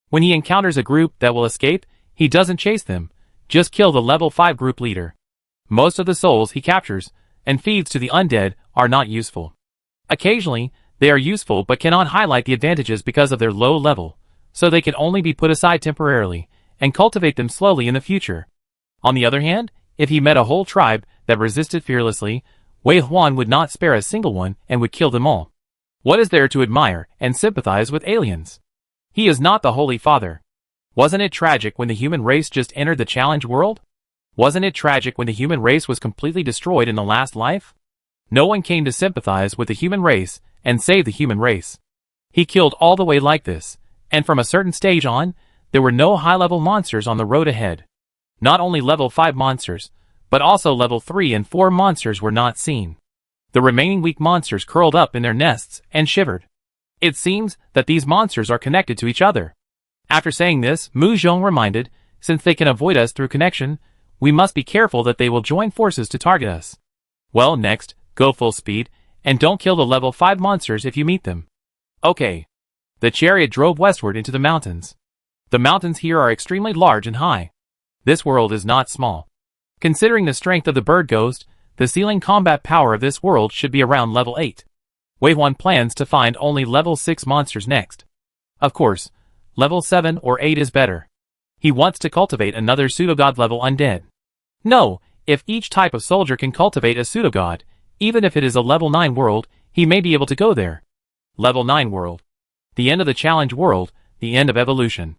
When he encounters a group that will escape, he doesn't chase them, just kill the level 5 group leader. Most of the souls he captures and feeds to the undead are not useful. Occasionally, they are useful but cannot highlight the advantages because of their low level, so they can only be put aside temporarily, and cultivate them slowly in the future. On the other hand, if he met a whole tribe that resisted fearlessly, Wei Huan would not spare a single one and would kill them all. What is there to admire and sympathize with aliens? He is not the Holy Father. Wasn't it tragic when the human race just entered the challenge world? Wasn't it tragic when the human race was completely destroyed in the last life? No one came to sympathize with the human race and save the human race. He killed all the way like this, and from a certain stage on, there were no high-level monsters on the road ahead. Not only level 5 monsters, but also level 3 and 4 monsters were not seen. The remaining weak monsters curled up in their nests and shivered. It seems that these monsters are connected to each other. After saying this, Mu Zhong reminded, since they can avoid us through connection, we must be careful that they will join forces to target us. Well, next, go full speed, and don't kill the level 5 monsters if you meet them. Okay. The chariot drove westward into the mountains. The mountains here are extremely large and high. This world is not small. Considering the strength of the bird ghost, the ceiling combat power of this world should be around level 8. Wei Huan plans to find only level 6 monsters next. Of course, level 7 or 8 is better. He wants to cultivate another pseudogod level undead. No, if each type of soldier can cultivate a pseudogod, even if it is a level 9 world, he may be able to go there. Level 9 world. The end of the challenge world, the end of evolution.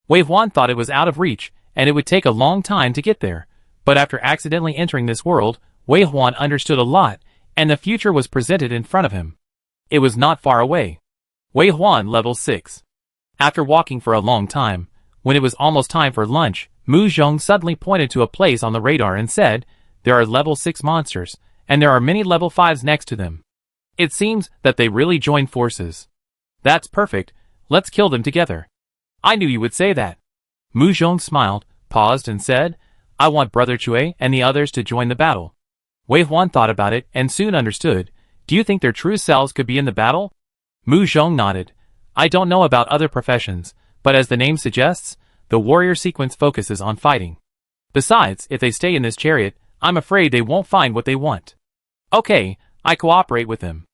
Wei Huan thought it was out of reach, and it would take a long time to get there, but after accidentally entering this world, Wei Huan understood a lot, and the future was presented in front of him. It was not far away. Wei Huan level 6. After walking for a long time, when it was almost time for lunch, Mu Zhong suddenly pointed to a place on the radar and said, "There are level 6 monsters, and there are many level 5s next to them. It seems that they really joined forces. That's perfect, let's kill them together." I knew you would say that. Mu Zhong smiled, paused and said, "I want Brother Chui and the others to join the battle." Wei Huan thought about it and soon understood. Do you think their true selves could be in the battle? Mu Zhong nodded. I don't know about other professions, but as the name suggests, the warrior sequence focuses on fighting. Besides, if they stay in this chariot, I'm afraid they won't find what they want. Okay, I cooperate with them.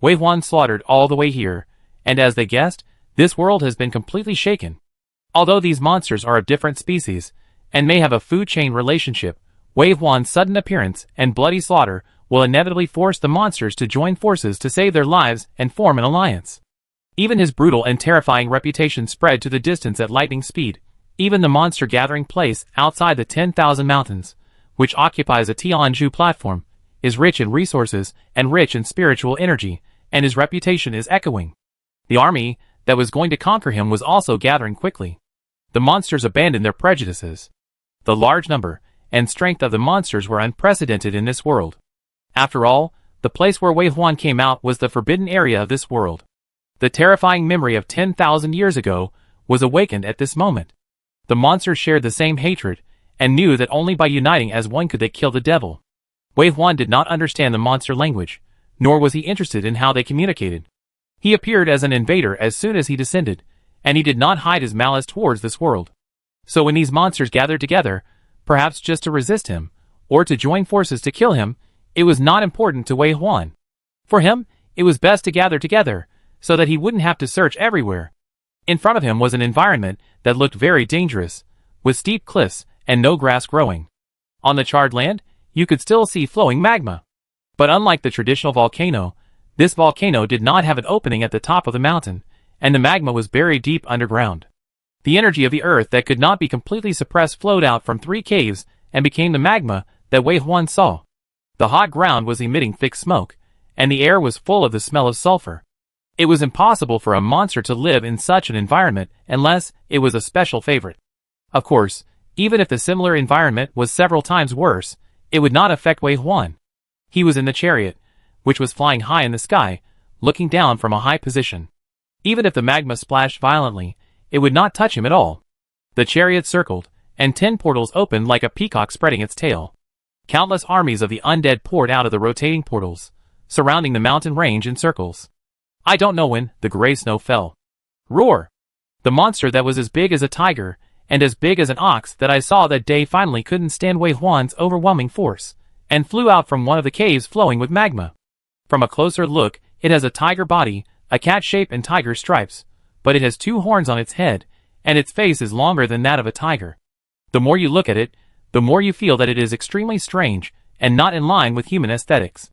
Wei Huan slaughtered all the way here, and as they guessed, this world has been completely shaken. Although these monsters are of different species, and may have a food chain relationship, Wei Huan's sudden appearance and bloody slaughter will inevitably force the monsters to join forces to save their lives and form an alliance. Even his brutal and terrifying reputation spread to the distance at lightning speed. Even the monster gathering place outside the 10,000 mountains, which occupies a Tianzhu platform, is rich in resources and rich in spiritual energy, and his reputation is echoing. The army that was going to conquer him was also gathering quickly. The monsters abandoned their prejudices. The large number and strength of the monsters were unprecedented in this world. After all, the place where Wei Huan came out was the forbidden area of this world. The terrifying memory of 10,000 years ago was awakened at this moment. The monsters shared the same hatred, and knew that only by uniting as one could they kill the devil. Wei Huan did not understand the monster language, nor was he interested in how they communicated. He appeared as an invader as soon as he descended, and he did not hide his malice towards this world. So when these monsters gathered together, perhaps just to resist him, or to join forces to kill him, it was not important to Wei Huan. For him, it was best to gather together, so that he wouldn't have to search everywhere. In front of him was an environment that looked very dangerous, with steep cliffs and no grass growing. On the charred land, you could still see flowing magma. But unlike the traditional volcano, this volcano did not have an opening at the top of the mountain, and the magma was buried deep underground. The energy of the earth that could not be completely suppressed flowed out from 3 caves and became the magma that Wei Huan saw. The hot ground was emitting thick smoke, and the air was full of the smell of sulfur. It was impossible for a monster to live in such an environment unless it was a special favorite. Of course, even if the similar environment was several times worse, it would not affect Wei Huan. He was in the chariot, which was flying high in the sky, looking down from a high position. Even if the magma splashed violently, it would not touch him at all. The chariot circled, and 10 portals opened like a peacock spreading its tail. Countless armies of the undead poured out of the rotating portals, surrounding the mountain range in circles. I don't know when the gray snow fell. Roar! The monster that was as big as a tiger, and as big as an ox that I saw that day finally couldn't stand Wei Huan's overwhelming force, and flew out from one of the caves flowing with magma. From a closer look, it has a tiger body, a cat shape and tiger stripes, but it has 2 horns on its head, and its face is longer than that of a tiger. The more you look at it, the more you feel that it is extremely strange, and not in line with human aesthetics.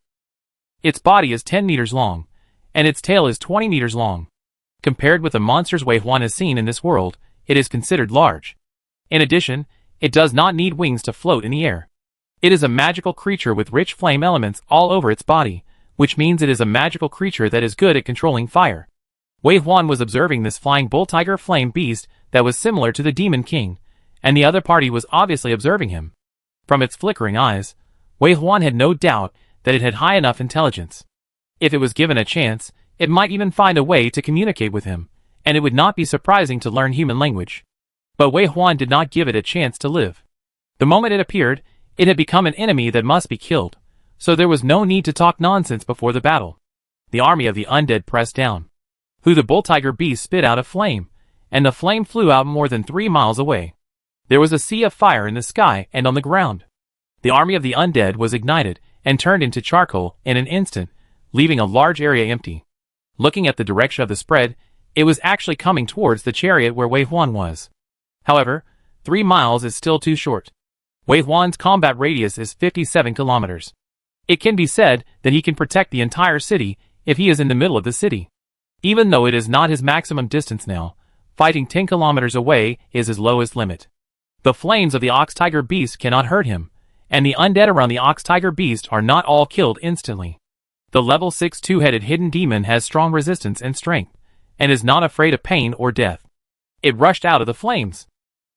Its body is 10 meters long, and its tail is 20 meters long. Compared with the monsters Wei Huan has seen in this world, it is considered large. In addition, it does not need wings to float in the air. It is a magical creature with rich flame elements all over its body, which means it is a magical creature that is good at controlling fire. Wei Huan was observing this flying bull-tiger flame beast that was similar to the Demon King, and the other party was obviously observing him. From its flickering eyes, Wei Huan had no doubt that it had high enough intelligence. If it was given a chance, it might even find a way to communicate with him, and it would not be surprising to learn human language. But Wei Huan did not give it a chance to live. The moment it appeared, it had become an enemy that must be killed, so there was no need to talk nonsense before the battle. The army of the undead pressed down. The bull-tiger beast spit out a flame, and the flame flew out more than 3 miles away. There was a sea of fire in the sky and on the ground. The army of the undead was ignited and turned into charcoal in an instant, leaving a large area empty. Looking at the direction of the spread, it was actually coming towards the chariot where Wei Huan was. However, 3 miles is still too short. Wei Huan's combat radius is 57 kilometers. It can be said that he can protect the entire city if he is in the middle of the city. Even though it is not his maximum distance now, fighting 10 kilometers away is his lowest limit. The flames of the ox-tiger beast cannot hurt him, and the undead around the ox-tiger beast are not all killed instantly. The level 6 two-headed hidden demon has strong resistance and strength, and is not afraid of pain or death. It rushed out of the flames.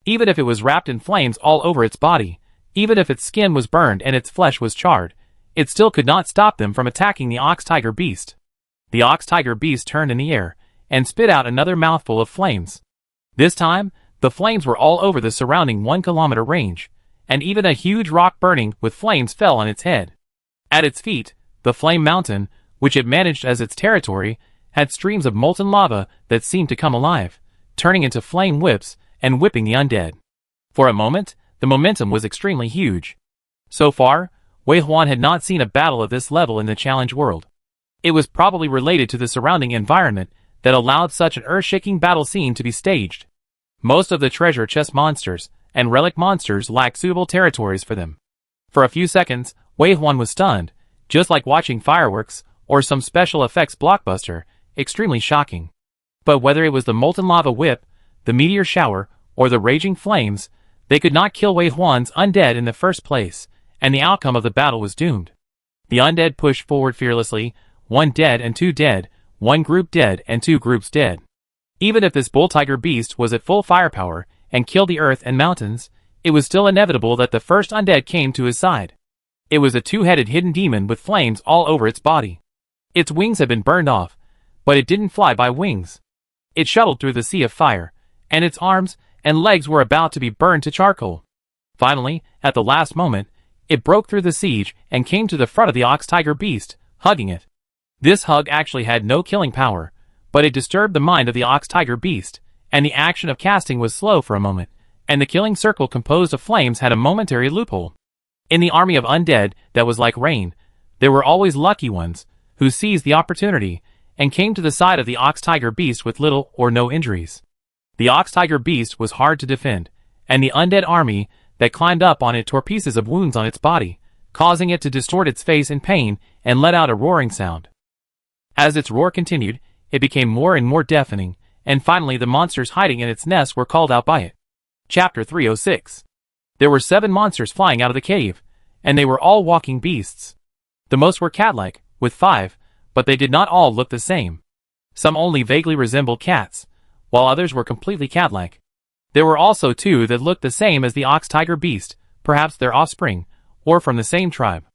Even if it was wrapped in flames all over its body, even if its skin was burned and its flesh was charred, it still could not stop them from attacking the ox-tiger beast. The ox-tiger beast turned in the air, and spit out another mouthful of flames. This time, the flames were all over the surrounding 1-kilometer range, and even a huge rock burning with flames fell on its head. At its feet, the flame mountain, which it managed as its territory, had streams of molten lava that seemed to come alive, turning into flame whips and whipping the undead. For a moment, the momentum was extremely huge. So far, Wei Huan had not seen a battle of this level in the challenge world. It was probably related to the surrounding environment that allowed such an earth-shaking battle scene to be staged. Most of the treasure chest monsters and relic monsters lacked suitable territories for them. For a few seconds, Wei Huan was stunned, just like watching fireworks or some special effects blockbuster, extremely shocking. But whether it was the molten lava whip, the meteor shower, or the raging flames, they could not kill Wei Huan's undead in the first place, and the outcome of the battle was doomed. The undead pushed forward fearlessly, 1 dead and 2 dead, 1 group dead and 2 groups dead. Even if this bull-tiger beast was at full firepower and killed the earth and mountains, it was still inevitable that the first undead came to his side. It was a 2-headed hidden demon with flames all over its body. Its wings had been burned off, but it didn't fly by wings. It shuttled through the sea of fire, and its arms and legs were about to be burned to charcoal. Finally, at the last moment, it broke through the siege and came to the front of the ox-tiger beast, hugging it. This hug actually had no killing power, but it disturbed the mind of the ox-tiger beast, and the action of casting was slow for a moment, and the killing circle composed of flames had a momentary loophole. In the army of undead that was like rain, there were always lucky ones, who seized the opportunity, and came to the side of the ox-tiger beast with little or no injuries. The ox-tiger beast was hard to defend, and the undead army that climbed up on it tore pieces of wounds on its body, causing it to distort its face in pain and let out a roaring sound. As its roar continued, it became more and more deafening, and finally the monsters hiding in its nest were called out by it. Chapter 306. There were 7 monsters flying out of the cave, and they were all walking beasts. The most were cat-like, with 5, but they did not all look the same. Some only vaguely resembled cats, while others were completely cat-like. There were also two that looked the same as the ox-tiger beast, perhaps their offspring, or from the same tribe.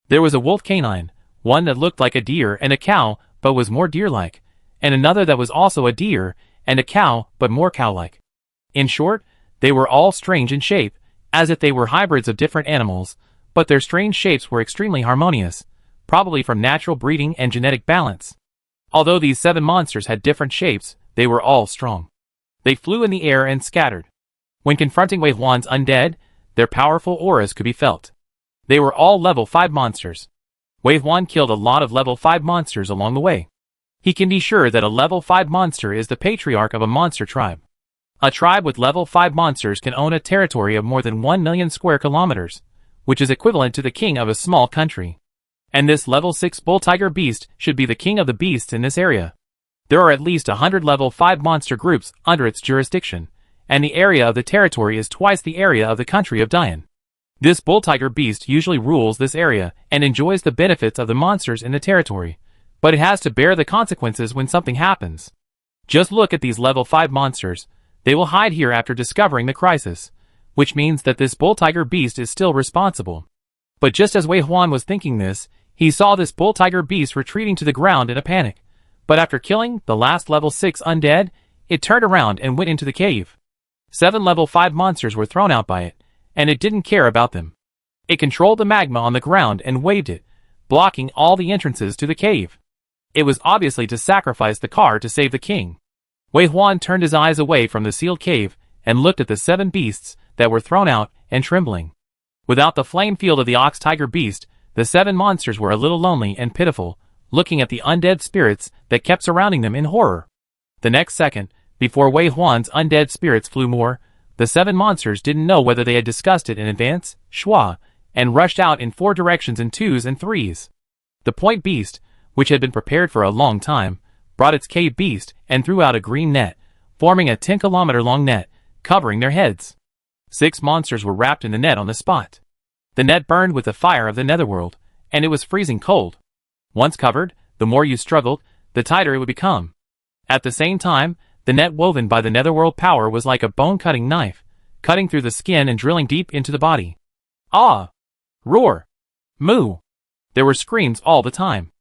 There was a wolf canine, one that looked like a deer and a cow, but was more deer-like, and another that was also a deer and a cow, but more cow-like. In short, they were all strange in shape, as if they were hybrids of different animals, but their strange shapes were extremely harmonious, probably from natural breeding and genetic balance. Although these 7 monsters had different shapes, they were all strong. They flew in the air and scattered. When confronting Wei Huan's undead, their powerful auras could be felt. They were all level 5 monsters. Wei Huan killed a lot of level 5 monsters along the way. He can be sure that a level 5 monster is the patriarch of a monster tribe. A tribe with level 5 monsters can own a territory of more than 1 million square kilometers, which is equivalent to the king of a small country. And this level 6 bull tiger beast should be the king of the beasts in this area. There are at least 100 level 5 monster groups under its jurisdiction, and the area of the territory is twice the area of the country of Dian. This bull tiger beast usually rules this area and enjoys the benefits of the monsters in the territory, but it has to bear the consequences when something happens. Just look at these level 5 monsters. They will hide here after discovering the crisis, which means that this bull tiger beast is still responsible. But just as Wei Huan was thinking this, he saw this bull tiger beast retreating to the ground in a panic. But after killing the last level 6 undead, it turned around and went into the cave. 7 level 5 monsters were thrown out by it, and it didn't care about them. It controlled the magma on the ground and waved it, blocking all the entrances to the cave. It was obviously to sacrifice the car to save the king. Wei Huan turned his eyes away from the sealed cave and looked at the 7 beasts that were thrown out and trembling. Without the flame field of the ox-tiger beast, the 7 monsters were a little lonely and pitiful, looking at the undead spirits that kept surrounding them in horror. The next second, before Wei Huan's undead spirits flew more, the 7 monsters didn't know whether they had discussed it in advance, schwa, and rushed out in 4 directions in 2s and 3s. The point beast, which had been prepared for a long time, brought its cave beast and threw out a green net, forming a 10-kilometer-long net, covering their heads. 6 monsters were wrapped in the net on the spot. The net burned with the fire of the netherworld, and it was freezing cold. Once covered, the more you struggled, the tighter it would become. At the same time, the net woven by the netherworld power was like a bone-cutting knife, cutting through the skin and drilling deep into the body. Ah! Roar! Moo! There were screams all the time.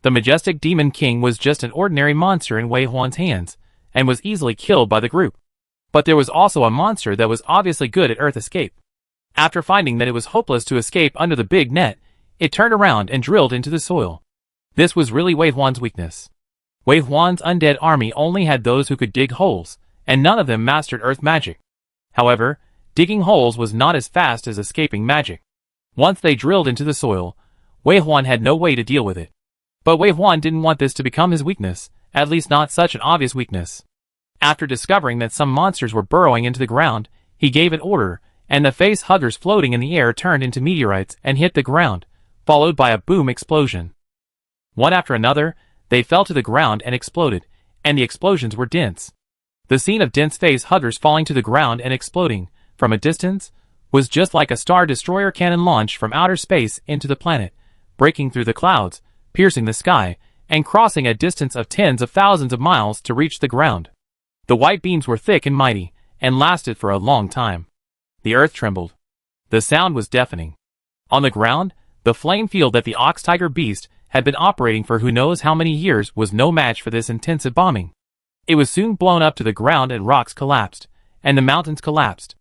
The majestic demon king was just an ordinary monster in Wei Huan's hands, and was easily killed by the group. But there was also a monster that was obviously good at earth escape. After finding that it was hopeless to escape under the big net, it turned around and drilled into the soil. This was really Wei Huan's weakness. Wei Huan's undead army only had those who could dig holes, and none of them mastered earth magic. However, digging holes was not as fast as escaping magic. Once they drilled into the soil, Wei Huan had no way to deal with it. But Wei Huan didn't want this to become his weakness, at least not such an obvious weakness. After discovering that some monsters were burrowing into the ground, he gave an order, and the face huggers floating in the air turned into meteorites and hit the ground, followed by a boom explosion. One after another, they fell to the ground and exploded, and the explosions were dense. The scene of dense face huggers falling to the ground and exploding, from a distance, was just like a Star Destroyer cannon launched from outer space into the planet, breaking through the clouds, piercing the sky, and crossing a distance of tens of thousands of miles to reach the ground. The white beams were thick and mighty, and lasted for a long time. The earth trembled. The sound was deafening. On the ground, the flame field that the ox-tiger beast had been operating for who knows how many years was no match for this intensive bombing. It was soon blown up to the ground and rocks collapsed, and the mountains collapsed.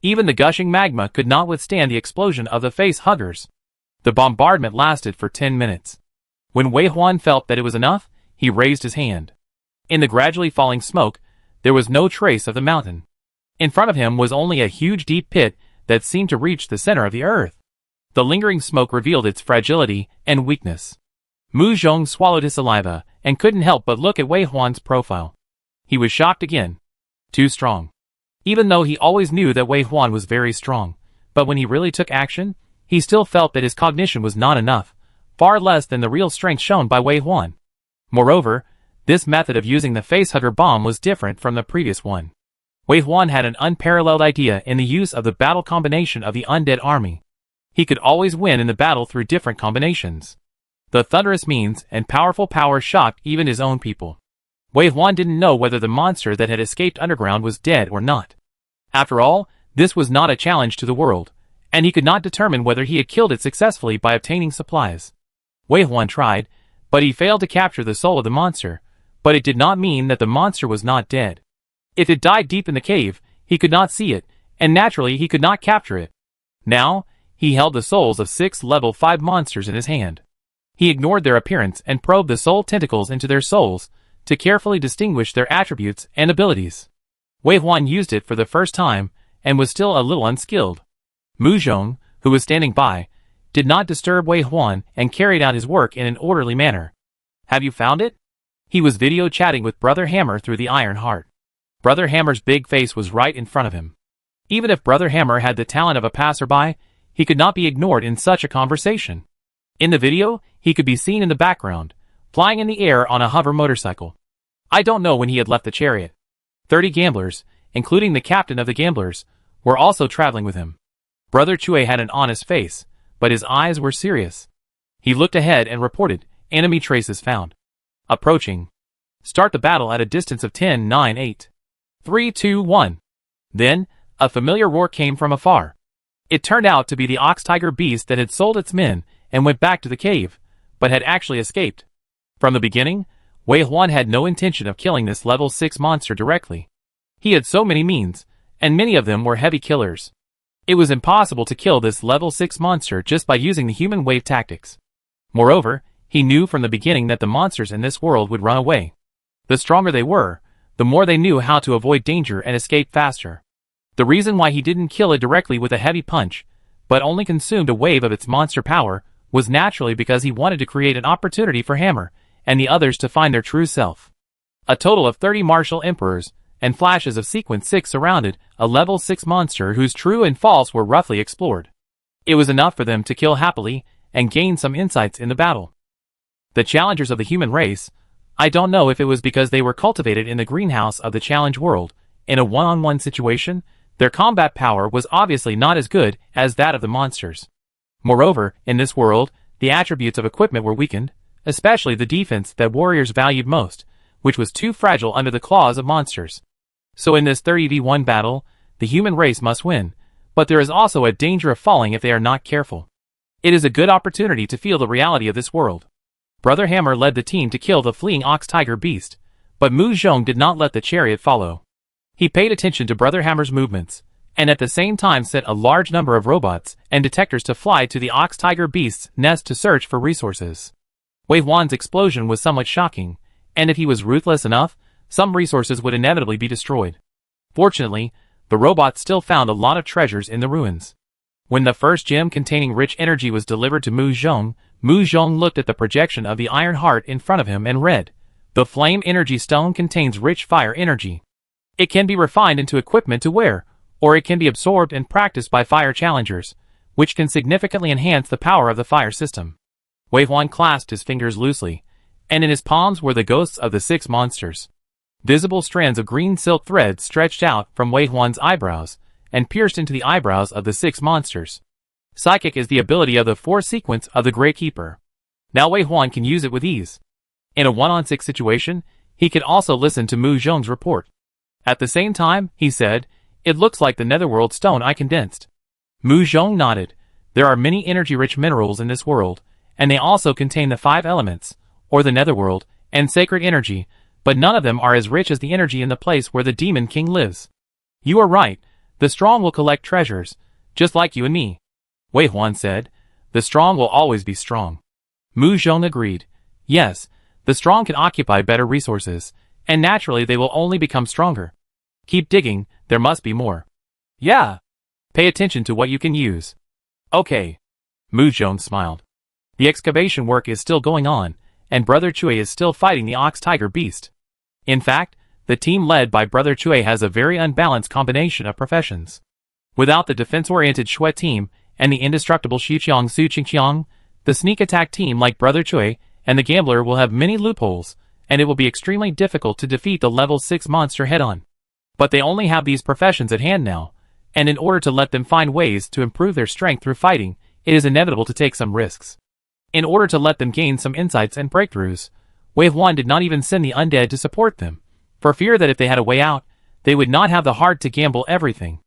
Even the gushing magma could not withstand the explosion of the face huggers. The bombardment lasted for 10 minutes. When Wei Huan felt that it was enough, he raised his hand. In the gradually falling smoke, there was no trace of the mountain. In front of him was only a huge deep pit that seemed to reach the center of the earth. The lingering smoke revealed its fragility and weakness. Mu Zhong swallowed his saliva and couldn't help but look at Wei Huan's profile. He was shocked again. Too strong. Even though he always knew that Wei Huan was very strong, but when he really took action, he still felt that his cognition was not enough, far less than the real strength shown by Wei Huan. Moreover, this method of using the facehugger bomb was different from the previous one. Wei Huan had an unparalleled idea in the use of the battle combination of the undead army. He could always win in the battle through different combinations. The thunderous means and powerful power shocked even his own people. Wei Huan didn't know whether the monster that had escaped underground was dead or not. After all, this was not a challenge to the world, and he could not determine whether he had killed it successfully by obtaining supplies. Wei Huan tried, but he failed to capture the soul of the monster, but it did not mean that the monster was not dead. If it died deep in the cave, he could not see it, and naturally he could not capture it. Now, he held the souls of 6 level 5 monsters in his hand. He ignored their appearance and probed the soul tentacles into their souls to carefully distinguish their attributes and abilities. Wei Huan used it for the first time and was still a little unskilled. Mu Zhong, who was standing by, did not disturb Wei Huan and carried out his work in an orderly manner. Have you found it? He was video chatting with Brother Hammer through the Iron Heart. Brother Hammer's big face was right in front of him. Even if Brother Hammer had the talent of a passerby, he could not be ignored in such a conversation. In the video, he could be seen in the background, flying in the air on a hover motorcycle. I don't know when he had left the chariot. 30 gamblers, including the captain of the gamblers, were also traveling with him. Brother Chui had an honest face, but his eyes were serious. He looked ahead and reported, enemy traces found. Approaching. Start the battle at a distance of 10, 9, 8. 3, 2, 1. Then, a familiar roar came from afar. It turned out to be the ox-tiger beast that had sold its men and went back to the cave, but had actually escaped. From the beginning, Wei Huan had no intention of killing this level 6 monster directly. He had so many means, and many of them were heavy killers. It was impossible to kill this level 6 monster just by using the human wave tactics. Moreover, he knew from the beginning that the monsters in this world would run away. The stronger they were, the more they knew how to avoid danger and escape faster. The reason why he didn't kill it directly with a heavy punch, but only consumed a wave of its monster power, was naturally because he wanted to create an opportunity for Hammer and the others to find their true self. A total of 30 martial emperors and flashes of sequence 6 surrounded a level 6 monster whose true and false were roughly explored. It was enough for them to kill happily and gain some insights in the battle. The challengers of the human race, I don't know if it was because they were cultivated in the greenhouse of the challenge world, in a one-on-one situation, their combat power was obviously not as good as that of the monsters. Moreover, in this world, the attributes of equipment were weakened, especially the defense that warriors valued most, which was too fragile under the claws of monsters. So in this 30v1 battle, the human race must win, but there is also a danger of falling if they are not careful. It is a good opportunity to feel the reality of this world. Brother Hammer led the team to kill the fleeing ox-tiger beast, but Mu Zhong did not let the chariot follow. He paid attention to Brother Hammer's movements, and at the same time sent a large number of robots and detectors to fly to the ox-tiger beast's nest to search for resources. Wei Huan's explosion was somewhat shocking, and if he was ruthless enough, some resources would inevitably be destroyed. Fortunately, the robots still found a lot of treasures in the ruins. When the first gem containing rich energy was delivered to Mu Zhong looked at the projection of the Iron Heart in front of him and read, "The Flame Energy Stone contains rich fire energy. It can be refined into equipment to wear, or it can be absorbed and practiced by fire challengers, which can significantly enhance the power of the fire system." Wei Huan clasped his fingers loosely, and in his palms were the ghosts of the 6 monsters. Visible strands of green silk thread stretched out from Wei Huan's eyebrows and pierced into the eyebrows of the 6 monsters. Psychic is the ability of the 4 sequence of the Grey Keeper. Now Wei Huan can use it with ease. In a 1-on-6 situation, he could also listen to Mu Zhong's report. At the same time, he said, "It looks like the netherworld stone I condensed." Mu Zhong nodded. There are many energy-rich minerals in this world, and they also contain the 5 elements, or the netherworld, and sacred energy, but none of them are as rich as the energy in the place where the Demon King lives. You are right, the strong will collect treasures, just like you and me. Wei Huan said, "The strong will always be strong." Mu Zhong agreed. Yes, the strong can occupy better resources, and naturally they will only become stronger. Keep digging, there must be more. Yeah. Pay attention to what you can use. Okay. Mu Zhong smiled. The excavation work is still going on, and Brother Chui is still fighting the ox-tiger beast. In fact, the team led by Brother Chui has a very unbalanced combination of professions. Without the defense-oriented Shui team and the indestructible Xiqiang Su Qingqiang, the sneak attack team like Brother Chui and the gambler will have many loopholes, and it will be extremely difficult to defeat the level 6 monster head-on. But they only have these professions at hand now, and in order to let them find ways to improve their strength through fighting, it is inevitable to take some risks. In order to let them gain some insights and breakthroughs, Wei Huan did not even send the undead to support them, for fear that if they had a way out, they would not have the heart to gamble everything.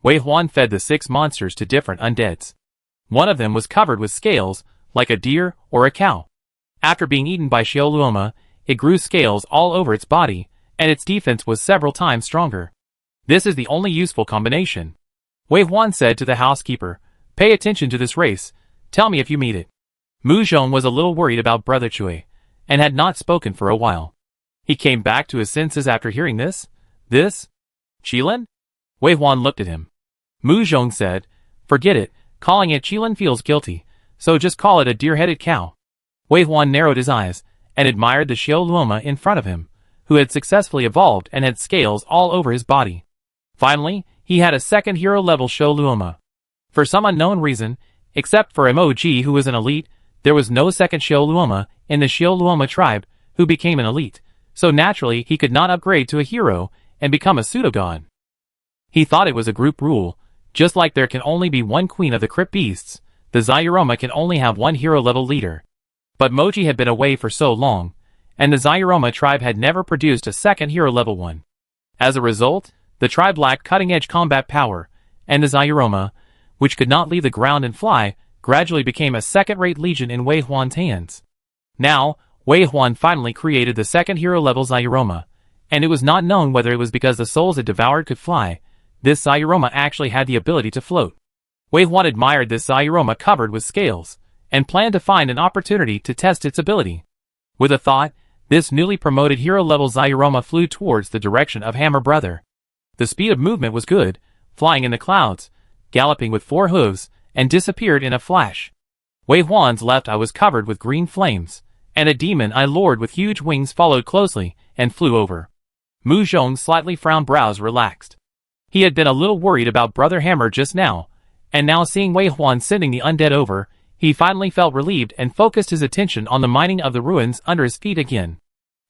Wei Huan fed the 6 monsters to different undeads. One of them was covered with scales, like a deer or a cow. After being eaten by Xiao Luoma, it grew scales all over its body, and its defense was several times stronger. This is the only useful combination. Wei Huan said to the housekeeper, "Pay attention to this race, tell me if you meet it." Mu Zhong was a little worried about Brother Chui, and had not spoken for a while. He came back to his senses after hearing this. "This? Qilin?" Wei Huan looked at him. Mu Zhong said, "Forget it, calling it Qilin feels guilty, so just call it a deer-headed cow." Wei Huan narrowed his eyes, and admired the Xiao Luoma in front of him, who had successfully evolved and had scales all over his body. Finally, he had a second hero-level Xiao Luoma. For some unknown reason, except for Mog who was an elite, there was no second Xiao Luoma in the Xiao Luoma tribe who became an elite, so naturally he could not upgrade to a hero and become a pseudo-god. He thought it was a group rule, just like there can only be one queen of the crypt beasts, the Zayuroma can only have one hero-level leader. But Moji had been away for so long, and the Zayuroma tribe had never produced a second hero-level one. As a result, the tribe lacked cutting-edge combat power, and the Zayuroma, which could not leave the ground and fly, gradually became a second-rate legion in Wei Huan's hands. Now, Wei Huan finally created the second hero-level Zayuroma, and it was not known whether it was because the souls it devoured could fly. This Zayuroma actually had the ability to float. Wei Huan admired this Zayuroma covered with scales, and planned to find an opportunity to test its ability. With a thought, this newly promoted hero-level Zayuroma flew towards the direction of Hammer Brother. The speed of movement was good, flying in the clouds, galloping with 4 hooves, and disappeared in a flash. Wei Huan's left eye was covered with green flames, and a demon-eye lord with huge wings followed closely and flew over. Mu Zhong's slightly frowned brows relaxed. He had been a little worried about Brother Hammer just now, and now seeing Wei Huan sending the undead over, he finally felt relieved and focused his attention on the mining of the ruins under his feet again.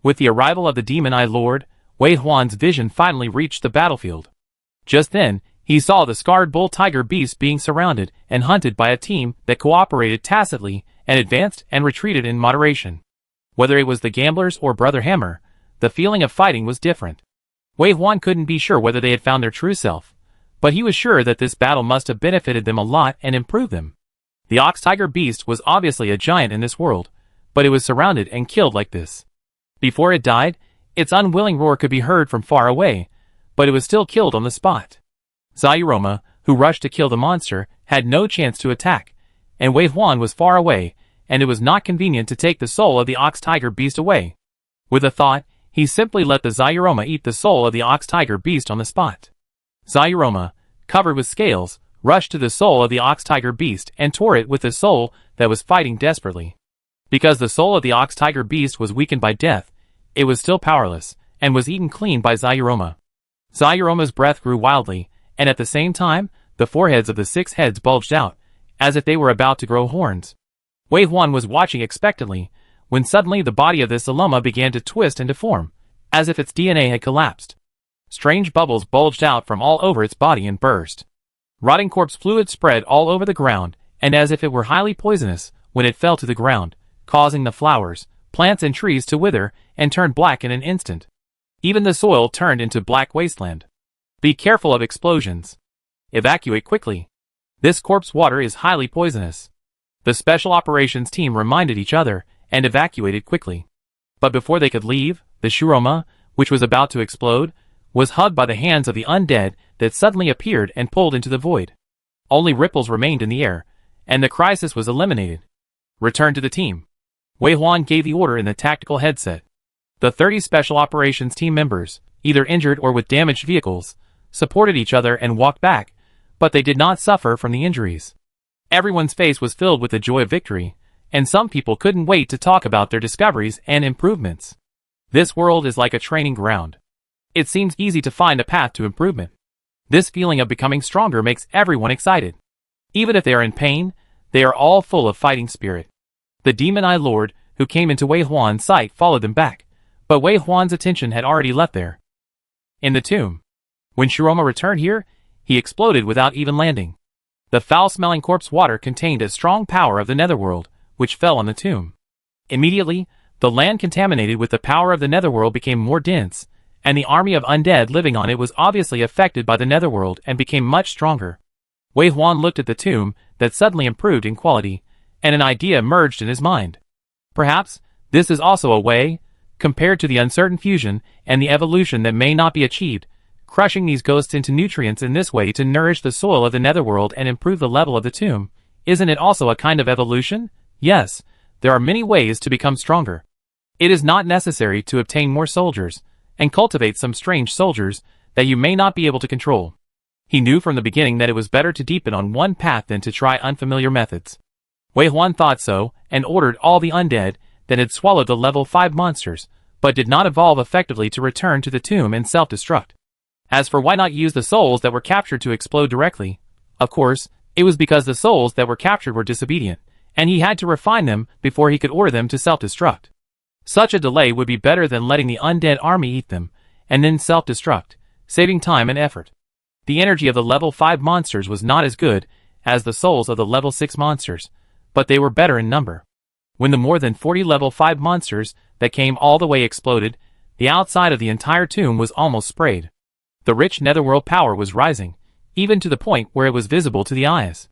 With the arrival of the demon-eye lord, Wei Huan's vision finally reached the battlefield. Just then, he saw the scarred bull tiger beast being surrounded and hunted by a team that cooperated tacitly and advanced and retreated in moderation. Whether it was the gamblers or Brother Hammer, the feeling of fighting was different. Wei Huan couldn't be sure whether they had found their true self, but he was sure that this battle must have benefited them a lot and improved them. The ox-tiger beast was obviously a giant in this world, but it was surrounded and killed like this. Before it died, its unwilling roar could be heard from far away, but it was still killed on the spot. Zayuroma, who rushed to kill the monster, had no chance to attack, and Wei Huan was far away, and it was not convenient to take the soul of the ox-tiger beast away. With a thought, he simply let the Zayuroma eat the soul of the ox-tiger beast on the spot. Zayuroma, covered with scales, rushed to the soul of the ox-tiger beast and tore it with the soul that was fighting desperately. Because the soul of the ox-tiger beast was weakened by death, it was still powerless, and was eaten clean by Zayuroma. Zayuroma's breath grew wildly, and at the same time, the foreheads of the 6 heads bulged out, as if they were about to grow horns. Wei Huan was watching expectantly, when suddenly the body of this Zayuroma began to twist and deform, as if its DNA had collapsed. Strange bubbles bulged out from all over its body and burst. Rotting corpse fluid spread all over the ground, and as if it were highly poisonous, when it fell to the ground, causing the flowers, plants and trees to wither and turn black in an instant. Even the soil turned into black wasteland. Be careful of explosions. Evacuate quickly. This corpse water is highly poisonous. The special operations team reminded each other and evacuated quickly. But before they could leave, the Shuroma, which was about to explode, was hugged by the hands of the undead that suddenly appeared and pulled into the void. Only ripples remained in the air, and the crisis was eliminated. Return to the team. Wei Huan gave the order in the tactical headset. The 30 special operations team members, either injured or with damaged vehicles, supported each other and walked back, but they did not suffer from the injuries. Everyone's face was filled with the joy of victory, and some people couldn't wait to talk about their discoveries and improvements. This world is like a training ground. It seems easy to find a path to improvement. This feeling of becoming stronger makes everyone excited. Even if they are in pain, they are all full of fighting spirit. The demon-eye lord, who came into Wei Huan's sight, followed them back, but Wei Huan's attention had already left there. In the tomb. When Shuroma returned here, he exploded without even landing. The foul-smelling corpse water contained a strong power of the netherworld, which fell on the tomb. Immediately, the land contaminated with the power of the netherworld became more dense, and the army of undead living on it was obviously affected by the netherworld and became much stronger. Wei Huan looked at the tomb that suddenly improved in quality, and an idea emerged in his mind. Perhaps this is also a way, compared to the uncertain fusion and the evolution that may not be achieved, crushing these ghosts into nutrients in this way to nourish the soil of the netherworld and improve the level of the tomb. Isn't it also a kind of evolution? Yes, there are many ways to become stronger. It is not necessary to obtain more soldiers and cultivate some strange soldiers that you may not be able to control. He knew from the beginning that it was better to deepen on one path than to try unfamiliar methods. Wei Huan thought so and ordered all the undead that had swallowed the level 5 monsters, but did not evolve effectively to return to the tomb and self-destruct. As for why not use the souls that were captured to explode directly, of course, it was because the souls that were captured were disobedient, and he had to refine them before he could order them to self-destruct. Such a delay would be better than letting the undead army eat them, and then self-destruct, saving time and effort. The energy of the level 5 monsters was not as good as the souls of the level 6 monsters, but they were better in number. When the more than 40 level 5 monsters that came all the way exploded, the outside of the entire tomb was almost sprayed. The rich netherworld power was rising, even to the point where it was visible to the eyes.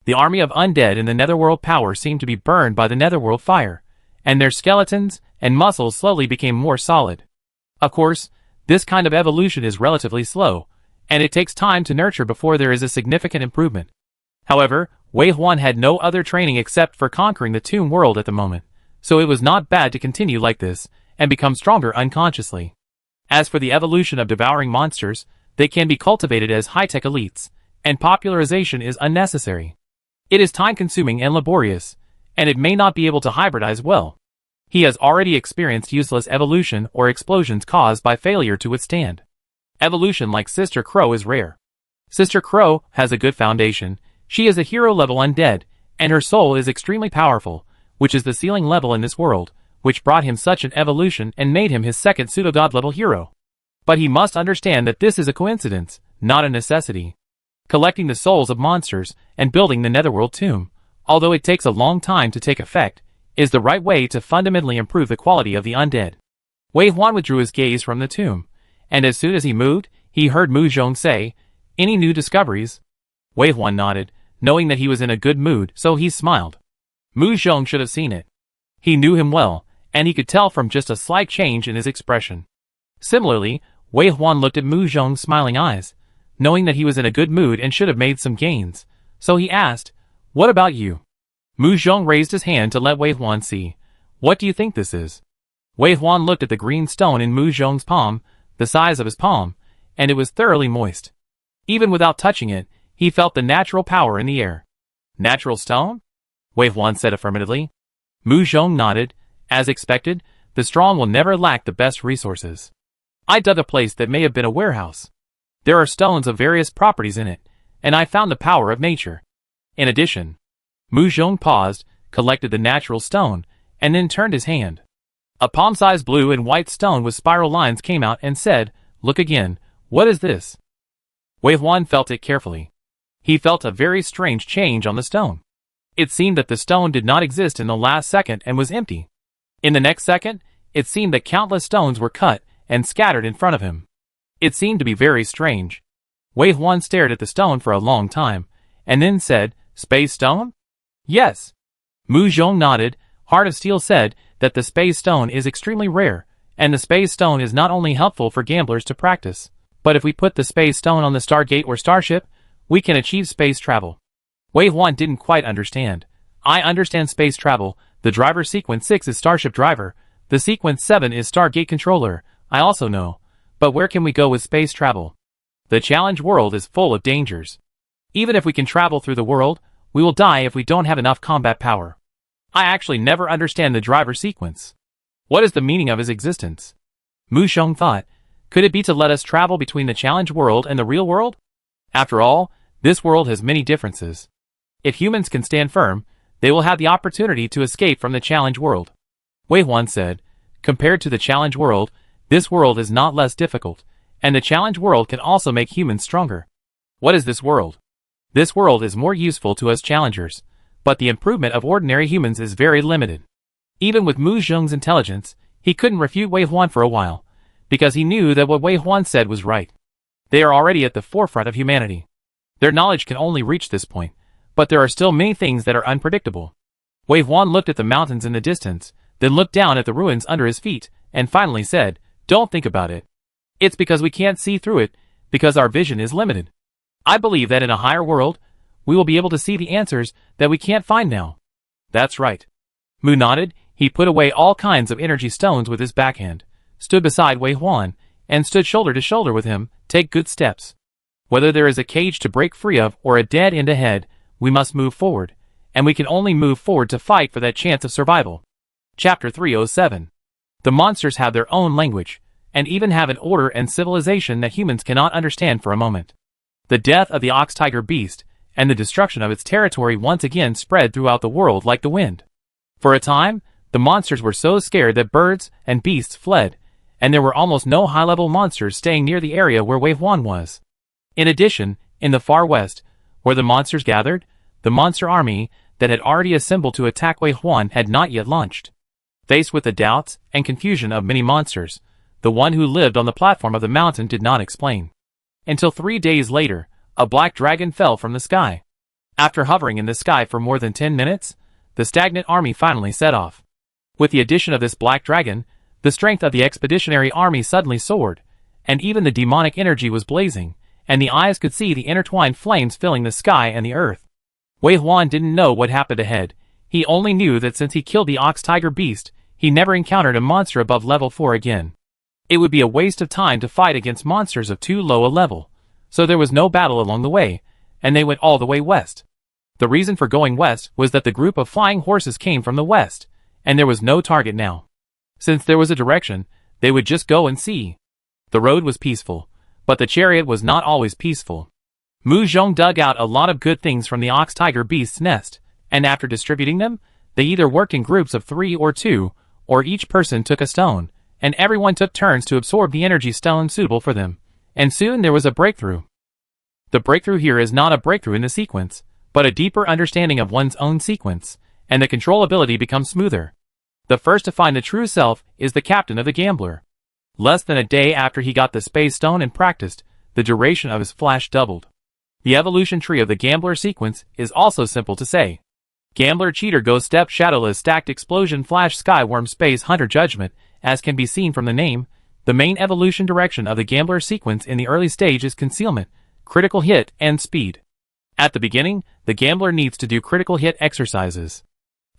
The army of undead in the netherworld power seemed to be burned by the netherworld fire, and their skeletons and muscles slowly became more solid. Of course, this kind of evolution is relatively slow, and it takes time to nurture before there is a significant improvement. However, Wei Huan had no other training except for conquering the tomb world at the moment, so it was not bad to continue like this and become stronger unconsciously. As for the evolution of devouring monsters, they can be cultivated as high-tech elites, and popularization is unnecessary. It is time-consuming and laborious, and it may not be able to hybridize well. He has already experienced useless evolution or explosions caused by failure to withstand. Evolution like Sister Crow is rare. Sister Crow has a good foundation. She is a hero-level undead, and her soul is extremely powerful, which is the ceiling level in this world, which brought him such an evolution and made him his second pseudo-god level hero. But he must understand that this is a coincidence, not a necessity. Collecting the souls of monsters and building the netherworld tomb, although it takes a long time to take effect, is the right way to fundamentally improve the quality of the undead. Wei Huan withdrew his gaze from the tomb, and as soon as he moved, he heard Mu Zhong say, "Any new discoveries?" Wei Huan nodded, knowing that he was in a good mood, so he smiled. Mu Zhong should have seen it. He knew him well, and he could tell from just a slight change in his expression. Similarly, Wei Huan looked at Mu Zhong's smiling eyes, knowing that he was in a good mood and should have made some gains, so he asked, "What about you?" Mu Zhong raised his hand to let Wei Huan see. "What do you think this is?" Wei Huan looked at the green stone in Mu Zhong's palm, the size of his palm, and it was thoroughly moist. Even without touching it, he felt the natural power in the air. "Natural stone?" Wei Huan said affirmatively. Mu Zhong nodded. As expected, the strong will never lack the best resources. I dug a place that may have been a warehouse. There are stones of various properties in it, and I found the power of nature. In addition, Mu Zhong paused, collected the natural stone, and then turned his hand. A palm-sized blue and white stone with spiral lines came out and said, "Look again, what is this?" Wei Huan felt it carefully. He felt a very strange change on the stone. It seemed that the stone did not exist in the last second and was empty. In the next second, it seemed that countless stones were cut and scattered in front of him. It seemed to be very strange. Wei Huan stared at the stone for a long time, and then said, "Space stone?" "Yes." Mu Zhong nodded. Heart of Steel said that the space stone is extremely rare, and the space stone is not only helpful for gamblers to practice, but if we put the space stone on the Stargate or starship, we can achieve space travel. Wei Huan didn't quite understand. "I understand space travel. The driver sequence 6 is Starship Driver. The sequence 7 is Stargate Controller. I also know. But where can we go with space travel? The challenge world is full of dangers. Even if we can travel through the world, we will die if we don't have enough combat power. I actually never understand the driver sequence. What is the meaning of his existence?" Mu Zhong thought, could it be to let us travel between the challenge world and the real world? After all, this world has many differences. If humans can stand firm, they will have the opportunity to escape from the challenge world. Wei Huan said, compared to the challenge world, this world is not less difficult, and the challenge world can also make humans stronger. What is this world? This world is more useful to us challengers, but the improvement of ordinary humans is very limited. Even with Mu Zhong's intelligence, he couldn't refute Wei Huan for a while, because he knew that what Wei Huan said was right. They are already at the forefront of humanity. Their knowledge can only reach this point, but there are still many things that are unpredictable. Wei Huan looked at the mountains in the distance, then looked down at the ruins under his feet, and finally said, "Don't think about it. It's because we can't see through it, because our vision is limited. I believe that in a higher world, we will be able to see the answers that we can't find now." "That's right." Mu nodded. He put away all kinds of energy stones with his backhand, stood beside Wei Huan, and stood shoulder to shoulder with him. "Take good steps. Whether there is a cage to break free of or a dead end ahead, we must move forward, and we can only move forward to fight for that chance of survival." Chapter 307. The monsters have their own language, and even have an order and civilization that humans cannot understand for a moment. The death of the ox-tiger beast, and the destruction of its territory once again spread throughout the world like the wind. For a time, the monsters were so scared that birds and beasts fled, and there were almost no high-level monsters staying near the area where Wei Huan was. In addition, in the far west, where the monsters gathered, the monster army that had already assembled to attack Wei Huan had not yet launched. Faced with the doubts and confusion of many monsters, the one who lived on the platform of the mountain did not explain. Until 3 days later, a black dragon fell from the sky. After hovering in the sky for more than 10 minutes, the stagnant army finally set off. With the addition of this black dragon, the strength of the expeditionary army suddenly soared, and even the demonic energy was blazing, and the eyes could see the intertwined flames filling the sky and the earth. Wei Huan didn't know what happened ahead. He only knew that since he killed the ox-tiger beast, he never encountered a monster above level 4 again. It would be a waste of time to fight against monsters of too low a level, so there was no battle along the way, and they went all the way west. The reason for going west was that the group of flying horses came from the west, and there was no target now. Since there was a direction, they would just go and see. The road was peaceful, but the chariot was not always peaceful. Mu Zhong dug out a lot of good things from the ox-tiger beast's nest, and after distributing them, they either worked in groups of 3 or 2, or each person took a stone, and everyone took turns to absorb the energy stone suitable for them, and soon there was a breakthrough. The breakthrough here is not a breakthrough in the sequence, but a deeper understanding of one's own sequence, and the control ability becomes smoother. The first to find the true self is the captain of the gambler. Less than a day after he got the space stone and practiced, the duration of his flash doubled. The evolution tree of the gambler sequence is also simple to say. Gambler, cheater, ghost, step, shadowless, stacked, explosion, flash, skyworm, space, hunter, judgment. As can be seen from the name, the main evolution direction of the gambler sequence in the early stage is concealment, critical hit, and speed. At the beginning, the gambler needs to do critical hit exercises.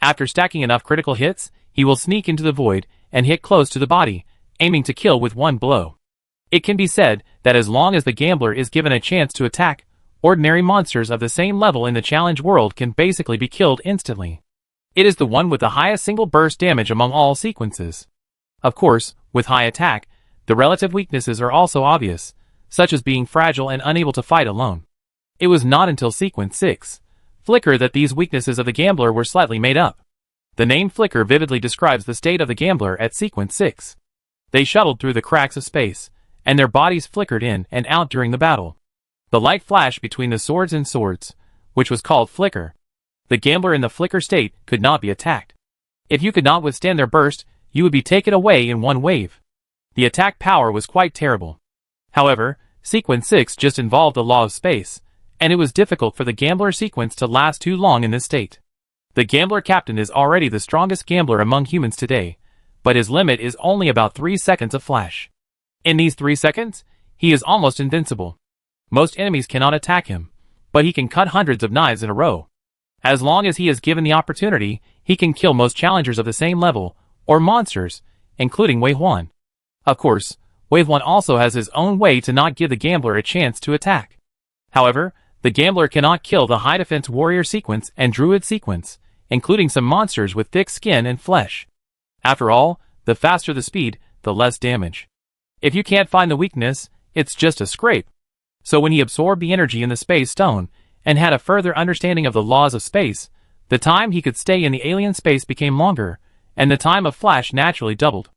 After stacking enough critical hits, he will sneak into the void and hit close to the body, aiming to kill with one blow. It can be said that as long as the gambler is given a chance to attack, ordinary monsters of the same level in the challenge world can basically be killed instantly. It is the one with the highest single burst damage among all sequences. Of course, with high attack, the relative weaknesses are also obvious, such as being fragile and unable to fight alone. It was not until sequence 6, Flicker, that these weaknesses of the gambler were slightly made up. The name Flicker vividly describes the state of the gambler at sequence 6. They shuttled through the cracks of space, and their bodies flickered in and out during the battle. The light flashed between the swords and swords, which was called Flicker. The gambler in the Flicker state could not be attacked. If you could not withstand their burst, you would be taken away in one wave. The attack power was quite terrible. However, sequence 6 just involved the law of space, and it was difficult for the gambler sequence to last too long in this state. The gambler captain is already the strongest gambler among humans today, but his limit is only about 3 seconds of flash. In these 3 seconds, he is almost invincible. Most enemies cannot attack him, but he can cut hundreds of knives in a row. As long as he is given the opportunity, he can kill most challengers of the same level, or monsters, including Wei Huan. Of course, Wei Huan also has his own way to not give the gambler a chance to attack. However, the gambler cannot kill the high defense warrior sequence and druid sequence, including some monsters with thick skin and flesh. After all, the faster the speed, the less damage. If you can't find the weakness, it's just a scrape. So when he absorbed the energy in the space stone, and had a further understanding of the laws of space, the time he could stay in the alien space became longer, and the time of flash naturally doubled.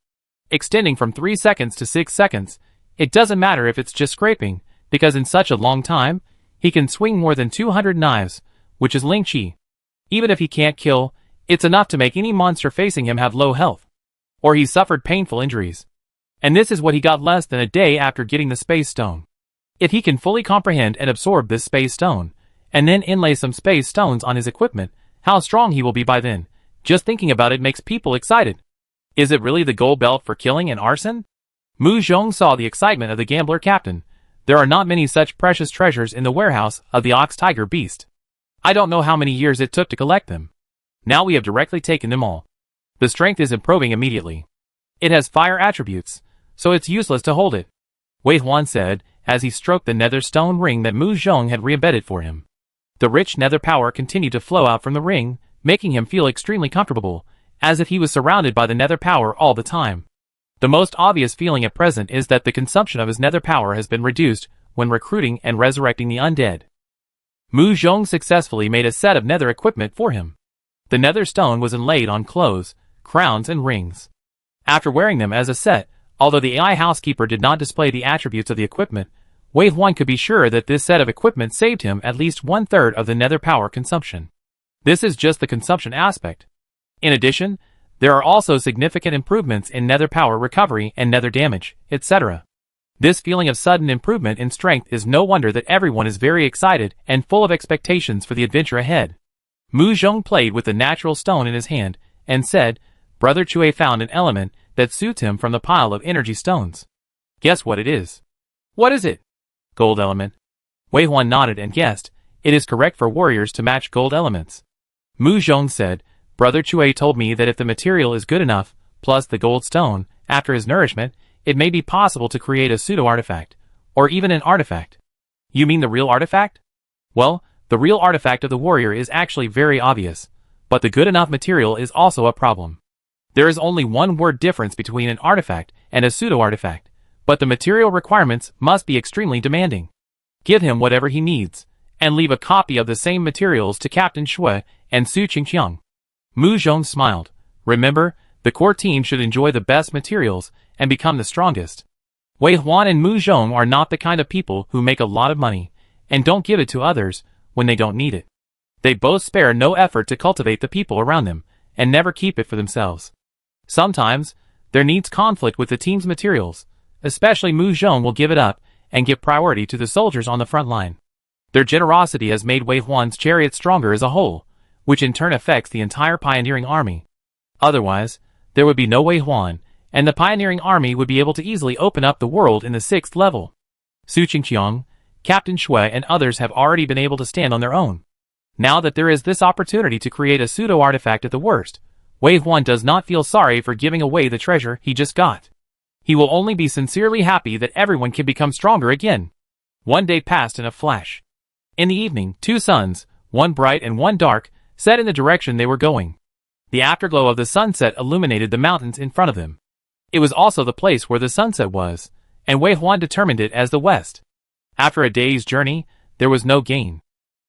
Extending from 3 seconds to 6 seconds, it doesn't matter if it's just scraping, because in such a long time, he can swing more than 200 knives, which is Ling Qi. Even if he can't kill, it's enough to make any monster facing him have low health, or he suffered painful injuries. And this is what he got less than a day after getting the space stone. If he can fully comprehend and absorb this space stone, and then inlay some space stones on his equipment, how strong he will be by then. Just thinking about it makes people excited. Is it really the gold belt for killing and arson? Mu Zhong saw the excitement of the gambler captain. There are not many such precious treasures in the warehouse of the ox tiger beast. I don't know how many years it took to collect them. Now we have directly taken them all. The strength is improving immediately. It has fire attributes, so it's useless to hold it, Wei Huan said, as he stroked the nether stone ring that Mu Zhong had re-embedded for him. The rich nether power continued to flow out from the ring, making him feel extremely comfortable, as if he was surrounded by the nether power all the time. The most obvious feeling at present is that the consumption of his nether power has been reduced when recruiting and resurrecting the undead. Mu Zhong successfully made a set of nether equipment for him. The nether stone was inlaid on clothes, crowns and rings. After wearing them as a set, although the AI housekeeper did not display the attributes of the equipment, Wei Huan could be sure that this set of equipment saved him at least 1/3 of the nether power consumption. This is just the consumption aspect. In addition, there are also significant improvements in nether power recovery and nether damage, etc. This feeling of sudden improvement in strength is no wonder that everyone is very excited and full of expectations for the adventure ahead. Mu Zhong played with the natural stone in his hand and said, Brother Chui found an element that suits him from the pile of energy stones. Guess what it is? What is it? Gold element. Wei Huan nodded and guessed. It is correct for warriors to match gold elements. Mu Zhong said, Brother Chui told me that if the material is good enough, plus the gold stone, after his nourishment, it may be possible to create a pseudo-artifact, or even an artifact. You mean the real artifact? Well, the real artifact of the warrior is actually very obvious, but the good enough material is also a problem. There is only one word difference between an artifact and a pseudo-artifact, but the material requirements must be extremely demanding. Give him whatever he needs, and leave a copy of the same materials to Captain Shui and Su Qingqiang. Mu Zhong smiled. Remember, the core team should enjoy the best materials and become the strongest. Wei Huan and Mu Zhong are not the kind of people who make a lot of money and don't give it to others when they don't need it. They both spare no effort to cultivate the people around them and never keep it for themselves. Sometimes, there needs conflict with the team's materials, especially Mu Zhong will give it up and give priority to the soldiers on the front line. Their generosity has made Wei Huan's chariot stronger as a whole, which in turn affects the entire pioneering army. Otherwise, there would be no Wei Huan, and the pioneering army would be able to easily open up the world in the 6th level. Su Qingqiang, Captain Shui and others have already been able to stand on their own. Now that there is this opportunity to create a pseudo-artifact at the worst, Wei Huan does not feel sorry for giving away the treasure he just got. He will only be sincerely happy that everyone can become stronger again. One day passed in a flash. In the evening, 2 suns, one bright and one dark, set in the direction they were going. The afterglow of the sunset illuminated the mountains in front of them. It was also the place where the sunset was, and Wei Huan determined it as the west. After a day's journey, there was no gain.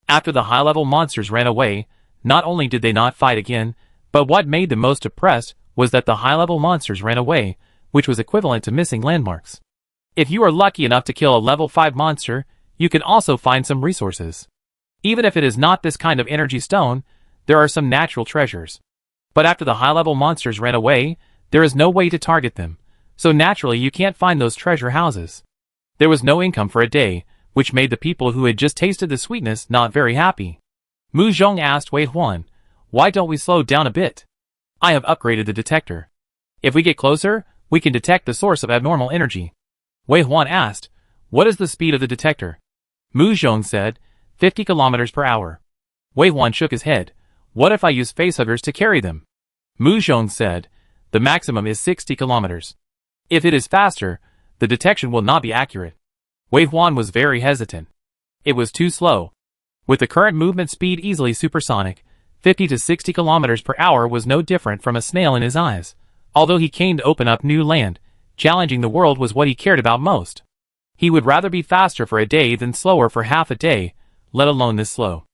After the high-level monsters ran away, not only did they not fight again, but what made them most depressed was that the high-level monsters ran away, which was equivalent to missing landmarks. If you are lucky enough to kill a level 5 monster, you can also find some resources. Even if it is not this kind of energy stone, there are some natural treasures. But after the high-level monsters ran away, there is no way to target them, so naturally you can't find those treasure houses. There was no income for a day, which made the people who had just tasted the sweetness not very happy. Mu Zhong asked Wei Huan, why don't we slow down a bit? I have upgraded the detector. If we get closer, we can detect the source of abnormal energy. Wei Huan asked, what is the speed of the detector? Mu Zhong said, 50 kilometers per hour. Wei Huan shook his head. What if I use facehuggers to carry them? Mu Zhong said, the maximum is 60 kilometers. If it is faster, the detection will not be accurate. Wei Huan was very hesitant. It was too slow. With the current movement speed easily supersonic, 50 to 60 kilometers per hour was no different from a snail in his eyes. Although he came to open up new land, challenging the world was what he cared about most. He would rather be faster for a day than slower for half a day, let alone this slow.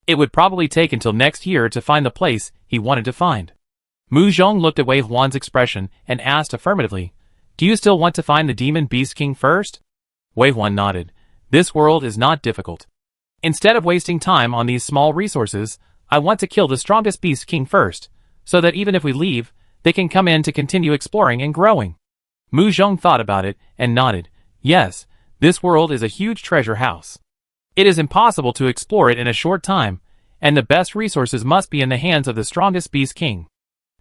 It would probably take until next year to find the place he wanted to find. Mu Zhong looked at Wei Huan's expression and asked affirmatively, do you still want to find the Demon Beast King first? Wei Huan nodded. This world is not difficult. Instead of wasting time on these small resources, I want to kill the strongest Beast King first, so that even if we leave, they can come in to continue exploring and growing. Mu Zhong thought about it and nodded. Yes, this world is a huge treasure house. It is impossible to explore it in a short time, and the best resources must be in the hands of the strongest Beast King.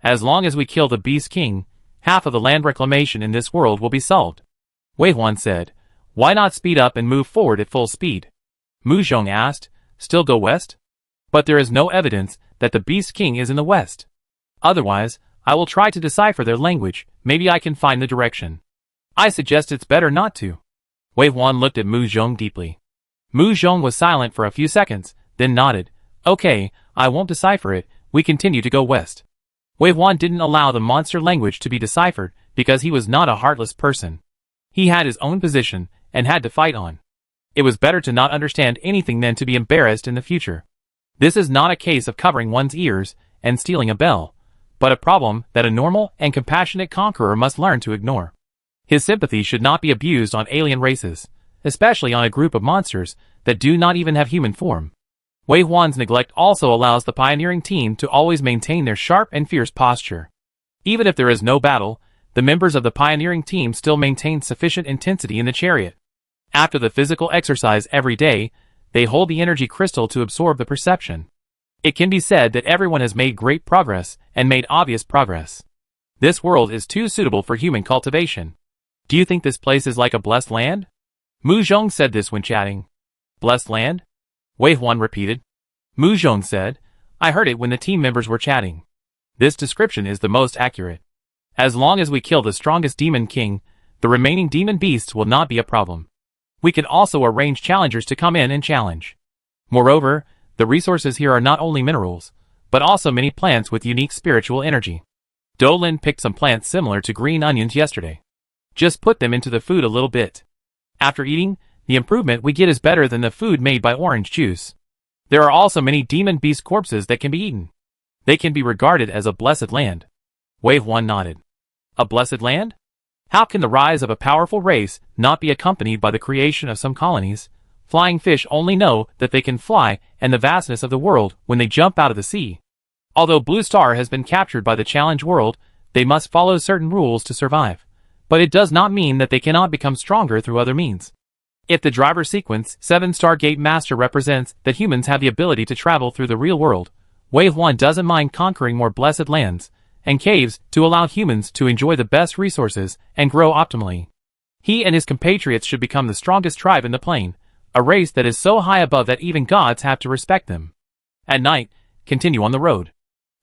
As long as we kill the Beast King, half of the land reclamation in this world will be solved. Wei Huan said, why not speed up and move forward at full speed? Mu Zhong asked, still go west? But there is no evidence that the Beast King is in the west. Otherwise, I will try to decipher their language, maybe I can find the direction. I suggest it's better not to. Wei Huan looked at Mu Zhong deeply. Mu Zhong was silent for a few seconds, then nodded. Okay, I won't decipher it, we continue to go west. Wei Huan didn't allow the monster language to be deciphered because he was not a heartless person. He had his own position and had to fight on. It was better to not understand anything than to be embarrassed in the future. This is not a case of covering one's ears and stealing a bell, but a problem that a normal and compassionate conqueror must learn to ignore. His sympathy should not be abused on alien races, especially on a group of monsters that do not even have human form. Wei Huan's neglect also allows the pioneering team to always maintain their sharp and fierce posture. Even if there is no battle, the members of the pioneering team still maintain sufficient intensity in the chariot. After the physical exercise every day, they hold the energy crystal to absorb the perception. It can be said that everyone has made great progress and made obvious progress. This world is too suitable for human cultivation. Do you think this place is like a blessed land? Mu Zhong said this when chatting. Blessed land? Wei Huan repeated. Mu Zhong said, I heard it when the team members were chatting. This description is the most accurate. As long as we kill the strongest demon king, the remaining demon beasts will not be a problem. We can also arrange challengers to come in and challenge. Moreover, the resources here are not only minerals, but also many plants with unique spiritual energy. Dolin picked some plants similar to green onions yesterday. Just put them into the food a little bit. After eating, the improvement we get is better than the food made by orange juice. There are also many demon beast corpses that can be eaten. They can be regarded as a blessed land. Wei Huan nodded. A blessed land? How can the rise of a powerful race not be accompanied by the creation of some colonies? Flying fish only know that they can fly and the vastness of the world when they jump out of the sea. Although Blue Star has been captured by the challenge world, they must follow certain rules to survive. But it does not mean that they cannot become stronger through other means. If the driver sequence 7-star Gate Master represents that humans have the ability to travel through the real world, Wei Huan doesn't mind conquering more blessed lands and caves to allow humans to enjoy the best resources and grow optimally. He and his compatriots should become the strongest tribe in the plain, a race that is so high above that even gods have to respect them. At night, continue on the road.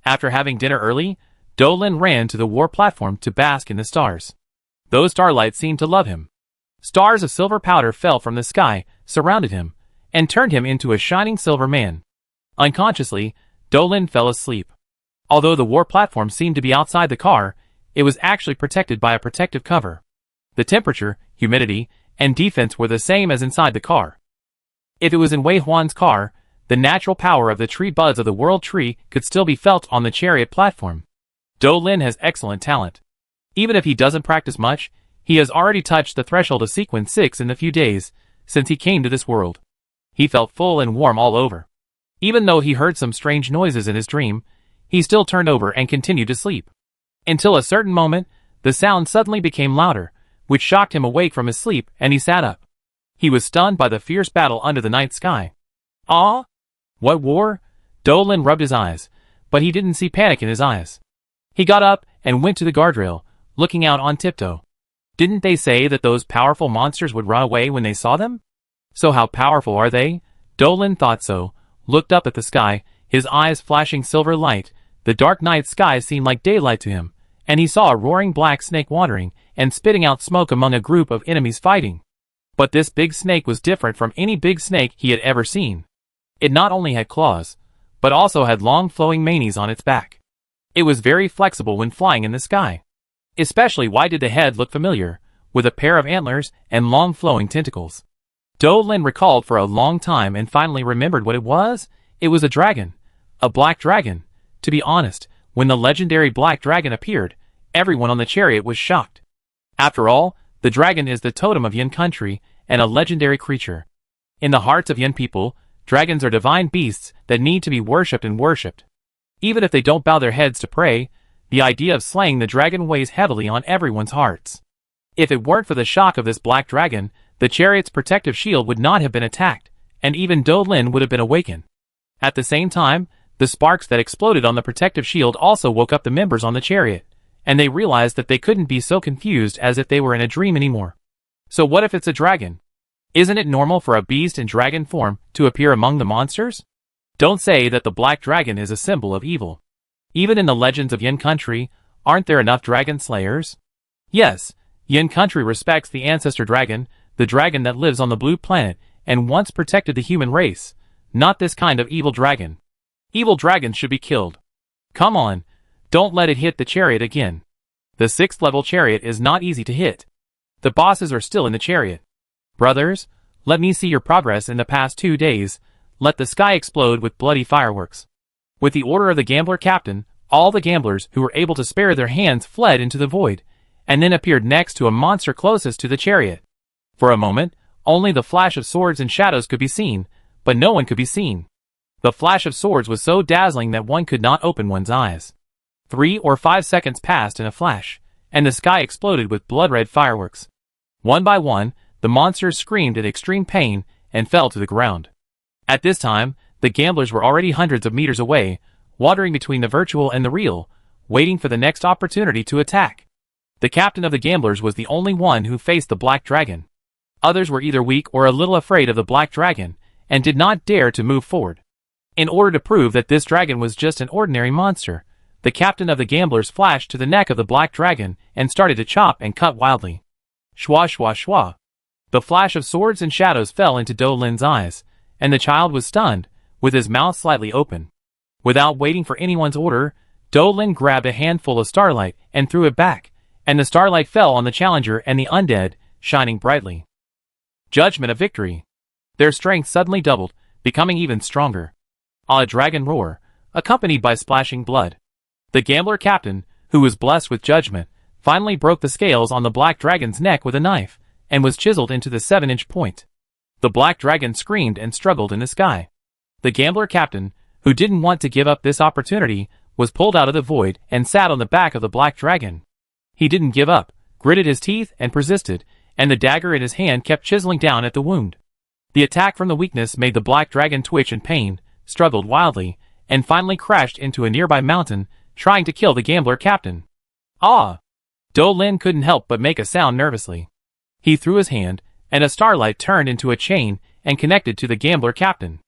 After having dinner early, Dolin ran to the war platform to bask in the stars. Those starlights seemed to love him. Stars of silver powder fell from the sky, surrounded him, and turned him into a shining silver man. Unconsciously, Dolin fell asleep. Although the war platform seemed to be outside the car, it was actually protected by a protective cover. The temperature, humidity, and defense were the same as inside the car. If it was in Wei Huan's car, the natural power of the tree buds of the world tree could still be felt on the chariot platform. Dolin has excellent talent. Even if he doesn't practice much, he has already touched the threshold of sequence 6 in the few days since he came to this world. He felt full and warm all over. Even though he heard some strange noises in his dream, he still turned over and continued to sleep. Until a certain moment, the sound suddenly became louder, which shocked him awake from his sleep, and he sat up. He was stunned by the fierce battle under the night sky. Ah? What war? Dolin rubbed his eyes, but he didn't see panic in his eyes. He got up and went to the guardrail, looking out on tiptoe. Didn't they say that those powerful monsters would run away when they saw them? So how powerful are they? Dolin thought so, looked up at the sky, his eyes flashing silver light. The dark night sky seemed like daylight to him, and he saw a roaring black snake wandering and spitting out smoke among a group of enemies fighting. But this big snake was different from any big snake he had ever seen. It not only had claws, but also had long flowing manes on its back. It was very flexible when flying in the sky. Especially why did the head look familiar, with a pair of antlers and long flowing tentacles? Dolin recalled for a long time and finally remembered what it was. It was a dragon. A black dragon. To be honest, when the legendary black dragon appeared, everyone on the chariot was shocked. After all, the dragon is the totem of Yan country and a legendary creature. In the hearts of Yan people, dragons are divine beasts that need to be worshipped and worshipped. Even if they don't bow their heads to pray, the idea of slaying the dragon weighs heavily on everyone's hearts. If it weren't for the shock of this black dragon, the chariot's protective shield would not have been attacked, and even Do Lin would have been awakened. At the same time, the sparks that exploded on the protective shield also woke up the members on the chariot, and they realized that they couldn't be so confused as if they were in a dream anymore. So what if it's a dragon? Isn't it normal for a beast in dragon form to appear among the monsters? Don't say that the black dragon is a symbol of evil. Even in the legends of Yin country, aren't there enough dragon slayers? Yes, Yin country respects the ancestor dragon, the dragon that lives on the blue planet and once protected the human race, not this kind of evil dragon. Evil dragons should be killed. Come on, don't let it hit the chariot again. The 6th level chariot is not easy to hit. The bosses are still in the chariot. Brothers, let me see your progress in the past 2 days. Let the sky explode with bloody fireworks. With the order of the gambler captain, all the gamblers who were able to spare their hands fled into the void, and then appeared next to a monster closest to the chariot. For a moment, only the flash of swords and shadows could be seen, but no one could be seen. The flash of swords was so dazzling that one could not open one's eyes. 3 or 5 seconds passed in a flash, and the sky exploded with blood-red fireworks. One by one, the monsters screamed in extreme pain and fell to the ground. At this time, the gamblers were already hundreds of meters away, wandering between the virtual and the real, waiting for the next opportunity to attack. The captain of the gamblers was the only one who faced the black dragon. Others were either weak or a little afraid of the black dragon, and did not dare to move forward. In order to prove that this dragon was just an ordinary monster, the captain of the gamblers flashed to the neck of the black dragon and started to chop and cut wildly. Shwa shwa shwa. The flash of swords and shadows fell into Do Lin's eyes, and the child was stunned, with his mouth slightly open. Without waiting for anyone's order, Do Lin grabbed a handful of starlight and threw it back, and the starlight fell on the challenger and the undead, shining brightly. Judgment of victory. Their strength suddenly doubled, becoming even stronger. A dragon roar, accompanied by splashing blood. The gambler captain, who was blessed with judgment, finally broke the scales on the black dragon's neck with a knife, and was chiseled into the 7-inch point. The black dragon screamed and struggled in the sky. The gambler captain, who didn't want to give up this opportunity, was pulled out of the void and sat on the back of the black dragon. He didn't give up, gritted his teeth and persisted, and the dagger in his hand kept chiseling down at the wound. The attack from the weakness made the black dragon twitch in pain, struggled wildly, and finally crashed into a nearby mountain, trying to kill the gambler captain. Ah! Do Lin couldn't help but make a sound nervously. He threw his hand, and a starlight turned into a chain and connected to the gambler captain.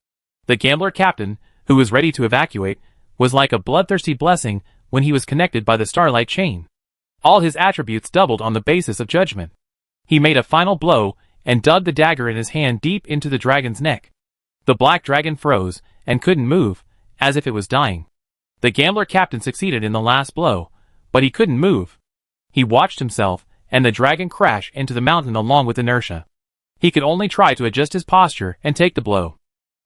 The gambler captain, who was ready to evacuate, was like a bloodthirsty blessing when he was connected by the starlight chain. All his attributes doubled on the basis of judgment. He made a final blow and dug the dagger in his hand deep into the dragon's neck. The black dragon froze and couldn't move, as if it was dying. The gambler captain succeeded in the last blow, but he couldn't move. He watched himself and the dragon crash into the mountain along with inertia. He could only try to adjust his posture and take the blow.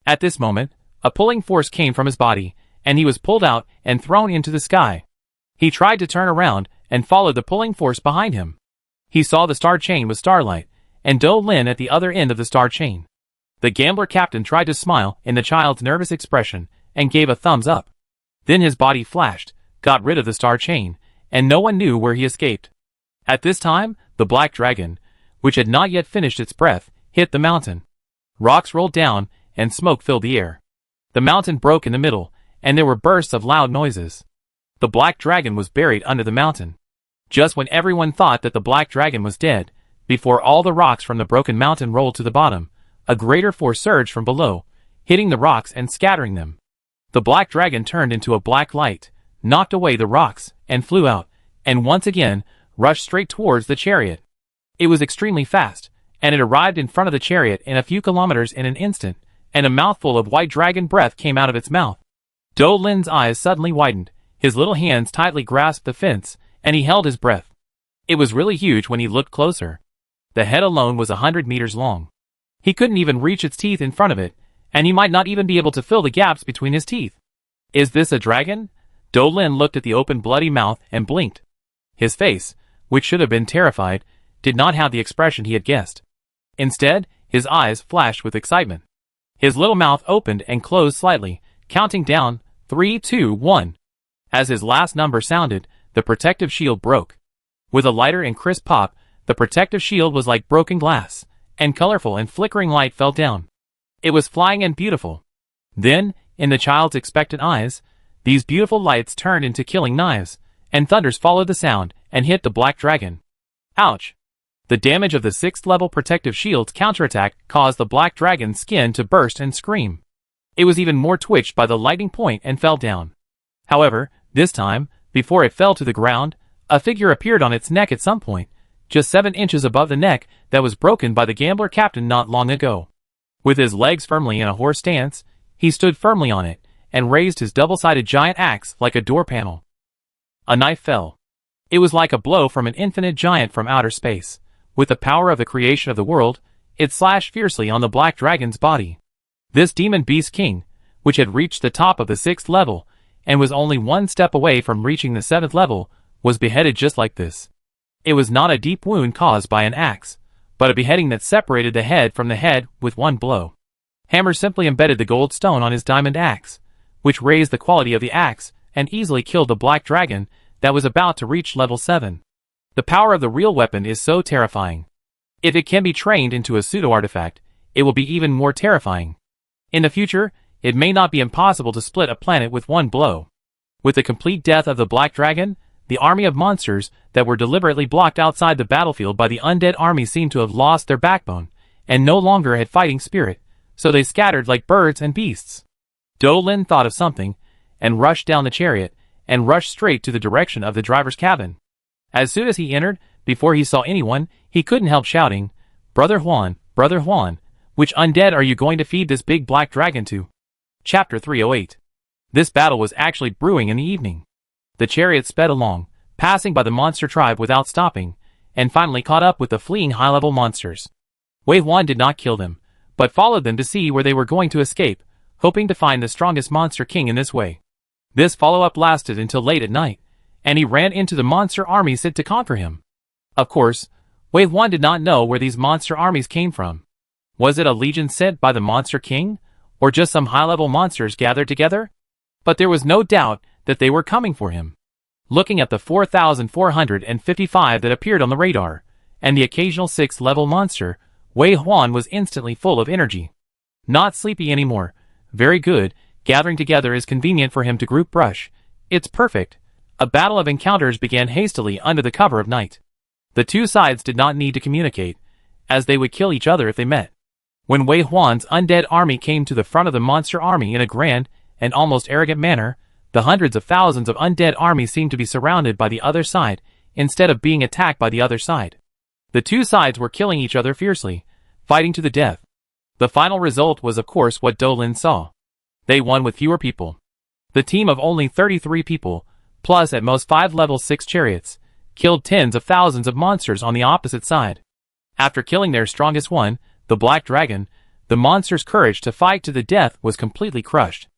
At this moment, a pulling force came from his body, and he was pulled out and thrown into the sky. He tried to turn around and followed the pulling force behind him. He saw the star chain with starlight, and Do Lin at the other end of the star chain. The gambler captain tried to smile in the child's nervous expression and gave a thumbs up. Then his body flashed, got rid of the star chain, and no one knew where he escaped. At this time, the black dragon, which had not yet finished its breath, hit the mountain. Rocks rolled down, and smoke filled the air. The mountain broke in the middle, and there were bursts of loud noises. The black dragon was buried under the mountain. Just when everyone thought that the black dragon was dead, before all the rocks from the broken mountain rolled to the bottom, a greater force surged from below, hitting the rocks and scattering them. The black dragon turned into a black light, knocked away the rocks, and flew out, and once again, rushed straight towards the chariot. It was extremely fast, and it arrived in front of the chariot in a few kilometers in an instant, and a mouthful of white dragon breath came out of its mouth. Do Lin's eyes suddenly widened, his little hands tightly grasped the fence, and he held his breath. It was really huge when he looked closer. The head alone was 100 meters long. He couldn't even reach its teeth in front of it, and he might not even be able to fill the gaps between his teeth. Is this a dragon? Do Lin looked at the open bloody mouth and blinked. His face, which should have been terrified, did not have the expression he had guessed. Instead, his eyes flashed with excitement. His little mouth opened and closed slightly, counting down 3, 2, 1. As his last number sounded, the protective shield broke. With a lighter and crisp pop, The protective shield was like broken glass, and colorful and flickering light fell down. It was flying and beautiful. Then, in the child's expectant eyes, these beautiful lights turned into killing knives, and thunders followed the sound and hit the black dragon. Ouch! The damage of the 6th level protective shield's counterattack caused the black dragon's skin to burst and scream. It was even more twitched by the lightning point and fell down. However, this time, before it fell to the ground, a figure appeared on its neck at some point, just 7 inches above the neck that was broken by the gambler captain not long ago. With his legs firmly in a horse stance, he stood firmly on it, and raised his double-sided giant axe like a door panel. A knife fell. It was like a blow from an infinite giant from outer space. With the power of the creation of the world, it slashed fiercely on the black dragon's body. This demon beast king, which had reached the top of the 6th level, and was only 1 step away from reaching the 7th level, was beheaded just like this. It was not a deep wound caused by an axe, but a beheading that separated the head from the head with 1 blow. Hammer simply embedded the gold stone on his diamond axe, which raised the quality of the axe and easily killed the black dragon that was about to reach level 7. The power of the real weapon is so terrifying. If it can be trained into a pseudo-artifact, it will be even more terrifying. In the future, it may not be impossible to split a planet with 1 blow. With the complete death of the black dragon, the army of monsters that were deliberately blocked outside the battlefield by the undead army seemed to have lost their backbone, and no longer had fighting spirit, so they scattered like birds and beasts. Dolin thought of something, and rushed down the chariot, and rushed straight to the direction of the driver's cabin. As soon as he entered, before he saw anyone, he couldn't help shouting, Brother Juan, which undead are you going to feed this big black dragon to?" Chapter 308. This battle was actually brewing in the evening. The chariot sped along, passing by the monster tribe without stopping, and finally caught up with the fleeing high-level monsters. Wei Juan did not kill them, but followed them to see where they were going to escape, hoping to find the strongest monster king in this way. This follow-up lasted until late at night, and he ran into the monster army sent to conquer him. Of course, Wei Juan did not know where these monster armies came from. Was it a legion sent by the monster king, or just some high-level monsters gathered together? But there was no doubt that they were coming for him. Looking at the 4,455 that appeared on the radar, and the occasional 6th level monster, Wei Juan was instantly full of energy. Not sleepy anymore. Very good, gathering together is convenient for him to group brush. It's perfect. A battle of encounters began hastily under the cover of night. The two sides did not need to communicate, as they would kill each other if they met. When Wei Juan's undead army came to the front of the monster army in a grand and almost arrogant manner, the hundreds of thousands of undead armies seemed to be surrounded by the other side, instead of being attacked by the other side. The two sides were killing each other fiercely, fighting to the death. The final result was of course what Dolin saw. They won with fewer people. The team of only 33 people, plus at most 5 level 6 chariots, killed tens of thousands of monsters on the opposite side. After killing their strongest one, the black dragon, the monster's courage to fight to the death was completely crushed.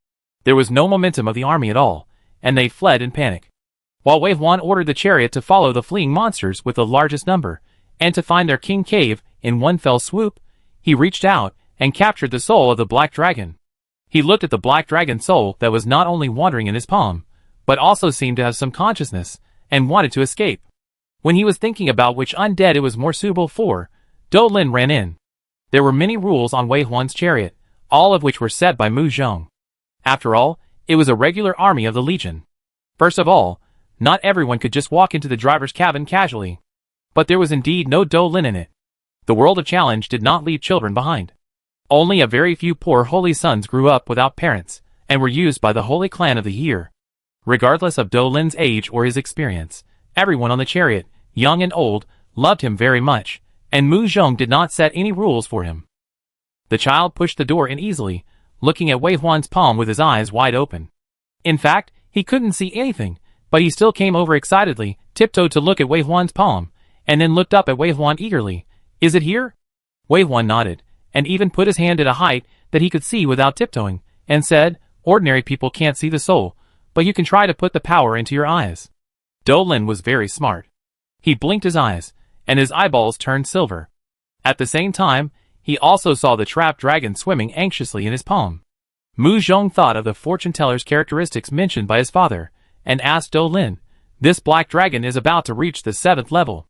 There was no momentum of the army at all, and they fled in panic. While Wei Juan ordered the chariot to follow the fleeing monsters with the largest number, and to find their king cave in one fell swoop, he reached out and captured the soul of the black dragon. He looked at the black dragon's soul that was not only wandering in his palm, but also seemed to have some consciousness, and wanted to escape. When he was thinking about which undead it was more suitable for, Dolin ran in. There were many rules on Wei Juan's chariot, all of which were set by Mu Zhong. After all, it was a regular army of the Legion. First of all, not everyone could just walk into the driver's cabin casually. But there was indeed no Dolin in it. The world of challenge did not leave children behind. Only a very few poor holy sons grew up without parents, and were used by the holy clan of the year. Regardless of Dolin's age or his experience, everyone on the chariot, young and old, loved him very much, and Mu Zhong did not set any rules for him. The child pushed the door in easily, looking at Wei Juan's palm with his eyes wide open. In fact, he couldn't see anything, but he still came over excitedly, tiptoed to look at Wei Juan's palm, and then looked up at Wei Juan eagerly. "Is it here?" Wei Juan nodded, and even put his hand at a height that he could see without tiptoeing, and said, "Ordinary people can't see the soul, but you can try to put the power into your eyes." Dolin was very smart. He blinked his eyes, and his eyeballs turned silver. At the same time, he also saw the trapped dragon swimming anxiously in his palm. Mu Zhong thought of the fortune-teller's characteristics mentioned by his father, and asked Dolin, "This black dragon is about to reach the 7th level.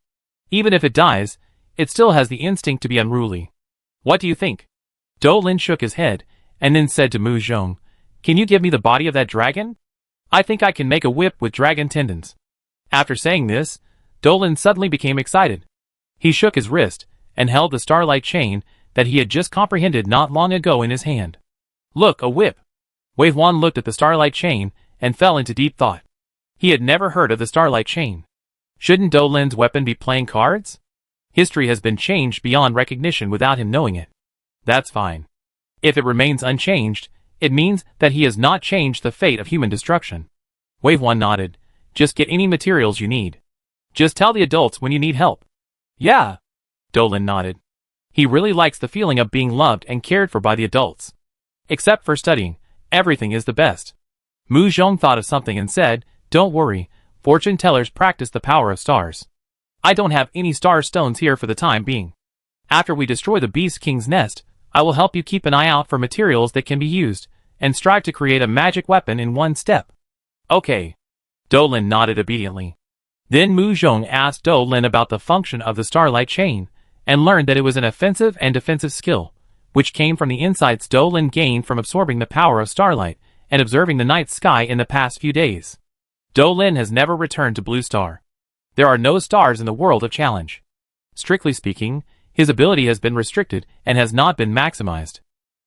Even if it dies, it still has the instinct to be unruly. What do you think? Dou Lin shook his head, and then said to Mu Zhong, "Can you give me the body of that dragon? I think I can make a whip with dragon tendons." After saying this, Dou Lin suddenly became excited. He shook his wrist, and held the starlight chain that he had just comprehended not long ago in his hand. "Look, a whip!" Wei Huan looked at the starlight chain, and fell into deep thought. He had never heard of the starlight chain. Shouldn't Dou Lin's weapon be playing cards? History has been changed beyond recognition without him knowing it. That's fine. If it remains unchanged, it means that he has not changed the fate of human destruction. Wei Huan nodded. "Just get any materials you need. Just tell the adults when you need help." "Yeah." Dou Lin nodded. He really likes the feeling of being loved and cared for by the adults. Except for studying, everything is the best. Mu Zhong thought of something and said, "Don't worry, fortune tellers practice the power of stars. I don't have any star stones here for the time being. After we destroy the Beast King's nest, I will help you keep an eye out for materials that can be used, and strive to create a magic weapon in one step." "Okay." Dou Lin nodded obediently. Then Mu Zhong asked Dou Lin about the function of the starlight chain, and learned that it was an offensive and defensive skill, which came from the insights Dou Lin gained from absorbing the power of starlight and observing the night sky in the past few days. Dou Lin has never returned to Blue Star. There are no stars in the world of challenge. Strictly speaking, his ability has been restricted and has not been maximized.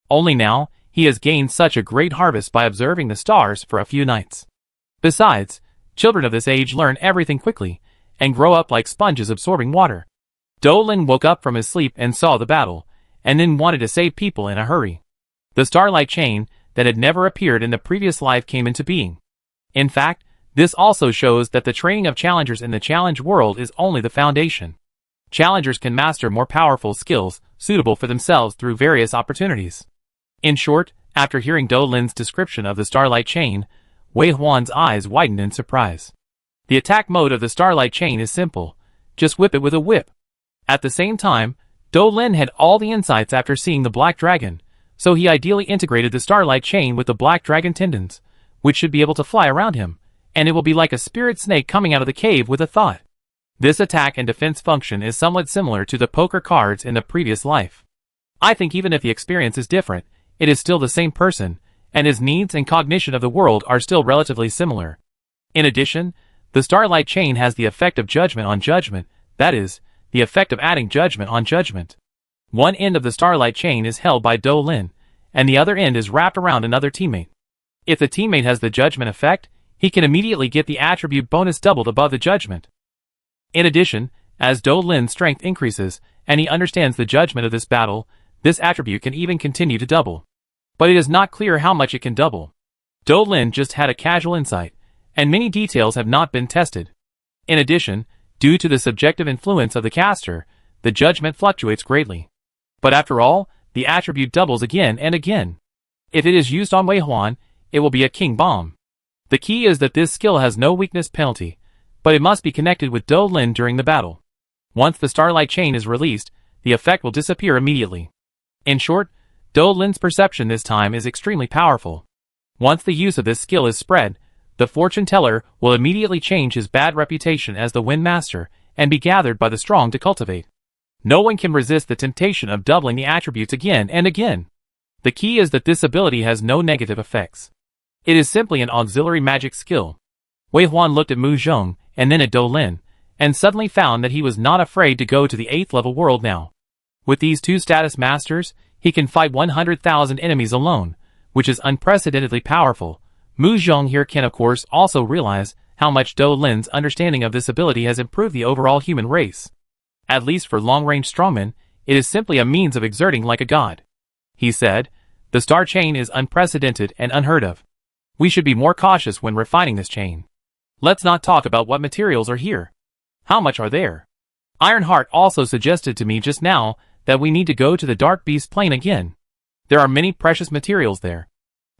Only now, he has gained such a great harvest by observing the stars for a few nights. Besides, children of this age learn everything quickly, and grow up like sponges absorbing water. Dou Lin woke up from his sleep and saw the battle, and then wanted to save people in a hurry. The starlight chain, that had never appeared in the previous life, came into being. In fact, this also shows that the training of challengers in the challenge world is only the foundation. Challengers can master more powerful skills, suitable for themselves through various opportunities. In short, after hearing Dou Lin's description of the starlight chain, Wei Huan's eyes widened in surprise. The attack mode of the starlight chain is simple. Just whip it with a whip. At the same time, Dou Lin had all the insights after seeing the black dragon, so he ideally integrated the starlight chain with the black dragon tendons, which should be able to fly around him, and it will be like a spirit snake coming out of the cave with a thought. This attack and defense function is somewhat similar to the poker cards in the previous life. I think even if the experience is different, it is still the same person, and his needs and cognition of the world are still relatively similar. In addition, the starlight chain has the effect of judgment on judgment, that is, the effect of adding judgment on judgment. One end of the starlight chain is held by Dou Lin, and the other end is wrapped around another teammate. If the teammate has the judgment effect, he can immediately get the attribute bonus doubled above the judgment. In addition, as Dou Lin's strength increases, and he understands the judgment of this battle, this attribute can even continue to double. But it is not clear how much it can double. Dou Lin just had a casual insight, and many details have not been tested. In addition, due to the subjective influence of the caster, the judgment fluctuates greatly. But after all, the attribute doubles again and again. If it is used on Wei Huan, it will be a king bomb. The key is that this skill has no weakness penalty, but it must be connected with Dou Lin during the battle. Once the starlight chain is released, the effect will disappear immediately. In short, Dou Lin's perception this time is extremely powerful. Once the use of this skill is spread, the fortune teller will immediately change his bad reputation as the Wind Master and be gathered by the strong to cultivate. No one can resist the temptation of doubling the attributes again and again. The key is that this ability has no negative effects. It is simply an auxiliary magic skill. Wei Huan looked at Mu Zhong and then at Dou Lin, and suddenly found that he was not afraid to go to the 8th level world now. With these two status masters, he can fight 100,000 enemies alone, which is unprecedentedly powerful. Mu Zhong here can of course also realize how much Dou Lin's understanding of this ability has improved the overall human race. At least for long-range strongmen, it is simply a means of exerting like a god. He said, "The star chain is unprecedented and unheard of. We should be more cautious when refining this chain. Let's not talk about what materials are here. How much are there? Ironheart also suggested to me just now that we need to go to the Dark Beast Plane again. There are many precious materials there.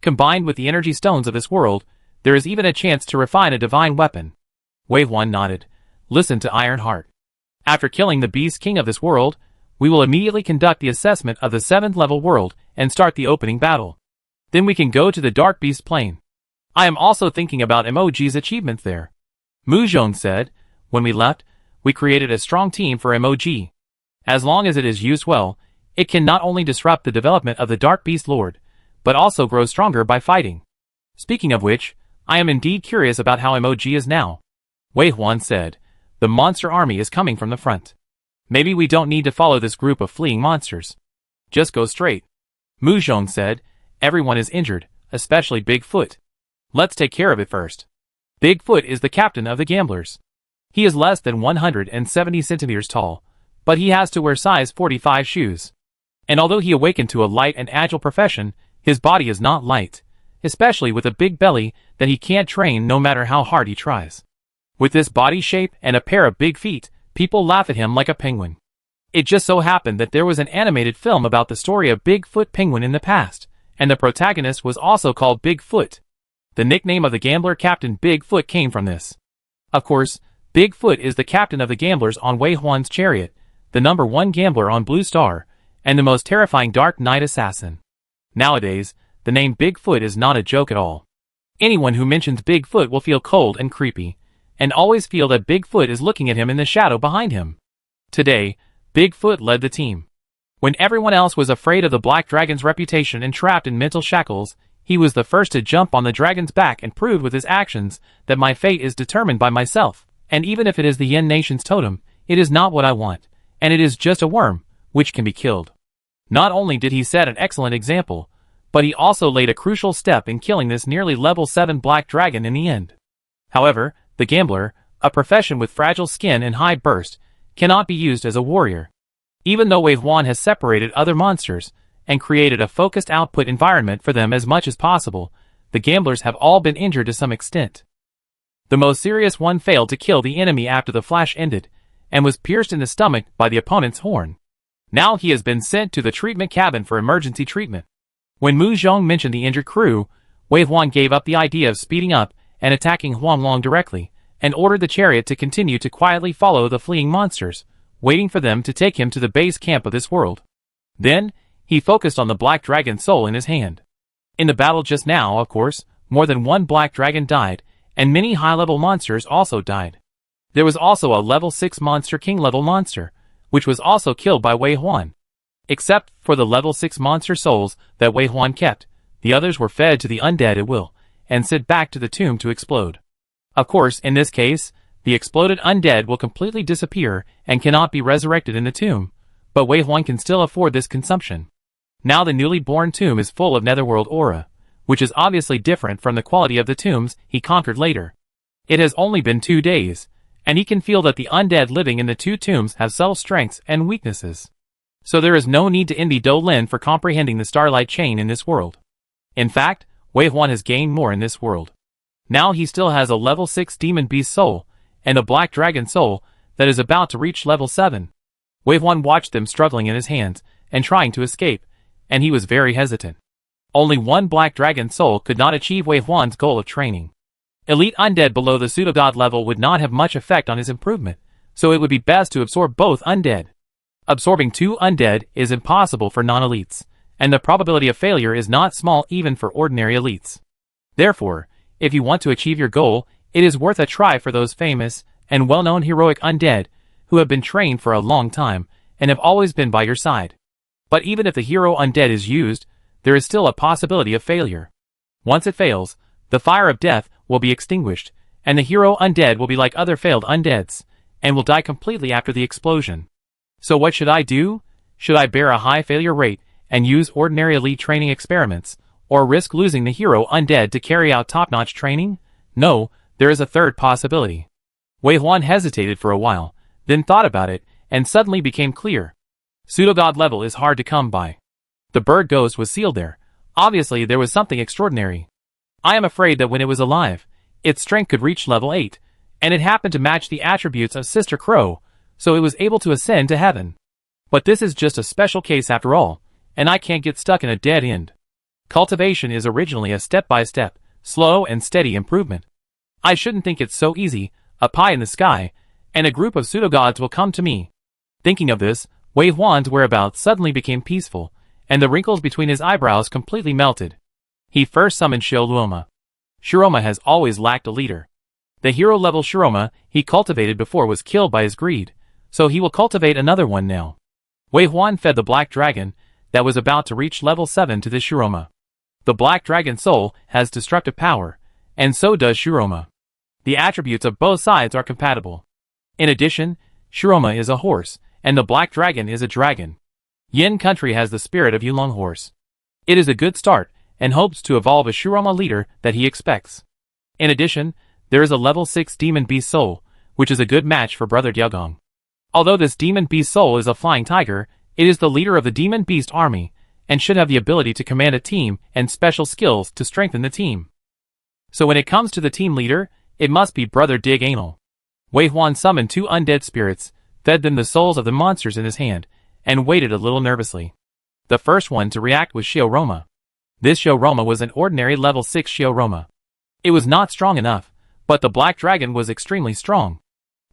Combined with the energy stones of this world, there is even a chance to refine a divine weapon." Wei Huan nodded. "Listen to Ironheart. After killing the Beast King of this world, we will immediately conduct the assessment of the 7th level world and start the opening battle. Then we can go to the Dark Beast Plane. I am also thinking about Emoji's achievements there." Mu Zhong said, "When we left, we created a strong team for MOG. As long as it is used well, it can not only disrupt the development of the Dark Beast Lord, but also grow stronger by fighting. Speaking of which, I am indeed curious about how MOG is now. Wei Huan said, the monster army is coming from the front. Maybe we don't need to follow this group of fleeing monsters. Just go straight. Mu Zhong said, everyone is injured, especially Bigfoot. Let's take care of it first. Bigfoot is the captain of the gamblers. He is less than 170 centimeters tall, but he has to wear size 45 shoes. And although he awakened to a light and agile profession, his body is not light, especially with a big belly that he can't train no matter how hard he tries. With this body shape and a pair of big feet, people laugh at him like a penguin. It just so happened that there was an animated film about the story of Bigfoot Penguin in the past, and the protagonist was also called Bigfoot. The nickname of the gambler Captain Bigfoot came from this. Of course, Bigfoot is the captain of the gamblers on Wei Huan's chariot, the #1 gambler on Blue Star, and the most terrifying Dark Knight assassin. Nowadays, the name Bigfoot is not a joke at all. Anyone who mentions Bigfoot will feel cold and creepy, and always feel that Bigfoot is looking at him in the shadow behind him. Today, Bigfoot led the team. When everyone else was afraid of the Black Dragon's reputation and trapped in mental shackles, he was the first to jump on the dragon's back and proved with his actions that my fate is determined by myself, and even if it is the Yin Nation's totem, it is not what I want, and it is just a worm, which can be killed. Not only did he set an excellent example, but he also laid a crucial step in killing this nearly level 7 Black Dragon in the end. However, the gambler, a profession with fragile skin and high burst, cannot be used as a warrior. Even though Wei Huan has separated other monsters, and created a focused output environment for them as much as possible, the gamblers have all been injured to some extent. The most serious one failed to kill the enemy after the flash ended, and was pierced in the stomach by the opponent's horn. Now he has been sent to the treatment cabin for emergency treatment. When Mu Zhong mentioned the injured crew, Wei Huan gave up the idea of speeding up and attacking Huanglong directly, and ordered the chariot to continue to quietly follow the fleeing monsters, waiting for them to take him to the base camp of this world. Then, he focused on the Black Dragon's soul in his hand. In the battle just now, of course, more than one Black Dragon died, and many high-level monsters also died. There was also a level 6 Monster King level monster, which was also killed by Wei Huan. Except for the level 6 monster souls that Wei Huan kept, the others were fed to the undead at will, and sent back to the tomb to explode. Of course, in this case, the exploded undead will completely disappear and cannot be resurrected in the tomb, but Wei Huan can still afford this consumption. Now the newly born tomb is full of netherworld aura, which is obviously different from the quality of the tombs he conquered later. It has only been 2 days, and he can feel that the undead living in the 2 tombs have subtle strengths and weaknesses. So there is no need to envy Do Lin for comprehending the starlight chain in this world. In fact, Wei Huan has gained more in this world. Now he still has a level 6 demon beast soul, and a black dragon soul that is about to reach level 7. Wei Huan watched them struggling in his hands and trying to escape, and he was very hesitant. Only one black dragon soul could not achieve Wei Huan's goal of training. Elite undead below the pseudo-god level would not have much effect on his improvement, so it would be best to absorb both undead. Absorbing 2 undead is impossible for non-elites, and the probability of failure is not small even for ordinary elites. Therefore, if you want to achieve your goal, it is worth a try for those famous and well-known heroic undead who have been trained for a long time and have always been by your side. But even if the hero undead is used, there is still a possibility of failure. Once it fails, the fire of death will be extinguished, and the hero undead will be like other failed undeads, and will die completely after the explosion. So what should I do? Should I bear a high failure rate and use ordinary elite training experiments, or risk losing the hero undead to carry out top-notch training? No, there is a third possibility. Wei Huan hesitated for a while, then thought about it, and suddenly became clear. Pseudo-god level is hard to come by. The bird ghost was sealed there. Obviously there was something extraordinary. I am afraid that when it was alive, its strength could reach level 8, and it happened to match the attributes of Sister Crow, so it was able to ascend to heaven. But this is just a special case after all, and I can't get stuck in a dead end. Cultivation is originally a step-by-step, slow and steady improvement. I shouldn't think it's so easy, a pie in the sky, and a group of pseudo-gods will come to me. Thinking of this, Wei Huan's whereabouts suddenly became peaceful, and the wrinkles between his eyebrows completely melted. He first summoned Shiroma. Shiroma has always lacked a leader. The hero-level Shiroma he cultivated before was killed by his greed, so he will cultivate another one now. Wei Huan fed the black dragon that was about to reach level 7 to this Shiroma. The black dragon soul has destructive power, and so does Shiroma. The attributes of both sides are compatible. In addition, Shiroma is a horse, and the black dragon is a dragon. Yin country has the spirit of Yulong horse. It is a good start, and hopes to evolve a Shiroma leader that he expects. In addition, there is a level 6 demon beast soul, which is a good match for Brother Diagong. Although this demon beast soul is a flying tiger, it is the leader of the demon beast army, and should have the ability to command a team and special skills to strengthen the team. So when it comes to the team leader, it must be Brother Dig Anal. Wei Huan summoned 2 undead spirits, fed them the souls of the monsters in his hand, and waited a little nervously. The first one to react was Shioroma. This Shioroma was an ordinary level 6 Shioroma. It was not strong enough, but the black dragon was extremely strong.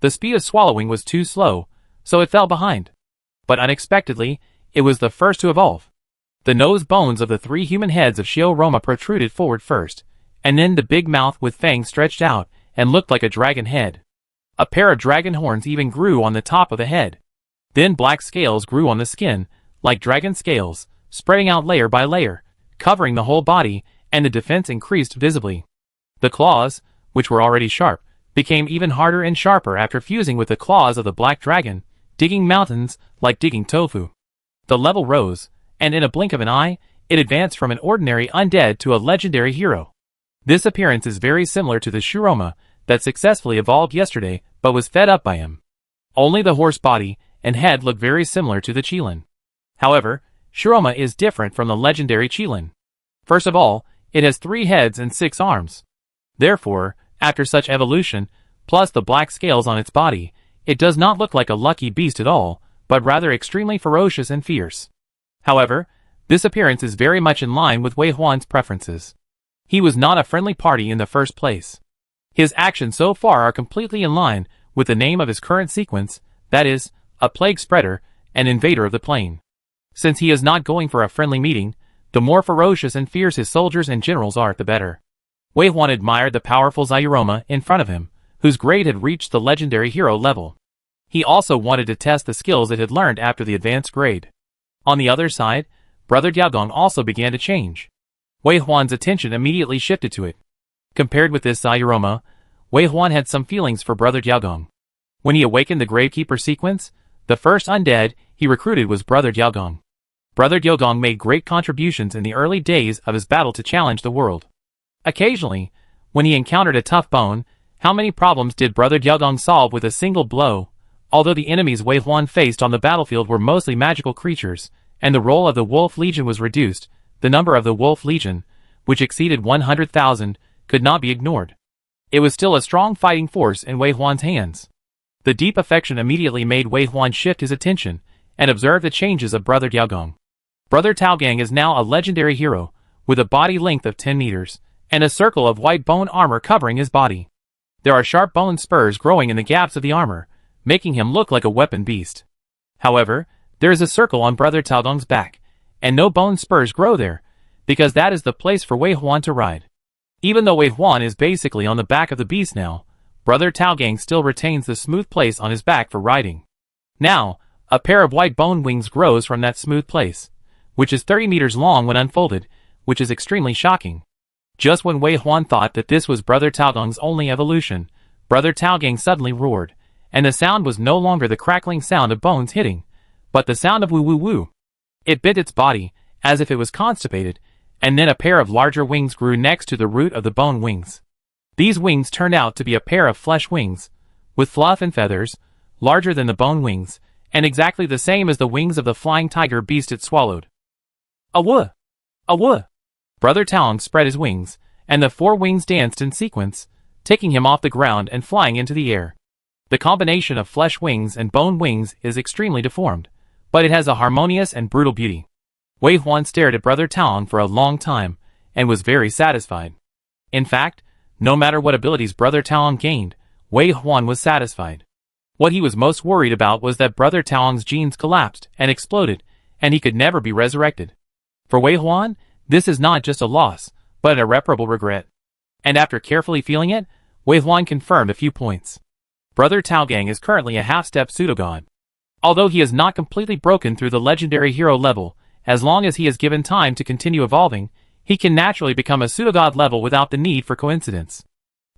The speed of swallowing was too slow, so it fell behind. But unexpectedly, it was the first to evolve. The nose bones of the 3 human heads of Shioroma protruded forward first, and then the big mouth with fangs stretched out and looked like a dragon head. A pair of dragon horns even grew on the top of the head. Then black scales grew on the skin, like dragon scales, spreading out layer by layer, covering the whole body, and the defense increased visibly. The claws, which were already sharp, became even harder and sharper after fusing with the claws of the black dragon, digging mountains like digging tofu. The level rose, and in a blink of an eye, it advanced from an ordinary undead to a legendary hero. This appearance is very similar to the Shiroma that successfully evolved yesterday but was fed up by him. Only the horse body and head look very similar to the Qilin. However, Shiroma is different from the legendary Qilin. First of all, it has 3 heads and 6 arms. Therefore, after such evolution, plus the black scales on its body, it does not look like a lucky beast at all, but rather extremely ferocious and fierce. However, this appearance is very much in line with Wei Huan's preferences. He was not a friendly party in the first place. His actions so far are completely in line with the name of his current sequence, that is, a plague spreader, an invader of the plain. Since he is not going for a friendly meeting, the more ferocious and fierce his soldiers and generals are, the better. Wei Huan admired the powerful Xiaoroma in front of him, whose grade had reached the legendary hero level. He also wanted to test the skills it had learned after the advanced grade. On the other side, Brother Diagong also began to change. Wei Huan's attention immediately shifted to it. Compared with this Xiaoroma, Wei Huan had some feelings for Brother Diagong. When he awakened the Gravekeeper sequence, the first undead he recruited was Brother Diagong. Brother Diagong made great contributions in the early days of his battle to challenge the world. Occasionally, when he encountered a tough bone, how many problems did Brother Diagong solve with a single blow? Although the enemies Wei Huan faced on the battlefield were mostly magical creatures, and the role of the Wolf Legion was reduced, the number of the Wolf Legion, which exceeded 100,000, could not be ignored. It was still a strong fighting force in Wei Huan's hands. The deep affection immediately made Wei Huan shift his attention, and observe the changes of Brother Diagong. Brother Taogang is now a legendary hero, with a body length of 10 meters, and a circle of white bone armor covering his body. There are sharp bone spurs growing in the gaps of the armor, making him look like a weapon beast. However, there is a circle on Brother Taogang's back, and no bone spurs grow there, because that is the place for Wei Huan to ride. Even though Wei Huan is basically on the back of the beast now, Brother Taogang still retains the smooth place on his back for riding. Now, a pair of white bone wings grows from that smooth place, which is 30 meters long when unfolded, which is extremely shocking. Just when Wei Huan thought that this was Brother Taogang's only evolution, Brother Taogang suddenly roared, and the sound was no longer the crackling sound of bones hitting, but the sound of woo-woo-woo. It bit its body, as if it was constipated, and then a pair of larger wings grew next to the root of the bone wings. These wings turned out to be a pair of flesh wings, with fluff and feathers, larger than the bone wings, and exactly the same as the wings of the flying tiger beast it swallowed. Awoo! Awoo! Brother Taogang spread his wings, and the 4 wings danced in sequence, taking him off the ground and flying into the air. The combination of flesh wings and bone wings is extremely deformed, but it has a harmonious and brutal beauty. Wei Huan stared at Brother Taogang for a long time, and was very satisfied. In fact, no matter what abilities Brother Taogang gained, Wei Huan was satisfied. What he was most worried about was that Brother Taoang's genes collapsed and exploded, and he could never be resurrected. For Wei Huan, this is not just a loss, but an irreparable regret. And after carefully feeling it, Wei Huan confirmed a few points. Brother Taogang is currently a half-step pseudo-god. Although he is not completely broken through the legendary hero level, as long as he is given time to continue evolving, he can naturally become a pseudo-god level without the need for coincidence.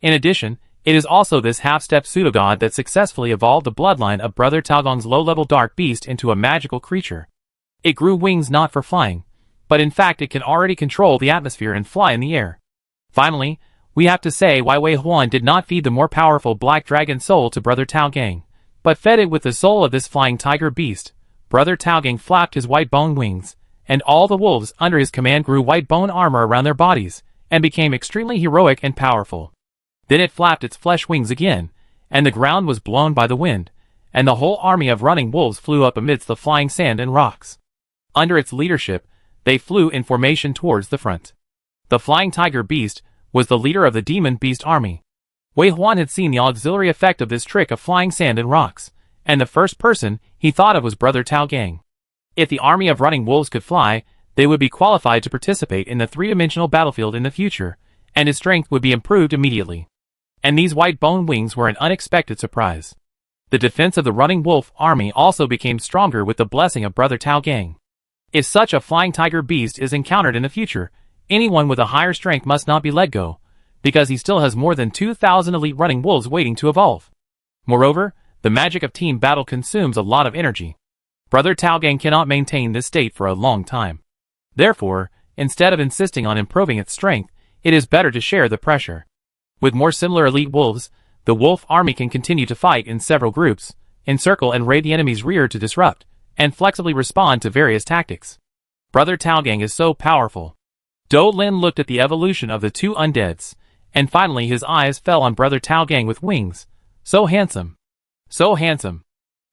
In addition, it is also this half-step pseudo-god that successfully evolved the bloodline of Brother Taogang's low-level dark beast into a magical creature. It grew wings not for flying, but in fact it can already control the atmosphere and fly in the air. Finally, we have to say why Wei Huan did not feed the more powerful black dragon soul to Brother Taogang, but fed it with the soul of this flying tiger beast. Brother Taogang flapped his white bone wings, and all the wolves under his command grew white bone armor around their bodies, and became extremely heroic and powerful. Then it flapped its flesh wings again, and the ground was blown by the wind, and the whole army of running wolves flew up amidst the flying sand and rocks. Under its leadership, they flew in formation towards the front. The flying tiger beast was the leader of the demon beast army. Wei Huan had seen the auxiliary effect of this trick of flying sand and rocks, and the first person he thought of was Brother Taogang. If the army of running wolves could fly, they would be qualified to participate in the three-dimensional battlefield in the future, and his strength would be improved immediately. And these white bone wings were an unexpected surprise. The defense of the running wolf army also became stronger with the blessing of Brother Taogang. If such a flying tiger beast is encountered in the future, anyone with a higher strength must not be let go, because he still has more than 2,000 elite running wolves waiting to evolve. Moreover, the magic of team battle consumes a lot of energy. Brother Taogang cannot maintain this state for a long time. Therefore, instead of insisting on improving its strength, it is better to share the pressure. With more similar elite wolves, the wolf army can continue to fight in several groups, encircle and raid the enemy's rear to disrupt, and flexibly respond to various tactics. Brother Taogang is so powerful. Do Lin looked at the evolution of the two undeads, and finally his eyes fell on Brother Taogang with wings. So handsome. So handsome.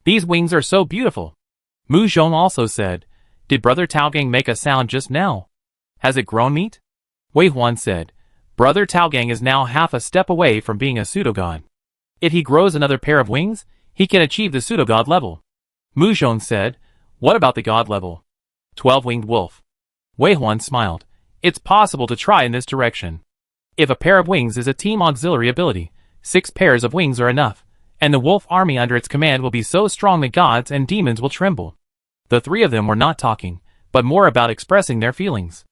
These wings are so beautiful. Mu Zhong also said, "Did Brother Taogang make a sound just now? Has it grown meat?" Wei Huan said, "Brother Taogang is now half a step away from being a pseudo-god. If he grows another pair of wings, he can achieve the pseudo-god level." Mu Zhong said, "What about the god level?" 12-winged wolf. Wei Huan smiled. "It's possible to try in this direction. If a pair of wings is a team auxiliary ability, 6 pairs of wings are enough, and the wolf army under its command will be so strong that gods and demons will tremble." The three of them were not talking, but more about expressing their feelings.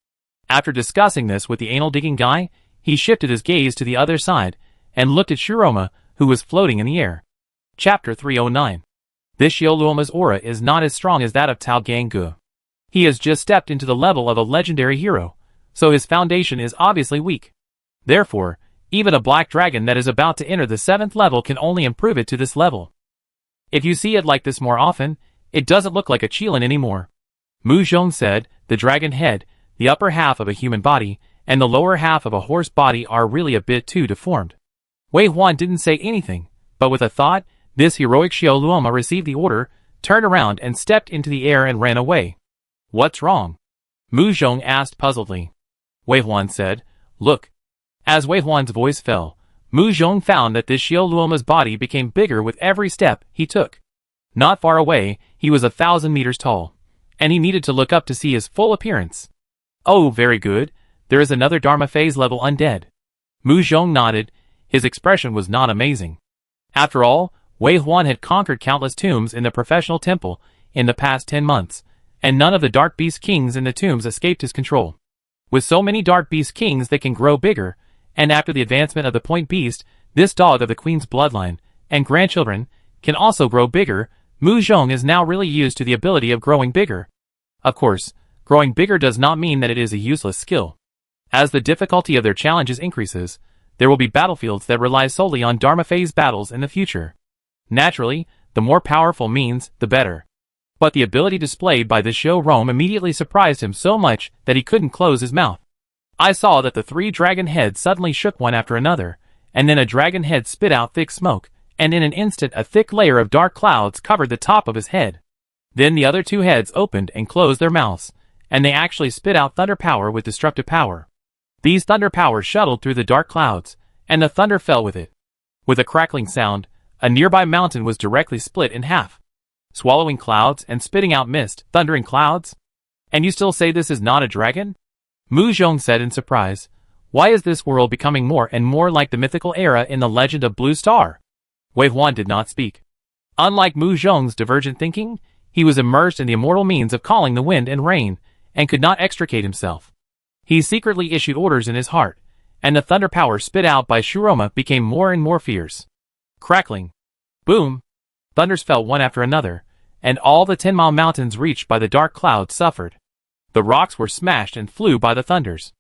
After discussing this with the anal-digging guy, he shifted his gaze to the other side, and looked at Shiroma, who was floating in the air. Chapter 309. This Xiaoluoma's aura is not as strong as that of Taogang Gu. He has just stepped into the level of a legendary hero, so his foundation is obviously weak. Therefore, even a black dragon that is about to enter the 7th level can only improve it to this level. If you see it like this more often, it doesn't look like a Qilin anymore. Mu Zhong said, "The dragon head, the upper half of a human body, and the lower half of a horse body are really a bit too deformed." Wei Huan didn't say anything, but with a thought, this heroic Xiaoluoma received the order, turned around and stepped into the air and ran away. "What's wrong?" Mu Zhong asked puzzledly. Wei Huan said, "Look." As Wei Huan's voice fell, Mu Zhong found that this Xiaoluoma's body became bigger with every step he took. Not far away, he was 1,000 meters tall, and he needed to look up to see his full appearance. "Oh, very good. There is another Dharma phase level undead." Mu Zhong nodded. His expression was not amazing. After all, Wei Huan had conquered countless tombs in the professional temple in the past 10 months, and none of the Dark Beast Kings in the tombs escaped his control. With so many Dark Beast Kings that can grow bigger, and after the advancement of the Point Beast, this dog of the Queen's bloodline, and grandchildren, can also grow bigger, Mu Zhong is now really used to the ability of growing bigger. Of course, growing bigger does not mean that it is a useless skill. As the difficulty of their challenges increases, there will be battlefields that rely solely on Dharma phase battles in the future. Naturally, the more powerful means, the better. But the ability displayed by this show Rome immediately surprised him so much that he couldn't close his mouth. I saw that the 3 dragon heads suddenly shook one after another, and then a dragon head spit out thick smoke, and in an instant a thick layer of dark clouds covered the top of his head. Then the other 2 heads opened and closed their mouths, and they actually spit out thunder power with destructive power. These thunder powers shuttled through the dark clouds, and the thunder fell with it. With a crackling sound, a nearby mountain was directly split in half. Swallowing clouds and spitting out mist, thundering clouds? And you still say this is not a dragon? Mu Zhong said in surprise. Why is this world becoming more and more like the mythical era in the legend of Blue Star? Wei Huan did not speak. Unlike Mu Zhong's divergent thinking, he was immersed in the immortal means of calling the wind and rain, and could not extricate himself. He secretly issued orders in his heart, and the thunder power spit out by Shuroma became more and more fierce. Crackling. Boom. Thunders fell one after another, and all the 10-mile mountains reached by the dark clouds suffered. The rocks were smashed and flew by the thunders.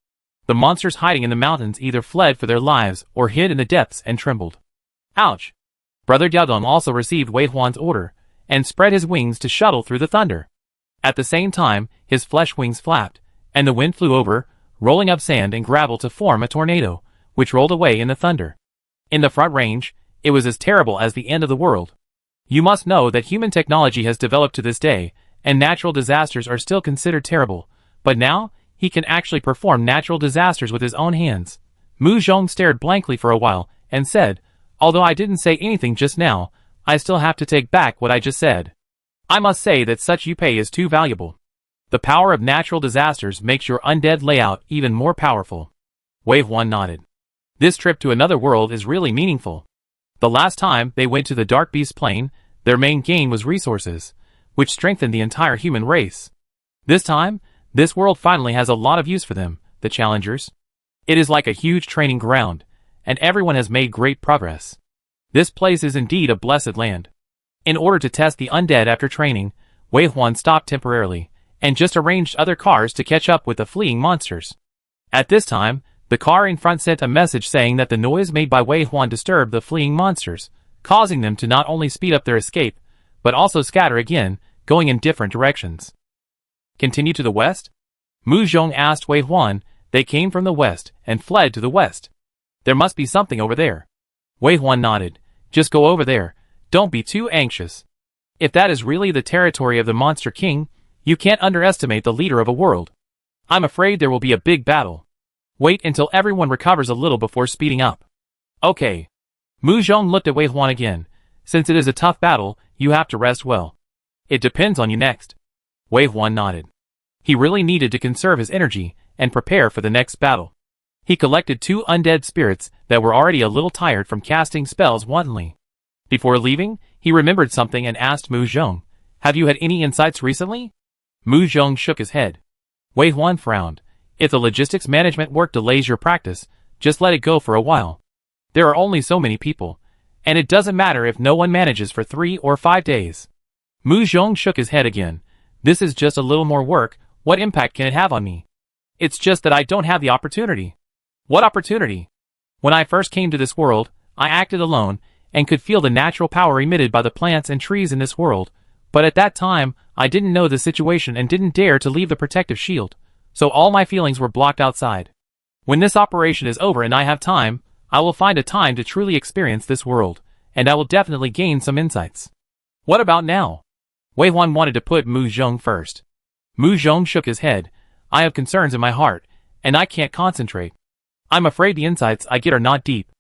The monsters hiding in the mountains either fled for their lives or hid in the depths and trembled. Ouch! Brother Diaodong also received Wei Huan's order, and spread his wings to shuttle through the thunder. At the same time, his flesh wings flapped, and the wind flew over, rolling up sand and gravel to form a tornado, which rolled away in the thunder. In the front range, it was as terrible as the end of the world. You must know that human technology has developed to this day, and natural disasters are still considered terrible, but now, he can actually perform natural disasters with his own hands. Mu Zhong stared blankly for a while, and said, although I didn't say anything just now, I still have to take back what I just said. I must say that such Yupei is too valuable. The power of natural disasters makes your undead layout even more powerful. Wei Huan nodded. This trip to another world is really meaningful. The last time they went to the Dark Beast Plain, their main gain was resources, which strengthened the entire human race. This time, this world finally has a lot of use for them, the challengers. It is like a huge training ground, and everyone has made great progress. This place is indeed a blessed land. In order to test the undead after training, Wei Huan stopped temporarily, and just arranged other cars to catch up with the fleeing monsters. At this time, the car in front sent a message saying that the noise made by Wei Huan disturbed the fleeing monsters, causing them to not only speed up their escape, but also scatter again, going in different directions. Continue to the west? Mu Zhong asked Wei Huan. They came from the west and fled to the west. There must be something over there. Wei Huan nodded. Just go over there. Don't be too anxious. If that is really the territory of the Monster King, you can't underestimate the leader of a world. I'm afraid there will be a big battle. Wait until everyone recovers a little before speeding up. Okay. Mu Zhong looked at Wei Huan again. Since it is a tough battle, you have to rest well. It depends on you next. Wei Huan nodded. He really needed to conserve his energy and prepare for the next battle. He collected 2 undead spirits that were already a little tired from casting spells wantonly. Before leaving, he remembered something and asked Mu Zhong, "Have you had any insights recently?" Mu Zhong shook his head. Wei Huan frowned. If the logistics management work delays your practice, just let it go for a while. There are only so many people, and it doesn't matter if no one manages for 3 or 5 days. Mu Zhong shook his head again. This is just a little more work. What impact can it have on me? It's just that I don't have the opportunity. What opportunity? When I first came to this world, I acted alone, and could feel the natural power emitted by the plants and trees in this world, but at that time, I didn't know the situation and didn't dare to leave the protective shield, so all my feelings were blocked outside. When this operation is over and I have time, I will find a time to truly experience this world, and I will definitely gain some insights. What about now? Wei Huan wanted to put Mu Zhong first. Mu Zhong shook his head. I have concerns in my heart, and I can't concentrate. I'm afraid the insights I get are not deep.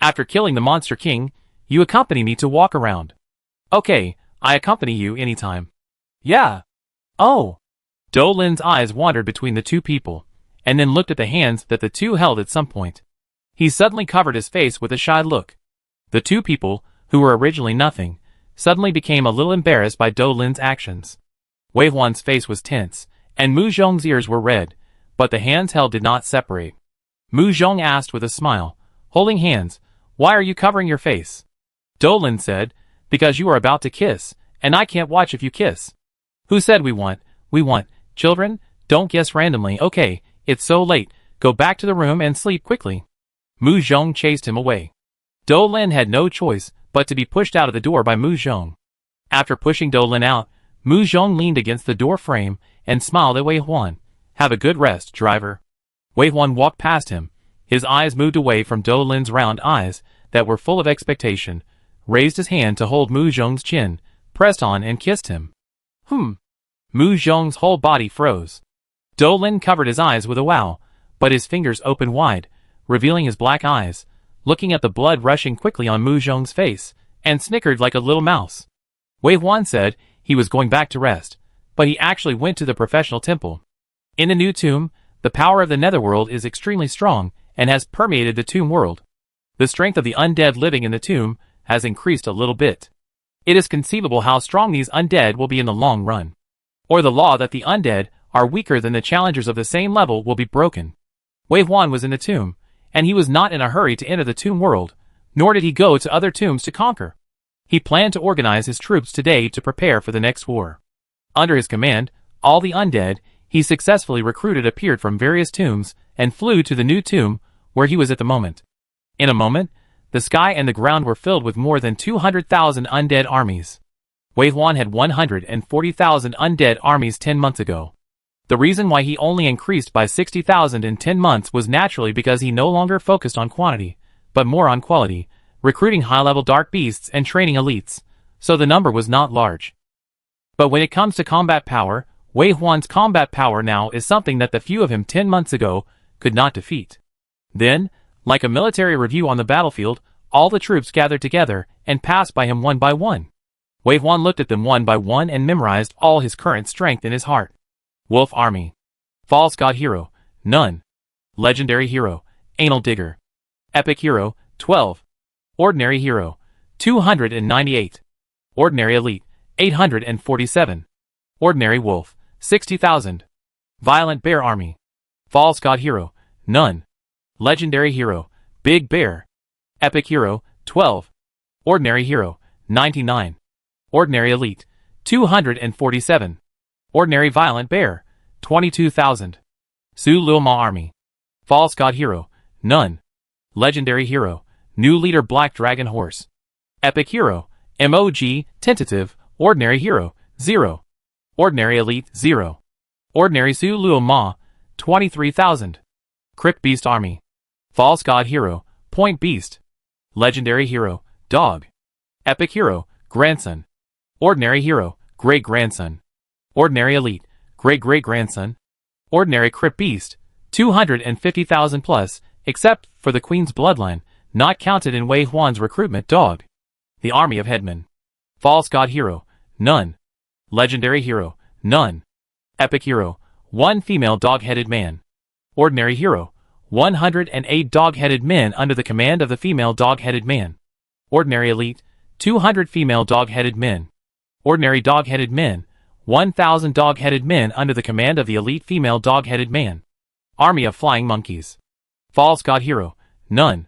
After killing the Monster King, you accompany me to walk around. Okay, I accompany you anytime. Yeah. Oh. Dou Lin's eyes wandered between the 2 people, and then looked at the hands that the 2 held at some point. He suddenly covered his face with a shy look. The 2 people, who were originally nothing, suddenly became a little embarrassed by Dou Lin's actions. Wei Huan's face was tense, and Mu Zhong's ears were red, but the hands held did not separate. Mu Zhong asked with a smile, holding hands, "Why are you covering your face?" Dou Lin said, "Because you are about to kiss, and I can't watch if you kiss." Who said we want? Children, don't guess randomly. Okay, it's so late, go back to the room and sleep quickly. Mu Zhong chased him away. Dou Lin had no choice but to be pushed out of the door by Mu Zhong. After pushing Dou Lin out, Mu Zhong leaned against the door frame and smiled at Wei Huan. "Have a good rest, driver." Wei Huan walked past him. His eyes moved away from Dou Lin's round eyes that were full of expectation, raised his hand to hold Mu Zhong's chin, pressed on and kissed him. Mu Zhong's whole body froze. Dou Lin covered his eyes with a wow, but his fingers opened wide, revealing his black eyes, looking at the blood rushing quickly on Mu Zhong's face, and snickered like a little mouse. Wei Huan said he was going back to rest, but he actually went to the professional temple. In the new tomb, the power of the netherworld is extremely strong, and has permeated the tomb world. The strength of the undead living in the tomb has increased a little bit. It is conceivable how strong these undead will be in the long run. Or the law that the undead are weaker than the challengers of the same level will be broken. Wei Huan was in the tomb, and he was not in a hurry to enter the tomb world, nor did he go to other tombs to conquer. He planned to organize his troops today to prepare for the next war. Under his command, all the undead he successfully recruited appeared from various tombs and flew to the new tomb where he was at the moment. In a moment, the sky and the ground were filled with more than 200,000 undead armies. Wei Huan had 140,000 undead armies 10 months ago. The reason why he only increased by 60,000 in 10 months was naturally because he no longer focused on quantity, but more on quality, recruiting high-level dark beasts and training elites, so the number was not large. But when it comes to combat power, Wei Huan's combat power now is something that the few of him 10 months ago could not defeat. Then, like a military review on the battlefield, all the troops gathered together and passed by him one by one. Wei Huan looked at them one by one and memorized all his current strength in his heart. Wolf Army. False God Hero, none. Legendary Hero, Anal Digger. Epic Hero, 12. Ordinary Hero, 298. Ordinary Elite, 847. Ordinary Wolf, 60,000. Violent Bear Army. False God Hero, none. Legendary Hero, Big Bear. Epic Hero, 12. Ordinary Hero, 99. Ordinary Elite, 247. Ordinary Violent Bear, 22,000. Su Luo Ma Army. False God Hero, none. Legendary Hero, New Leader Black Dragon Horse. Epic Hero, MOG, Tentative, Ordinary Hero, 0. Ordinary Elite, 0. Ordinary Su Luo Ma, 23,000. Crypt Beast Army. False God Hero, Point Beast. Legendary Hero, Dog. Epic Hero, Grandson. Ordinary Hero, Great Grandson. Ordinary Elite, Great Great Grandson. Ordinary Crypt Beast, 250,000 plus, except for the Queen's bloodline, not counted in Wei Huan's recruitment Dog. The Army of Headmen. False God Hero, none. Legendary Hero, none. Epic Hero, 1 female dog-headed man. Ordinary Hero, 108 dog-headed men under the command of the female dog-headed man. Ordinary Elite, 200 female dog-headed men. Ordinary dog-headed men, 1,000 dog-headed men under the command of the elite female dog-headed man. Army of Flying Monkeys. False God Hero, none.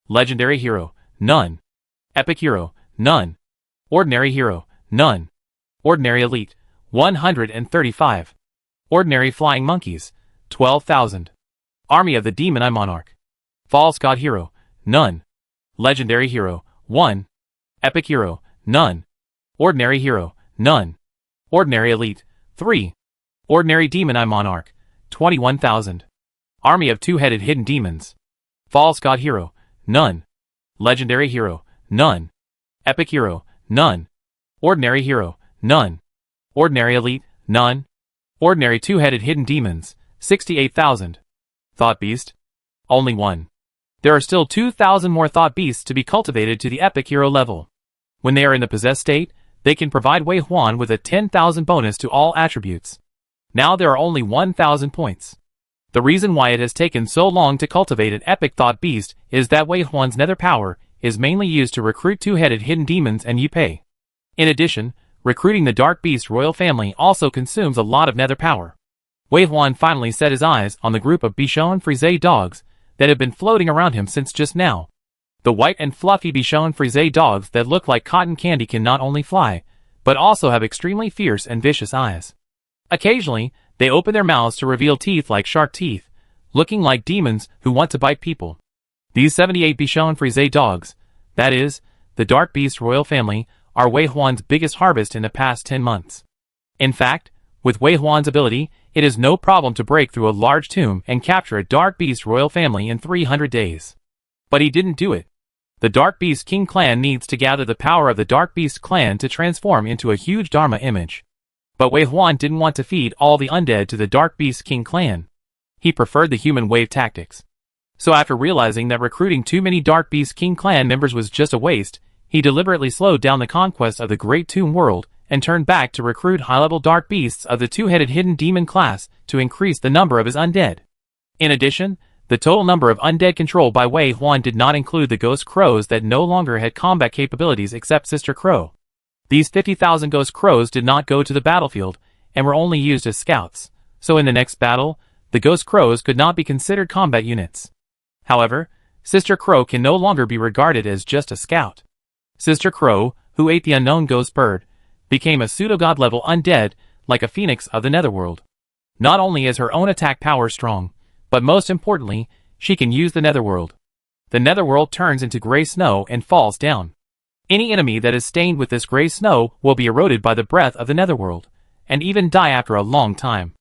Legendary Hero, none. Epic Hero, none. Ordinary Hero, none. Ordinary Elite, 135. Ordinary Flying Monkeys, 12,000. Army of the Demon Eye Monarch. False God Hero, none. Legendary Hero, 1. Epic Hero, none. Ordinary Hero, none. Ordinary Elite, 3. Ordinary Demon Eye Monarch, 21,000. Army of Two-Headed Hidden Demons. False God Hero, none. Legendary Hero, none. Epic Hero, none. Ordinary Hero, none. Ordinary Elite, none. Ordinary Two-Headed Hidden Demons, 68,000. Thought Beast? Only 1. There are still 2,000 more Thought Beasts to be cultivated to the Epic Hero level. When they are in the possessed state, they can provide Wei Huan with a 10,000 bonus to all attributes. Now there are only 1,000 points. The reason why it has taken so long to cultivate an Epic Thought Beast is that Wei Huan's nether power is mainly used to recruit two-headed hidden demons and Yipei. In addition, recruiting the Dark Beast royal family also consumes a lot of nether power. Wei Huan finally set his eyes on the group of Bichon Frise dogs that have been floating around him since just now. The white and fluffy Bichon Frise dogs that look like cotton candy can not only fly, but also have extremely fierce and vicious eyes. Occasionally, they open their mouths to reveal teeth like shark teeth, looking like demons who want to bite people. These 78 Bichon Frise dogs, that is, the Dark Beast royal family, are Wei Huan's biggest harvest in the past 10 months. In fact, with Wei Huan's ability, it is no problem to break through a large tomb and capture a Dark Beast royal family in 300 days. But he didn't do it. The Dark Beast King clan needs to gather the power of the Dark Beast clan to transform into a huge Dharma image. But Wei Huan didn't want to feed all the undead to the Dark Beast King clan. He preferred the human wave tactics. So after realizing that recruiting too many Dark Beast King clan members was just a waste, he deliberately slowed down the conquest of the Great Tomb World and turned back to recruit high-level Dark Beasts of the two-headed hidden demon class to increase the number of his undead. In addition, The total number of undead controlled by Wei Huan did not include the ghost crows that no longer had combat capabilities except Sister Crow. These 50,000 ghost crows did not go to the battlefield and were only used as scouts, so in the next battle, the ghost crows could not be considered combat units. However, Sister Crow can no longer be regarded as just a scout. Sister Crow, who ate the unknown ghost bird, became a pseudo-god level undead like a phoenix of the netherworld. Not only is her own attack power strong, but most importantly, she can use the netherworld. The netherworld turns into gray snow and falls down. Any enemy that is stained with this gray snow will be eroded by the breath of the netherworld, and even die after a long time.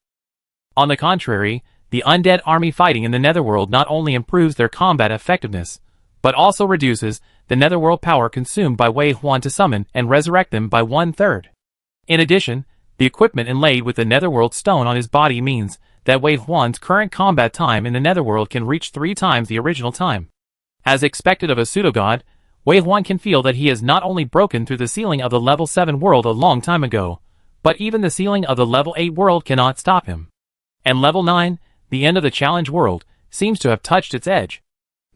On the contrary, the undead army fighting in the netherworld not only improves their combat effectiveness, but also reduces the netherworld power consumed by Wei Huan to summon and resurrect them by 1/3. In addition, the equipment inlaid with the netherworld stone on his body means that Wei Huan's current combat time in the netherworld can reach 3 times the original time. As expected of a pseudogod, Wei Huan can feel that he has not only broken through the ceiling of the level 7 world a long time ago, but even the ceiling of the level 8 world cannot stop him. And level 9, the end of the challenge world, seems to have touched its edge.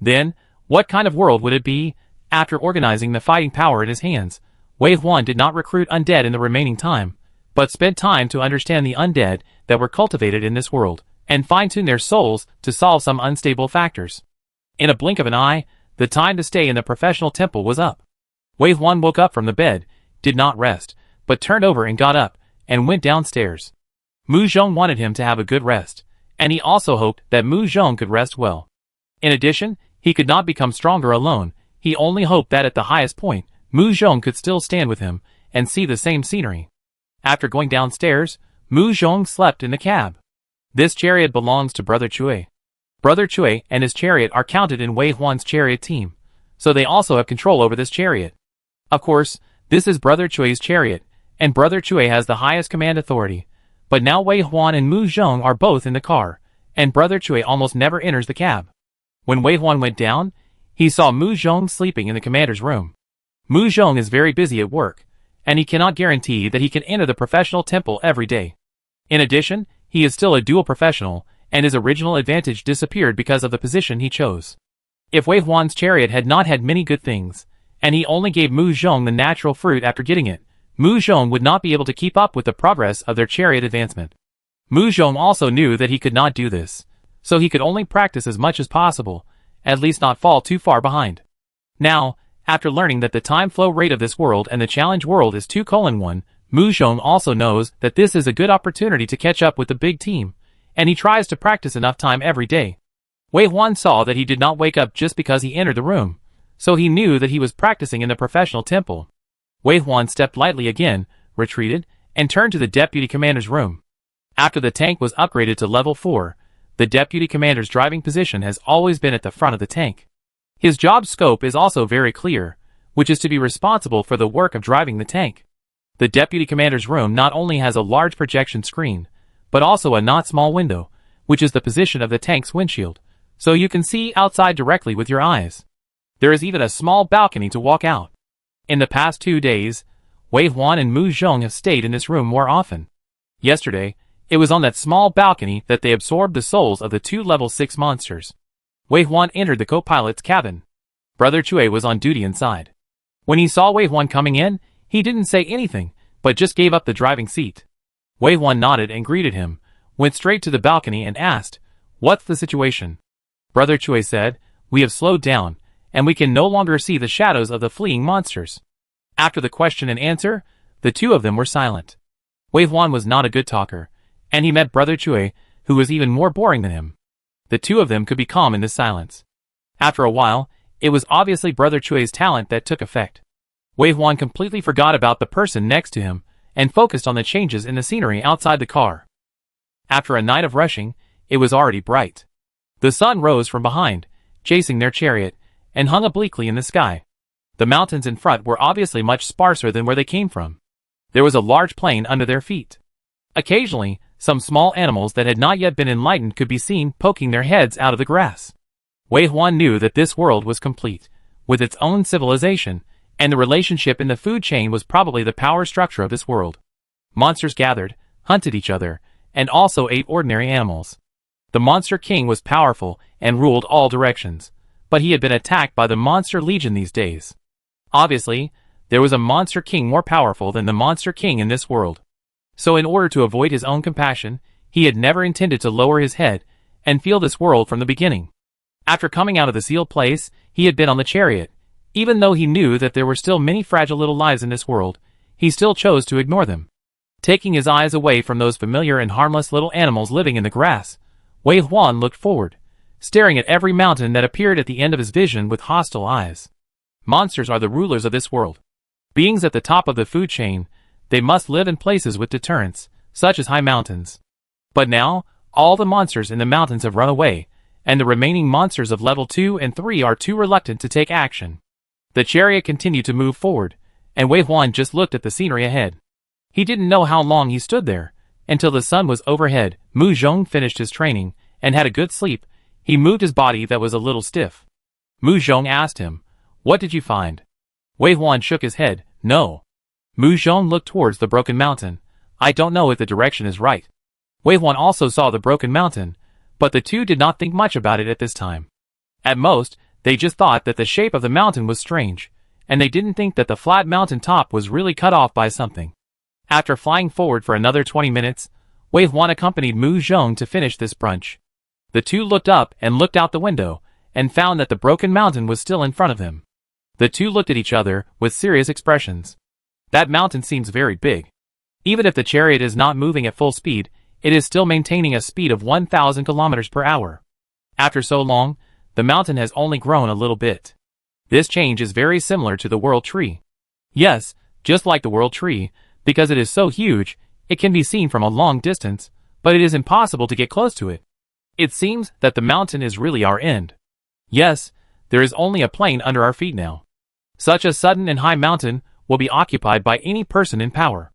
Then, what kind of world would it be? After organizing the fighting power in his hands, Wei Huan did not recruit undead in the remaining time, but spent time to understand the undead that were cultivated in this world, and fine-tune their souls to solve some unstable factors. In a blink of an eye, the time to stay in the professional temple was up. Wei Huan woke up from the bed, did not rest, but turned over and got up, and went downstairs. Mu Zhong wanted him to have a good rest, and he also hoped that Mu Zhong could rest well. In addition, he could not become stronger alone. He only hoped that at the highest point, Mu Zhong could still stand with him, and see the same scenery. After going downstairs, Mu Zhong slept in the cab. This chariot belongs to Brother Chui. Brother Chui and his chariot are counted in Wei Huan's chariot team, so they also have control over this chariot. Of course, this is Brother Chui's chariot, and Brother Chui has the highest command authority, but now Wei Huan and Mu Zhong are both in the car, and Brother Chui almost never enters the cab. When Wei Huan went down, he saw Mu Zhong sleeping in the commander's room. Mu Zhong is very busy at work, and he cannot guarantee that he can enter the professional temple every day. In addition, he is still a dual professional, and his original advantage disappeared because of the position he chose. If Wei Huan's chariot had not had many good things, and he only gave Mu Zhong the natural fruit after getting it, Mu Zhong would not be able to keep up with the progress of their chariot advancement. Mu Zhong also knew that he could not do this, so he could only practice as much as possible, at least not fall too far behind. Now, after learning that the time flow rate of this world and the challenge world is 2:1, Mu Zhong also knows that this is a good opportunity to catch up with the big team, and he tries to practice enough time every day. Wei Huan saw that he did not wake up just because he entered the room, so he knew that he was practicing in the professional temple. Wei Huan stepped lightly again, retreated, and turned to the deputy commander's room. After the tank was upgraded to level 4, the deputy commander's driving position has always been at the front of the tank. His job scope is also very clear, which is to be responsible for the work of driving the tank. The deputy commander's room not only has a large projection screen, but also a not small window, which is the position of the tank's windshield, so you can see outside directly with your eyes. There is even a small balcony to walk out. In the past 2 days, Wei Huan and Mu Zhong have stayed in this room more often. Yesterday, it was on that small balcony that they absorbed the souls of the 2 level 6 monsters. Wei Huan entered the co-pilot's cabin. Brother Chui was on duty inside. When he saw Wei Huan coming in, he didn't say anything, but just gave up the driving seat. Wei Huan nodded and greeted him, went straight to the balcony and asked, "What's the situation?" Brother Chui said, "We have slowed down, and we can no longer see the shadows of the fleeing monsters." After the question and answer, the two of them were silent. Wei Huan was not a good talker, and he met Brother Chui, who was even more boring than him. The two of them could be calm in this silence. After a while, it was obviously Brother Chui's talent that took effect. Wei Huan completely forgot about the person next to him, and focused on the changes in the scenery outside the car. After a night of rushing, it was already bright. The sun rose from behind, chasing their chariot, and hung obliquely in the sky. The mountains in front were obviously much sparser than where they came from. There was a large plain under their feet. Occasionally, some small animals that had not yet been enlightened could be seen poking their heads out of the grass. Wei Huan knew that this world was complete, with its own civilization, and the relationship in the food chain was probably the power structure of this world. Monsters gathered, hunted each other, and also ate ordinary animals. The Monster King was powerful and ruled all directions, but he had been attacked by the Monster Legion these days. Obviously, there was a Monster King more powerful than the Monster King in this world. So in order to avoid his own compassion, he had never intended to lower his head and feel this world from the beginning. After coming out of the sealed place, he had been on the chariot. Even though he knew that there were still many fragile little lives in this world, he still chose to ignore them. Taking his eyes away from those familiar and harmless little animals living in the grass, Wei Huan looked forward, staring at every mountain that appeared at the end of his vision with hostile eyes. Monsters are the rulers of this world. Beings at the top of the food chain, they must live in places with deterrents, such as high mountains. But now, all the monsters in the mountains have run away, and the remaining monsters of level 2 and 3 are too reluctant to take action. The chariot continued to move forward, and Wei Huan just looked at the scenery ahead. He didn't know how long he stood there, until the sun was overhead. Mu Zhong finished his training, and had a good sleep. He moved his body that was a little stiff. Mu Zhong asked him, "What did you find?" Wei Huan shook his head, "No." Mu Zhong looked towards the broken mountain. "I don't know if the direction is right." Wei Huan also saw the broken mountain, but the two did not think much about it at this time. At most, they just thought that the shape of the mountain was strange, and they didn't think that the flat mountain top was really cut off by something. After flying forward for another 20 minutes, Wei Huan accompanied Mu Zhong to finish this brunch. The two looked up and looked out the window, and found that the broken mountain was still in front of them. The two looked at each other with serious expressions. That mountain seems very big. Even if the chariot is not moving at full speed, it is still maintaining a speed of 1,000 kilometers per hour. After so long, the mountain has only grown a little bit. This change is very similar to the World Tree. Yes, just like the World Tree, because it is so huge, it can be seen from a long distance, but it is impossible to get close to it. It seems that the mountain is really our end. Yes, there is only a plain under our feet now. Such a sudden and high mountain will be occupied by any person in power.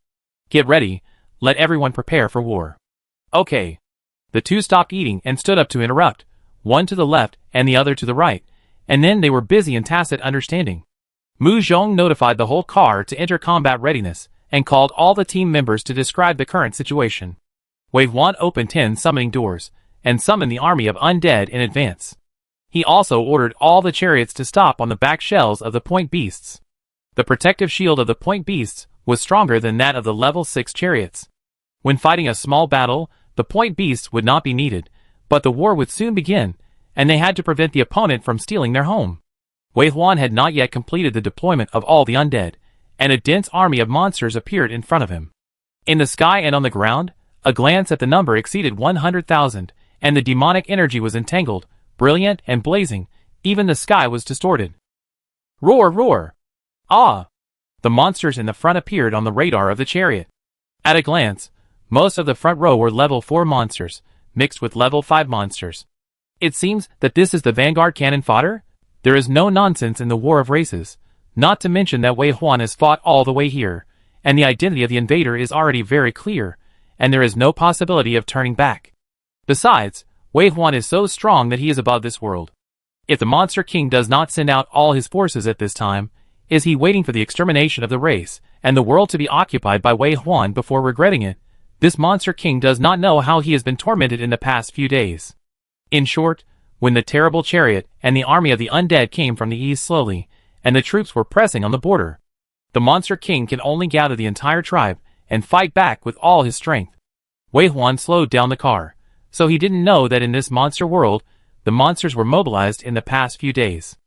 Get ready, let everyone prepare for war. Okay. The two stopped eating and stood up to interrupt, one to the left and the other to the right, and then they were busy in tacit understanding. Mu Zhong notified the whole car to enter combat readiness, and called all the team members to describe the current situation. Wei Huan opened 10 summoning doors, and summoned the army of undead in advance. He also ordered all the chariots to stop on the back shells of the point beasts. The protective shield of the point beasts was stronger than that of the level 6 chariots. When fighting a small battle, the point beasts would not be needed, but the war would soon begin, and they had to prevent the opponent from stealing their home. Wei Huan had not yet completed the deployment of all the undead, and a dense army of monsters appeared in front of him. In the sky and on the ground, a glance at the number exceeded 100,000, and the demonic energy was entangled, brilliant and blazing. Even the sky was distorted. Roar, roar! Ah! The monsters in the front appeared on the radar of the chariot. At a glance, most of the front row were level 4 monsters, mixed with level 5 monsters. It seems that this is the vanguard cannon fodder? There is no nonsense in the war of races, not to mention that Wei Huan has fought all the way here, and the identity of the invader is already very clear, and there is no possibility of turning back. Besides, Wei Huan is so strong that he is above this world. If the Monster King does not send out all his forces at this time, is he waiting for the extermination of the race, and the world to be occupied by Wei Huan before regretting it? This Monster King does not know how he has been tormented in the past few days. In short, when the terrible chariot and the army of the undead came from the east slowly, and the troops were pressing on the border, the Monster King can only gather the entire tribe and fight back with all his strength. Wei Huan slowed down the car, so he didn't know that in this monster world, the monsters were mobilized in the past few days.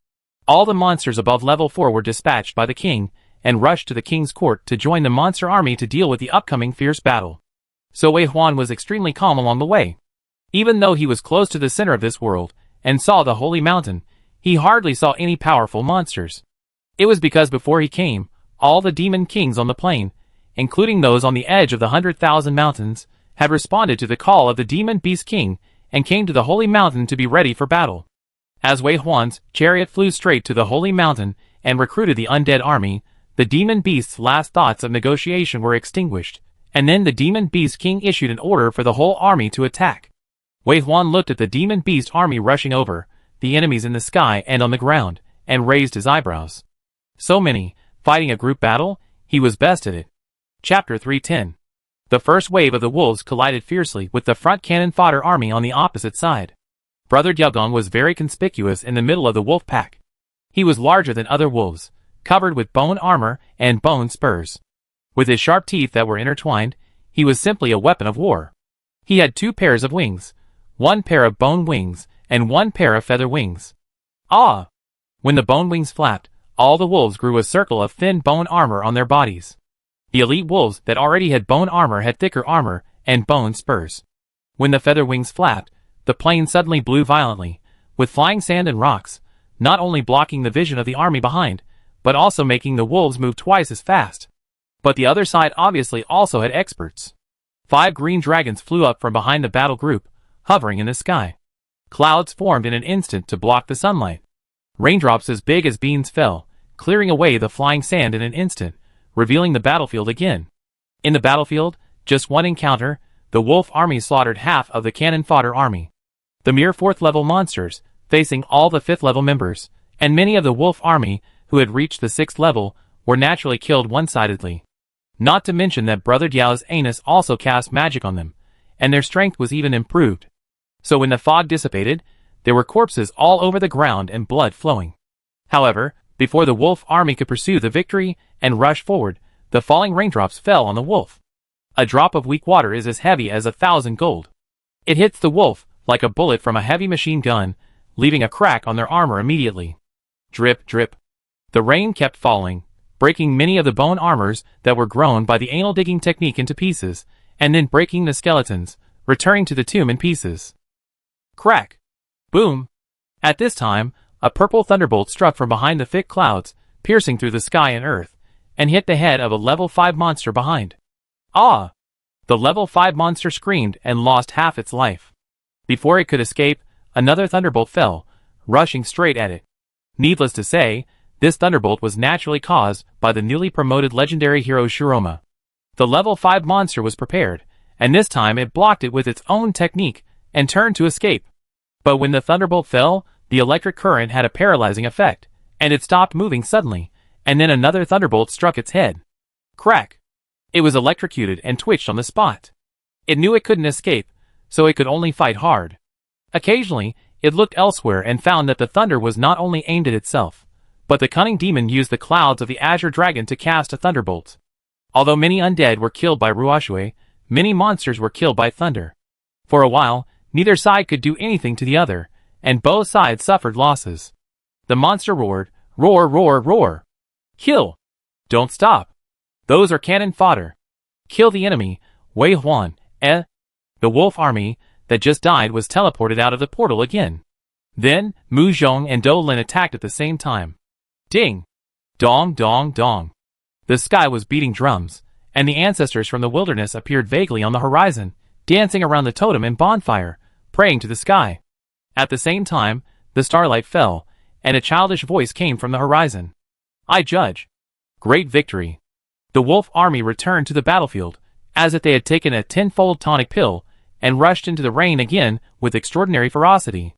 All the monsters above level 4 were dispatched by the king, and rushed to the king's court to join the monster army to deal with the upcoming fierce battle. So Wei Huan was extremely calm along the way. Even though he was close to the center of this world, and saw the holy mountain, he hardly saw any powerful monsters. It was because before he came, all the demon kings on the plain, including those on the edge of the 100,000 mountains, had responded to the call of the demon beast king, and came to the holy mountain to be ready for battle. As Wei Huan's chariot flew straight to the holy mountain and recruited the undead army, the demon beast's last thoughts of negotiation were extinguished, and then the demon beast king issued an order for the whole army to attack. Wei Huan looked at the demon beast army rushing over, the enemies in the sky and on the ground, and raised his eyebrows. So many, fighting a group battle, he was best at it. Chapter 310. The first wave of the wolves collided fiercely with the front cannon fodder army on the opposite side. Brother Dyugong was very conspicuous in the middle of the wolf pack. He was larger than other wolves, covered with bone armor and bone spurs. With his sharp teeth that were intertwined, he was simply a weapon of war. He had 2 pairs of wings, 1 pair of bone wings, and 1 pair of feather wings. Ah! When the bone wings flapped, all the wolves grew a circle of thin bone armor on their bodies. The elite wolves that already had bone armor had thicker armor and bone spurs. When the feather wings flapped, the plane suddenly blew violently, with flying sand and rocks, not only blocking the vision of the army behind, but also making the wolves move twice as fast. But the other side obviously also had experts. 5 green dragons flew up from behind the battle group, hovering in the sky. Clouds formed in an instant to block the sunlight. Raindrops as big as beans fell, clearing away the flying sand in an instant, revealing the battlefield again. In the battlefield, just one encounter, the wolf army slaughtered half of the cannon fodder army. The mere 4th level monsters, facing all the 5th level members, and many of the wolf army who had reached the 6th level, were naturally killed one-sidedly. Not to mention that Brother Diao's anus also cast magic on them, and their strength was even improved. So when the fog dissipated, there were corpses all over the ground and blood flowing. However, before the wolf army could pursue the victory and rush forward, the falling raindrops fell on the wolf. A drop of weak water is as heavy as 1,000 gold. It hits the wolf like a bullet from a heavy machine gun, leaving a crack on their armor immediately. Drip, drip. The rain kept falling, breaking many of the bone armors that were grown by the anal digging technique into pieces, and then breaking the skeletons, returning to the tomb in pieces. Crack! Boom! At this time, a purple thunderbolt struck from behind the thick clouds, piercing through the sky and earth, and hit the head of a level 5 monster behind. Ah! The level 5 monster screamed and lost half its life. Before it could escape, another thunderbolt fell, rushing straight at it. Needless to say, this thunderbolt was naturally caused by the newly promoted legendary hero Shiroma. The level 5 monster was prepared, and this time it blocked it with its own technique and turned to escape. But when the thunderbolt fell, the electric current had a paralyzing effect, and it stopped moving suddenly, and then another thunderbolt struck its head. Crack! It was electrocuted and twitched on the spot. It knew it couldn't escape, so it could only fight hard. Occasionally, it looked elsewhere and found that the thunder was not only aimed at itself, but the cunning demon used the clouds of the Azure Dragon to cast a thunderbolt. Although many undead were killed by Ruoxue, many monsters were killed by thunder. For a while, neither side could do anything to the other, and both sides suffered losses. The monster roared, roar, roar, roar. Kill! Don't stop. Those are cannon fodder. Kill the enemy, Wei Huan, eh? The wolf army that just died was teleported out of the portal again. Then, Mu Zhong and Do Lin attacked at the same time. Ding! Dong, dong, dong. The sky was beating drums, and the ancestors from the wilderness appeared vaguely on the horizon, dancing around the totem and bonfire, praying to the sky. At the same time, the starlight fell, and a childish voice came from the horizon. I judge. Great victory. The wolf army returned to the battlefield, as if they had taken a 10-fold tonic pill, and rushed into the rain again with extraordinary ferocity.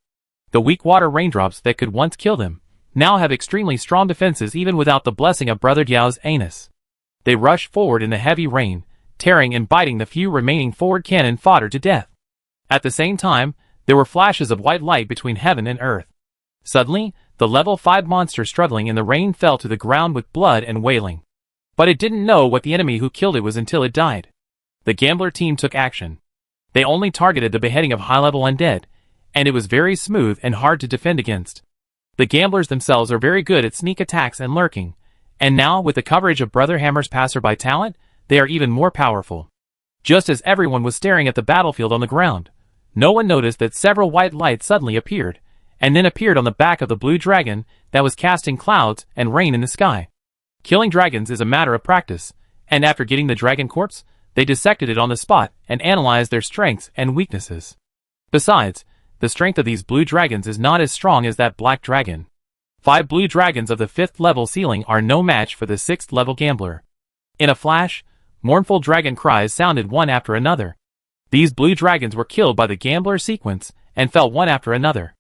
The weak water raindrops that could once kill them, now have extremely strong defenses even without the blessing of Brother Diao's anus. They rushed forward in the heavy rain, tearing and biting the few remaining forward cannon fodder to death. At the same time, there were flashes of white light between heaven and earth. Suddenly, the level 5 monster struggling in the rain fell to the ground with blood and wailing. But it didn't know what the enemy who killed it was until it died. The gambler team took action. They only targeted the beheading of high-level undead, and it was very smooth and hard to defend against. The gamblers themselves are very good at sneak attacks and lurking, and now with the coverage of Brother Hammer's passerby talent, they are even more powerful. Just as everyone was staring at the battlefield on the ground, no one noticed that several white lights suddenly appeared, and then appeared on the back of the blue dragon that was casting clouds and rain in the sky. Killing dragons is a matter of practice, and after getting the dragon corpse, they dissected it on the spot and analyzed their strengths and weaknesses. Besides, the strength of these blue dragons is not as strong as that black dragon. 5 blue dragons of the 5th level ceiling are no match for the 6th level gambler. In a flash, mournful dragon cries sounded one after another. These blue dragons were killed by the gambler sequence and fell one after another.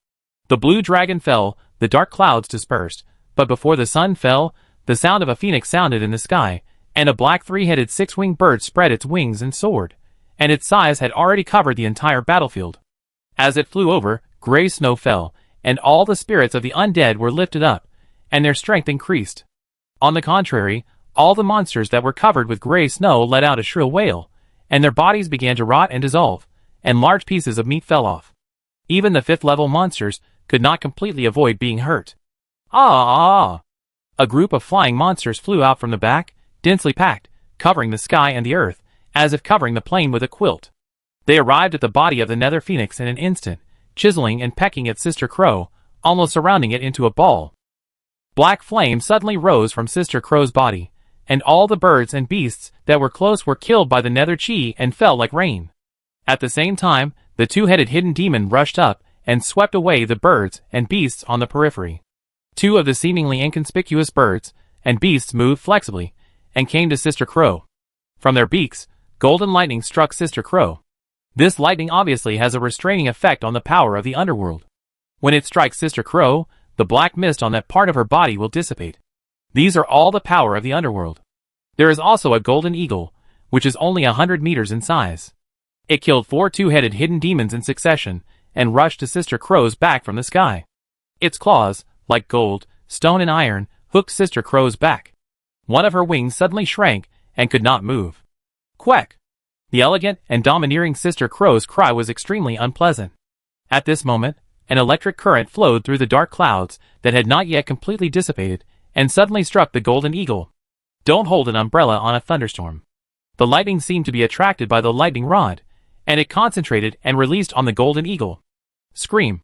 The blue dragon fell, the dark clouds dispersed, but before the sun fell, the sound of a phoenix sounded in the sky, and a black three-headed six-winged bird spread its wings and soared, and its size had already covered the entire battlefield. As it flew over, gray snow fell, and all the spirits of the undead were lifted up, and their strength increased. On the contrary, all the monsters that were covered with gray snow let out a shrill wail, and their bodies began to rot and dissolve, and large pieces of meat fell off. Even the fifth-level monsters could not completely avoid being hurt. Ah! A group of flying monsters flew out from the back, densely packed, covering the sky and the earth, as if covering the plain with a quilt. They arrived at the body of the Nether Phoenix in an instant, chiseling and pecking at Sister Crow, almost surrounding it into a ball. Black flame suddenly rose from Sister Crow's body, and all the birds and beasts that were close were killed by the Nether Chi and fell like rain. At the same time, the two-headed hidden demon rushed up and swept away the birds and beasts on the periphery. Two of the seemingly inconspicuous birds and beasts moved flexibly and came to Sister Crow. From their beaks, golden lightning struck Sister Crow. This lightning obviously has a restraining effect on the power of the underworld. When it strikes Sister Crow, the black mist on that part of her body will dissipate. These are all the power of the underworld. There is also a golden eagle, which is only 100 meters in size. It killed 4 two-headed hidden demons in succession and rushed to Sister Crow's back from the sky. Its claws, like gold, stone and iron, hooked Sister Crow's back. One of her wings suddenly shrank and could not move. Quack! The elegant and domineering Sister Crow's cry was extremely unpleasant. At this moment, an electric current flowed through the dark clouds that had not yet completely dissipated and suddenly struck the golden eagle. Don't hold an umbrella on a thunderstorm. The lightning seemed to be attracted by the lightning rod, and it concentrated and released on the golden eagle. Scream!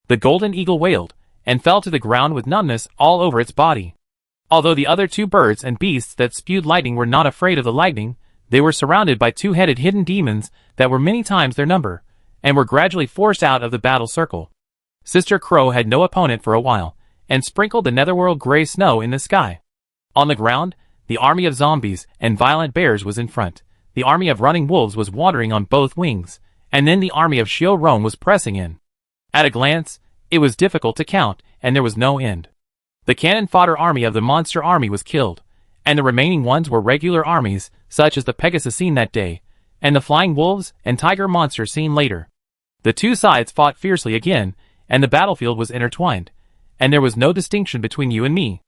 The golden eagle wailed, and fell to the ground with numbness all over its body. Although the other two birds and beasts that spewed lightning were not afraid of the lightning, they were surrounded by two-headed hidden demons that were many times their number, and were gradually forced out of the battle circle. Sister Crow had no opponent for a while, and sprinkled the netherworld gray snow in the sky. On the ground, the army of zombies and violent bears was in front, the army of running wolves was wandering on both wings, and then the army of Shio Rome was pressing in. At a glance, it was difficult to count, and there was no end. The cannon fodder army of the monster army was killed, and the remaining ones were regular armies, such as the Pegasus seen that day, and the flying wolves and tiger monsters seen later. The two sides fought fiercely again, and the battlefield was intertwined, and there was no distinction between you and me.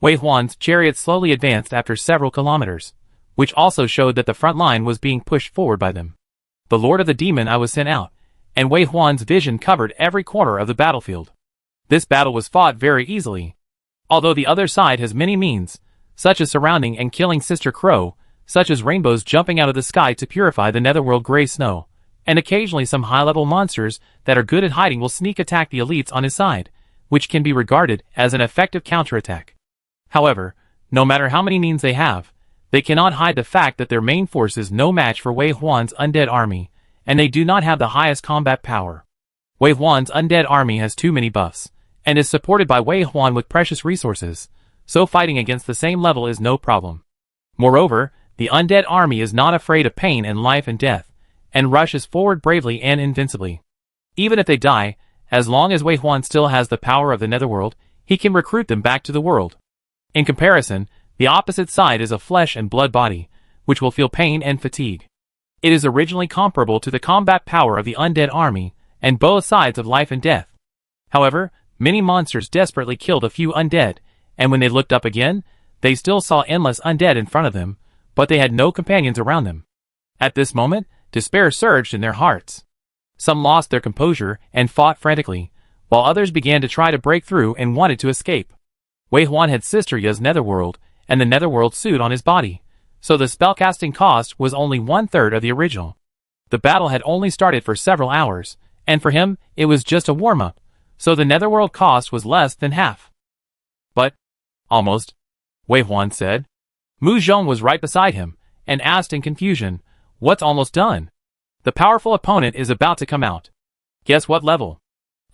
Wei Huan's chariot slowly advanced after several kilometers, which also showed that the front line was being pushed forward by them. The Lord of the Demon I was sent out, and Wei Huan's vision covered every corner of the battlefield. This battle was fought very easily. Although the other side has many means, such as surrounding and killing Sister Crow, such as rainbows jumping out of the sky to purify the netherworld gray snow, and occasionally some high-level monsters that are good at hiding will sneak attack the elites on his side, which can be regarded as an effective counterattack. However, no matter how many means they have, they cannot hide the fact that their main force is no match for Wei Huan's undead army, and they do not have the highest combat power. Wei Huan's undead army has too many buffs, and is supported by Wei Huan with precious resources, so fighting against the same level is no problem. Moreover, the undead army is not afraid of pain and life and death, and rushes forward bravely and invincibly. Even if they die, as long as Wei Huan still has the power of the netherworld, he can recruit them back to the world. In comparison, the opposite side is a flesh and blood body, which will feel pain and fatigue. It is originally comparable to the combat power of the undead army, and both sides of life and death. However, many monsters desperately killed a few undead, and when they looked up again, they still saw endless undead in front of them, but they had no companions around them. At this moment, despair surged in their hearts. Some lost their composure and fought frantically, while others began to try to break through and wanted to escape. Wei Huan had Sister Ya's netherworld, and the netherworld suit on his body, so the spellcasting cost was only 1/3 of the original. The battle had only started for several hours, and for him, it was just a warm-up, so the netherworld cost was less than half. But, almost, Wei Huan said. Mu Zhong was right beside him, and asked in confusion, "What's almost done?" The powerful opponent is about to come out. Guess what level?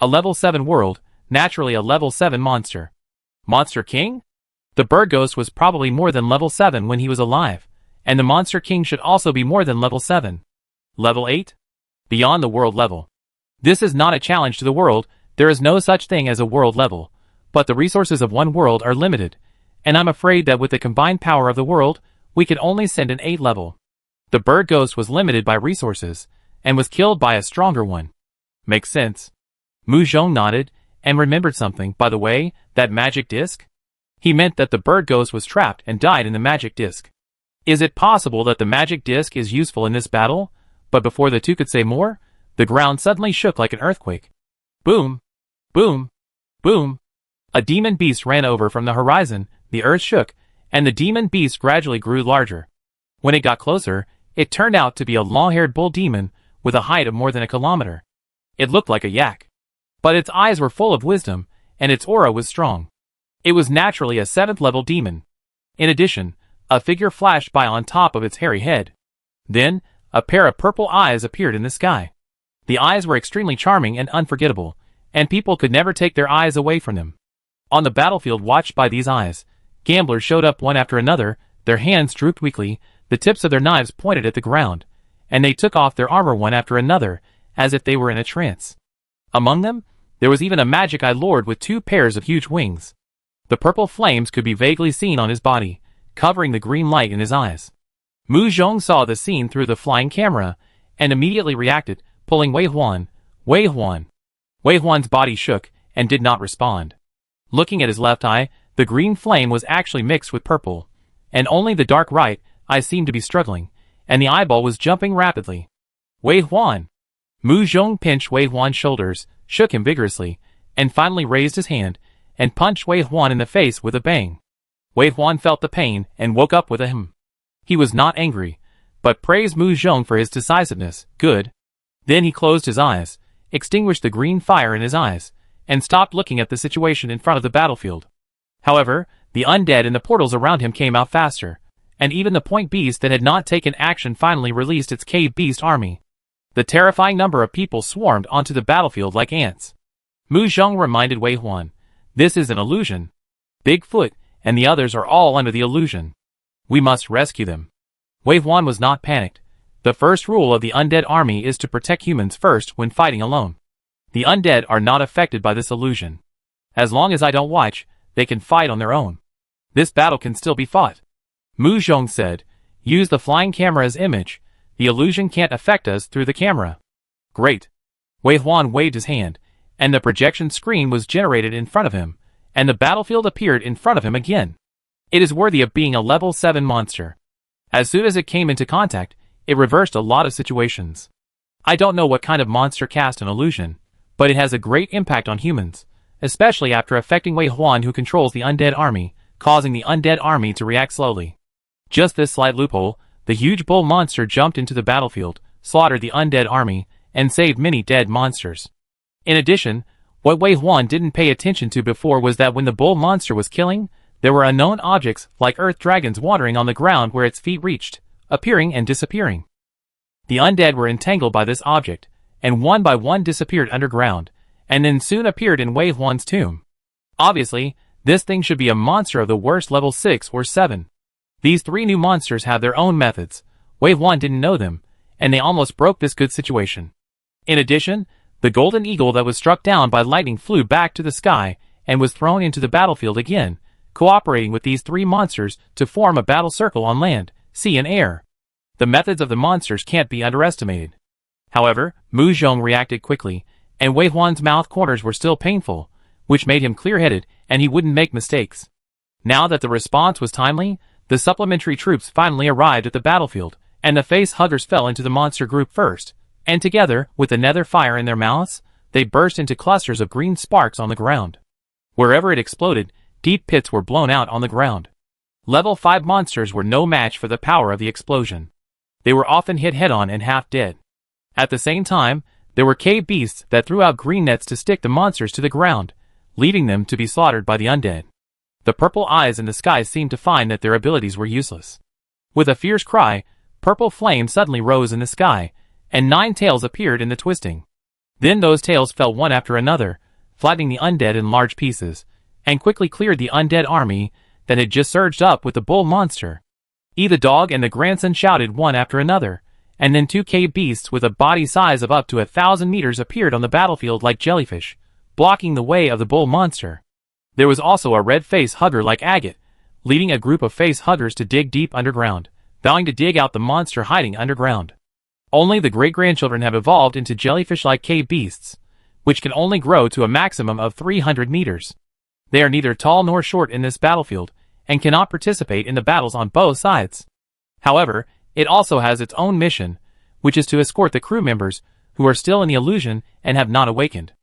A level 7 world, naturally a level 7 monster. Monster King? The bird ghost was probably more than level 7 when he was alive, and the Monster King should also be more than level 7. Level 8? Beyond the world level. This is not a challenge to the world, there is no such thing as a world level, but the resources of one world are limited, and I'm afraid that with the combined power of the world, we could only send an 8 level. The bird ghost was limited by resources, and was killed by a stronger one. Makes sense. Mu Zhong nodded, and remembered something. By the way, that magic disc? He meant that the bird ghost was trapped and died in the magic disc. Is it possible that the magic disc is useful in this battle? But before the two could say more, the ground suddenly shook like an earthquake. Boom! Boom! Boom! A demon beast ran over from the horizon, the earth shook, and the demon beast gradually grew larger. When it got closer, it turned out to be a long-haired bull demon with a height of more than a kilometer. It looked like a yak. But its eyes were full of wisdom, and its aura was strong. It was naturally a 7th level demon. In addition, a figure flashed by on top of its hairy head. Then, a pair of purple eyes appeared in the sky. The eyes were extremely charming and unforgettable, and people could never take their eyes away from them. On the battlefield watched by these eyes, gamblers showed up one after another, their hands drooped weakly, the tips of their knives pointed at the ground, and they took off their armor one after another, as if they were in a trance. Among them, there was even a magic-eyed lord with 2 pairs of huge wings. The purple flames could be vaguely seen on his body, covering the green light in his eyes. Mu Zhong saw the scene through the flying camera, and immediately reacted, pulling Wei Huan. Wei Huan. Wei Huan's body shook, and did not respond. Looking at his left eye, the green flame was actually mixed with purple, and only the dark right eye seemed to be struggling, and the eyeball was jumping rapidly. Wei Huan! Mu Zhong pinched Wei Huan's shoulders, shook him vigorously, and finally raised his hand, and punched Wei Huan in the face with a bang. Wei Huan felt the pain, and woke up with a hum. He was not angry, but praised Mu Zhong for his decisiveness. Good. Then he closed his eyes, extinguished the green fire in his eyes, and stopped looking at the situation in front of the battlefield. However, the undead in the portals around him came out faster, and even the point beast that had not taken action finally released its cave beast army. The terrifying number of people swarmed onto the battlefield like ants. Mu Zhong reminded Wei Huan, "This is an illusion. Bigfoot and the others are all under the illusion. We must rescue them." Wei Huan was not panicked. The first rule of the undead army is to protect humans first when fighting alone. The undead are not affected by this illusion. As long as I don't watch, they can fight on their own. This battle can still be fought. Mu Zhong said, "Use the flying camera as image. The illusion can't affect us through the camera." Great. Wei Huan waved his hand, and the projection screen was generated in front of him, and the battlefield appeared in front of him again. It is worthy of being a level 7 monster. As soon as it came into contact, it reversed a lot of situations. I don't know what kind of monster cast an illusion, but it has a great impact on humans, especially after affecting Wei Huan, who controls the undead army, causing the undead army to react slowly. Just this slight loophole, the huge bull monster jumped into the battlefield, slaughtered the undead army, and saved many dead monsters. In addition, what Wei Huan didn't pay attention to before was that when the bull monster was killing, there were unknown objects like earth dragons wandering on the ground where its feet reached, appearing and disappearing. The undead were entangled by this object, and one by one disappeared underground, and then soon appeared in Wei Huan's tomb. Obviously, this thing should be a monster of the worst level 6 or 7. These 3 new monsters have their own methods. Wei Huan didn't know them, and they almost broke this good situation. In addition, the golden eagle that was struck down by lightning flew back to the sky and was thrown into the battlefield again, cooperating with these 3 monsters to form a battle circle on land, sea and air. The methods of the monsters can't be underestimated. However, Mu Zhong reacted quickly, and Wei Huan's mouth corners were still painful, which made him clear-headed and he wouldn't make mistakes. Now that the response was timely, the supplementary troops finally arrived at the battlefield, and the face huggers fell into the monster group first, and together, with the nether fire in their mouths, they burst into clusters of green sparks on the ground. Wherever it exploded, deep pits were blown out on the ground. Level 5 monsters were no match for the power of the explosion. They were often hit head-on and half dead. At the same time, there were cave beasts that threw out green nets to stick the monsters to the ground, leaving them to be slaughtered by the undead. The purple eyes in the sky seemed to find that their abilities were useless. With a fierce cry, purple flame suddenly rose in the sky, and 9 tails appeared in the twisting. Then those tails fell one after another, flattening the undead in large pieces, and quickly cleared the undead army that had just surged up with the bull monster. The dog and the grandson shouted one after another, and then 2 cave beasts with a body size of up to 1,000 meters appeared on the battlefield like jellyfish, blocking the way of the bull monster. There was also a red face hugger like agate, leading a group of face huggers to dig deep underground, vowing to dig out the monster hiding underground. Only the great-grandchildren have evolved into jellyfish-like cave beasts, which can only grow to a maximum of 300 meters. They are neither tall nor short in this battlefield, and cannot participate in the battles on both sides. However, it also has its own mission, which is to escort the crew members who are still in the illusion and have not awakened.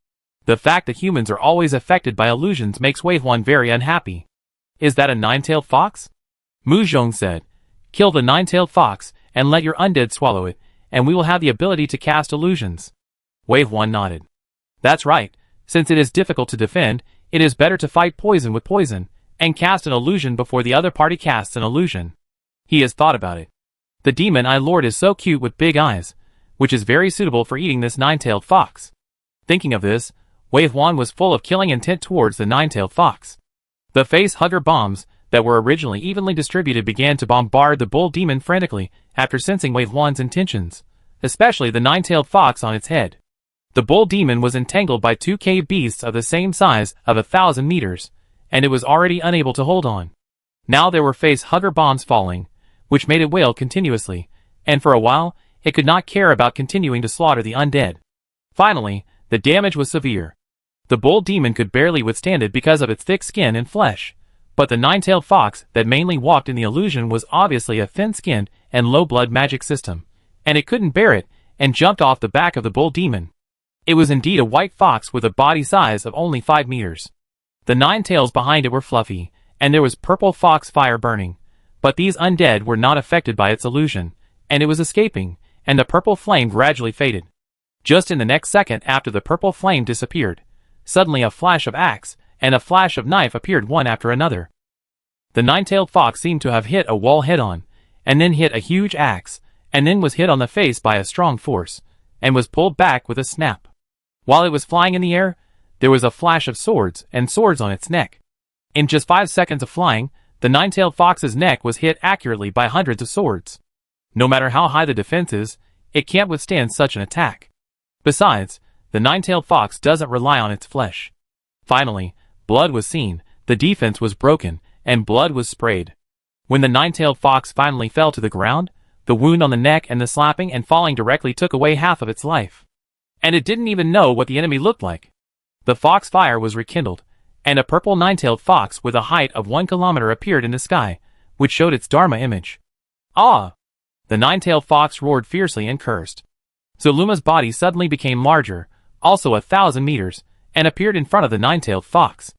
The fact that humans are always affected by illusions makes Wei Huan very unhappy. Is that a nine-tailed fox? Mu Zhong said. Kill the nine-tailed fox and let your undead swallow it, and we will have the ability to cast illusions. Wei Huan nodded. That's right. Since it is difficult to defend, it is better to fight poison with poison, and cast an illusion before the other party casts an illusion. He has thought about it. The demon Eye Lord is so cute with big eyes, which is very suitable for eating this nine-tailed fox. Thinking of this, Wei Huan was full of killing intent towards the nine-tailed fox. The face hugger bombs that were originally evenly distributed began to bombard the bull demon frantically after sensing Wei Huan's intentions, especially the nine-tailed fox on its head. The bull demon was entangled by two cave beasts of the same size of 1,000 meters, and it was already unable to hold on. Now there were face hugger bombs falling, which made it wail continuously, and for a while, it could not care about continuing to slaughter the undead. Finally, the damage was severe. The bull demon could barely withstand it because of its thick skin and flesh, but the nine-tailed fox that mainly walked in the illusion was obviously a thin-skinned and low-blood magic system, and it couldn't bear it and jumped off the back of the bull demon. It was indeed a white fox with a body size of only 5 meters. The 9 tails behind it were fluffy, and there was purple fox fire burning, but these undead were not affected by its illusion, and it was escaping, and the purple flame gradually faded. Just in the next second after the purple flame disappeared, suddenly a flash of axe and a flash of knife appeared one after another. The 9-tailed fox seemed to have hit a wall head-on, and then hit a huge axe, and then was hit on the face by a strong force, and was pulled back with a snap. While it was flying in the air, there was a flash of swords and swords on its neck. In just 5 seconds of flying, the 9-tailed fox's neck was hit accurately by hundreds of swords. No matter how high the defense is, it can't withstand such an attack. Besides, the 9-tailed fox doesn't rely on its flesh. Finally, blood was seen, the defense was broken, and blood was sprayed. When the 9-tailed fox finally fell to the ground, the wound on the neck and the slapping and falling directly took away half of its life. And it didn't even know what the enemy looked like. The fox fire was rekindled, and a purple 9-tailed fox with a height of 1 kilometer appeared in the sky, which showed its Dharma image. Ah! The 9-tailed fox roared fiercely and cursed. Zuluma's body suddenly became larger, also 1,000 meters, and appeared in front of the 9-tailed fox.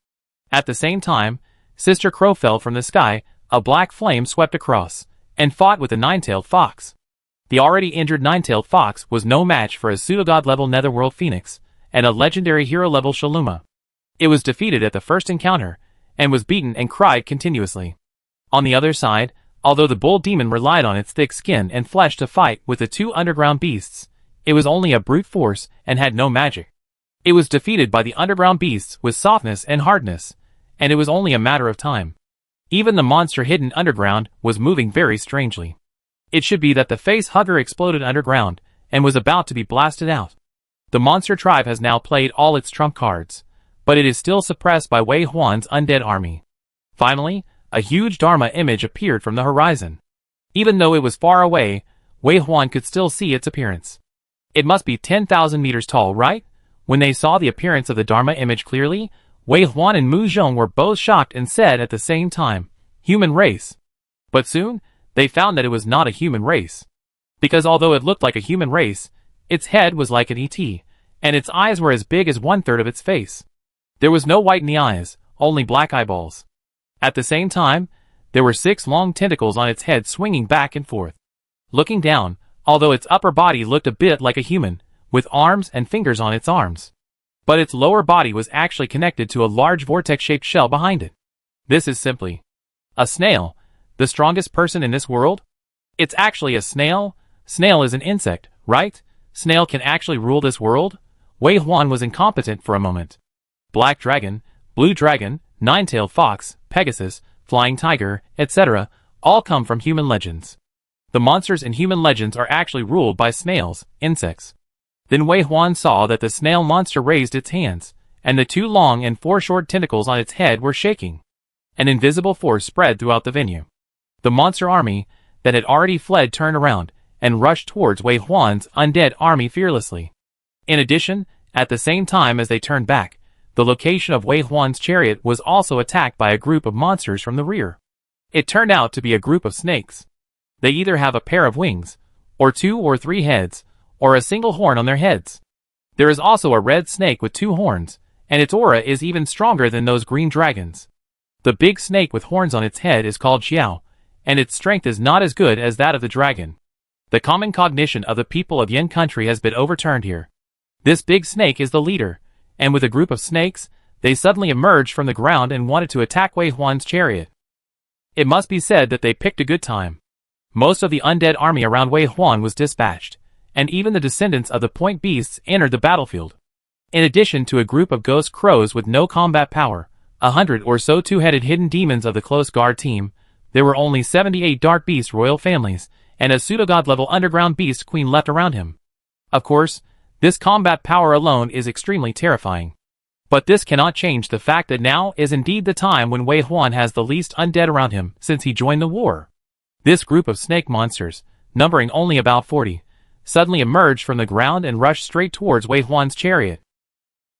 At the same time, Sister Crow fell from the sky, a black flame swept across, and fought with the 9-tailed fox. The already injured 9-tailed fox was no match for a pseudogod-level netherworld phoenix, and a legendary hero-level Shaluma. It was defeated at the first encounter, and was beaten and cried continuously. On the other side, although the bull demon relied on its thick skin and flesh to fight with the 2 underground beasts, it was only a brute force and had no magic. It was defeated by the underground beasts with softness and hardness, and it was only a matter of time. Even the monster hidden underground was moving very strangely. It should be that the face hugger exploded underground, and was about to be blasted out. The monster tribe has now played all its trump cards, but it is still suppressed by Wei Huan's undead army. Finally, a huge Dharma image appeared from the horizon. Even though it was far away, Wei Huan could still see its appearance. It must be 10,000 meters tall, right? When they saw the appearance of the Dharma image clearly, Wei Huan and Mu Zhong were both shocked and said at the same time, "Human race." But soon, they found that it was not a human race. Because although it looked like a human race, its head was like an ET, and its eyes were as big as 1/3 of its face. There was no white in the eyes, only black eyeballs. At the same time, there were 6 long tentacles on its head swinging back and forth. Looking down, although its upper body looked a bit like a human, with arms and fingers on its arms. But its lower body was actually connected to a large vortex-shaped shell behind it. This is simply a snail, the strongest person in this world? It's actually a snail? Snail is an insect, right? Snail can actually rule this world? Wei Huan was incompetent for a moment. Black dragon, blue dragon, 9-tailed fox, Pegasus, flying tiger, etc., all come from human legends. The monsters in human legends are actually ruled by snails, insects. Then Wei Huan saw that the snail monster raised its hands, and the 2 long and 4 short tentacles on its head were shaking. An invisible force spread throughout the venue. The monster army that had already fled turned around and rushed towards Wei Huan's undead army fearlessly. In addition, at the same time as they turned back, the location of Wei Huan's chariot was also attacked by a group of monsters from the rear. It turned out to be a group of snakes. They either have a pair of wings, or 2 or 3 heads, or a single horn on their heads. There is also a red snake with 2 horns, and its aura is even stronger than those green dragons. The big snake with horns on its head is called Xiao, and its strength is not as good as that of the dragon. The common cognition of the people of Yin country has been overturned here. This big snake is the leader, and with a group of snakes, they suddenly emerged from the ground and wanted to attack Wei Huan's chariot. It must be said that they picked a good time. Most of the undead army around Wei Huan was dispatched, and even the descendants of the point beasts entered the battlefield. In addition to a group of ghost crows with no combat power, 100 or so two-headed hidden demons of the close guard team, there were only 78 dark beast royal families, and a pseudo-god-level underground beast queen left around him. Of course, this combat power alone is extremely terrifying. But this cannot change the fact that now is indeed the time when Wei Huan has the least undead around him since he joined the war. This group of snake monsters, numbering only about 40, suddenly emerged from the ground and rushed straight towards Wei Huan's chariot.